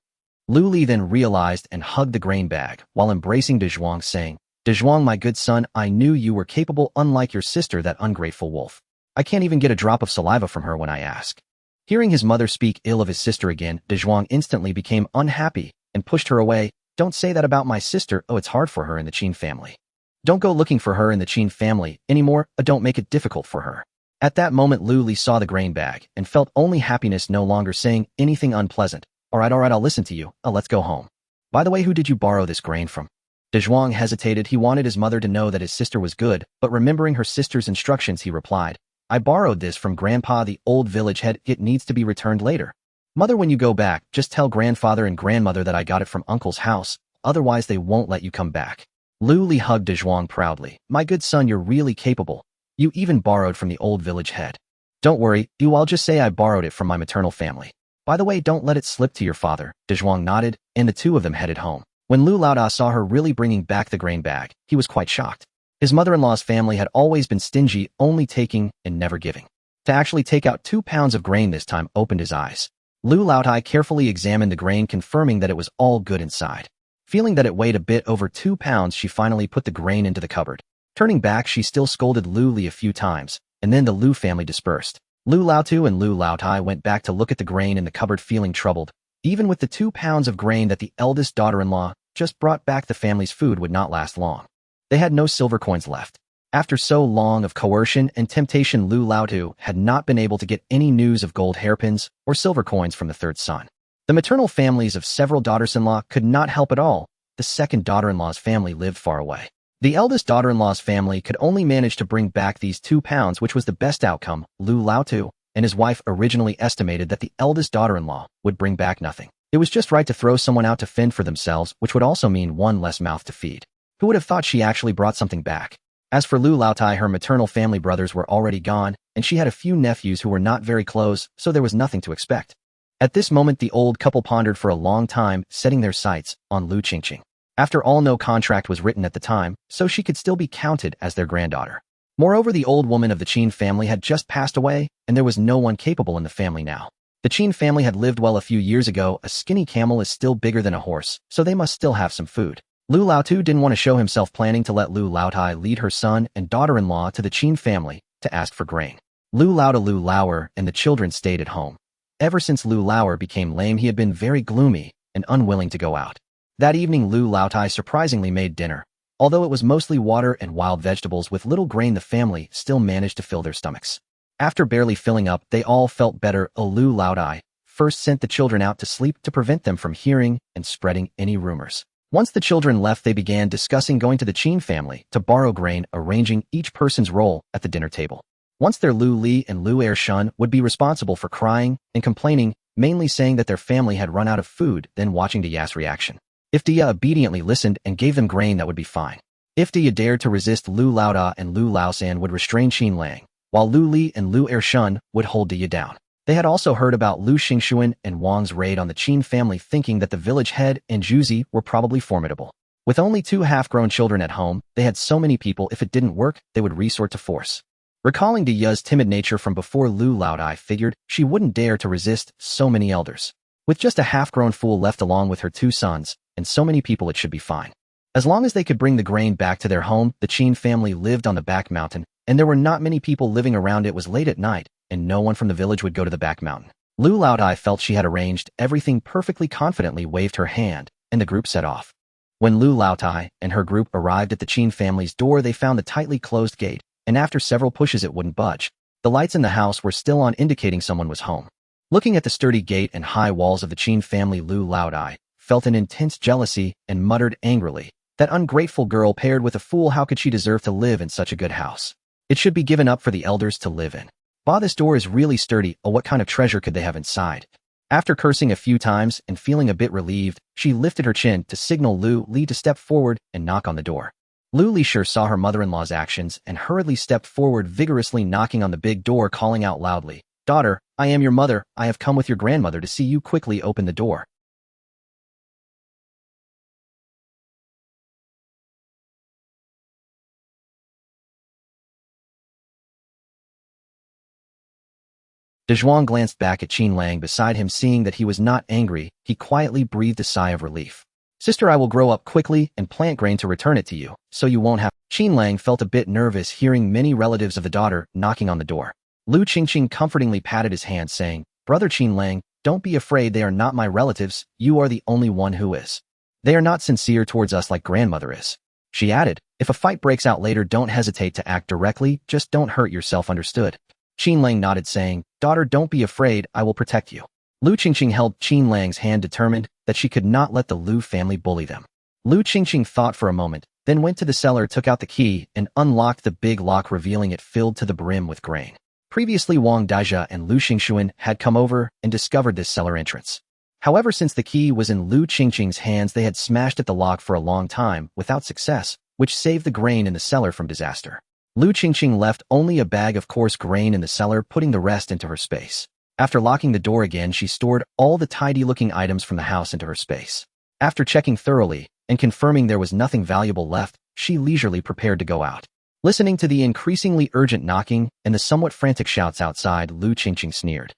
Lu Li then realized and hugged the grain bag while embracing De Zhuang, saying, De Zhuang, my good son, I knew you were capable, unlike your sister, that ungrateful wolf. I can't even get a drop of saliva from her when I ask. Hearing his mother speak ill of his sister again, De Zhuang instantly became unhappy and pushed her away. Don't say that about my sister. Oh, it's hard for her in the Qin family. Don't go looking for her in the Qin family anymore. Don't make it difficult for her. At that moment, Lu Li saw the grain bag and felt only happiness, no longer saying anything unpleasant. All right, I'll listen to you. Let's go home. By the way, who did you borrow this grain from? De Zhuang hesitated. He wanted his mother to know that his sister was good, but remembering her sister's instructions, he replied, I borrowed this from Grandpa, the old village head. It needs to be returned later. Mother, when you go back, just tell grandfather and grandmother that I got it from uncle's house, otherwise they won't let you come back. Lu Li hugged De Zhuang proudly. My good son, you're really capable. You even borrowed from the old village head. Don't worry, I'll just say I borrowed it from my maternal family. By the way, don't let it slip to your father. De Zhuang nodded, and the two of them headed home. When Lu Laoda saw her really bringing back the grain bag, he was quite shocked. His mother-in-law's family had always been stingy, only taking and never giving. To actually take out 2 pounds of grain this time opened his eyes. Lu Laotai carefully examined the grain, confirming that it was all good inside. Feeling that it weighed a bit over 2 pounds, she finally put the grain into the cupboard. Turning back, she still scolded Lu Li a few times, and then the Lu family dispersed. Lu Laotu and Lu Laotai went back to look at the grain in the cupboard, feeling troubled. Even with the 2 pounds of grain that the eldest daughter-in-law just brought back, the family's food would not last long. They had no silver coins left. After so long of coercion and temptation, Lu Laotu had not been able to get any news of gold hairpins or silver coins from the third son. The maternal families of several daughters-in-law could not help at all. The second daughter-in-law's family lived far away. The eldest daughter-in-law's family could only manage to bring back these 2 pounds, which was the best outcome. Lu Laotu and his wife originally estimated that the eldest daughter-in-law would bring back nothing. It was just right to throw someone out to fend for themselves, which would also mean one less mouth to feed. Who would have thought she actually brought something back? As for Lu Laotai, her maternal family brothers were already gone, and she had a few nephews who were not very close, so there was nothing to expect. At this moment, the old couple pondered for a long time, setting their sights on Lu Qingqing. After all, no contract was written at the time, so she could still be counted as their granddaughter. Moreover, the old woman of the Qin family had just passed away, and there was no one capable in the family now. The Qin family had lived well a few years ago. A skinny camel is still bigger than a horse, so they must still have some food. Lu Laotu didn't want to show himself, planning to let Lu Laotai lead her son and daughter-in-law to the Qin family to ask for grain. Lu Laower and the children stayed at home. Ever since Lu Laower became lame, he had been very gloomy and unwilling to go out. That evening, Lu Laotai surprisingly made dinner. Although it was mostly water and wild vegetables with little grain, the family still managed to fill their stomachs. After barely filling up, they all felt better. Lu Laotai first sent the children out to sleep to prevent them from hearing and spreading any rumors. Once the children left, they began discussing going to the Qin family to borrow grain, arranging each person's role at the dinner table. Once there, Lu Li and Lu Ershun would be responsible for crying and complaining, mainly saying that their family had run out of food, then watching Dia's reaction. If Dia obediently listened and gave them grain, that would be fine. If Dia dared to resist, Lu Laoda and Lu Laosan would restrain Qin Lang, while Lu Li and Lu Ershun would hold Dia down. They had also heard about Lu Xingxuan and Wang's raid on the Qin family, thinking that the village head and Juzi were probably formidable. With only 2 half-grown children at home, they had so many people, if it didn't work, they would resort to force. Recalling Dia's timid nature from before, Lu Laodai figured she wouldn't dare to resist so many elders. With just a half-grown fool left along with her 2 sons, and so many people, it should be fine. As long as they could bring the grain back to their home. The Qin family lived on the back mountain, and there were not many people living around. It was late at night, and no one from the village would go to the back mountain. Lu Laodai felt she had arranged everything perfectly, confidently waved her hand, and the group set off. When Lu Laotai and her group arrived at the Qin family's door, they found the tightly closed gate, and after several pushes it wouldn't budge. The lights in the house were still on, indicating someone was home. Looking at the sturdy gate and high walls of the Qin family, Lu Laodai felt an intense jealousy and muttered angrily, "That ungrateful girl paired with a fool, how could she deserve to live in such a good house? It should be given up for the elders to live in. Bah, this door is really sturdy. Oh, what kind of treasure could they have inside?" After cursing a few times and feeling a bit relieved, she lifted her chin to signal Lu Li to step forward and knock on the door. Lu Lisher saw her mother-in-law's actions and hurriedly stepped forward, vigorously knocking on the big door, calling out loudly, "Daughter, I am your mother. I have come with your grandmother to see you. Quickly open the door." Dezhuang glanced back at Qinglang beside him. Seeing that he was not angry, he quietly breathed a sigh of relief. "Sister, I will grow up quickly and plant grain to return it to you, so you won't have—" Qinglang felt a bit nervous hearing many relatives of the daughter knocking on the door. Lu Qingqing comfortingly patted his hand, saying, "Brother Qinglang, don't be afraid. They are not my relatives. You are the only one who is. They are not sincere towards us like grandmother is." She added, "If a fight breaks out later, don't hesitate to act directly. Just don't hurt yourself, understood?" Qinglang nodded, saying, "Daughter, don't be afraid. I will protect you." Lu Qingqing held Qinglang's hand, determined that she could not let the Lu family bully them. Lu Qingqing thought for a moment, then went to the cellar, took out the key, and unlocked the big lock, revealing it filled to the brim with grain. Previously, Wang Daijia and Lu Xingxuan had come over and discovered this cellar entrance. However, since the key was in Lu Qingqing's hands, they had smashed at the lock for a long time without success, which saved the grain in the cellar from disaster. Lu Qingqing left only a bag of coarse grain in the cellar, putting the rest into her space. After locking the door again, she stored all the tidy-looking items from the house into her space. After checking thoroughly and confirming there was nothing valuable left, she leisurely prepared to go out. Listening to the increasingly urgent knocking and the somewhat frantic shouts outside, Lu Qingqing sneered.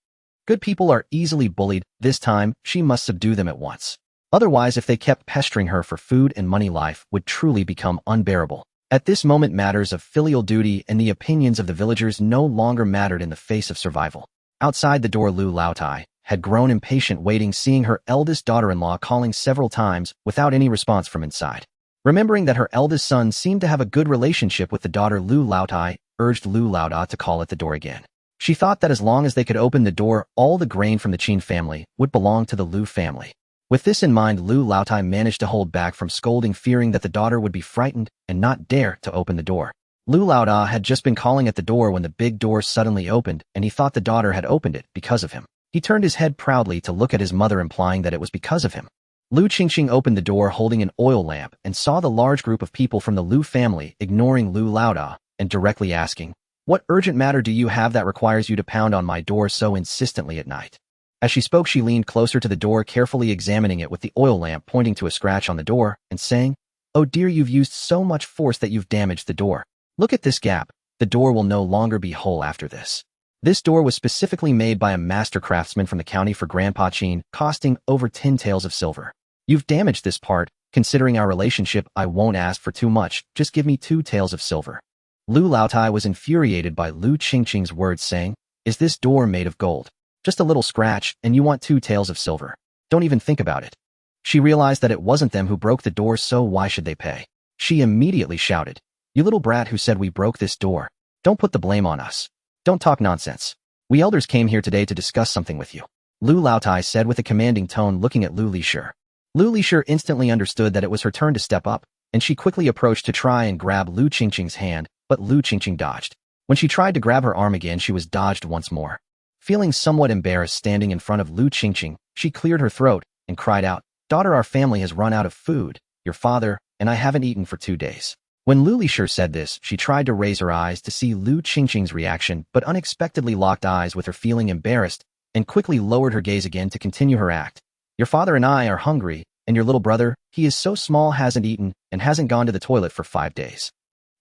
Good people are easily bullied. This time, she must subdue them at once. Otherwise, if they kept pestering her for food and money, life would truly become unbearable. At this moment, matters of filial duty and the opinions of the villagers no longer mattered in the face of survival. Outside the door, Lu Laotai had grown impatient, waiting, seeing her eldest daughter-in-law calling several times without any response from inside. Remembering that her eldest son seemed to have a good relationship with the daughter, Lu Laotai urged Lu Laoda to call at the door again. She thought that as long as they could open the door, all the grain from the Qin family would belong to the Lu family. With this in mind, Lu Laotai managed to hold back from scolding, fearing that the daughter would be frightened and not dare to open the door. Lu Laoda had just been calling at the door when the big door suddenly opened, and he thought the daughter had opened it because of him. He turned his head proudly to look at his mother, implying that it was because of him. Lu Qingqing opened the door holding an oil lamp and saw the large group of people from the Lu family ignoring Lu Laoda and directly asking, "What urgent matter do you have that requires you to pound on my door so insistently at night?" As she spoke, she leaned closer to the door, carefully examining it with the oil lamp, pointing to a scratch on the door and saying, "Oh dear, you've used so much force that you've damaged the door. Look at this gap. The door will no longer be whole after this." This door was specifically made by a master craftsman from the county for Grandpa Qin, costing over 10 taels of silver. "You've damaged this part. Considering our relationship, I won't ask for too much. Just give me 2 taels of silver." Lu Laotai was infuriated by Lu Qingqing's words, saying, "Is this door made of gold? Just a little scratch, and you want 2 taels of silver? Don't even think about it." She realized that it wasn't them who broke the door, so why should they pay? She immediately shouted, "You little brat, who said we broke this door? Don't put the blame on us. Don't talk nonsense. We elders came here today to discuss something with you," Lu Laotai said with a commanding tone, looking at Lu Lisher. Lu Lisher instantly understood that it was her turn to step up, and she quickly approached to try and grab Lu Qingqing's hand, but Lu Qingqing dodged. When she tried to grab her arm again, she was dodged once more. Feeling somewhat embarrassed standing in front of Lu Qingqing, she cleared her throat and cried out, "Daughter, our family has run out of food. Your father and I haven't eaten for 2 days. When Lu Lisher said this, she tried to raise her eyes to see Lu Qingqing's reaction, but unexpectedly locked eyes with her, feeling embarrassed, and quickly lowered her gaze again to continue her act. "Your father and I are hungry, and your little brother, he is so small, hasn't eaten and hasn't gone to the toilet for 5 days.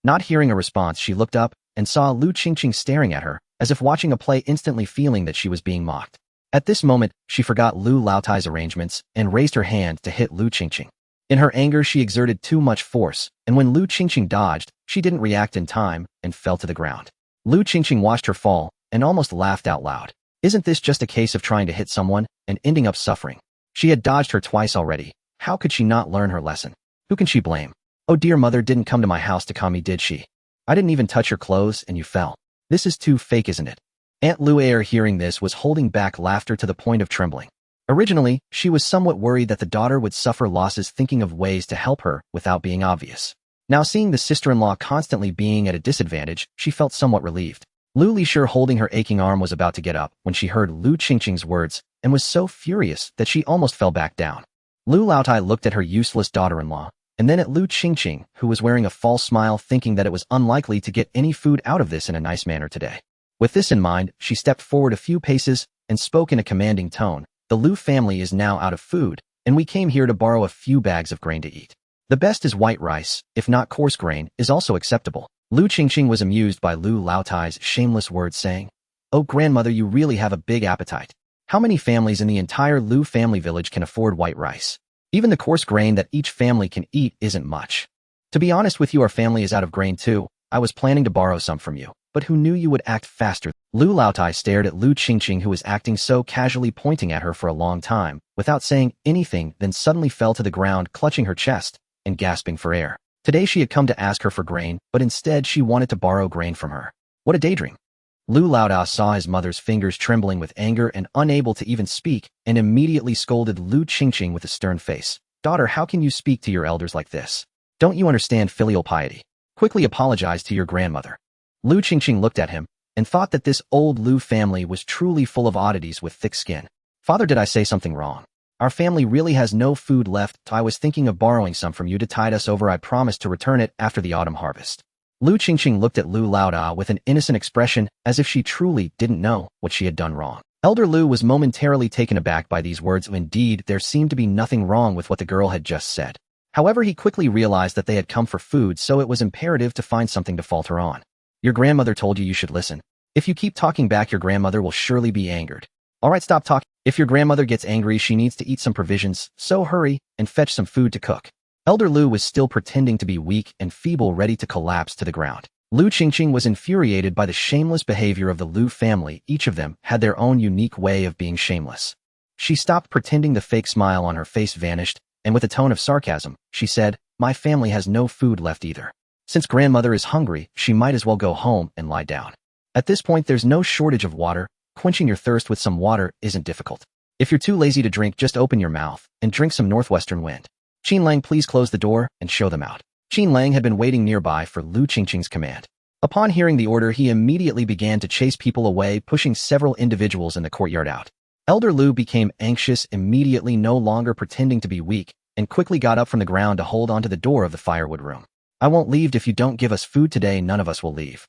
Not hearing a response, she looked up and saw Lu Qingqing staring at her, as if watching a play, instantly feeling that she was being mocked. At this moment, she forgot Lu Laotai's arrangements and raised her hand to hit Lu Qingqing. In her anger, she exerted too much force, and when Lu Qingqing dodged, she didn't react in time and fell to the ground. Lu Qingqing watched her fall and almost laughed out loud. Isn't this just a case of trying to hit someone and ending up suffering? She had dodged her twice already. How could she not learn her lesson? Who can she blame? Oh dear, mother didn't come to my house to calm me, did she? I didn't even touch your clothes and you fell. This is too fake, isn't it? Aunt Luaire, hearing this, was holding back laughter to the point of trembling. Originally, she was somewhat worried that the daughter would suffer losses, thinking of ways to help her without being obvious. Now, seeing the sister-in-law constantly being at a disadvantage, she felt somewhat relieved. Lu Lisher, holding her aching arm, was about to get up when she heard Lu Qingqing's words and was so furious that she almost fell back down. Lu Laotai looked at her useless daughter-in-law and then at Lu Qingqing, who was wearing a false smile thinking that it was unlikely to get any food out of this in a nice manner today. With this in mind, she stepped forward a few paces and spoke in a commanding tone. The Lu family is now out of food, and we came here to borrow a few bags of grain to eat. The best is white rice, if not coarse grain, is also acceptable. Lu Qingqing was amused by Lu Laotai's shameless words, saying, "Oh, grandmother, you really have a big appetite. How many families in the entire Lu family village can afford white rice? Even the coarse grain that each family can eat isn't much. To be honest with you, our family is out of grain too. I was planning to borrow some from you, but who knew you would act faster?" Lu Laotai stared at Lu Qingqing, who was acting so casually, pointing at her for a long time, without saying anything, then suddenly fell to the ground, clutching her chest and gasping for air. Today she had come to ask her for grain, but instead she wanted to borrow grain from her. What a daydream. Lu Laodao saw his mother's fingers trembling with anger and unable to even speak, and immediately scolded Lu Qingqing with a stern face. "Daughter, how can you speak to your elders like this? Don't you understand filial piety? Quickly apologize to your grandmother." Lu Qingqing looked at him and thought that this old Lu family was truly full of oddities with thick skin. "Father, did I say something wrong? Our family really has no food left. I was thinking of borrowing some from you to tide us over. I promised to return it after the autumn harvest." Lu Qingqing looked at Lu Laodao with an innocent expression, as if she truly didn't know what she had done wrong. Elder Lu was momentarily taken aback by these words. Indeed, there seemed to be nothing wrong with what the girl had just said. However, he quickly realized that they had come for food, so it was imperative to find something to falter on. "Your grandmother told you you should listen. If you keep talking back, your grandmother will surely be angered. All right, stop talking. If your grandmother gets angry, she needs to eat some provisions, so hurry and fetch some food to cook." Elder Lu was still pretending to be weak and feeble, ready to collapse to the ground. Lu Qingqing was infuriated by the shameless behavior of the Lu family. Each of them had their own unique way of being shameless. She stopped pretending. The fake smile on her face vanished, and with a tone of sarcasm, she said, "My family has no food left either. Since grandmother is hungry, she might as well go home and lie down. At this point, there's no shortage of water. Quenching your thirst with some water isn't difficult. If you're too lazy to drink, just open your mouth and drink some northwestern wind. Qinglang, please close the door and show them out." Qinglang had been waiting nearby for Lu Qingqing's command. Upon hearing the order, he immediately began to chase people away, pushing several individuals in the courtyard out. Elder Lu became anxious immediately, no longer pretending to be weak, and quickly got up from the ground to hold onto the door of the firewood room. "I won't leave. If you don't give us food today, none of us will leave."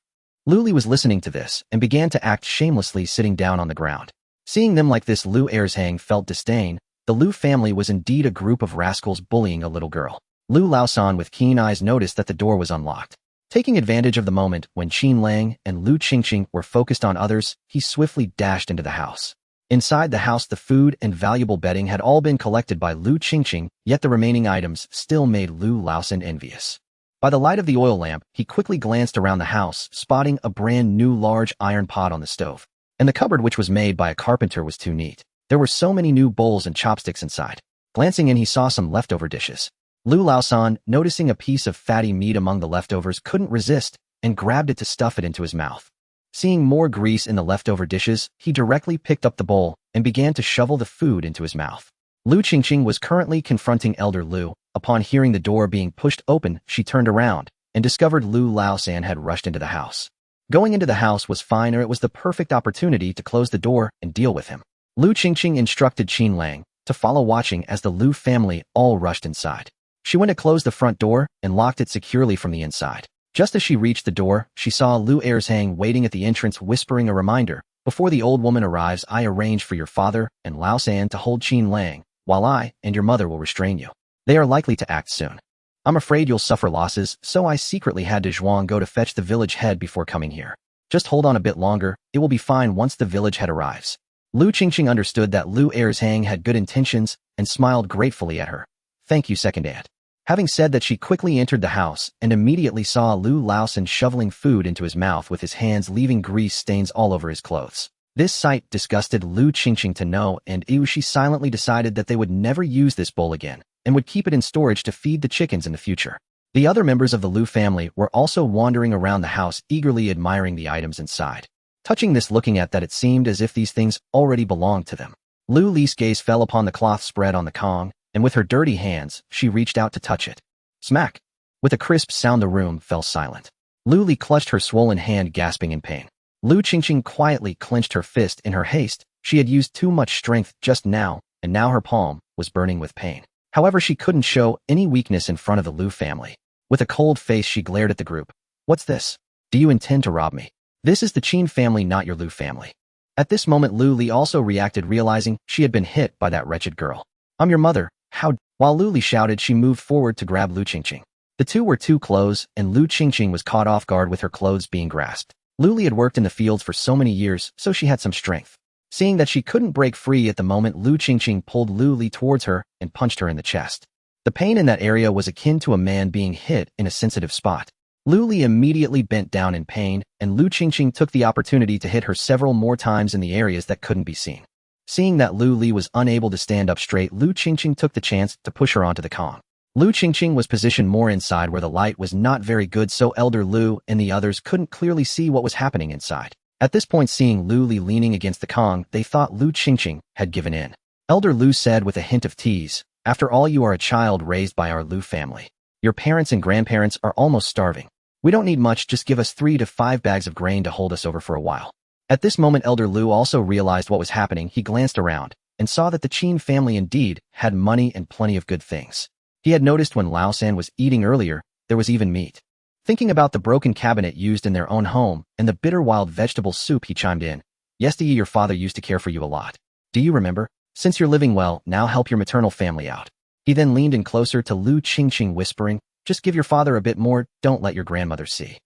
Luli was listening to this and began to act shamelessly, sitting down on the ground. Seeing them like this, Lu Ershang felt disdain. The Lu family was indeed a group of rascals bullying a little girl. Lu Laosan with keen eyes noticed that the door was unlocked. Taking advantage of the moment when Qinglang and Lu Qingqing were focused on others, he swiftly dashed into the house. Inside the house, the food and valuable bedding had all been collected by Lu Qingqing, yet the remaining items still made Lu Laosan envious. By the light of the oil lamp, he quickly glanced around the house, spotting a brand new large iron pot on the stove. And the cupboard, which was made by a carpenter, was too neat. There were so many new bowls and chopsticks inside. Glancing in, he saw some leftover dishes. Lu Laosan, noticing a piece of fatty meat among the leftovers, couldn't resist and grabbed it to stuff it into his mouth. Seeing more grease in the leftover dishes, he directly picked up the bowl and began to shovel the food into his mouth. Lu Qingqing was currently confronting Elder Lu. Upon hearing the door being pushed open, she turned around and discovered Lu Laosan had rushed into the house. Going into the house was fine, or it was the perfect opportunity to close the door and deal with him. Lu Qingqing instructed Qinglang to follow, watching as the Lu family all rushed inside. She went to close the front door and locked it securely from the inside. Just as she reached the door, she saw Lu Ershang waiting at the entrance, whispering a reminder. "Before the old woman arrives, I arranged for your father and Laosan to hold Qinglang, while I and your mother will restrain you. They are likely to act soon. I'm afraid you'll suffer losses, so I secretly had De Zhuang go to fetch the village head before coming here. Just hold on a bit longer, it will be fine once the village head arrives." Lu Qingqing understood that Lu Ershang had good intentions and smiled gratefully at her. "Thank you, second aunt." Having said that, she quickly entered the house and immediately saw Lu Laosan shoveling food into his mouth with his hands, leaving grease stains all over his clothes. This sight disgusted Lu Qingqing to no end. She silently decided that they would never use this bowl again and would keep it in storage to feed the chickens in the future. The other members of the Lu family were also wandering around the house, eagerly admiring the items inside. Touching this, looking at that, it seemed as if these things already belonged to them. Lu Li's gaze fell upon the cloth spread on the Kong, and with her dirty hands, she reached out to touch it. Smack! With a crisp sound, the room fell silent. Lu Li clutched her swollen hand, gasping in pain. Lu Qingqing quietly clenched her fist in her haste. She had used too much strength just now, and now her palm was burning with pain. However, she couldn't show any weakness in front of the Lu family. With a cold face, she glared at the group. What's this? Do you intend to rob me? This is the Qin family, not your Lu family. At this moment, Lu Li also reacted, realizing she had been hit by that wretched girl. I'm your mother. How? While Lu Li shouted, she moved forward to grab Lu Qingqing. The two were too close, and Lu Qingqing was caught off guard with her clothes being grasped. Lu Li had worked in the fields for so many years, so she had some strength. Seeing that she couldn't break free at the moment, Lu Qingqing pulled Lu Li towards her and punched her in the chest. The pain in that area was akin to a man being hit in a sensitive spot. Lu Li immediately bent down in pain, and Lu Qingqing took the opportunity to hit her several more times in the areas that couldn't be seen. Seeing that Lu Li was unable to stand up straight, Lu Qingqing took the chance to push her onto the Kong. Lu Qingqing was positioned more inside where the light was not very good, so Elder Lu and the others couldn't clearly see what was happening inside. At this point, seeing Lu Li leaning against the Kong, they thought Lu Qingqing had given in. Elder Lu said with a hint of tease, "After all, you are a child raised by our Lu family. Your parents and grandparents are almost starving. We don't need much, just give us 3 to 5 bags of grain to hold us over for a while." At this moment, Elder Lu also realized what was happening. He glanced around and saw that the Qin family indeed had money and plenty of good things. He had noticed when Lao San was eating earlier, there was even meat. Thinking about the broken cabinet used in their own home and the bitter wild vegetable soup, he chimed in. "Yesterday your father used to care for you a lot. Do you remember? Since you're living well, now help your maternal family out." He then leaned in closer to Lu Qingqing, whispering, "Just give your father a bit more, don't let your grandmother see.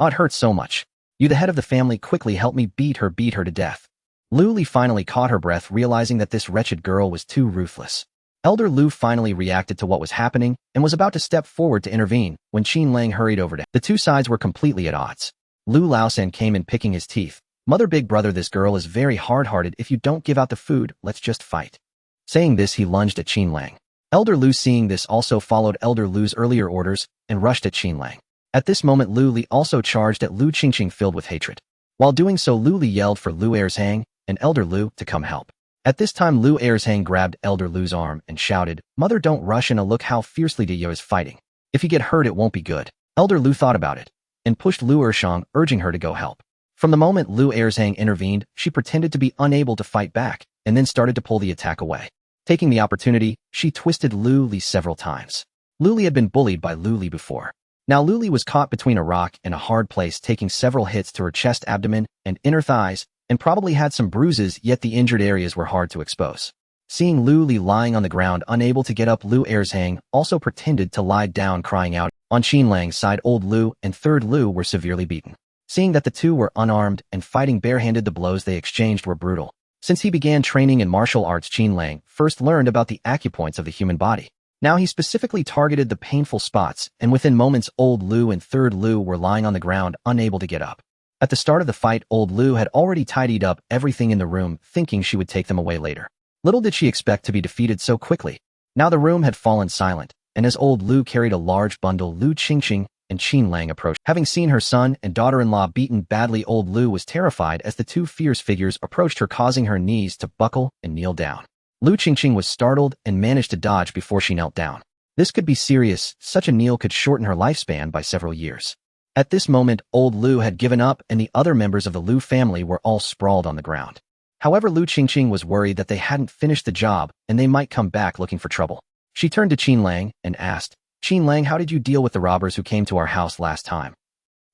Oh, it hurts so much. You, the head of the family, quickly help me beat her to death." Lu Li finally caught her breath, realizing that this wretched girl was too ruthless. Elder Lu finally reacted to what was happening and was about to step forward to intervene when Qin Lang hurried over to him. The two sides were completely at odds. Lu Laosan came in picking his teeth. "Mother, big brother, this girl is very hard-hearted. If you don't give out the food, let's just fight." Saying this, he lunged at Qin Lang. Elder Lu, seeing this, also followed Elder Lu's earlier orders and rushed at Qin Lang. At this moment, Lu Li also charged at Lu Qingqing, filled with hatred. While doing so, Lu Li yelled for Lu Erzhang and Elder Lu to come help. At this time, Lu Erzhang grabbed Elder Lu's arm and shouted, "Mother, don't rush in, look how fiercely Diyo is fighting. If you get hurt, it won't be good." Elder Lu thought about it and pushed Lu Erzhang, urging her to go help. From the moment Lu Erzhang intervened, she pretended to be unable to fight back and then started to pull the attack away. Taking the opportunity, she twisted Lu Li several times. Lu Li had been bullied by Lu Li before. Now Lu Li was caught between a rock and a hard place, taking several hits to her chest, abdomen, and inner thighs, and probably had some bruises, yet the injured areas were hard to expose. Seeing Lu Li lying on the ground, unable to get up, Lu Erzhang also pretended to lie down, crying out. On Qin Lang's side, Old Lu and Third Lu were severely beaten. Seeing that the two were unarmed and fighting barehanded, the blows they exchanged were brutal. Since he began training in martial arts, Qin Lang first learned about the acupoints of the human body. Now he specifically targeted the painful spots, and within moments, Old Lu and Third Lu were lying on the ground, unable to get up. At the start of the fight, Old Lu had already tidied up everything in the room, thinking she would take them away later. Little did she expect to be defeated so quickly. Now the room had fallen silent, and as Old Lu carried a large bundle, Lu Qingqing and Qin Lang approached. Having seen her son and daughter-in-law beaten badly, Old Lu was terrified as the two fierce figures approached her, causing her knees to buckle and kneel down. Lu Qingqing was startled and managed to dodge before she knelt down. This could be serious. Such a kneel could shorten her lifespan by several years. At this moment, Old Lu had given up and the other members of the Lu family were all sprawled on the ground. However, Lu Qingqing was worried that they hadn't finished the job and they might come back looking for trouble. She turned to Qin Lang and asked, "Qin Lang, how did you deal with the robbers who came to our house last time?"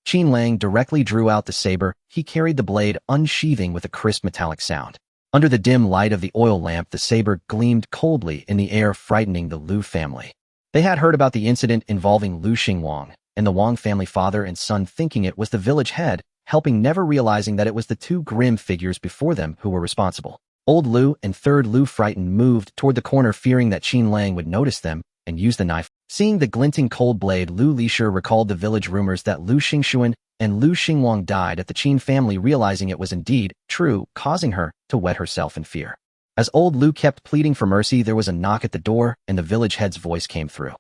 Qin Lang directly drew out the saber. He carried the blade, unsheathing with a crisp metallic sound. Under the dim light of the oil lamp, the saber gleamed coldly in the air, frightening the Lu family. They had heard about the incident involving Lu Xingwang and the Wang family, father and son, thinking it was the village head, helping, never realizing that it was the two grim figures before them who were responsible. Old Lu and Third Lu, frightened, moved toward the corner, fearing that Qin Lang would notice them and use the knife. Seeing the glinting cold blade, Lu Lisher recalled the village rumors that Lu Xingxuan and Lu Xingwang died at the Qin family, realizing it was indeed true, causing her to wet herself in fear. As Old Lu kept pleading for mercy, there was a knock at the door and the village head's voice came through.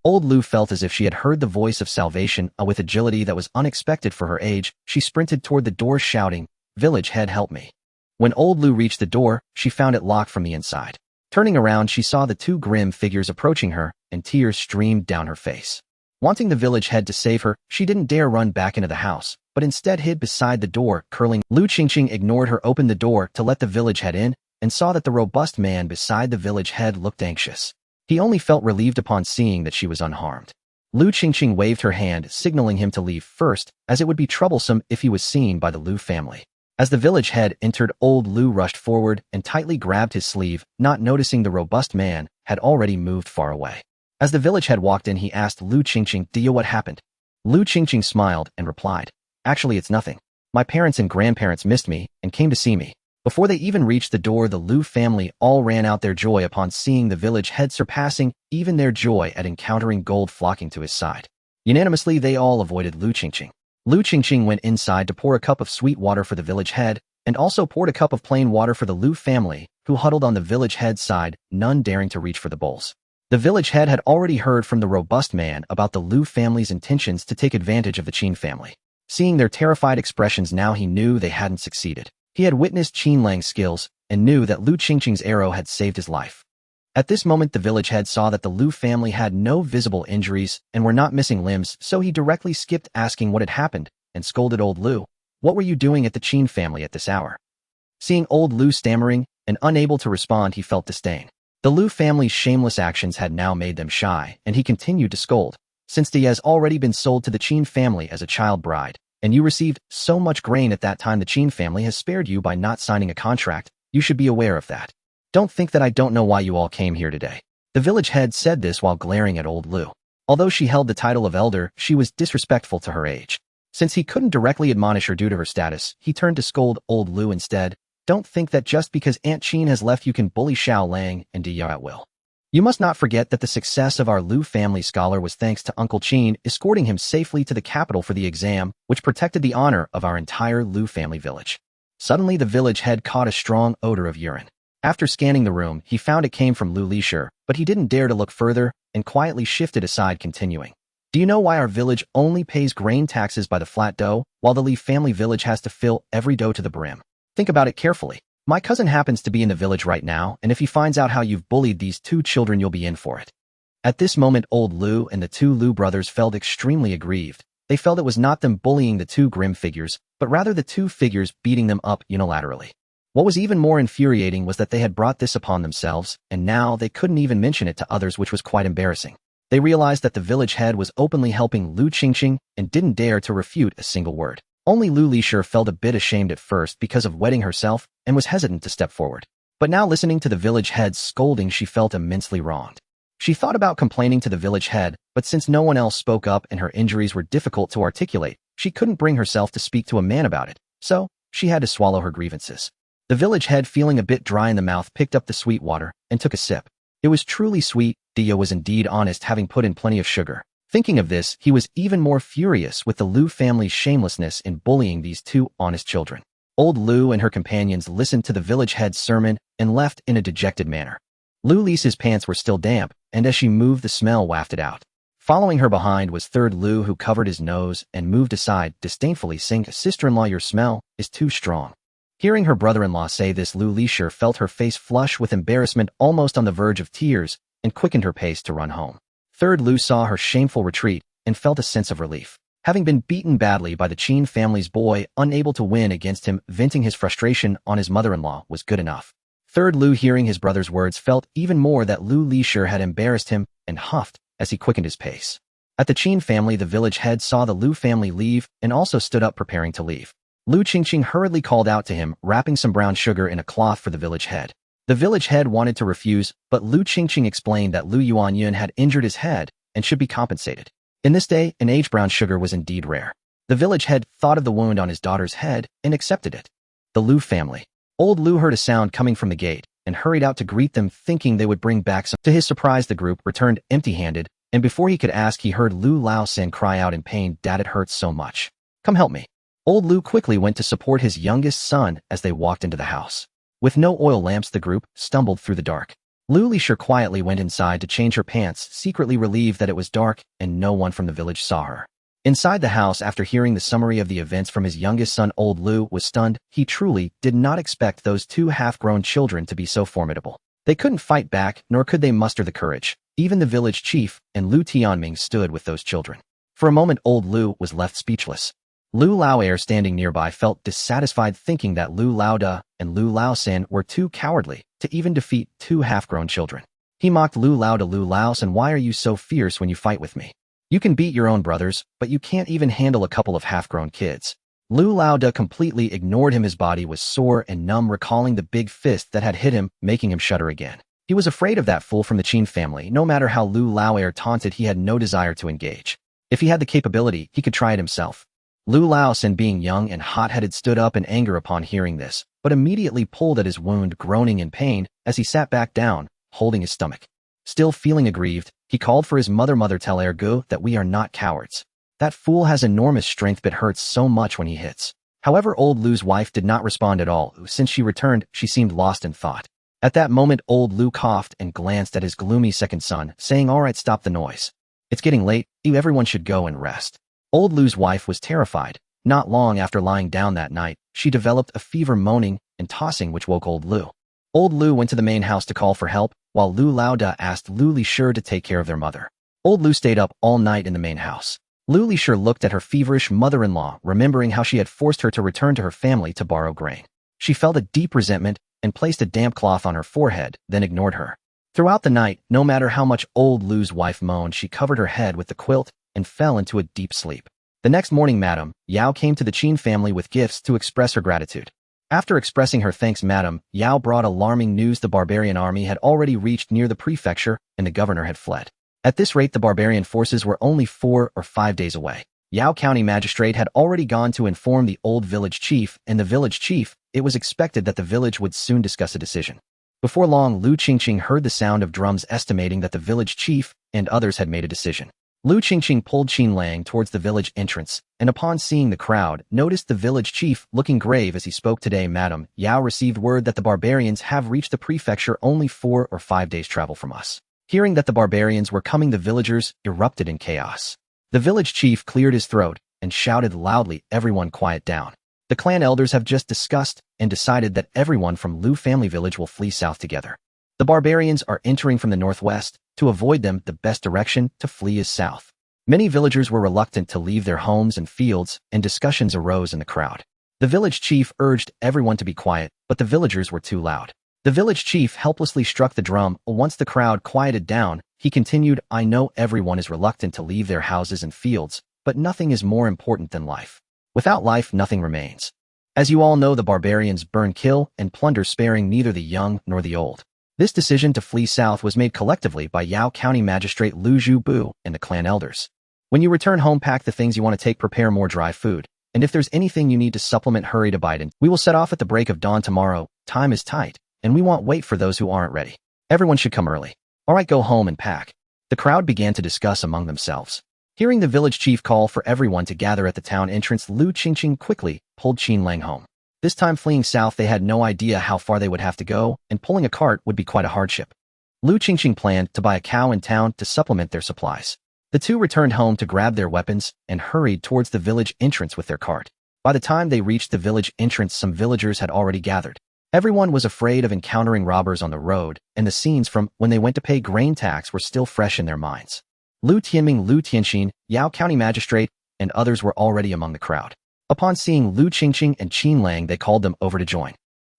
Old Lu felt as if she had heard the voice of salvation. With agility that was unexpected for her age, she sprinted toward the door, shouting, "Village head, help me." When Old Lu reached the door, she found it locked from the inside. Turning around, she saw the two grim figures approaching her, and tears streamed down her face. Wanting the village head to save her, she didn't dare run back into the house, but instead hid beside the door, curling. Lu Qingqing ignored her, opened the door to let the village head in, and saw that the robust man beside the village head looked anxious. He only felt relieved upon seeing that she was unharmed. Lu Qingqing waved her hand, signaling him to leave first, as it would be troublesome if he was seen by the Lu family. As the village head entered, old Lu rushed forward and tightly grabbed his sleeve, not noticing the robust man had already moved far away. As the village head walked in, he asked Lu Qingqing, "Do you know what happened?" Lu Qingqing smiled and replied, "Actually, it's nothing. My parents and grandparents missed me and came to see me." Before they even reached the door, the Lu family all ran out their joy upon seeing the village head, surpassing even their joy at encountering gold flocking to his side. Unanimously, they all avoided Lu Qingqing. Lu Qingqing went inside to pour a cup of sweet water for the village head, and also poured a cup of plain water for the Lu family, who huddled on the village head's side, none daring to reach for the bowls. The village head had already heard from the robust man about the Lu family's intentions to take advantage of the Qin family. Seeing their terrified expressions now, he knew they hadn't succeeded. He had witnessed Qin Lang's skills and knew that Lu Qingqing's arrow had saved his life. At this moment, the village head saw that the Lu family had no visible injuries and were not missing limbs, so he directly skipped asking what had happened and scolded old Lu. "What were you doing at the Qin family at this hour?" Seeing old Lu stammering and unable to respond, he felt disdain. The Lu family's shameless actions had now made them shy, and he continued to scold. "Since Di has already been sold to the Qin family as a child bride, and you received so much grain at that time, the Qin family has spared you by not signing a contract. You should be aware of that. Don't think that I don't know why you all came here today." The village head said this while glaring at old Lu. Although she held the title of elder, she was disrespectful to her age. Since he couldn't directly admonish her due to her status, he turned to scold old Lu instead. "Don't think that just because Aunt Qin has left you can bully Xiao Lang and Di at will. You must not forget that the success of our Lu family scholar was thanks to Uncle Qin escorting him safely to the capital for the exam, which protected the honor of our entire Lu family village." Suddenly, the village head caught a strong odor of urine. After scanning the room, he found it came from Lu Lishur, but he didn't dare to look further and quietly shifted aside, continuing. "Do you know why our village only pays grain taxes by the flat dough, while the Li family village has to fill every dough to the brim? Think about it carefully. My cousin happens to be in the village right now, and if he finds out how you've bullied these two children, you'll be in for it." At this moment, old Lu and the two Lu brothers felt extremely aggrieved. They felt it was not them bullying the two grim figures, but rather the two figures beating them up unilaterally. What was even more infuriating was that they had brought this upon themselves, and now they couldn't even mention it to others, which was quite embarrassing. They realized that the village head was openly helping Lu Qingqing and didn't dare to refute a single word. Only Lu Lishur felt a bit ashamed at first because of wetting herself and was hesitant to step forward. But now, listening to the village head's scolding, she felt immensely wronged. She thought about complaining to the village head, but since no one else spoke up and her injuries were difficult to articulate, she couldn't bring herself to speak to a man about it, so she had to swallow her grievances. The village head, feeling a bit dry in the mouth, picked up the sweet water and took a sip. It was truly sweet. Dia was indeed honest, having put in plenty of sugar. Thinking of this, he was even more furious with the Lu family's shamelessness in bullying these two honest children. Old Lu and her companions listened to the village head's sermon and left in a dejected manner. Lu Lisa's pants were still damp, and as she moved, the smell wafted out. Following her behind was third Lu, who covered his nose and moved aside, disdainfully saying, "Sister-in-law, your smell is too strong." Hearing her brother-in-law say this, Lu Lishur felt her face flush with embarrassment, almost on the verge of tears, and quickened her pace to run home. Third Lu saw her shameful retreat and felt a sense of relief. Having been beaten badly by the Qin family's boy, unable to win against him, venting his frustration on his mother-in-law was good enough. Third Lu, hearing his brother's words, felt even more that Lu Lishur had embarrassed him and huffed as he quickened his pace. At the Qin family, the village head saw the Lu family leave and also stood up preparing to leave. Lu Qingqing hurriedly called out to him, wrapping some brown sugar in a cloth for the village head. The village head wanted to refuse, but Lu Qingqing explained that Lu Yuanyun had injured his head and should be compensated. In this day and age, brown sugar was indeed rare. The village head thought of the wound on his daughter's head and accepted it. The Lu family. Old Lu heard a sound coming from the gate and hurried out to greet them, thinking they would bring back some. To his surprise, the group returned empty-handed, and before he could ask, he heard Lu Lao San cry out in pain, "Dad, it hurts so much. Come help me." Old Lu quickly went to support his youngest son as they walked into the house. With no oil lamps, the group stumbled through the dark. Lu Lishur quietly went inside to change her pants, secretly relieved that it was dark and no one from the village saw her. Inside the house, after hearing the summary of the events from his youngest son, old Lu was stunned. He truly did not expect those two half-grown children to be so formidable. They couldn't fight back, nor could they muster the courage. Even the village chief and Lu Tianming stood with those children. For a moment, old Lu was left speechless. Lu Laoer, standing nearby, felt dissatisfied, thinking that Lu Laoda and Lu Lao San were too cowardly to even defeat two half-grown children. He mocked Lu Lao to Lu Laos, and why are you so fierce when you fight with me? You can beat your own brothers, but you can't even handle a couple of half-grown kids. Lu Lao Da completely ignored him. His body was sore and numb, recalling the big fist that had hit him, making him shudder again. He was afraid of that fool from the Qin family. No matter how Lu Lao taunted, he had no desire to engage. If he had the capability, he could try it himself. Lu Lao Sin, being young and hot-headed, stood up in anger upon hearing this, but immediately pulled at his wound, groaning in pain as he sat back down, holding his stomach. Still feeling aggrieved, he called for his mother. Mother, tell Ergu that we are not cowards. That fool has enormous strength but hurts so much when he hits. However, old Lu's wife did not respond at all. Since she returned, she seemed lost in thought. At that moment, old Lu coughed and glanced at his gloomy second son, saying, "All right, stop the noise. It's getting late. Everyone should go and rest." Old Lu's wife was terrified. Not long after lying down that night, she developed a fever, moaning and tossing, which woke old Lu. Old Lu went to the main house to call for help, while Lu Lao Da asked Lu Lishur to take care of their mother. Old Lu stayed up all night in the main house. Lu Lishur looked at her feverish mother-in-law, remembering how she had forced her to return to her family to borrow grain. She felt a deep resentment and placed a damp cloth on her forehead, then ignored her. Throughout the night, no matter how much old Lu's wife moaned, she covered her head with the quilt and fell into a deep sleep. The next morning, Madame Yao came to the Qin family with gifts to express her gratitude. After expressing her thanks, Madame Yao brought alarming news. The barbarian army had already reached near the prefecture, and the governor had fled. At this rate, the barbarian forces were only 4 or 5 days away. Yao County Magistrate had already gone to inform the old village chief, and the village chief, it was expected that the village would soon discuss a decision. Before long, Lu Qingqing heard the sound of drums, estimating that the village chief and others had made a decision. Lu Qingqing pulled Qin Lang towards the village entrance, and upon seeing the crowd, noticed the village chief looking grave as he spoke. Today, Madame Yao received word that the barbarians have reached the prefecture only 4 or 5 days' travel from us. Hearing that the barbarians were coming, the villagers erupted in chaos. The village chief cleared his throat and shouted loudly, "Everyone quiet down. The clan elders have just discussed and decided that everyone from Lu family village will flee south together. The barbarians are entering from the northwest. To avoid them, the best direction to flee is south." Many villagers were reluctant to leave their homes and fields, and discussions arose in the crowd. The village chief urged everyone to be quiet, but the villagers were too loud. The village chief helplessly struck the drum. Once the crowd quieted down, he continued, "I know everyone is reluctant to leave their houses and fields, but nothing is more important than life. Without life, nothing remains. As you all know, the barbarians burn, kill, and plunder, sparing neither the young nor the old." This decision to flee south was made collectively by Yao County Magistrate Lu Zhubu and the clan elders. "When you return home, pack the things you want to take, prepare more dry food, and if there's anything you need to supplement, hurry to buy it. We will set off at the break of dawn tomorrow. Time is tight, and we won't wait for those who aren't ready. Everyone should come early. All right, go home and pack." The crowd began to discuss among themselves. Hearing the village chief call for everyone to gather at the town entrance, Lu Qingqing quickly pulled Qin Lang home. This time, fleeing south, they had no idea how far they would have to go, and pulling a cart would be quite a hardship. Lu Qingqing planned to buy a cow in town to supplement their supplies. The two returned home to grab their weapons and hurried towards the village entrance with their cart. By the time they reached the village entrance, some villagers had already gathered. Everyone was afraid of encountering robbers on the road, and the scenes from when they went to pay grain tax were still fresh in their minds. Lu Tianming, Lu Tianxin, Yao County Magistrate, and others were already among the crowd. Upon seeing Lu Qingqing and Qin Lang, they called them over to join.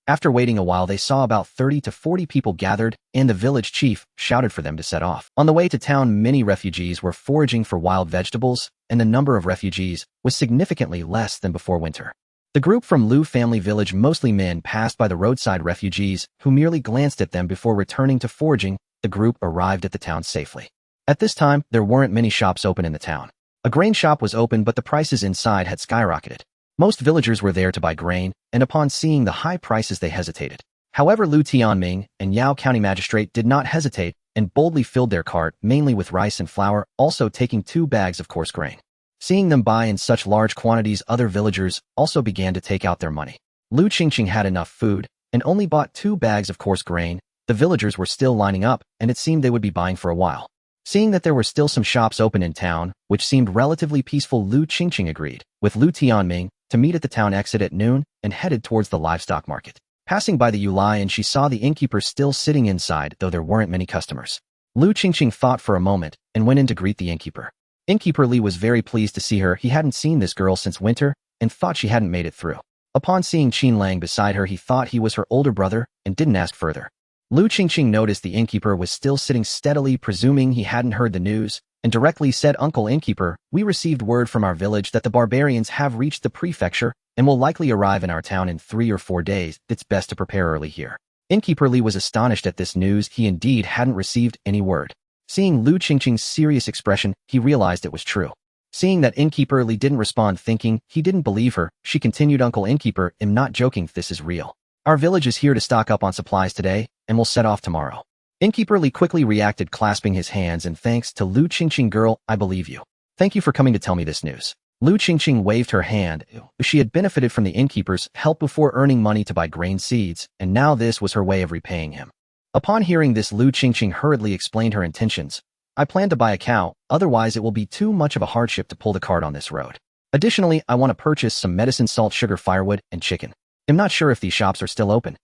After waiting a while, they saw about 30 to 40 people gathered, and the village chief shouted for them to set off. On the way to town, many refugees were foraging for wild vegetables, and the number of refugees was significantly less than before winter. The group from Lu family village, mostly men, passed by the roadside refugees, who merely glanced at them before returning to foraging. The group arrived at the town safely. At this time, there weren't many shops open in the town. A grain shop was open, but the prices inside had skyrocketed. Most villagers were there to buy grain, and upon seeing the high prices, they hesitated. However, Lu Tianming and Yao County Magistrate did not hesitate and boldly filled their cart, mainly with rice and flour, also taking 2 bags of coarse grain. Seeing them buy in such large quantities, other villagers also began to take out their money. Lu Qingqing had enough food and only bought 2 bags of coarse grain. The villagers were still lining up, and it seemed they would be buying for a while. Seeing that there were still some shops open in town, which seemed relatively peaceful, Lu Qingqing agreed with Lu Tianming to meet at the town exit at noon and headed towards the livestock market. Passing by the Yulai, and she saw the innkeeper still sitting inside, though there weren't many customers. Lu Qingqing thought for a moment and went in to greet the innkeeper. Innkeeper Li was very pleased to see her. He hadn't seen this girl since winter and thought she hadn't made it through. Upon seeing Qin Lang beside her, he thought he was her older brother and didn't ask further. Lu Qingqing noticed the innkeeper was still sitting steadily, presuming he hadn't heard the news, and directly said, "Uncle Innkeeper, we received word from our village that the barbarians have reached the prefecture and will likely arrive in our town in 3 or 4 days. It's best to prepare early here." Innkeeper Li was astonished at this news. He indeed hadn't received any word. Seeing Lu Qingqing's serious expression, he realized it was true. Seeing that Innkeeper Li didn't respond, thinking he didn't believe her, she continued, "Uncle Innkeeper, I'm not joking, this is real. Our village is here to stock up on supplies today, and we'll set off tomorrow." Innkeeper Li quickly reacted, clasping his hands, "And thanks to Lu Qingqing, girl, I believe you. Thank you for coming to tell me this news." Lu Qingqing waved her hand. She had benefited from the innkeeper's help before earning money to buy grain seeds, and now this was her way of repaying him. Upon hearing this, Lu Qingqing hurriedly explained her intentions. "I plan to buy a cow, otherwise it will be too much of a hardship to pull the cart on this road. Additionally, I want to purchase some medicine, salt, sugar, firewood, and chicken. I'm not sure if these shops are still open."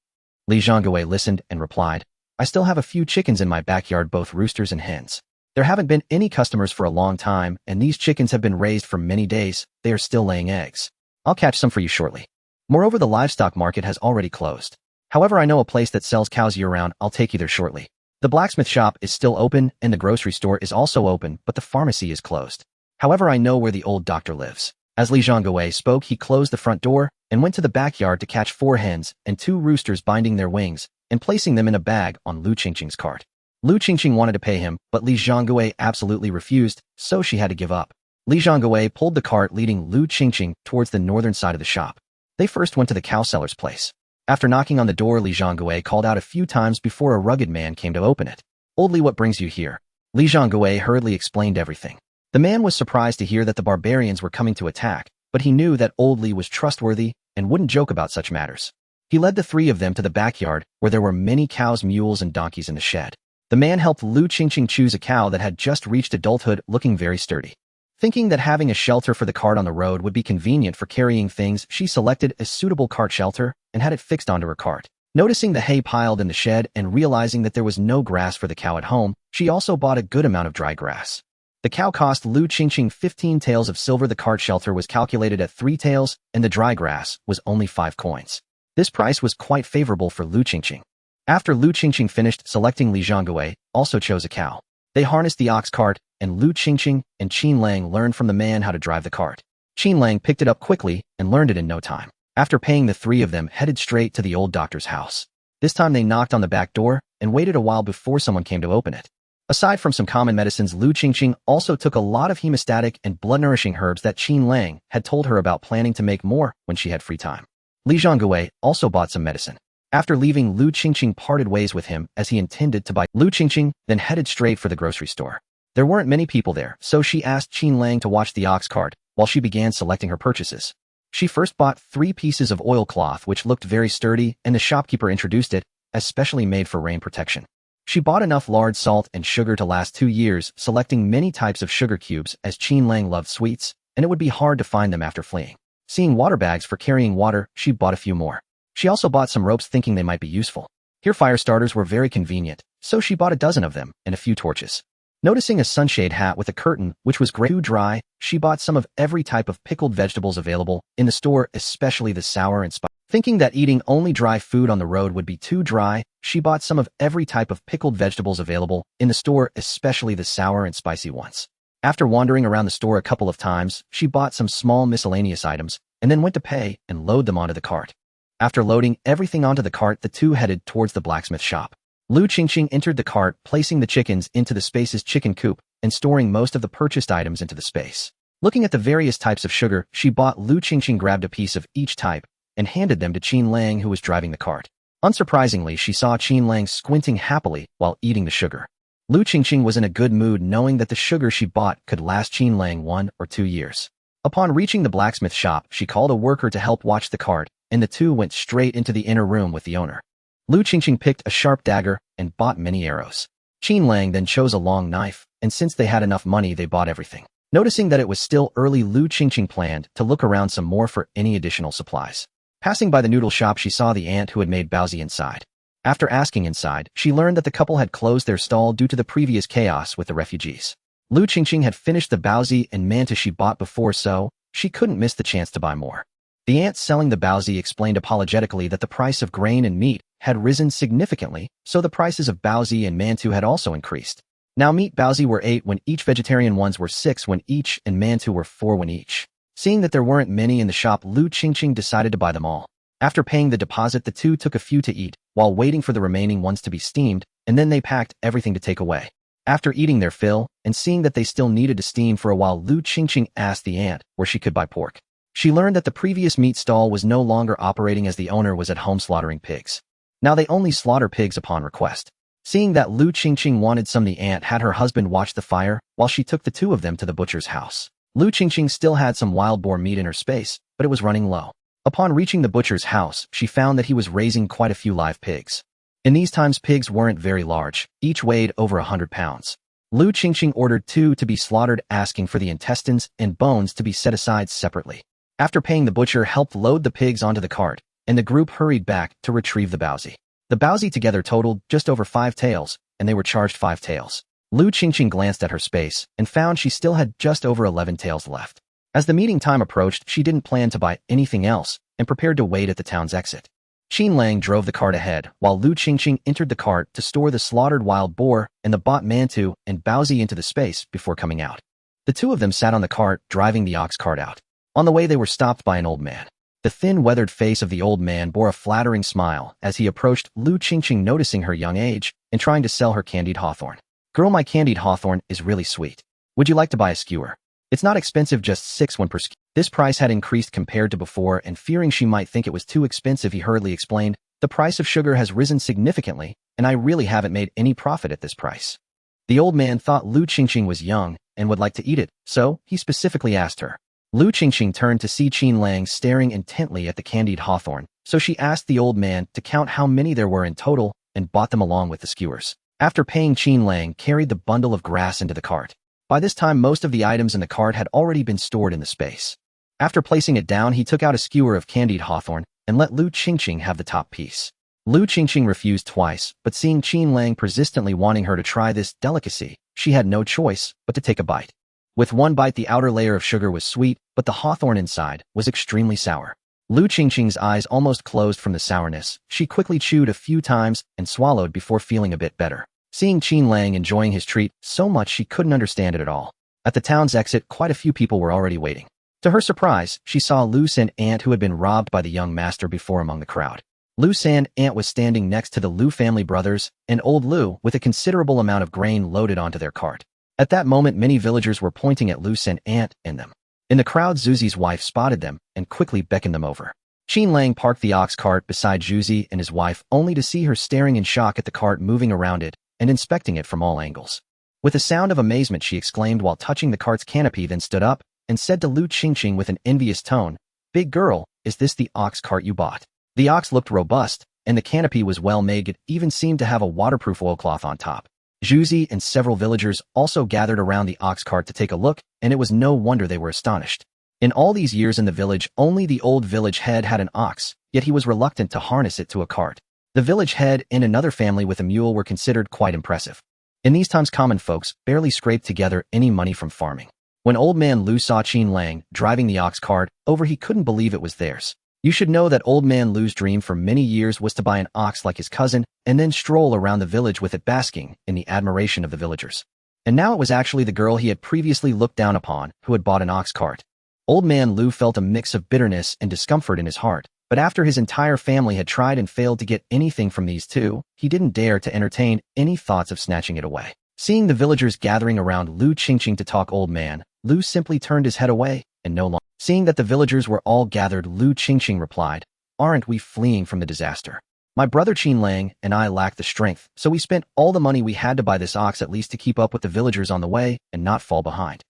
Li Zhongwei listened and replied, "I still have a few chickens in my backyard, both roosters and hens. There haven't been any customers for a long time, and these chickens have been raised for many days. They are still laying eggs. I'll catch some for you shortly. Moreover, the livestock market has already closed. However, I know a place that sells cows year-round. I'll take you there shortly. The blacksmith shop is still open, and the grocery store is also open, but the pharmacy is closed. However, I know where the old doctor lives." As Li Zhongwei spoke, he closed the front door and went to the backyard to catch 4 hens and 2 roosters, binding their wings and placing them in a bag on Lu Qingqing's cart. Lu Qingqing wanted to pay him, but Li Zhongwei absolutely refused, so she had to give up. Li Zhongwei pulled the cart, leading Lu Qingqing towards the northern side of the shop. They first went to the cow seller's place. After knocking on the door, Li Zhongwei called out a few times before a rugged man came to open it. "Old Li, what brings you here?" Li Zhongwei hurriedly explained everything. The man was surprised to hear that the barbarians were coming to attack, but he knew that Old Li was trustworthy and wouldn't joke about such matters. He led the 3 of them to the backyard, where there were many cows, mules, and donkeys in the shed. The man helped Lu Qingqing choose a cow that had just reached adulthood, looking very sturdy. Thinking that having a shelter for the cart on the road would be convenient for carrying things, she selected a suitable cart shelter and had it fixed onto her cart. Noticing the hay piled in the shed and realizing that there was no grass for the cow at home, she also bought a good amount of dry grass. The cow cost Lu Qingqing 15 taels of silver. The cart shelter was calculated at 3 taels, and the dry grass was only 5 coins. This price was quite favorable for Lu Qingqing. After Lu Qingqing finished selecting, Li Zhongwei also chose a cow. They harnessed the ox cart, and Lu Qingqing and Qin Lang learned from the man how to drive the cart. Qin Lang picked it up quickly and learned it in no time. After paying, the 3 of them headed straight to the old doctor's house. This time they knocked on the back door and waited a while before someone came to open it. Aside from some common medicines, Lu Qingqing also took a lot of hemostatic and blood-nourishing herbs that Qin Lang had told her about, planning to make more when she had free time. Li Zhongwei also bought some medicine. After leaving, Lu Qingqing parted ways with him as he intended to buy. Lu Qingqing then headed straight for the grocery store. There weren't many people there, so she asked Qin Lang to watch the ox cart while she began selecting her purchases. She first bought 3 pieces of oilcloth, which looked very sturdy, and the shopkeeper introduced it as specially made for rain protection. She bought enough lard, salt, and sugar to last 2 years, selecting many types of sugar cubes as Qin Lang loved sweets, and it would be hard to find them after fleeing. Seeing water bags for carrying water, she bought a few more. She also bought some ropes, thinking they might be useful. Here, fire starters were very convenient, so she bought a dozen of them and a few torches. Noticing a sunshade hat with a curtain, which was too dry, she bought some of every type of pickled vegetables available in the store, especially the sour and spicy. Thinking that eating only dry food on the road would be too dry, she bought some of every type of pickled vegetables available in the store, especially the sour and spicy ones. After wandering around the store a couple of times, she bought some small miscellaneous items and then went to pay and load them onto the cart. After loading everything onto the cart, the 2 headed towards the blacksmith shop. Lu Qingqing entered the cart, placing the chickens into the space's chicken coop and storing most of the purchased items into the space. Looking at the various types of sugar she bought, Lu Qingqing grabbed a piece of each type and handed them to Qin Lang, who was driving the cart. Unsurprisingly, she saw Qin Lang squinting happily while eating the sugar. Lu Qingqing was in a good mood, knowing that the sugar she bought could last Qin Lang 1 or 2 years. Upon reaching the blacksmith shop, she called a worker to help watch the cart, and the 2 went straight into the inner room with the owner. Lu Qingqing picked a sharp dagger and bought many arrows. Qin Lang then chose a long knife, and since they had enough money, they bought everything. Noticing that it was still early, Lu Qingqing planned to look around some more for any additional supplies. Passing by the noodle shop, she saw the aunt who had made baozi inside. After asking inside, she learned that the couple had closed their stall due to the previous chaos with the refugees. Lu Qingqing had finished the baozi and manta she bought before, so she couldn't miss the chance to buy more. The aunt selling the baozi explained apologetically that the price of grain and meat had risen significantly, so the prices of baozi and mantou had also increased. Now meat baozi were 8 when each, vegetarian ones were 6 when each, and mantou were 4 when each. Seeing that there weren't many in the shop, Lu Qingqing decided to buy them all. After paying the deposit, the two took a few to eat, while waiting for the remaining ones to be steamed, and then they packed everything to take away. After eating their fill, and seeing that they still needed to steam for a while, Lu Qingqing asked the aunt where she could buy pork. She learned that the previous meat stall was no longer operating as the owner was at home slaughtering pigs. Now they only slaughter pigs upon request. Seeing that Lu Qingqing wanted some, the aunt had her husband watch the fire while she took the two of them to the butcher's house. Lu Qingqing still had some wild boar meat in her space, but it was running low. Upon reaching the butcher's house, she found that he was raising quite a few live pigs. In these times, pigs weren't very large, each weighed over 100 pounds. Lu Qingqing ordered 2 to be slaughtered, asking for the intestines and bones to be set aside separately. After paying, the butcher helped load the pigs onto the cart, and the group hurried back to retrieve the baozi. The baozi together totaled just over 5 taels, and they were charged 5 taels. Lu Qingqing glanced at her space and found she still had just over 11 taels left. As the meeting time approached, she didn't plan to buy anything else and prepared to wait at the town's exit. Qinglang drove the cart ahead, while Lu Qingqing entered the cart to store the slaughtered wild boar and the bought mantou and baozi into the space before coming out. The two of them sat on the cart, driving the ox cart out. On the way, they were stopped by an old man. The thin, weathered face of the old man bore a flattering smile as he approached Lu Qingqing, noticing her young age and trying to sell her candied hawthorn. "Girl, my candied hawthorn is really sweet. Would you like to buy a skewer? It's not expensive, just 6 per skewer." This price had increased compared to before, and fearing she might think it was too expensive, he hurriedly explained, "The price of sugar has risen significantly, and I really haven't made any profit at this price." The old man thought Lu Qingqing was young and would like to eat it, so he specifically asked her. Lu Qingqing turned to see Qinglang staring intently at the candied hawthorn, so she asked the old man to count how many there were in total and bought them along with the skewers. After paying, Qinglang carried the bundle of grass into the cart. By this time, most of the items in the cart had already been stored in the space. After placing it down, he took out a skewer of candied hawthorn and let Lu Qingqing have the top piece. Lu Qingqing refused twice, but seeing Qinglang persistently wanting her to try this delicacy, she had no choice but to take a bite. With one bite, the outer layer of sugar was sweet, but the hawthorn inside was extremely sour. Lu Qingqing's eyes almost closed from the sourness. She quickly chewed a few times and swallowed before feeling a bit better. Seeing Qinglang enjoying his treat so much, she couldn't understand it at all. At the town's exit, quite a few people were already waiting. To her surprise, she saw Lu San Aunt, who had been robbed by the young master before, among the crowd. Lu San Aunt was standing next to the Lu family brothers and old Lu with a considerable amount of grain loaded onto their cart. At that moment, many villagers were pointing at Lu San Aunt and them. In the crowd, Zuzi's wife spotted them and quickly beckoned them over. Qinglang parked the ox cart beside Zuzi and his wife, only to see her staring in shock at the cart, moving around it and inspecting it from all angles. With a sound of amazement, she exclaimed while touching the cart's canopy, then stood up and said to Lu Qingqing with an envious tone, "Big girl, is this the ox cart you bought?" The ox looked robust, and the canopy was well made. It even seemed to have a waterproof oilcloth on top. Zhuzi and several villagers also gathered around the ox cart to take a look, and it was no wonder they were astonished. In all these years in the village, only the old village head had an ox, yet he was reluctant to harness it to a cart. The village head and another family with a mule were considered quite impressive. In these times, common folks barely scraped together any money from farming. When old man Lu saw Qinglang driving the ox cart over, he couldn't believe it was theirs. You should know that old man Lu's dream for many years was to buy an ox like his cousin and then stroll around the village with it, basking in the admiration of the villagers. And now it was actually the girl he had previously looked down upon who had bought an ox cart. Old man Lu felt a mix of bitterness and discomfort in his heart, but after his entire family had tried and failed to get anything from these two, he didn't dare to entertain any thoughts of snatching it away. Seeing the villagers gathering around Lu Qingqing to talk, old man Lu simply turned his head away and no longer. Seeing that the villagers were all gathered, Lu Qingqing replied, "Aren't we fleeing from the disaster? My brother Qinglang and I lacked the strength, so we spent all the money we had to buy this ox, at least to keep up with the villagers on the way and not fall behind."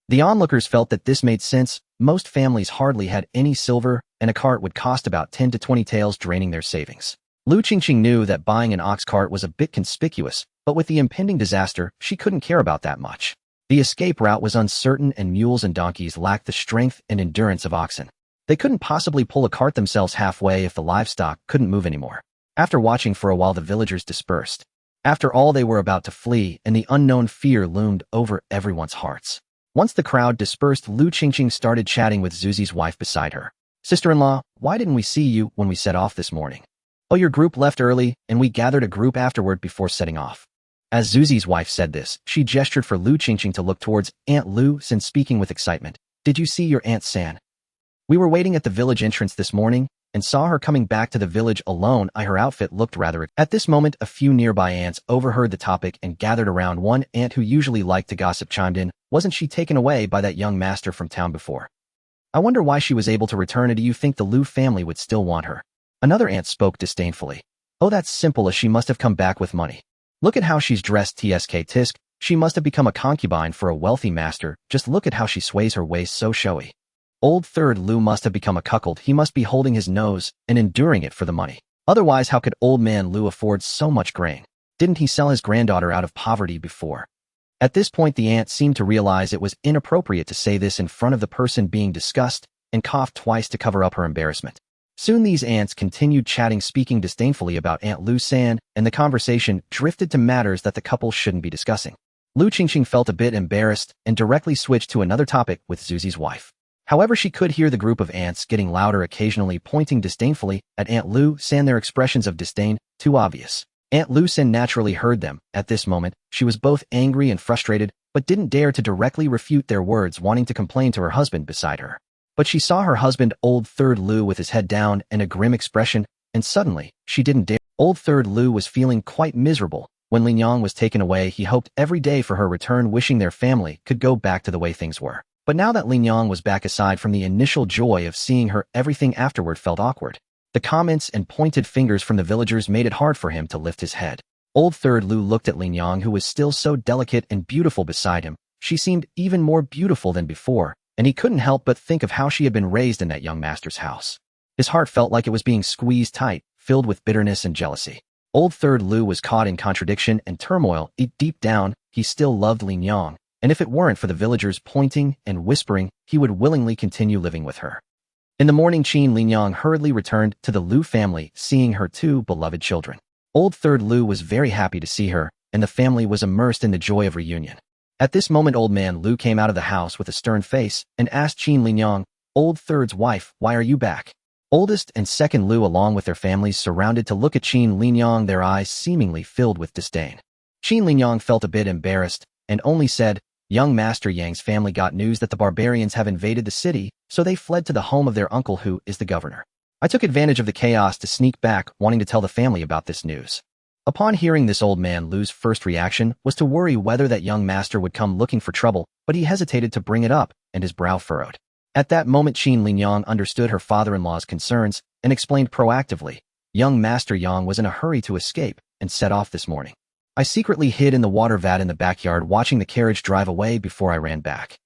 The onlookers felt that this made sense. Most families hardly had any silver, and a cart would cost about 10 to 20 taels, draining their savings. Lu Qingqing knew that buying an ox cart was a bit conspicuous, but with the impending disaster, she couldn't care about that much. The escape route was uncertain, and mules and donkeys lacked the strength and endurance of oxen. They couldn't possibly pull a cart themselves halfway if the livestock couldn't move anymore. After watching for a while, the villagers dispersed. After all, they were about to flee, and the unknown fear loomed over everyone's hearts. Once the crowd dispersed, Lu Qingqing started chatting with Zuzi's wife beside her. "Sister-in-law, why didn't we see you when we set off this morning? Oh, your group left early, and we gathered a group afterward before setting off. As Zuzi's wife said this, she gestured for Lu Qingqing to look towards Aunt Lu, Sin speaking with excitement. Did you see your Aunt San? We were waiting at the village entrance this morning, and saw her coming back to the village alone. Her outfit looked rather... At this moment, a few nearby aunts overheard the topic and gathered around. One aunt who usually liked to gossip chimed in, wasn't she taken away by that young master from town before? I wonder why she was able to return, and do you think the Lu family would still want her? Another aunt spoke disdainfully. Oh, that's simple, as she must have come back with money. Look at how she's dressed. Tisk, she must have become a concubine for a wealthy master. Just look at how she sways her waist, so showy. Old third Lu must have become a cuckold. He must be holding his nose and enduring it for the money. Otherwise, how could old man Lu afford so much grain? Didn't he sell his granddaughter out of poverty before? At this point, the aunt seemed to realize it was inappropriate to say this in front of the person being discussed, and coughed twice to cover up her embarrassment. Soon these aunts continued chatting, speaking disdainfully about Aunt Lu San, and the conversation drifted to matters that the couple shouldn't be discussing. Lu Qingqing felt a bit embarrassed and directly switched to another topic with Zuzi's wife. However, she could hear the group of aunts getting louder, occasionally pointing disdainfully at Aunt Lu San, their expressions of disdain too obvious. Aunt Lu San naturally heard them. At this moment, she was both angry and frustrated, but didn't dare to directly refute their words, wanting to complain to her husband beside her. But she saw her husband, old third Lu, with his head down and a grim expression, and suddenly, she didn't dare. Old third Lu was feeling quite miserable. When Lin Yang was taken away, he hoped every day for her return, wishing their family could go back to the way things were. But now that Lin Yang was back, aside from the initial joy of seeing her, everything afterward felt awkward. The comments and pointed fingers from the villagers made it hard for him to lift his head. Old third Lu looked at Lin Yang, who was still so delicate and beautiful beside him. She seemed even more beautiful than before, and he couldn't help but think of how she had been raised in that young master's house. His heart felt like it was being squeezed tight, filled with bitterness and jealousy. Old third Lu was caught in contradiction and turmoil. Deep down, he still loved Lin Yang, and if it weren't for the villagers pointing and whispering, he would willingly continue living with her. In the morning, Lin Yang hurriedly returned to the Lu family, seeing her two beloved children. Old third Lu was very happy to see her, and the family was immersed in the joy of reunion. At this moment, old man Lu came out of the house with a stern face and asked Lin Yang, old third's wife, why are you back? Oldest and second Lu, along with their families, surrounded to look at Lin Yang, their eyes seemingly filled with disdain. Lin Yang felt a bit embarrassed and only said, young Master Yang's family got news that the barbarians have invaded the city, so they fled to the home of their uncle, who is the governor. I took advantage of the chaos to sneak back, wanting to tell the family about this news. Upon hearing this, old man Lu's first reaction was to worry whether that young master would come looking for trouble, but he hesitated to bring it up, and his brow furrowed. At that moment, Lin Yang understood her father-in-law's concerns and explained proactively, young Master Yang was in a hurry to escape and set off this morning. I secretly hid in the water vat in the backyard, watching the carriage drive away before I ran back.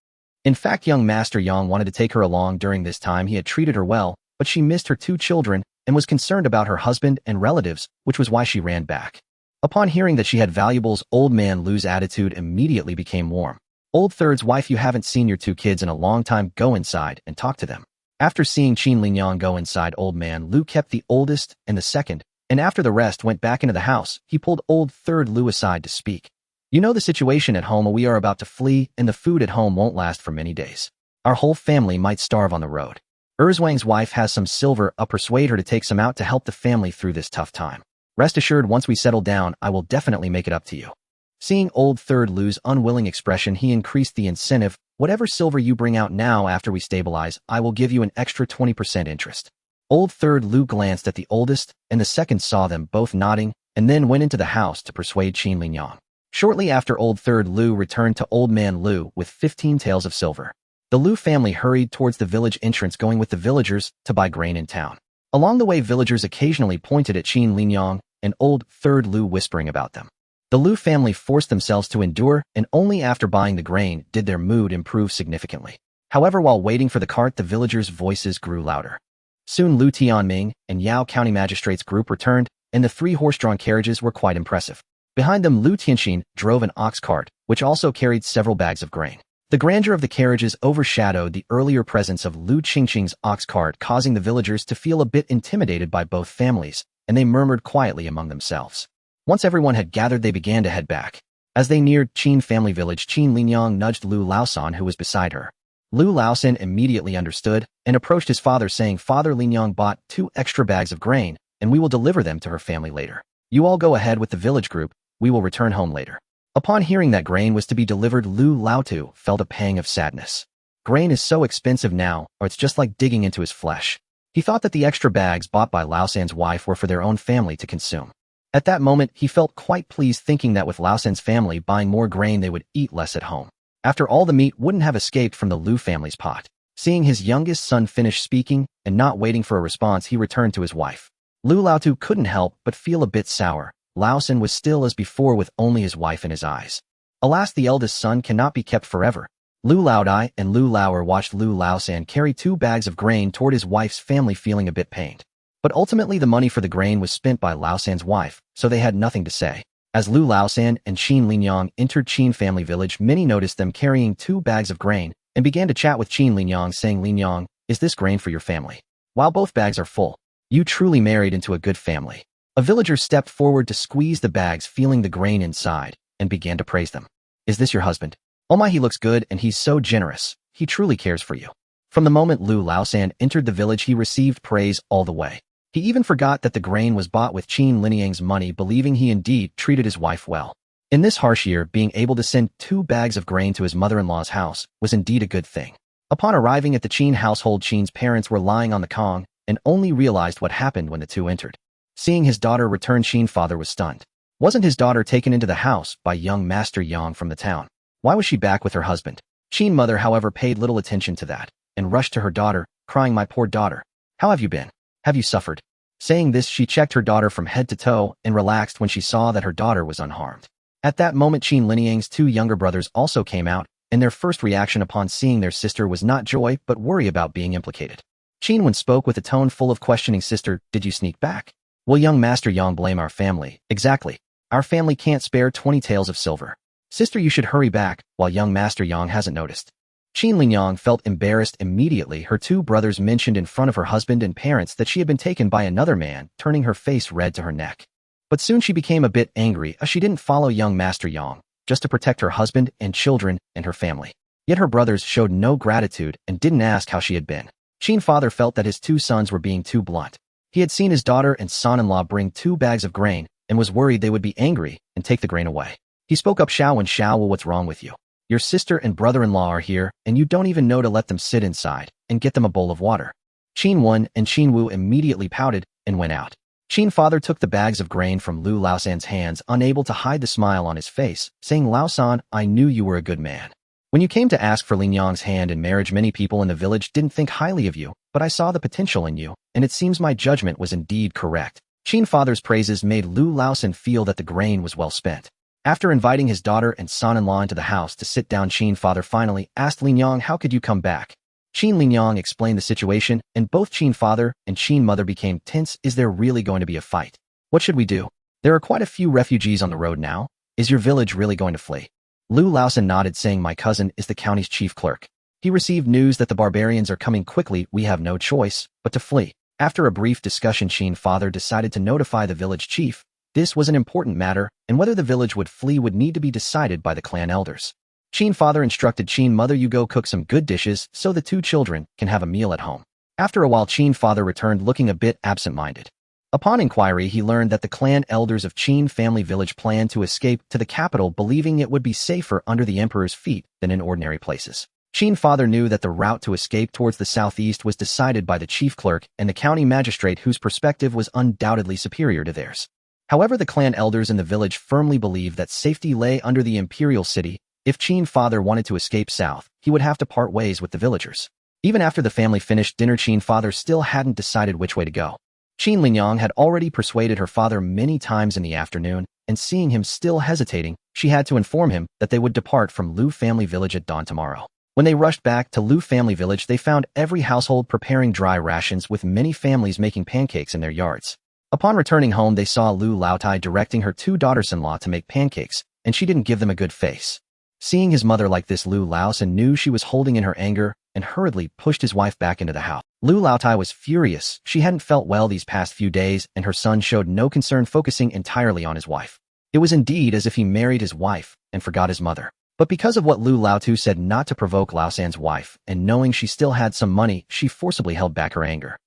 In fact, young Master Yang wanted to take her along during this time. He had treated her well, but she missed her two children and was concerned about her husband and relatives, which was why she ran back. Upon hearing that she had valuables, old man Lu's attitude immediately became warm. Old third's wife, you haven't seen your two kids in a long time. Go inside and talk to them. After seeing Lin Yang go inside, old man Lu kept the oldest and the second, and after the rest went back into the house, he pulled old third Lu aside to speak. You know the situation at home. We are about to flee, and the food at home won't last for many days. Our whole family might starve on the road. Erzwang's wife has some silver. I'll persuade her to take some out to help the family through this tough time. Rest assured, once we settle down, I will definitely make it up to you. Seeing old third Lu's unwilling expression, he increased the incentive. Whatever silver you bring out now after we stabilize, I will give you an extra 20% interest. Old third Lu glanced at the oldest, and the second saw them both nodding, and then went into the house to persuade Lin Yang. Shortly after, old third Lu returned to old man Lu with 15 taels of silver. The Lu family hurried towards the village entrance, going with the villagers to buy grain in town. Along the way, villagers occasionally pointed at Lin Yang and old third Lu, whispering about them. The Lu family forced themselves to endure, and only after buying the grain did their mood improve significantly. However, while waiting for the cart, the villagers' voices grew louder. Soon Lu Tianming and Yao County Magistrates group returned, and the 3 horse-drawn carriages were quite impressive. Behind them, Lu Tianxin drove an ox cart, which also carried several bags of grain. The grandeur of the carriages overshadowed the earlier presence of Lu Qingqing's ox cart, causing the villagers to feel a bit intimidated by both families, and they murmured quietly among themselves. Once everyone had gathered, they began to head back. As they neared Qin family village, Lin Yang nudged Lu Laosan, who was beside her. Lu Laosan immediately understood and approached his father, saying, Father, Lin Yang bought 2 extra bags of grain, and we will deliver them to her family later. You all go ahead with the village group, we will return home later." Upon hearing that grain was to be delivered, Lu Laotu felt a pang of sadness. Grain is so expensive now, or it's just like digging into his flesh. He thought that the extra bags bought by Lao San's wife were for their own family to consume. At that moment, he felt quite pleased thinking that with Lao San's family buying more grain they would eat less at home. After all, the meat wouldn't have escaped from the Lu family's pot. Seeing his youngest son finish speaking and not waiting for a response, he returned to his wife. Lu Laotu couldn't help but feel a bit sour. Lao San was still as before with only his wife in his eyes. Alas, the eldest son cannot be kept forever. Lu Laodai and Lu Laoer watched Lu Lao San carry 2 bags of grain toward his wife's family, feeling a bit pained. But ultimately the money for the grain was spent by Lao San's wife, so they had nothing to say. As Lu Lao San and Qin Linyang entered Qin family village, many noticed them carrying 2 bags of grain and began to chat with Qin Linyang, saying, "Linyang, is this grain for your family? While both bags are full, you truly married into a good family." A villager stepped forward to squeeze the bags, feeling the grain inside, and began to praise them. "Is this your husband? Oh my, he looks good and he's so generous. He truly cares for you." From the moment Lu Lao San entered the village, he received praise all the way. He even forgot that the grain was bought with Qin Linyang's money, believing he indeed treated his wife well. In this harsh year, being able to send 2 bags of grain to his mother-in-law's house was indeed a good thing. Upon arriving at the Qin household, Qin's parents were lying on the Kong and only realized what happened when the 2 entered. Seeing his daughter return, Qin's father was stunned. Wasn't his daughter taken into the house by young Master Yang from the town? Why was she back with her husband? Qin's mother, however, paid little attention to that and rushed to her daughter, crying, "My poor daughter, how have you been? Have you suffered?" Saying this, she checked her daughter from head to toe and relaxed when she saw that her daughter was unharmed. At that moment, Qin Linyang's 2 younger brothers also came out, and their first reaction upon seeing their sister was not joy but worry about being implicated. Qin Wen spoke with a tone full of questioning, "Sister, did you sneak back? Will young Master Yang blame our family?" "Exactly. Our family can't spare 20 taels of silver. Sister, you should hurry back while young Master Yang hasn't noticed." Qin Linyang felt embarrassed immediately. Her 2 brothers mentioned in front of her husband and parents that she had been taken by another man, turning her face red to her neck. But soon she became a bit angry as she didn't follow young Master Yang, just to protect her husband and children and her family. Yet her brothers showed no gratitude and didn't ask how she had been. Qin's father felt that his 2 sons were being too blunt. He had seen his daughter and son-in-law bring 2 bags of grain and was worried they would be angry and take the grain away. He spoke up, "Xiao and Xiao, what's wrong with you? Your sister and brother-in-law are here, and you don't even know to let them sit inside and get them a bowl of water." Qin Wen and Qin Wu immediately pouted and went out. Qin's father took the bags of grain from Lu Lao San's hands, unable to hide the smile on his face, saying, "Lao San, I knew you were a good man. When you came to ask for Linyang's hand in marriage, many people in the village didn't think highly of you, but I saw the potential in you, and it seems my judgment was indeed correct." Qin's father's praises made Lu Lao San feel that the grain was well spent. After inviting his daughter and son-in-law into the house to sit down, Qin's father finally asked Linyang, "How could you come back?" Qin Linyang explained the situation, and both Qin's father and Qin's mother became tense. "Is there really going to be a fight? What should we do? There are quite a few refugees on the road now. Is your village really going to flee?" Lu Lao San nodded, saying, "My cousin is the county's chief clerk. He received news that the barbarians are coming quickly. We have no choice but to flee." After a brief discussion, Qin's father decided to notify the village chief. This was an important matter, and whether the village would flee would need to be decided by the clan elders. Qin's father instructed Qin's mother, "You go cook some good dishes so the 2 children can have a meal at home." After a while, Qin's father returned looking a bit absent-minded. Upon inquiry, he learned that the clan elders of Qin family village planned to escape to the capital, believing it would be safer under the emperor's feet than in ordinary places. Qin's father knew that the route to escape towards the southeast was decided by the chief clerk and the county magistrate, whose perspective was undoubtedly superior to theirs. However, the clan elders in the village firmly believed that safety lay under the imperial city. If Qin's father wanted to escape south, he would have to part ways with the villagers. Even after the family finished dinner, Qin's father still hadn't decided which way to go. Qin Linyang had already persuaded her father many times in the afternoon, and seeing him still hesitating, she had to inform him that they would depart from Lu family village at dawn tomorrow. When they rushed back to Lu family village, they found every household preparing dry rations, with many families making pancakes in their yards. Upon returning home, they saw Lu Laotai directing her 2 daughters-in-law to make pancakes, and she didn't give them a good face. Seeing his mother like this, Lu Laosan knew she was holding in her anger and hurriedly pushed his wife back into the house. Lu Laotai was furious. She hadn't felt well these past few days, and her son showed no concern, focusing entirely on his wife. It was indeed as if he married his wife and forgot his mother. But because of what Lu Laotu said not to provoke Lao San's wife, and knowing she still had some money, she forcibly held back her anger.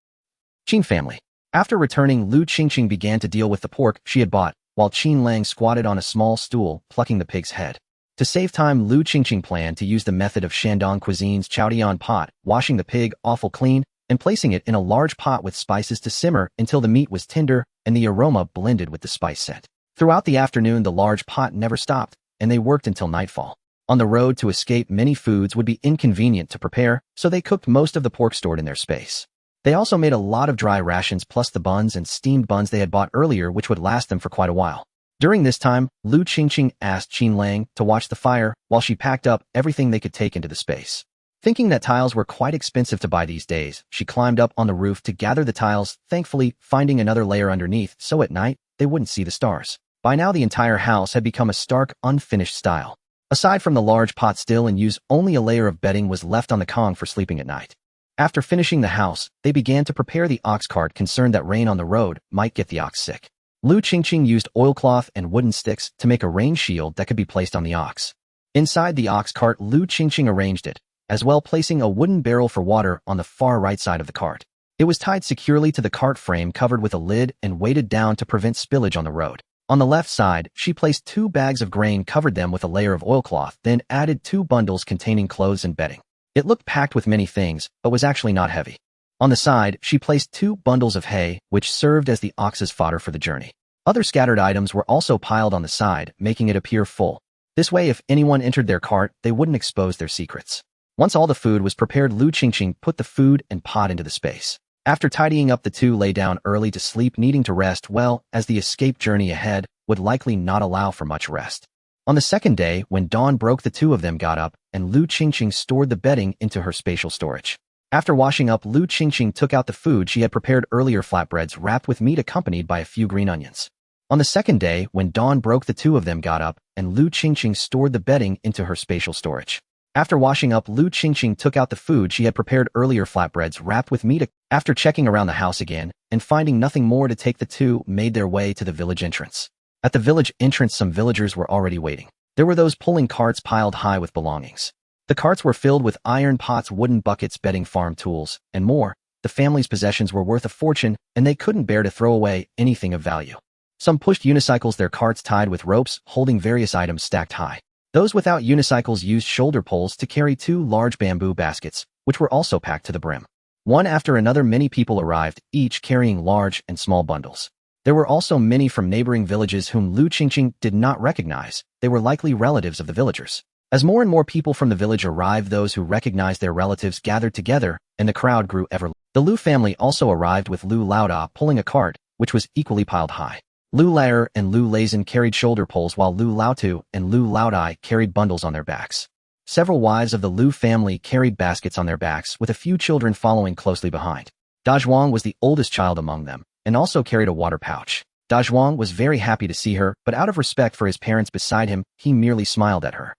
Qin family. After returning, Lu Qingqing began to deal with the pork she had bought, while Qin squatted on a small stool, plucking the pig's head. To save time, Lu Qingqing planned to use the method of Shandong cuisine's Chaodian pot, washing the pig awful clean and placing it in a large pot with spices to simmer until the meat was tender and the aroma blended with the spice scent. Throughout the afternoon, the large pot never stopped, and they worked until nightfall. On the road to escape, many foods would be inconvenient to prepare, so they cooked most of the pork stored in their space. They also made a lot of dry rations plus the buns and steamed buns they had bought earlier, which would last them for quite a while. During this time, Lu Qingqing asked Qin to watch the fire while she packed up everything they could take into the space. Thinking that tiles were quite expensive to buy these days, she climbed up on the roof to gather the tiles, thankfully finding another layer underneath so at night they wouldn't see the stars. By now the entire house had become a stark, unfinished style. Aside from the large pot still in use, only a layer of bedding was left on the Kong for sleeping at night. After finishing the house, they began to prepare the ox cart, concerned that rain on the road might get the ox sick. Lu Qingqing used oilcloth and wooden sticks to make a rain shield that could be placed on the ox. Inside the ox cart, Lu Qingqing arranged it, as well placing a wooden barrel for water on the far right side of the cart. It was tied securely to the cart frame, covered with a lid, and weighted down to prevent spillage on the road. On the left side, she placed 2 bags of grain, covered them with a layer of oilcloth, then added 2 bundles containing clothes and bedding. It looked packed with many things, but was actually not heavy. On the side, she placed 2 bundles of hay, which served as the ox's fodder for the journey. Other scattered items were also piled on the side, making it appear full. This way, if anyone entered their cart, they wouldn't expose their secrets. Once all the food was prepared, Lu Qingqing put the food and pot into the space. After tidying up, the two lay down early to sleep, needing to rest well, as the escape journey ahead would likely not allow for much rest. On the second day, when dawn broke, the two of them got up, and Lu Qingqing stored the bedding into her spatial storage. After washing up, Lu Qingqing took out the food she had prepared earlier, flatbreads wrapped with meat accompanied by a few green onions. On the second day, when dawn broke, the two of them got up, and Lu Qingqing stored the bedding into her spatial storage. After washing up, Lu Qingqing took out the food she had prepared earlier, flatbreads wrapped with meat. After checking around the house again, and finding nothing more to take, the two made their way to the village entrance. At the village entrance, some villagers were already waiting. There were those pulling carts piled high with belongings. The carts were filled with iron pots, wooden buckets, bedding, farm tools, and more. The family's possessions were worth a fortune, and they couldn't bear to throw away anything of value. Some pushed unicycles, their carts tied with ropes, holding various items stacked high. Those without unicycles used shoulder poles to carry 2 large bamboo baskets, which were also packed to the brim. One after another, many people arrived, each carrying large and small bundles. There were also many from neighboring villages whom Lu Qingqing did not recognize. They were likely relatives of the villagers. As more and more people from the village arrived, those who recognized their relatives gathered together, and the crowd grew ever larger. The Lu family also arrived, with Lu Laoda pulling a cart, which was equally piled high. Lu Laer and Lu Lazin carried shoulder poles, while Lu Laotu and Lu Laodai carried bundles on their backs. Several wives of the Lu family carried baskets on their backs, with a few children following closely behind. Dazhuang was the oldest child among them, and also carried a water pouch. Dazhuang was very happy to see her, but out of respect for his parents beside him, he merely smiled at her.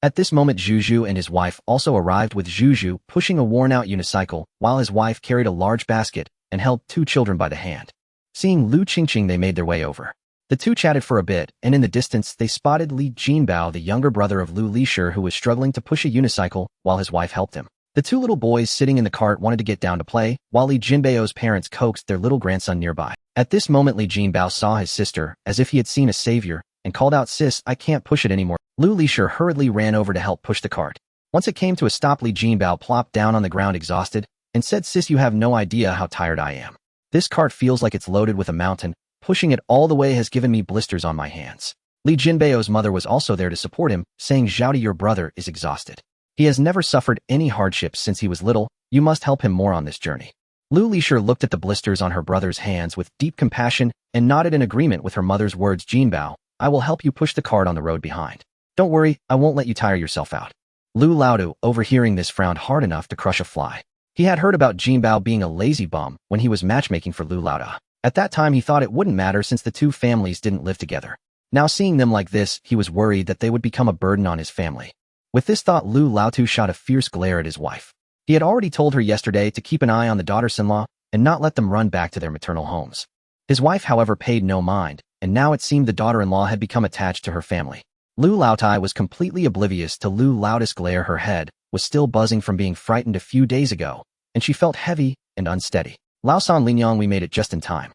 At this moment, Zhuzhu and his wife also arrived, with Zhuzhu pushing a worn-out unicycle, while his wife carried a large basket and held 2 children by the hand. Seeing Lu Qingqing, they made their way over. The two chatted for a bit, and in the distance they spotted Li Jinbao, the younger brother of Lu Lishir, who was struggling to push a unicycle while his wife helped him. The 2 little boys sitting in the cart wanted to get down to play, while Li Jinbao's parents coaxed their little grandson nearby. At this moment, Li Jinbao saw his sister, as if he had seen a savior, and called out, "Sis, I can't push it anymore." Lu Lishir hurriedly ran over to help push the cart. Once it came to a stop, Li Jinbao plopped down on the ground exhausted, and said, "Sis, you have no idea how tired I am. This cart feels like it's loaded with a mountain. Pushing it all the way has given me blisters on my hands." Li Jinbao's mother was also there to support him, saying, "Zhaodi, your brother is exhausted. He has never suffered any hardships since he was little. You must help him more on this journey." Lu Lishir looked at the blisters on her brother's hands with deep compassion and nodded in agreement with her mother's words. "Jinbao, I will help you push the cart on the road behind. Don't worry, I won't let you tire yourself out." Lu Laodu, overhearing this, frowned hard enough to crush a fly. He had heard about Jinbao being a lazy bum when he was matchmaking for Lu Laoda. At that time, he thought it wouldn't matter since the 2 families didn't live together. Now seeing them like this, he was worried that they would become a burden on his family. With this thought, Lu Laotu shot a fierce glare at his wife. He had already told her yesterday to keep an eye on the daughters-in-law and not let them run back to their maternal homes. His wife, however, paid no mind, and now it seemed the daughter-in-law had become attached to her family. Lu Laotai was completely oblivious to Lu Laoda's glare. Her head was still buzzing from being frightened a few days ago, and she felt heavy and unsteady. Lao San Linyang, we made it just in time.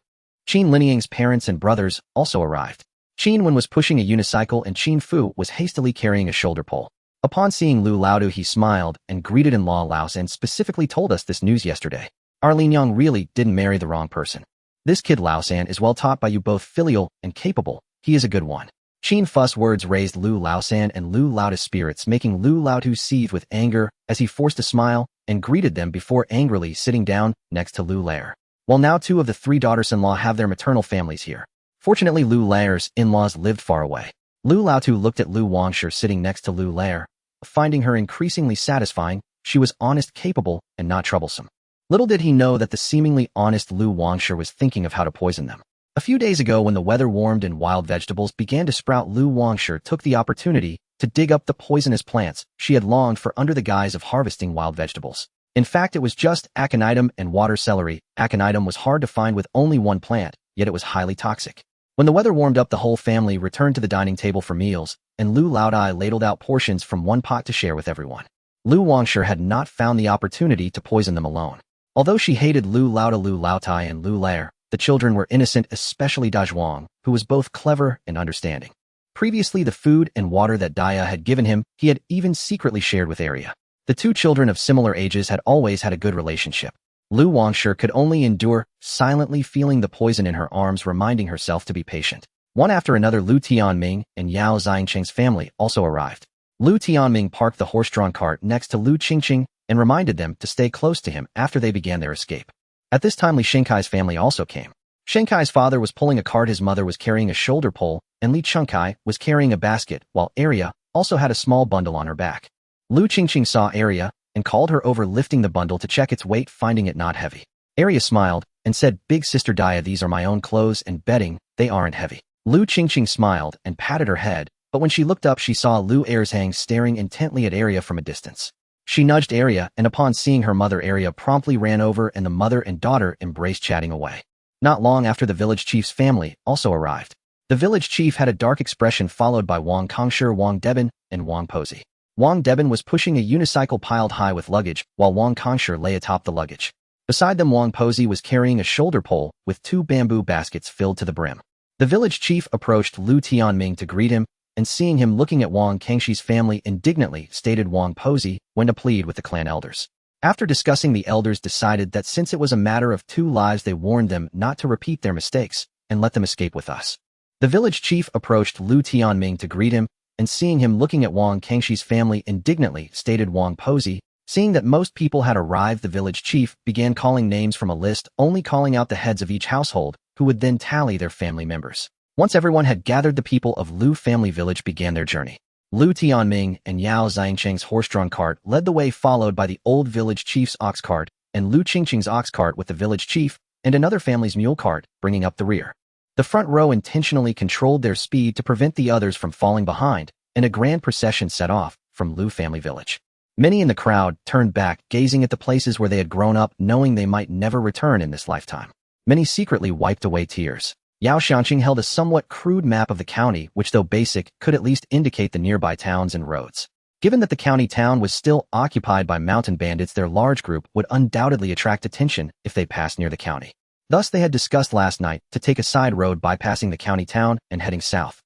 Qin Linyang's parents and brothers also arrived. Qin Wen was pushing a unicycle and Qin Fu was hastily carrying a shoulder pole. Upon seeing Lu Laodu, he smiled and greeted in-law Laos and specifically told us this news yesterday. Our Linyang really didn't marry the wrong person. This kid Laosan is well taught by you, both filial and capable. He is a good one. Qin Fu's words raised Lu Laosan and Lu Laoda's spirits, making Lu Laodu seethe with anger as he forced a smile and greeted them before angrily sitting down next to Lu Lair. While now 2 of the 3 daughters-in-law have their maternal families here. Fortunately, Lu Lair's in-laws lived far away. Lu Laotu looked at Lu Wangshi sitting next to Lu Lair. Finding her increasingly satisfying, she was honest, capable, and not troublesome. Little did he know that the seemingly honest Lu Wangshi was thinking of how to poison them. A few days ago, when the weather warmed and wild vegetables began to sprout, Lu Wangshi took the opportunity to dig up the poisonous plants she had longed for under the guise of harvesting wild vegetables. In fact, it was just aconitum and water celery. Aconitum was hard to find with only 1 plant, yet it was highly toxic. When the weather warmed up, the whole family returned to the dining table for meals, and Lu Laodai ladled out portions from 1 pot to share with everyone. Lu Wangshi had not found the opportunity to poison them alone. Although she hated Lu Laoda, Lu Laotai, and Lu Lair, the children were innocent, especially Da Zhuang, who was both clever and understanding. Previously, the food and water that Daya had given him, he had even secretly shared with Arya. The 2 children of similar ages had always had a good relationship. Lu Wangshi could only endure, silently feeling the poison in her arms, reminding herself to be patient. One after another, Lu Tianming and Yao Xiangcheng's family also arrived. Lu Tianming parked the horse-drawn cart next to Lu Qingqing and reminded them to stay close to him after they began their escape. At this time, Li Shenkai's family also came. Shenkai's father was pulling a cart, his mother was carrying a shoulder pole, and Li Chengkai was carrying a basket, while Arya also had a small bundle on her back. Lu Qingqing saw Arya and called her over, lifting the bundle to check its weight, finding it not heavy. Arya smiled and said, "Big sister Daya, these are my own clothes and bedding, they aren't heavy." Lu Qingqing smiled and patted her head, but when she looked up, she saw Lu Erzhang staring intently at Arya from a distance. She nudged Arya, and upon seeing her mother, Arya promptly ran over and the mother and daughter embraced, chatting away. Not long after, the village chief's family also arrived. The village chief had a dark expression, followed by Wang Kongshi, Wang Deben, and Wang Pozi. Wang Deben was pushing a unicycle piled high with luggage, while Wang Kongshi lay atop the luggage. Beside them, Wang Pozi was carrying a shoulder pole with 2 bamboo baskets filled to the brim. The village chief approached Lu Tianming to greet him, and seeing him looking at Wang Kangshi's family indignantly, stated Wang Pozi went to plead with the clan elders. After discussing, the elders decided that since it was a matter of 2 lives, they warned them not to repeat their mistakes and let them escape with us. The village chief approached Lu Tianming to greet him, and seeing him looking at Wang Kangshi's family indignantly, stated Wang Pozi. Seeing that most people had arrived, the village chief began calling names from a list, only calling out the heads of each household, who would then tally their family members. Once everyone had gathered, the people of Lu family village began their journey. Lu Tianming and Yao Xiangcheng's horse-drawn cart led the way, followed by the old village chief's ox cart and Lu Qingqing's ox cart with the village chief and another family's mule cart bringing up the rear. The front row intentionally controlled their speed to prevent the others from falling behind, and a grand procession set off from Lu family village. Many in the crowd turned back, gazing at the places where they had grown up, knowing they might never return in this lifetime. Many secretly wiped away tears. Yao Xiangqing held a somewhat crude map of the county, which, though basic, could at least indicate the nearby towns and roads. Given that the county town was still occupied by mountain bandits, their large group would undoubtedly attract attention if they passed near the county. Thus, they had discussed last night to take a side road bypassing the county town and heading south.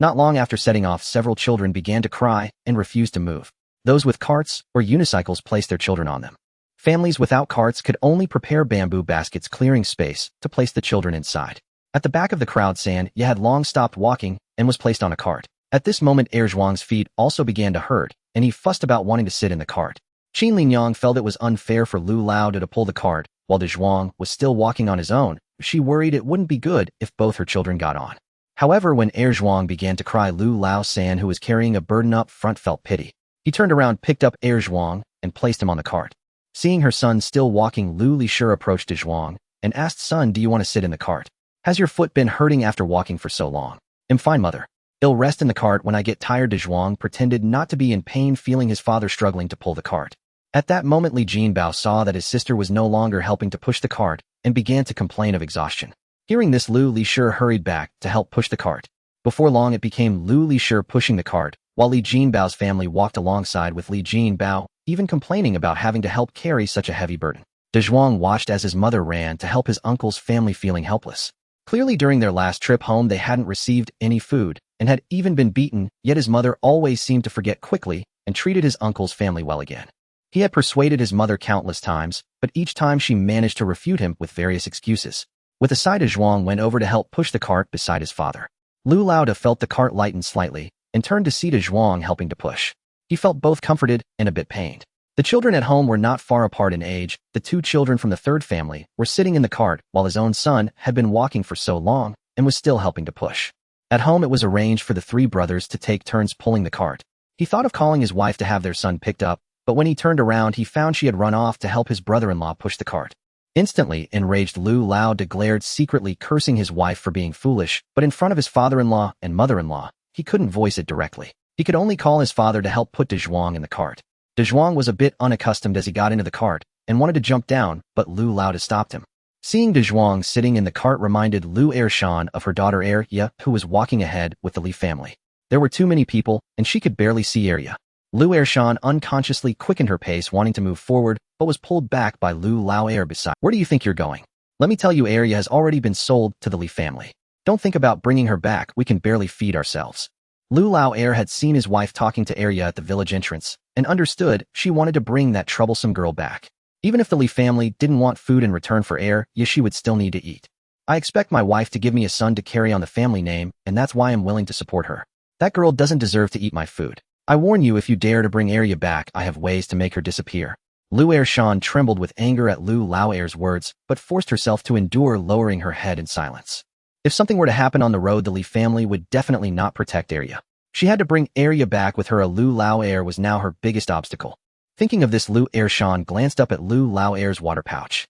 Not long after setting off, several children began to cry and refused to move. Those with carts or unicycles placed their children on them. Families without carts could only prepare bamboo baskets, clearing space to place the children inside. At the back of the crowd, San Ye had long stopped walking and was placed on a cart. At this moment, Zhuang's feet also began to hurt, and he fussed about wanting to sit in the cart. Qin Linyang felt it was unfair for Lu Laoda to pull the cart, while De Zhuang was still walking on his own. She worried it wouldn't be good if both her children got on. However, when Zhuang began to cry, Lu Lao San, who was carrying a burden up front, felt pity. He turned around, picked up Zhuang, and placed him on the cart. Seeing her son still walking, Lu Lishur approached De Zhuang and asked, "Son, do you want to sit in the cart? Has your foot been hurting after walking for so long?" "I'm fine, mother. I'll rest in the cart when I get tired." De Zhuang pretended not to be in pain, feeling his father struggling to pull the cart. At that moment, Li Jinbao saw that his sister was no longer helping to push the cart and began to complain of exhaustion. Hearing this, Lu Lishur hurried back to help push the cart. Before long, it became Lu Lishur pushing the cart, while Li Jinbao's family walked alongside with Li Jinbao, even complaining about having to help carry such a heavy burden. De Zhuang watched as his mother ran to help his uncle's family, feeling helpless. Clearly during their last trip home they hadn't received any food and had even been beaten, yet his mother always seemed to forget quickly and treated his uncle's family well again. He had persuaded his mother countless times, but each time she managed to refute him with various excuses. With a sigh, De Zhuang went over to help push the cart beside his father. Lu Laoda felt the cart lighten slightly and turned to see De Zhuang helping to push. He felt both comforted and a bit pained. The children at home were not far apart in age. The two children from the third family were sitting in the cart while his own son had been walking for so long and was still helping to push. At home it was arranged for the three brothers to take turns pulling the cart. He thought of calling his wife to have their son picked up, but when he turned around he found she had run off to help his brother-in-law push the cart. Instantly enraged, Lu Laoda glared, secretly cursing his wife for being foolish, but in front of his father-in-law and mother-in-law, he couldn't voice it directly. He could only call his father to help put De Zhuang in the cart. De Zhuang was a bit unaccustomed as he got into the cart and wanted to jump down, but Lu Laoda stopped him. Seeing De Zhuang sitting in the cart reminded Lu Ershan of her daughter Arya, who was walking ahead with the Li family. There were too many people, and she could barely see Arya. Lu Ershan unconsciously quickened her pace, wanting to move forward, but was pulled back by Lu Laoer beside. Where do you think you're going? Let me tell you, Arya has already been sold to the Li family. Don't think about bringing her back, we can barely feed ourselves. Lu Laoer had seen his wife talking to Arya at the village entrance, and understood she wanted to bring that troublesome girl back. Even if the Li family didn't want food in return for Arya, she would still need to eat. I expect my wife to give me a son to carry on the family name, and that's why I'm willing to support her. That girl doesn't deserve to eat my food. I warn you, if you dare to bring Arya back, I have ways to make her disappear. Lu Ershan trembled with anger at Lu Laoer's words, but forced herself to endure, lowering her head in silence. If something were to happen on the road, the Li family would definitely not protect Arya. She had to bring Arya back with her. Lu Laoer was now her biggest obstacle. Thinking of this, Lu Ershan glanced up at Lu Laoer's water pouch.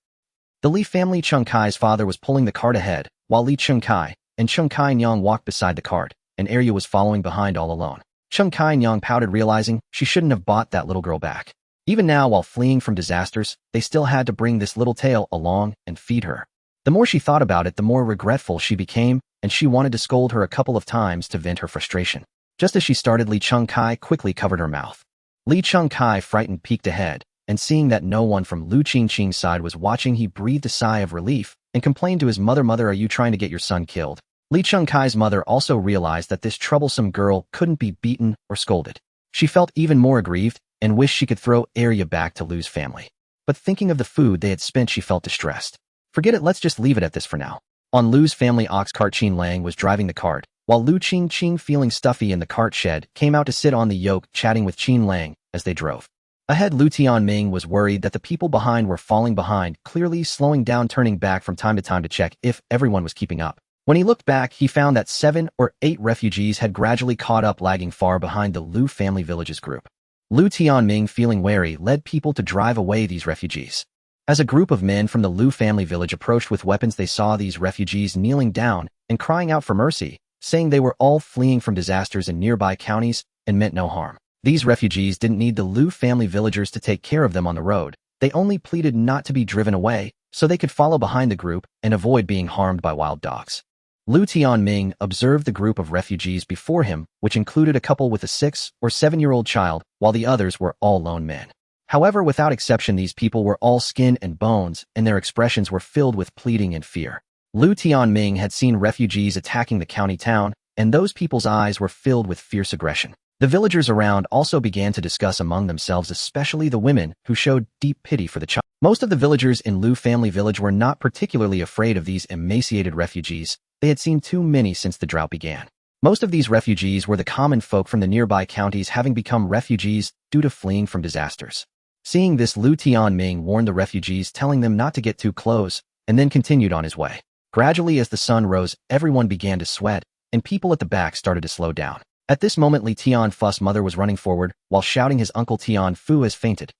The Li family Qingqing's father was pulling the cart ahead, while Li Qingqing and Qingqing walked beside the cart, and Arya was following behind all alone. Qingqing pouted, realizing she shouldn't have bought that little girl back. Even now, while fleeing from disasters, they still had to bring this little tail along and feed her. The more she thought about it, the more regretful she became, and she wanted to scold her a couple of times to vent her frustration. Just as she started, Li Qingqing quickly covered her mouth. Li Qingqing, frightened, peeked ahead, and seeing that no one from Lu Qingqing's side was watching, he breathed a sigh of relief and complained to his mother, "Mother, are you trying to get your son killed?" Li Qingqing's mother also realized that this troublesome girl couldn't be beaten or scolded. She felt even more aggrieved and wished she could throw Arya back to Lu's family. But thinking of the food they had spent, she felt distressed. Forget it, let's just leave it at this for now. On Lu's family ox cart, Qinglang was driving the cart, while Lu Qingqing, feeling stuffy in the cart shed, came out to sit on the yoke, chatting with Qinglang as they drove. Ahead, Lu Tianming was worried that the people behind were falling behind, clearly slowing down, turning back from time to time to check if everyone was keeping up. When he looked back, he found that 7 or 8 refugees had gradually caught up, lagging far behind the Lu family village's group. Lu Tianming, feeling wary, led people to drive away these refugees. As a group of men from the Lu family village approached with weapons, they saw these refugees kneeling down and crying out for mercy, saying they were all fleeing from disasters in nearby counties and meant no harm. These refugees didn't need the Lu family villagers to take care of them on the road. They only pleaded not to be driven away so they could follow behind the group and avoid being harmed by wild dogs. Lu Tianming observed the group of refugees before him, which included a couple with a 6 or 7-year-old child, while the others were all lone men. However, without exception, these people were all skin and bones, and their expressions were filled with pleading and fear. Lu Tianming had seen refugees attacking the county town, and those people's eyes were filled with fierce aggression. The villagers around also began to discuss among themselves, especially the women, who showed deep pity for the child. Most of the villagers in Lu family village were not particularly afraid of these emaciated refugees. They had seen too many since the drought began. Most of these refugees were the common folk from the nearby counties, having become refugees due to fleeing from disasters. Seeing this, Lu Tianming warned the refugees, telling them not to get too close, and then continued on his way. Gradually, as the sun rose, everyone began to sweat, and people at the back started to slow down. At this moment, Li Tianfu's mother was running forward, while shouting his uncle Tianfu has fainted.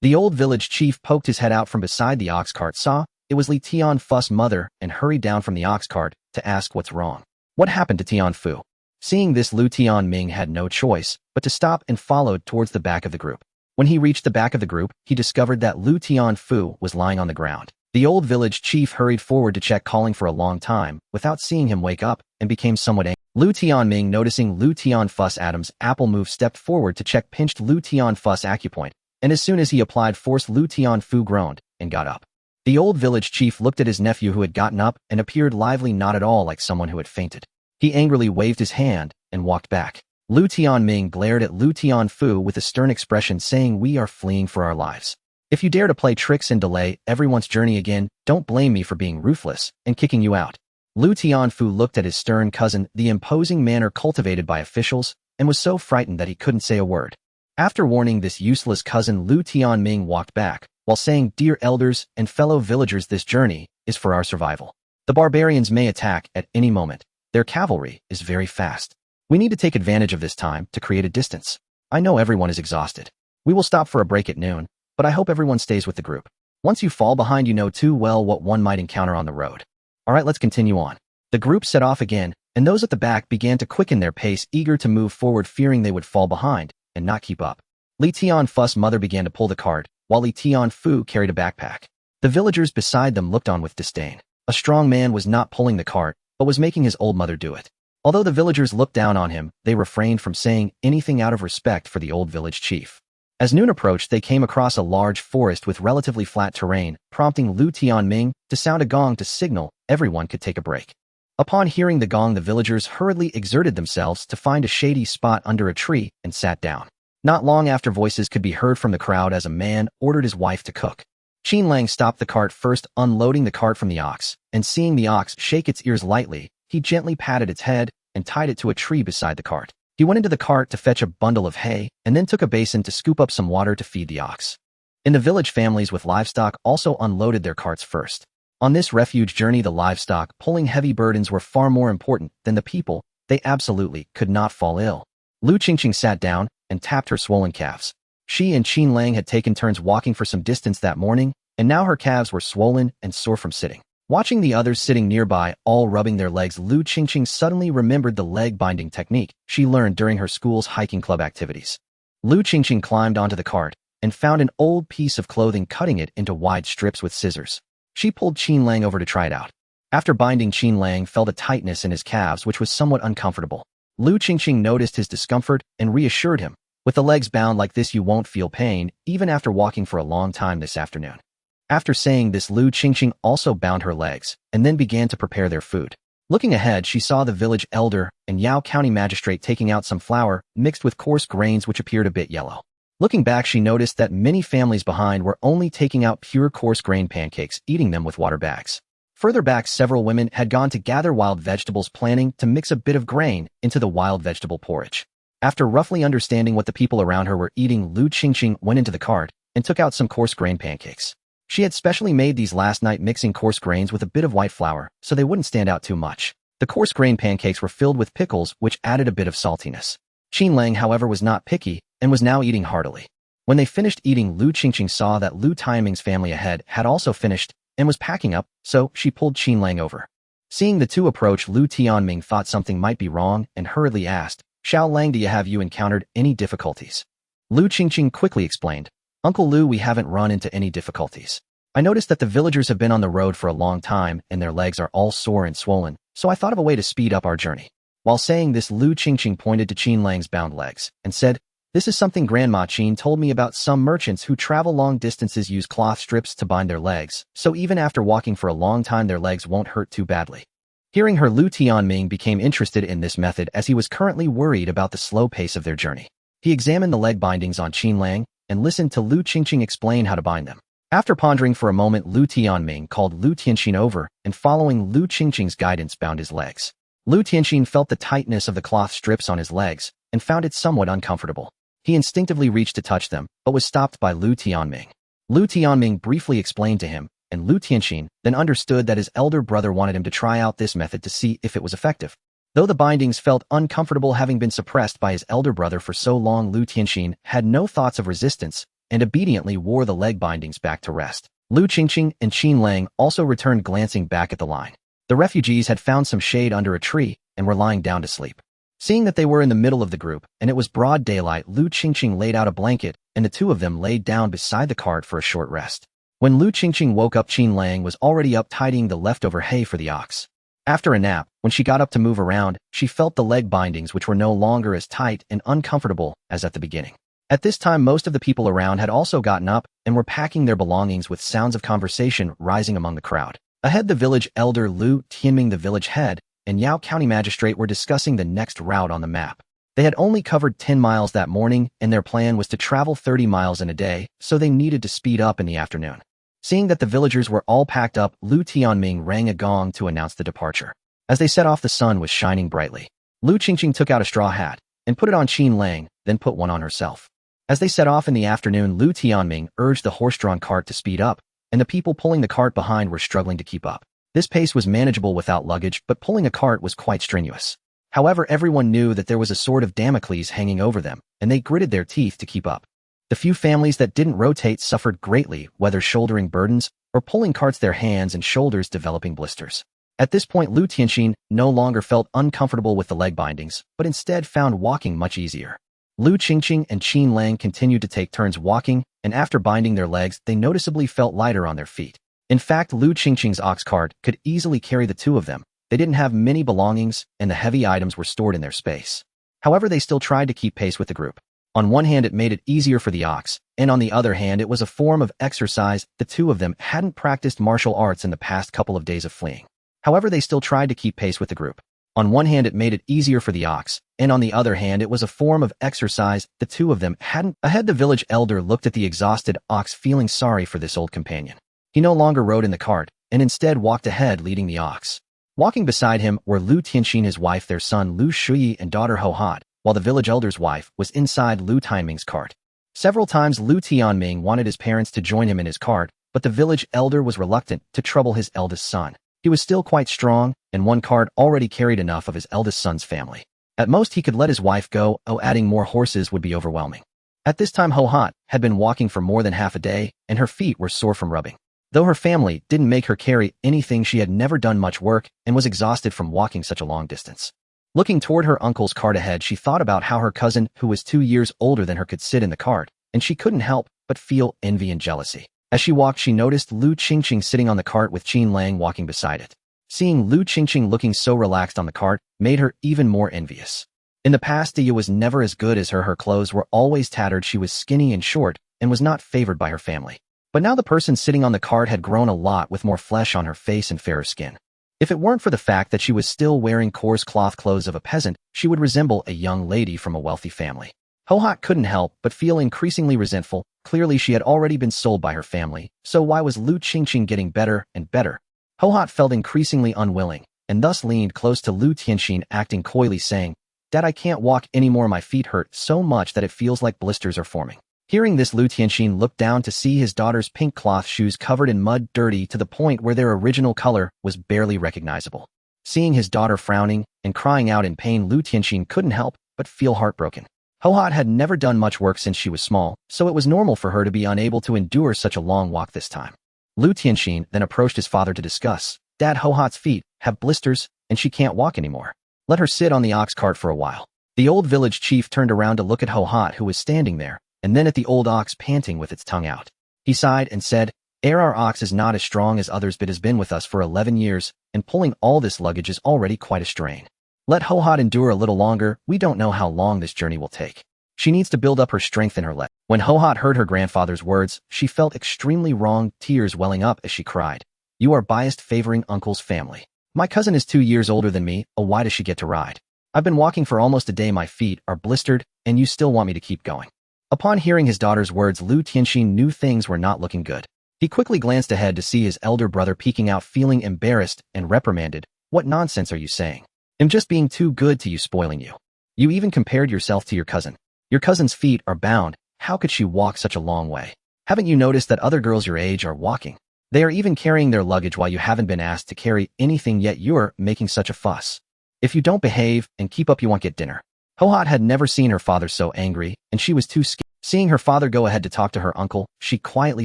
The old village chief poked his head out from beside the ox cart, saw it was Li Tianfu's mother, and hurried down from the ox cart to ask what's wrong. What happened to Tianfu? Seeing this, Lu Tianming had no choice but to stop and followed towards the back of the group. When he reached the back of the group, he discovered that Lu Tianfu was lying on the ground. The old village chief hurried forward to check, calling for a long time, without seeing him wake up, and became somewhat angry. Lu Tianming, noticing Lu Tianfu's Adam's apple move, stepped forward to check, pinched Lu Tianfu's acupoint, and as soon as he applied force, Lu Tianfu groaned and got up. The old village chief looked at his nephew who had gotten up and appeared lively, not at all like someone who had fainted. He angrily waved his hand and walked back. Lu Tianming glared at Lu Tianfu with a stern expression, saying, "We are fleeing for our lives. If you dare to play tricks and delay everyone's journey again, don't blame me for being ruthless and kicking you out." Lu Tianfu looked at his stern cousin, the imposing manner cultivated by officials, and was so frightened that he couldn't say a word. After warning this useless cousin, Lu Tianming walked back, while saying, "Dear elders and fellow villagers, this journey is for our survival. The barbarians may attack at any moment. Their cavalry is very fast. We need to take advantage of this time to create a distance. I know everyone is exhausted. We will stop for a break at noon, but I hope everyone stays with the group. Once you fall behind, you know too well what one might encounter on the road. Alright, let's continue on." The group set off again, and those at the back began to quicken their pace, eager to move forward, fearing they would fall behind and not keep up. Li Tianfu's mother began to pull the cart, while Li Tianfu carried a backpack. The villagers beside them looked on with disdain. A strong man was not pulling the cart, but was making his old mother do it. Although the villagers looked down on him, they refrained from saying anything out of respect for the old village chief. As noon approached, they came across a large forest with relatively flat terrain, prompting Lu Tianming to sound a gong to signal everyone could take a break. Upon hearing the gong, the villagers hurriedly exerted themselves to find a shady spot under a tree and sat down. Not long after, voices could be heard from the crowd as a man ordered his wife to cook. Qingqing stopped the cart, first unloading the cart from the ox, and seeing the ox shake its ears lightly, he gently patted its head and tied it to a tree beside the cart. He went into the cart to fetch a bundle of hay and then took a basin to scoop up some water to feed the ox. In the village, families with livestock also unloaded their carts first. On this refuge journey, the livestock pulling heavy burdens were far more important than the people. They absolutely could not fall ill. Lu Qingqing sat down and tapped her swollen calves. She and Qinlang had taken turns walking for some distance that morning, and now her calves were swollen and sore from sitting. Watching the others sitting nearby, all rubbing their legs, Lu Qingqing suddenly remembered the leg binding technique she learned during her school's hiking club activities. Lu Qingqing climbed onto the cart and found an old piece of clothing, cutting it into wide strips with scissors. She pulled Qinlang over to try it out. After binding, Qinlang felt a tightness in his calves which was somewhat uncomfortable. Lu Qingqing noticed his discomfort and reassured him, "With the legs bound like this, you won't feel pain, even after walking for a long time this afternoon." After saying this, Lu Qingqing also bound her legs and then began to prepare their food. Looking ahead, she saw the village elder and Yao County magistrate taking out some flour mixed with coarse grains which appeared a bit yellow. Looking back, she noticed that many families behind were only taking out pure coarse grain pancakes, eating them with water bags. Further back, several women had gone to gather wild vegetables, planning to mix a bit of grain into the wild vegetable porridge. After roughly understanding what the people around her were eating, Lu Qingqing went into the cart and took out some coarse grain pancakes. She had specially made these last night, mixing coarse grains with a bit of white flour so they wouldn't stand out too much. The coarse grain pancakes were filled with pickles, which added a bit of saltiness. Qinlang, however, was not picky and was now eating heartily. When they finished eating, Lu Qingqing saw that Lu Tianming's family ahead had also finished and was packing up, so she pulled Qinlang over. Seeing the two approach, Lu Tianming thought something might be wrong and hurriedly asked, "Xiao Lang, have you encountered any difficulties?" Lu Qingqing quickly explained, "Uncle Lu, we haven't run into any difficulties. I noticed that the villagers have been on the road for a long time and their legs are all sore and swollen, so I thought of a way to speed up our journey." While saying this, Lu Qingqing pointed to Qinlang's bound legs and said, "This is something Grandma Qin told me about. Some merchants who travel long distances use cloth strips to bind their legs, so even after walking for a long time their legs won't hurt too badly." Hearing her, Lu Tianming became interested in this method as he was currently worried about the slow pace of their journey. He examined the leg bindings on Qinlang and listened to Lu Qingqing explain how to bind them. After pondering for a moment, Lu Tianming called Lu Tianxin over and, following Lu Qingqing's guidance, bound his legs. Lu Tianxin felt the tightness of the cloth strips on his legs and found it somewhat uncomfortable. He instinctively reached to touch them, but was stopped by Lu Tianming. Lu Tianming briefly explained to him, and Lu Tianxin then understood that his elder brother wanted him to try out this method to see if it was effective. Though the bindings felt uncomfortable, having been suppressed by his elder brother for so long, Lu Tianxin had no thoughts of resistance and obediently wore the leg bindings back to rest. Lu Qingqing and Qinlang also returned, glancing back at the line. The refugees had found some shade under a tree and were lying down to sleep. Seeing that they were in the middle of the group and it was broad daylight, Lu Qingqing laid out a blanket and the two of them laid down beside the cart for a short rest. When Lu Qingqing woke up, Qinlang was already up tidying the leftover hay for the ox. After a nap, when she got up to move around, she felt the leg bindings, which were no longer as tight and uncomfortable as at the beginning. At this time, most of the people around had also gotten up and were packing their belongings with sounds of conversation rising among the crowd. Ahead, the village elder Lu Tianming, the village head, and Yao County magistrate were discussing the next route on the map. They had only covered 10 miles that morning, and their plan was to travel 30 miles in a day, so they needed to speed up in the afternoon. Seeing that the villagers were all packed up, Lu Tianming rang a gong to announce the departure. As they set off, the sun was shining brightly. Lu Qingqing took out a straw hat and put it on Qin Lang, then put one on herself. As they set off in the afternoon, Lu Tianming urged the horse-drawn cart to speed up, and the people pulling the cart behind were struggling to keep up. This pace was manageable without luggage, but pulling a cart was quite strenuous. However, everyone knew that there was a sword of Damocles hanging over them, and they gritted their teeth to keep up. The few families that didn't rotate suffered greatly, whether shouldering burdens or pulling carts, their hands and shoulders developing blisters. At this point, Lu Tianxin no longer felt uncomfortable with the leg bindings, but instead found walking much easier. Lu Qingqing and Qin Lang continued to take turns walking, and after binding their legs, they noticeably felt lighter on their feet. In fact, Lu Qingqing's ox cart could easily carry the two of them. They didn't have many belongings, and the heavy items were stored in their space. However, they still tried to keep pace with the group. On one hand, it made it easier for the ox, and on the other hand, it was a form of exercise. The two of them hadn't practiced martial arts in the past couple of days of fleeing. However, they still tried to keep pace with the group. On one hand, it made it easier for the ox, and on the other hand, it was a form of exercise. The two of them hadn't. Ahead, the village elder looked at the exhausted ox, feeling sorry for this old companion. He no longer rode in the cart, and instead walked ahead, leading the ox. Walking beside him were Lu Tianxin, his wife, their son Lu Shuyi, and daughter Ho Hat, while the village elder's wife was inside Lu Tianming's cart. Several times Lu Tianming wanted his parents to join him in his cart, but the village elder was reluctant to trouble his eldest son. He was still quite strong, and one cart already carried enough of his eldest son's family. At most, he could let his wife go, adding more horses would be overwhelming. At this time, Ho Hat had been walking for more than half a day, and her feet were sore from rubbing. Though her family didn't make her carry anything, she had never done much work and was exhausted from walking such a long distance. Looking toward her uncle's cart ahead, she thought about how her cousin, who was 2 years older than her, could sit in the cart, and she couldn't help but feel envy and jealousy. As she walked, she noticed Lu Qingqing sitting on the cart with Qin Lang walking beside it. Seeing Lu Qingqing looking so relaxed on the cart made her even more envious. In the past, Dia was never as good as her. Her clothes were always tattered, she was skinny and short, and was not favored by her family. But now the person sitting on the cart had grown a lot, with more flesh on her face and fairer skin. If it weren't for the fact that she was still wearing coarse cloth clothes of a peasant, she would resemble a young lady from a wealthy family. Ho Hat couldn't help but feel increasingly resentful. Clearly, she had already been sold by her family, so why was Lu Qingqing getting better and better? Ho Hat felt increasingly unwilling, and thus leaned close to Lu Tianxin, acting coyly, saying, "Dad, I can't walk anymore. My feet hurt so much that it feels like blisters are forming." Hearing this, Lu Tianxin looked down to see his daughter's pink cloth shoes covered in mud, dirty to the point where their original color was barely recognizable. Seeing his daughter frowning and crying out in pain, Lu Tianxin couldn't help but feel heartbroken. Ho Hat had never done much work since she was small, so it was normal for her to be unable to endure such a long walk this time. Lu Tianxin then approached his father to discuss, "Dad, Ho Hat's feet have blisters, and she can't walk anymore. Let her sit on the ox cart for a while." The old village chief turned around to look at Ho Hat, who was standing there, and then at the old ox panting with its tongue out. He sighed and said, Our ox is not as strong as others, but has been with us for 11 years, and pulling all this luggage is already quite a strain. Let Ho Hat endure a little longer. We don't know how long this journey will take. She needs to build up her strength in her leg." When Ho Hat heard her grandfather's words, she felt extremely wrong, tears welling up as she cried, "You are biased, favoring uncle's family. My cousin is 2 years older than me. Why does she get to ride? I've been walking for almost a day. My feet are blistered, and you still want me to keep going." Upon hearing his daughter's words, Lu Tianxin knew things were not looking good. He quickly glanced ahead to see his elder brother peeking out, feeling embarrassed, and reprimanded, "What nonsense are you saying? I'm just being too good to you, spoiling you. You even compared yourself to your cousin. Your cousin's feet are bound. How could she walk such a long way? Haven't you noticed that other girls your age are walking? They are even carrying their luggage while you haven't been asked to carry anything, yet you're making such a fuss. If you don't behave and keep up, you won't get dinner." Ho Hat had never seen her father so angry, and she was too scared. Seeing her father go ahead to talk to her uncle, she quietly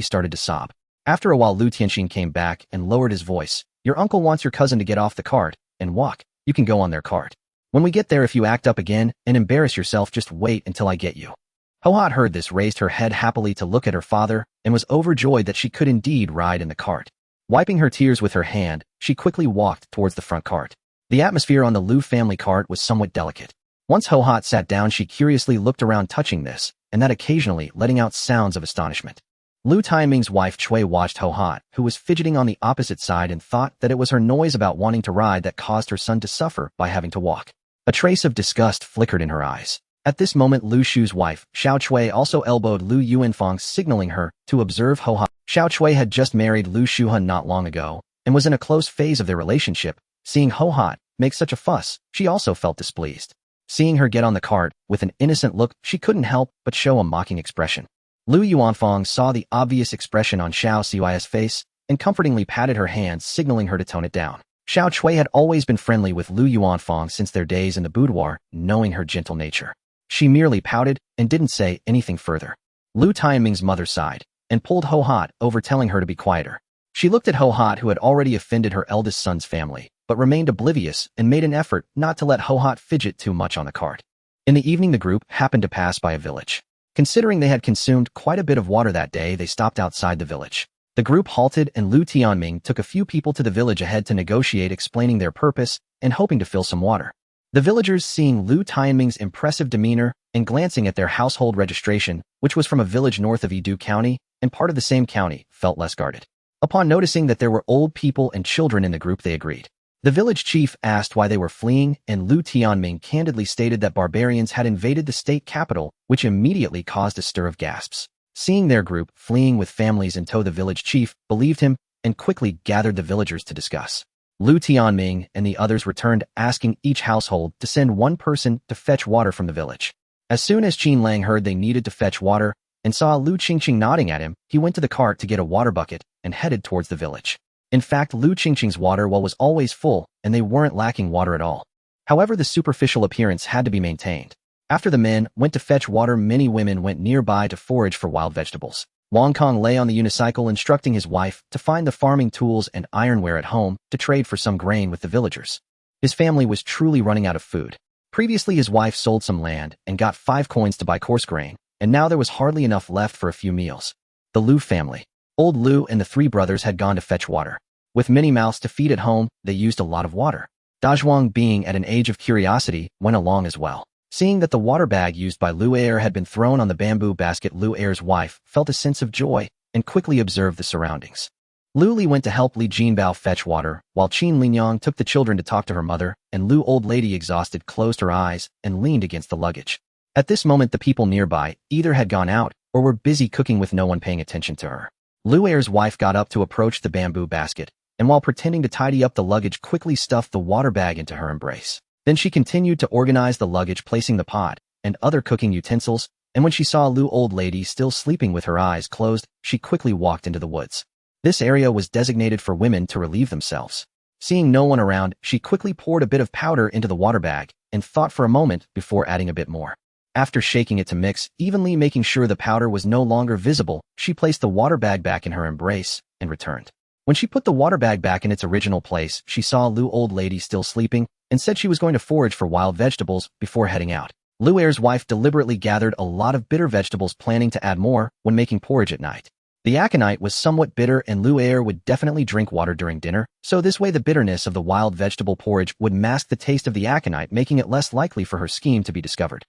started to sob. After a while, Lu Tianxin came back and lowered his voice. "Your uncle wants your cousin to get off the cart and walk. You can go on their cart. When we get there, if you act up again and embarrass yourself, just wait until I get you." Ho Hat heard this, raised her head happily to look at her father, and was overjoyed that she could indeed ride in the cart. Wiping her tears with her hand, she quickly walked towards the front cart. The atmosphere on the Lu family cart was somewhat delicate. Once Ho-Hot sat down, she curiously looked around touching this, and that occasionally letting out sounds of astonishment. Lu Taiming's wife Chui watched Ho-Hot, who was fidgeting on the opposite side, and thought that it was her noise about wanting to ride that caused her son to suffer by having to walk. A trace of disgust flickered in her eyes. At this moment, Lu Shu's wife, Xiao Chui, also elbowed Lu Yuanfang, signaling her to observe Ho-Hot. Xiao Chui had just married Lu Shuhan not long ago, and was in a close phase of their relationship. Seeing Ho-Hot make such a fuss, she also felt displeased. Seeing her get on the cart, with an innocent look, she couldn't help but show a mocking expression. Lu Yuanfang saw the obvious expression on Xiao Cui's face, and comfortingly patted her hand, signaling her to tone it down. Xiao Chui had always been friendly with Lu Yuanfang since their days in the boudoir, knowing her gentle nature. She merely pouted, and didn't say anything further. Lu Taiming's mother sighed, and pulled Ho-Hot over, telling her to be quieter. She looked at Ho-Hot, who had already offended her eldest son's family, but remained oblivious and made an effort not to let Ho-Hot fidget too much on the cart. In the evening, the group happened to pass by a village. Considering they had consumed quite a bit of water that day, they stopped outside the village. The group halted, and Lu Tianming took a few people to the village ahead to negotiate, explaining their purpose and hoping to fill some water. The villagers, seeing Lu Tianming's impressive demeanor and glancing at their household registration, which was from a village north of Yidu County and part of the same county, felt less guarded. Upon noticing that there were old people and children in the group, they agreed. The village chief asked why they were fleeing, and Lu Tianming candidly stated that barbarians had invaded the state capital, which immediately caused a stir of gasps. Seeing their group fleeing with families in tow, the village chief believed him and quickly gathered the villagers to discuss. Lu Tianming and the others returned, asking each household to send one person to fetch water from the village. As soon as Qingqing heard they needed to fetch water and saw Lu Qingqing nodding at him, he went to the cart to get a water bucket and headed towards the village. In fact, Lu Qingqing's water well was always full, and they weren't lacking water at all. However, the superficial appearance had to be maintained. After the men went to fetch water, many women went nearby to forage for wild vegetables. Wang Kong lay on the unicycle, instructing his wife to find the farming tools and ironware at home to trade for some grain with the villagers. His family was truly running out of food. Previously, his wife sold some land and got 5 coins to buy coarse grain, and now there was hardly enough left for a few meals. The Lu family. Old Lu and the 3 brothers had gone to fetch water. With many mouths to feed at home, they used a lot of water. Dazhuang, being at an age of curiosity, went along as well. Seeing that the water bag used by Lu Er had been thrown on the bamboo basket, Lu Er's wife felt a sense of joy and quickly observed the surroundings. Lu Li went to help Li Jinbao fetch water, while Qin Linyang took the children to talk to her mother, and Lu, old lady exhausted, closed her eyes and leaned against the luggage. At this moment, the people nearby either had gone out or were busy cooking, with no one paying attention to her. Lu Er's wife got up to approach the bamboo basket, and while pretending to tidy up the luggage, quickly stuffed the water bag into her embrace. Then she continued to organize the luggage, placing the pot and other cooking utensils, and when she saw Lu, old lady, still sleeping with her eyes closed, she quickly walked into the woods. This area was designated for women to relieve themselves. Seeing no one around, she quickly poured a bit of powder into the water bag and thought for a moment before adding a bit more. After shaking it to mix evenly, making sure the powder was no longer visible, she placed the water bag back in her embrace and returned. When she put the water bag back in its original place, she saw Lu, old lady, still sleeping, and said she was going to forage for wild vegetables before heading out. Lu Er's wife deliberately gathered a lot of bitter vegetables, planning to add more when making porridge at night. The aconite was somewhat bitter, and Lu Er would definitely drink water during dinner, so this way the bitterness of the wild vegetable porridge would mask the taste of the aconite, making it less likely for her scheme to be discovered.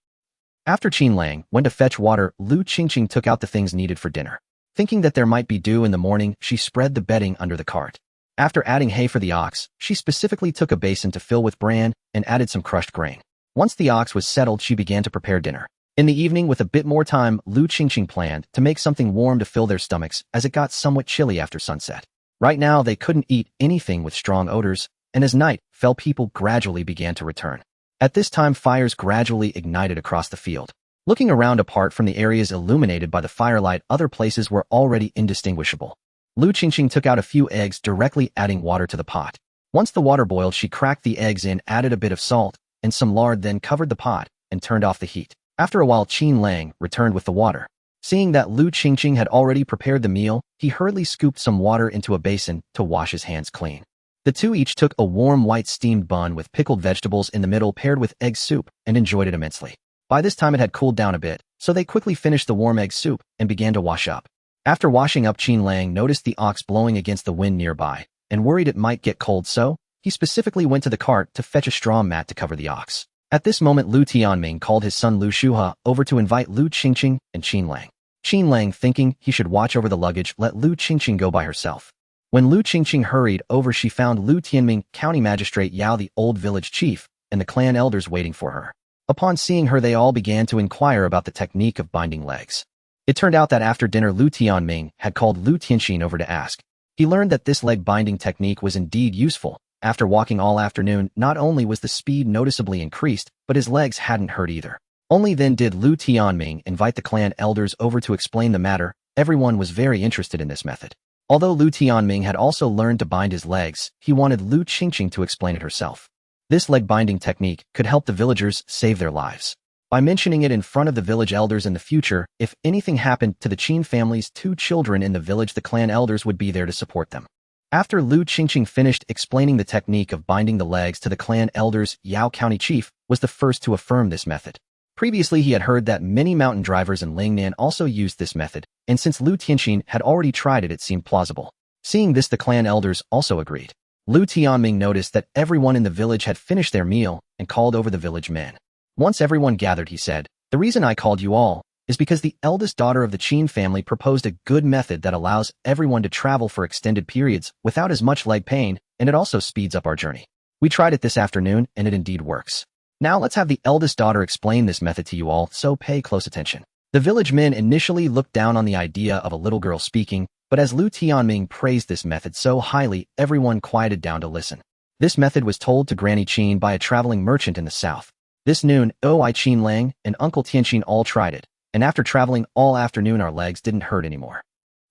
After Qin Lang went to fetch water, Lu Qingqing took out the things needed for dinner. Thinking that there might be dew in the morning, she spread the bedding under the cart. After adding hay for the ox, she specifically took a basin to fill with bran and added some crushed grain. Once the ox was settled, she began to prepare dinner. In the evening, with a bit more time, Lu Qingqing planned to make something warm to fill their stomachs, as it got somewhat chilly after sunset. Right now, they couldn't eat anything with strong odors, and as night fell, people gradually began to return. At this time, fires gradually ignited across the field. Looking around, apart from the areas illuminated by the firelight, other places were already indistinguishable. Lu Qingqing took out a few eggs, directly adding water to the pot. Once the water boiled, she cracked the eggs in, added a bit of salt and some lard, then covered the pot and turned off the heat. After a while, Qin Lang returned with the water. Seeing that Lu Qingqing had already prepared the meal, he hurriedly scooped some water into a basin to wash his hands clean. The two each took a warm white steamed bun with pickled vegetables in the middle, paired with egg soup, and enjoyed it immensely. By this time it had cooled down a bit, so they quickly finished the warm egg soup and began to wash up. After washing up, Qin Lang noticed the ox blowing against the wind nearby, and worried it might get cold, so he specifically went to the cart to fetch a straw mat to cover the ox. At this moment, Lu Tianming called his son Lu Shuhe over to invite Lu Qingqing and Qin Lang. Qin Lang, thinking he should watch over the luggage, let Lu Qingqing go by herself. When Lu Qingqing hurried over, she found Lu Tianming, County Magistrate Yao, the old village chief, and the clan elders waiting for her. Upon seeing her, they all began to inquire about the technique of binding legs. It turned out that after dinner, Lu Tianming had called Lu Tianxin over to ask. He learned that this leg binding technique was indeed useful. After walking all afternoon, not only was the speed noticeably increased, but his legs hadn't hurt either. Only then did Lu Tianming invite the clan elders over to explain the matter. Everyone was very interested in this method. Although Lu Tianming had also learned to bind his legs, he wanted Lu Qingqing to explain it herself. This leg binding technique could help the villagers save their lives. By mentioning it in front of the village elders in the future, if anything happened to the Qin family's 2 children in the village, the clan elders would be there to support them. After Lu Qingqing finished explaining the technique of binding the legs to the clan elders, Yao County Chief was the first to affirm this method. Previously, he had heard that many mountain drivers in Lingnan also used this method, and since Lu Tianxin had already tried it, it seemed plausible. Seeing this, the clan elders also agreed. Lu Tianming noticed that everyone in the village had finished their meal and called over the village men. Once everyone gathered, he said, "The reason I called you all is because the eldest daughter of the Qin family proposed a good method that allows everyone to travel for extended periods without as much leg pain, and it also speeds up our journey. We tried it this afternoon, and it indeed works. Now let's have the eldest daughter explain this method to you all, so pay close attention." The village men initially looked down on the idea of a little girl speaking, but as Lu Tianming praised this method so highly, everyone quieted down to listen. This method was told to Granny Qin by a traveling merchant in the south. This noon, Oi Qin Lang and Uncle Tianxin all tried it, and after traveling all afternoon, our legs didn't hurt anymore.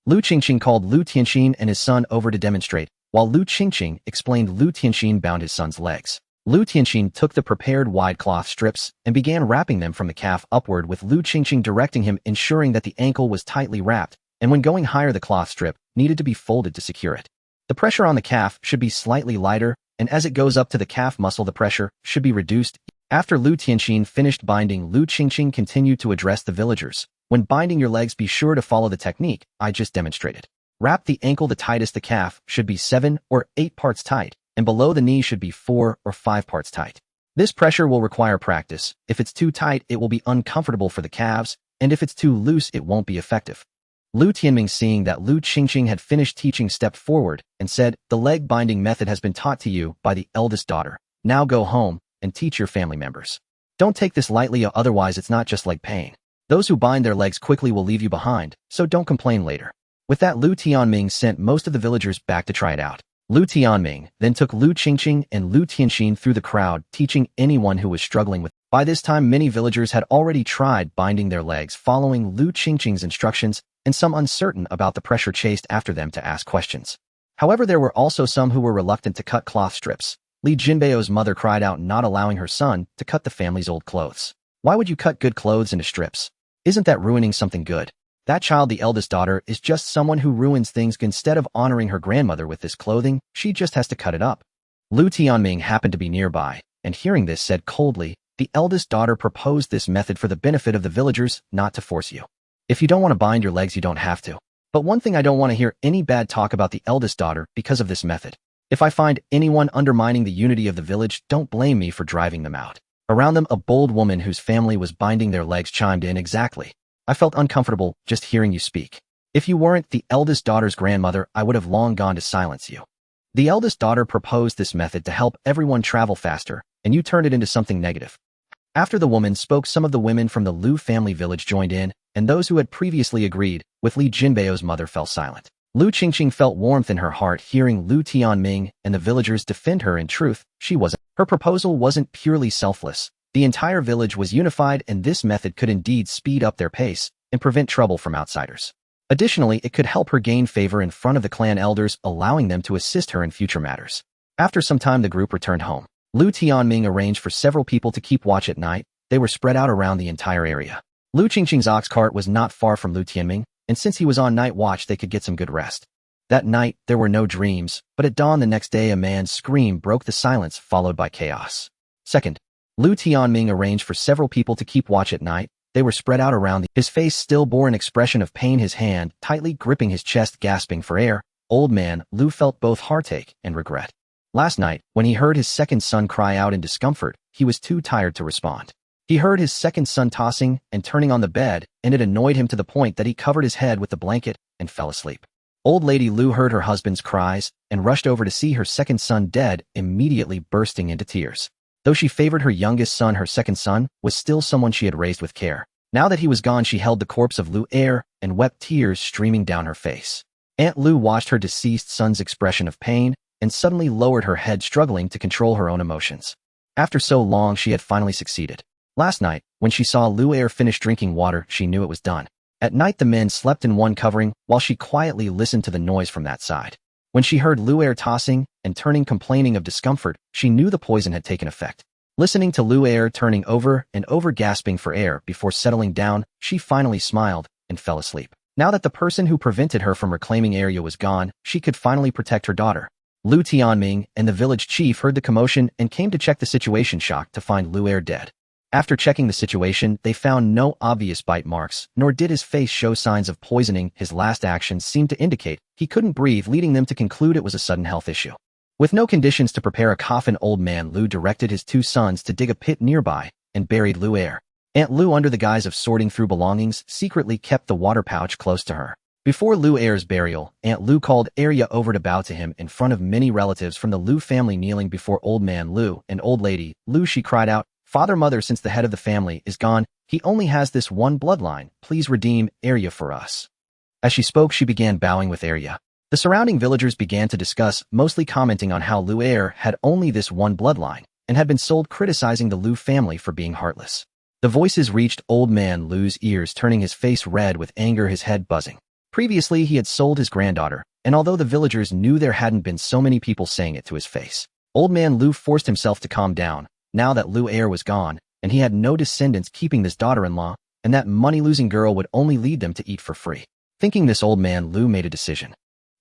Lu Qingqing called Lu Tianxin and his son over to demonstrate, while Lu Qingqing explained. Lu Tianxin bound his son's legs. Lu Tianxin took the prepared wide cloth strips and began wrapping them from the calf upward, with Lu Qingqing directing him, ensuring that the ankle was tightly wrapped, and when going higher, the cloth strip needed to be folded to secure it. The pressure on the calf should be slightly lighter, and as it goes up to the calf muscle, the pressure should be reduced. After Lu Tianxin finished binding, Lu Qingqing continued to address the villagers. When binding your legs, be sure to follow the technique I just demonstrated. Wrap the ankle the tightest. The calf should be 7 or 8 parts tight, and below the knee should be 4 or 5 parts tight. This pressure will require practice. If it's too tight, it will be uncomfortable for the calves, and if it's too loose, it won't be effective. Lu Tianming, seeing that Lu Qingqing had finished teaching, stepped forward and said, "The leg binding method has been taught to you by the eldest daughter. Now go home and teach your family members. Don't take this lightly, otherwise it's not just leg pain. Those who bind their legs quickly will leave you behind, so don't complain later." With that, Lu Tianming sent most of the villagers back to try it out. Lu Tianming then took Lu Qingqing and Lu Tianxin through the crowd, teaching anyone who was struggling with. By this time, many villagers had already tried binding their legs following Lu Qingqing's instructions, and some, uncertain about the pressure, chased after them to ask questions. However, there were also some who were reluctant to cut cloth strips. Li Jinbeo's mother cried out, not allowing her son to cut the family's old clothes. "Why would you cut good clothes into strips? Isn't that ruining something good? That child, the eldest daughter, is just someone who ruins things. Instead of honoring her grandmother with this clothing, she just has to cut it up." Lu Tianming happened to be nearby, and hearing this, said coldly, "The eldest daughter proposed this method for the benefit of the villagers, not to force you. If you don't want to bind your legs, you don't have to. But one thing, I don't want to hear any bad talk about the eldest daughter because of this method. If I find anyone undermining the unity of the village, don't blame me for driving them out." Around them, a bold woman whose family was binding their legs chimed in, "Exactly. I felt uncomfortable just hearing you speak. If you weren't the eldest daughter's grandmother, I would have long gone to silence you. The eldest daughter proposed this method to help everyone travel faster, and you turned it into something negative." After the woman spoke, some of the women from the Lu family village joined in, and those who had previously agreed with Li Jinbeo's mother fell silent. Lu Qingqing felt warmth in her heart hearing Lu Tianming and the villagers defend her. In truth, her proposal wasn't purely selfless. The entire village was unified, and this method could indeed speed up their pace and prevent trouble from outsiders. Additionally, it could help her gain favor in front of the clan elders, allowing them to assist her in future matters. After some time, the group returned home. Lu Tianming arranged for several people to keep watch at night. They were spread out around the entire area. Lu Qingqing's ox cart was not far from Lu Tianming, and since he was on night watch, they could get some good rest. That night, there were no dreams, but at dawn the next day, a man's scream broke the silence, followed by chaos. Second, Lu Tianming arranged for several people to keep watch at night. They were spread out around his face still bore an expression of pain, his hand tightly gripping his chest, gasping for air. Old man Lu felt both heartache and regret. Last night, when he heard his second son cry out in discomfort, he was too tired to respond. He heard his second son tossing and turning on the bed, and it annoyed him to the point that he covered his head with the blanket and fell asleep. Old Lady Lu heard her husband's cries and rushed over to see her second son dead, immediately bursting into tears. Though she favored her youngest son, her second son was still someone she had raised with care. Now that he was gone, she held the corpse of Lu Er and wept, tears streaming down her face. Aunt Lu watched her deceased son's expression of pain and suddenly lowered her head, struggling to control her own emotions. After so long, she had finally succeeded. Last night, when she saw Lu Er finish drinking water, she knew it was done. At night, the men slept in one covering while she quietly listened to the noise from that side. When she heard Lu Er tossing and turning, complaining of discomfort, she knew the poison had taken effect. Listening to Lu Er turning over and over, gasping for air before settling down, she finally smiled and fell asleep. Now that the person who prevented her from reclaiming area was gone, she could finally protect her daughter. Lu Tianming and the village chief heard the commotion and came to check the situation, shocked to find Lu Er dead. After checking the situation, they found no obvious bite marks, nor did his face show signs of poisoning. His last actions seemed to indicate he couldn't breathe, leading them to conclude it was a sudden health issue. With no conditions to prepare a coffin, Old Man Lu directed his two sons to dig a pit nearby and buried Lu Er. Aunt Lu, under the guise of sorting through belongings, secretly kept the water pouch close to her. Before Lu Er's burial, Aunt Lu called Arya over to bow to him in front of many relatives from the Lu family kneeling before Old Man Lu and Old Lady Lu. She cried out, "Father, Mother, since the head of the family is gone, he only has this one bloodline. Please redeem Arya for us." As she spoke, she began bowing with Arya. The surrounding villagers began to discuss, mostly commenting on how Lu Er had only this one bloodline and had been sold, criticizing the Lu family for being heartless. The voices reached Old Man Lu's ears, turning his face red with anger, his head buzzing. Previously, he had sold his granddaughter, and although the villagers knew there hadn't been so many people saying it to his face, Old Man Lu forced himself to calm down. Now that Lu Er was gone, and he had no descendants keeping this daughter-in-law, and that money-losing girl would only lead them to eat for free. Thinking this, Old Man Lu made a decision.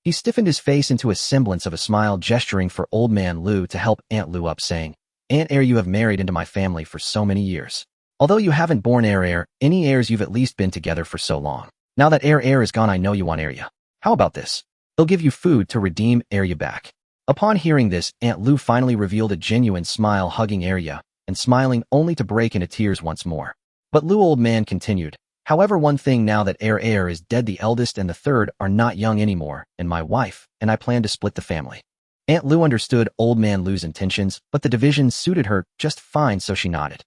He stiffened his face into a semblance of a smile, gesturing for Old Man Lu to help Aunt Lu up, saying, "Aunt Er, you have married into my family for so many years. Although you haven't born heir, any heirs, you've at least been together for so long. Now that heir is gone, I know you want Arya. How about this? They'll give you food to redeem Arya back." Upon hearing this, Aunt Lu finally revealed a genuine smile, hugging Arya and smiling only to break into tears once more. But Lu Old Man continued, "However, one thing, now that heir is dead, the eldest and the third are not young anymore, and my wife and I plan to split the family." Aunt Lu understood Old Man Lu's intentions, but the division suited her just fine, so she nodded.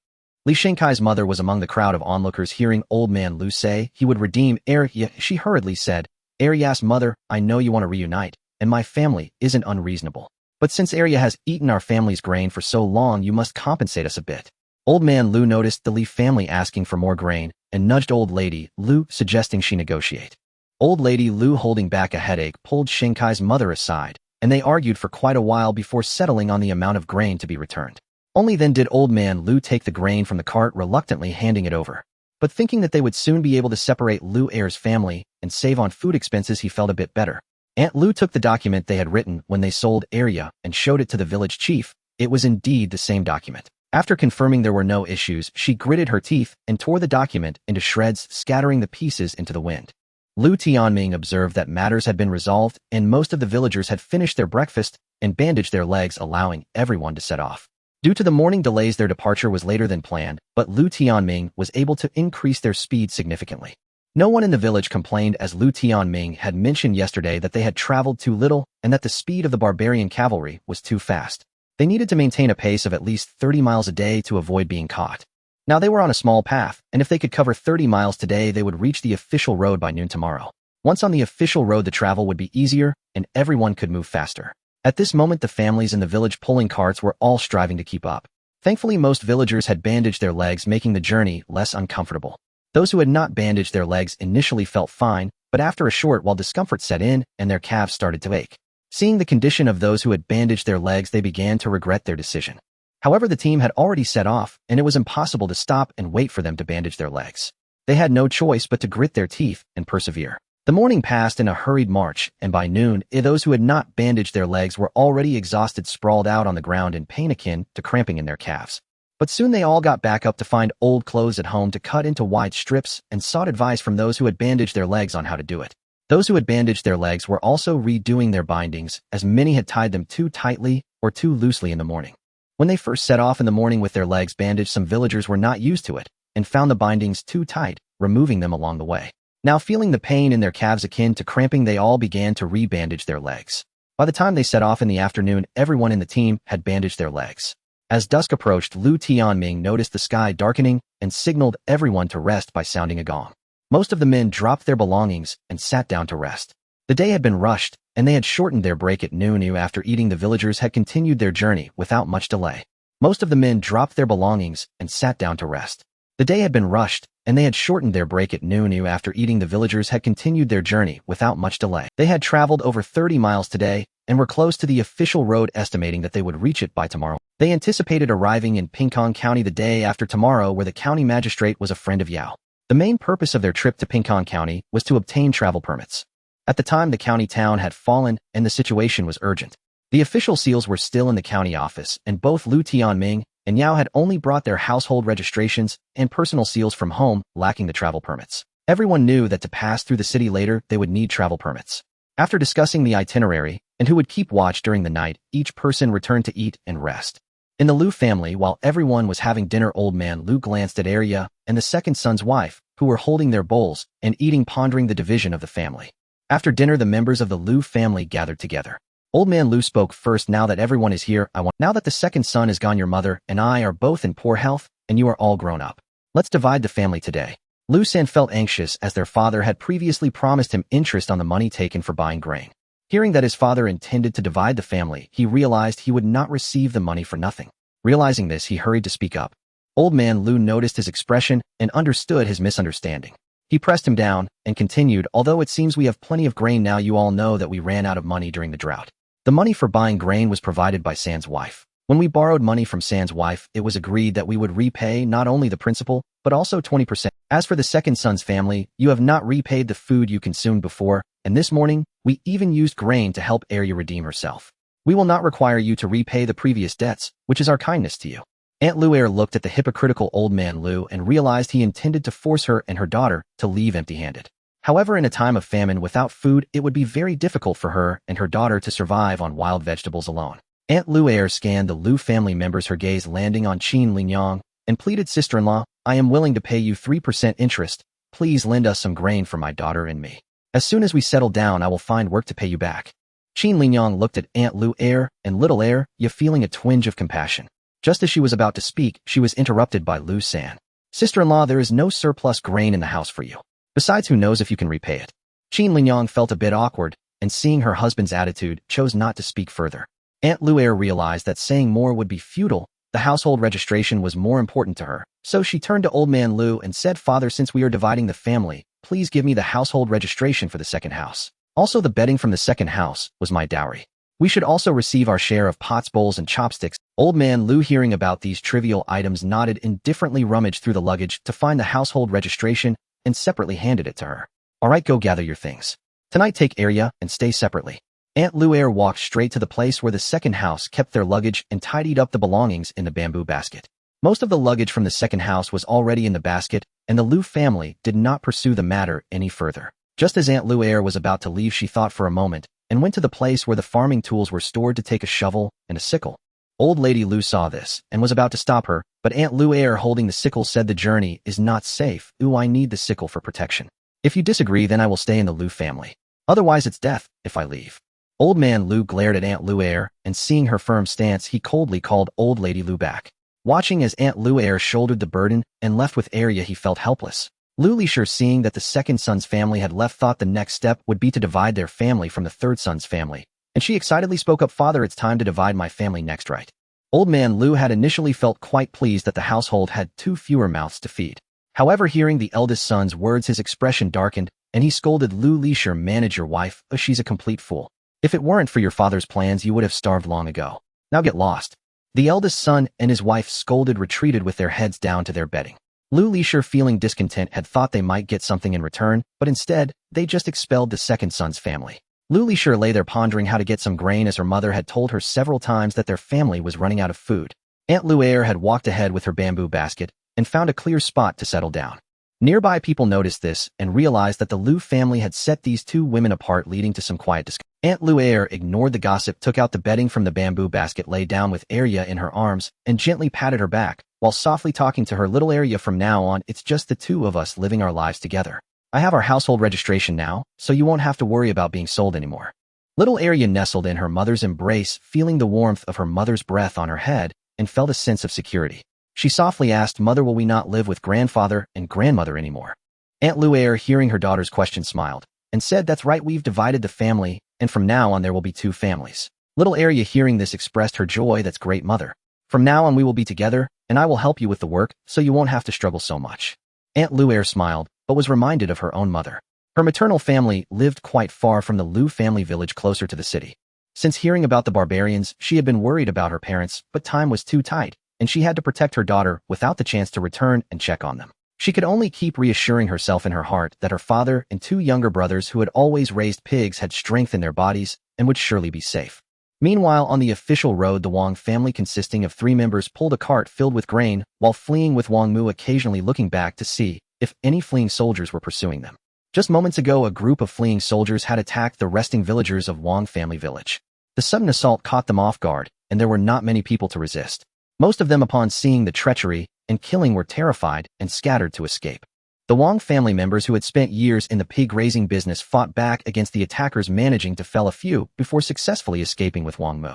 Li Shengkai's mother was among the crowd of onlookers. Hearing Old Man Lu say he would redeem Arya, she hurriedly said, "Arya's mother, I know you want to reunite, and my family isn't unreasonable. But since Arya has eaten our family's grain for so long, you must compensate us a bit." Old Man Lu noticed the Li family asking for more grain and nudged Old Lady Lu, suggesting she negotiate. Old Lady Lu, holding back a headache, pulled Shengkai's mother aside, and they argued for quite a while before settling on the amount of grain to be returned. Only then did Old Man Lu take the grain from the cart, reluctantly handing it over. But thinking that they would soon be able to separate Lu Er's family and save on food expenses, he felt a bit better. Aunt Lu took the document they had written when they sold Arya and showed it to the village chief. It was indeed the same document. After confirming there were no issues, she gritted her teeth and tore the document into shreds, scattering the pieces into the wind. Lu Tianming observed that matters had been resolved and most of the villagers had finished their breakfast and bandaged their legs, allowing everyone to set off. Due to the morning delays, their departure was later than planned, but Lu Tianming was able to increase their speed significantly. No one in the village complained, as Lu Tianming had mentioned yesterday that they had traveled too little and that the speed of the barbarian cavalry was too fast. They needed to maintain a pace of at least 30 miles a day to avoid being caught. Now they were on a small path, and if they could cover 30 miles today, they would reach the official road by noon tomorrow. Once on the official road, the travel would be easier and everyone could move faster. At this moment, the families in the village pulling carts were all striving to keep up. Thankfully, most villagers had bandaged their legs, making the journey less uncomfortable. Those who had not bandaged their legs initially felt fine, but after a short while discomfort set in and their calves started to ache. Seeing the condition of those who had bandaged their legs, they began to regret their decision. However, the team had already set off, and it was impossible to stop and wait for them to bandage their legs. They had no choice but to grit their teeth and persevere. The morning passed in a hurried march, and by noon, those who had not bandaged their legs were already exhausted, sprawled out on the ground in pain akin to cramping in their calves. But soon they all got back up to find old clothes at home to cut into wide strips and sought advice from those who had bandaged their legs on how to do it. Those who had bandaged their legs were also redoing their bindings, as many had tied them too tightly or too loosely in the morning. When they first set off in the morning with their legs bandaged, some villagers were not used to it and found the bindings too tight, removing them along the way. Now feeling the pain in their calves akin to cramping, they all began to re-bandage their legs. By the time they set off in the afternoon, everyone in the team had bandaged their legs. As dusk approached, Lu Tianming noticed the sky darkening and signaled everyone to rest by sounding a gong. Most of the men dropped their belongings and sat down to rest. The day had been rushed, and they had shortened their break at noon. After eating, the villagers had continued their journey without much delay. Most of the men dropped their belongings and sat down to rest. The day had been rushed, and they had shortened their break at noon. After eating, the villagers had continued their journey without much delay. They had traveled over 30 miles today and were close to the official road, estimating that they would reach it by tomorrow. They anticipated arriving in Qingqing County the day after tomorrow, where the county magistrate was a friend of Yao. The main purpose of their trip to Qingqing County was to obtain travel permits. At the time, the county town had fallen and the situation was urgent. The official seals were still in the county office, and both Lu Tianming and Yao had only brought their household registrations and personal seals from home, lacking the travel permits. Everyone knew that to pass through the city later, they would need travel permits. After discussing the itinerary and who would keep watch during the night, each person returned to eat and rest. In the Lu family, while everyone was having dinner, old man Lu glanced at Arya and the second son's wife, who were holding their bowls and eating, pondering the division of the family. After dinner, the members of the Lu family gathered together. Old man Lu spoke first. Now that everyone is here, now that the second son is gone, your mother and I are both in poor health, and you are all grown up. Let's divide the family today. Lu San felt anxious as their father had previously promised him interest on the money taken for buying grain. Hearing that his father intended to divide the family, he realized he would not receive the money for nothing. Realizing this, he hurried to speak up. Old man Lu noticed his expression and understood his misunderstanding. He pressed him down and continued, although it seems we have plenty of grain now, you all know that we ran out of money during the drought. The money for buying grain was provided by San's wife. When we borrowed money from San's wife, it was agreed that we would repay not only the principal, but also 20%. As for the second son's family, you have not repaid the food you consumed before, and this morning, we even used grain to help Arya redeem herself. We will not require you to repay the previous debts, which is our kindness to you. Aunt Lu'er looked at the hypocritical old man Lu and realized he intended to force her and her daughter to leave empty-handed. However, in a time of famine without food, it would be very difficult for her and her daughter to survive on wild vegetables alone. Aunt Lu'er scanned the Lu family members, her gaze landing on Qingqing, and pleaded, sister-in-law, I am willing to pay you 3% interest. Please lend us some grain for my daughter and me. As soon as we settle down, I will find work to pay you back. Qingqing looked at Aunt Lu'er and little Er, feeling a twinge of compassion. Just as she was about to speak, she was interrupted by Lu San. Sister-in-law, there is no surplus grain in the house for you. Besides, who knows if you can repay it? Qingqing felt a bit awkward, and seeing her husband's attitude, chose not to speak further. Aunt Lu'er realized that saying more would be futile. The household registration was more important to her, so she turned to old man Lu and said, Father, since we are dividing the family, please give me the household registration for the second house. Also, the bedding from the second house was my dowry. We should also receive our share of pots, bowls, and chopsticks. Old man Lu, hearing about these trivial items, nodded, indifferently rummaged through the luggage to find the household registration and separately handed it to her. All right, go gather your things. Tonight take Arya and stay separately. Aunt Lu'er walked straight to the place where the second house kept their luggage and tidied up the belongings in the bamboo basket. Most of the luggage from the second house was already in the basket, and the Lu family did not pursue the matter any further. Just as Aunt Lu'er was about to leave, she thought for a moment and went to the place where the farming tools were stored to take a shovel and a sickle. Old Lady Lu saw this and was about to stop her, but Aunt Lu'er, holding the sickle, said, the journey is not safe. I need the sickle for protection. If you disagree, then I will stay in the Lu family. Otherwise, it's death if I leave. Old man Lu glared at Aunt Lu'er, and seeing her firm stance, he coldly called Old Lady Lu back. Watching as Aunt Lu'er shouldered the burden and left with Arya, he felt helpless. Lu Lishir, seeing that the second son's family had left, thought the next step would be to divide their family from the third son's family, and she excitedly spoke up, Father, it's time to divide my family next, right? Old man Lu had initially felt quite pleased that the household had 2 fewer mouths to feed. However, hearing the eldest son's words, his expression darkened, and he scolded Lu Lishir, manage your wife, she's a complete fool. If it weren't for your father's plans, you would have starved long ago. Now get lost. The eldest son and his wife, scolded, retreated with their heads down to their bedding. Lu Lishir, feeling discontent, had thought they might get something in return, but instead, they just expelled the second son's family. Lu Lishir lay there pondering how to get some grain, as her mother had told her several times that their family was running out of food. Aunt Lu'er had walked ahead with her bamboo basket and found a clear spot to settle down. Nearby people noticed this and realized that the Lu family had set these 2 women apart, leading to some quiet discussion. Aunt Luaire ignored the gossip, took out the bedding from the bamboo basket, lay down with Arya in her arms, and gently patted her back, while softly talking to her. Little Arya, from now on, it's just the two of us living our lives together. I have our household registration now, so you won't have to worry about being sold anymore. Little Arya nestled in her mother's embrace, feeling the warmth of her mother's breath on her head, and felt a sense of security. She softly asked, Mother, will we not live with grandfather and grandmother anymore? Aunt Luaire, hearing her daughter's question, smiled, and said, That's right, we've divided the family, and from now on there will be 2 families. Little Arya, hearing this, expressed her joy. That's great, Mother. From now on we will be together, and I will help you with the work, so you won't have to struggle so much. Aunt Luaire smiled, but was reminded of her own mother. Her maternal family lived quite far from the Lu family village, closer to the city. Since hearing about the barbarians, she had been worried about her parents, but time was too tight, and she had to protect her daughter without the chance to return and check on them. She could only keep reassuring herself in her heart that her father and 2 younger brothers who had always raised pigs had strength in their bodies and would surely be safe. Meanwhile, on the official road, the Wang family, consisting of 3 members, pulled a cart filled with grain while fleeing, with Wang Mu occasionally looking back to see if any fleeing soldiers were pursuing them. Just moments ago, a group of fleeing soldiers had attacked the resting villagers of Wang family village. The sudden assault caught them off guard, and there were not many people to resist. Most of them, upon seeing the treachery and killing, were terrified and scattered to escape. The Wang family members, who had spent years in the pig-raising business, fought back against the attackers, managing to fell a few before successfully escaping with Wang Mu.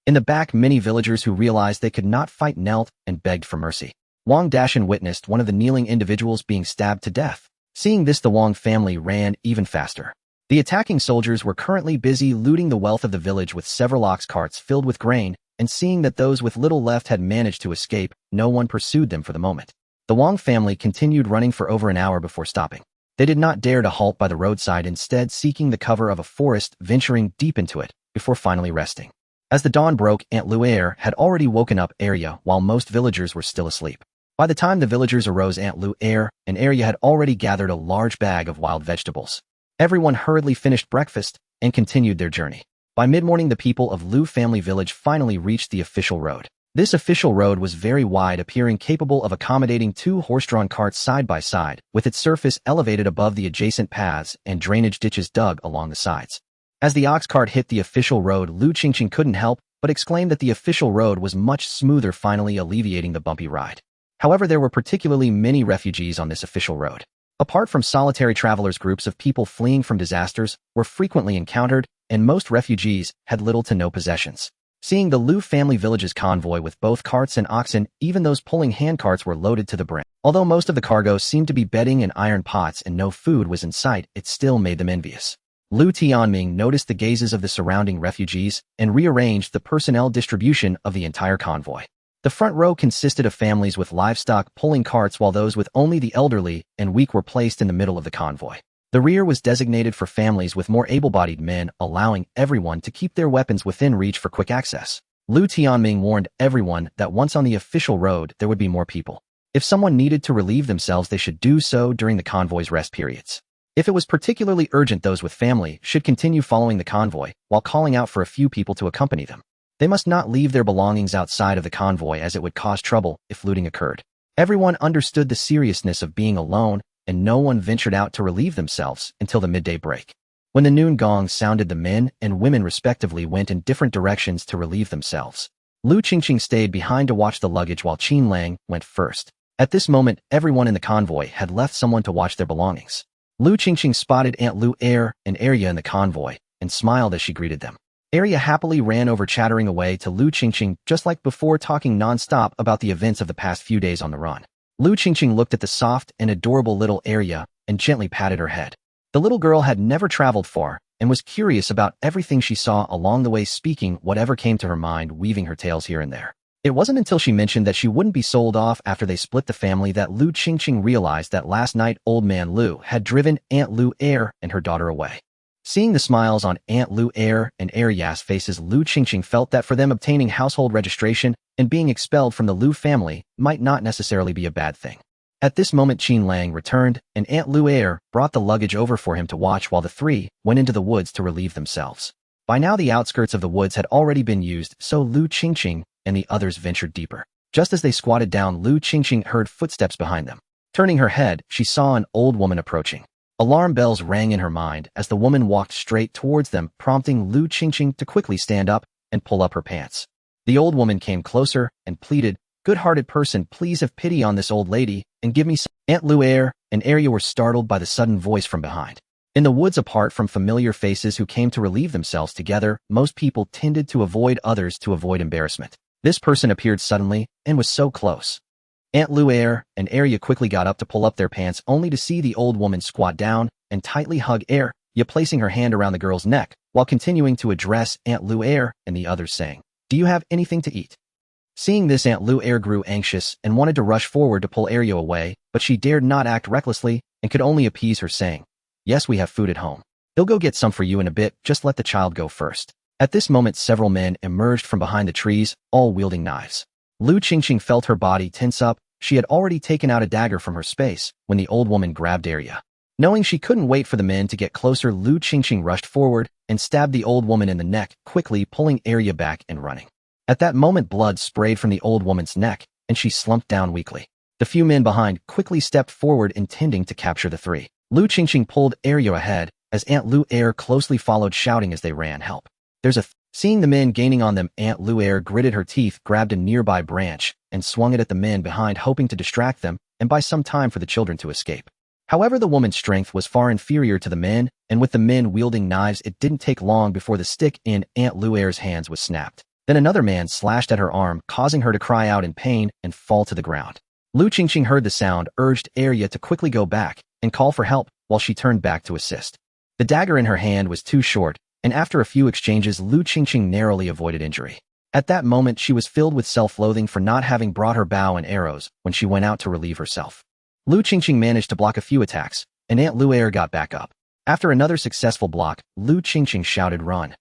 In the back, many villagers who realized they could not fight knelt and begged for mercy. Wang Dashan witnessed one of the kneeling individuals being stabbed to death. Seeing this, the Wang family ran even faster. The attacking soldiers were currently busy looting the wealth of the village with several ox carts filled with grain, and seeing that those with little left had managed to escape, no one pursued them for the moment. The Wang family continued running for over an hour before stopping. They did not dare to halt by the roadside, instead seeking the cover of a forest, venturing deep into it, before finally resting. As the dawn broke, Aunt Luaire had already woken up Arya while most villagers were still asleep. By the time the villagers arose, Aunt Luaire and Arya had already gathered a large bag of wild vegetables. Everyone hurriedly finished breakfast and continued their journey. By mid-morning, the people of Lu family village finally reached the official road. This official road was very wide, appearing capable of accommodating 2 horse-drawn carts side by side, with its surface elevated above the adjacent paths and drainage ditches dug along the sides. As the ox cart hit the official road, Lu Qingqing couldn't help but exclaim that the official road was much smoother, finally alleviating the bumpy ride. However, there were particularly many refugees on this official road. Apart from solitary travelers, groups of people fleeing from disasters were frequently encountered, and most refugees had little to no possessions. Seeing the Lu family village's convoy with both carts and oxen, even those pulling handcarts were loaded to the brim. Although most of the cargo seemed to be bedding and iron pots and no food was in sight, it still made them envious. Lu Tianming noticed the gazes of the surrounding refugees and rearranged the personnel distribution of the entire convoy. The front row consisted of families with livestock pulling carts, while those with only the elderly and weak were placed in the middle of the convoy. The rear was designated for families with more able-bodied men, allowing everyone to keep their weapons within reach for quick access. Lu Tianming warned everyone that once on the official road, there would be more people. If someone needed to relieve themselves, they should do so during the convoy's rest periods. If it was particularly urgent, those with family should continue following the convoy, while calling out for a few people to accompany them. They must not leave their belongings outside of the convoy, as it would cause trouble if looting occurred. Everyone understood the seriousness of being alone, and no one ventured out to relieve themselves until the midday break. When the noon gong sounded, the men and women respectively went in different directions to relieve themselves. Lu Qingqing stayed behind to watch the luggage, while Qin went first. At this moment, everyone in the convoy had left someone to watch their belongings. Lu Qingqing spotted Aunt Luaire and Arya in the convoy, and smiled as she greeted them. Arya happily ran over, chattering away to Lu Qingqing, just like before, talking non-stop about the events of the past few days on the run. Lu Qingqing looked at the soft and adorable little Arya and gently patted her head. The little girl had never traveled far and was curious about everything she saw along the way, speaking whatever came to her mind, weaving her tales here and there. It wasn't until she mentioned that she wouldn't be sold off after they split the family that Lu Qingqing realized that last night old man Lu had driven Aunt Luaire and her daughter away. Seeing the smiles on Aunt Luaire and Arya's faces, Lu Qingqing felt that for them, obtaining household registration and being expelled from the Lu family might not necessarily be a bad thing. At this moment, Qin returned, and Aunt Luaire brought the luggage over for him to watch while the 3 went into the woods to relieve themselves. By now, the outskirts of the woods had already been used, so Lu Qingqing and the others ventured deeper. Just as they squatted down, Lu Qingqing heard footsteps behind them. Turning her head, she saw an old woman approaching. Alarm bells rang in her mind as the woman walked straight towards them, prompting Lu Qingqing to quickly stand up and pull up her pants. The old woman came closer and pleaded, "Good-hearted person, please have pity on this old lady and give me some." Aunt Lu and Arya were startled by the sudden voice from behind. In the woods, apart from familiar faces who came to relieve themselves together, most people tended to avoid others to avoid embarrassment. This person appeared suddenly and was so close. Aunt Lu and Arya quickly got up to pull up their pants, only to see the old woman squat down and tightly hug Arya, placing her hand around the girl's neck, while continuing to address Aunt Lu and the others, saying, "Do you have anything to eat?" Seeing this, Aunt Lu grew anxious and wanted to rush forward to pull Arya away, but she dared not act recklessly and could only appease her, saying, "Yes, we have food at home. They'll go get some for you in a bit, just let the child go first." At this moment, several men emerged from behind the trees, all wielding knives. Lu Qingqing felt her body tense up. She had already taken out a dagger from her space when the old woman grabbed Arya. Knowing she couldn't wait for the men to get closer, Lu Qingqing rushed forward and stabbed the old woman in the neck, quickly pulling Arya back and running. At that moment, blood sprayed from the old woman's neck, and she slumped down weakly. The few men behind quickly stepped forward, intending to capture the three. Lu Qingqing pulled Arya ahead, as Aunt Lu closely followed, shouting as they ran, "Help! There's a..." Seeing the men gaining on them, Aunt Lu gritted her teeth, grabbed a nearby branch, and swung it at the men behind, hoping to distract them and buy some time for the children to escape. However, the woman's strength was far inferior to the men, and with the men wielding knives, it didn't take long before the stick in Aunt Lu hands was snapped. Then another man slashed at her arm, causing her to cry out in pain and fall to the ground. Lu Qingqing heard the sound, urged Arya to quickly go back and call for help while she turned back to assist. The dagger in her hand was too short, and after a few exchanges, Lu Qingqing narrowly avoided injury. At that moment, she was filled with self-loathing for not having brought her bow and arrows when she went out to relieve herself. Lu Qingqing managed to block a few attacks, and Aunt Lu got back up. After another successful block, Lu Qingqing shouted, "Run!"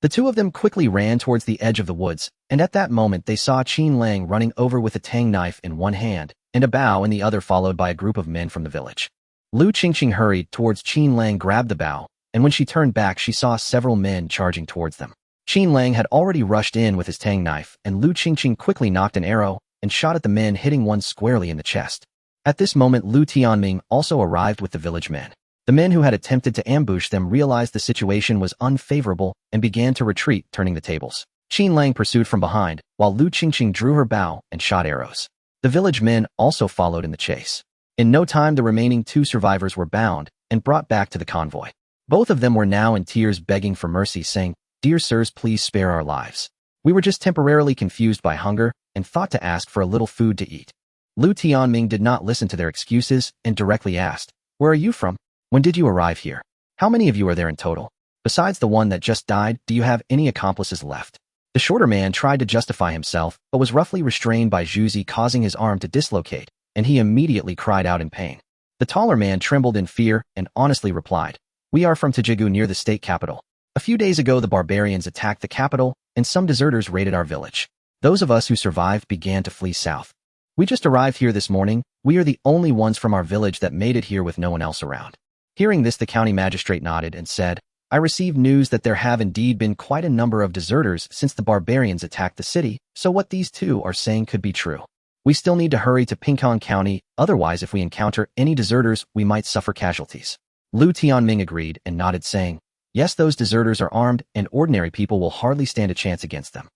The two of them quickly ran towards the edge of the woods, and at that moment they saw Qingqing running over with a tang knife in one hand and a bow in the other, followed by a group of men from the village. Lu Qingqing hurried towards Qingqing, grabbed the bow, and when she turned back, she saw several men charging towards them. Qingqing had already rushed in with his tang knife, and Lu Qingqing quickly knocked an arrow and shot at the men, hitting one squarely in the chest. At this moment, Lu Tianming also arrived with the village men. The men who had attempted to ambush them realized the situation was unfavorable and began to retreat, turning the tables. Qingqing pursued from behind, while Lu Qingqing drew her bow and shot arrows. The village men also followed in the chase. In no time, the remaining two survivors were bound and brought back to the convoy. Both of them were now in tears, begging for mercy, saying, "Dear sirs, please spare our lives. We were just temporarily confused by hunger and thought to ask for a little food to eat." Lu Tianming did not listen to their excuses and directly asked, "Where are you from? When did you arrive here? How many of you are there in total? Besides the one that just died, do you have any accomplices left?" The shorter man tried to justify himself, but was roughly restrained by Zhuzi, causing his arm to dislocate, and he immediately cried out in pain. The taller man trembled in fear and honestly replied, "We are from Tajigu, near the state capital. A few days ago, the barbarians attacked the capital, and some deserters raided our village. Those of us who survived began to flee south. We just arrived here this morning. We are the only ones from our village that made it here with no one else around." Hearing this, the county magistrate nodded and said, "I received news that there have indeed been quite a number of deserters since the barbarians attacked the city, so what these two are saying could be true. We still need to hurry to Qingqing County, otherwise if we encounter any deserters, we might suffer casualties." Lu Tianming agreed and nodded, saying, "Yes, those deserters are armed, and ordinary people will hardly stand a chance against them."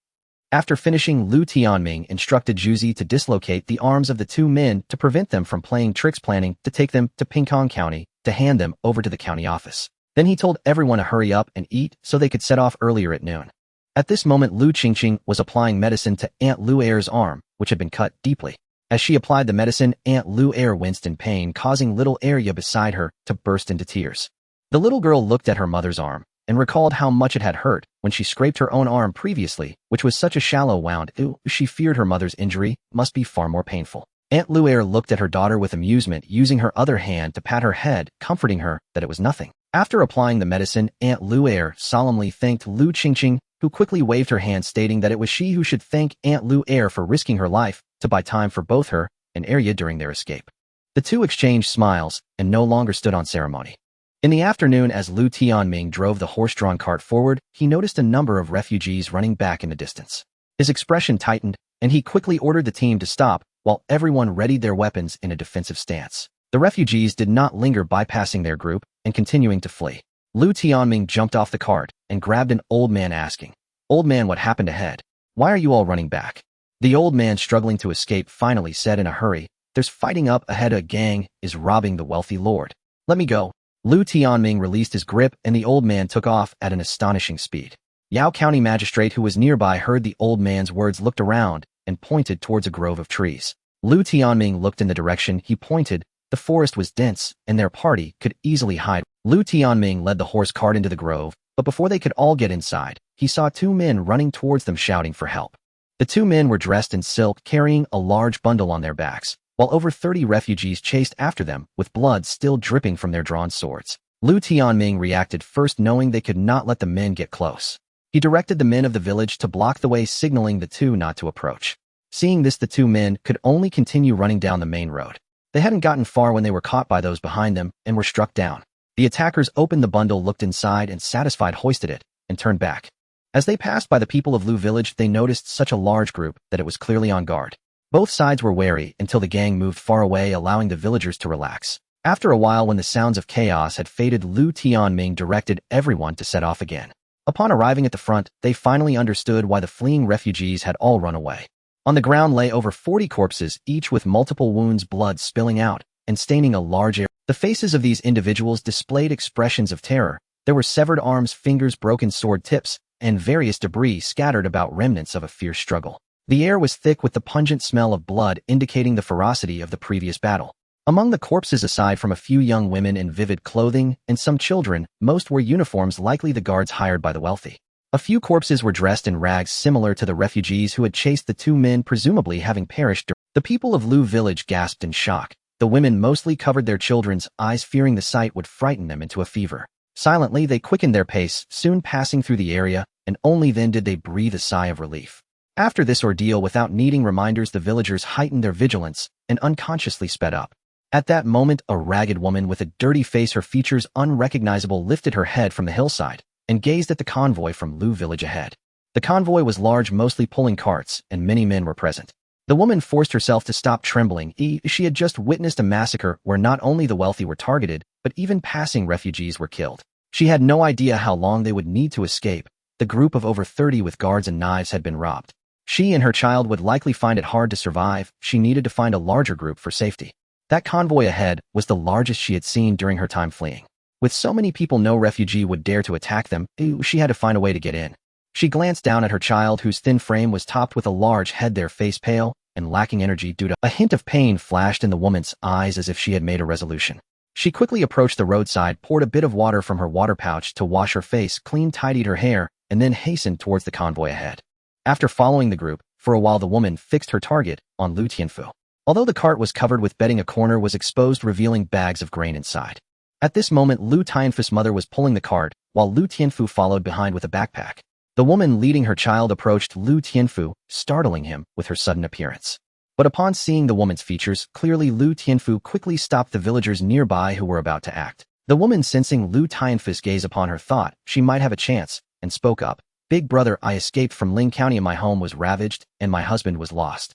After finishing, Lu Tianming instructed Zhuzi to dislocate the arms of the two men to prevent them from playing tricks, planning to take them to Qingqing County to hand them over to the county office. Then he told everyone to hurry up and eat so they could set off earlier at noon. At this moment, Lu Qingqing was applying medicine to Aunt Lu's arm, which had been cut deeply. As she applied the medicine, Aunt Lu winced in pain, causing little Arya beside her to burst into tears. The little girl looked at her mother's arm and recalled how much it had hurt when she scraped her own arm previously, which was such a shallow wound. She feared her mother's injury must be far more painful. Aunt Lu looked at her daughter with amusement, using her other hand to pat her head, comforting her that it was nothing. After applying the medicine, Aunt Lu solemnly thanked Lu Qingqing, who quickly waved her hand, stating that it was she who should thank Aunt Lu for risking her life to buy time for both her and Arya during their escape. The two exchanged smiles and no longer stood on ceremony. In the afternoon, as Lu Tianming drove the horse-drawn cart forward, he noticed a number of refugees running back in the distance. His expression tightened, and he quickly ordered the team to stop, while everyone readied their weapons in a defensive stance. The refugees did not linger, bypassing their group and continuing to flee. Lu Tianming jumped off the cart and grabbed an old man, asking, "Old man, what happened ahead? Why are you all running back?" The old man, struggling to escape, finally said in a hurry, "There's fighting up ahead. A gang is robbing the wealthy lord. Let me go." Lu Tianming released his grip and the old man took off at an astonishing speed. Yao County magistrate, who was nearby, heard the old man's words, looked around, and pointed towards a grove of trees. Lu Tianming looked in the direction he pointed. The forest was dense, and their party could easily hide. Lu Tianming led the horse cart into the grove, but before they could all get inside, he saw two men running towards them, shouting for help. The two men were dressed in silk, carrying a large bundle on their backs, while over 30 refugees chased after them, with blood still dripping from their drawn swords. Lu Tianming reacted first, knowing they could not let the men get close. He directed the men of the village to block the way, signaling the two not to approach. Seeing this, the two men could only continue running down the main road. They hadn't gotten far when they were caught by those behind them and were struck down. The attackers opened the bundle, looked inside, and satisfied, hoisted it, and turned back. As they passed by the people of Lu village, they noticed such a large group that it was clearly on guard. Both sides were wary until the gang moved far away, allowing the villagers to relax. After a while, when the sounds of chaos had faded, Lu Tianming directed everyone to set off again. Upon arriving at the front, they finally understood why the fleeing refugees had all run away. On the ground lay over 40 corpses, each with multiple wounds, blood spilling out and staining a large area. The faces of these individuals displayed expressions of terror. There were severed arms, fingers, broken sword tips, and various debris scattered about, remnants of a fierce struggle. The air was thick with the pungent smell of blood, indicating the ferocity of the previous battle. Among the corpses, aside from a few young women in vivid clothing and some children, most wore uniforms, likely the guards hired by the wealthy. A few corpses were dressed in rags similar to the refugees who had chased the two men, presumably having perished. The people of Lu village gasped in shock. The women mostly covered their children's eyes, fearing the sight would frighten them into a fever. Silently, they quickened their pace, soon passing through the area, and only then did they breathe a sigh of relief. After this ordeal, without needing reminders, the villagers heightened their vigilance and unconsciously sped up. At that moment, a ragged woman with a dirty face, her features unrecognizable, lifted her head from the hillside and gazed at the convoy from Lu village ahead. The convoy was large, mostly pulling carts, and many men were present. The woman forced herself to stop, trembling. She had just witnessed a massacre where not only the wealthy were targeted, but even passing refugees were killed. She had no idea how long they would need to escape. The group of over 30 with guards and knives had been robbed. She and her child would likely find it hard to survive. She needed to find a larger group for safety. That convoy ahead was the largest she had seen during her time fleeing. With so many people, no refugee would dare to attack them. She had to find a way to get in. She glanced down at her child, whose thin frame was topped with a large head, their face pale and lacking energy due to a hint of pain flashed in the woman's eyes, as if she had made a resolution. She quickly approached the roadside, poured a bit of water from her water pouch to wash her face, clean, tidied her hair, and then hastened towards the convoy ahead. After following the group, for a while the woman fixed her target on Lu Tianfu. Although the cart was covered with bedding, a corner was exposed, revealing bags of grain inside. At this moment, Lu Tianfu's mother was pulling the cart, while Lu Tianfu followed behind with a backpack. The woman leading her child approached Lu Tianfu, startling him with her sudden appearance. But upon seeing the woman's features clearly, Lu Tianfu quickly stopped the villagers nearby who were about to act. The woman, sensing Lu Tianfu's gaze upon her, thought she might have a chance, and spoke up. "Big brother, I escaped from Ling County and my home was ravaged, and my husband was lost.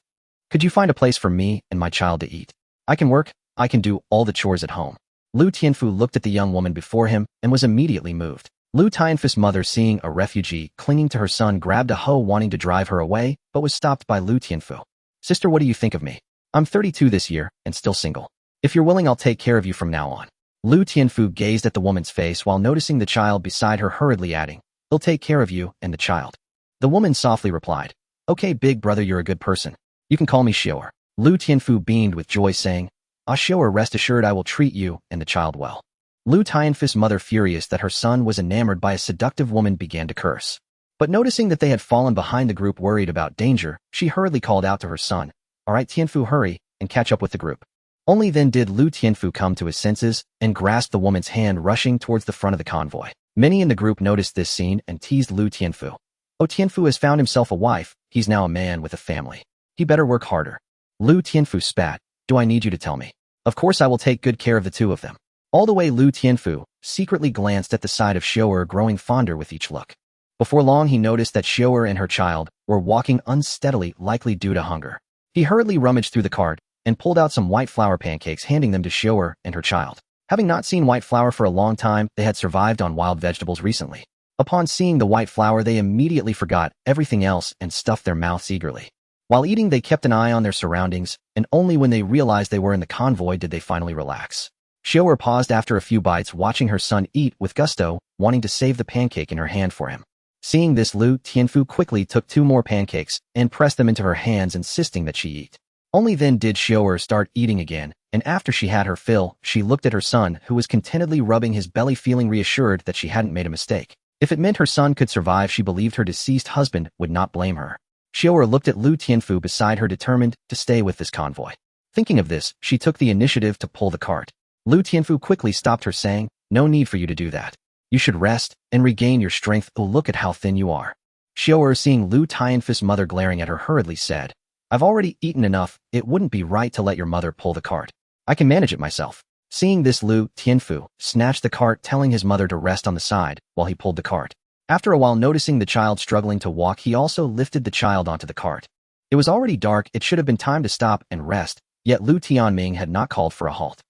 Could you find a place for me and my child to eat? I can work, I can do all the chores at home." Lu Tianfu looked at the young woman before him and was immediately moved. Lu Tianfu's mother, seeing a refugee clinging to her son, grabbed a hoe, wanting to drive her away, but was stopped by Lu Tianfu. "Sister, what do you think of me? I'm 32 this year and still single. If you're willing, I'll take care of you from now on." Lu Tianfu gazed at the woman's face while noticing the child beside her, hurriedly adding, "He'll take care of you and the child." The woman softly replied, "Okay, big brother, you're a good person. You can call me Xiaoer." Lu Tianfu beamed with joy, saying, "Ah, Xiaoer, rest assured I will treat you and the child well." Lu Tianfu's mother, furious that her son was enamored by a seductive woman, began to curse. But noticing that they had fallen behind the group, worried about danger, she hurriedly called out to her son, "All right, Tianfu, hurry and catch up with the group." Only then did Lu Tianfu come to his senses and grasp the woman's hand, rushing towards the front of the convoy. Many in the group noticed this scene and teased Lu Tianfu. "Oh, Tianfu has found himself a wife. He's now a man with a family. He better work harder." Lu Tianfu spat. "Do I need you to tell me? Of course I will take good care of the two of them." All the way, Lu Tianfu secretly glanced at the side of Xiaoer, growing fonder with each look. Before long, he noticed that Xiaoer and her child were walking unsteadily, likely due to hunger. He hurriedly rummaged through the cart and pulled out some white flour pancakes, handing them to Xiaoer and her child. Having not seen white flour for a long time, they had survived on wild vegetables recently. Upon seeing the white flour, they immediately forgot everything else and stuffed their mouths eagerly. While eating, they kept an eye on their surroundings, and only when they realized they were in the convoy did they finally relax. Xiaoer paused after a few bites, watching her son eat with gusto, wanting to save the pancake in her hand for him. Seeing this, Lu Tianfu quickly took 2 more pancakes and pressed them into her hands, insisting that she eat. Only then did Xiaoer start eating again, and after she had her fill, she looked at her son, who was contentedly rubbing his belly, feeling reassured that she hadn't made a mistake. If it meant her son could survive, she believed her deceased husband would not blame her. Xiaoer looked at Lu Tianfu beside her, determined to stay with this convoy. Thinking of this, she took the initiative to pull the cart. Lu Tianfu quickly stopped her, saying, "No need for you to do that. You should rest and regain your strength. Oh, look at how thin you are." Xiaoer, seeing Lu Tianfu's mother glaring at her, hurriedly said, "I've already eaten enough. It wouldn't be right to let your mother pull the cart. I can manage it myself." Seeing this, Lu Tianfu snatched the cart, telling his mother to rest on the side while he pulled the cart. After a while, noticing the child struggling to walk, he also lifted the child onto the cart. It was already dark. It should have been time to stop and rest, yet Lu Tianming had not called for a halt.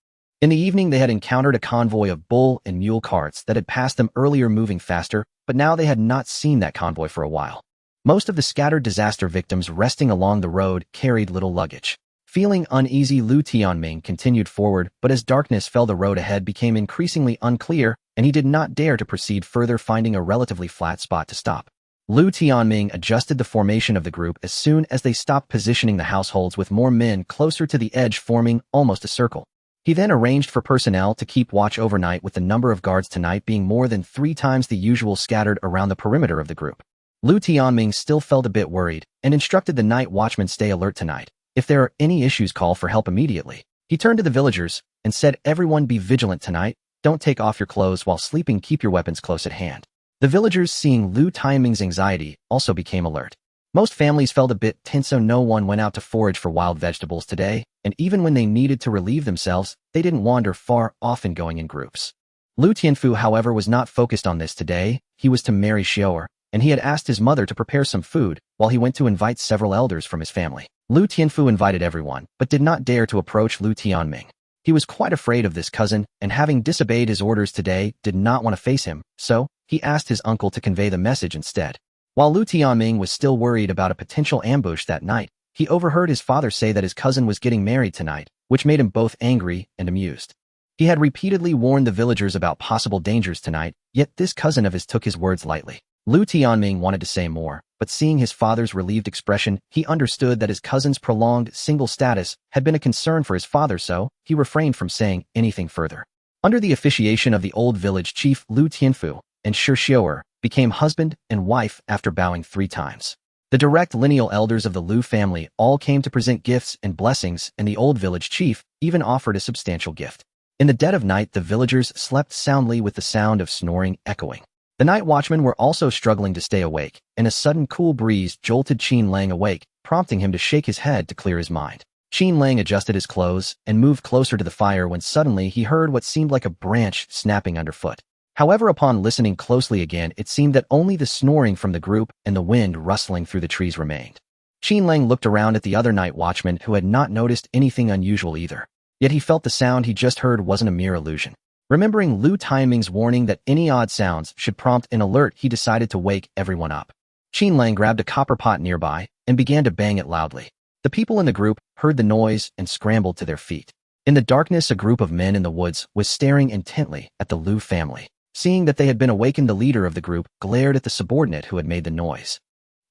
In the evening, they had encountered a convoy of bull and mule carts that had passed them earlier, moving faster, but now they had not seen that convoy for a while. Most of the scattered disaster victims resting along the road carried little luggage. Feeling uneasy, Lu Tianming continued forward, but as darkness fell, the road ahead became increasingly unclear, and he did not dare to proceed further, finding a relatively flat spot to stop. Lu Tianming adjusted the formation of the group as soon as they stopped, positioning the households with more men closer to the edge, forming almost a circle. He then arranged for personnel to keep watch overnight, with the number of guards tonight being more than 3 times the usual scattered around the perimeter of the group. Lu Tianming still felt a bit worried and instructed the night watchmen stay alert tonight. If there are any issues, call for help immediately. He turned to the villagers and said, "Everyone be vigilant tonight. Don't take off your clothes while sleeping. Keep your weapons close at hand." The villagers, seeing Lu Tianming's anxiety, also became alert. Most families felt a bit tense, so no one went out to forage for wild vegetables today, and even when they needed to relieve themselves, they didn't wander far, often going in groups. Lu Tianfu, however, was not focused on this today. He was to marry Xiaoer, and he had asked his mother to prepare some food while he went to invite several elders from his family. Lu Tianfu invited everyone, but did not dare to approach Lu Tianming. He was quite afraid of this cousin, and having disobeyed his orders today, did not want to face him, so he asked his uncle to convey the message instead. While Lu Tianming was still worried about a potential ambush that night, he overheard his father say that his cousin was getting married tonight, which made him both angry and amused. He had repeatedly warned the villagers about possible dangers tonight, yet this cousin of his took his words lightly. Lu Tianming wanted to say more, but seeing his father's relieved expression, he understood that his cousin's prolonged single status had been a concern for his father, so he refrained from saying anything further. Under the officiation of the old village chief, Lu Tianfu and Shi Xiaoer became husband and wife after bowing 3 times. The direct lineal elders of the Lu family all came to present gifts and blessings, and the old village chief even offered a substantial gift. In the dead of night, the villagers slept soundly with the sound of snoring echoing. The night watchmen were also struggling to stay awake, and a sudden cool breeze jolted Qingqing awake, prompting him to shake his head to clear his mind. Qingqing adjusted his clothes and moved closer to the fire when suddenly he heard what seemed like a branch snapping underfoot. However, upon listening closely again, it seemed that only the snoring from the group and the wind rustling through the trees remained. Qingqing looked around at the other night watchman, who had not noticed anything unusual either. Yet he felt the sound he just heard wasn't a mere illusion. Remembering Lu Tianming's warning that any odd sounds should prompt an alert, he decided to wake everyone up. Qingqing grabbed a copper pot nearby and began to bang it loudly. The people in the group heard the noise and scrambled to their feet. In the darkness, a group of men in the woods was staring intently at the Lu family. Seeing that they had been awakened, the leader of the group glared at the subordinate who had made the noise.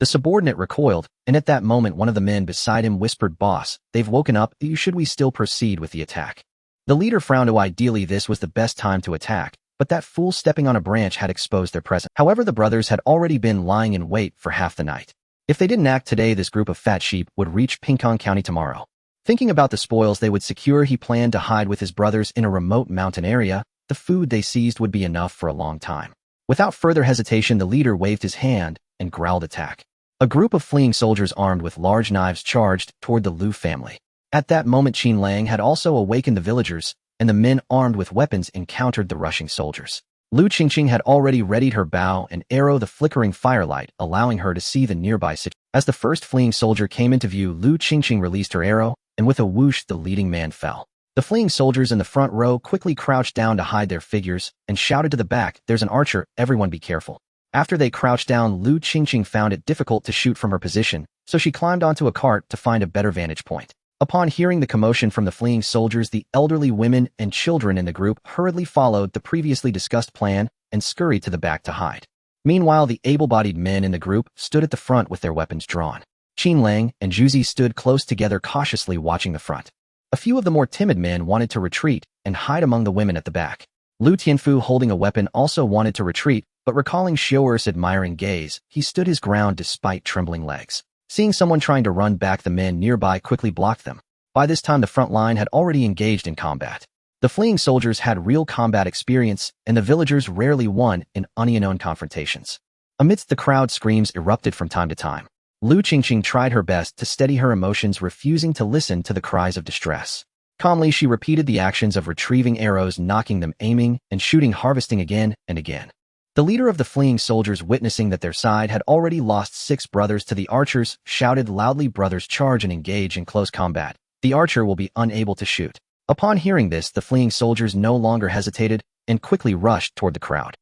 The subordinate recoiled, and at that moment one of the men beside him whispered, "Boss, they've woken up. Should we still proceed with the attack?" The leader frowned. Ideally, this was the best time to attack, but that fool stepping on a branch had exposed their presence. However, the brothers had already been lying in wait for half the night. If they didn't act today, this group of fat sheep would reach Qingqing County tomorrow. Thinking about the spoils they would secure, he planned to hide with his brothers in a remote mountain area. The food they seized would be enough for a long time. Without further hesitation, the leader waved his hand and growled, "Attack." A group of fleeing soldiers armed with large knives charged toward the Lu family. At that moment, Qingqing had also awakened the villagers, and the men armed with weapons encountered the rushing soldiers. Lu Qingqing had already readied her bow and arrow, the flickering firelight allowing her to see the nearby situation. As the first fleeing soldier came into view, Lu Qingqing released her arrow and with a whoosh the leading man fell. The fleeing soldiers in the front row quickly crouched down to hide their figures and shouted to the back, "There's an archer, everyone be careful." After they crouched down, Qingqing found it difficult to shoot from her position, so she climbed onto a cart to find a better vantage point. Upon hearing the commotion from the fleeing soldiers, the elderly women and children in the group hurriedly followed the previously discussed plan and scurried to the back to hide. Meanwhile, the able-bodied men in the group stood at the front with their weapons drawn. Qingqing and Juzi stood close together, cautiously watching the front. A few of the more timid men wanted to retreat and hide among the women at the back. Lu Tianfu, holding a weapon, also wanted to retreat, but recalling Xiuer's admiring gaze, he stood his ground despite trembling legs. Seeing someone trying to run back, the men nearby quickly blocked them. By this time, the front line had already engaged in combat. The fleeing soldiers had real combat experience, and the villagers rarely won in unknown confrontations. Amidst the crowd, screams erupted from time to time. Qingqing tried her best to steady her emotions, refusing to listen to the cries of distress. Calmly, she repeated the actions of retrieving arrows, knocking them, aiming, and shooting, harvesting again and again. The leader of the fleeing soldiers, witnessing that their side had already lost 6 brothers to the archers, shouted loudly, "Brothers, charge and engage in close combat. The archer will be unable to shoot." Upon hearing this, the fleeing soldiers no longer hesitated and quickly rushed toward the crowd.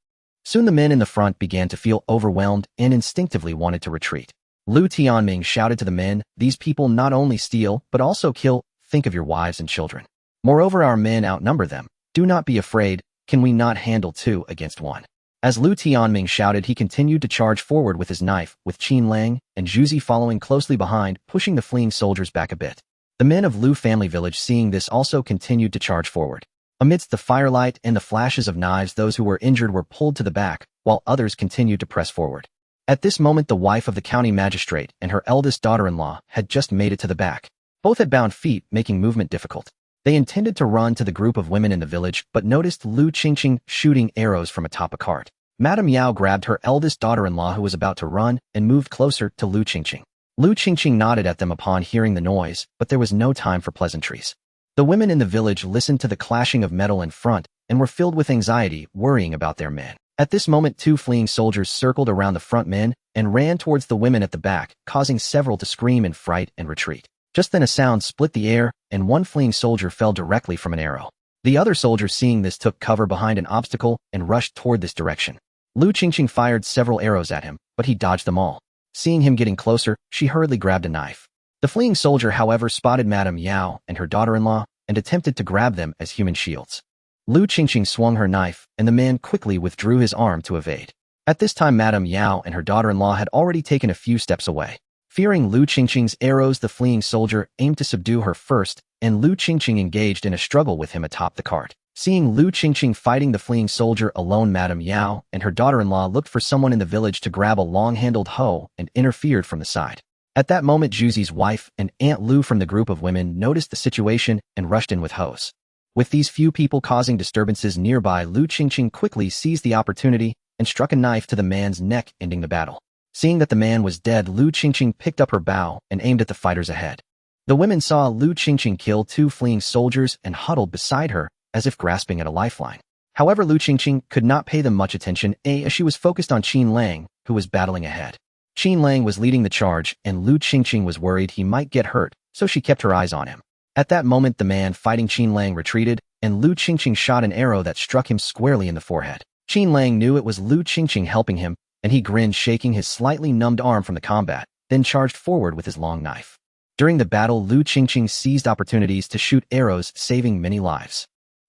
Soon the men in the front began to feel overwhelmed and instinctively wanted to retreat. Lu Tianming shouted to the men, "These people not only steal, but also kill. Think of your wives and children. Moreover, our men outnumber them. Do not be afraid. Can we not handle 2 against 1? As Lu Tianming shouted, he continued to charge forward with his knife, with Qingqing and Juzi following closely behind, pushing the fleeing soldiers back a bit. The men of Lu family village, seeing this, also continued to charge forward. Amidst the firelight and the flashes of knives, those who were injured were pulled to the back, while others continued to press forward. At this moment, the wife of the county magistrate and her eldest daughter-in-law had just made it to the back. Both had bound feet, making movement difficult. They intended to run to the group of women in the village, but noticed Lu Qingqing shooting arrows from atop a cart. Madame Yao grabbed her eldest daughter-in-law, who was about to run, and moved closer to Lu Qingqing. Lu Qingqing nodded at them upon hearing the noise, but there was no time for pleasantries. The women in the village listened to the clashing of metal in front and were filled with anxiety, worrying about their men. At this moment, 2 fleeing soldiers circled around the front men and ran towards the women at the back, causing several to scream in fright and retreat. Just then a sound split the air, and 1 fleeing soldier fell directly from an arrow. The other soldier, seeing this, took cover behind an obstacle and rushed toward this direction. Lu Qingqing fired several arrows at him, but he dodged them all. Seeing him getting closer, she hurriedly grabbed a knife. The fleeing soldier, however, spotted Madame Yao and her daughter-in-law and attempted to grab them as human shields. Lu Qingqing swung her knife, and the man quickly withdrew his arm to evade. At this time, Madame Yao and her daughter-in-law had already taken a few steps away. Fearing Lu Qingqing's arrows, the fleeing soldier aimed to subdue her first, and Lu Qingqing engaged in a struggle with him atop the cart. Seeing Lu Qingqing fighting the fleeing soldier alone, Madame Yao and her daughter-in-law looked for someone in the village to grab a long-handled hoe and interfered from the side. At that moment, Juzi's wife and Aunt Lu from the group of women noticed the situation and rushed in with hoes. With these few people causing disturbances nearby, Lu Qingqing quickly seized the opportunity and struck a knife to the man's neck, ending the battle. Seeing that the man was dead, Lu Qingqing picked up her bow and aimed at the fighters ahead. The women saw Lu Qingqing kill 2 fleeing soldiers and huddled beside her, as if grasping at a lifeline. However, Lu Qingqing could not pay them much attention, as she was focused on Qingqing, who was battling ahead. Qingqing was leading the charge, and Lu Qingqing was worried he might get hurt, so she kept her eyes on him. At that moment, the man fighting Qingqing retreated, and Lu Qingqing shot an arrow that struck him squarely in the forehead. Qingqing knew it was Lu Qingqing helping him, and he grinned, shaking his slightly numbed arm from the combat, then charged forward with his long knife. During the battle, Lu Qingqing seized opportunities to shoot arrows, saving many lives.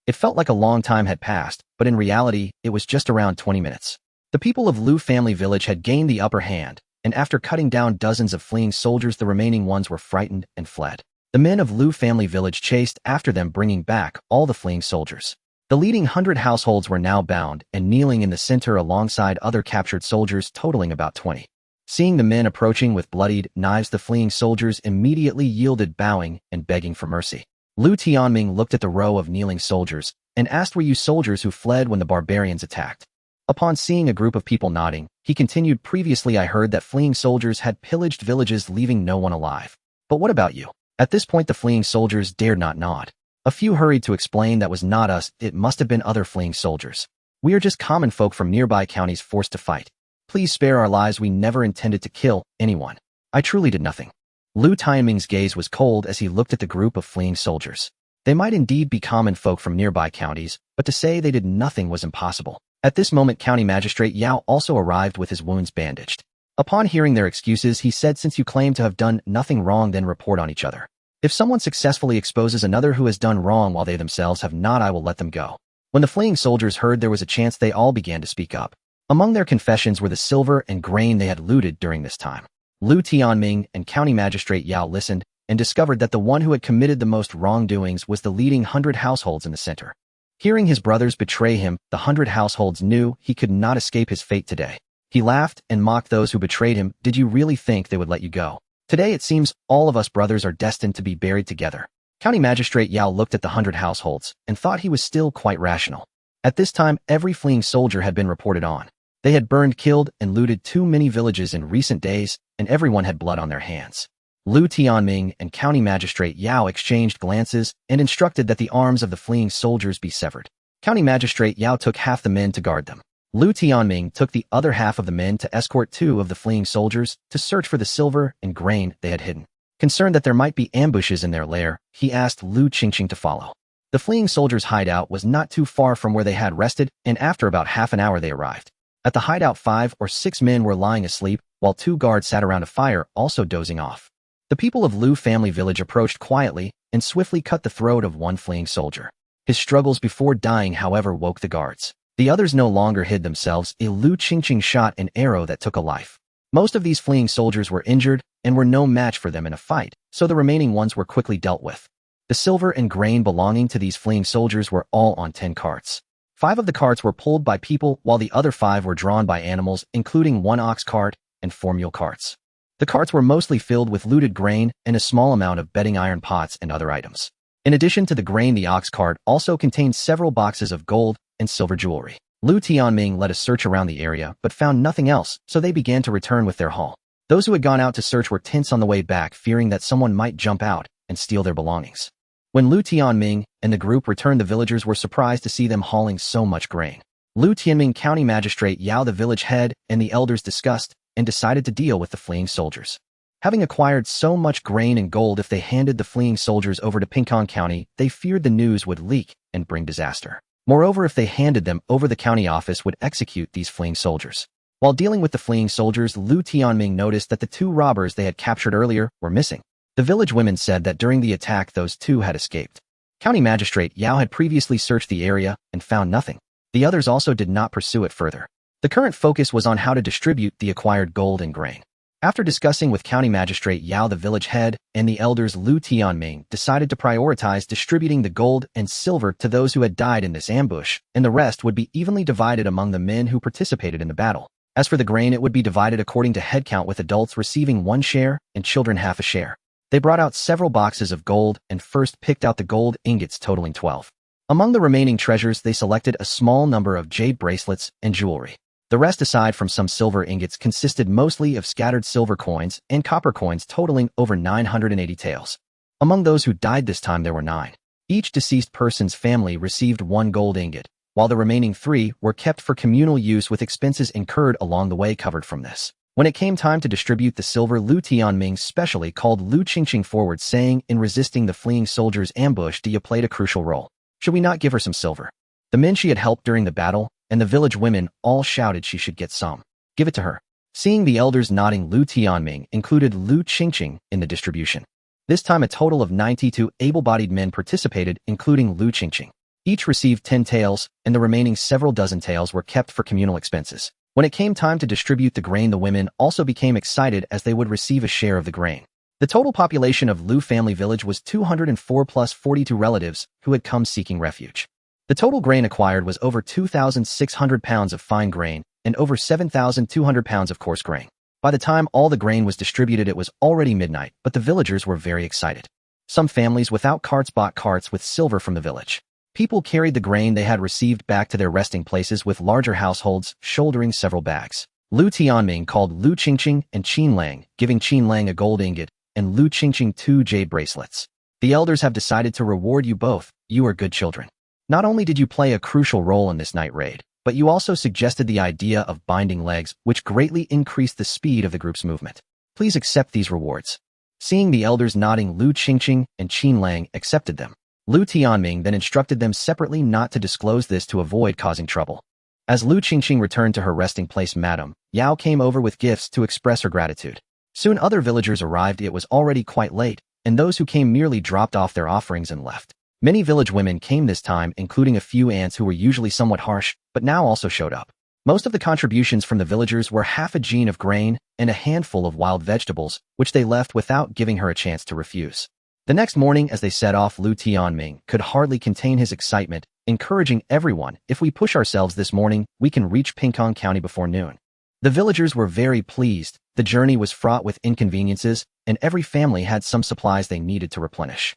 It felt like a long time had passed, but in reality, it was just around 20 minutes. The people of Lu family village had gained the upper hand, and after cutting down dozens of fleeing soldiers, the remaining ones were frightened and fled. The men of Lu family village chased after them, bringing back all the fleeing soldiers. The leading 100 households were now bound and kneeling in the center alongside other captured soldiers, totaling about 20. Seeing the men approaching with bloodied knives, the fleeing soldiers immediately yielded, bowing and begging for mercy. Lu Tianming looked at the row of kneeling soldiers and asked, "Were you soldiers who fled when the barbarians attacked?" Upon seeing a group of people nodding, he continued, "Previously I heard that fleeing soldiers had pillaged villages, leaving no one alive. But what about you?" At this point, the fleeing soldiers dared not nod. A few hurried to explain, "That was not us, it must have been other fleeing soldiers. We are just common folk from nearby counties forced to fight. Please spare our lives, we never intended to kill anyone. I truly did nothing." Lu Tianming's gaze was cold as he looked at the group of fleeing soldiers. They might indeed be common folk from nearby counties, but to say they did nothing was impossible. At this moment, County Magistrate Yao also arrived with his wounds bandaged. Upon hearing their excuses, he said, "Since you claim to have done nothing wrong, then report on each other. If someone successfully exposes another who has done wrong while they themselves have not, I will let them go." When the fleeing soldiers heard there was a chance, they all began to speak up. Among their confessions were the silver and grain they had looted during this time. Lu Tianming and County Magistrate Yao listened and discovered that the one who had committed the most wrongdoings was the leading 100 households in the center. Hearing his brothers betray him, the 100 households knew he could not escape his fate today. He laughed and mocked those who betrayed him. "Did you really think they would let you go? Today it seems all of us brothers are destined to be buried together." County Magistrate Yao looked at the 100 households and thought he was still quite rational. At this time, every fleeing soldier had been reported on. They had burned, killed, and looted too many villages in recent days, and everyone had blood on their hands. Lu Tianming and County Magistrate Yao exchanged glances and instructed that the arms of the fleeing soldiers be severed. County Magistrate Yao took half the men to guard them. Lu Tianming took the other half of the men to escort 2 of the fleeing soldiers to search for the silver and grain they had hidden. Concerned that there might be ambushes in their lair, he asked Lu Qingqing to follow. The fleeing soldiers' hideout was not too far from where they had rested, and after about half an hour they arrived. At the hideout, 5 or 6 men were lying asleep, while 2 guards sat around a fire, also dozing off. The people of Lu family village approached quietly and swiftly cut the throat of one fleeing soldier. His struggles before dying, however, woke the guards. The others no longer hid themselves. Lu Qingqing shot an arrow that took a life. Most of these fleeing soldiers were injured and were no match for them in a fight, so the remaining ones were quickly dealt with. The silver and grain belonging to these fleeing soldiers were all on 10 carts. 5 of the carts were pulled by people, while the other 5 were drawn by animals, including 1 ox cart and 4 mule carts. The carts were mostly filled with looted grain and a small amount of bedding iron pots and other items. In addition to the grain, the ox cart also contained several boxes of gold and silver jewelry. Lu Tianming led a search around the area but found nothing else, so they began to return with their haul. Those who had gone out to search were tense on the way back, fearing that someone might jump out and steal their belongings. When Lu Tianming and the group returned, the villagers were surprised to see them hauling so much grain. Lu Tianming, County Magistrate Yao, the village head, and the elders discussed and decided to deal with the fleeing soldiers. Having acquired so much grain and gold, if they handed the fleeing soldiers over to Qingqing County, they feared the news would leak and bring disaster. Moreover, if they handed them over, the county office would execute these fleeing soldiers. While dealing with the fleeing soldiers, Lu Tianming noticed that the 2 robbers they had captured earlier were missing. The village women said that during the attack those 2 had escaped. County Magistrate Yao had previously searched the area and found nothing. The others also did not pursue it further. The current focus was on how to distribute the acquired gold and grain. After discussing with County Magistrate Yao, the village head, and the elders, Lu Tianming decided to prioritize distributing the gold and silver to those who had died in this ambush, and the rest would be evenly divided among the men who participated in the battle. As for the grain, it would be divided according to headcount, with adults receiving 1 share and children half a share. They brought out several boxes of gold and first picked out the gold ingots totaling 12. Among the remaining treasures, they selected a small number of jade bracelets and jewelry. The rest, aside from some silver ingots, consisted mostly of scattered silver coins and copper coins totaling over 980 taels. Among those who died this time, there were 9. Each deceased person's family received 1 gold ingot, while the remaining 3 were kept for communal use, with expenses incurred along the way covered from this. When it came time to distribute the silver, Lu Tianming specially called Lu Qingqing forward, saying, "In resisting the fleeing soldiers' ambush, Dia played a crucial role. Should we not give her some silver?" The men she had helped during the battle and the village women all shouted she should get some. "Give it to her." Seeing the elders nodding, Lu Tianming included Lu Qingqing in the distribution. This time a total of 92 able-bodied men participated, including Lu Qingqing. Each received 10 taels, and the remaining several dozen taels were kept for communal expenses. When it came time to distribute the grain, the women also became excited as they would receive a share of the grain. The total population of Lu family village was 204 plus 42 relatives who had come seeking refuge. The total grain acquired was over 2,600 pounds of fine grain and over 7,200 pounds of coarse grain. By the time all the grain was distributed, it was already midnight, but the villagers were very excited. Some families without carts bought carts with silver from the village. People carried the grain they had received back to their resting places, with larger households shouldering several bags. Lu Tianming called Lu Qingqing and Qinlang, giving Qinlang a gold ingot and Lu Qingqing 2 jade bracelets. "The elders have decided to reward you both. You are good children. Not only did you play a crucial role in this night raid, but you also suggested the idea of binding legs, which greatly increased the speed of the group's movement. Please accept these rewards." Seeing the elders nodding, Lu Qingqing and Qin accepted them. Lu Tianming then instructed them separately not to disclose this to avoid causing trouble. As Lu Qingqing returned to her resting place, Madame Yao came over with gifts to express her gratitude. Soon other villagers arrived. It was already quite late, and those who came merely dropped off their offerings and left. Many village women came this time, including a few aunts who were usually somewhat harsh, but now also showed up. Most of the contributions from the villagers were half a jean of grain and a handful of wild vegetables, which they left without giving her a chance to refuse. The next morning as they set off, Lu Tianming could hardly contain his excitement, encouraging everyone, "If we push ourselves this morning, we can reach Qingqing County before noon." The villagers were very pleased. The journey was fraught with inconveniences, and every family had some supplies they needed to replenish.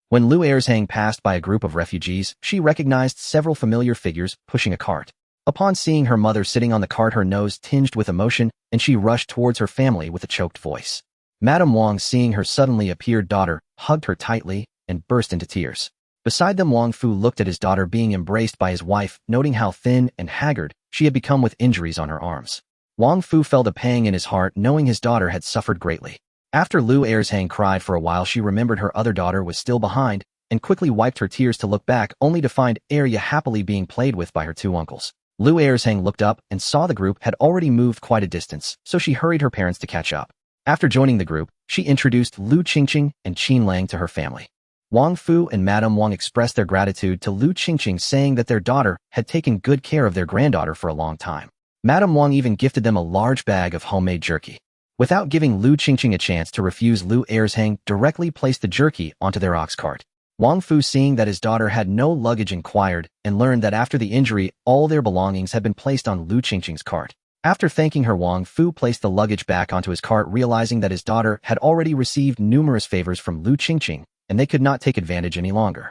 When Lu Erzhang passed by a group of refugees, she recognized several familiar figures pushing a cart. Upon seeing her mother sitting on the cart, her nose tinged with emotion, and she rushed towards her family with a choked voice. Madame Wang, seeing her suddenly appeared daughter, hugged her tightly and burst into tears. Beside them, Wang Fu looked at his daughter being embraced by his wife, noting how thin and haggard she had become with injuries on her arms. Wang Fu felt a pang in his heart, knowing his daughter had suffered greatly. After Lu Erzhang cried for a while, she remembered her other daughter was still behind and quickly wiped her tears to look back, only to find Arya happily being played with by her two uncles. Lu Erzhang looked up and saw the group had already moved quite a distance, so she hurried her parents to catch up. After joining the group, she introduced Lu Qingqing and Qin to her family. Wang Fu and Madame Wang expressed their gratitude to Lu Qingqing, saying that their daughter had taken good care of their granddaughter for a long time. Madame Wang even gifted them a large bag of homemade jerky. Without giving Lu Qingqing a chance to refuse, Lu Erzhang directly placed the jerky onto their ox cart. Wang Fu, seeing that his daughter had no luggage, inquired and learned that after the injury, all their belongings had been placed on Lu Qingqing's cart. After thanking her, Wang Fu placed the luggage back onto his cart, realizing that his daughter had already received numerous favors from Lu Qingqing, and they could not take advantage any longer.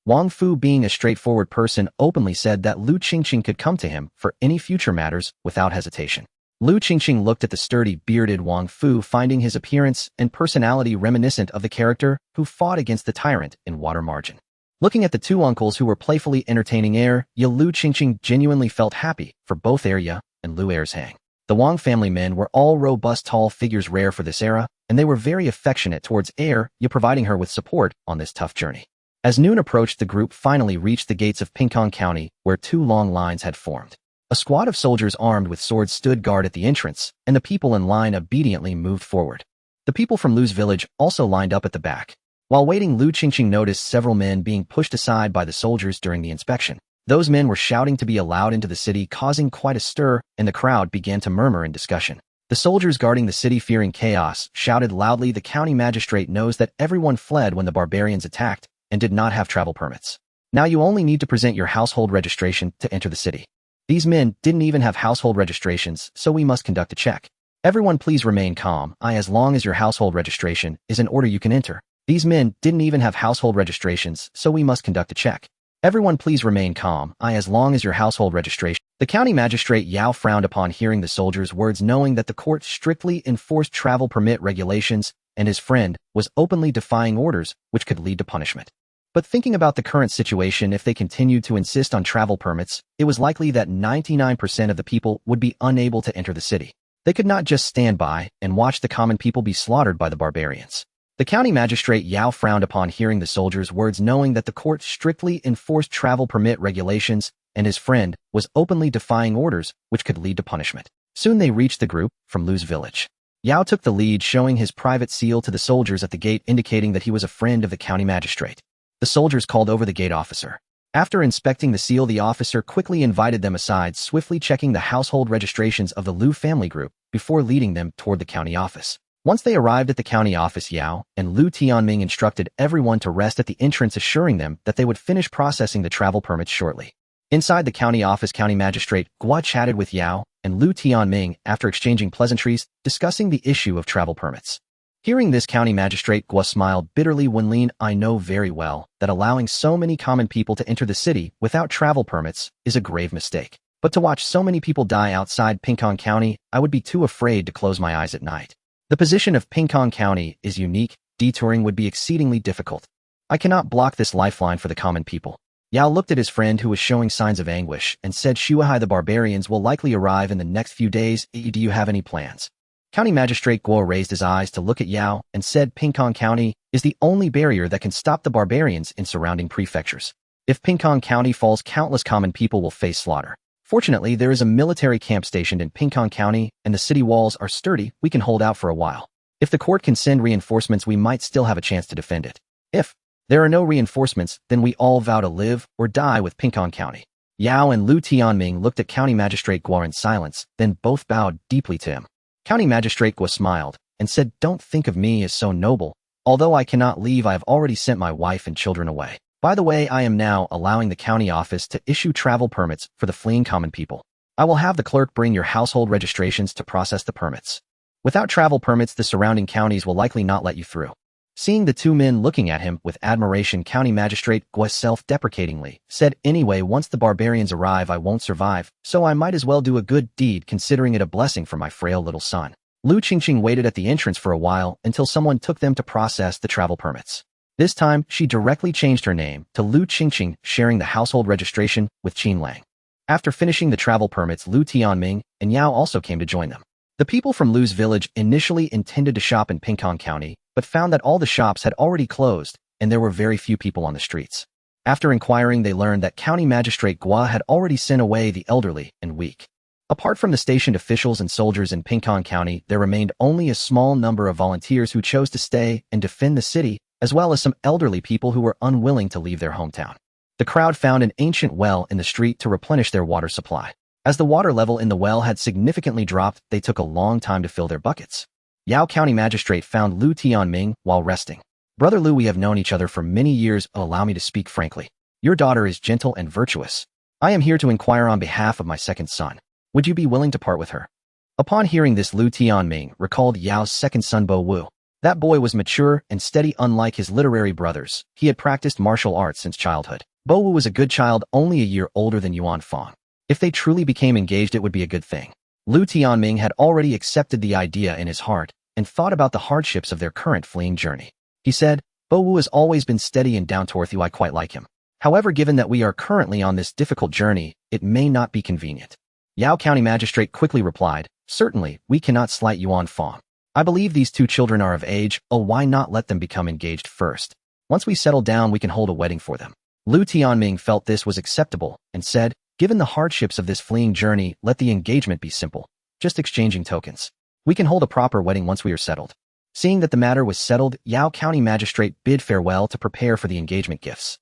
Wang Fu, being a straightforward person, openly said that Lu Qingqing could come to him for any future matters without hesitation. Lu Qingqing looked at the sturdy, bearded Wang Fu, finding his appearance and personality reminiscent of the character who fought against the tyrant in Water Margin. Looking at the two uncles who were playfully entertaining Lu Qingqing genuinely felt happy for both Arya and Lu Erzhang. The Wang family men were all robust, tall figures, rare for this era, and they were very affectionate towards Arya, providing her with support on this tough journey. As noon approached, the group finally reached the gates of Qingqing County, where two long lines had formed. A squad of soldiers armed with swords stood guard at the entrance, and the people in line obediently moved forward. The people from Lu's village also lined up at the back. While waiting, Lu Qingqing noticed several men being pushed aside by the soldiers during the inspection. Those men were shouting to be allowed into the city, causing quite a stir, and the crowd began to murmur in discussion. The soldiers guarding the city, fearing chaos, shouted loudly, "The county magistrate knows that everyone fled when the barbarians attacked and did not have travel permits. Now you only need to present your household registration to enter the city. These men didn't even have household registrations, so we must conduct a check. Everyone please remain calm. As long as your household registration is in order, you can enter. These men didn't even have household registrations, so we must conduct a check. Everyone please remain calm. As long as your household registration." The county magistrate Yao frowned upon hearing the soldiers' words, knowing that the court strictly enforced travel permit regulations, and his friend was openly defying orders, which could lead to punishment. But thinking about the current situation, if they continued to insist on travel permits, it was likely that 99% of the people would be unable to enter the city. They could not just stand by and watch the common people be slaughtered by the barbarians. The county magistrate Yao frowned upon hearing the soldiers' words, knowing that the court strictly enforced travel permit regulations, and his friend was openly defying orders, which could lead to punishment. Soon they reached the group from Lu's village. Yao took the lead, showing his private seal to the soldiers at the gate, indicating that he was a friend of the county magistrate. The soldiers called over the gate officer. After inspecting the seal, the officer quickly invited them aside, swiftly checking the household registrations of the Lu family group before leading them toward the county office. Once they arrived at the county office, Yao and Lu Tianming instructed everyone to rest at the entrance, assuring them that they would finish processing the travel permits shortly. Inside the county office, county magistrate Gua chatted with Yao and Lu Tianming after exchanging pleasantries, discussing the issue of travel permits. Hearing this, county magistrate Gua smiled bitterly. Wenlin, I know very well that allowing so many common people to enter the city without travel permits is a grave mistake. But to watch so many people die outside Qingqing County, I would be too afraid to close my eyes at night. The position of Qingqing County is unique. Detouring would be exceedingly difficult. I cannot block this lifeline for the common people. Yao looked at his friend who was showing signs of anguish and said Shuahai the barbarians will likely arrive in the next few days. Do you have any plans? County Magistrate Guo raised his eyes to look at Yao and said Qingqing County is the only barrier that can stop the barbarians in surrounding prefectures. If Qingqing County falls, countless common people will face slaughter. Fortunately, there is a military camp stationed in Qingqing County and the city walls are sturdy. We can hold out for a while. If the court can send reinforcements, we might still have a chance to defend it. If there are no reinforcements, then we all vow to live or die with Qingqing County. Yao and Lu Tianming looked at County Magistrate Guo in silence, then both bowed deeply to him. County Magistrate Guo smiled and said, "Don't think of me as so noble. Although I cannot leave, I have already sent my wife and children away. By the way, I am now allowing the county office to issue travel permits for the fleeing common people. I will have the clerk bring your household registrations to process the permits. Without travel permits, the surrounding counties will likely not let you through." Seeing the two men looking at him with admiration, County Magistrate Guo self-deprecatingly said, "Anyway, once the barbarians arrive, I won't survive, so I might as well do a good deed, considering it a blessing for my frail little son." Lu Qingqing waited at the entrance for a while until someone took them to process the travel permits. This time, she directly changed her name to Lu Qingqing, sharing the household registration with Qinlang. After finishing the travel permits, Lu Tianming and Yao also came to join them. The people from Lu's village initially intended to shop in Qingqing County, but found that all the shops had already closed and there were very few people on the streets. After inquiring, they learned that County Magistrate Guo had already sent away the elderly and weak. Apart from the stationed officials and soldiers in Qingqing County, there remained only a small number of volunteers who chose to stay and defend the city, as well as some elderly people who were unwilling to leave their hometown. The crowd found an ancient well in the street to replenish their water supply. As the water level in the well had significantly dropped, they took a long time to fill their buckets. Yao County Magistrate found Lu Tianming while resting. "Brother Lu, we have known each other for many years. Allow me to speak frankly. Your daughter is gentle and virtuous. I am here to inquire on behalf of my second son. Would you be willing to part with her?" Upon hearing this, Lu Tianming recalled Yao's second son Bo Wu. That boy was mature and steady. Unlike his literary brothers, he had practiced martial arts since childhood. Bo Wu was a good child, only a year older than Yuan Fang. If they truly became engaged, it would be a good thing. Lu Tianming had already accepted the idea in his heart and thought about the hardships of their current fleeing journey. He said, "Bo Wu has always been steady and down-to-earth. I quite like him. However, given that we are currently on this difficult journey, it may not be convenient." Yao County Magistrate quickly replied, "Certainly, we cannot slight Yuan Fang. I believe these two children are of age. Oh, why not let them become engaged first? Once we settle down, we can hold a wedding for them." Lu Tianming felt this was acceptable and said, "Given the hardships of this fleeing journey, let the engagement be simple, just exchanging tokens. We can hold a proper wedding once we are settled." Seeing that the matter was settled, Yao County Magistrate bid farewell to prepare for the engagement gifts.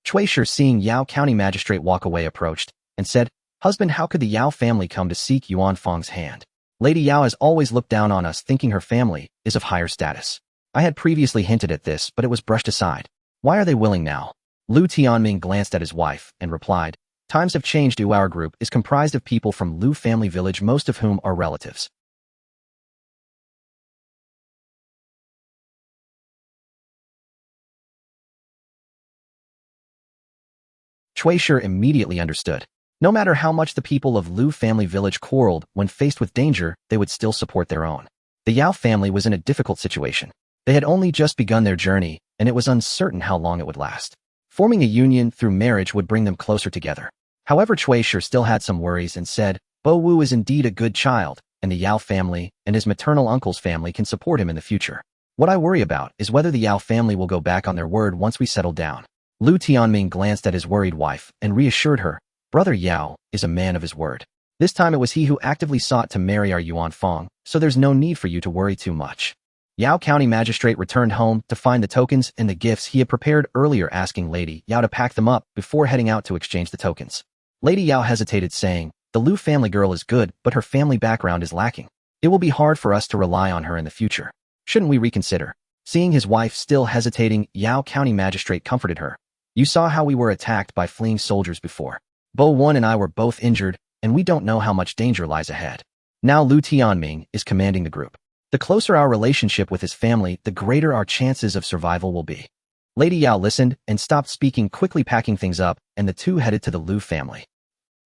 Cui Shi, seeing Yao County Magistrate walk away, approached and said, "Husband, how could the Yao family come to seek Yuan Fang's hand? Lady Yao has always looked down on us, thinking her family is of higher status. I had previously hinted at this, but it was brushed aside. Why are they willing now?" Lu Tianming glanced at his wife and replied, "Times have changed. Our group is comprised of people from Lu family village, most of whom are relatives. Cui Shi immediately understood. No matter how much the people of Lu family village quarreled, when faced with danger, they would still support their own. The Yao family was in a difficult situation. They had only just begun their journey, and it was uncertain how long it would last. Forming a union through marriage would bring them closer together. However, Cui Shi still had some worries and said, "Bo Wu is indeed a good child, and the Yao family and his maternal uncle's family can support him in the future. What I worry about is whether the Yao family will go back on their word once we settle down." Lu Tianming glanced at his worried wife and reassured her, "Brother Yao is a man of his word. This time it was he who actively sought to marry our Yuan Fang, so there's no need for you to worry too much." Yao County Magistrate returned home to find the tokens and the gifts he had prepared earlier, asking Lady Yao to pack them up before heading out to exchange the tokens. Lady Yao hesitated, saying, "The Lu family girl is good, but her family background is lacking. It will be hard for us to rely on her in the future. Shouldn't we reconsider?" Seeing his wife still hesitating, Yao County Magistrate comforted her. "You saw how we were attacked by fleeing soldiers before. Bo Wan and I were both injured, and we don't know how much danger lies ahead. Now Lu Tianming is commanding the group. The closer our relationship with his family, the greater our chances of survival will be." Lady Yao listened and stopped speaking, quickly packing things up, and the two headed to the Lu family.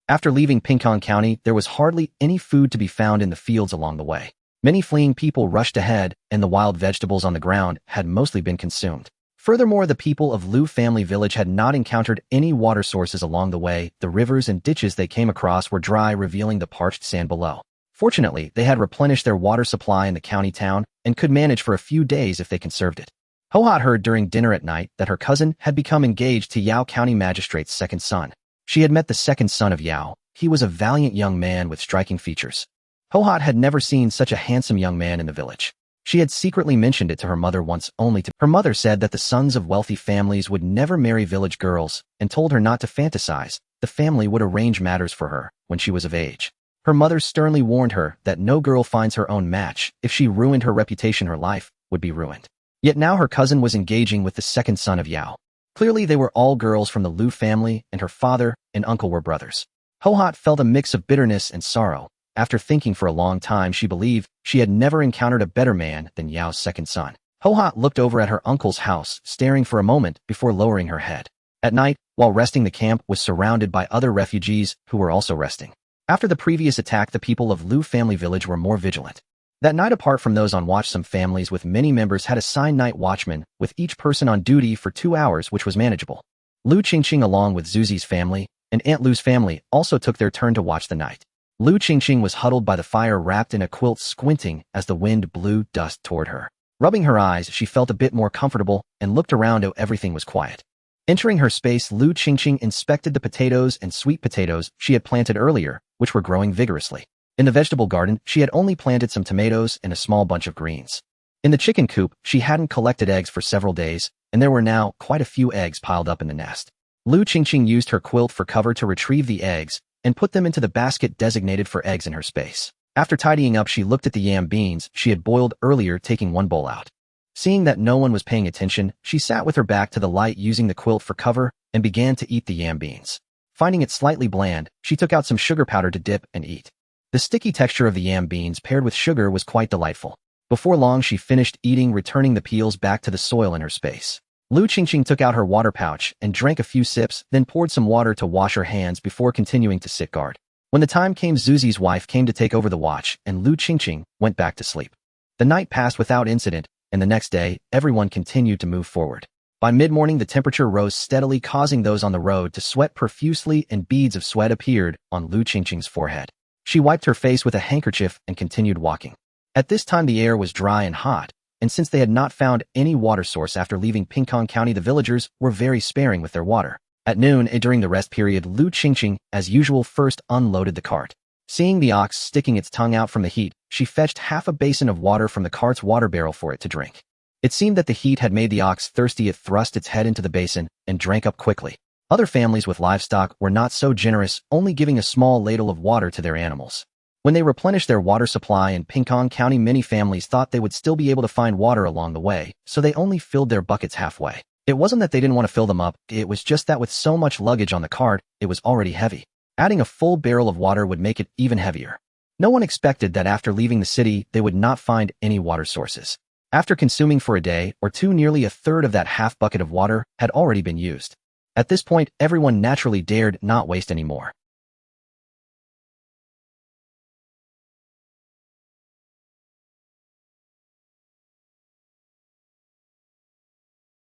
After leaving Qingqing County, there was hardly any food to be found in the fields along the way. Many fleeing people rushed ahead, and the wild vegetables on the ground had mostly been consumed. Furthermore, the people of Lu family village had not encountered any water sources along the way. The rivers and ditches they came across were dry, revealing the parched sand below. Fortunately, they had replenished their water supply in the county town and could manage for a few days if they conserved it. Hohat heard during dinner at night that her cousin had become engaged to Yao County Magistrate's second son. She had met the second son of Yao. He was a valiant young man with striking features. Hohat had never seen such a handsome young man in the village. She had secretly mentioned it to her mother once only to. Her mother said that the sons of wealthy families would never marry village girls and told her not to fantasize. The family would arrange matters for her when she was of age. Her mother sternly warned her that no girl finds her own match. If she ruined her reputation, her life would be ruined. Yet now her cousin was engaging with the second son of Yao. Clearly they were all girls from the Lu family, and her father and uncle were brothers. Hohat felt a mix of bitterness and sorrow. After thinking for a long time, she believed she had never encountered a better man than Yao's second son. Hohat looked over at her uncle's house, staring for a moment before lowering her head. At night, while resting, the camp was surrounded by other refugees who were also resting. After the previous attack, the people of Lu family village were more vigilant. That night, apart from those on watch, some families with many members had assigned night watchmen, with each person on duty for 2 hours, which was manageable. Lu Qingqing, along with Zuzi's family and Aunt Lu's family, also took their turn to watch the night. Lu Qingqing was huddled by the fire, wrapped in a quilt, squinting as the wind blew dust toward her. Rubbing her eyes, she felt a bit more comfortable and looked around. Everything was quiet. Entering her space, Lu Qingqing inspected the potatoes and sweet potatoes she had planted earlier, which were growing vigorously. In the vegetable garden, she had only planted some tomatoes and a small bunch of greens. In the chicken coop, she hadn't collected eggs for several days, and there were now quite a few eggs piled up in the nest. Lu Qingqing used her quilt for cover to retrieve the eggs and put them into the basket designated for eggs in her space. After tidying up, she looked at the yam beans she had boiled earlier, taking one bowl out. Seeing that no one was paying attention, she sat with her back to the light, using the quilt for cover, and began to eat the yam beans. Finding it slightly bland, she took out some sugar powder to dip and eat. The sticky texture of the yam beans paired with sugar was quite delightful. Before long, she finished eating, returning the peels back to the soil in her space. Lu Qingqing took out her water pouch and drank a few sips, then poured some water to wash her hands before continuing to sit guard. When the time came, Zuzi's wife came to take over the watch, and Lu Qingqing went back to sleep. The night passed without incident, and the next day, everyone continued to move forward. By mid-morning, the temperature rose steadily, causing those on the road to sweat profusely, and beads of sweat appeared on Lu Qingqing's forehead. She wiped her face with a handkerchief and continued walking. At this time, the air was dry and hot, and since they had not found any water source after leaving Qingqing County, the villagers were very sparing with their water. At noon, during the rest period, Lu Qingqing, as usual, first unloaded the cart. Seeing the ox sticking its tongue out from the heat, she fetched half a basin of water from the cart's water barrel for it to drink. It seemed that the heat had made the ox thirsty. It thrust its head into the basin and drank up quickly. Other families with livestock were not so generous, only giving a small ladle of water to their animals. When they replenished their water supply in Qingqing County, many families thought they would still be able to find water along the way, so they only filled their buckets halfway. It wasn't that they didn't want to fill them up, it was just that with so much luggage on the cart, it was already heavy. Adding a full barrel of water would make it even heavier. No one expected that after leaving the city, they would not find any water sources. After consuming for a day or two, nearly a third of that half bucket of water had already been used. At this point, everyone naturally dared not waste any more.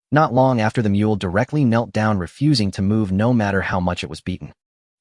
Not long after, the mule directly knelt down, refusing to move no matter how much it was beaten.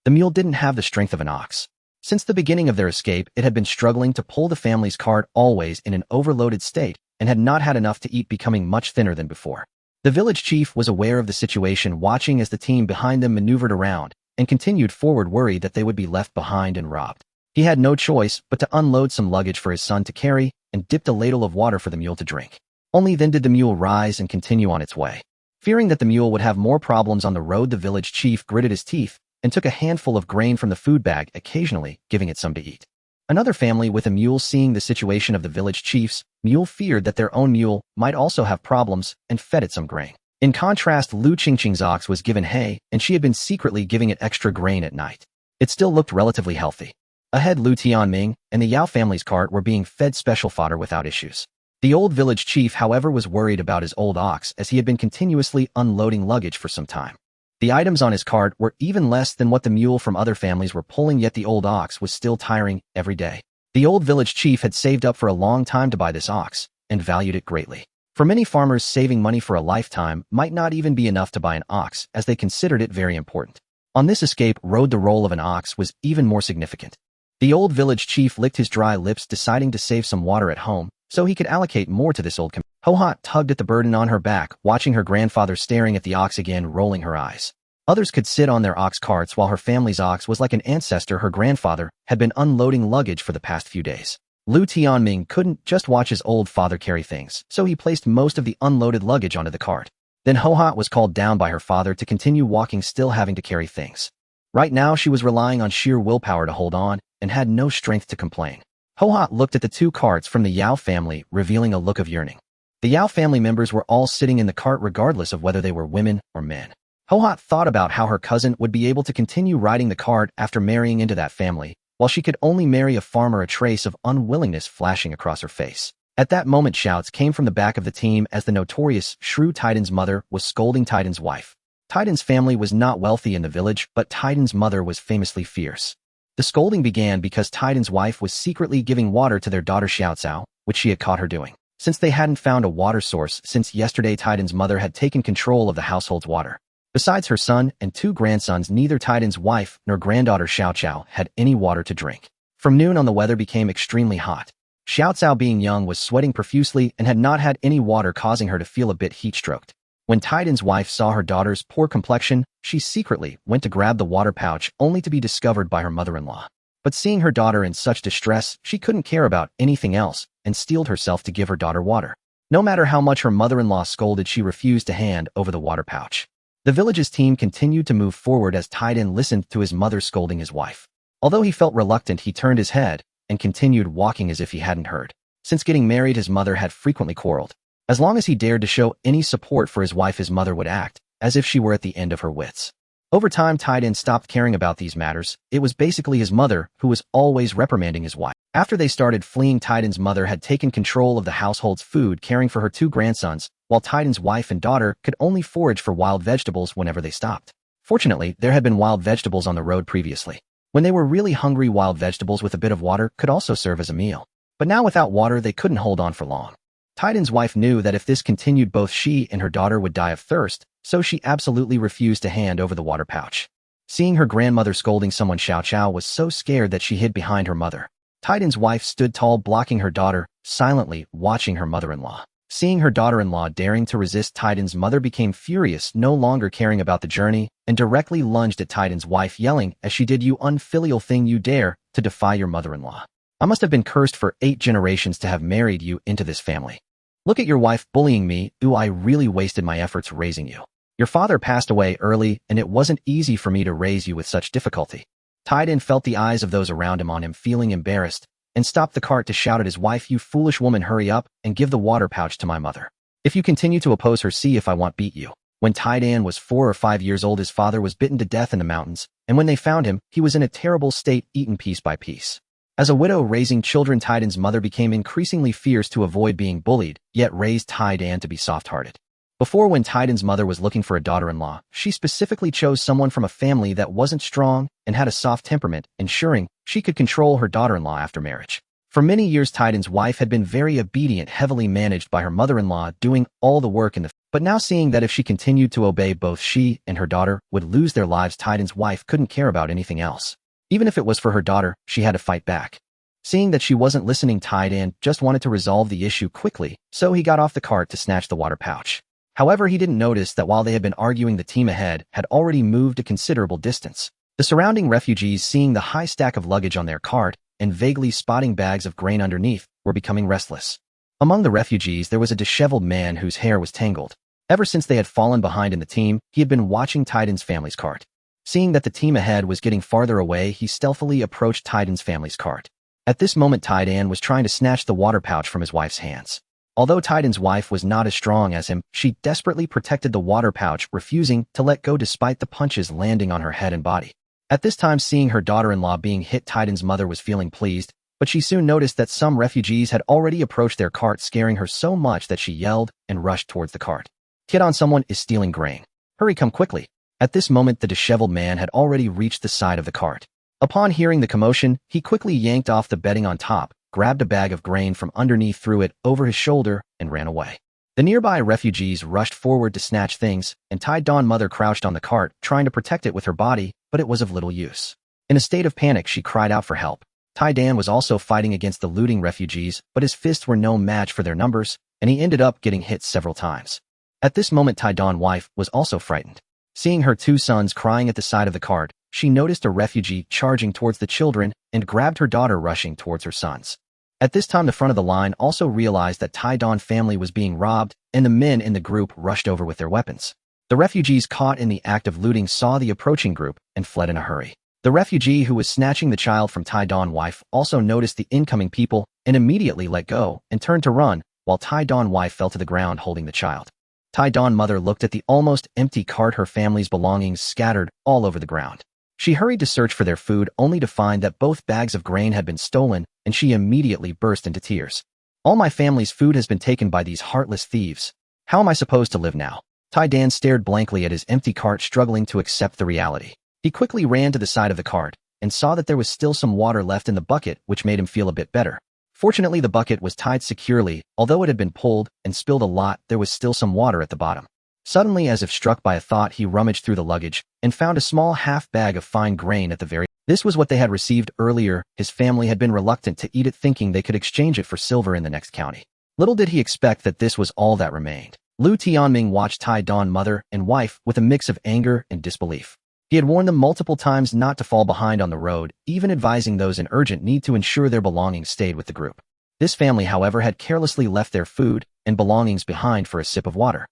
The mule didn't have the strength of an ox. Since the beginning of their escape, it had been struggling to pull the family's cart, always in an overloaded state, and had not had enough to eat, becoming much thinner than before. The village chief was aware of the situation, watching as the team behind them maneuvered around and continued forward, worried that they would be left behind and robbed. He had no choice but to unload some luggage for his son to carry and dipped a ladle of water for the mule to drink. Only then did the mule rise and continue on its way. Fearing that the mule would have more problems on the road, the village chief gritted his teeth and took a handful of grain from the food bag, occasionally giving it some to eat. Another family with a mule, seeing the situation of the village chief's mule, feared that their own mule might also have problems and fed it some grain. In contrast, Lu Qingqing's ox was given hay, and she had been secretly giving it extra grain at night. It still looked relatively healthy. Ahead, Lu Tianming and the Yao family's cart were being fed special fodder without issues. The old village chief, however, was worried about his old ox, as he had been continuously unloading luggage for some time. The items on his cart were even less than what the mule from other families were pulling, yet the old ox was still tiring every day. The old village chief had saved up for a long time to buy this ox, and valued it greatly. For many farmers, saving money for a lifetime might not even be enough to buy an ox, as they considered it very important. On this escape road, the role of an ox was even more significant. The old village chief licked his dry lips, deciding to save some water at home, so he could allocate more to this old companion. Hohat tugged at the burden on her back, watching her grandfather staring at the ox again, rolling her eyes. Others could sit on their ox carts while her family's ox was like an ancestor. Her grandfather had been unloading luggage for the past few days. Lu Tianming couldn't just watch his old father carry things, so he placed most of the unloaded luggage onto the cart. Then Hohat was called down by her father to continue walking, still having to carry things. Right now she was relying on sheer willpower to hold on, and had no strength to complain. Hohat looked at the two carts from the Yao family, revealing a look of yearning. The Yao family members were all sitting in the cart regardless of whether they were women or men. Hohat thought about how her cousin would be able to continue riding the cart after marrying into that family, while she could only marry a farmer, a trace of unwillingness flashing across her face. At that moment, shouts came from the back of the team as the notorious Shrew Titan's mother was scolding Titan's wife. Titan's family was not wealthy in the village, but Titan's mother was famously fierce. The scolding began because Titan's wife was secretly giving water to their daughter Xiaocao, which she had caught her doing. Since they hadn't found a water source since yesterday, Titan's mother had taken control of the household's water. Besides her son and two grandsons, neither Titan's wife nor granddaughter Xiaocao had any water to drink. From noon on, the weather became extremely hot. Xiaocao, being young, was sweating profusely and had not had any water, causing her to feel a bit heat-stroked. When Titan's wife saw her daughter's poor complexion, she secretly went to grab the water pouch, only to be discovered by her mother-in-law. But seeing her daughter in such distress, she couldn't care about anything else and steeled herself to give her daughter water. No matter how much her mother-in-law scolded, she refused to hand over the water pouch. The village's team continued to move forward as Titan listened to his mother scolding his wife. Although he felt reluctant, he turned his head and continued walking as if he hadn't heard. Since getting married, his mother had frequently quarreled. As long as he dared to show any support for his wife, his mother would act as if she were at the end of her wits. Over time, Titan stopped caring about these matters. It was basically his mother who was always reprimanding his wife. After they started fleeing, Titan's mother had taken control of the household's food, caring for her two grandsons, while Titan's wife and daughter could only forage for wild vegetables whenever they stopped. Fortunately, there had been wild vegetables on the road previously. When they were really hungry, wild vegetables with a bit of water could also serve as a meal. But now without water, they couldn't hold on for long. Titan's wife knew that if this continued, both she and her daughter would die of thirst, so she absolutely refused to hand over the water pouch. Seeing her grandmother scolding someone, Xiaocao was so scared that she hid behind her mother. Titan's wife stood tall, blocking her daughter, silently watching her mother-in-law. Seeing her daughter-in-law daring to resist, Titan's mother became furious, no longer caring about the journey, and directly lunged at Titan's wife, yelling as she did, "You unfilial thing, you dare to defy your mother-in-law. I must have been cursed for 8 generations to have married you into this family. Look at your wife bullying me. Ooh, I really wasted my efforts raising you. Your father passed away early, and it wasn't easy for me to raise you with such difficulty." Titan felt the eyes of those around him on him, feeling embarrassed, and stopped the cart to shout at his wife, "You foolish woman, hurry up and give the water pouch to my mother. If you continue to oppose her, see if I won't beat you." When Titan was 4 or 5 years old, his father was bitten to death in the mountains, and when they found him, he was in a terrible state, eaten piece by piece. As a widow raising children, Titan's mother became increasingly fierce to avoid being bullied, yet raised Titan to be soft-hearted. Before, when Titan's mother was looking for a daughter-in-law, she specifically chose someone from a family that wasn't strong and had a soft temperament, ensuring she could control her daughter-in-law after marriage. For many years, Titan's wife had been very obedient, heavily managed by her mother-in-law, doing all the work in the but now seeing that if she continued to obey, both she and her daughter would lose their lives, Titan's wife couldn't care about anything else. Even if it was for her daughter, she had to fight back. Seeing that she wasn't listening, Titan just wanted to resolve the issue quickly, so he got off the cart to snatch the water pouch. However, he didn't notice that while they had been arguing, the team ahead had already moved a considerable distance. The surrounding refugees, seeing the high stack of luggage on their cart and vaguely spotting bags of grain underneath, were becoming restless. Among the refugees, there was a disheveled man whose hair was tangled. Ever since they had fallen behind in the team, he had been watching Titan's family's cart. Seeing that the team ahead was getting farther away, he stealthily approached Titan's family's cart. At this moment, Titan was trying to snatch the water pouch from his wife's hands. Although Titan's wife was not as strong as him, she desperately protected the water pouch, refusing to let go despite the punches landing on her head and body. At this time, seeing her daughter-in-law being hit, Titan's mother was feeling pleased, but she soon noticed that some refugees had already approached their cart, scaring her so much that she yelled and rushed towards the cart. "Kid on, someone is stealing grain. Hurry, come quickly." At this moment, the disheveled man had already reached the side of the cart. Upon hearing the commotion, he quickly yanked off the bedding on top, grabbed a bag of grain from underneath, threw it over his shoulder, and ran away. The nearby refugees rushed forward to snatch things, and Tai Dawn Mother crouched on the cart, trying to protect it with her body, but it was of little use. In a state of panic, she cried out for help. Tai Dan was also fighting against the looting refugees, but his fists were no match for their numbers, and he ended up getting hit several times. At this moment, Tai Dawn's wife was also frightened. Seeing her two sons crying at the side of the cart, she noticed a refugee charging towards the children and grabbed her daughter rushing towards her sons. At this time, the front of the line also realized that Tai Dawn's family was being robbed, and the men in the group rushed over with their weapons. The refugees caught in the act of looting saw the approaching group and fled in a hurry. The refugee who was snatching the child from Tai Dawn's wife also noticed the incoming people and immediately let go and turned to run, while Tai Dawn's wife fell to the ground holding the child. Tai Dawn's mother looked at the almost empty cart, her family's belongings scattered all over the ground. She hurried to search for their food only to find that both bags of grain had been stolen, and she immediately burst into tears. All my family's food has been taken by these heartless thieves. How am I supposed to live now? Tai Dan stared blankly at his empty cart, struggling to accept the reality. He quickly ran to the side of the cart and saw that there was still some water left in the bucket, which made him feel a bit better. Fortunately, the bucket was tied securely. Although it had been pulled and spilled a lot, there was still some water at the bottom. Suddenly, as if struck by a thought, he rummaged through the luggage and found a small half bag of fine grain at the very. This was what they had received earlier. His family had been reluctant to eat it, thinking they could exchange it for silver in the next county. Little did he expect that this was all that remained. Lu Tianming watched Tai Dawn's mother and wife with a mix of anger and disbelief. He had warned them multiple times not to fall behind on the road, even advising those in urgent need to ensure their belongings stayed with the group. This family, however, had carelessly left their food and belongings behind for a sip of water.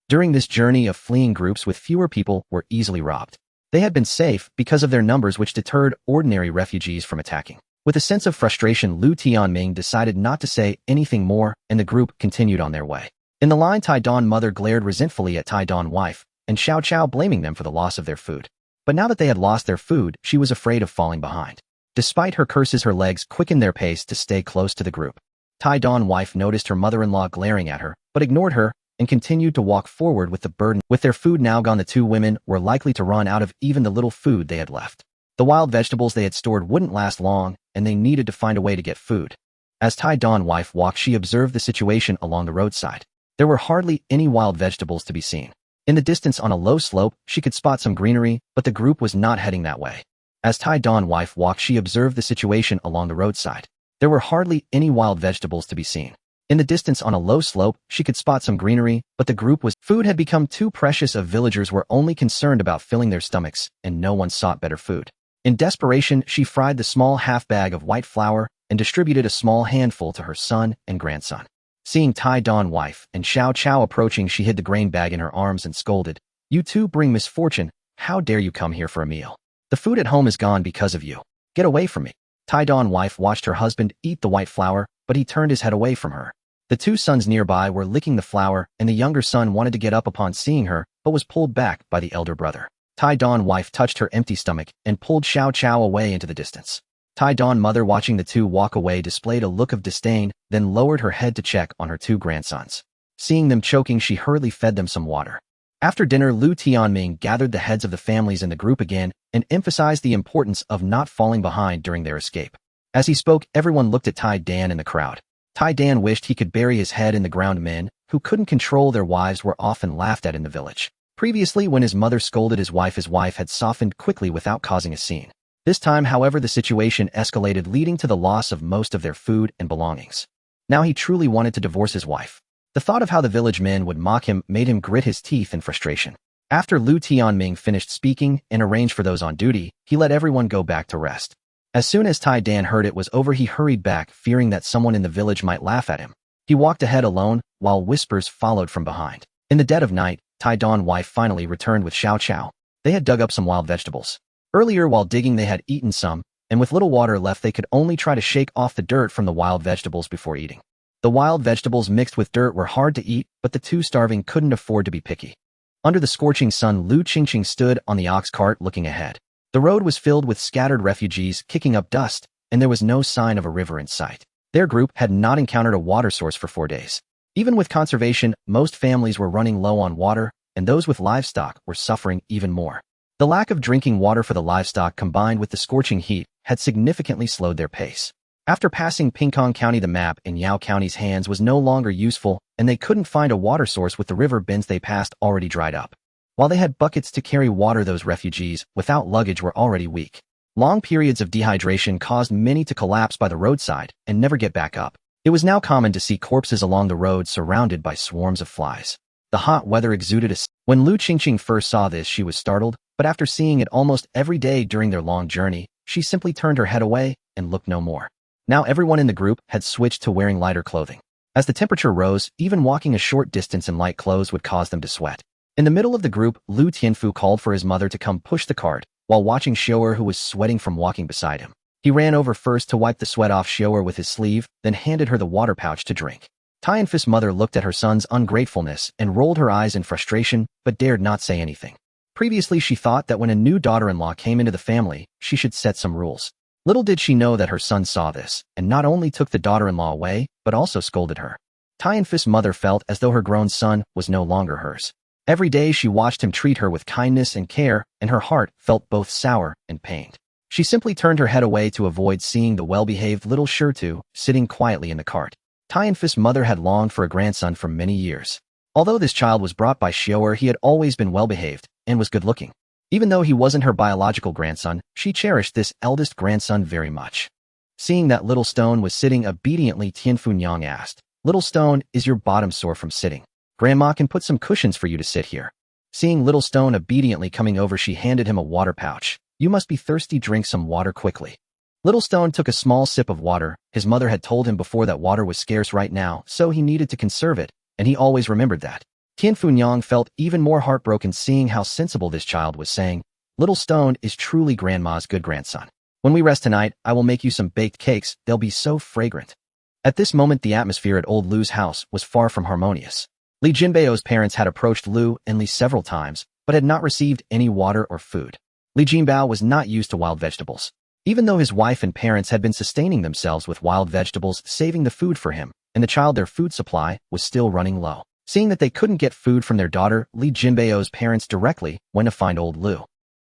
During this journey of fleeing, groups with fewer people were easily robbed. They had been safe because of their numbers, which deterred ordinary refugees from attacking. With a sense of frustration, Lu Tianming decided not to say anything more, and the group continued on their way. In the line, Tai Dawn's mother glared resentfully at Tai Dawn's wife, and Xiao Qiao blaming them for the loss of their food. But now that they had lost their food, she was afraid of falling behind. Despite her curses, her legs quickened their pace to stay close to the group. Tai Dawn's wife noticed her mother-in-law glaring at her, but ignored her and continued to walk forward with the burden. With their food now gone, the two women were likely to run out of even the little food they had left. The wild vegetables they had stored wouldn't last long, and they needed to find a way to get food. As Tai Dawn's wife walked, she observed the situation along the roadside. There were hardly any wild vegetables to be seen. In the distance, on a low slope, she could spot some greenery, but the group was not heading that way. As Tai Dawn's wife walked, she observed the situation along the roadside. There were hardly any wild vegetables to be seen. In the distance, on a low slope, she could spot some greenery, but the group was. Food had become too precious. Villagers were only concerned about filling their stomachs, and no one sought better food. In desperation, she fried the small half bag of white flour and distributed a small handful to her son and grandson. Seeing Tai Dawn's wife and Xiao Qiao approaching, she hid the grain bag in her arms and scolded, "You two bring misfortune. How dare you come here for a meal? The food at home is gone because of you. Get away from me." Tai Dawn's wife watched her husband eat the white flour, but he turned his head away from her. The two sons nearby were licking the flour, and the younger son wanted to get up upon seeing her, but was pulled back by the elder brother. Tai Dawn's wife touched her empty stomach and pulled Xiao Qiao away into the distance. Tai Dawn's mother, watching the two walk away, displayed a look of disdain, then lowered her head to check on her two grandsons. Seeing them choking, she hurriedly fed them some water. After dinner, Lu Tianming gathered the heads of the families in the group again and emphasized the importance of not falling behind during their escape. As he spoke, everyone looked at Tai Dan in the crowd. Tai Dan wished he could bury his head in the ground. Men who couldn't control their wives were often laughed at in the village. Previously, when his mother scolded his wife had softened quickly without causing a scene. This time, however, the situation escalated, leading to the loss of most of their food and belongings. Now he truly wanted to divorce his wife. The thought of how the village men would mock him made him grit his teeth in frustration. After Lu Tianming finished speaking and arranged for those on duty, he let everyone go back to rest. As soon as Tai Dan heard it was over, he hurried back, fearing that someone in the village might laugh at him. He walked ahead alone, while whispers followed from behind. In the dead of night, Tai Dawn's wife finally returned with Xiao Qiao. They had dug up some wild vegetables. Earlier, while digging, they had eaten some, and with little water left, they could only try to shake off the dirt from the wild vegetables before eating. The wild vegetables mixed with dirt were hard to eat, but the two starving couldn't afford to be picky. Under the scorching sun, Lu Qingqing stood on the ox cart looking ahead. The road was filled with scattered refugees kicking up dust, and there was no sign of a river in sight. Their group had not encountered a water source for 4 days. Even with conservation, most families were running low on water, and those with livestock were suffering even more. The lack of drinking water for the livestock, combined with the scorching heat, had significantly slowed their pace. After passing Qingqing County, the map in Yao County's hands was no longer useful, and they couldn't find a water source with the river bends they passed already dried up. While they had buckets to carry water, those refugees, without luggage, were already weak. Long periods of dehydration caused many to collapse by the roadside and never get back up. It was now common to see corpses along the road surrounded by swarms of flies. The hot weather exuded a... When Lu Qingqing first saw this, she was startled, but after seeing it almost every day during their long journey, she simply turned her head away and looked no more. Now everyone in the group had switched to wearing lighter clothing. As the temperature rose, even walking a short distance in light clothes would cause them to sweat. In the middle of the group, Lu Tianfu called for his mother to come push the cart, while watching Xiu'er, who was sweating from walking beside him. He ran over first to wipe the sweat off Xiu'er with his sleeve, then handed her the water pouch to drink. Tianfu's mother looked at her son's ungratefulness and rolled her eyes in frustration, but dared not say anything. Previously, she thought that when a new daughter-in-law came into the family, she should set some rules. Little did she know that her son saw this, and not only took the daughter-in-law away, but also scolded her. Tianfu's mother felt as though her grown son was no longer hers. Every day she watched him treat her with kindness and care, and her heart felt both sour and pained. She simply turned her head away to avoid seeing the well-behaved little Shirtu sitting quietly in the cart. Tianfu's mother had longed for a grandson for many years. Although this child was brought by Xiu'er, he had always been well-behaved and was good-looking. Even though he wasn't her biological grandson, she cherished this eldest grandson very much. Seeing that Little Stone was sitting obediently, Tianfu Nyang asked, "Little Stone, is your bottom sore from sitting? Grandma can put some cushions for you to sit here." Seeing Little Stone obediently coming over, she handed him a water pouch. "You must be thirsty, drink some water quickly." Little Stone took a small sip of water. His mother had told him before that water was scarce right now, so he needed to conserve it, and he always remembered that. Tianfu Nyang felt even more heartbroken seeing how sensible this child was, saying, "Little Stone is truly Grandma's good grandson. When we rest tonight, I will make you some baked cakes. They'll be so fragrant." At this moment, the atmosphere at old Lu's house was far from harmonious. Li Jinbeo's parents had approached Lu and Li several times, but had not received any water or food. Li Jinbao was not used to wild vegetables. Even though his wife and parents had been sustaining themselves with wild vegetables, saving the food for him, and the child, their food supply was still running low. Seeing that they couldn't get food from their daughter, Li Jinbeo's parents directly went to find old Lu.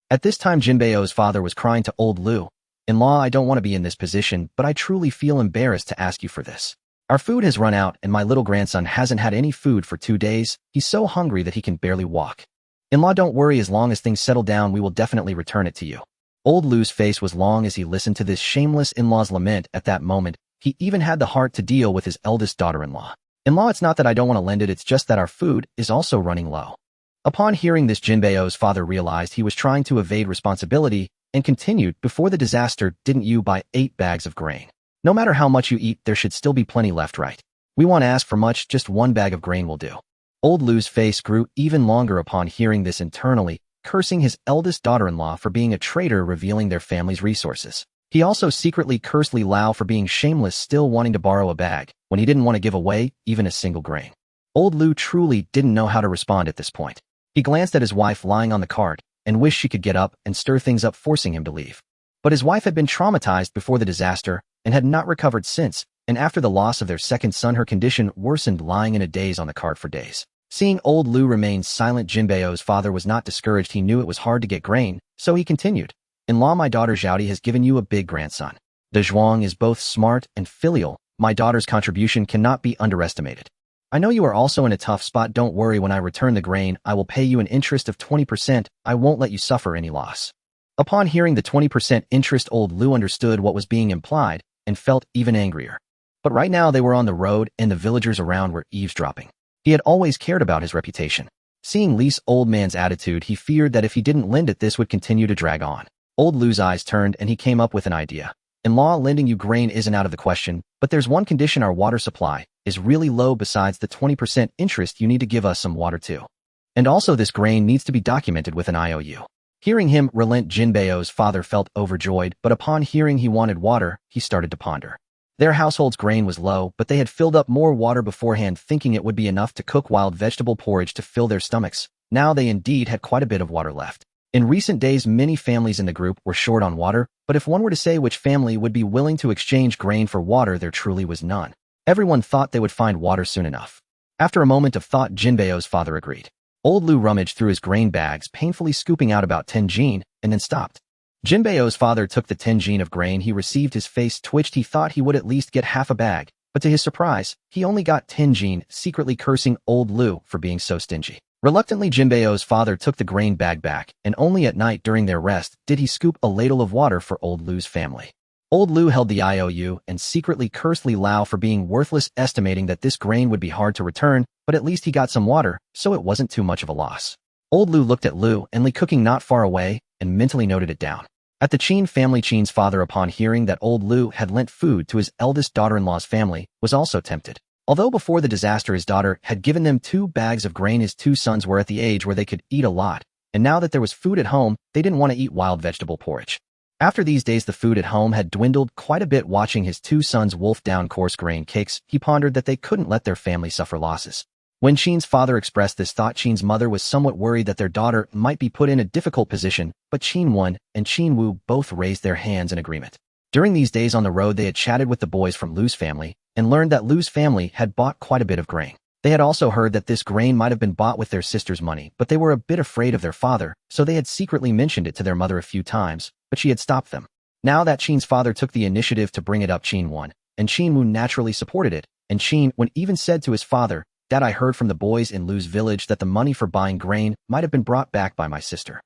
At this time, Jinbeo's father was crying to old Lu, "In-law, I don't want to be in this position, but I truly feel embarrassed to ask you for this. Our food has run out, and my little grandson hasn't had any food for 2 days. He's so hungry that he can barely walk. In-law, don't worry, as long as things settle down, we will definitely return it to you." Old Lu's face was long as he listened to this shameless in-law's lament. At that moment, he even had the heart to deal with his eldest daughter-in-law. "In-law, it's not that I don't want to lend it, it's just that our food is also running low." Upon hearing this, Jinbeo's father realized he was trying to evade responsibility and continued, "Before the disaster, didn't you buy 8 bags of grain? No matter how much you eat, there should still be plenty left, right? We won't ask for much, just 1 bag of grain will do." Old Lu's face grew even longer upon hearing this, internally cursing his eldest daughter-in-law for being a traitor, revealing their family's resources. He also secretly cursed Li Lao for being shameless, still wanting to borrow a bag when he didn't want to give away even a single grain. Old Lu truly didn't know how to respond at this point. He glanced at his wife lying on the cart and wished she could get up and stir things up, forcing him to leave. But his wife had been traumatized before the disaster and had not recovered since, and after the loss of their second son, her condition worsened, lying in a daze on the cart for days. Seeing old Lu remain silent, Jinbeo's father was not discouraged. He knew it was hard to get grain, so he continued, "In-law, my daughter Zhaodi has given you a big grandson. The Zhuang is both smart and filial. My daughter's contribution cannot be underestimated. I know you are also in a tough spot. Don't worry, when I return the grain, I will pay you an interest of 20%. I won't let you suffer any loss." Upon hearing the 20% interest, old Lu understood what was being implied and felt even angrier. But right now they were on the road and the villagers around were eavesdropping. He had always cared about his reputation. Seeing Li's old man's attitude, he feared that if he didn't lend it, this would continue to drag on. Old Lu's eyes turned and he came up with an idea. "In-law, lending you grain isn't out of the question, but there's one condition: our water supply is really low. Besides the 20% interest, you need to give us some water too. And also this grain needs to be documented with an IOU." Hearing him relent, Jinbeo's father felt overjoyed, but upon hearing he wanted water, he started to ponder. Their household's grain was low, but they had filled up more water beforehand, thinking it would be enough to cook wild vegetable porridge to fill their stomachs. Now they indeed had quite a bit of water left. In recent days, many families in the group were short on water, but if one were to say which family would be willing to exchange grain for water, there truly was none. Everyone thought they would find water soon enough. After a moment of thought, Jinbeo's father agreed. Old Lu rummaged through his grain bags, painfully scooping out about 10 jin, and then stopped. Jinbeo's father took the 10 jin of grain he received. His face twitched. He thought he would at least get half a bag, but to his surprise, he only got 10 jin, secretly cursing old Lu for being so stingy. Reluctantly, Jinbeo's father took the grain bag back, and only at night during their rest did he scoop a ladle of water for old Lu's family. Old Lu held the IOU and secretly cursed Li Lao for being worthless, estimating that this grain would be hard to return, but at least he got some water, so it wasn't too much of a loss. Old Lu looked at Lu and Li cooking not far away and mentally noted it down. At the Qin family, Qin's father, upon hearing that old Lu had lent food to his eldest daughter-in-law's family, was also tempted. Although before the disaster his daughter had given them 2 bags of grain, his 2 sons were at the age where they could eat a lot, and now that there was food at home, they didn't want to eat wild vegetable porridge. After these days the food at home had dwindled quite a bit. Watching his 2 sons wolf down coarse grain cakes, he pondered that they couldn't let their family suffer losses. When Qin's father expressed this thought, Qin's mother was somewhat worried that their daughter might be put in a difficult position, but Qin Wen and Qin Wu both raised their hands in agreement. During these days on the road they had chatted with the boys from Lu's family and learned that Lu's family had bought quite a bit of grain. They had also heard that this grain might have been bought with their sister's money, but they were a bit afraid of their father, so they had secretly mentioned it to their mother a few times, but she had stopped them. Now that Qin's father took the initiative to bring it up, Qin Wen and Qin Wu naturally supported it, and Qin Wen even said to his father, "Dad, I heard from the boys in Lu's village that the money for buying grain might have been brought back by my sister.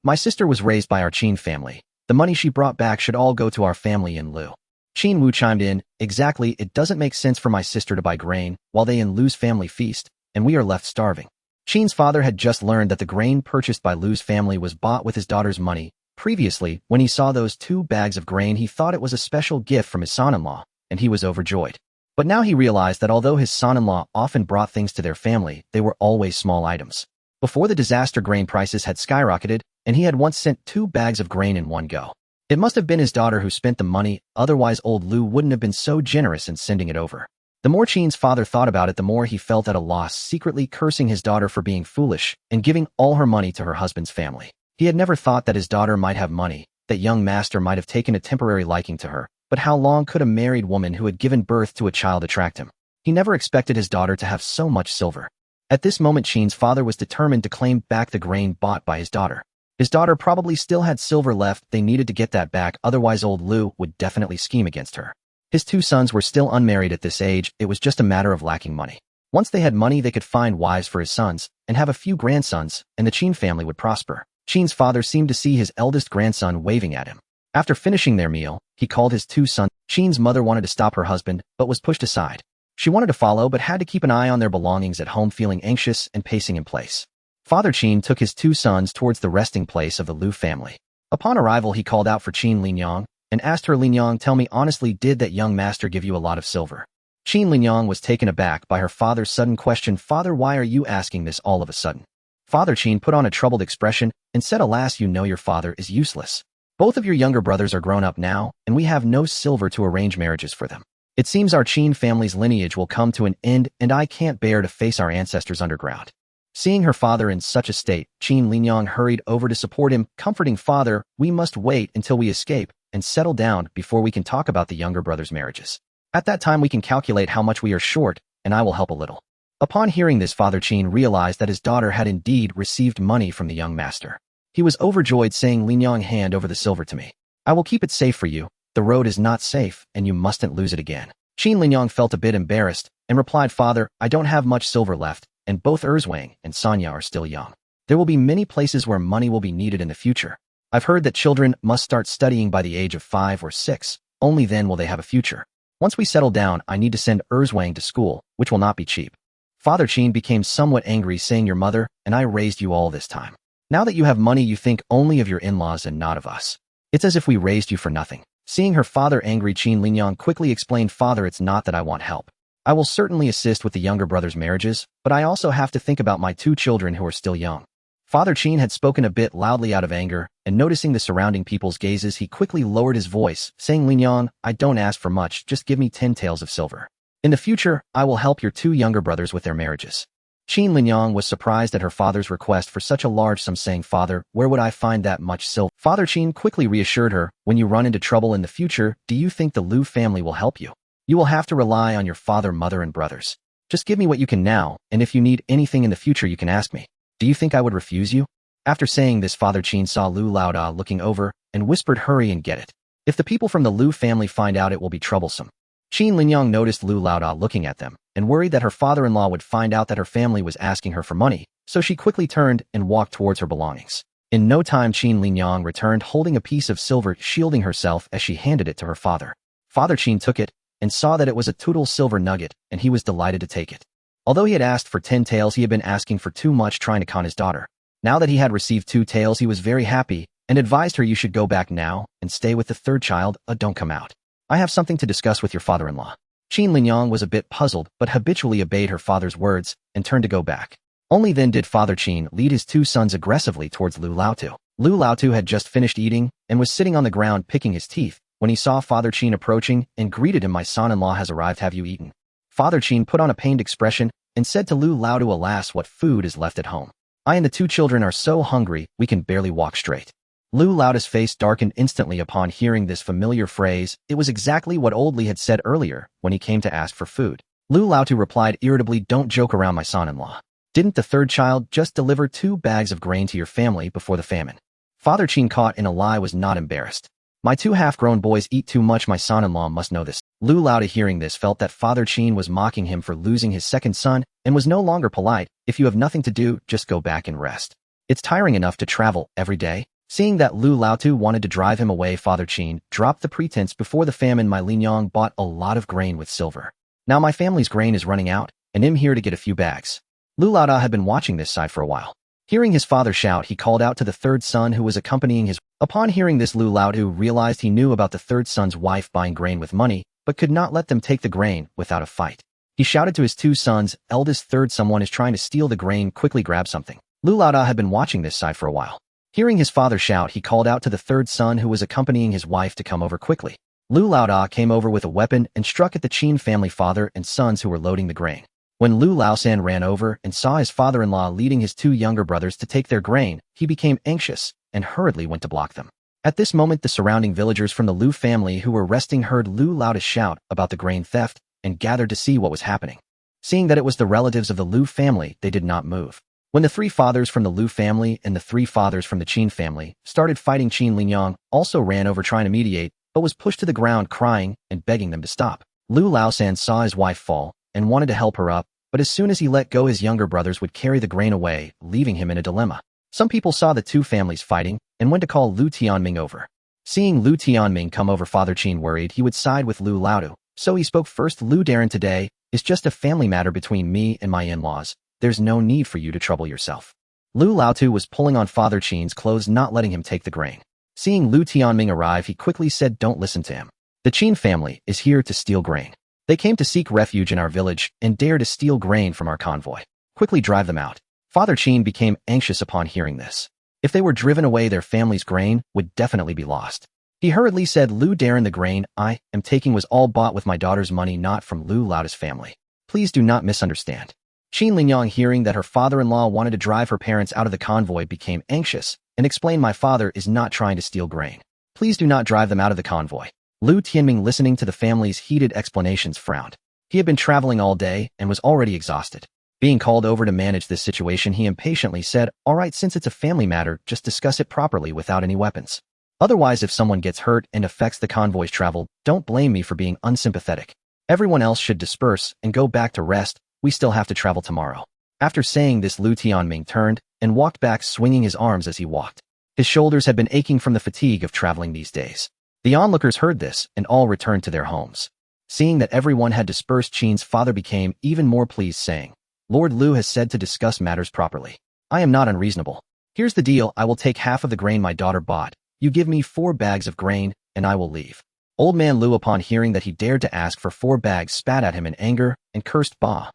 My sister was raised by our Qin family. The money she brought back should all go to our family in Lu." Qin Wu chimed in, "Exactly, it doesn't make sense for my sister to buy grain while they in Lu's family feast, and we are left starving." Qin's father had just learned that the grain purchased by Lu's family was bought with his daughter's money. Previously, when he saw those 2 bags of grain, he thought it was a special gift from his son-in-law, and he was overjoyed. But now he realized that although his son-in-law often brought things to their family, they were always small items. Before the disaster, grain prices had skyrocketed, and he had once sent 2 bags of grain in one go. It must have been his daughter who spent the money, otherwise old Lu wouldn't have been so generous in sending it over. The more Qin's father thought about it, the more he felt at a loss, secretly cursing his daughter for being foolish and giving all her money to her husband's family. He had never thought that his daughter might have money, that young master might have taken a temporary liking to her, but how long could a married woman who had given birth to a child attract him? He never expected his daughter to have so much silver. At this moment, Qin's father was determined to claim back the grain bought by his daughter. His daughter probably still had silver left. They needed to get that back, otherwise old Lu would definitely scheme against her. His 2 sons were still unmarried at this age. It was just a matter of lacking money. Once they had money, they could find wives for his sons and have a few grandsons, and the Qin family would prosper. Qin's father seemed to see his eldest grandson waving at him. After finishing their meal, he called his 2 sons. Qin's mother wanted to stop her husband, but was pushed aside. She wanted to follow, but had to keep an eye on their belongings at home, feeling anxious and pacing in place. Father Qin took his 2 sons towards the resting place of the Lu family. Upon arrival, he called out for Qin Linyang and asked her, "Linyang, tell me honestly, did that young master give you a lot of silver?" Qin Linyang was taken aback by her father's sudden question. "Father, why are you asking this all of a sudden?" Father Qin put on a troubled expression and said, "Alas, you know your father is useless. Both of your younger brothers are grown up now, and we have no silver to arrange marriages for them. It seems our Qin family's lineage will come to an end, and I can't bear to face our ancestors underground." Seeing her father in such a state, Qin Linyang hurried over to support him, comforting, "Father, we must wait until we escape and settle down before we can talk about the younger brothers' marriages. At that time we can calculate how much we are short, and I will help a little." Upon hearing this, Father Qin realized that his daughter had indeed received money from the young master. He was overjoyed, saying, "Linyang, hand over the silver to me. I will keep it safe for you. The road is not safe, and you mustn't lose it again." Qin Linyang felt a bit embarrassed and replied, "Father, I don't have much silver left, and both Erzwang and Sanya are still young. There will be many places where money will be needed in the future. I've heard that children must start studying by the age of 5 or 6. Only then will they have a future. Once we settle down, I need to send Erzwang to school, which will not be cheap." Father Qin became somewhat angry, saying, "Your mother and I raised you all this time. Now that you have money, you think only of your in-laws and not of us. It's as if we raised you for nothing." Seeing her father angry, Qin Linyang quickly explained, "Father, it's not that I want help. I will certainly assist with the younger brothers' marriages, but I also have to think about my 2 children who are still young." Father Qin had spoken a bit loudly out of anger, and noticing the surrounding people's gazes, he quickly lowered his voice, saying, "Linyang, I don't ask for much, just give me 10 taels of silver. In the future, I will help your 2 younger brothers with their marriages." Qin Linyang was surprised at her father's request for such a large sum, saying, "Father, where would I find that much silver?" Father Qin quickly reassured her, "When you run into trouble in the future, do you think the Lu family will help you? You will have to rely on your father, mother, and brothers. Just give me what you can now, and if you need anything in the future, you can ask me. Do you think I would refuse you?" After saying this, Father Qin saw Lu Laoda looking over, and whispered hurry and get it. If the people from the Lu family find out, it will be troublesome. Qin Linyang noticed Lu Laoda looking at them and worried that her father-in-law would find out that her family was asking her for money, so she quickly turned and walked towards her belongings. In no time, Qin Linyang returned holding a piece of silver, shielding herself as she handed it to her father. Father Qin took it and saw that it was a total silver nugget, and he was delighted to take it. Although he had asked for 10 taels, he had been asking for too much, trying to con his daughter. Now that he had received 2 taels, he was very happy and advised her, "You should go back now and stay with the third child, don't come out. I have something to discuss with your father-in-law." Qin Linyang was a bit puzzled but habitually obeyed her father's words and turned to go back. Only then did Father Qin lead his 2 sons aggressively towards Lu Laotu. Lu Laotu had just finished eating and was sitting on the ground picking his teeth when he saw Father Qin approaching and greeted him. "My son-in-law has arrived. Have you eaten?" Father Qin put on a pained expression and said to Lu Laotu, "Alas, what food is left at home? I and the 2 children are so hungry we can barely walk straight." Lu Laotu's face darkened instantly upon hearing this familiar phrase. It was exactly what old Li had said earlier when he came to ask for food. Lu Laotu replied irritably, "Don't joke around, my son-in-law. Didn't the third child just deliver 2 bags of grain to your family before the famine?" Father Qin, caught in a lie, was not embarrassed. "My 2 half-grown boys eat too much. My son-in-law must know this." Lu Laotu, hearing this, felt that Father Qin was mocking him for losing his second son and was no longer polite. "If you have nothing to do, just go back and rest. It's tiring enough to travel every day." Seeing that Lu Laotu wanted to drive him away, Father Qin dropped the pretense. "Before the famine, my Linyang bought a lot of grain with silver. Now my family's grain is running out, and I'm here to get a few bags." Lu Laoda had been watching this side for a while. Hearing his father shout, he called out to the third son who was accompanying his. Upon hearing this, Lu Laotu realized he knew about the third son's wife buying grain with money, but could not let them take the grain without a fight. He shouted to his 2 sons, "Eldest third, someone is trying to steal the grain. Quickly grab something." Lu Laoda had been watching this side for a while. Hearing his father shout, he called out to the third son who was accompanying his wife to come over quickly. Lu Laoda came over with a weapon and struck at the Qin family father and sons who were loading the grain. When Lu Laosan ran over and saw his father-in-law leading his 2 younger brothers to take their grain, he became anxious and hurriedly went to block them. At this moment, the surrounding villagers from the Lu family who were resting heard Lu Laoda shout about the grain theft and gathered to see what was happening. Seeing that it was the relatives of the Lu family, they did not move. When the 3 fathers from the Lu family and the 3 fathers from the Qin family started fighting, Qin Linyang also ran over trying to mediate, but was pushed to the ground crying and begging them to stop. Lu Laosan saw his wife fall and wanted to help her up, but as soon as he let go, his younger brothers would carry the grain away, leaving him in a dilemma. Some people saw the 2 families fighting and went to call Lu Tianming over. Seeing Lu Tianming come over, Father Qin worried he would side with Lu Laodu, so he spoke first. "Lu Darren, today is just a family matter between me and my in-laws. There's no need for you to trouble yourself." Lu Laotu was pulling on Father Qin's clothes, not letting him take the grain. Seeing Lu Tianming arrive, he quickly said, "Don't listen to him. The Qin family is here to steal grain. They came to seek refuge in our village and dare to steal grain from our convoy. Quickly drive them out." Father Qin became anxious upon hearing this. If they were driven away, their family's grain would definitely be lost. He hurriedly said, "Lu Darren, the grain I am taking was all bought with my daughter's money, not from Lu Laoda's family. Please do not misunderstand." Qin Linyang, hearing that her father-in-law wanted to drive her parents out of the convoy, became anxious and explained, "My father is not trying to steal grain. Please do not drive them out of the convoy." Lu Tianming, listening to the family's heated explanations, frowned. He had been traveling all day and was already exhausted. Being called over to manage this situation, he impatiently said, "All right, since it's a family matter, just discuss it properly without any weapons. Otherwise, if someone gets hurt and affects the convoy's travel, don't blame me for being unsympathetic. Everyone else should disperse and go back to rest. We still have to travel tomorrow." After saying this, Lu Tianming turned and walked back, swinging his arms as he walked. His shoulders had been aching from the fatigue of traveling these days. The onlookers heard this and all returned to their homes. Seeing that everyone had dispersed, Qin's father became even more pleased, saying, "Lord Lu has said to discuss matters properly. I am not unreasonable. Here's the deal. I will take half of the grain my daughter bought. You give me 4 bags of grain, and I will leave." Old man Lu, upon hearing that he dared to ask for 4 bags, spat at him in anger and cursed, "Bah!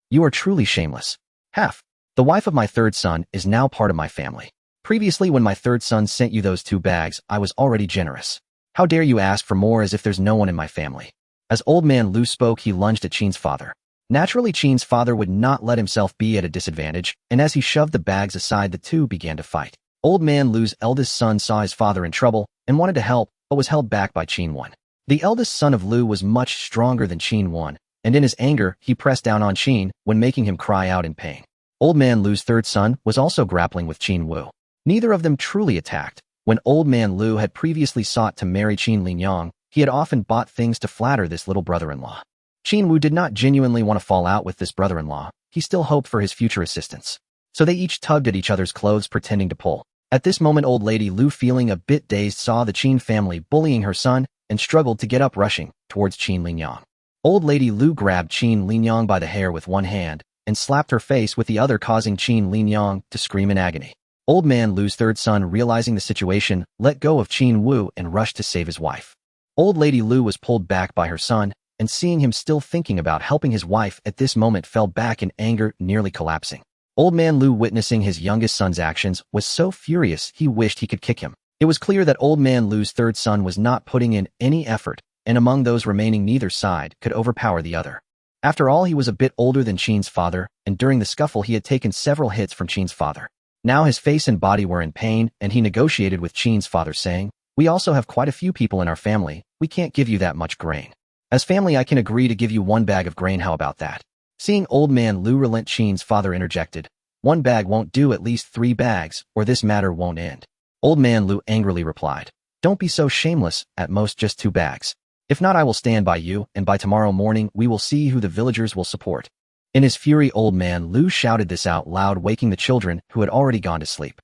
You are truly shameless. Half. The wife of my third son is now part of my family. Previously, when my third son sent you those 2 bags, I was already generous. How dare you ask for more as if there's no one in my family?" As old man Lu spoke, he lunged at Qin's father. Naturally, Qin's father would not let himself be at a disadvantage, and as he shoved the bags aside, the 2 began to fight. Old man Lu's eldest son saw his father in trouble and wanted to help, but was held back by Qin Wan. The eldest son of Lu was much stronger than Qin Wan, and in his anger, he pressed down on Qin when making him cry out in pain. Old man Lu's third son was also grappling with Qin Wu. Neither of them truly attacked. When old man Lu had previously sought to marry Qin Linyang, he had often bought things to flatter this little brother-in-law. Qin Wu did not genuinely want to fall out with this brother-in-law. He still hoped for his future assistance. So they each tugged at each other's clothes pretending to pull. At this moment old lady Lu, feeling a bit dazed, saw the Qin family bullying her son and struggled to get up, rushing towards Qin Linyang. Old lady Lu grabbed Qin Linyang by the hair with one hand and slapped her face with the other, causing Qin Linyang to scream in agony. Old man Lu's third son, realizing the situation, let go of Qin Wu and rushed to save his wife. Old lady Lu was pulled back by her son, and seeing him still thinking about helping his wife at this moment, fell back in anger, nearly collapsing. Old man Lu, witnessing his youngest son's actions, was so furious he wished he could kick him. It was clear that old man Lu's third son was not putting in any effort, and among those remaining neither side could overpower the other. After all, he was a bit older than Qin's father, and during the scuffle he had taken several hits from Qin's father. Now his face and body were in pain, and he negotiated with Qin's father, saying, "We also have quite a few people in our family. We can't give you that much grain. As family, I can agree to give you 1 bag of grain. How about that?" Seeing old man Lu relent, Qin's father interjected, "1 bag won't do, at least 3 bags, or this matter won't end." Old man Lu angrily replied, "Don't be so shameless, at most just 2 bags. If not, I will stand by you, and by tomorrow morning we will see who the villagers will support." In his fury, old man Lu shouted this out loud, waking the children who had already gone to sleep.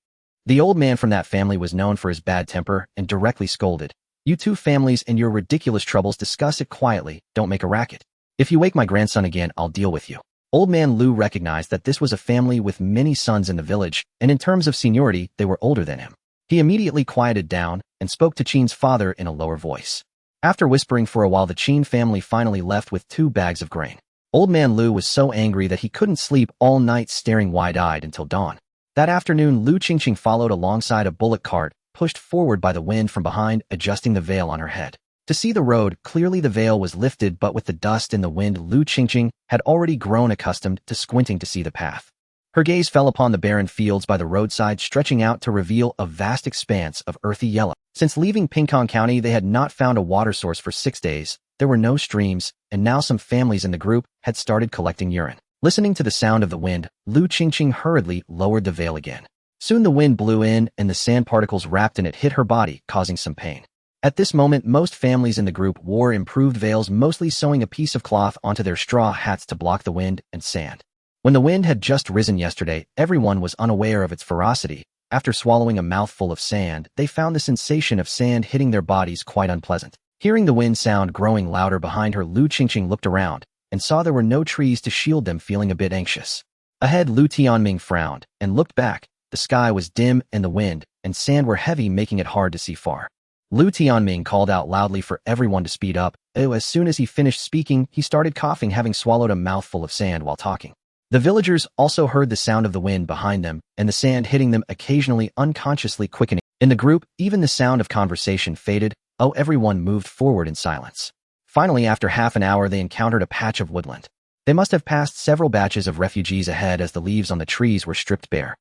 The old man from that family was known for his bad temper and directly scolded, "You 2 families and your ridiculous troubles, discuss it quietly, don't make a racket. If you wake my grandson again, I'll deal with you." Old man Lu recognized that this was a family with many sons in the village, and in terms of seniority, they were older than him. He immediately quieted down and spoke to Qin's father in a lower voice. After whispering for a while, the Qin family finally left with 2 bags of grain. Old man Lu was so angry that he couldn't sleep all night, staring wide-eyed until dawn. That afternoon, Lu Qingqing followed alongside a bullock cart, pushed forward by the wind from behind, adjusting the veil on her head. To see the road clearly, the veil was lifted, but with the dust in the wind, Lu Qingqing had already grown accustomed to squinting to see the path. Her gaze fell upon the barren fields by the roadside, stretching out to reveal a vast expanse of earthy yellow. Since leaving Qingqing County, they had not found a water source for 6 days. There were no streams, and now some families in the group had started collecting urine. Listening to the sound of the wind, Lu Qingqing hurriedly lowered the veil again. Soon the wind blew in, and the sand particles wrapped in it hit her body, causing some pain. At this moment, most families in the group wore improved veils, mostly sewing a piece of cloth onto their straw hats to block the wind and sand. When the wind had just risen yesterday, everyone was unaware of its ferocity. After swallowing a mouthful of sand, they found the sensation of sand hitting their bodies quite unpleasant. Hearing the wind sound growing louder behind her, Lu Qingqing looked around and saw there were no trees to shield them, feeling a bit anxious. Ahead, Lu Tianming frowned and looked back. The sky was dim and the wind and sand were heavy, making it hard to see far. Lu Tianming called out loudly for everyone to speed up. As soon as he finished speaking, he started coughing, having swallowed a mouthful of sand while talking. The villagers also heard the sound of the wind behind them and the sand hitting them, occasionally unconsciously quickening. In the group, even the sound of conversation faded. Everyone moved forward in silence. Finally, after half an hour, they encountered a patch of woodland. They must have passed several batches of refugees ahead, as the leaves on the trees were stripped bare.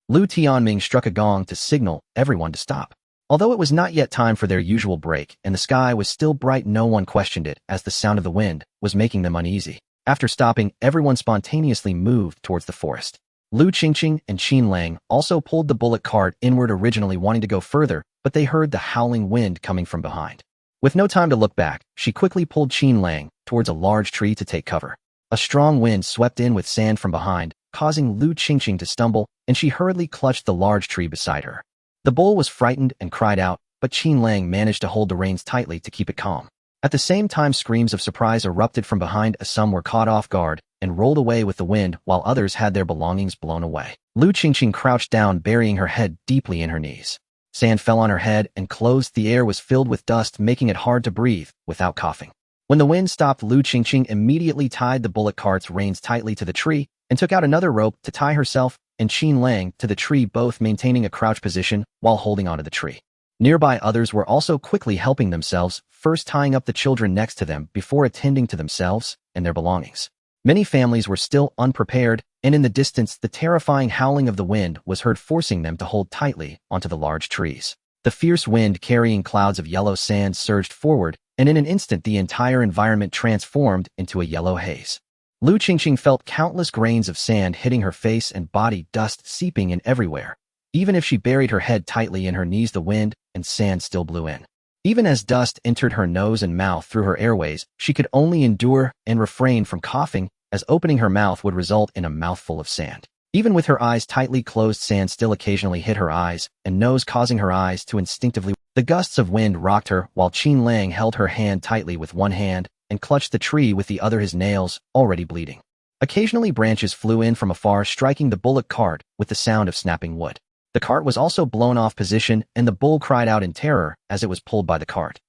Lu Tianming struck a gong to signal everyone to stop. Although it was not yet time for their usual break and the sky was still bright, no one questioned it, as the sound of the wind was making them uneasy. After stopping, everyone spontaneously moved towards the forest. Lu Qingqing and Qin Lang also pulled the bullock cart inward, originally wanting to go further, but they heard the howling wind coming from behind. With no time to look back, she quickly pulled Qin Lang towards a large tree to take cover. A strong wind swept in with sand from behind, causing Lu Qingqing to stumble, and she hurriedly clutched the large tree beside her. The bull was frightened and cried out, but Qin Lang managed to hold the reins tightly to keep it calm. At the same time, screams of surprise erupted from behind, as some were caught off guard and rolled away with the wind, while others had their belongings blown away. Lu Qingqing crouched down, burying her head deeply in her knees. Sand fell on her head and closed. The air was filled with dust, making it hard to breathe without coughing. When the wind stopped, Lu Qingqing immediately tied the bullock cart's reins tightly to the tree and took out another rope to tie herself and Qin Lang to the tree, both maintaining a crouch position while holding onto the tree. Nearby, others were also quickly helping themselves, first tying up the children next to them before attending to themselves and their belongings. Many families were still unprepared, and in the distance, the terrifying howling of the wind was heard, forcing them to hold tightly onto the large trees. The fierce wind, carrying clouds of yellow sand, surged forward, and in an instant the entire environment transformed into a yellow haze. Lu Qingqing felt countless grains of sand hitting her face and body, dust seeping in everywhere. Even if she buried her head tightly in her knees, the wind and sand still blew in. Even as dust entered her nose and mouth through her airways, she could only endure and refrain from coughing, as opening her mouth would result in a mouthful of sand. Even with her eyes tightly closed, sand still occasionally hit her eyes and nose, causing her eyes to instinctively. The gusts of wind rocked her while Qingqing held her hand tightly with one hand and clutched the tree with the other, his nails already bleeding. Occasionally branches flew in from afar, striking the bullock cart with the sound of snapping wood. The cart was also blown off position, and the bull cried out in terror as it was pulled by the cart.